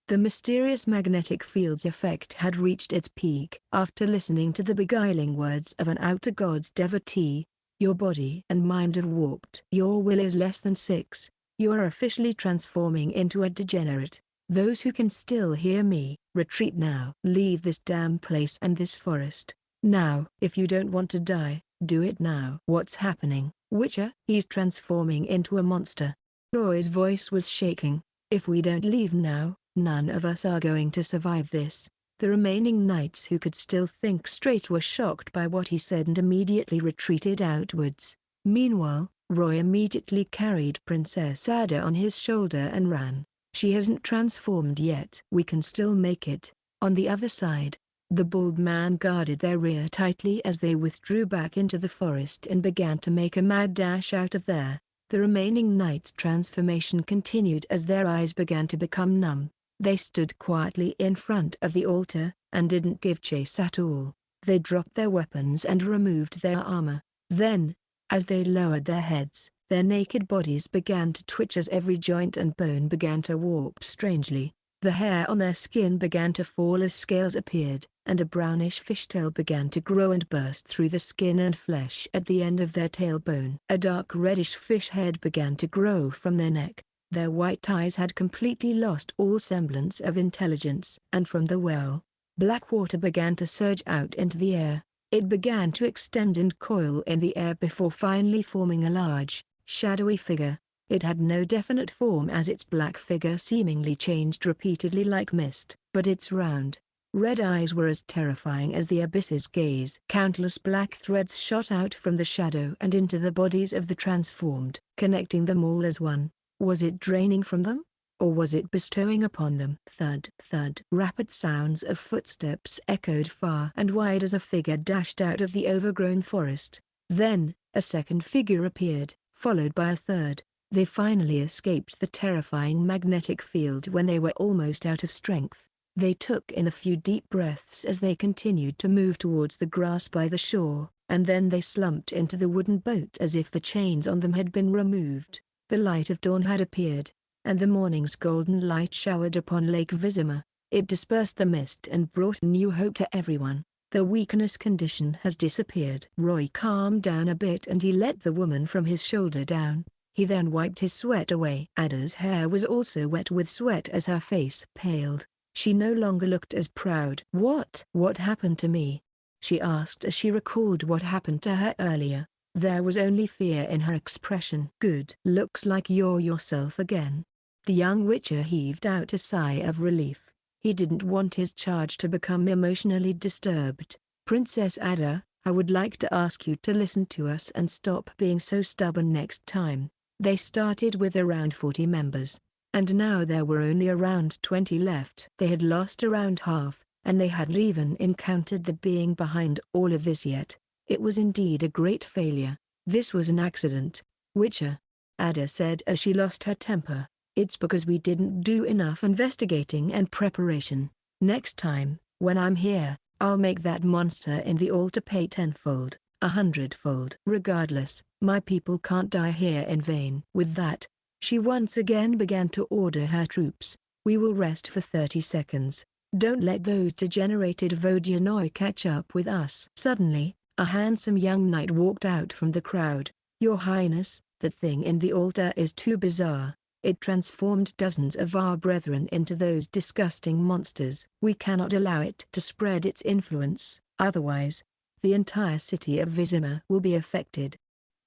The mysterious magnetic field's effect had reached its peak. After listening to the beguiling words of an outer god's devotee, your body and mind have warped. Your will is less than 6. You are officially transforming into a degenerate. Those who can still hear me, retreat now. Leave this damn place and this forest. Now. If you don't want to die, do it now. What's happening, Witcher? He's transforming into a monster. Roy's voice was shaking. If we don't leave now, none of us are going to survive this. The remaining knights who could still think straight were shocked by what he said and immediately retreated outwards. Meanwhile, Roy immediately carried Princess Ada on his shoulder and ran. "She hasn't transformed yet. We can still make it." On the other side, the bald man guarded their rear tightly as they withdrew back into the forest and began to make a mad dash out of there. The remaining knights' transformation continued as their eyes began to become numb. They stood quietly in front of the altar, and didn't give chase at all. They dropped their weapons and removed their armor. Then, as they lowered their heads, their naked bodies began to twitch as every joint and bone began to warp strangely. The hair on their skin began to fall as scales appeared, and a brownish fishtail began to grow and burst through the skin and flesh at the end of their tailbone. A dark reddish fish head began to grow from their neck. Their white eyes had completely lost all semblance of intelligence. And from the well, black water began to surge out into the air. It began to extend and coil in the air before finally forming a large, shadowy figure. It had no definite form as its black figure seemingly changed repeatedly like mist, but its round, red eyes were as terrifying as the abyss's gaze. Countless black threads shot out from the shadow and into the bodies of the transformed, connecting them all as one. Was it draining from them? Or was it bestowing upon them? Thud, thud. Rapid sounds of footsteps echoed far and wide as a figure dashed out of the overgrown forest. Then, a second figure appeared, followed by a third. They finally escaped the terrifying magnetic field when they were almost out of strength. They took in a few deep breaths as they continued to move towards the grass by the shore, and then they slumped into the wooden boat as if the chains on them had been removed. The light of dawn had appeared, and the morning's golden light showered upon Lake Vizima. It dispersed the mist and brought new hope to everyone. The weakness condition has disappeared. Roy calmed down a bit and he let the woman from his shoulder down. He then wiped his sweat away. Ada's hair was also wet with sweat as her face paled. She no longer looked as proud. What happened to me?" she asked as she recalled what happened to her earlier. There was only fear in her expression. "Good. Looks like you're yourself again." The young witcher heaved out a sigh of relief. He didn't want his charge to become emotionally disturbed. "Princess Ada, I would like to ask you to listen to us and stop being so stubborn next time." They started with around 40 members, and now there were only around 20 left. They had lost around half, and they hadn't even encountered the being behind all of this yet. It was indeed a great failure. "This was an accident, Witcher," Ada said as she lost her temper. "It's because we didn't do enough investigating and preparation. Next time, when I'm here, I'll make that monster in the altar pay 10-fold, 100-fold. Regardless, my people can't die here in vain." With that, she once again began to order her troops. "We will rest for 30 seconds. Don't let those degenerated Vodyanoi catch up with us." Suddenly, a handsome young knight walked out from the crowd. "Your Highness, the thing in the altar is too bizarre. It transformed dozens of our brethren into those disgusting monsters. We cannot allow it to spread its influence, otherwise, the entire city of Vizima will be affected."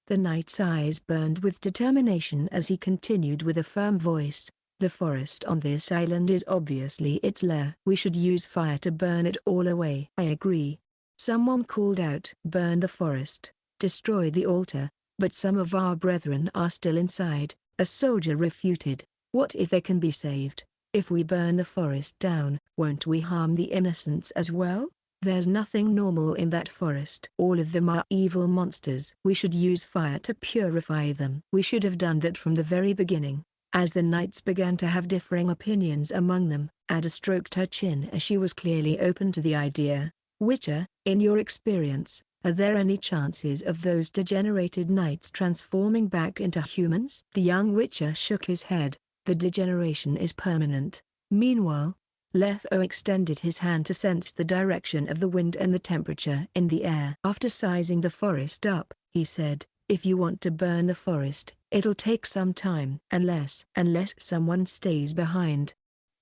The knight's eyes burned with determination as he continued with a firm voice. "The forest on this island is obviously its lair. We should use fire to burn it all away." "I agree." Someone called out. "Burn the forest, destroy the altar, but some of our brethren are still inside," a soldier refuted. "What if they can be saved? If we burn the forest down, won't we harm the innocents as well? There's nothing normal in that forest. All of them are evil monsters. We should use fire to purify them." "We should have done that from the very beginning." As the knights began to have differing opinions among them, Ada stroked her chin as she was clearly open to the idea. "Witcher, in your experience, are there any chances of those degenerated knights transforming back into humans?" The young witcher shook his head. "The degeneration is permanent." Meanwhile, Letho extended his hand to sense the direction of the wind and the temperature in the air. After sizing the forest up, he said, "If you want to burn the forest, it'll take some time. Unless someone stays behind."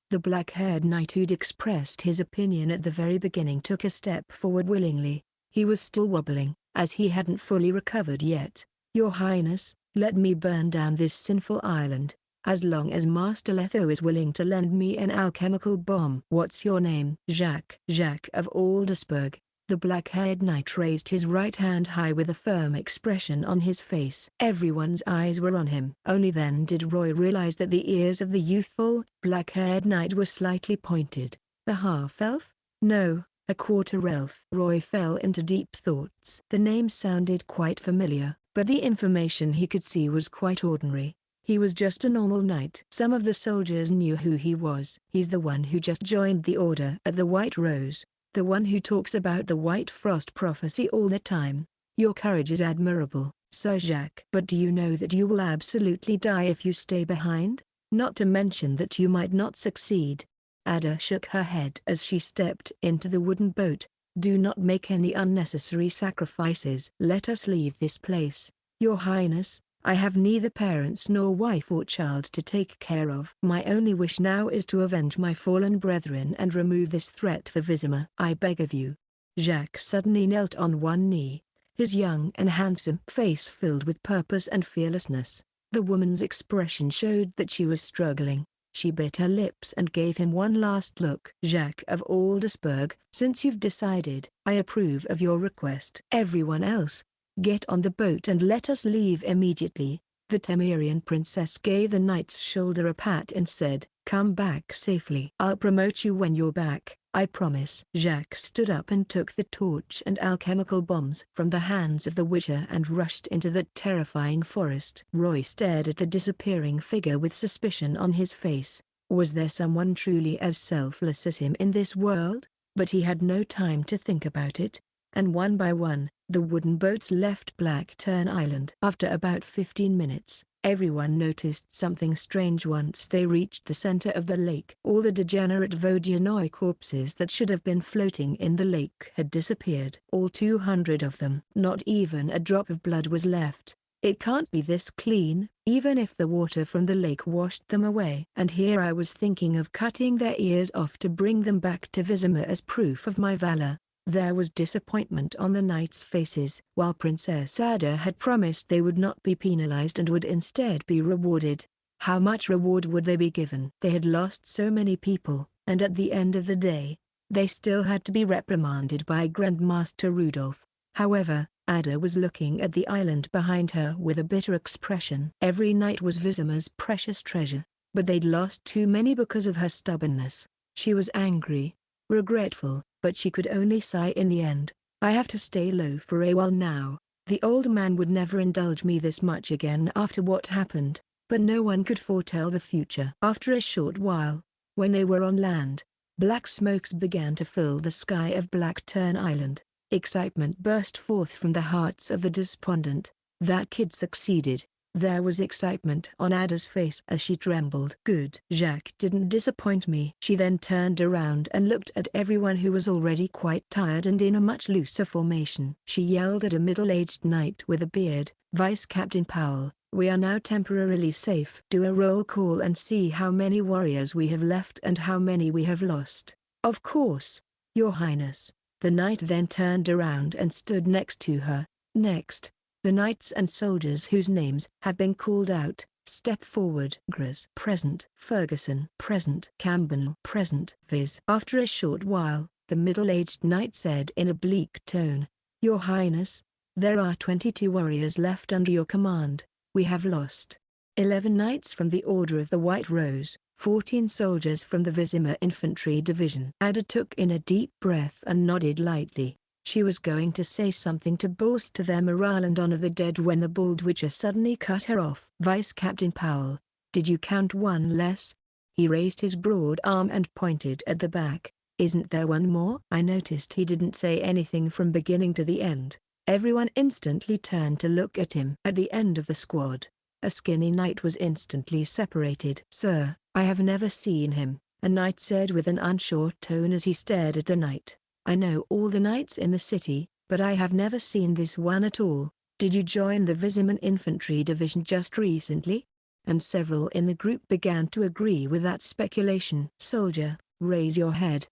The black-haired knight who'd expressed his opinion at the very beginning took a step forward willingly. He was still wobbling, as he hadn't fully recovered yet. "Your Highness, let me burn down this sinful island, as long as Master Letho is willing to lend me an alchemical bomb." "What's your name?" "Jacques." "Jacques of Aldersburg." The black-haired knight raised his right hand high with a firm expression on his face. Everyone's eyes were on him. Only then did Roy realize that the ears of the youthful, black-haired knight were slightly pointed. The half-elf? No, a quarter-elf. Roy fell into deep thoughts. The name sounded quite familiar, but the information he could see was quite ordinary. He was just a normal knight. Some of the soldiers knew who he was. "He's the one who just joined the order at the White Rose. The one who talks about the White Frost prophecy all the time. Your courage is admirable, Sir Jacques. But do you know that you will absolutely die if you stay behind? Not to mention that you might not succeed." Ada shook her head as she stepped into the wooden boat. "Do not make any unnecessary sacrifices. Let us leave this place." "Your Highness, I have neither parents nor wife or child to take care of. My only wish now is to avenge my fallen brethren and remove this threat for Vizima. I beg of you." Jacques suddenly knelt on one knee, his young and handsome face filled with purpose and fearlessness. The woman's expression showed that she was struggling. She bit her lips and gave him one last look. "Jacques of Aldersburg, since you've decided, I approve of your request. Everyone else, get on the boat and let us leave immediately." The Temerian princess gave the knight's shoulder a pat and said, "Come back safely. I'll promote you when you're back, I promise." Jacques stood up and took the torch and alchemical bombs from the hands of the witcher and rushed into the terrifying forest. Roy stared at the disappearing figure with suspicion on his face. Was there someone truly as selfless as him in this world? But he had no time to think about it, and one by one, the wooden boats left Blackturn Island. After about 15 minutes, Everyone noticed something strange once they reached the center of the lake. All the degenerate Vodyanoi corpses that should have been floating in the lake had disappeared. All 200 of them. Not even a drop of blood was left. It can't be this clean, even if the water from the lake washed them away. And here I was thinking of cutting their ears off to bring them back to Vizima as proof of my valor. There was disappointment on the knights' faces. While Princess Ada had promised they would not be penalized and would instead be rewarded, how much reward would they be given? They had lost so many people, and at the end of the day, they still had to be reprimanded by Grandmaster Rudolph. However, Ada was looking at the island behind her with a bitter expression. Every knight was Vizima's precious treasure, but they'd lost too many because of her stubbornness. She was angry, regretful, but she could only sigh in the end. I have to stay low for a while now. The old man would never indulge me this much again after what happened, but no one could foretell the future. After a short while, when they were on land, black smokes began to fill the sky of Blackturn Island. Excitement burst forth from the hearts of the despondent. That kid succeeded. There was excitement on Ada's face as she trembled. Good. Jacques didn't disappoint me. She then turned around and looked at everyone who was already quite tired and in a much looser formation. She yelled at a middle-aged knight with a beard, "Vice Captain Powell, we are now temporarily safe. Do a roll call and see how many warriors we have left and how many we have lost." "Of course, Your Highness." The knight then turned around and stood next to her. Next, the knights and soldiers whose names had been called out, step forward. Gras present. Ferguson present. Campbell present. Viz. After a short while, the middle-aged knight said in a bleak tone, "Your Highness, there are 22 warriors left under your command. We have lost 11 knights from the Order of the White Rose, 14 soldiers from the Vizima Infantry Division." Ada took in a deep breath and nodded lightly. She was going to say something to bolster their morale and honor the dead when the bald witcher suddenly cut her off. "Vice Captain Powell, did you count one less?" He raised his broad arm and pointed at the back. "Isn't there one more?" I noticed he didn't say anything from beginning to the end. Everyone instantly turned to look at him. At the end of the squad, a skinny knight was instantly separated. "Sir, I have never seen him," a knight said with an unsure tone as he stared at the knight. "I know all the knights in the city, but I have never seen this one at all. Did you join the Viziman Infantry Division just recently?" And several in the group began to agree with that speculation. "Soldier, raise your head."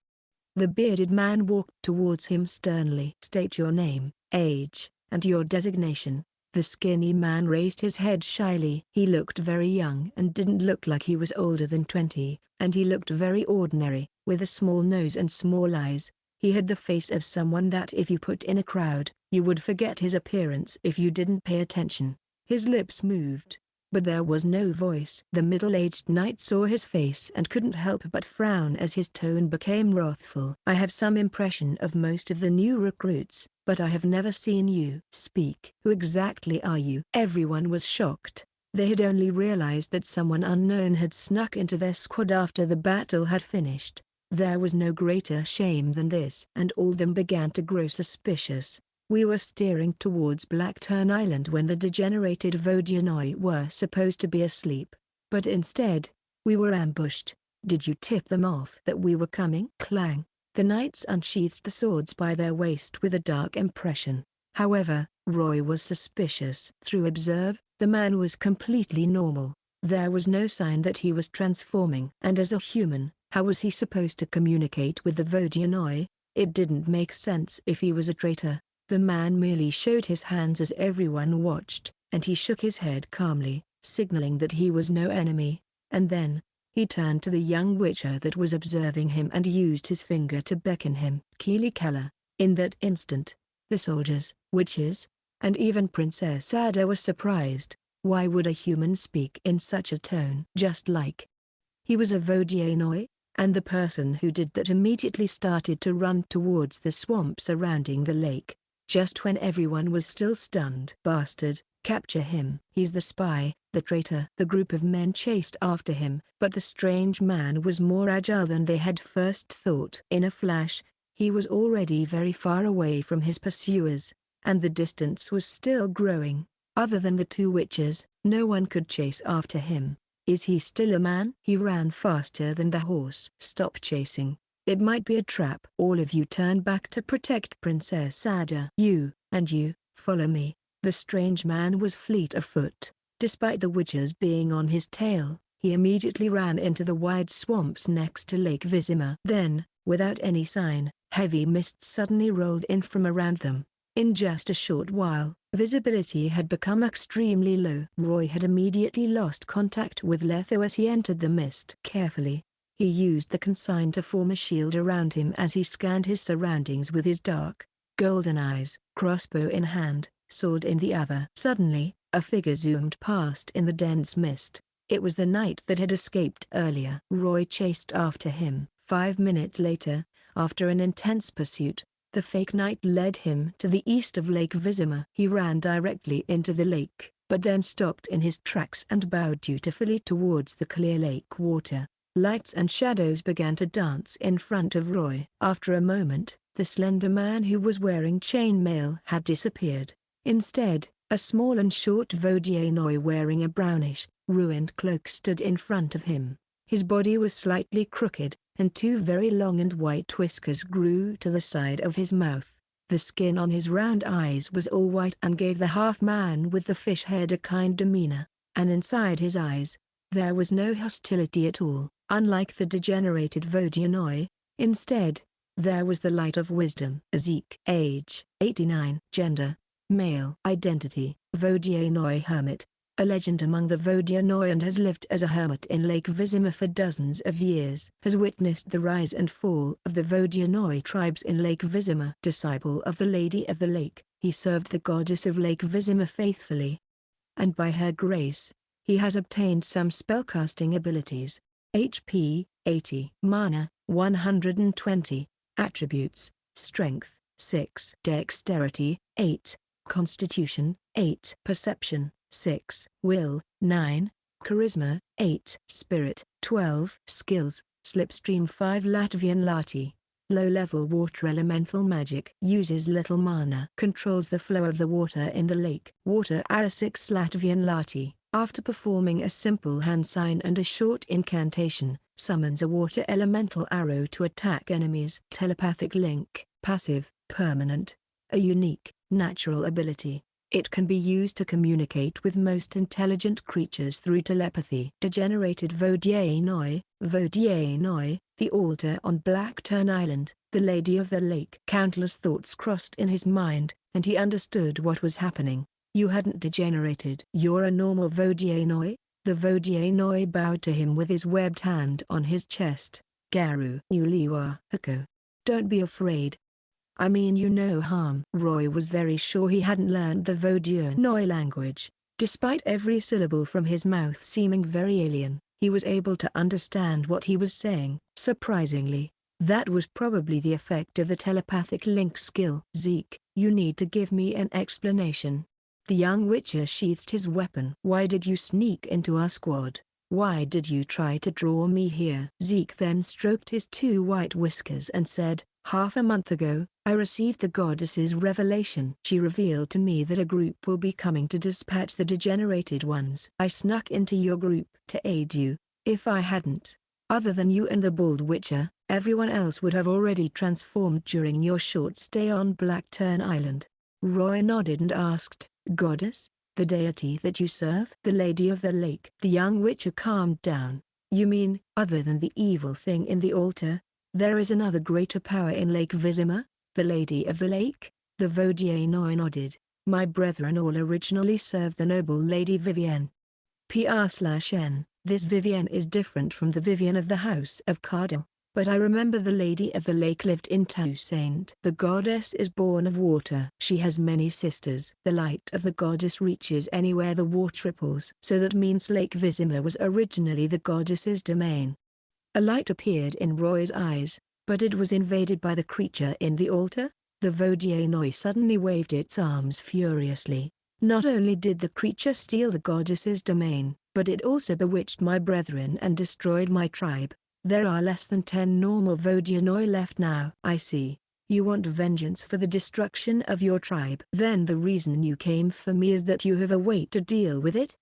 The bearded man walked towards him sternly. "State your name, age, and your designation." The skinny man raised his head shyly. He looked very young and didn't look like he was older than 20, and he looked very ordinary, with a small nose and small eyes. He had the face of someone that if you put in a crowd, you would forget his appearance if you didn't pay attention. His lips moved, but there was no voice. The middle-aged knight saw his face and couldn't help but frown as his tone became wrathful. "I have some impression of most of the new recruits, but I have never seen you." "Speak. Who exactly are you?" Everyone was shocked. They had only realized that someone unknown had snuck into their squad after the battle had finished. There was no greater shame than this, and all of them began to grow suspicious. We were steering towards Blackturn Island when the degenerated Vodyanoi were supposed to be asleep, but instead, we were ambushed. "Did you tip them off that we were coming?" Clang. The knights unsheathed the swords by their waist with a dark impression. However, Roy was suspicious. Through observe, the man was completely normal. There was no sign that he was transforming. And as a human, how was he supposed to communicate with the Vodyanoi? It didn't make sense if he was a traitor. The man merely showed his hands as everyone watched, and he shook his head calmly, signaling that he was no enemy. And then, he turned to the young witcher that was observing him and used his finger to beckon him. Keely Keller. In that instant, the soldiers, witches, and even Princess Ada were surprised. Why would a human speak in such a tone? Just like he was a Vodyanoi? And the person who did that immediately started to run towards the swamp surrounding the lake. Just when everyone was still stunned. "Bastard, capture him. He's the spy, the traitor." The group of men chased after him, but the strange man was more agile than they had first thought. In a flash, he was already very far away from his pursuers, and the distance was still growing. Other than the two witches, No one could chase after him. Is he still a man? He ran faster than the horse. Stop chasing. It might be a trap. All of you turn back to protect Princess Ada. You, and you, follow me. The strange man was fleet of foot. Despite the witches being on his tail, he immediately ran into the wide swamps next to Lake Vizima. Then, without any sign, heavy mist suddenly rolled in from around them. In just a short while, visibility had become extremely low. Roy had immediately lost contact with Letho as he entered the mist. Carefully, he used the consign to form a shield around him as he scanned his surroundings with his dark, golden eyes, crossbow in hand, sword in the other. Suddenly, a figure zoomed past in the dense mist. It was the knight that had escaped earlier. Roy chased after him. 5 minutes later, after an intense pursuit, the fake knight led him to the east of Lake Vizima. He ran directly into the lake, but then stopped in his tracks and bowed dutifully towards the clear lake water. Lights and shadows began to dance in front of Roy. After a moment, the slender man who was wearing chainmail had disappeared. Instead, a small and short Vodianoi wearing a brownish, ruined cloak stood in front of him. His body was slightly crooked, and 2 very long and white whiskers grew to the side of his mouth. The skin on his round eyes was all white and gave the half-man with the fish head a kind demeanor, and inside his eyes, there was no hostility at all. Unlike the degenerated Vodianoi, instead, there was the light of wisdom. Zeke. Age, 89. Gender, male. Identity, Vodianoi hermit. A legend among the Vodianoi and has lived as a hermit in Lake Vizima for dozens of years. Has witnessed the rise and fall of the Vodianoi tribes in Lake Vizima. Disciple of the Lady of the Lake, he served the goddess of Lake Vizima faithfully. And by her grace, he has obtained some spellcasting abilities. HP, 80. Mana, 120. Attributes, Strength, 6. Dexterity, 8. Constitution, 8. Perception, 6. Will, 9. Charisma, 8. Spirit, 12. Skills, Slipstream 5 Latvian Lati. Low-level water elemental magic. Uses little mana. Controls the flow of the water in the lake. Water arrow 6 Latvian Lati. After performing a simple hand sign and a short incantation, summons a water elemental arrow to attack enemies. Telepathic link. Passive, permanent. A unique, natural ability. It can be used to communicate with most intelligent creatures through telepathy. Degenerated Vodianoi, the altar on Blackturn Island, the Lady of the Lake. Countless thoughts crossed in his mind, and he understood what was happening. You hadn't degenerated. You're a normal Vodianoi? The Vodianoi bowed to him with his webbed hand on his chest. Garu Uliwa Hako. Don't be afraid. I mean you no harm. Roy was very sure he hadn't learned the Vodianoi language. Despite every syllable from his mouth seeming very alien, he was able to understand what he was saying. Surprisingly, that was probably the effect of the telepathic link skill. Zeke, you need to give me an explanation. The young witcher sheathed his weapon. Why did you sneak into our squad? Why did you try to draw me here? Zeke then stroked his 2 white whiskers and said, half a month ago, I received the goddess's revelation. She revealed to me that a group will be coming to dispatch the degenerated ones. I snuck into your group to aid you. If I hadn't, other than you and the bald witcher, everyone else would have already transformed during your short stay on Blackturn Island. Roy nodded and asked, Goddess, the deity that you serve? The Lady of the Lake. The young witcher calmed down. You mean, other than the evil thing in the altar, there is another greater power in Lake Vizima? The Lady of the Lake? The Vodianoi nodded. My brethren all originally served the noble Lady Vivienne. PR/N. This Vivienne is different from the Vivienne of the House of Kaer, but I remember the Lady of the Lake lived in Toussaint. The goddess is born of water. She has many sisters. The light of the goddess reaches anywhere the water ripples. So that means Lake Vizima was originally the goddess's domain. A light appeared in Roy's eyes, but it was invaded by the creature in the altar. The Vodianoi suddenly waved its arms furiously. Not only did the creature steal the goddess's domain, but it also bewitched my brethren and destroyed my tribe. There are less than 10 normal Vodianoi left now. I see. You want vengeance for the destruction of your tribe. Then the reason you came for me is that you have a way to deal with it?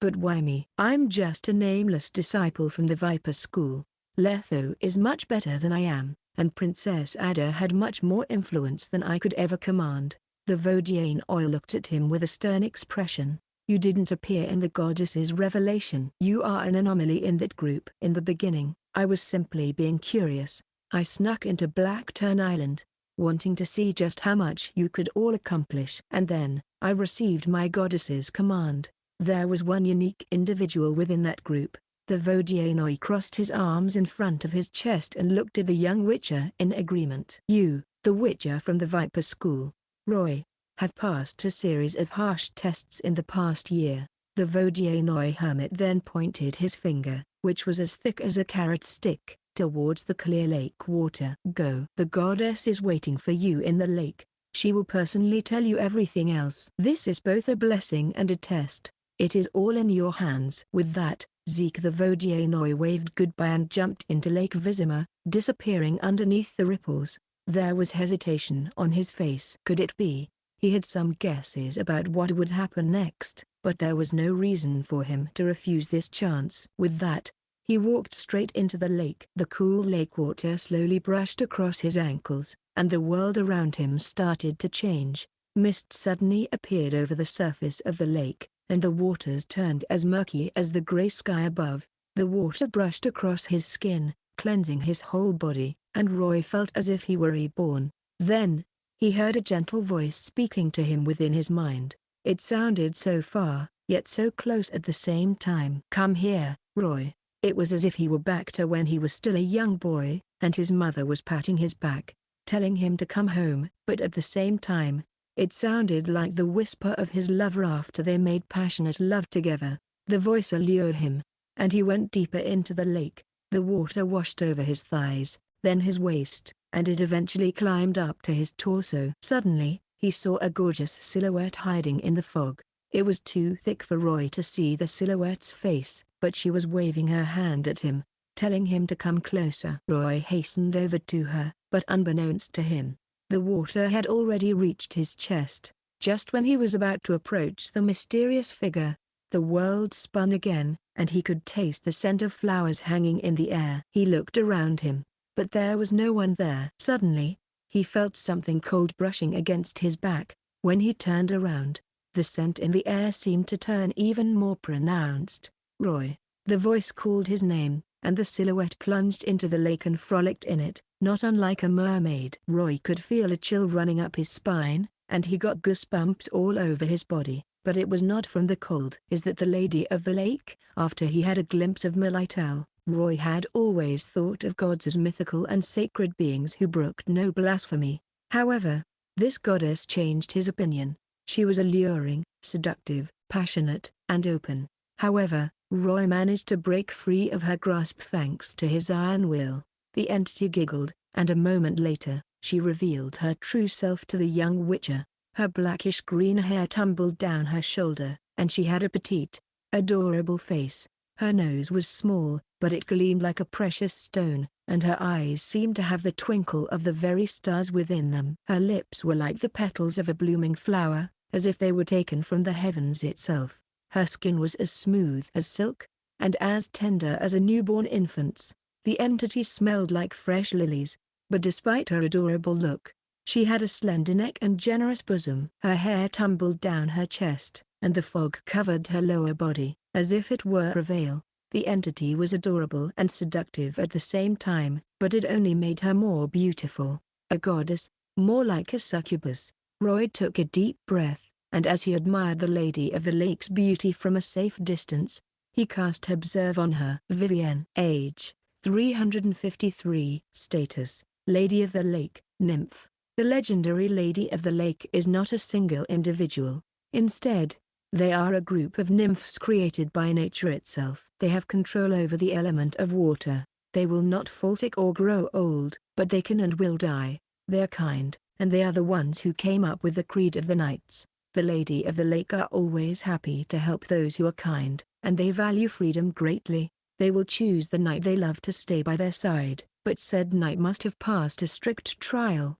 But why me? I'm just a nameless disciple from the Viper School. Letho is much better than I am, and Princess Ada had much more influence than I could ever command. The Vodyanoi looked at him with a stern expression. You didn't appear in the goddess's revelation. You are an anomaly in that group. In the beginning, I was simply being curious. I snuck into Blackturn Island, wanting to see just how much you could all accomplish. And then, I received my goddess's command. There was one unique individual within that group. The Vodyanoi crossed his arms in front of his chest and looked at the young Witcher in agreement. You, the Witcher from the Viper School, Roy, have passed a series of harsh tests in the past year. The Vodyanoi hermit then pointed his finger, which was as thick as a carrot stick, towards the clear lake water. Go. The goddess is waiting for you in the lake. She will personally tell you everything else. This is both a blessing and a test. It is all in your hands. With that, Zeke the Vodyanoi waved goodbye and jumped into Lake Vizima, disappearing underneath the ripples. There was hesitation on his face. Could it be? He had some guesses about what would happen next, but there was no reason for him to refuse this chance. With that, he walked straight into the lake. The cool lake water slowly brushed across his ankles, and the world around him started to change. Mist suddenly appeared over the surface of the lake, and the waters turned as murky as the gray sky above. The water brushed across his skin, cleansing his whole body, and Roy felt as if he were reborn. Then, he heard a gentle voice speaking to him within his mind. It sounded so far, yet so close at the same time. Come here, Roy. It was as if he were back to when he was still a young boy, and his mother was patting his back, telling him to come home. But at the same time, it sounded like the whisper of his lover after they made passionate love together. The voice allured him, and he went deeper into the lake. The water washed over his thighs, then his waist, and it eventually climbed up to his torso. Suddenly, he saw a gorgeous silhouette hiding in the fog. It was too thick for Roy to see the silhouette's face, but she was waving her hand at him, telling him to come closer. Roy hastened over to her, but unbeknownst to him, the water had already reached his chest. Just when he was about to approach the mysterious figure, the world spun again, and he could taste the scent of flowers hanging in the air. He looked around him, but there was no one there. Suddenly, he felt something cold brushing against his back. When he turned around, the scent in the air seemed to turn even more pronounced. Roy. The voice called his name, and the silhouette plunged into the lake and frolicked in it, not unlike a mermaid. Roy could feel a chill running up his spine, and he got goosebumps all over his body, but it was not from the cold. Is that the lady of the lake? After he had a glimpse of Melitel, Roy had always thought of gods as mythical and sacred beings who brooked no blasphemy. However, this goddess changed his opinion. She was alluring, seductive, passionate, and open. However, Roy managed to break free of her grasp thanks to his iron will. The entity giggled, and a moment later, she revealed her true self to the young Witcher. Her blackish-green hair tumbled down her shoulder, and she had a petite, adorable face. Her nose was small, but it gleamed like a precious stone, and her eyes seemed to have the twinkle of the very stars within them. Her lips were like the petals of a blooming flower, as if they were taken from the heavens itself. Her skin was as smooth as silk, and as tender as a newborn infant's. The entity smelled like fresh lilies, but despite her adorable look, she had a slender neck and generous bosom. Her hair tumbled down her chest, and the fog covered her lower body, as if it were a veil. The entity was adorable and seductive at the same time, but it only made her more beautiful. A goddess, more like a succubus. Roy took a deep breath, and as he admired the Lady of the Lake's beauty from a safe distance, he cast Observe on her. Vivienne. Age, 353. Status, Lady of the Lake, Nymph. The legendary Lady of the Lake is not a single individual. Instead, they are a group of nymphs created by nature itself. They have control over the element of water. They will not fall sick or grow old, but they can and will die. They are kind, and they are the ones who came up with the creed of the knights. The Lady of the Lake are always happy to help those who are kind, and they value freedom greatly. They will choose the knight they love to stay by their side, but but said night must have passed a strict trial.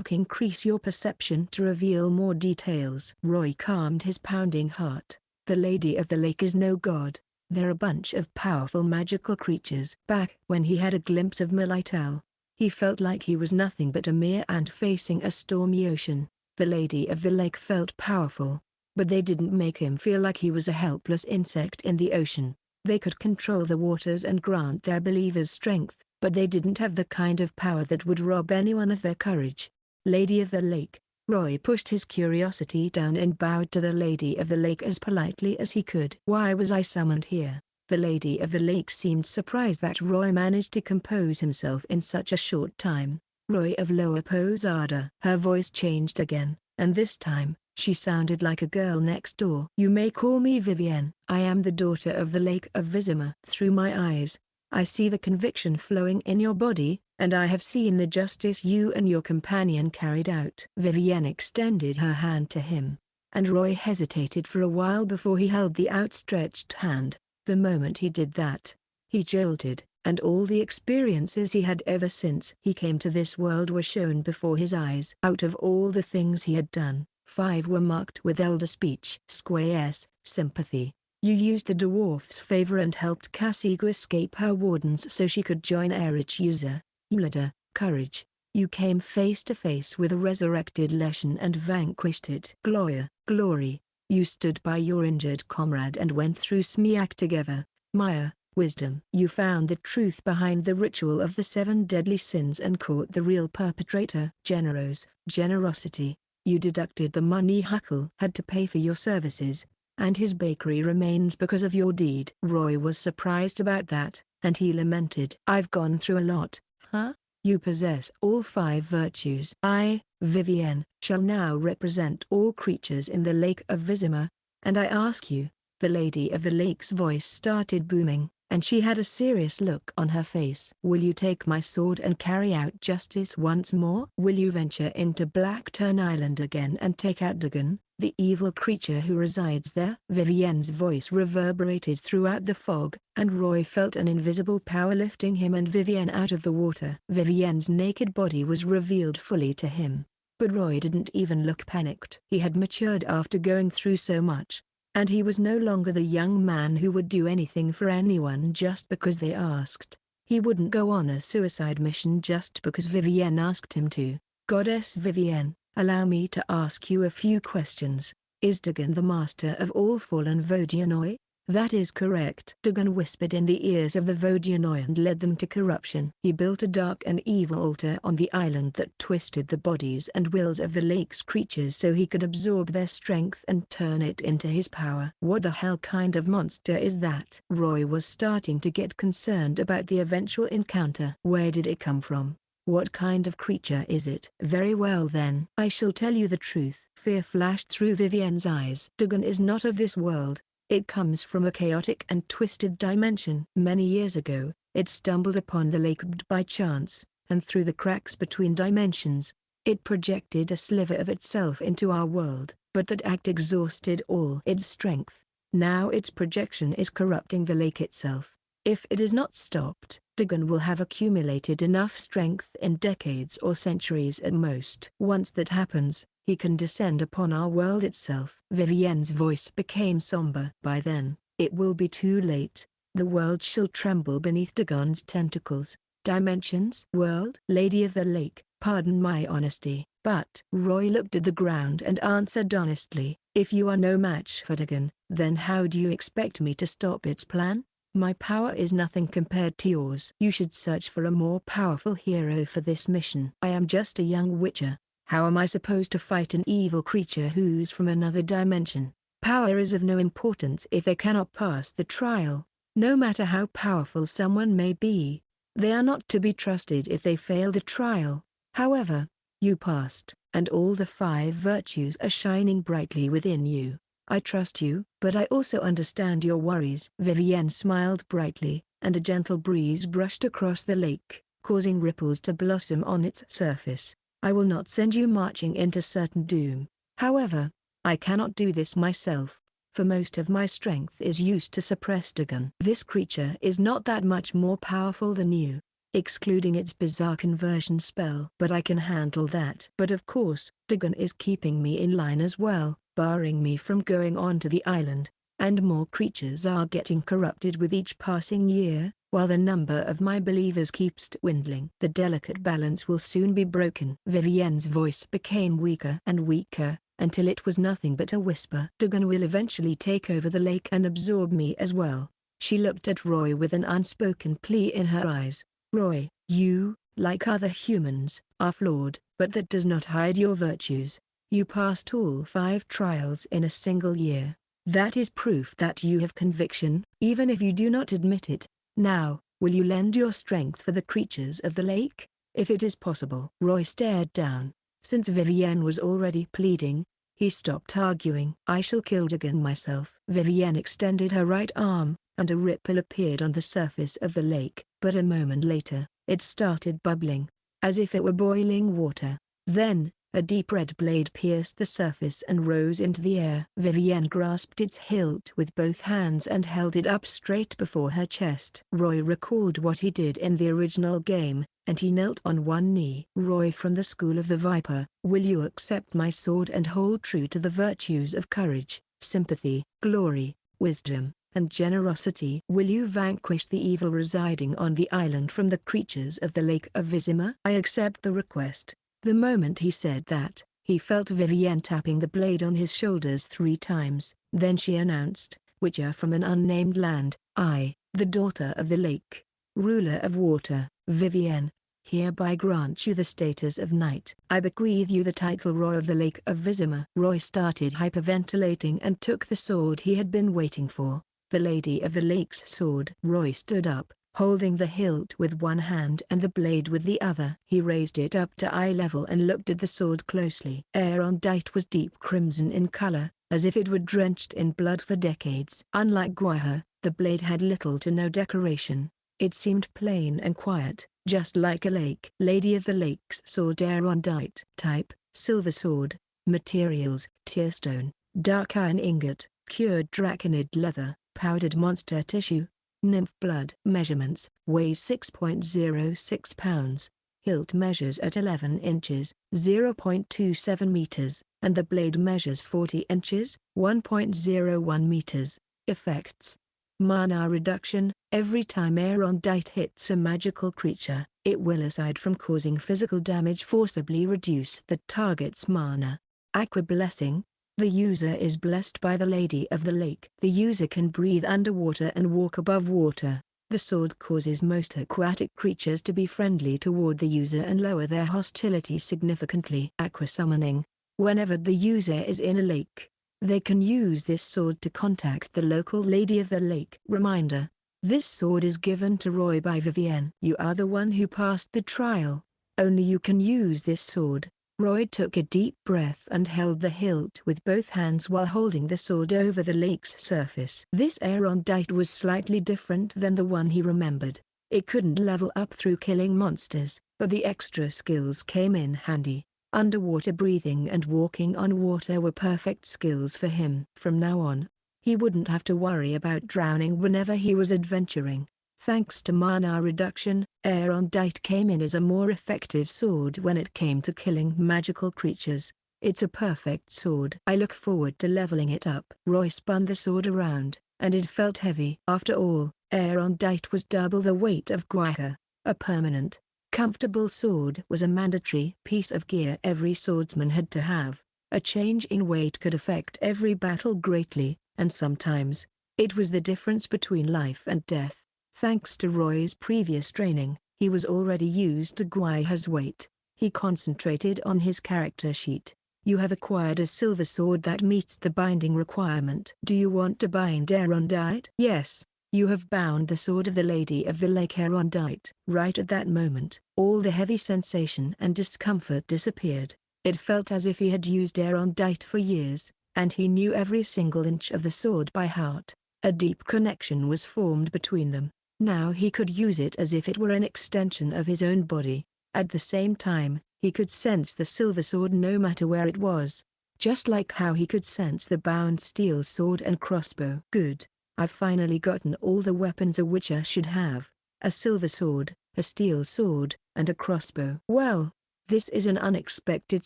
Increase your perception to reveal more details. Roy calmed his pounding heart. The Lady of the Lake is no god. They're a bunch of powerful magical creatures. Back when he had a glimpse of Milital, he felt like he was nothing but a mere ant facing a stormy ocean. The Lady of the Lake felt powerful, but they didn't make him feel like he was a helpless insect in the ocean. They could control the waters and grant their believers strength, but they didn't have the kind of power that would rob anyone of their courage. Lady of the Lake. Roy pushed his curiosity down and bowed to the Lady of the Lake as politely as he could. Why was I summoned here? The Lady of the Lake seemed surprised that Roy managed to compose himself in such a short time. Roy of Lower Posada. Her voice changed again, and this time, she sounded like a girl next door. You may call me Vivienne. I am the daughter of the Lake of Vizima. Through my eyes, I see the conviction flowing in your body, and I have seen the justice you and your companion carried out. Vivienne extended her hand to him, and Roy hesitated for a while before he held the outstretched hand. The moment he did that, he jolted, and all the experiences he had ever since he came to this world were shown before his eyes. Out of all the things he had done, 5 were marked with elder speech. Squares, sympathy. You used the dwarf's favor and helped Kasigo escape her wardens so she could join Erich User. Ulada, courage. You came face to face with a resurrected Leshen and vanquished it. Gloria, glory. You stood by your injured comrade and went through Smiak together. Maya, wisdom. You found the truth behind the ritual of the 7 deadly sins and caught the real perpetrator. Generos, generosity. You deducted the money Huckle had to pay for your services, and his bakery remains because of your deed. Roy was surprised about that, and he lamented. I've gone through a lot, huh? You possess all 5 virtues. I, Vivienne, shall now represent all creatures in the Lake of Vizima, and I ask you, the Lady of the Lake's voice started booming, and she had a serious look on her face. Will you take my sword and carry out justice once more? Will you venture into Blackturn Island again and take out Dagon, the evil creature who resides there? Vivienne's voice reverberated throughout the fog, and Roy felt an invisible power lifting him and Vivienne out of the water. Vivienne's naked body was revealed fully to him, but Roy didn't even look panicked. He had matured after going through so much, and he was no longer the young man who would do anything for anyone just because they asked. He wouldn't go on a suicide mission just because Vivienne asked him to. Goddess Vivienne, allow me to ask you a few questions. Is Dagon the master of all fallen Vodyanoi? That is correct. Dagon whispered in the ears of the Vodyanoi and led them to corruption. He built a dark and evil altar on the island that twisted the bodies and wills of the lake's creatures so he could absorb their strength and turn it into his power. What the hell kind of monster is that? Roy was starting to get concerned about the eventual encounter. Where did it come from? What kind of creature is it? Very well then. I shall tell you the truth. Fear flashed through Vivienne's eyes. Dagon is not of this world. It comes from a chaotic and twisted dimension. Many years ago, it stumbled upon the lake by chance, and through the cracks between dimensions, it projected a sliver of itself into our world, but that act exhausted all its strength. Now its projection is corrupting the lake itself. If it is not stopped, Dagon will have accumulated enough strength in decades or centuries at most. Once that happens, he can descend upon our world itself. Vivienne's voice became somber. By then, it will be too late. The world shall tremble beneath Dagon's tentacles. Dimensions? World? Lady of the Lake, pardon my honesty, but Roy looked at the ground and answered honestly, if you are no match for Dagon, then how do you expect me to stop its plan? My power is nothing compared to yours. You should search for a more powerful hero for this mission. I am just a young witcher. How am I supposed to fight an evil creature who's from another dimension? Power is of no importance if they cannot pass the trial. No matter how powerful someone may be, they are not to be trusted if they fail the trial. However, you passed, and all the 5 virtues are shining brightly within you. I trust you, but I also understand your worries. Vivienne smiled brightly, and a gentle breeze brushed across the lake, causing ripples to blossom on its surface. I will not send you marching into certain doom. However, I cannot do this myself, for most of my strength is used to suppress Dagon. This creature is not that much more powerful than you. excluding its bizarre conversion spell. But I can handle that. But of course, Dagon is keeping me in line as well, barring me from going on to the island. And more creatures are getting corrupted with each passing year, while the number of my believers keeps dwindling. The delicate balance will soon be broken. Vivienne's voice became weaker and weaker, until it was nothing but a whisper. Dagon will eventually take over the lake and absorb me as well. She looked at Roy with an unspoken plea in her eyes. Roy, you, like other humans, are flawed, but that does not hide your virtues. You passed all 5 trials in a single year. That is proof that you have conviction, even if you do not admit it. Now, will you lend your strength for the creatures of the lake? If it is possible. Roy stared down. Since Vivienne was already pleading, he stopped arguing. I shall kill Dagon myself. Vivienne extended her right arm, and a ripple appeared on the surface of the lake. But a moment later, it started bubbling, as if it were boiling water. Then, a deep red blade pierced the surface and rose into the air. Vivienne grasped its hilt with both hands and held it up straight before her chest. Roy recalled what he did in the original game, and he knelt on one knee. Roy from the School of the Viper, will you accept my sword and hold true to the virtues of courage, sympathy, glory, wisdom, and generosity? Will you vanquish the evil residing on the island from the creatures of the Lake of Vizima? I accept the request. The moment he said that, he felt Vivienne tapping the blade on his shoulders 3 times. Then she announced, Witcher from an unnamed land, I, the daughter of the lake, ruler of water, Vivienne, hereby grant you the status of knight. I bequeath you the title Roy of the Lake of Vizima. Roy started hyperventilating and took the sword he had been waiting for, the Lady of the Lake's sword. Roy stood up, holding the hilt with one hand and the blade with the other. He raised it up to eye level and looked at the sword closely. Erondite was deep crimson in color, as if it were drenched in blood for decades. Unlike Guaha, the blade had little to no decoration. It seemed plain and quiet, just like a lake. Lady of the Lake's sword. Erondite. Type, silver sword. Materials, tearstone, dark iron ingot, cured draconid leather, powdered monster tissue, nymph blood. Measurements, weighs 6.06 pounds. Hilt measures at 11 inches, 0.27 meters, and the blade measures 40 inches, 1.01 meters. Effects. Mana reduction. Every time Erondite hits a magical creature, it will, aside from causing physical damage, forcibly reduce the target's mana. Aqua blessing. The user is blessed by the Lady of the Lake. The user can breathe underwater and walk above water. The sword causes most aquatic creatures to be friendly toward the user and lower their hostility significantly. Aqua summoning. Whenever the user is in a lake, they can use this sword to contact the local Lady of the Lake. Reminder. This sword is given to Roy by Vivienne. You are the one who passed the trial. Only you can use this sword. Roy took a deep breath and held the hilt with both hands while holding the sword over the lake's surface. This Erondite was slightly different than the one he remembered. It couldn't level up through killing monsters, but the extra skills came in handy. Underwater breathing and walking on water were perfect skills for him. From now on, he wouldn't have to worry about drowning whenever he was adventuring. Thanks to mana reduction, Erondite came in as a more effective sword when it came to killing magical creatures. It's a perfect sword. I look forward to leveling it up. Roy spun the sword around, and it felt heavy. After all, Erondite was double the weight of Guaha. A permanent, comfortable sword was a mandatory piece of gear every swordsman had to have. A change in weight could affect every battle greatly, and sometimes, it was the difference between life and death. Thanks to Roy's previous training, he was already used to Guaha's weight. He concentrated on his character sheet. You have acquired a silver sword that meets the binding requirement. Do you want to bind Erondite? Yes. You have bound the sword of the Lady of the Lake Erondite. Right at that moment, all the heavy sensation and discomfort disappeared. It felt as if he had used Erondite for years, and he knew every single inch of the sword by heart. A deep connection was formed between them. Now he could use it as if it were an extension of his own body. At the same time, he could sense the silver sword no matter where it was. Just like how he could sense the bound steel sword and crossbow. Good. I've finally gotten all the weapons a witcher should have. A silver sword, a steel sword, and a crossbow. Well, this is an unexpected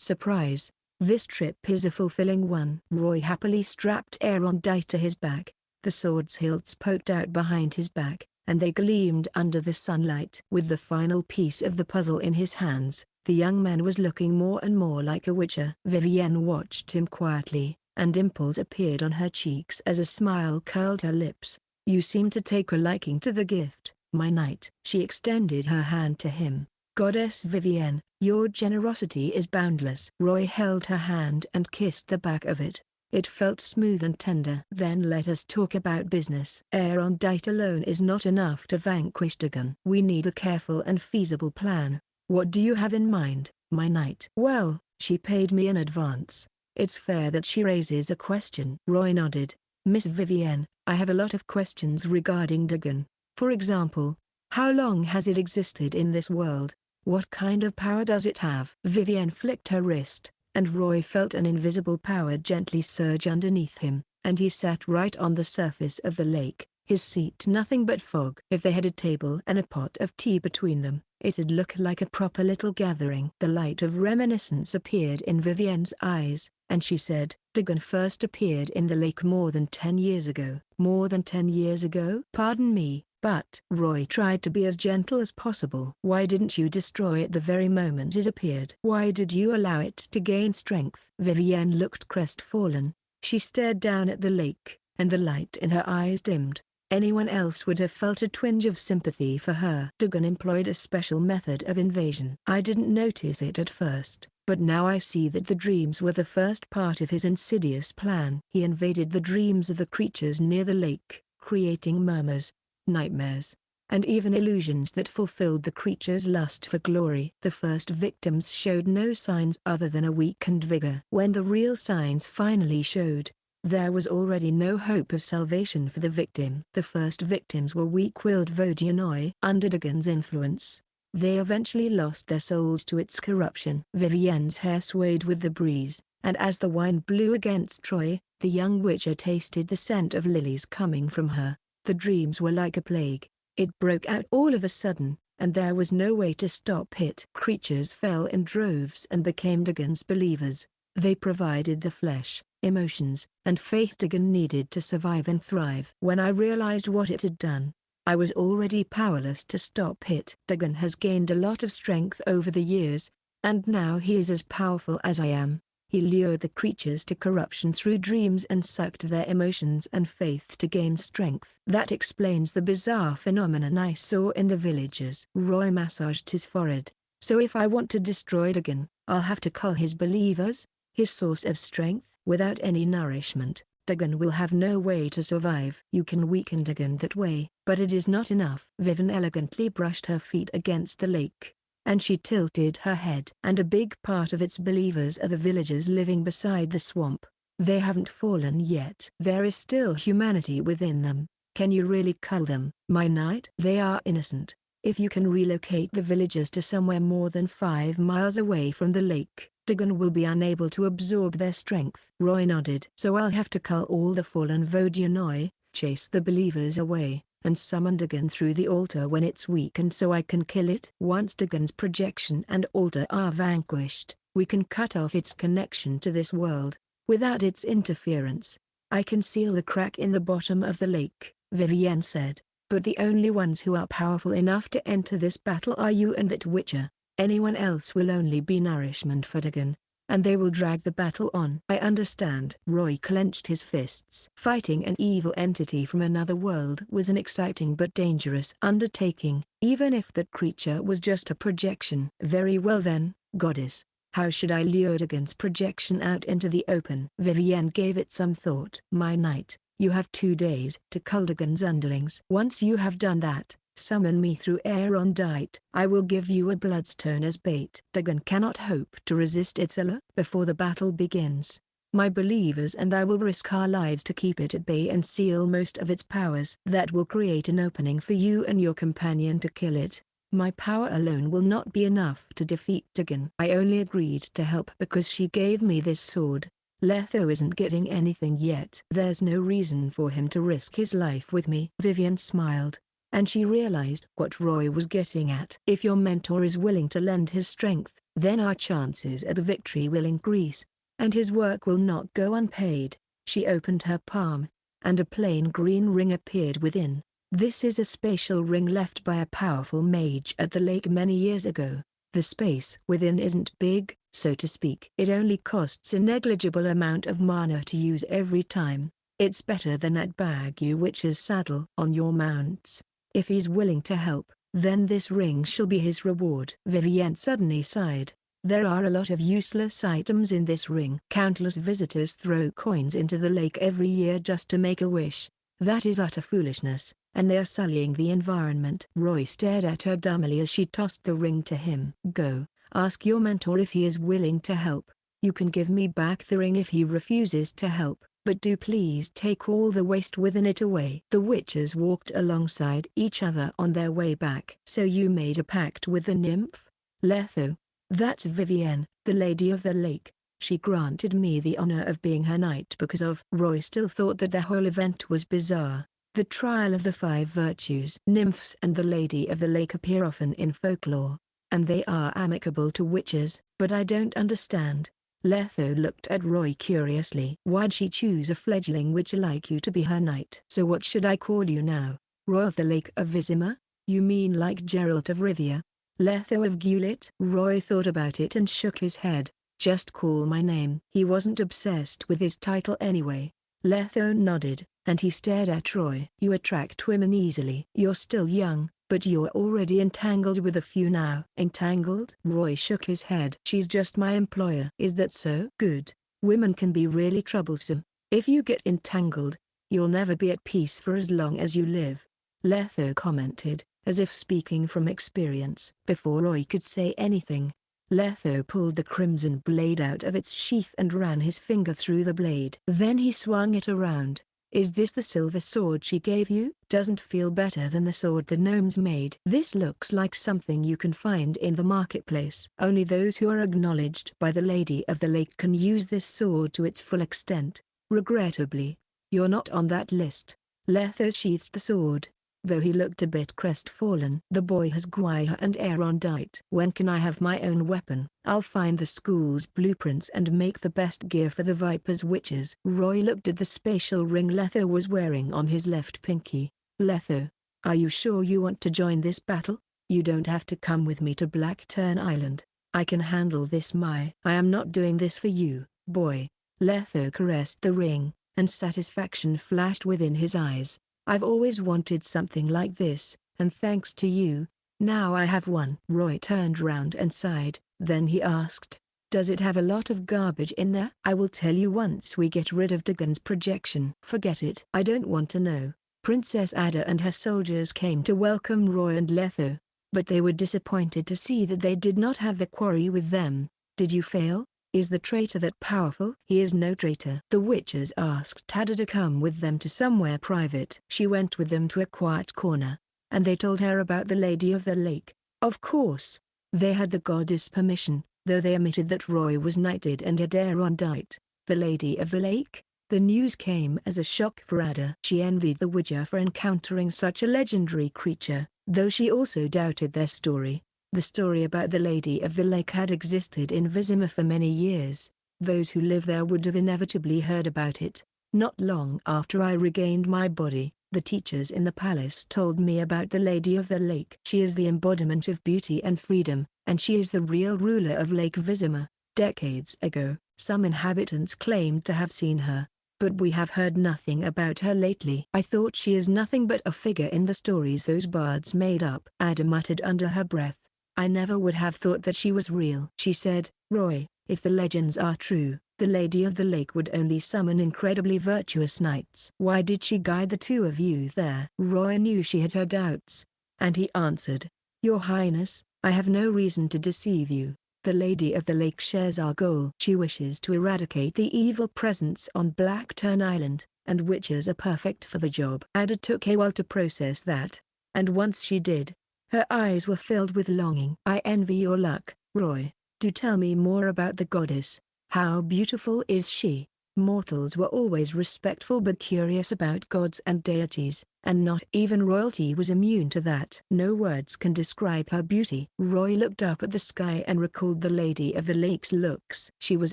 surprise. This trip is a fulfilling one. Roy happily strapped Erendite to his back. The sword's hilts poked out behind his back, and they gleamed under the sunlight. With the final piece of the puzzle in his hands, the young man was looking more and more like a witcher. Vivienne watched him quietly, and dimples appeared on her cheeks as a smile curled her lips. "You seem to take a liking to the gift, my knight." She extended her hand to him. "Goddess Vivienne, your generosity is boundless." Roy held her hand and kissed the back of it. It felt smooth and tender. "Then let us talk about business." "Erendite alone is not enough to vanquish Dagon. We need a careful and feasible plan. What do you have in mind, my knight?" "Well, she paid me in advance. It's fair that she raises a question." Roy nodded. "Miss Vivienne, I have a lot of questions regarding Dagon. For example, how long has it existed in this world? What kind of power does it have?" Vivienne flicked her wrist, and Roy felt an invisible power gently surge underneath him, and he sat right on the surface of the lake, his seat nothing but fog. If they had a table and a pot of tea between them, it'd look like a proper little gathering. The light of reminiscence appeared in Vivienne's eyes, and she said, "Dagon first appeared in the lake more than 10 years ago." "More than 10 years ago?" "Pardon me, but..." Roy tried to be as gentle as possible. "Why didn't you destroy it the very moment it appeared? Why did you allow it to gain strength?" Vivienne looked crestfallen. She stared down at the lake, and the light in her eyes dimmed. Anyone else would have felt a twinge of sympathy for her. "Dagon employed a special method of invasion. I didn't notice it at first, but now I see that the dreams were the first part of his insidious plan. He invaded the dreams of the creatures near the lake, creating murmurs, nightmares, and even illusions that fulfilled the creatures' lust for glory." The first victims showed no signs other than a weakened vigor. When the real signs finally showed, there was already no hope of salvation for the victim. The first victims were weak-willed Vodyanoi. Under Dagon's influence, they eventually lost their souls to its corruption. Vivienne's hair swayed with the breeze, and as the wind blew against Troy, the young witcher tasted the scent of lilies coming from her. The dreams were like a plague. It broke out all of a sudden, and there was no way to stop it. Creatures fell in droves and became Dagon's believers. They provided the flesh, emotions, and faith Dagon needed to survive and thrive. When I realized what it had done, I was already powerless to stop it. Dagon has gained a lot of strength over the years, and now he is as powerful as I am. He lured the creatures to corruption through dreams and sucked their emotions and faith to gain strength. That explains the bizarre phenomenon I saw in the villagers. Roy massaged his forehead. "So if I want to destroy Dagon, I'll have to cull his believers, his source of strength? Without any nourishment, Dagon will have no way to survive." "You can weaken Dagon that way, but it is not enough." Vivienne elegantly brushed her feet against the lake, and she tilted her head. "And a big part of its believers are the villagers living beside the swamp. They haven't fallen yet. There is still humanity within them. Can you really cull them, my knight?" "They are innocent. If you can relocate the villagers to somewhere more than 5 miles away from the lake, Dagon will be unable to absorb their strength." Roy nodded. "So I'll have to cull all the fallen Vodyanoi, chase the believers away, and summon Dagon through the altar when it's weakened so I can kill it." "Once Dagon's projection and altar are vanquished, we can cut off its connection to this world. Without its interference, I can seal the crack in the bottom of the lake," Vivienne said. "But the only ones who are powerful enough to enter this battle are you and that witcher. Anyone else will only be nourishment for Dagon, and they will drag the battle on." "I understand." Roy clenched his fists. Fighting an evil entity from another world was an exciting but dangerous undertaking, even if that creature was just a projection. "Very well then, goddess. How should I lure Dagon's projection out into the open?" Vivienne gave it some thought. "My knight, you have 2 days to cull Dagon's underlings. Once you have done that, summon me through Erendite. I will give you a bloodstone as bait. Dagon cannot hope to resist its allure. Before the battle begins, my believers and I will risk our lives to keep it at bay and seal most of its powers. That will create an opening for you and your companion to kill it. My power alone will not be enough to defeat Dagon. I only agreed to help because she gave me this sword. Letho isn't getting anything yet. There's no reason for him to risk his life with me." Vivienne smiled. And she realized what Roy was getting at. If your mentor is willing to lend his strength, then our chances at victory will increase, and his work will not go unpaid. She opened her palm, and a plain green ring appeared within. This is a spatial ring left by a powerful mage at the lake many years ago. The space within isn't big, so to speak. It only costs a negligible amount of mana to use every time. It's better than that bag you witches saddle on your mounts. If he's willing to help, then this ring shall be his reward. Vivienne suddenly sighed. There are a lot of useless items in this ring. Countless visitors throw coins into the lake every year just to make a wish. That is utter foolishness, and they are sullying the environment. Roy stared at her dumbly as she tossed the ring to him. Go, ask your mentor if he is willing to help. You can give me back the ring if he refuses to help, but do please take all the waste within it away. The witches walked alongside each other on their way back. So you made a pact with the nymph? Letho. That's Vivienne, the lady of the lake. She granted me the honor of being her knight because of. Roy still thought that the whole event was bizarre. The trial of the 5 virtues. Nymphs and the lady of the lake appear often in folklore, and they are amicable to witches, but I don't understand. Letho looked at Roy curiously. Why'd she choose a fledgling witch like you to be her knight? So what should I call you now? Roy of the Lake of Vizima? You mean like Geralt of Rivia? Letho of Gulit? Roy thought about it and shook his head. Just call my name. He wasn't obsessed with his title anyway. Letho nodded, and he stared at Roy. You attract women easily. You're still young, but you're already entangled with a few now. Entangled? Roy shook his head. She's just my employer. Is that so? Good. Women can be really troublesome. If you get entangled, you'll never be at peace for as long as you live. Letho commented, as if speaking from experience. Before Roy could say anything, Letho pulled the crimson blade out of its sheath and ran his finger through the blade. Then he swung it around. Is this the silver sword she gave you? Doesn't feel better than the sword the gnomes made. This looks like something you can find in the marketplace. Only those who are acknowledged by the Lady of the Lake can use this sword to its full extent. Regrettably, you're not on that list. Letho sheathed the sword, though he looked a bit crestfallen. The boy has Guaya and Erondite. When can I have my own weapon? I'll find the school's blueprints and make the best gear for the Viper's witches. Roy looked at the spatial ring Letho was wearing on his left pinky. Letho, are you sure you want to join this battle? You don't have to come with me to Blackturn Island. I can handle this. I am not doing this for you, boy. Letho caressed the ring, and satisfaction flashed within his eyes. I've always wanted something like this, and thanks to you, now I have one. Roy turned round and sighed, then he asked, does it have a lot of garbage in there? I will tell you once we get rid of Dagon's projection. Forget it. I don't want to know. Princess Ada and her soldiers came to welcome Roy and Letho, but they were disappointed to see that they did not have the quarry with them. Did you fail? Is the traitor that powerful? He is no traitor. The witches asked Ada to come with them to somewhere private. She went with them to a quiet corner, and they told her about the Lady of the Lake. Of course, they had the goddess' permission, though they admitted that Roy was knighted and had Erondite. The Lady of the Lake? The news came as a shock for Ada. She envied the Witcher for encountering such a legendary creature, though she also doubted their story. The story about the Lady of the Lake had existed in Vizima for many years. Those who live there would have inevitably heard about it. Not long after I regained my body, the teachers in the palace told me about the Lady of the Lake. She is the embodiment of beauty and freedom, and she is the real ruler of Lake Vizima. Decades ago, some inhabitants claimed to have seen her, but we have heard nothing about her lately. I thought she is nothing but a figure in the stories those bards made up. Ada muttered under her breath. I never would have thought that she was real. She said, Roy, if the legends are true, the Lady of the Lake would only summon incredibly virtuous knights. Why did she guide the two of you there? Roy knew she had her doubts, and he answered, Your Highness, I have no reason to deceive you. The Lady of the Lake shares our goal. She wishes to eradicate the evil presence on Blackturn Island, and witches are perfect for the job. Ada took a while to process that, and once she did, her eyes were filled with longing. I envy your luck, Roy. Do tell me more about the goddess. How beautiful is she? Mortals were always respectful but curious about gods and deities, and not even royalty was immune to that. No words can describe her beauty. Roy looked up at the sky and recalled the Lady of the Lake's looks. She was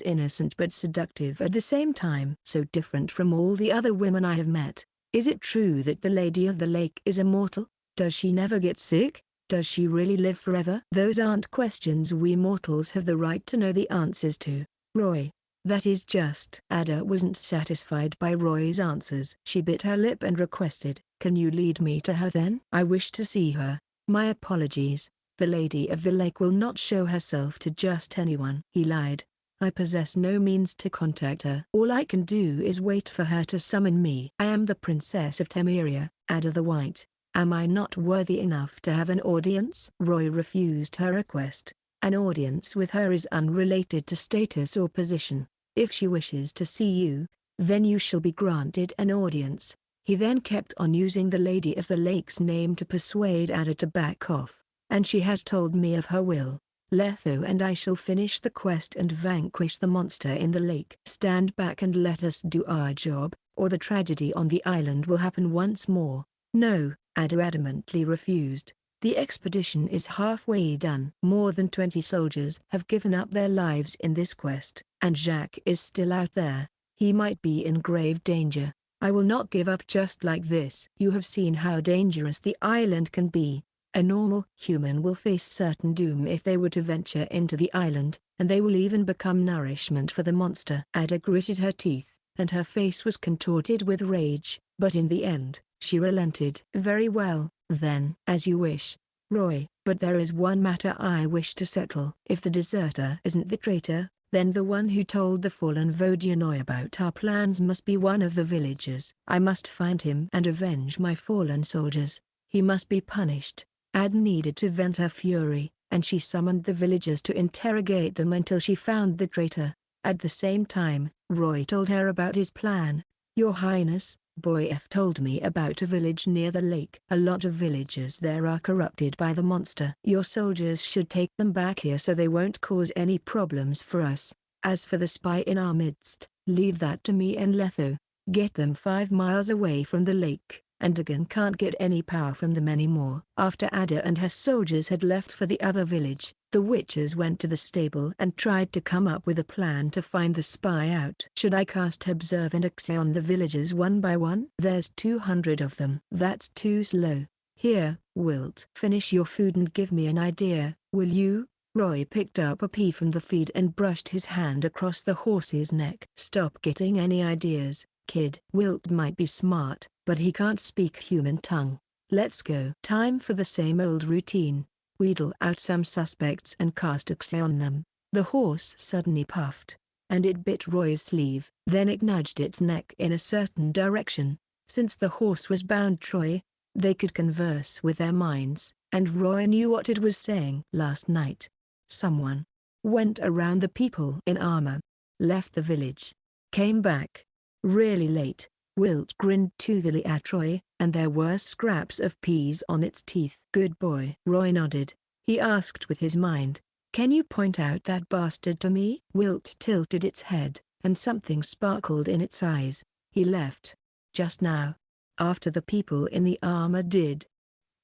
innocent but seductive at the same time. So different from all the other women I have met. Is it true that the Lady of the Lake is immortal? Does she never get sick? Does she really live forever? Those aren't questions we mortals have the right to know the answers to, Roy. That is just. Ada wasn't satisfied by Roy's answers. She bit her lip and requested, "Can you lead me to her then? I wish to see her." "My apologies. The Lady of the Lake will not show herself to just anyone." He lied. "I possess no means to contact her. All I can do is wait for her to summon me. I am the Princess of Temeria, Ada the White. Am I not worthy enough to have an audience?" Roy refused her request. An audience with her is unrelated to status or position. If she wishes to see you, then you shall be granted an audience. He then kept on using the Lady of the Lake's name to persuade Ada to back off. "And she has told me of her will. Letho and I shall finish the quest and vanquish the monster in the lake. Stand back and let us do our job, or the tragedy on the island will happen once more." "No," Ada adamantly refused. "The expedition is halfway done. More than 20 soldiers have given up their lives in this quest, and Jacques is still out there. He might be in grave danger. I will not give up just like this." "You have seen how dangerous the island can be. A normal human will face certain doom if they were to venture into the island, and they will even become nourishment for the monster." Ada gritted her teeth, and her face was contorted with rage, but in the end, she relented. "Very well, then. As you wish, Roy. But there is one matter I wish to settle. If the deserter isn't the traitor, then the one who told the fallen Vodyanoi about our plans must be one of the villagers. I must find him and avenge my fallen soldiers. He must be punished." Ad needed to vent her fury, and she summoned the villagers to interrogate them until she found the traitor. At the same time, Roy told her about his plan. "Your Highness, Boy F told me about a village near the lake. A lot of villagers there are corrupted by the monster. Your soldiers should take them back here so they won't cause any problems for us. As for the spy in our midst, leave that to me and Letho. Get them 5 miles away from the lake, and again can't get any power from them anymore." After Ada and her soldiers had left for the other village, the witches went to the stable and tried to come up with a plan to find the spy out. "Should I cast Observe and Exay on the villagers one by one? There's 200 of them." "That's too slow. Here, Wilt. Finish your food and give me an idea, will you?" Roy picked up a pea from the feed and brushed his hand across the horse's neck. "Stop getting any ideas, kid." Wilt might be smart, but he can't speak human tongue. "Let's go." Time for the same old routine. Wheedle out some suspects and cast Exay on them. The horse suddenly puffed, and it bit Roy's sleeve. Then it nudged its neck in a certain direction. Since the horse was bound Troy, they could converse with their minds, and Roy knew what it was saying. "Last night, someone went around the people in armor, left the village, came back really late." Wilt grinned toothily at Roy, and there were scraps of peas on its teeth. "Good boy." Roy nodded. He asked with his mind, "Can you point out that bastard to me?" Wilt tilted its head, and something sparkled in its eyes. "He left just now, after the people in the armor did.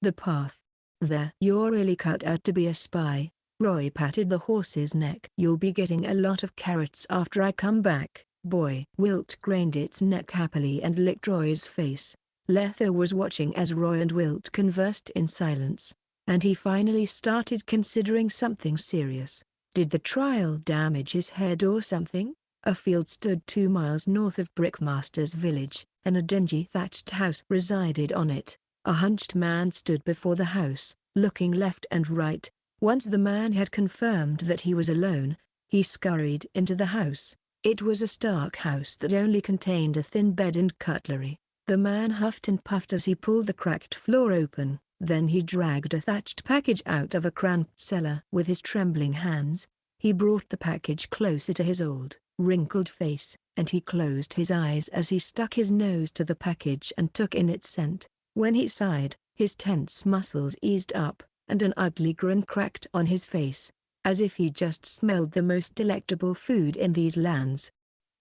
The path there." "You're really cut out to be a spy." Roy patted the horse's neck. "You'll be getting a lot of carrots after I come back, boy." Wilt craned its neck happily and licked Roy's face. Letho was watching as Roy and Wilt conversed in silence, and he finally started considering something serious. Did the trial damage his head or something? A field stood 2 miles north of Brickmaster's village, and a dingy thatched house resided on it. A hunched man stood before the house, looking left and right. Once the man had confirmed that he was alone, he scurried into the house. It was a stark house that only contained a thin bed and cutlery. The man huffed and puffed as he pulled the cracked floor open, then he dragged a thatched package out of a cramped cellar. With his trembling hands, he brought the package closer to his old, wrinkled face, and he closed his eyes as he stuck his nose to the package and took in its scent. When he sighed, his tense muscles eased up, and an ugly grin cracked on his face, as if he just smelled the most delectable food in these lands.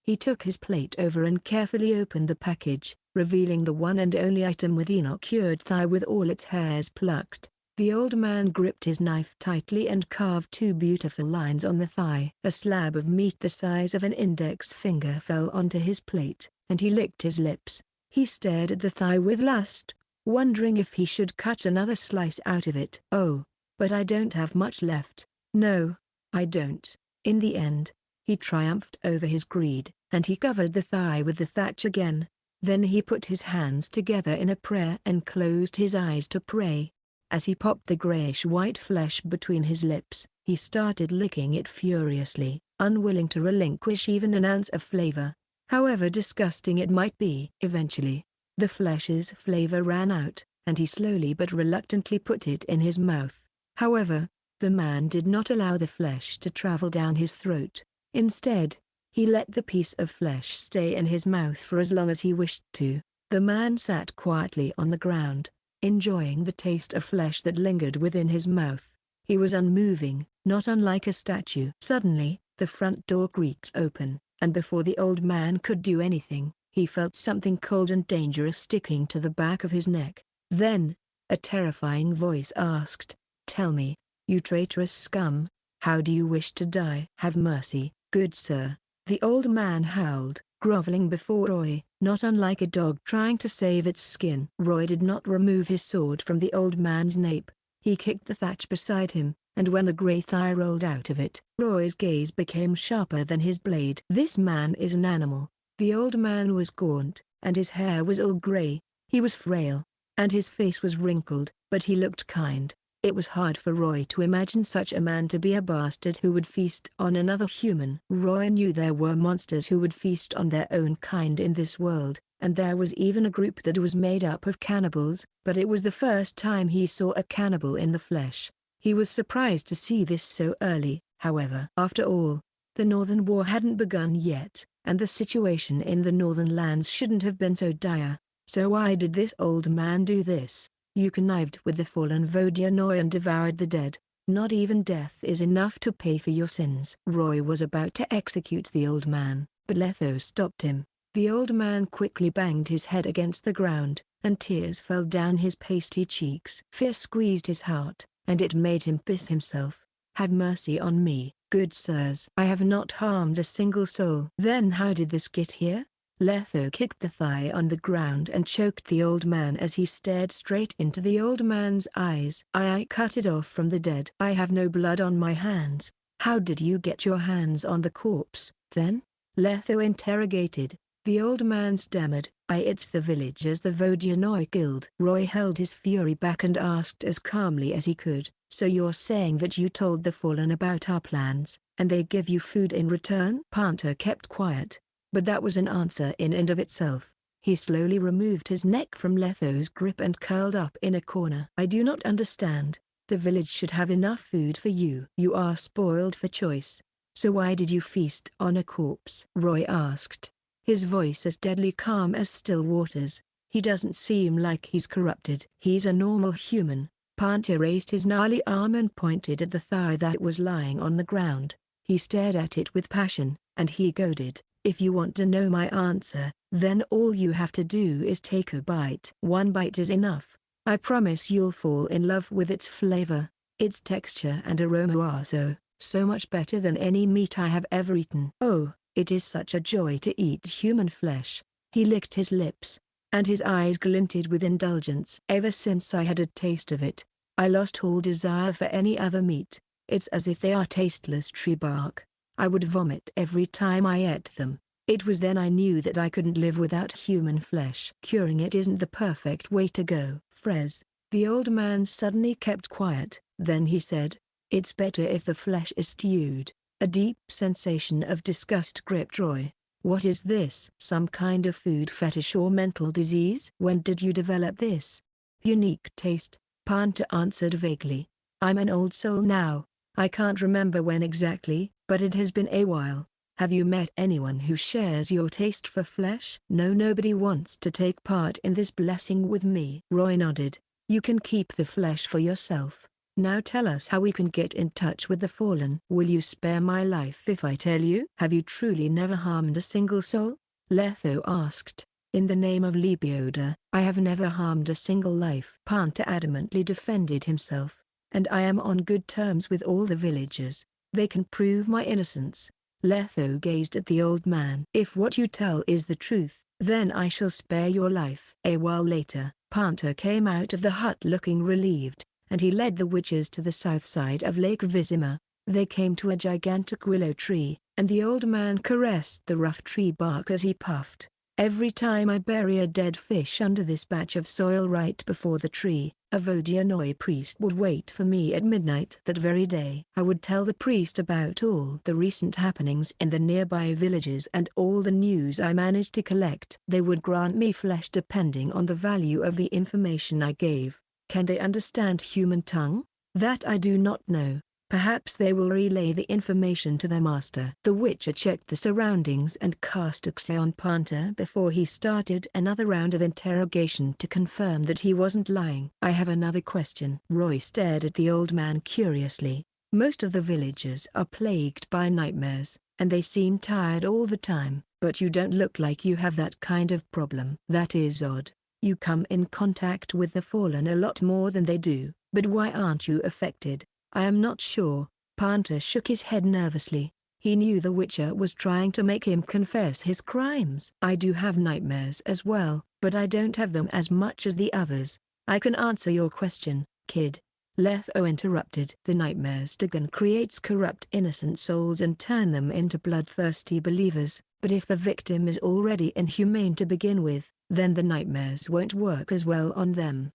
He took his plate over and carefully opened the package, revealing the one and only item with the not-cured thigh with all its hairs plucked. The old man gripped his knife tightly and carved two beautiful lines on the thigh. A slab of meat the size of an index finger fell onto his plate, and he licked his lips. He stared at the thigh with lust, wondering if he should cut another slice out of it. "Oh, but I don't have much left." "No, I don't." In the end, he triumphed over his greed, and he covered the thigh with the thatch again. Then he put his hands together in a prayer and closed his eyes to pray. As he popped the grayish-white flesh between his lips, he started licking it furiously, unwilling to relinquish even an ounce of flavor, however disgusting it might be. Eventually, the flesh's flavor ran out, and he slowly but reluctantly put it in his mouth. However, the man did not allow the flesh to travel down his throat. Instead, he let the piece of flesh stay in his mouth for as long as he wished to. The man sat quietly on the ground, enjoying the taste of flesh that lingered within his mouth. He was unmoving, not unlike a statue. Suddenly, the front door creaked open, and before the old man could do anything, he felt something cold and dangerous sticking to the back of his neck. Then, a terrifying voice asked, "Tell me, you traitorous scum, how do you wish to die?" "Have mercy, good sir," the old man howled, groveling before Roy, not unlike a dog trying to save its skin. Roy did not remove his sword from the old man's nape. He kicked the thatch beside him, and when the gray thigh rolled out of it, Roy's gaze became sharper than his blade. "This man is an animal." The old man was gaunt, and his hair was all gray. He was frail, and his face was wrinkled, but he looked kind. It was hard for Roy to imagine such a man to be a bastard who would feast on another human. Roy knew there were monsters who would feast on their own kind in this world, and there was even a group that was made up of cannibals, but it was the first time he saw a cannibal in the flesh. He was surprised to see this so early. However, after all, the Northern War hadn't begun yet, and the situation in the Northern lands shouldn't have been so dire. So why did this old man do this? "You connived with the fallen Vodyanoi and devoured the dead. Not even death is enough to pay for your sins." Roy was about to execute the old man, but Letho stopped him. The old man quickly banged his head against the ground, and tears fell down his pasty cheeks. Fear squeezed his heart, and it made him piss himself. "Have mercy on me, good sirs. I have not harmed a single soul." "Then how did this get here?" Letho kicked the thigh on the ground and choked the old man as he stared straight into the old man's eyes. I cut it off from the dead. I have no blood on my hands." "How did you get your hands on the corpse, then?" Letho interrogated. The old man stammered, "It's the villagers the Vodyanoi killed." Roy held his fury back and asked as calmly as he could, "So you're saying that you told the Fallen about our plans, and they give you food in return?" Panther kept quiet, but that was an answer in and of itself. He slowly removed his neck from Letho's grip and curled up in a corner. "I do not understand. The village should have enough food for you. You are spoiled for choice. So why did you feast on a corpse?" Roy asked, his voice as deadly calm as still waters. "He doesn't seem like he's corrupted." "He's a normal human." Panther raised his gnarly arm and pointed at the thigh that was lying on the ground. He stared at it with passion, and he goaded, "If you want to know my answer, then all you have to do is take a bite. One bite is enough. I promise you'll fall in love with its flavor. Its texture and aroma are so much better than any meat I have ever eaten." "Oh, it is such a joy to eat human flesh." He licked his lips, and his eyes glinted with indulgence. "Ever since I had a taste of it, I lost all desire for any other meat. It's as if they are tasteless tree bark. I would vomit every time I ate them. It was then I knew that I couldn't live without human flesh." "Curing it isn't the perfect way to go, Frez." The old man suddenly kept quiet, then he said, "It's better if the flesh is stewed." A deep sensation of disgust gripped Roy. "What is this? Some kind of food fetish or mental disease?" "When did you develop this unique taste?" Panther answered vaguely. "I'm an old soul now. I can't remember when exactly, but it has been a while." "Have you met anyone who shares your taste for flesh?" "No, nobody wants to take part in this blessing with me." Roy nodded. "You can keep the flesh for yourself. Now tell us how we can get in touch with the fallen. Will you spare my life if I tell you? Have you truly never harmed a single soul? Letho asked. In the name of Lebioda, I have never harmed a single life. Panther adamantly defended himself. And I am on good terms with all the villagers. They can prove my innocence. Letho gazed at the old man. If what you tell is the truth, then I shall spare your life. A while later, Panther came out of the hut looking relieved, and he led the witches to the south side of Lake Vizima. They came to a gigantic willow tree, and the old man caressed the rough tree bark as he puffed. Every time I bury a dead fish under this patch of soil right before the tree, a Vodyanoi priest would wait for me at midnight that very day. I would tell the priest about all the recent happenings in the nearby villages and all the news I managed to collect. They would grant me flesh depending on the value of the information I gave. Can they understand human tongue? That I do not know. Perhaps they will relay the information to their master. The Witcher checked the surroundings and cast a Xe on Panther before he started another round of interrogation to confirm that he wasn't lying. I have another question. Roy stared at the old man curiously. Most of the villagers are plagued by nightmares, and they seem tired all the time, but you don't look like you have that kind of problem. That is odd. You come in contact with the fallen a lot more than they do, but why aren't you affected? I am not sure. Panther shook his head nervously. He knew the Witcher was trying to make him confess his crimes. I do have nightmares as well, but I don't have them as much as the others. I can answer your question, kid. Letho interrupted. The nightmares Dagon creates corrupt innocent souls and turn them into bloodthirsty believers, but if the victim is already inhumane to begin with, then the nightmares won't work as well on them.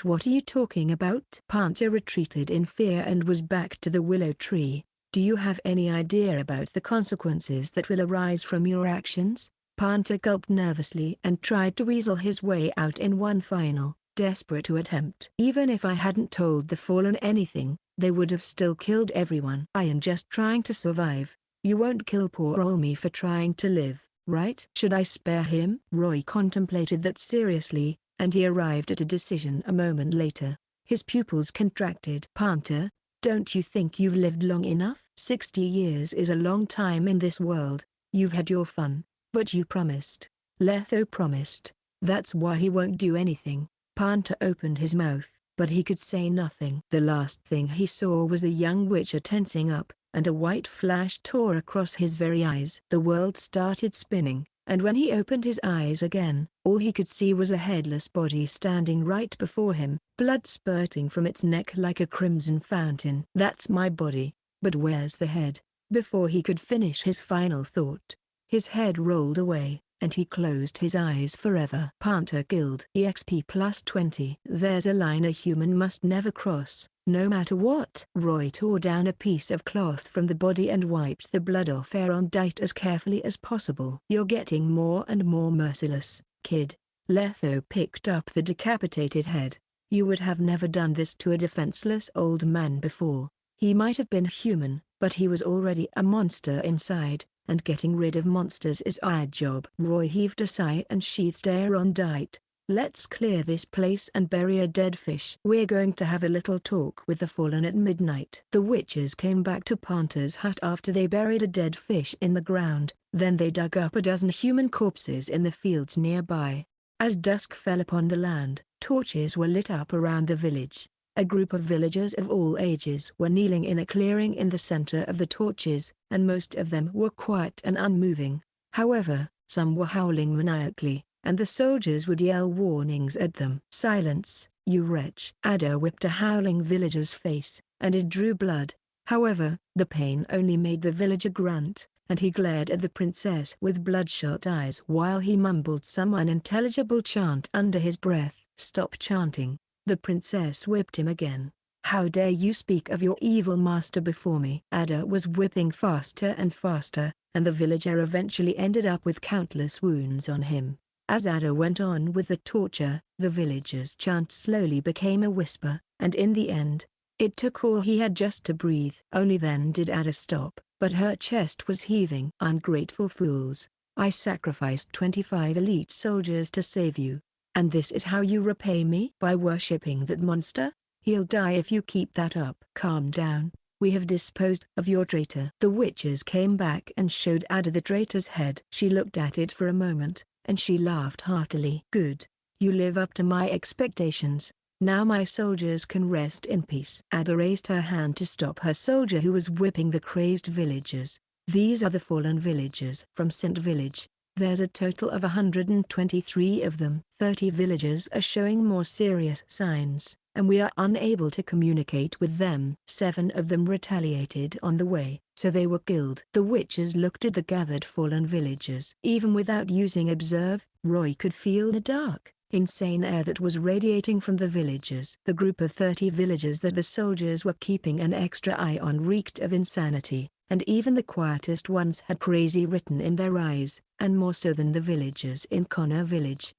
What are you talking about? Panther retreated in fear and was back to the willow tree. Do you have any idea about the consequences that will arise from your actions? Panther gulped nervously and tried to weasel his way out in one final, desperate attempt. Even if I hadn't told the fallen anything, they would have still killed everyone. I am just trying to survive. You won't kill poor Olmi for trying to live, right? Should I spare him? Roy contemplated that seriously, and he arrived at a decision a moment later. His pupils contracted. Panther, don't you think you've lived long enough? 60 years is a long time in this world. You've had your fun, but you promised. Letho promised. That's why he won't do anything. Panther opened his mouth, but he could say nothing. The last thing he saw was the young Witcher tensing up, and a white flash tore across his very eyes. The world started spinning, and when he opened his eyes again, all he could see was a headless body standing right before him, blood spurting from its neck like a crimson fountain. That's my body, but where's the head? Before he could finish his final thought, his head rolled away, and he closed his eyes forever. Panther Guild EXP +20. There's a line a human must never cross, no matter what. Roy tore down a piece of cloth from the body and wiped the blood off Erondite as carefully as possible. You're getting more and more merciless, kid. Letho picked up the decapitated head. You would have never done this to a defenseless old man before. He might have been human, but he was already a monster inside, and getting rid of monsters is our job. Roy heaved a sigh and sheathed Erondite. Let's clear this place and bury a dead fish. We're going to have a little talk with the fallen at midnight. The witches came back to Panther's hut after they buried a dead fish in the ground, then they dug up a dozen human corpses in the fields nearby. As dusk fell upon the land, torches were lit up around the village. A group of villagers of all ages were kneeling in a clearing in the center of the torches, and most of them were quiet and unmoving. However, some were howling maniacally, and the soldiers would yell warnings at them. Silence, you wretch! Ada whipped a howling villager's face, and it drew blood. However, the pain only made the villager grunt, and he glared at the princess with bloodshot eyes while he mumbled some unintelligible chant under his breath. Stop chanting. The princess whipped him again. How dare you speak of your evil master before me? Ada was whipping faster and faster, and the villager eventually ended up with countless wounds on him. As Ada went on with the torture, the villager's chant slowly became a whisper, and in the end, it took all he had just to breathe. Only then did Ada stop, but her chest was heaving. Ungrateful fools! I sacrificed 25 elite soldiers to save you. And this is how you repay me? By worshipping that monster? He'll die if you keep that up. Calm down. We have disposed of your traitor. The witches came back and showed Ada the traitor's head. She looked at it for a moment, and she laughed heartily. Good. You live up to my expectations. Now my soldiers can rest in peace. Ada raised her hand to stop her soldier who was whipping the crazed villagers. These are the fallen villagers from Saint Village. There's a total of 123 of them. 30 villagers are showing more serious signs, and we are unable to communicate with them. 7 of them retaliated on the way, so they were killed. The witches looked at the gathered fallen villagers. Even without using observe, Roy could feel the dark, insane air that was radiating from the villagers. The group of 30 villagers that the soldiers were keeping an extra eye on reeked of insanity, and even the quietest ones had crazy written in their eyes, and more so than the villagers in Kaer village.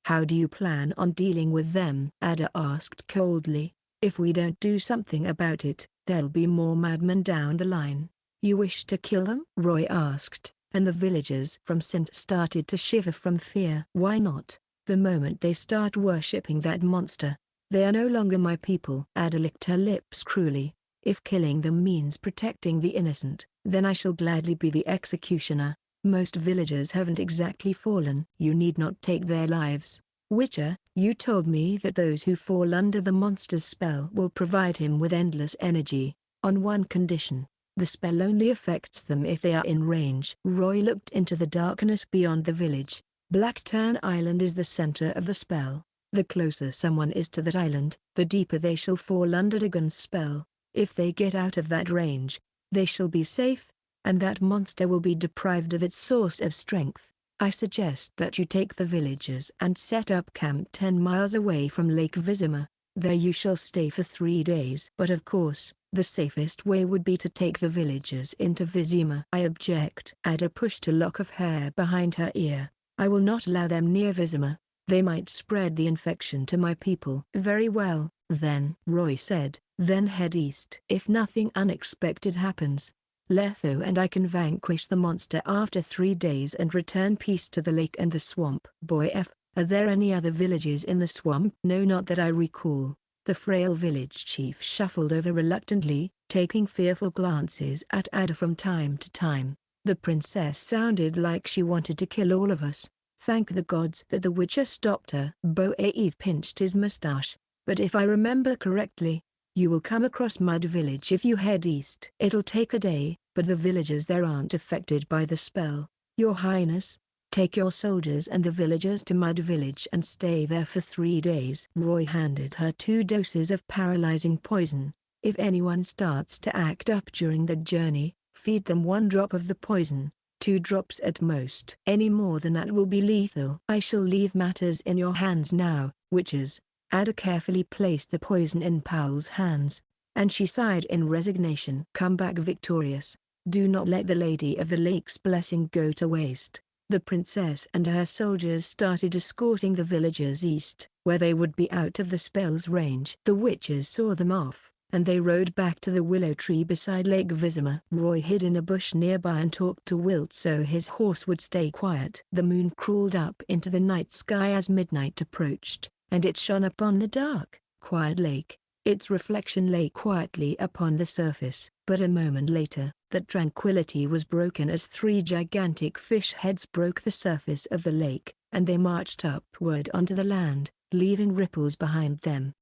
How do you plan on dealing with them? Ada asked coldly. If we don't do something about it, there'll be more madmen down the line. You wish to kill them? Roy asked, and the villagers from Saint started to shiver from fear. Why not? The moment they start worshipping that monster, they are no longer my people. Ada licked her lips cruelly. If killing them means protecting the innocent, then I shall gladly be the executioner. Most villagers haven't exactly fallen. You need not take their lives. Witcher, you told me that those who fall under the monster's spell will provide him with endless energy, on one condition. The spell only affects them if they are in range. Roy looked into the darkness beyond the village. Blackturn Island is the center of the spell. The closer someone is to that island, the deeper they shall fall under Dagon's spell. If they get out of that range, they shall be safe, and that monster will be deprived of its source of strength. I suggest that you take the villagers and set up camp 10 miles away from Lake Vizima. There you shall stay for 3 days. But of course, the safest way would be to take the villagers into Vizima. I object. Ada pushed a lock of hair behind her ear. I will not allow them near Vizima. They might spread the infection to my people. Very well, then, Roy said, then head east. If nothing unexpected happens, Letho and I can vanquish the monster after 3 days and return peace to the lake and the swamp. Boy F, are there any other villages in the swamp? No, not that I recall. The frail village chief shuffled over reluctantly, taking fearful glances at Ada from time to time. The princess sounded like she wanted to kill all of us. Thank the gods that the Witcher stopped her. Boaeve pinched his mustache. But if I remember correctly, you will come across Mud Village if you head east. It'll take a day, but the villagers there aren't affected by the spell. Your Highness, take your soldiers and the villagers to Mud Village and stay there for 3 days. Roy handed her 2 doses of paralyzing poison. If anyone starts to act up during the journey, feed them 1 drop of the poison. 2 drops at most. Any more than that will be lethal. I shall leave matters in your hands now, witches. Ada carefully placed the poison in Powell's hands, and she sighed in resignation. Come back victorious. Do not let the Lady of the Lake's blessing go to waste. The princess and her soldiers started escorting the villagers east, where they would be out of the spell's range. The witches saw them off, and they rode back to the willow tree beside Lake Vizima. Roy hid in a bush nearby and talked to Wilt so his horse would stay quiet. The moon crawled up into the night sky as midnight approached, and it shone upon the dark, quiet lake. Its reflection lay quietly upon the surface. But a moment later, that tranquility was broken as 3 gigantic fish heads broke the surface of the lake, and they marched upward onto the land, leaving ripples behind them.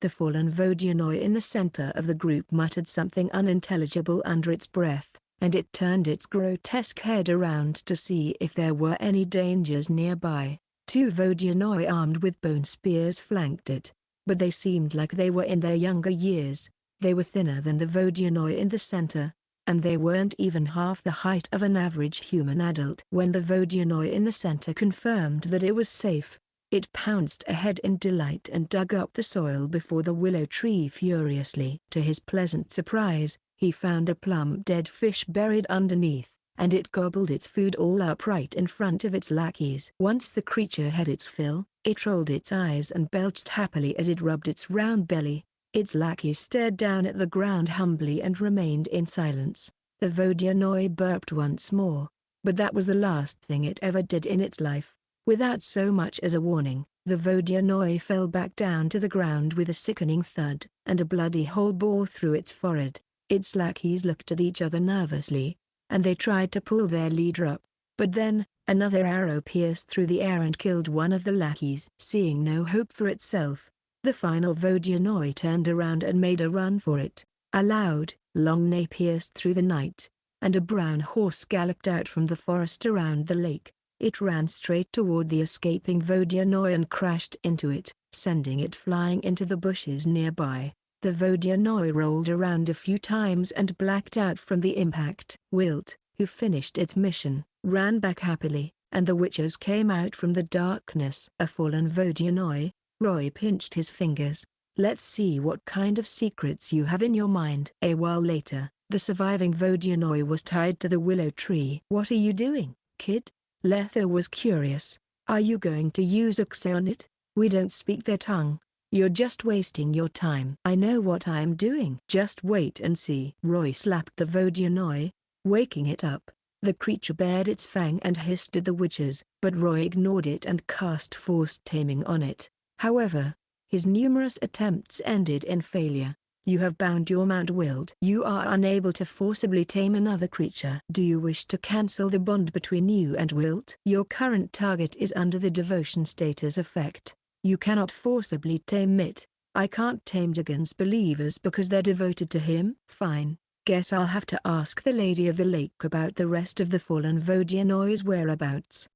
The fallen Vodyanoi in the center of the group muttered something unintelligible under its breath, and it turned its grotesque head around to see if there were any dangers nearby. 2 Vodyanoi armed with bone spears flanked it, but they seemed like they were in their younger years. They were thinner than the Vodyanoi in the center, and they weren't even half the height of an average human adult. When the Vodyanoi in the center confirmed that it was safe, it pounced ahead in delight and dug up the soil before the willow tree furiously. To his pleasant surprise, he found a plump dead fish buried underneath, and it gobbled its food all up right in front of its lackeys. Once the creature had its fill, it rolled its eyes and belched happily as it rubbed its round belly. Its lackeys stared down at the ground humbly and remained in silence. The Vodyanoi burped once more, but that was the last thing it ever did in its life. Without so much as a warning, The Vodyanoi fell back down to the ground with a sickening thud, and a bloody hole bore through its forehead. Its lackeys looked at each other nervously, and they tried to pull their leader up. But then, another arrow pierced through the air and killed one of the lackeys. Seeing no hope for itself, the final Vodyanoi turned around and made a run for it. A loud, long neigh pierced through the night, and a brown horse galloped out from the forest around the lake. It ran straight toward the escaping Vodyanoi and crashed into it, sending it flying into the bushes nearby. The Vodyanoi rolled around a few times and blacked out from the impact. Wilt, who finished its mission, ran back happily, and the witches came out from the darkness. A fallen Vodyanoi. Roy pinched his fingers. Let's see what kind of secrets you have in your mind. A while later, the surviving Vodyanoi was tied to the willow tree. What are you doing, kid? Letho was curious. Are you going to use Oxy on it? We don't speak their tongue. You're just wasting your time. I know what I'm doing. Just wait and see. Roy slapped the Vodyanoi, waking it up. The creature bared its fang and hissed at the witches, but Roy ignored it and cast forced taming on it. However, his numerous attempts ended in failure. You have bound your mount Wilt. You are unable to forcibly tame another creature. Do you wish to cancel the bond between you and Wilt? Your current target is under the devotion status effect. You cannot forcibly tame it. I can't tame Dagon's believers because they're devoted to him. Fine. Guess I'll have to ask the Lady of the Lake about the rest of the fallen Vodyanoi's whereabouts.